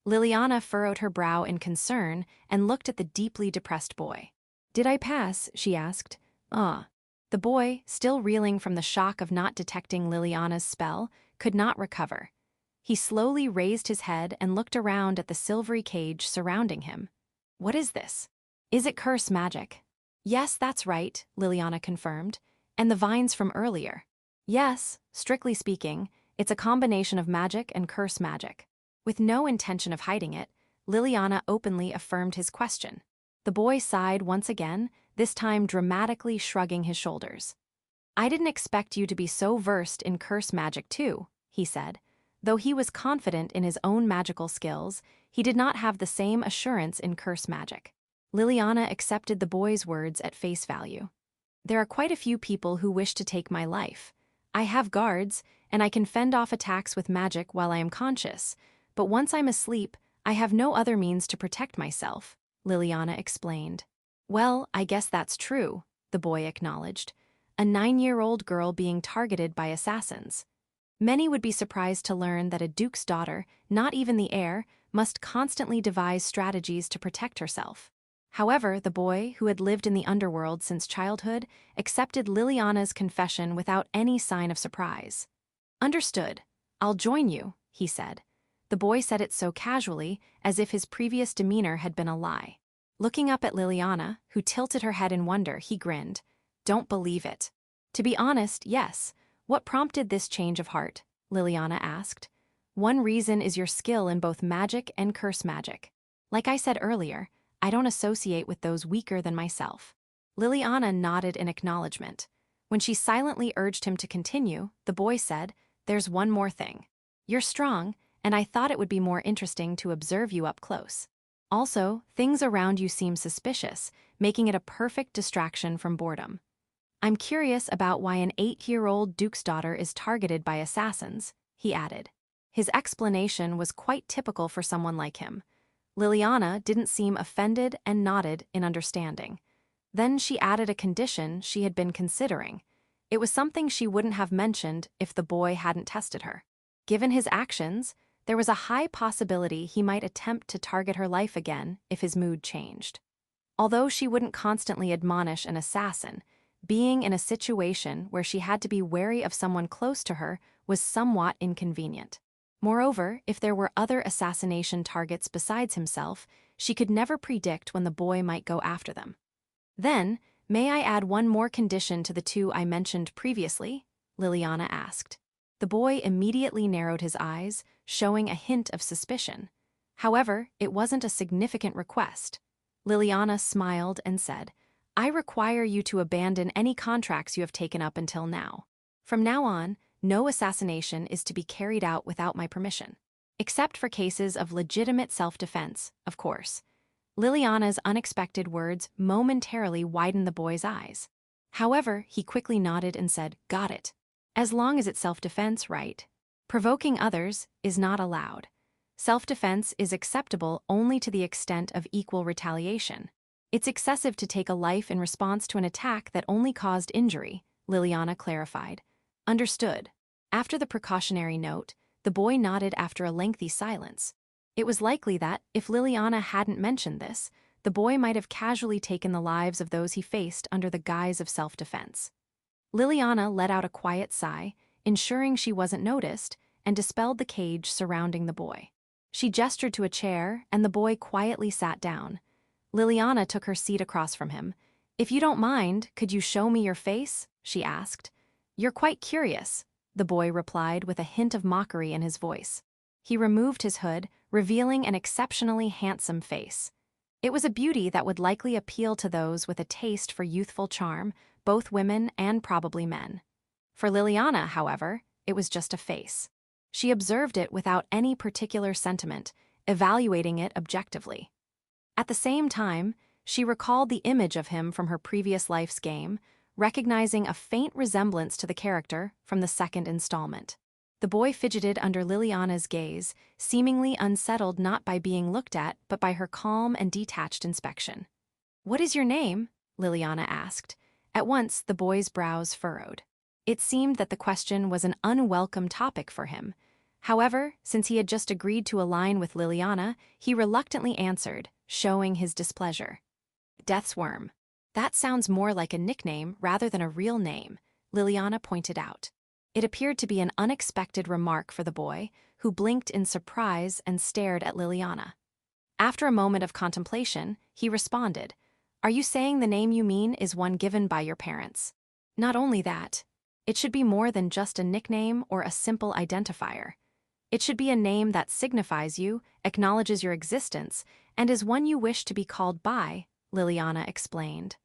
Liliana furrowed her brow in concern and looked at the deeply depressed boy. "Did I pass?" she asked. The boy, still reeling from the shock of not detecting Liliana's spell, could not recover. He slowly raised his head and looked around at the silvery cage surrounding him. "What is this? Is it curse magic?" "Yes, that's right," Liliana confirmed. "And the vines from earlier." "Yes, strictly speaking, it's a combination of magic and curse magic." With no intention of hiding it, Liliana openly affirmed his question. The boy sighed once again, this time dramatically shrugging his shoulders. "I didn't expect you to be so versed in curse magic too," he said. Though he was confident in his own magical skills, he did not have the same assurance in curse magic. Liliana accepted the boy's words at face value. "There are quite a few people who wish to take my life. I have guards, and I can fend off attacks with magic while I am conscious, but once I'm asleep, I have no other means to protect myself," Liliana explained. "Well, I guess that's true," the boy acknowledged. "A 9-year-old girl being targeted by assassins. Many would be surprised to learn that a duke's daughter, not even the heir, must constantly devise strategies to protect herself." However, the boy, who had lived in the underworld since childhood, accepted Liliana's confession without any sign of surprise. "Understood. I'll join you," he said. The boy said it so casually, as if his previous demeanor had been a lie. Looking up at Liliana, who tilted her head in wonder, he grinned. "Don't believe it." "To be honest, yes. What prompted this change of heart?" Liliana asked. "One reason is your skill in both magic and curse magic. Like I said earlier, I don't associate with those weaker than myself." Liliana nodded in acknowledgement. When she silently urged him to continue, the boy said, "There's one more thing. You're strong, and I thought it would be more interesting to observe you up close. Also, things around you seem suspicious, making it a perfect distraction from boredom. I'm curious about why an 8-year-old duke's daughter is targeted by assassins," he added. His explanation was quite typical for someone like him. Liliana didn't seem offended and nodded in understanding. Then she added a condition she had been considering. It was something she wouldn't have mentioned if the boy hadn't tested her. Given his actions, there was a high possibility he might attempt to target her life again if his mood changed. Although she wouldn't constantly admonish an assassin, being in a situation where she had to be wary of someone close to her was somewhat inconvenient. Moreover, if there were other assassination targets besides himself, she could never predict when the boy might go after them. "Then, may I add one more condition to the two I mentioned previously?" Liliana asked. The boy immediately narrowed his eyes, showing a hint of suspicion. However, it wasn't a significant request. Liliana smiled and said, "I require you to abandon any contracts you have taken up until now. From now on, no assassination is to be carried out without my permission. Except for cases of legitimate self-defense, of course." Liliana's unexpected words momentarily widened the boy's eyes. However, he quickly nodded and said, "Got it. As long as it's self-defense, right? Provoking others is not allowed. Self-defense is acceptable only to the extent of equal retaliation. It's excessive to take a life in response to an attack that only caused injury," Liliana clarified. "Understood." After the precautionary note, the boy nodded after a lengthy silence. It was likely that, if Liliana hadn't mentioned this, the boy might have casually taken the lives of those he faced under the guise of self-defense. Liliana let out a quiet sigh, ensuring she wasn't noticed, and dispelled the cage surrounding the boy. She gestured to a chair, and the boy quietly sat down. Liliana took her seat across from him. "If you don't mind, could you show me your face?" she asked. "You're quite curious," the boy replied with a hint of mockery in his voice. He removed his hood, revealing an exceptionally handsome face. It was a beauty that would likely appeal to those with a taste for youthful charm, both women and probably men. For Liliana, however, it was just a face. She observed it without any particular sentiment, evaluating it objectively. At the same time, she recalled the image of him from her previous life's game, recognizing a faint resemblance to the character from the second installment. The boy fidgeted under Liliana's gaze, seemingly unsettled not by being looked at but by her calm and detached inspection. "What is your name?" Liliana asked. At once, the boy's brows furrowed. It seemed that the question was an unwelcome topic for him. However, since he had just agreed to align with Liliana, he reluctantly answered, showing his displeasure. "Deathworm. That sounds more like a nickname rather than a real name," Liliana pointed out. It appeared to be an unexpected remark for the boy, who blinked in surprise and stared at Liliana. After a moment of contemplation, he responded, "Are you saying the name you mean is one given by your parents?" "Not only that. It should be more than just a nickname or a simple identifier. It should be a name that signifies you, acknowledges your existence, and is one you wish to be called by," Liliana explained.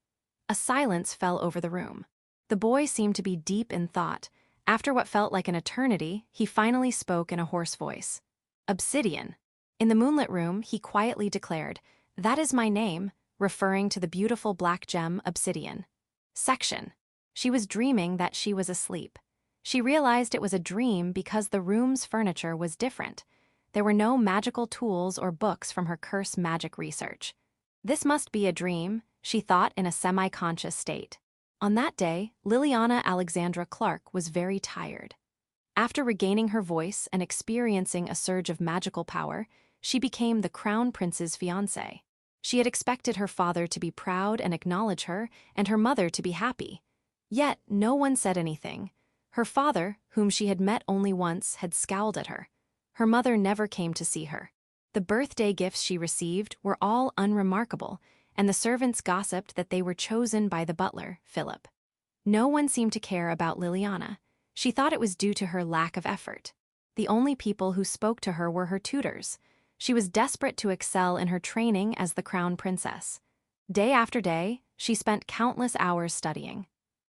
A silence fell over the room. The boy seemed to be deep in thought. After what felt like an eternity, he finally spoke in a hoarse voice. "Obsidian." In the moonlit room, he quietly declared, "That is my name," referring to the beautiful black gem Obsidian. Section. She was dreaming that she was asleep. She realized it was a dream because the room's furniture was different. There were no magical tools or books from her curse magic research. This must be a dream, she thought in a semi-conscious state. On that day, Liliana Alexandra Clark was very tired. After regaining her voice and experiencing a surge of magical power, she became the Crown Prince's fiancée. She had expected her father to be proud and acknowledge her, and her mother to be happy. Yet no one said anything. Her father, whom she had met only once, had scowled at her. Her mother never came to see her. The birthday gifts she received were all unremarkable, and the servants gossiped that they were chosen by the butler, Philip. No one seemed to care about Liliana. She thought it was due to her lack of effort. The only people who spoke to her were her tutors. She was desperate to excel in her training as the crown princess. Day after day, she spent countless hours studying.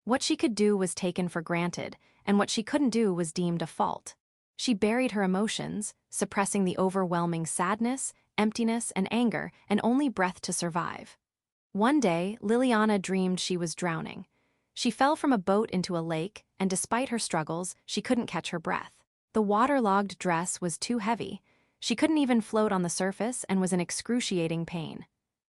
What she could do was taken for granted, and what she couldn't do was deemed a fault. She buried her emotions, suppressing the overwhelming sadness, emptiness, and anger, and only breath to survive. One day, Liliana dreamed she was drowning. She fell from a boat into a lake, and despite her struggles, she couldn't catch her breath. The waterlogged dress was too heavy. She couldn't even float on the surface and was in excruciating pain.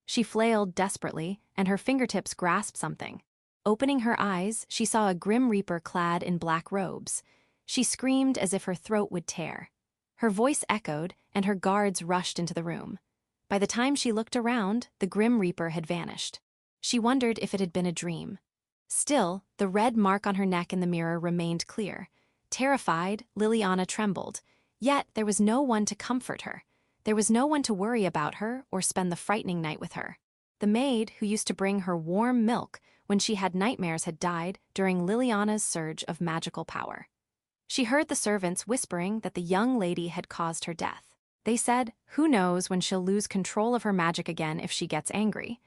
She flailed desperately, and her fingertips grasped something. Opening her eyes, she saw a grim reaper clad in black robes. She screamed as if her throat would tear. Her voice echoed, and her guards rushed into the room. By the time she looked around, the grim reaper had vanished. She wondered if it had been a dream. Still, the red mark on her neck in the mirror remained clear. Terrified, Liliana trembled. Yet there was no one to comfort her. There was no one to worry about her or spend the frightening night with her. The maid who used to bring her warm milk when she had nightmares had died during Liliana's surge of magical power. She heard the servants whispering that the young lady had caused her death. They said, "Who knows when she'll lose control of her magic again if she gets angry,"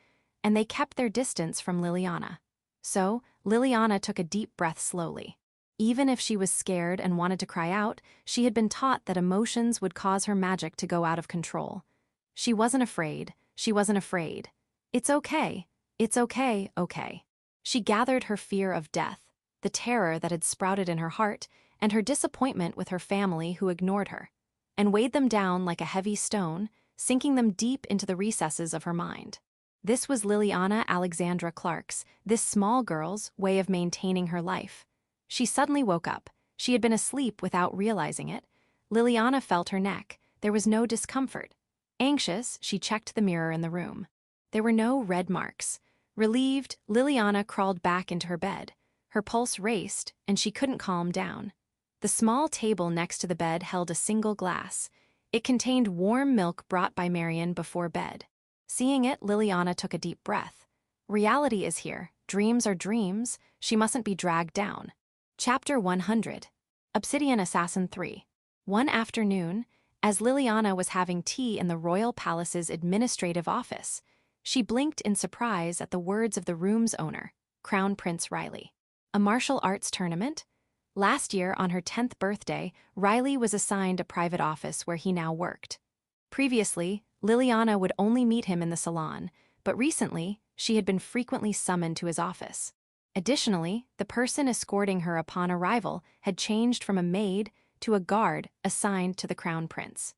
and they kept their distance from Liliana. So, Liliana took a deep breath slowly. Even if she was scared and wanted to cry out, she had been taught that emotions would cause her magic to go out of control. She wasn't afraid. She wasn't afraid. It's okay. It's okay, okay. She gathered her fear of death, the terror that had sprouted in her heart, and her disappointment with her family who ignored her, and weighed them down like a heavy stone, sinking them deep into the recesses of her mind. This was Liliana Alexandra Clark's, this small girl's, way of maintaining her life. She suddenly woke up. She had been asleep without realizing it. Liliana felt her neck. There was no discomfort. Anxious, she checked the mirror in the room. There were no red marks. Relieved, Liliana crawled back into her bed. Her pulse raced, and she couldn't calm down. The small table next to the bed held a single glass. It contained warm milk brought by Marion before bed. Seeing it, Liliana took a deep breath. Reality is here. Dreams are dreams. She mustn't be dragged down. Chapter 100. Obsidian Assassin 3. One afternoon, as Liliana was having tea in the royal palace's administrative office, she blinked in surprise at the words of the room's owner, Crown Prince Riley. A martial arts tournament? Last year, on her 10th birthday, Riley was assigned a private office where he now worked. Previously, Liliana would only meet him in the salon, but recently, she had been frequently summoned to his office. Additionally, the person escorting her upon arrival had changed from a maid to a guard assigned to the crown prince.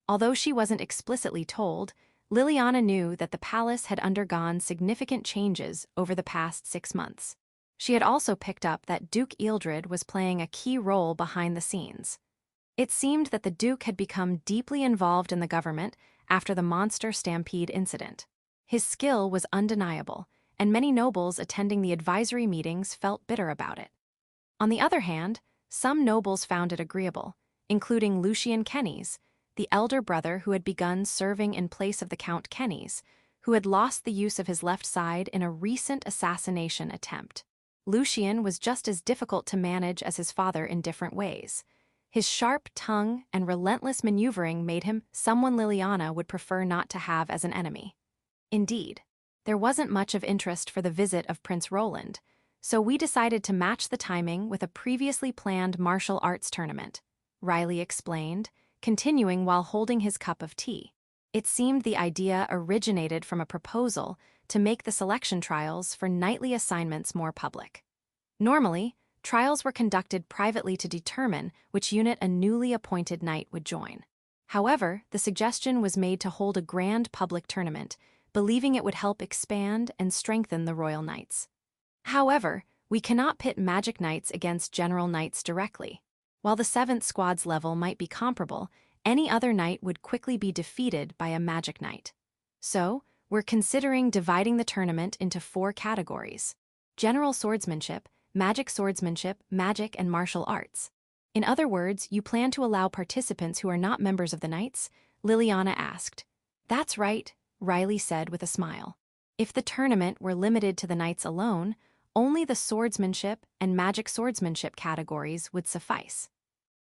Although she wasn't explicitly told, Liliana knew that the palace had undergone significant changes over the past 6 months. She had also picked up that Duke Ealdred was playing a key role behind the scenes. It seemed that the Duke had become deeply involved in the government after the monster stampede incident. His skill was undeniable, and many nobles attending the advisory meetings felt bitter about it. On the other hand, some nobles found it agreeable, including Lucian Kennys, the elder brother who had begun serving in place of the Count Kennys, who had lost the use of his left side in a recent assassination attempt. Lucian was just as difficult to manage as his father in different ways. His sharp tongue and relentless maneuvering made him someone Liliana would prefer not to have as an enemy. Indeed, there wasn't much of interest for the visit of Prince Roland, so we decided to match the timing with a previously planned martial arts tournament, Riley explained, continuing while holding his cup of tea. It seemed the idea originated from a proposal to make the selection trials for knightly assignments more public. Normally, trials were conducted privately to determine which unit a newly appointed knight would join. However, the suggestion was made to hold a grand public tournament, believing it would help expand and strengthen the royal knights. However, we cannot pit magic knights against general knights directly. While the 7th squad's level might be comparable, any other knight would quickly be defeated by a magic knight. So, we're considering dividing the tournament into 4 categories: general swordsmanship, magic, magic, and martial arts. In other words, you plan to allow participants who are not members of the knights? Liliana asked. That's right, Riley said with a smile. If the tournament were limited to the knights alone, only the swordsmanship and magic swordsmanship categories would suffice.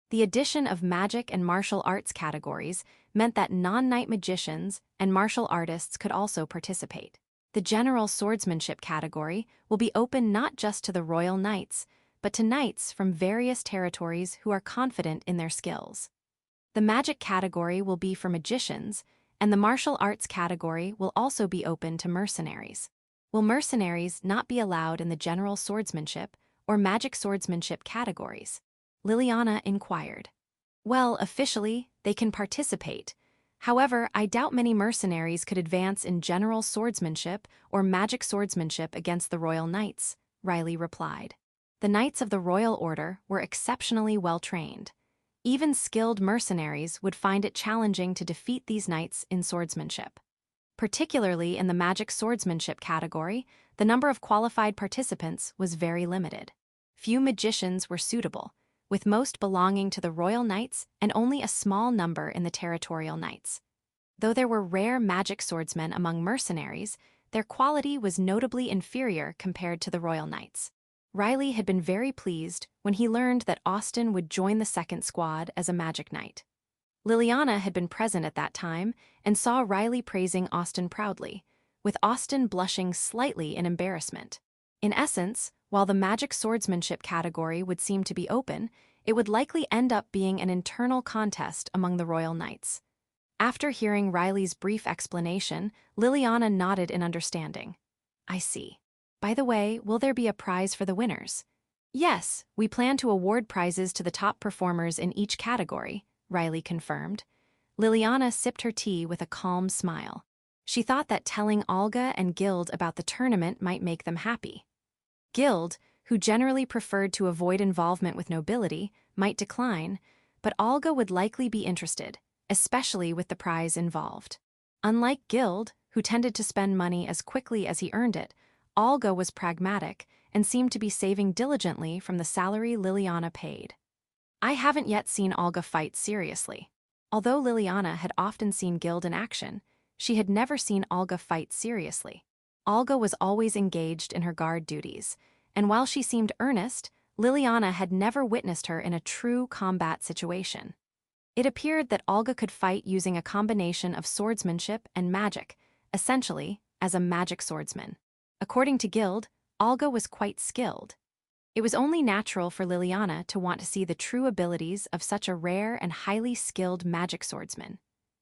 The addition of magic and martial arts categories meant that non-knight magicians and martial artists could also participate. The general swordsmanship category will be open not just to the royal knights, but to knights from various territories who are confident in their skills. The magic category will be for magicians, and the martial arts category will also be open to mercenaries. Will mercenaries not be allowed in the general swordsmanship or magic swordsmanship categories? Liliana inquired. Well, officially, they can participate. However, I doubt many mercenaries could advance in general swordsmanship or magic swordsmanship against the royal knights, Riley replied. The knights of the royal order were exceptionally well trained. Even skilled mercenaries would find it challenging to defeat these knights in swordsmanship. Particularly in the magic swordsmanship category, the number of qualified participants was very limited. Few magicians were suitable, with most belonging to the royal knights and only a small number in the territorial knights. Though there were rare magic swordsmen among mercenaries, their quality was notably inferior compared to the royal knights. Riley had been very pleased when he learned that Austin would join the 2nd squad as a magic knight. Liliana had been present at that time and saw Riley praising Austin proudly, with Austin blushing slightly in embarrassment. In essence, while the magic swordsmanship category would seem to be open, it would likely end up being an internal contest among the royal knights. After hearing Riley's brief explanation, Liliana nodded in understanding. I see. By the way, will there be a prize for the winners? Yes, we plan to award prizes to the top performers in each category, Riley confirmed. Liliana sipped her tea with a calm smile. She thought that telling Olga and Gild about the tournament might make them happy. Gild, who generally preferred to avoid involvement with nobility, might decline, but Olga would likely be interested, especially with the prize involved. Unlike Gild, who tended to spend money as quickly as he earned it, Olga was pragmatic and seemed to be saving diligently from the salary Liliana paid. I haven't yet seen Olga fight seriously. Although Liliana had often seen Gild in action, she had never seen Olga fight seriously. Olga was always engaged in her guard duties, and while she seemed earnest, Liliana had never witnessed her in a true combat situation. It appeared that Olga could fight using a combination of swordsmanship and magic, essentially as a magic swordsman. According to Gild, Olga was quite skilled. It was only natural for Liliana to want to see the true abilities of such a rare and highly skilled magic swordsman.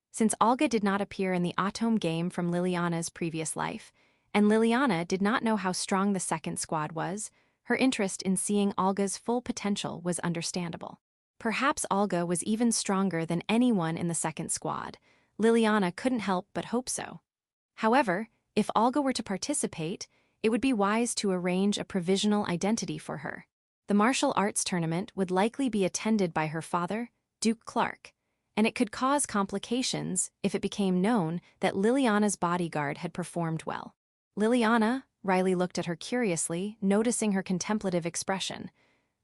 Since Olga did not appear in the Otome game from Liliana's previous life, and Liliana did not know how strong the second squad was, her interest in seeing Olga's full potential was understandable. Perhaps Olga was even stronger than anyone in the second squad. Liliana couldn't help but hope so. However, if Olga were to participate, it would be wise to arrange a provisional identity for her. The martial arts tournament would likely be attended by her father, Duke Clark, and it could cause complications if it became known that Liliana's bodyguard had performed well. Liliana, Riley looked at her curiously, noticing her contemplative expression.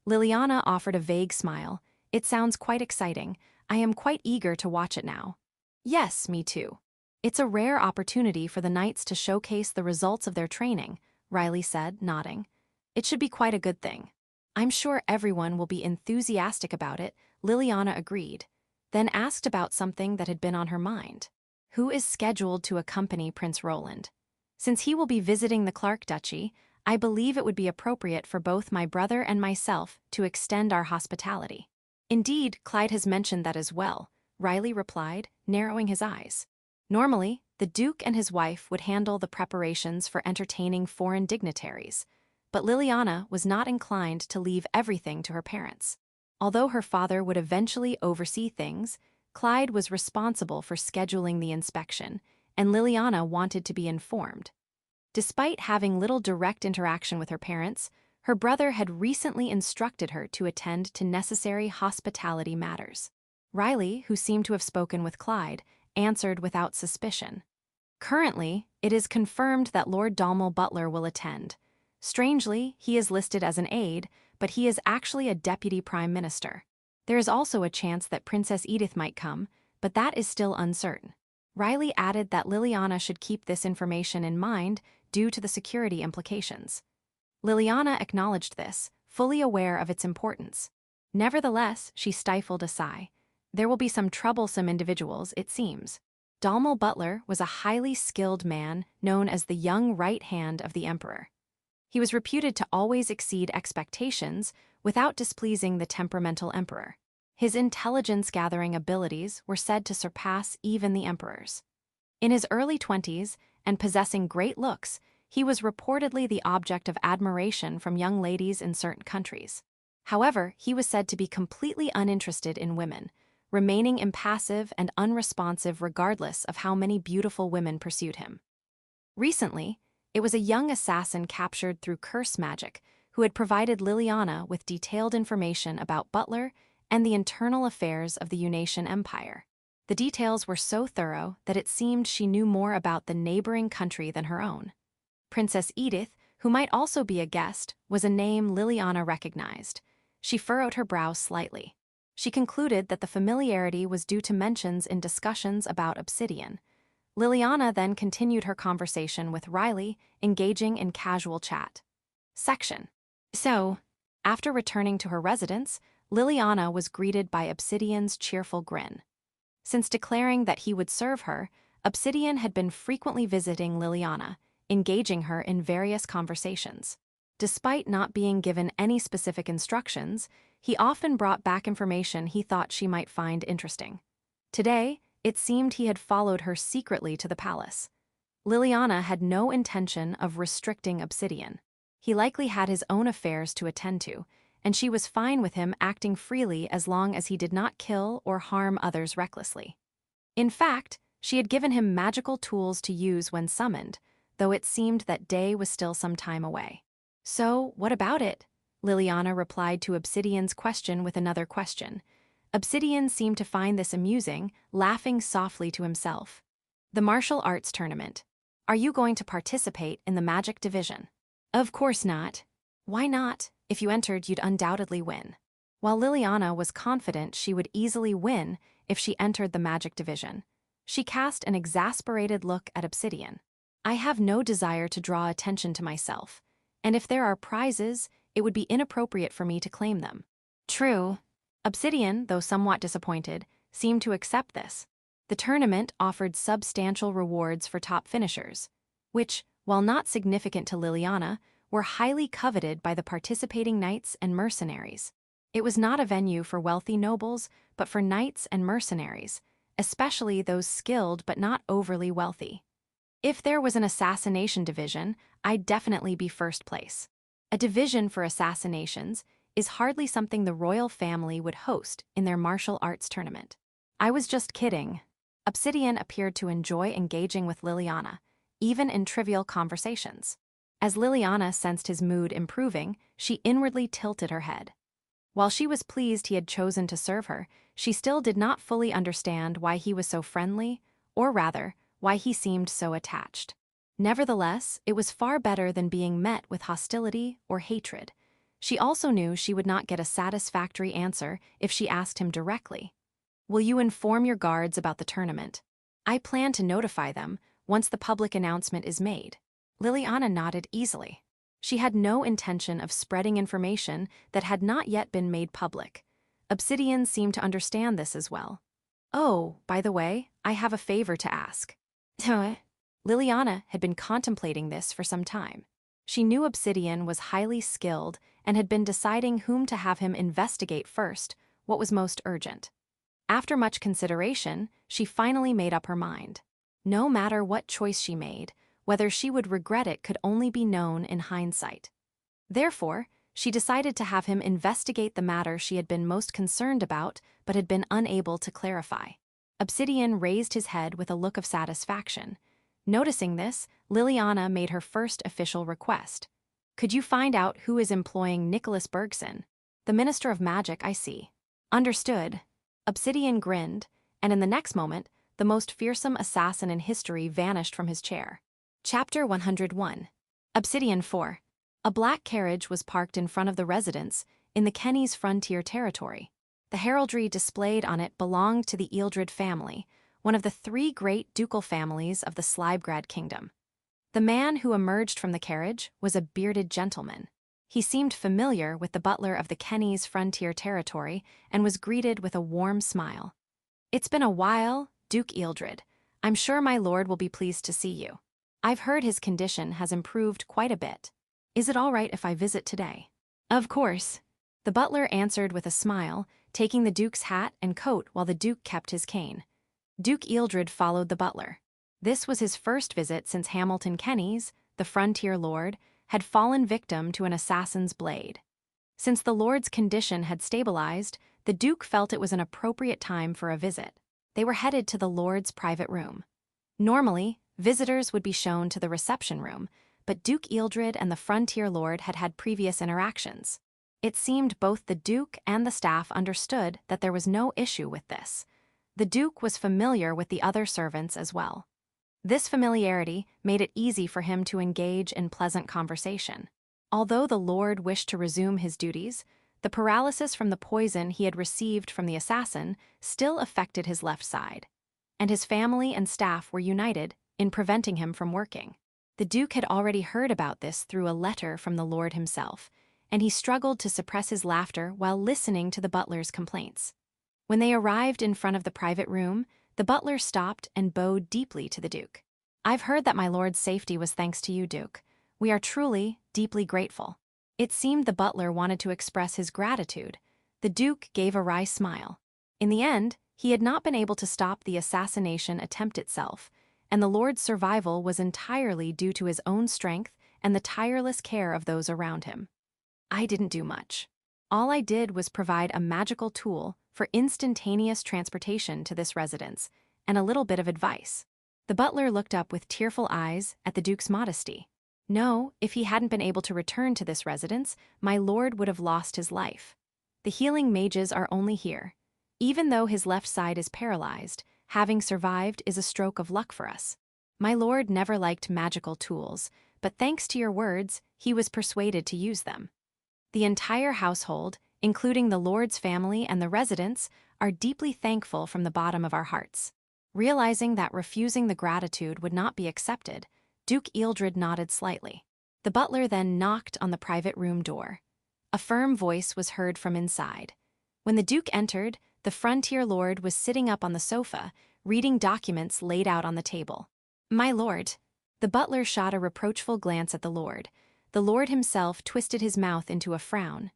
Liliana offered a vague smile. It sounds quite exciting. I am quite eager to watch it now. Yes, me too. It's a rare opportunity for the knights to showcase the results of their training, Riley said, nodding. It should be quite a good thing. I'm sure everyone will be enthusiastic about it, Liliana agreed, then asked about something that had been on her mind. Who is scheduled to accompany Prince Roland? Since he will be visiting the Clark Duchy, I believe it would be appropriate for both my brother and myself to extend our hospitality. Indeed, Clyde has mentioned that as well, Riley replied, narrowing his eyes. Normally, the Duke and his wife would handle the preparations for entertaining foreign dignitaries, but Liliana was not inclined to leave everything to her parents. Although her father would eventually oversee things, Clyde was responsible for scheduling the inspection, and Liliana wanted to be informed. Despite having little direct interaction with her parents, her brother had recently instructed her to attend to necessary hospitality matters. Riley, who seemed to have spoken with Clyde, answered without suspicion. Currently, it is confirmed that Lord Dalmel Butler will attend. Strangely, he is listed as an aide, but he is actually a deputy prime minister. There is also a chance that Princess Edith might come, but that is still uncertain. Riley added that Liliana should keep this information in mind due to the security implications. Liliana acknowledged this, fully aware of its importance. Nevertheless, she stifled a sigh. There will be some troublesome individuals, it seems. Dalmel Butler was a highly skilled man known as the young right hand of the emperor. He was reputed to always exceed expectations without displeasing the temperamental emperor. His intelligence-gathering abilities were said to surpass even the emperor's. In his early 20s, and possessing great looks, he was reportedly the object of admiration from young ladies in certain countries. However, he was said to be completely uninterested in women, remaining impassive and unresponsive regardless of how many beautiful women pursued him. Recently, it was a young assassin captured through curse magic who had provided Liliana with detailed information about Butler and the internal affairs of the Unatian Empire. The details were so thorough that it seemed she knew more about the neighboring country than her own. Princess Edith, who might also be a guest, was a name Liliana recognized. She furrowed her brow slightly. She concluded that the familiarity was due to mentions in discussions about Obsidian. Liliana then continued her conversation with Riley, engaging in casual chat. Section. So, after returning to her residence, Liliana was greeted by Obsidian's cheerful grin. Since declaring that he would serve her, Obsidian had been frequently visiting Liliana, engaging her in various conversations. Despite not being given any specific instructions, he often brought back information he thought she might find interesting. Today, it seemed he had followed her secretly to the palace. Liliana had no intention of restricting Obsidian. He likely had his own affairs to attend to, and she was fine with him acting freely as long as he did not kill or harm others recklessly. In fact, she had given him magical tools to use when summoned, though it seemed that day was still some time away. So, what about it? Liliana replied to Obsidian's question with another question. Obsidian seemed to find this amusing, laughing softly to himself. The martial arts tournament. Are you going to participate in the magic division? Of course not. Why not? If you entered, you'd undoubtedly win. While Liliana was confident she would easily win if she entered the magic division, she cast an exasperated look at Obsidian. I have no desire to draw attention to myself, and if there are prizes, it would be inappropriate for me to claim them. True. Obsidian, though somewhat disappointed, seemed to accept this. The tournament offered substantial rewards for top finishers, which, while not significant to Liliana, were highly coveted by the participating knights and mercenaries. It was not a venue for wealthy nobles, but for knights and mercenaries, especially those skilled but not overly wealthy. If there was an assassination division, I'd definitely be first place. A division for assassinations is hardly something the royal family would host in their martial arts tournament. I was just kidding. Obsidian appeared to enjoy engaging with Liliana, even in trivial conversations. As Liliana sensed his mood improving, she inwardly tilted her head. While she was pleased he had chosen to serve her, she still did not fully understand why he was so friendly, or rather, why he seemed so attached. Nevertheless, it was far better than being met with hostility or hatred. She also knew she would not get a satisfactory answer if she asked him directly. "Will you inform your guards about the tournament? I plan to notify them once the public announcement is made." Liliana nodded easily. She had no intention of spreading information that had not yet been made public. Obsidian seemed to understand this as well. "Oh, by the way, I have a favor to ask." Liliana had been contemplating this for some time. She knew Obsidian was highly skilled and had been deciding whom to have him investigate first, what was most urgent. After much consideration, she finally made up her mind. No matter what choice she made, whether she would regret it could only be known in hindsight. Therefore, she decided to have him investigate the matter she had been most concerned about but had been unable to clarify. Obsidian raised his head with a look of satisfaction. Noticing this, Liliana made her first official request. "Could you find out who is employing Nicholas Bergson? The Minister of Magic, I see." "Understood." Obsidian grinned, and in the next moment, the most fearsome assassin in history vanished from his chair. Chapter 101. Obsidian 4. A black carriage was parked in front of the residence in the Kenny's frontier territory. The heraldry displayed on it belonged to the Ealdred family, one of the three great ducal families of the Slibegrad kingdom. The man who emerged from the carriage was a bearded gentleman. He seemed familiar with the butler of the Kenny's frontier territory and was greeted with a warm smile. "It's been a while, Duke Ealdred. I'm sure my lord will be pleased to see you. I've heard his condition has improved quite a bit. Is it all right if I visit today?" "Of course." The butler answered with a smile, taking the duke's hat and coat while the duke kept his cane. Duke Ealdred followed the butler. This was his first visit since Hamilton Kenny's, the frontier lord, had fallen victim to an assassin's blade. Since the lord's condition had stabilized, the duke felt it was an appropriate time for a visit. They were headed to the lord's private room. Normally, visitors would be shown to the reception room, but Duke Ealdred and the frontier lord had had previous interactions. It seemed both the duke and the staff understood that there was no issue with this. The duke was familiar with the other servants as well. This familiarity made it easy for him to engage in pleasant conversation. Although the lord wished to resume his duties, the paralysis from the poison he had received from the assassin still affected his left side, and his family and staff were united in preventing him from working. The duke had already heard about this through a letter from the lord himself, and he struggled to suppress his laughter while listening to the butler's complaints. When they arrived in front of the private room, the butler stopped and bowed deeply to the duke. "I've heard that my lord's safety was thanks to you, Duke. We are truly, deeply grateful." It seemed the butler wanted to express his gratitude. The duke gave a wry smile. In the end, he had not been able to stop the assassination attempt itself, and the lord's survival was entirely due to his own strength and the tireless care of those around him. "I didn't do much. All I did was provide a magical tool for instantaneous transportation to this residence, and a little bit of advice." The butler looked up with tearful eyes at the duke's modesty. "No, if he hadn't been able to return to this residence, my lord would have lost his life. The healing mages are only here. Even though his left side is paralyzed, having survived is a stroke of luck for us. My lord never liked magical tools, but thanks to your words, he was persuaded to use them. The entire household, including the lord's family and the residents, are deeply thankful from the bottom of our hearts." Realizing that refusing the gratitude would not be accepted, Duke Ealdred nodded slightly. The butler then knocked on the private room door. A firm voice was heard from inside. When the duke entered, the frontier lord was sitting up on the sofa, reading documents laid out on the table. "My lord." The butler shot a reproachful glance at the lord. The lord himself twisted his mouth into a frown.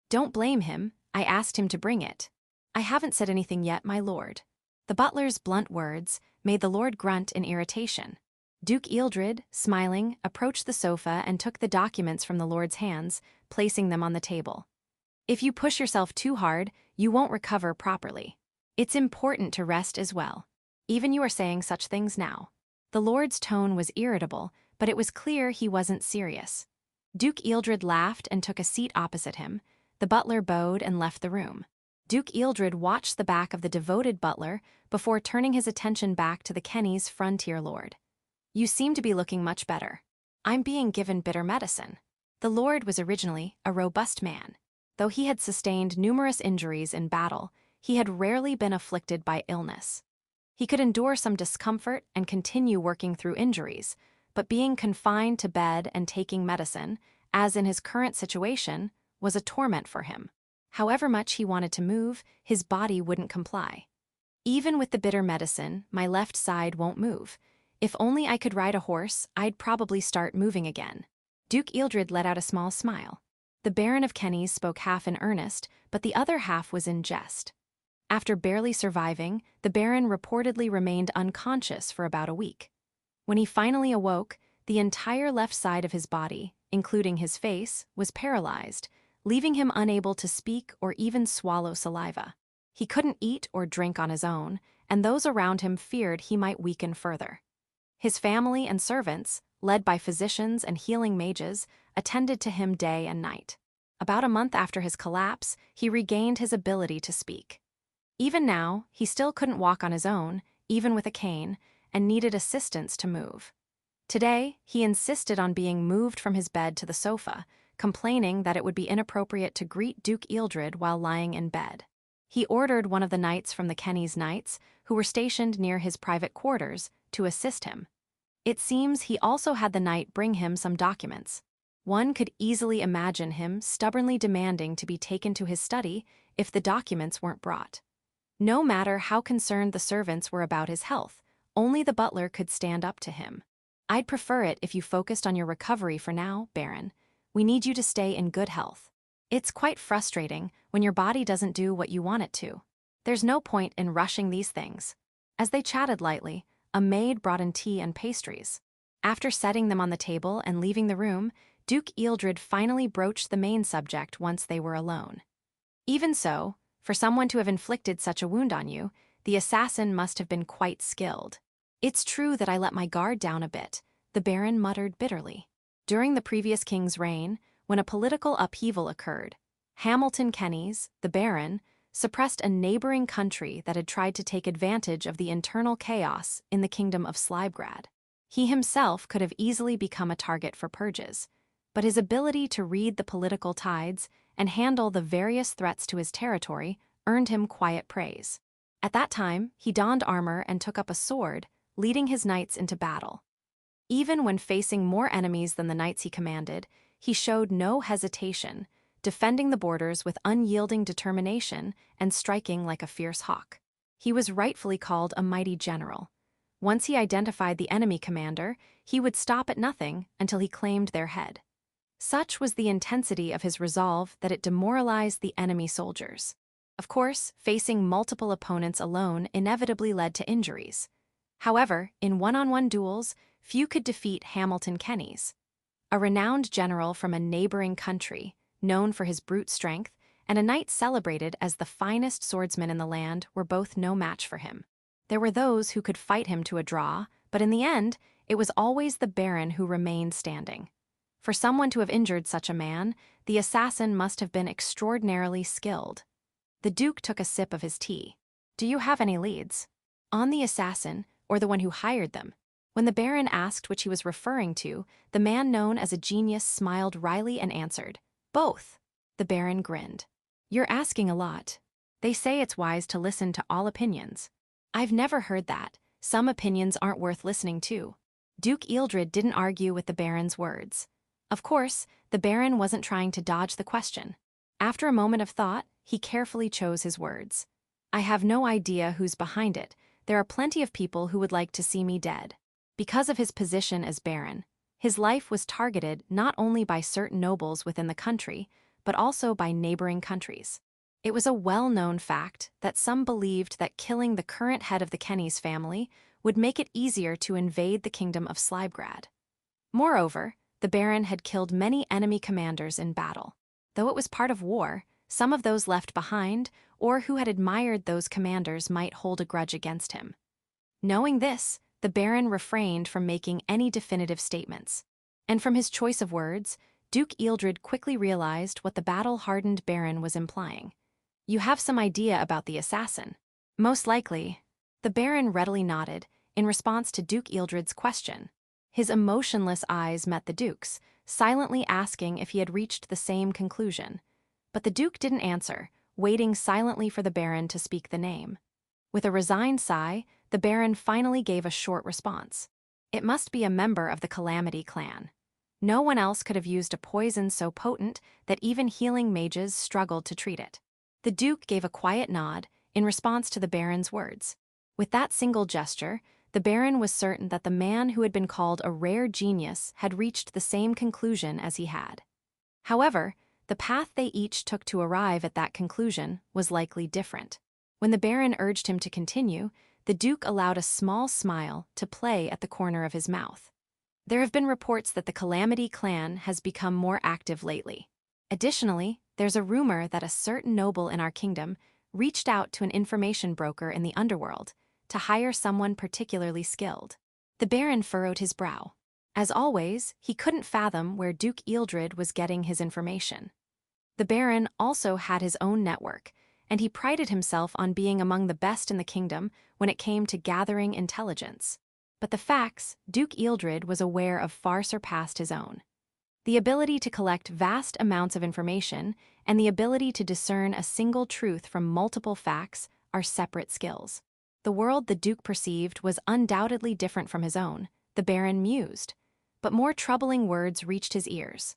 "Don't blame him, I asked him to bring it." "I haven't said anything yet, my lord." The butler's blunt words made the lord grunt in irritation. Duke Ealdred, smiling, approached the sofa and took the documents from the lord's hands, placing them on the table. "If you push yourself too hard, you won't recover properly. It's important to rest as well. Even you are saying such things now." The lord's tone was irritable, but it was clear he wasn't serious. Duke Ealdred laughed and took a seat opposite him. The butler bowed and left the room. Duke Ealdred watched the back of the devoted butler before turning his attention back to the Kennys' frontier lord. "You seem to be looking much better." "I'm being given bitter medicine." The lord was originally a robust man. Though he had sustained numerous injuries in battle, he had rarely been afflicted by illness. He could endure some discomfort and continue working through injuries, but being confined to bed and taking medicine, as in his current situation, was a torment for him. However much he wanted to move, his body wouldn't comply. "Even with the bitter medicine, my left side won't move. If only I could ride a horse, I'd probably start moving again." Duke Ealdred let out a small smile. The Baron of Kennys spoke half in earnest, but the other half was in jest. After barely surviving, the Baron reportedly remained unconscious for about a week. When he finally awoke, the entire left side of his body, including his face, was paralyzed, leaving him unable to speak or even swallow saliva. He couldn't eat or drink on his own, and those around him feared he might weaken further. His family and servants, led by physicians and healing mages, attended to him day and night. About a month after his collapse, he regained his ability to speak. Even now, he still couldn't walk on his own, even with a cane, and needed assistance to move. Today, he insisted on being moved from his bed to the sofa, complaining that it would be inappropriate to greet Duke Ealdred while lying in bed. He ordered one of the knights from the Kennys' knights, who were stationed near his private quarters, to assist him. It seems he also had the knight bring him some documents. One could easily imagine him stubbornly demanding to be taken to his study if the documents weren't brought. No matter how concerned the servants were about his health, only the butler could stand up to him. "I'd prefer it if you focused on your recovery for now, Baron. We need you to stay in good health. It's quite frustrating when your body doesn't do what you want it to. There's no point in rushing these things." As they chatted lightly, a maid brought in tea and pastries. After setting them on the table and leaving the room, Duke Ealdred finally broached the main subject once they were alone. "Even so, for someone to have inflicted such a wound on you, the assassin must have been quite skilled." "It's true that I let my guard down a bit," the Baron muttered bitterly. During the previous king's reign, when a political upheaval occurred, Hamilton Kennys, the Baron, suppressed a neighboring country that had tried to take advantage of the internal chaos in the kingdom of Slibegrad. He himself could have easily become a target for purges, but his ability to read the political tides and handle the various threats to his territory earned him quiet praise. At that time, he donned armor and took up a sword, leading his knights into battle. Even when facing more enemies than the knights he commanded, he showed no hesitation, defending the borders with unyielding determination and striking like a fierce hawk. He was rightfully called a mighty general. Once he identified the enemy commander, he would stop at nothing until he claimed their head. Such was the intensity of his resolve that it demoralized the enemy soldiers. Of course, facing multiple opponents alone inevitably led to injuries. However, in one-on-one duels, few could defeat Hamilton Kennys. A renowned general from a neighboring country, known for his brute strength, and a knight celebrated as the finest swordsman in the land were both no match for him. There were those who could fight him to a draw, but in the end, it was always the Baron who remained standing. For someone to have injured such a man, the assassin must have been extraordinarily skilled. The Duke took a sip of his tea. "Do you have any leads on the assassin, or the one who hired them?" When the Baron asked which he was referring to, the man known as a genius smiled wryly and answered, "Both." The Baron grinned. "You're asking a lot. They say it's wise to listen to all opinions." "I've never heard that. Some opinions aren't worth listening to." Duke Ealdred didn't argue with the Baron's words. Of course, the Baron wasn't trying to dodge the question. After a moment of thought, he carefully chose his words. "I have no idea who's behind it. There are plenty of people who would like to see me dead." Because of his position as Baron, His life was targeted not only by certain nobles within the country, but also by neighboring countries. It was a well-known fact that some believed that killing the current head of the Kennys family would make it easier to invade the kingdom of Slibegrad. Moreover, the Baron had killed many enemy commanders in battle. Though it was part of war, some of those left behind or who had admired those commanders might hold a grudge against him. Knowing this, the Baron refrained from making any definitive statements. And from his choice of words, Duke Ealdred quickly realized what the battle-hardened Baron was implying. "You have some idea about the assassin." "Most likely." The Baron readily nodded, in response to Duke Ealdred's question. His emotionless eyes met the Duke's, silently asking if he had reached the same conclusion. But the Duke didn't answer, waiting silently for the Baron to speak the name. With a resigned sigh, the Baron finally gave a short response. "It must be a member of the Calamity clan." No one else could have used a poison so potent that even healing mages struggled to treat it. The Duke gave a quiet nod in response to the Baron's words. With that single gesture, the Baron was certain that the man who had been called a rare genius had reached the same conclusion as he had. However, the path they each took to arrive at that conclusion was likely different. When the Baron urged him to continue, the Duke allowed a small smile to play at the corner of his mouth. "There have been reports that the Calamity clan has become more active lately. Additionally, there's a rumor that a certain noble in our kingdom reached out to an information broker in the underworld to hire someone particularly skilled." The Baron furrowed his brow. As always, he couldn't fathom where Duke Ealdred was getting his information. The Baron also had his own network, and he prided himself on being among the best in the kingdom when it came to gathering intelligence. But the facts Duke Ealdred was aware of far surpassed his own. The ability to collect vast amounts of information and the ability to discern a single truth from multiple facts are separate skills. The world the Duke perceived was undoubtedly different from his own, the Baron mused. But more troubling words reached his ears.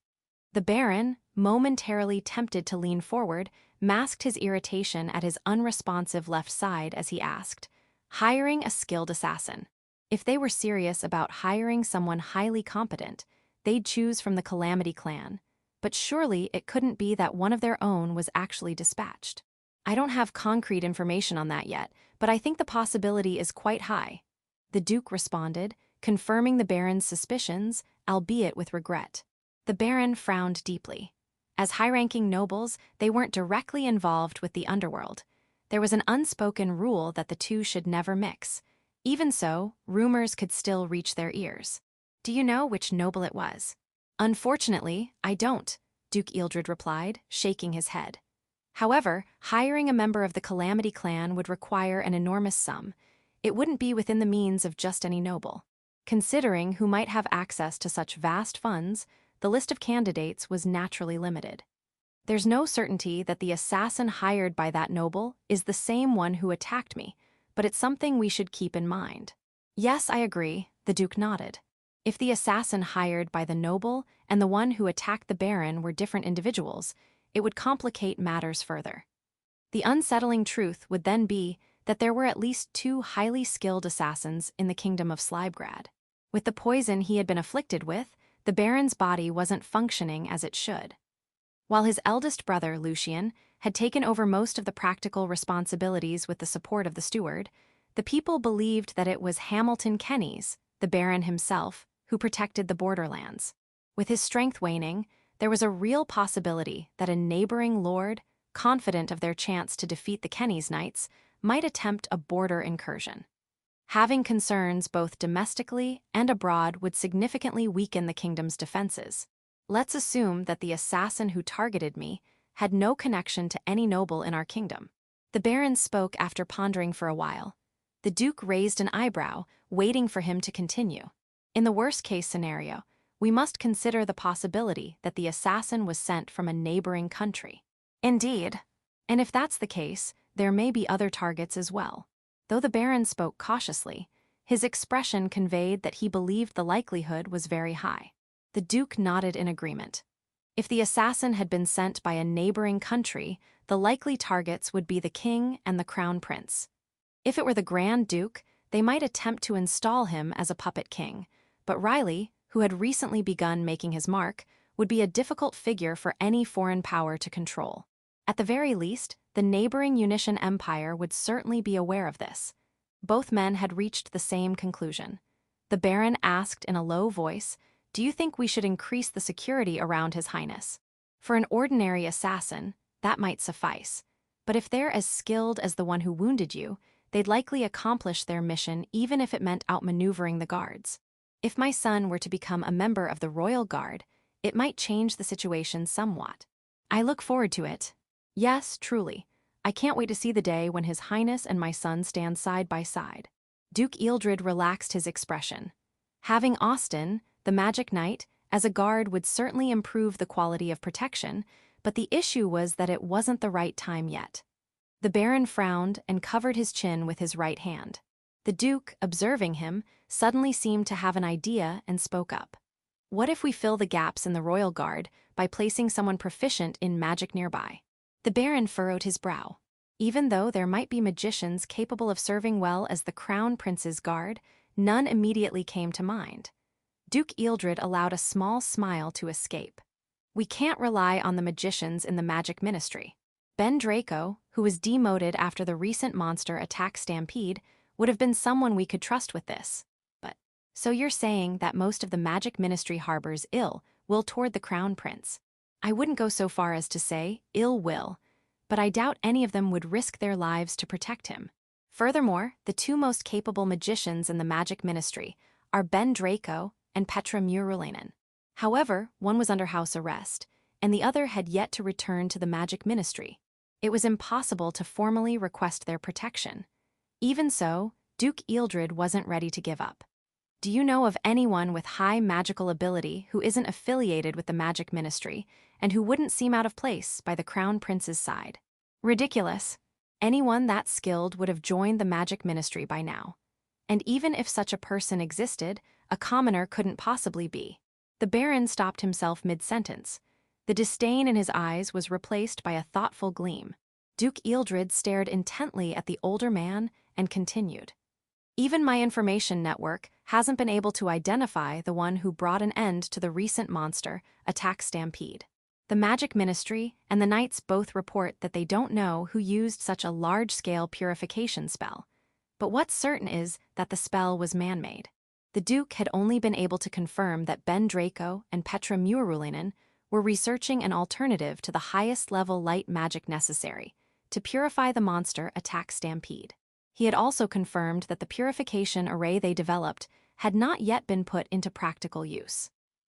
The Baron, momentarily tempted to lean forward, masked his irritation at his unresponsive left side as he asked, "Hiring a skilled assassin. If they were serious about hiring someone highly competent, they'd choose from the Calamity clan. But surely it couldn't be that one of their own was actually dispatched." "I don't have concrete information on that yet, but I think the possibility is quite high," the Duke responded, confirming the Baron's suspicions, albeit with regret. The Baron frowned deeply. As high-ranking nobles, they weren't directly involved with the underworld. There was an unspoken rule that the two should never mix. Even so, rumors could still reach their ears. "Do you know which noble it was?" "Unfortunately, I don't," Duke Ealdred replied, shaking his head. "However, hiring a member of the Calamity clan would require an enormous sum. It wouldn't be within the means of just any noble. Considering who might have access to such vast funds, the list of candidates was naturally limited. There's no certainty that the assassin hired by that noble is the same one who attacked me, but it's something we should keep in mind." "Yes, I agree," the Duke nodded. If the assassin hired by the noble and the one who attacked the Baron were different individuals, it would complicate matters further. The unsettling truth would then be that there were at least two highly skilled assassins in the kingdom of Slibegrad. With the poison he had been afflicted with, the Baron's body wasn't functioning as it should. While his eldest brother, Lucian, had taken over most of the practical responsibilities with the support of the steward, the people believed that it was Hamilton Kennys, the Baron himself, who protected the borderlands. With his strength waning, there was a real possibility that a neighboring lord, confident of their chance to defeat the Kennys Knights, might attempt a border incursion. Having concerns both domestically and abroad would significantly weaken the kingdom's defenses. Let's assume that the assassin who targeted me had no connection to any noble in our kingdom. The Baron spoke after pondering for a while. The Duke raised an eyebrow, waiting for him to continue. In the worst-case scenario, we must consider the possibility that the assassin was sent from a neighboring country. Indeed. And if that's the case, there may be other targets as well. Though the Baron spoke cautiously, his expression conveyed that he believed the likelihood was very high. The Duke nodded in agreement. If the assassin had been sent by a neighboring country, the likely targets would be the king and the crown prince. If it were the Grand Duke, they might attempt to install him as a puppet king, but Riley, who had recently begun making his mark, would be a difficult figure for any foreign power to control. At the very least, the neighboring Unitian Empire would certainly be aware of this. Both men had reached the same conclusion. The Baron asked in a low voice, "Do you think we should increase the security around His Highness? For an ordinary assassin, that might suffice. But if they're as skilled as the one who wounded you, they'd likely accomplish their mission even if it meant outmaneuvering the guards. If my son were to become a member of the Royal Guard, it might change the situation somewhat. I look forward to it. Yes, truly. I can't wait to see the day when His Highness and my son stand side by side." Duke Ealdred relaxed his expression. Having Austin, the Magic Knight, as a guard would certainly improve the quality of protection, but the issue was that it wasn't the right time yet. The Baron frowned and covered his chin with his right hand. The Duke, observing him, suddenly seemed to have an idea and spoke up. "What if we fill the gaps in the Royal Guard by placing someone proficient in magic nearby?" The Baron furrowed his brow. Even though there might be magicians capable of serving well as the Crown Prince's guard, none immediately came to mind. Duke Ealdred allowed a small smile to escape. "We can't rely on the magicians in the magic ministry. Ben Draco, who was demoted after the recent monster attack stampede, would have been someone we could trust with this. But, so you're saying that most of the magic ministry harbors ill will toward the Crown Prince. I wouldn't go so far as to say ill will, but I doubt any of them would risk their lives to protect him. Furthermore, the two most capable magicians in the magic ministry are Ben Draco and Petra Murulainen. However, one was under house arrest, and the other had yet to return to the magic ministry. It was impossible to formally request their protection. Even so, Duke Ealdred wasn't ready to give up. "Do you know of anyone with high magical ability who isn't affiliated with the magic ministry and who wouldn't seem out of place by the Crown Prince's side?" Ridiculous. Anyone that skilled would have joined the magic ministry by now. And even if such a person existed, a commoner couldn't possibly be. The Baron stopped himself mid-sentence. The disdain in his eyes was replaced by a thoughtful gleam. Duke Ealdred stared intently at the older man and continued. "Even my information network hasn't been able to identify the one who brought an end to the recent monster attack stampede. The Magic Ministry and the Knights both report that they don't know who used such a large-scale purification spell. But what's certain is that the spell was man-made. The Duke had only been able to confirm that Ben Draco and Petra Murulainen were researching an alternative to the highest-level light magic necessary to purify the monster attack stampede. He had also confirmed that the purification array they developed had not yet been put into practical use.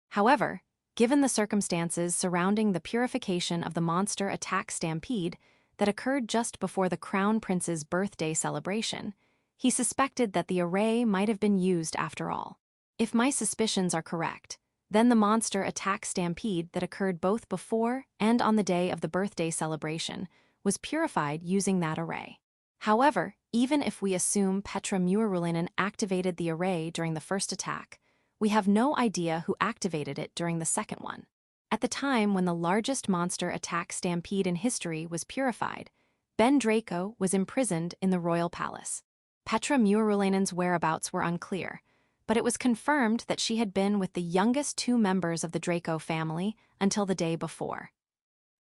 However, given the circumstances surrounding the purification of the monster attack stampede that occurred just before the Crown Prince's birthday celebration, he suspected that the array might have been used after all. If my suspicions are correct, then the monster attack stampede that occurred both before and on the day of the birthday celebration was purified using that array. However, even if we assume Petra Murulainen activated the array during the first attack, we have no idea who activated it during the second one. At the time when the largest monster attack stampede in history was purified, Ben Draco was imprisoned in the royal palace. Petra Murulainen's whereabouts were unclear, but it was confirmed that she had been with the youngest two members of the Draco family until the day before.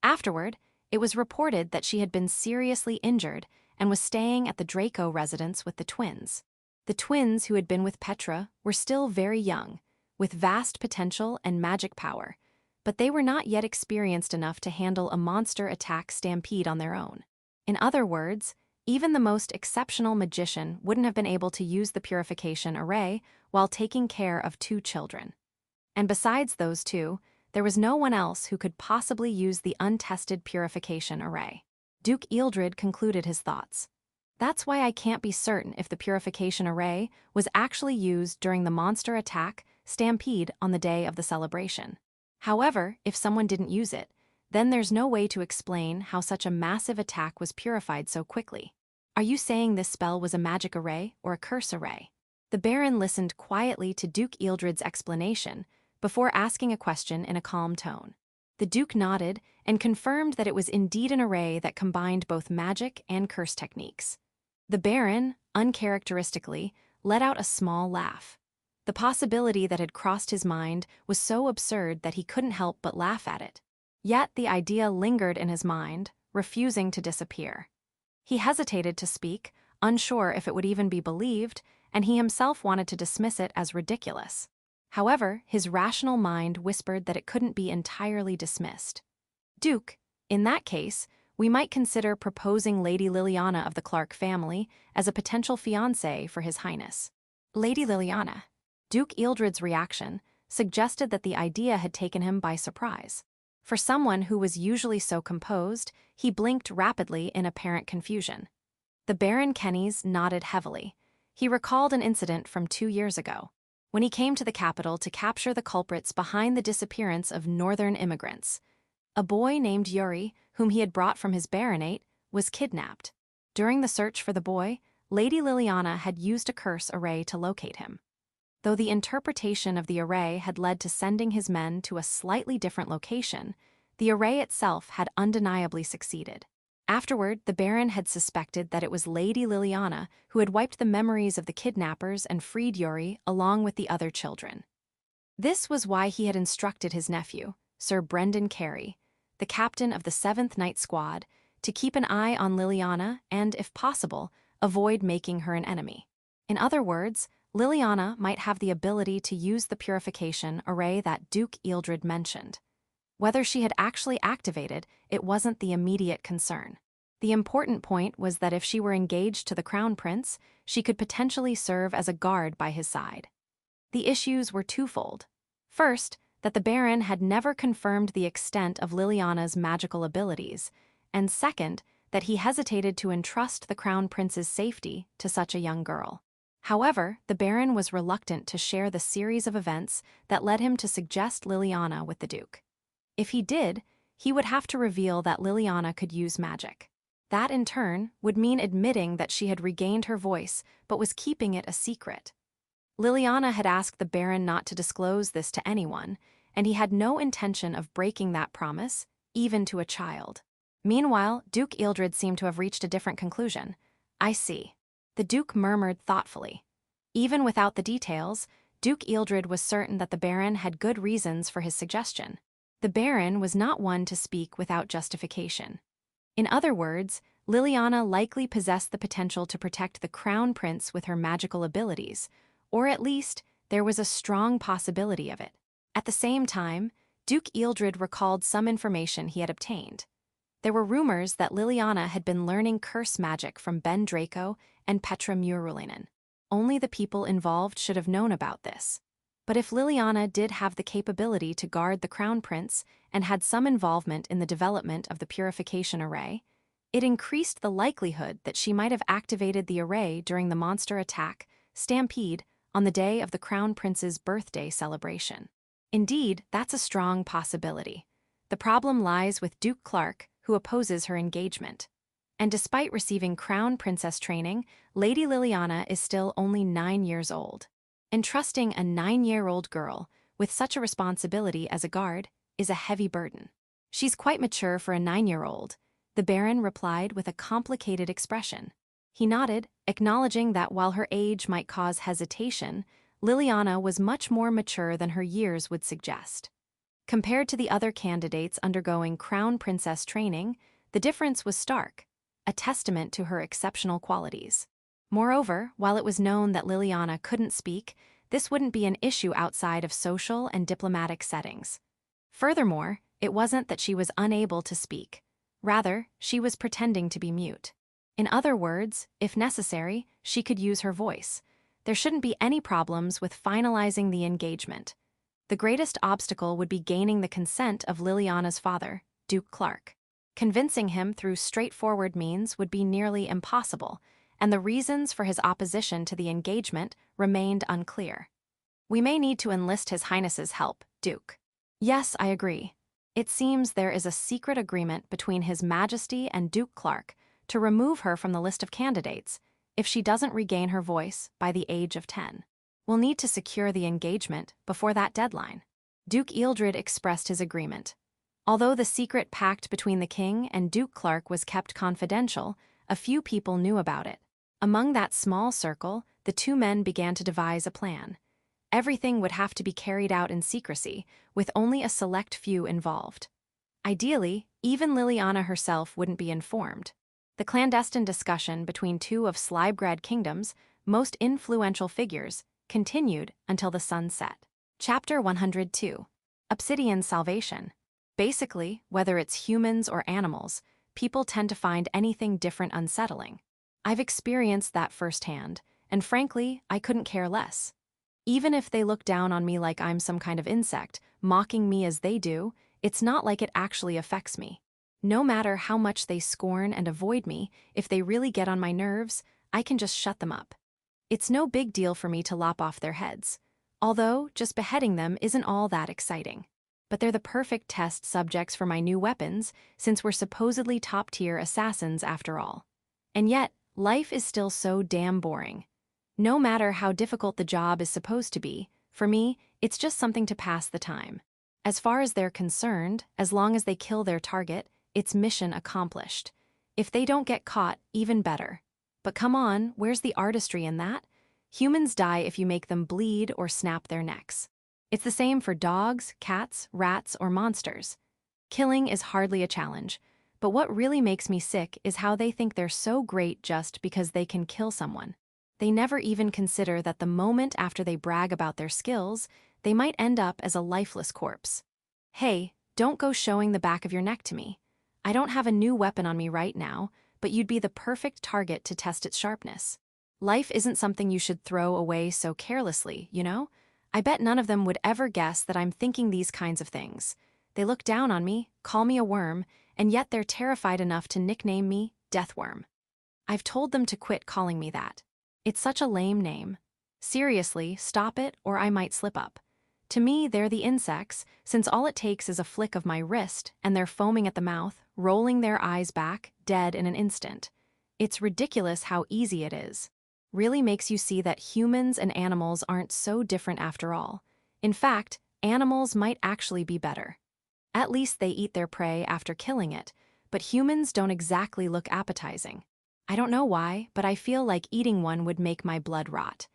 Afterward, it was reported that she had been seriously injured and was staying at the Draco residence with the twins. The twins who had been with Petra were still very young, with vast potential and magic power, but they were not yet experienced enough to handle a monster attack stampede on their own. In other words, even the most exceptional magician wouldn't have been able to use the purification array while taking care of two children. And besides those two, there was no one else who could possibly use the untested purification array. Duke Ealdred concluded his thoughts. That's why I can't be certain if the purification array was actually used during the monster attack stampede on the day of the celebration. However, if someone didn't use it, then there's no way to explain how such a massive attack was purified so quickly. Are you saying this spell was a magic array or a curse array? The Baron listened quietly to Duke Ealdred's explanation before asking a question in a calm tone. The Duke nodded and confirmed that it was indeed an array that combined both magic and curse techniques. The Baron, uncharacteristically, let out a small laugh. The possibility that had crossed his mind was so absurd that he couldn't help but laugh at it. Yet the idea lingered in his mind, refusing to disappear. He hesitated to speak, unsure if it would even be believed, and he himself wanted to dismiss it as ridiculous. However, his rational mind whispered that it couldn't be entirely dismissed. Duke, in that case, we might consider proposing Lady Liliana of the Clark family as a potential fiancée for His Highness. Lady Liliana. Duke Ealdred's reaction suggested that the idea had taken him by surprise. For someone who was usually so composed, he blinked rapidly in apparent confusion. The Baron Kennys nodded heavily. He recalled an incident from 2 years ago, when he came to the capital to capture the culprits behind the disappearance of northern immigrants. A boy named Yuri, whom he had brought from his baronate, was kidnapped. During the search for the boy, Lady Liliana had used a curse array to locate him. Though the interpretation of the array had led to sending his men to a slightly different location, the array itself had undeniably succeeded. Afterward, the Baron had suspected that it was Lady Liliana who had wiped the memories of the kidnappers and freed Yuri along with the other children. This was why he had instructed his nephew, Sir Brendan Carey, the captain of the 7th Night Squad, to keep an eye on Liliana and, if possible, avoid making her an enemy. In other words, Liliana might have the ability to use the purification array that Duke Ealdred mentioned. Whether she had actually activated it wasn't the immediate concern. The important point was that if she were engaged to the Crown Prince, she could potentially serve as a guard by his side. The issues were twofold. First, that the Baron had never confirmed the extent of Liliana's magical abilities, and second, that he hesitated to entrust the Crown Prince's safety to such a young girl. However, the Baron was reluctant to share the series of events that led him to suggest Liliana with the Duke. If he did, he would have to reveal that Liliana could use magic. That, in turn, would mean admitting that she had regained her voice but was keeping it a secret. Liliana had asked the Baron not to disclose this to anyone, and he had no intention of breaking that promise, even to a child. Meanwhile, Duke Ealdred seemed to have reached a different conclusion. "I see." The Duke murmured thoughtfully. Even without the details, Duke Ealdred was certain that the Baron had good reasons for his suggestion. The Baron was not one to speak without justification. In other words, Liliana likely possessed the potential to protect the Crown Prince with her magical abilities, or at least there was a strong possibility of it. At the same time, Duke Ealdred recalled some information he had obtained. There were rumors that Liliana had been learning curse magic from Ben Draco and Petra Murulinen. Only the people involved should have known about this. But if Liliana did have the capability to guard the Crown Prince and had some involvement in the development of the purification array, it increased the likelihood that she might have activated the array during the monster attack, Stampede, on the day of the Crown Prince's birthday celebration. Indeed, that's a strong possibility. The problem lies with Duke Clark, who opposes her engagement. And despite receiving Crown Princess training, Lady Liliana is still only 9 years old. Entrusting a 9-year-old girl with such a responsibility as a guard is a heavy burden. "She's quite mature for a 9-year-old, the Baron replied with a complicated expression. He nodded, acknowledging that while her age might cause hesitation, Liliana was much more mature than her years would suggest. Compared to the other candidates undergoing Crown Princess training, the difference was stark, a testament to her exceptional qualities. Moreover, while it was known that Liliana couldn't speak, this wouldn't be an issue outside of social and diplomatic settings. Furthermore, it wasn't that she was unable to speak. Rather, she was pretending to be mute. In other words, if necessary, she could use her voice. There shouldn't be any problems with finalizing the engagement. The greatest obstacle would be gaining the consent of Liliana's father, Duke Clark. Convincing him through straightforward means would be nearly impossible, and the reasons for his opposition to the engagement remained unclear. "We may need to enlist His Highness's help, Duke." "Yes, I agree. It seems there is a secret agreement between His Majesty and Duke Clark to remove her from the list of candidates if she doesn't regain her voice by the age of 10. We'll need to secure the engagement before that deadline." Duke Ealdred expressed his agreement. Although the secret pact between the king and Duke Clark was kept confidential, a few people knew about it. Among that small circle, the two men began to devise a plan. Everything would have to be carried out in secrecy, with only a select few involved. Ideally, even Liliana herself wouldn't be informed. The clandestine discussion between two of Slybgrad Kingdom's most influential figures continued until the sun set. Chapter 102. Obsidian's Salvation. Basically, whether it's humans or animals, people tend to find anything different unsettling. I've experienced that firsthand, and frankly, I couldn't care less. Even if they look down on me like I'm some kind of insect, mocking me as they do, it's not like it actually affects me. No matter how much they scorn and avoid me, if they really get on my nerves, I can just shut them up. It's no big deal for me to lop off their heads, although just beheading them isn't all that exciting. But they're the perfect test subjects for my new weapons, since we're supposedly top-tier assassins after all. And yet, life is still so damn boring. No matter how difficult the job is supposed to be, for me, it's just something to pass the time. As far as they're concerned, as long as they kill their target, it's mission accomplished. If they don't get caught, even better. But come on, where's the artistry in that? Humans die if you make them bleed or snap their necks. It's the same for dogs, cats, rats, or monsters. Killing is hardly a challenge, but what really makes me sick is how they think they're so great just because they can kill someone. They never even consider that the moment after they brag about their skills, they might end up as a lifeless corpse. Hey, don't go showing the back of your neck to me. I don't have a new weapon on me right now, but you'd be the perfect target to test its sharpness. Life isn't something you should throw away so carelessly, you know? I bet none of them would ever guess that I'm thinking these kinds of things. They look down on me, call me a worm, and yet they're terrified enough to nickname me Deathworm. I've told them to quit calling me that. It's such a lame name. Seriously, stop it or I might slip up. To me, they're the insects, since all it takes is a flick of my wrist and they're foaming at the mouth, rolling their eyes back, dead in an instant. It's ridiculous how easy it is. Really makes you see that humans and animals aren't so different after all. In fact, animals might actually be better. At least they eat their prey after killing it, but humans don't exactly look appetizing. I don't know why, but I feel like eating one would make my blood rot.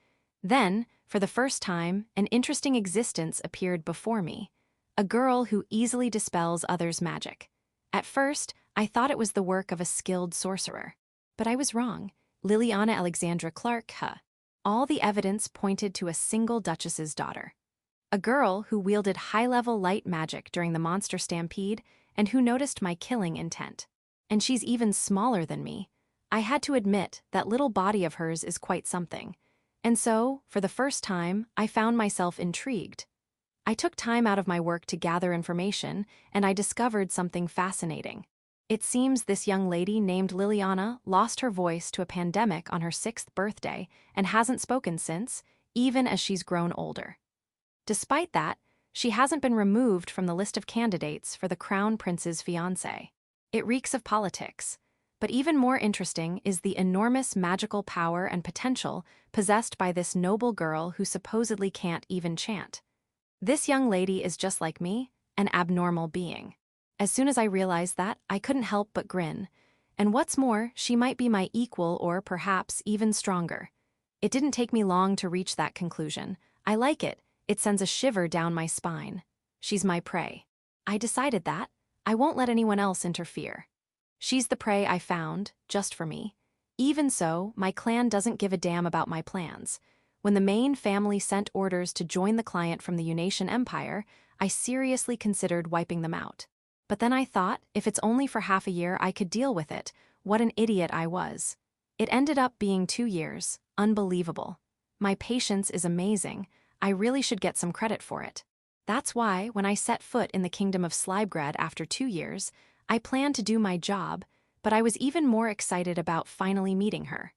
Then, for the first time, an interesting existence appeared before me. A girl who easily dispels others' magic. At first, I thought it was the work of a skilled sorcerer. But I was wrong. Liliana Alexandra Clark, All the evidence pointed to a single duchess's daughter. A girl who wielded high-level light magic during the monster stampede and who noticed my killing intent. And she's even smaller than me. I had to admit that little body of hers is quite something. And so, for the first time, I found myself intrigued. I took time out of my work to gather information, and I discovered something fascinating. It seems this young lady named Liliana lost her voice to a pandemic on her 6th birthday and hasn't spoken since, even as she's grown older. Despite that, she hasn't been removed from the list of candidates for the Crown Prince's fiancé. It reeks of politics. But even more interesting is the enormous magical power and potential possessed by this noble girl who supposedly can't even chant. This young lady is just like me, an abnormal being. As soon as I realized that, I couldn't help but grin. And what's more, she might be my equal or perhaps even stronger. It didn't take me long to reach that conclusion. I like it. It sends a shiver down my spine. She's my prey. I decided that. I won't let anyone else interfere. She's the prey I found, just for me. Even so, my clan doesn't give a damn about my plans. When the main family sent orders to join the client from the Unation Empire, I seriously considered wiping them out. But then I thought, if it's only for half a year, I could deal with it. What an idiot I was. It ended up being 2 years. Unbelievable. My patience is amazing. I really should get some credit for it. That's why, when I set foot in the kingdom of Slybgrad after 2 years, I planned to do my job, but I was even more excited about finally meeting her.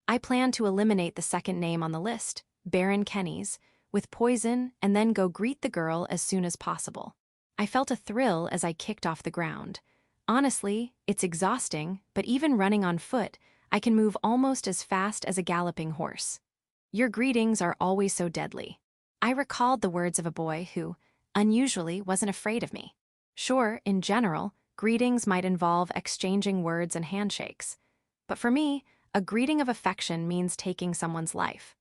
I planned to eliminate the second name on the list, Baron Kenny's, with poison and then go greet the girl as soon as possible. I felt a thrill as I kicked off the ground. Honestly, it's exhausting, but even running on foot, I can move almost as fast as a galloping horse. Your greetings are always so deadly. I recalled the words of a boy who, unusually, wasn't afraid of me. Sure, in general, greetings might involve exchanging words and handshakes. But for me, a greeting of affection means taking someone's life.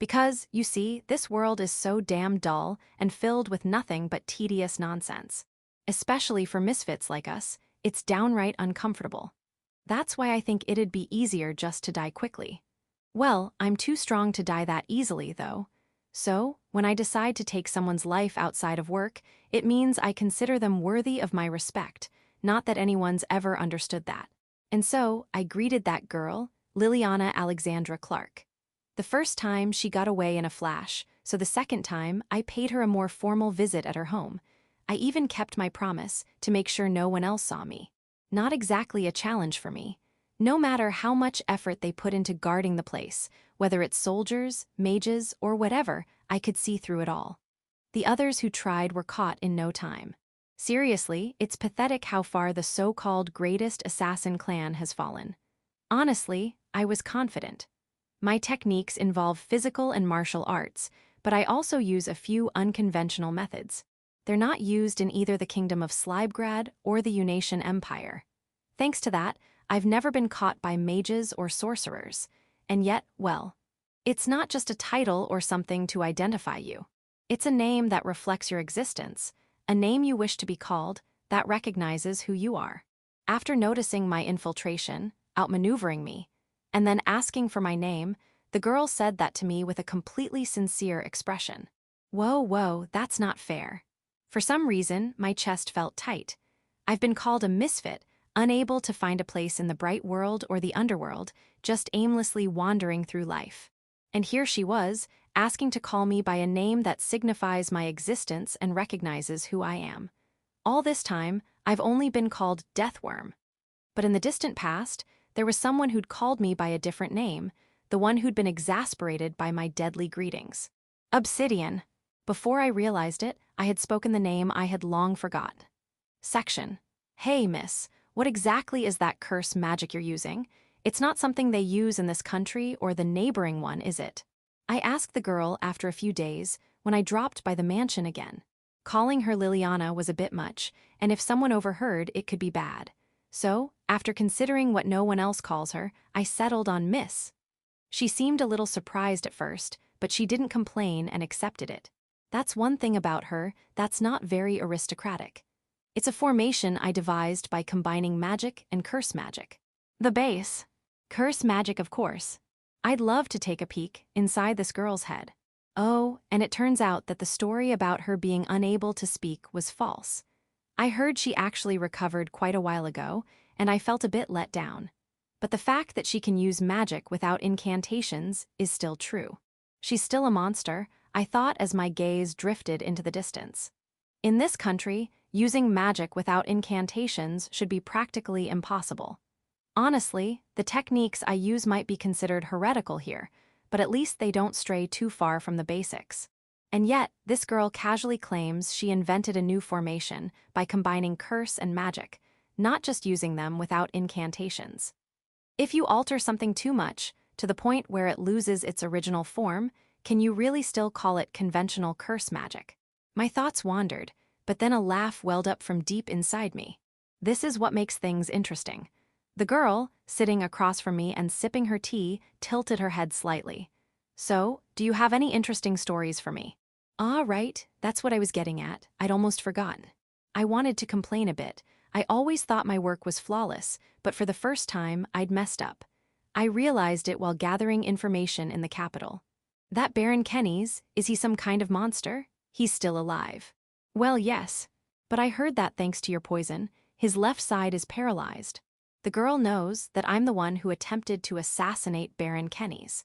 Because, you see, this world is so damn dull and filled with nothing but tedious nonsense. Especially for misfits like us, it's downright uncomfortable. That's why I think it'd be easier just to die quickly. Well, I'm too strong to die that easily, though. So, when I decide to take someone's life outside of work, it means I consider them worthy of my respect, not that anyone's ever understood that. And so, I greeted that girl, Liliana Alexandra Clark. The first time, she got away in a flash, so the second time, I paid her a more formal visit at her home. I even kept my promise to make sure no one else saw me. Not exactly a challenge for me. No matter how much effort they put into guarding the place, whether it's soldiers, mages, or whatever, I could see through it all. The others who tried were caught in no time. Seriously, it's pathetic how far the so-called greatest assassin clan has fallen. Honestly, I was confident. My techniques involve physical and martial arts, but I also use a few unconventional methods. They're not used in either the Kingdom of Slibegrad or the Unation Empire. Thanks to that, I've never been caught by mages or sorcerers. And yet, well, it's not just a title or something to identify you. It's a name that reflects your existence, a name you wish to be called, that recognizes who you are. After noticing my infiltration, outmaneuvering me, and then asking for my name, the girl said that to me with a completely sincere expression. Whoa, that's not fair. For some reason, my chest felt tight. I've been called a misfit, unable to find a place in the bright world or the underworld, just aimlessly wandering through life. And here she was, asking to call me by a name that signifies my existence and recognizes who I am. All this time, I've only been called Deathworm. But in the distant past, there was someone who'd called me by a different name, the one who'd been exasperated by my deadly greetings. Obsidian. Before I realized it, I had spoken the name I had long forgot. Section. Hey, miss, what exactly is that curse magic you're using? It's not something they use in this country or the neighboring one, is it? I asked the girl after a few days when I dropped by the mansion again. Calling her Liliana was a bit much, and if someone overheard, it could be bad. So, after considering what no one else calls her, I settled on Miss. She seemed a little surprised at first, but she didn't complain and accepted it. That's one thing about her that's not very aristocratic. It's a formation I devised by combining magic and curse magic. The base. Curse magic, of course. I'd love to take a peek inside this girl's head. Oh, and it turns out that the story about her being unable to speak was false. I heard she actually recovered quite a while ago, and I felt a bit let down. But the fact that she can use magic without incantations is still true. She's still a monster, I thought as my gaze drifted into the distance. In this country, using magic without incantations should be practically impossible. Honestly, the techniques I use might be considered heretical here, but at least they don't stray too far from the basics. And yet, this girl casually claims she invented a new formation by combining curse and magic, not just using them without incantations. If you alter something too much, to the point where it loses its original form, can you really still call it conventional curse magic? My thoughts wandered, but then a laugh welled up from deep inside me. This is what makes things interesting. The girl, sitting across from me and sipping her tea, tilted her head slightly. So, do you have any interesting stories for me? Ah, right, that's what I was getting at. I'd almost forgotten. I wanted to complain a bit. I always thought my work was flawless, but for the first time, I'd messed up. I realized it while gathering information in the capital. That Baron Kenny's, is he some kind of monster? He's still alive. Well, yes. But I heard that thanks to your poison, his left side is paralyzed. The girl knows that I'm the one who attempted to assassinate Baron Kenny's.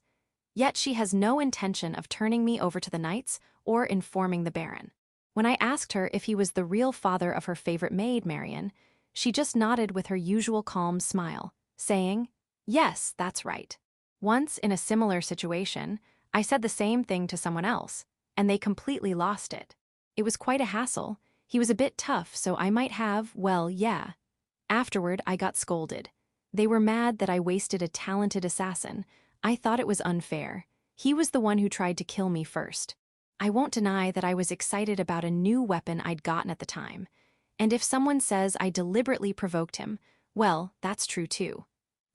Yet she has no intention of turning me over to the knights or informing the Baron. When I asked her if he was the real father of her favorite maid, Marion, she just nodded with her usual calm smile, saying, "Yes, that's right." Once, in a similar situation, I said the same thing to someone else, and they completely lost it. It was quite a hassle. He was a bit tough, so I might have, well, yeah. Afterward, I got scolded. They were mad that I wasted a talented assassin. I thought it was unfair. He was the one who tried to kill me first. I won't deny that I was excited about a new weapon I'd gotten at the time. And if someone says I deliberately provoked him, well, that's true too.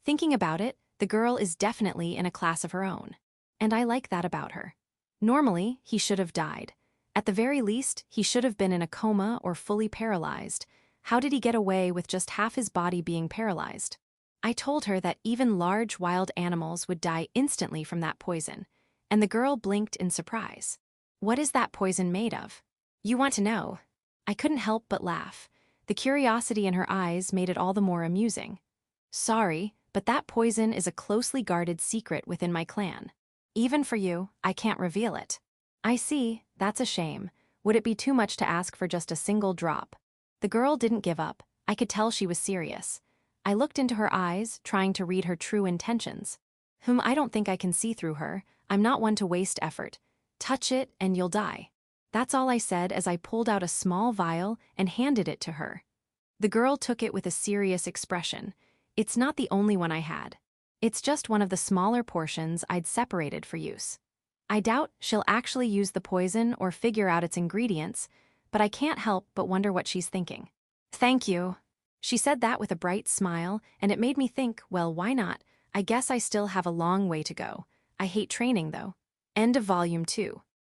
Thinking about it, the girl is definitely in a class of her own. And I like that about her. Normally, he should have died. At the very least, he should have been in a coma or fully paralyzed. How did he get away with just half his body being paralyzed? I told her that even large wild animals would die instantly from that poison, and the girl blinked in surprise. What is that poison made of? You want to know? I couldn't help but laugh. The curiosity in her eyes made it all the more amusing. Sorry, but that poison is a closely guarded secret within my clan. Even for you, I can't reveal it. I see, that's a shame. Would it be too much to ask for just a single drop? The girl didn't give up. I could tell she was serious. I looked into her eyes, trying to read her true intentions. I don't think I can see through her. I'm not one to waste effort. Touch it and you'll die. That's all I said as I pulled out a small vial and handed it to her. The girl took it with a serious expression. It's not the only one I had. It's just one of the smaller portions I'd separated for use. I doubt she'll actually use the poison or figure out its ingredients, but I can't help but wonder what she's thinking. Thank you. She said that with a bright smile, and it made me think, well, why not? I guess I still have a long way to go. I hate training, though. End of Volume 2.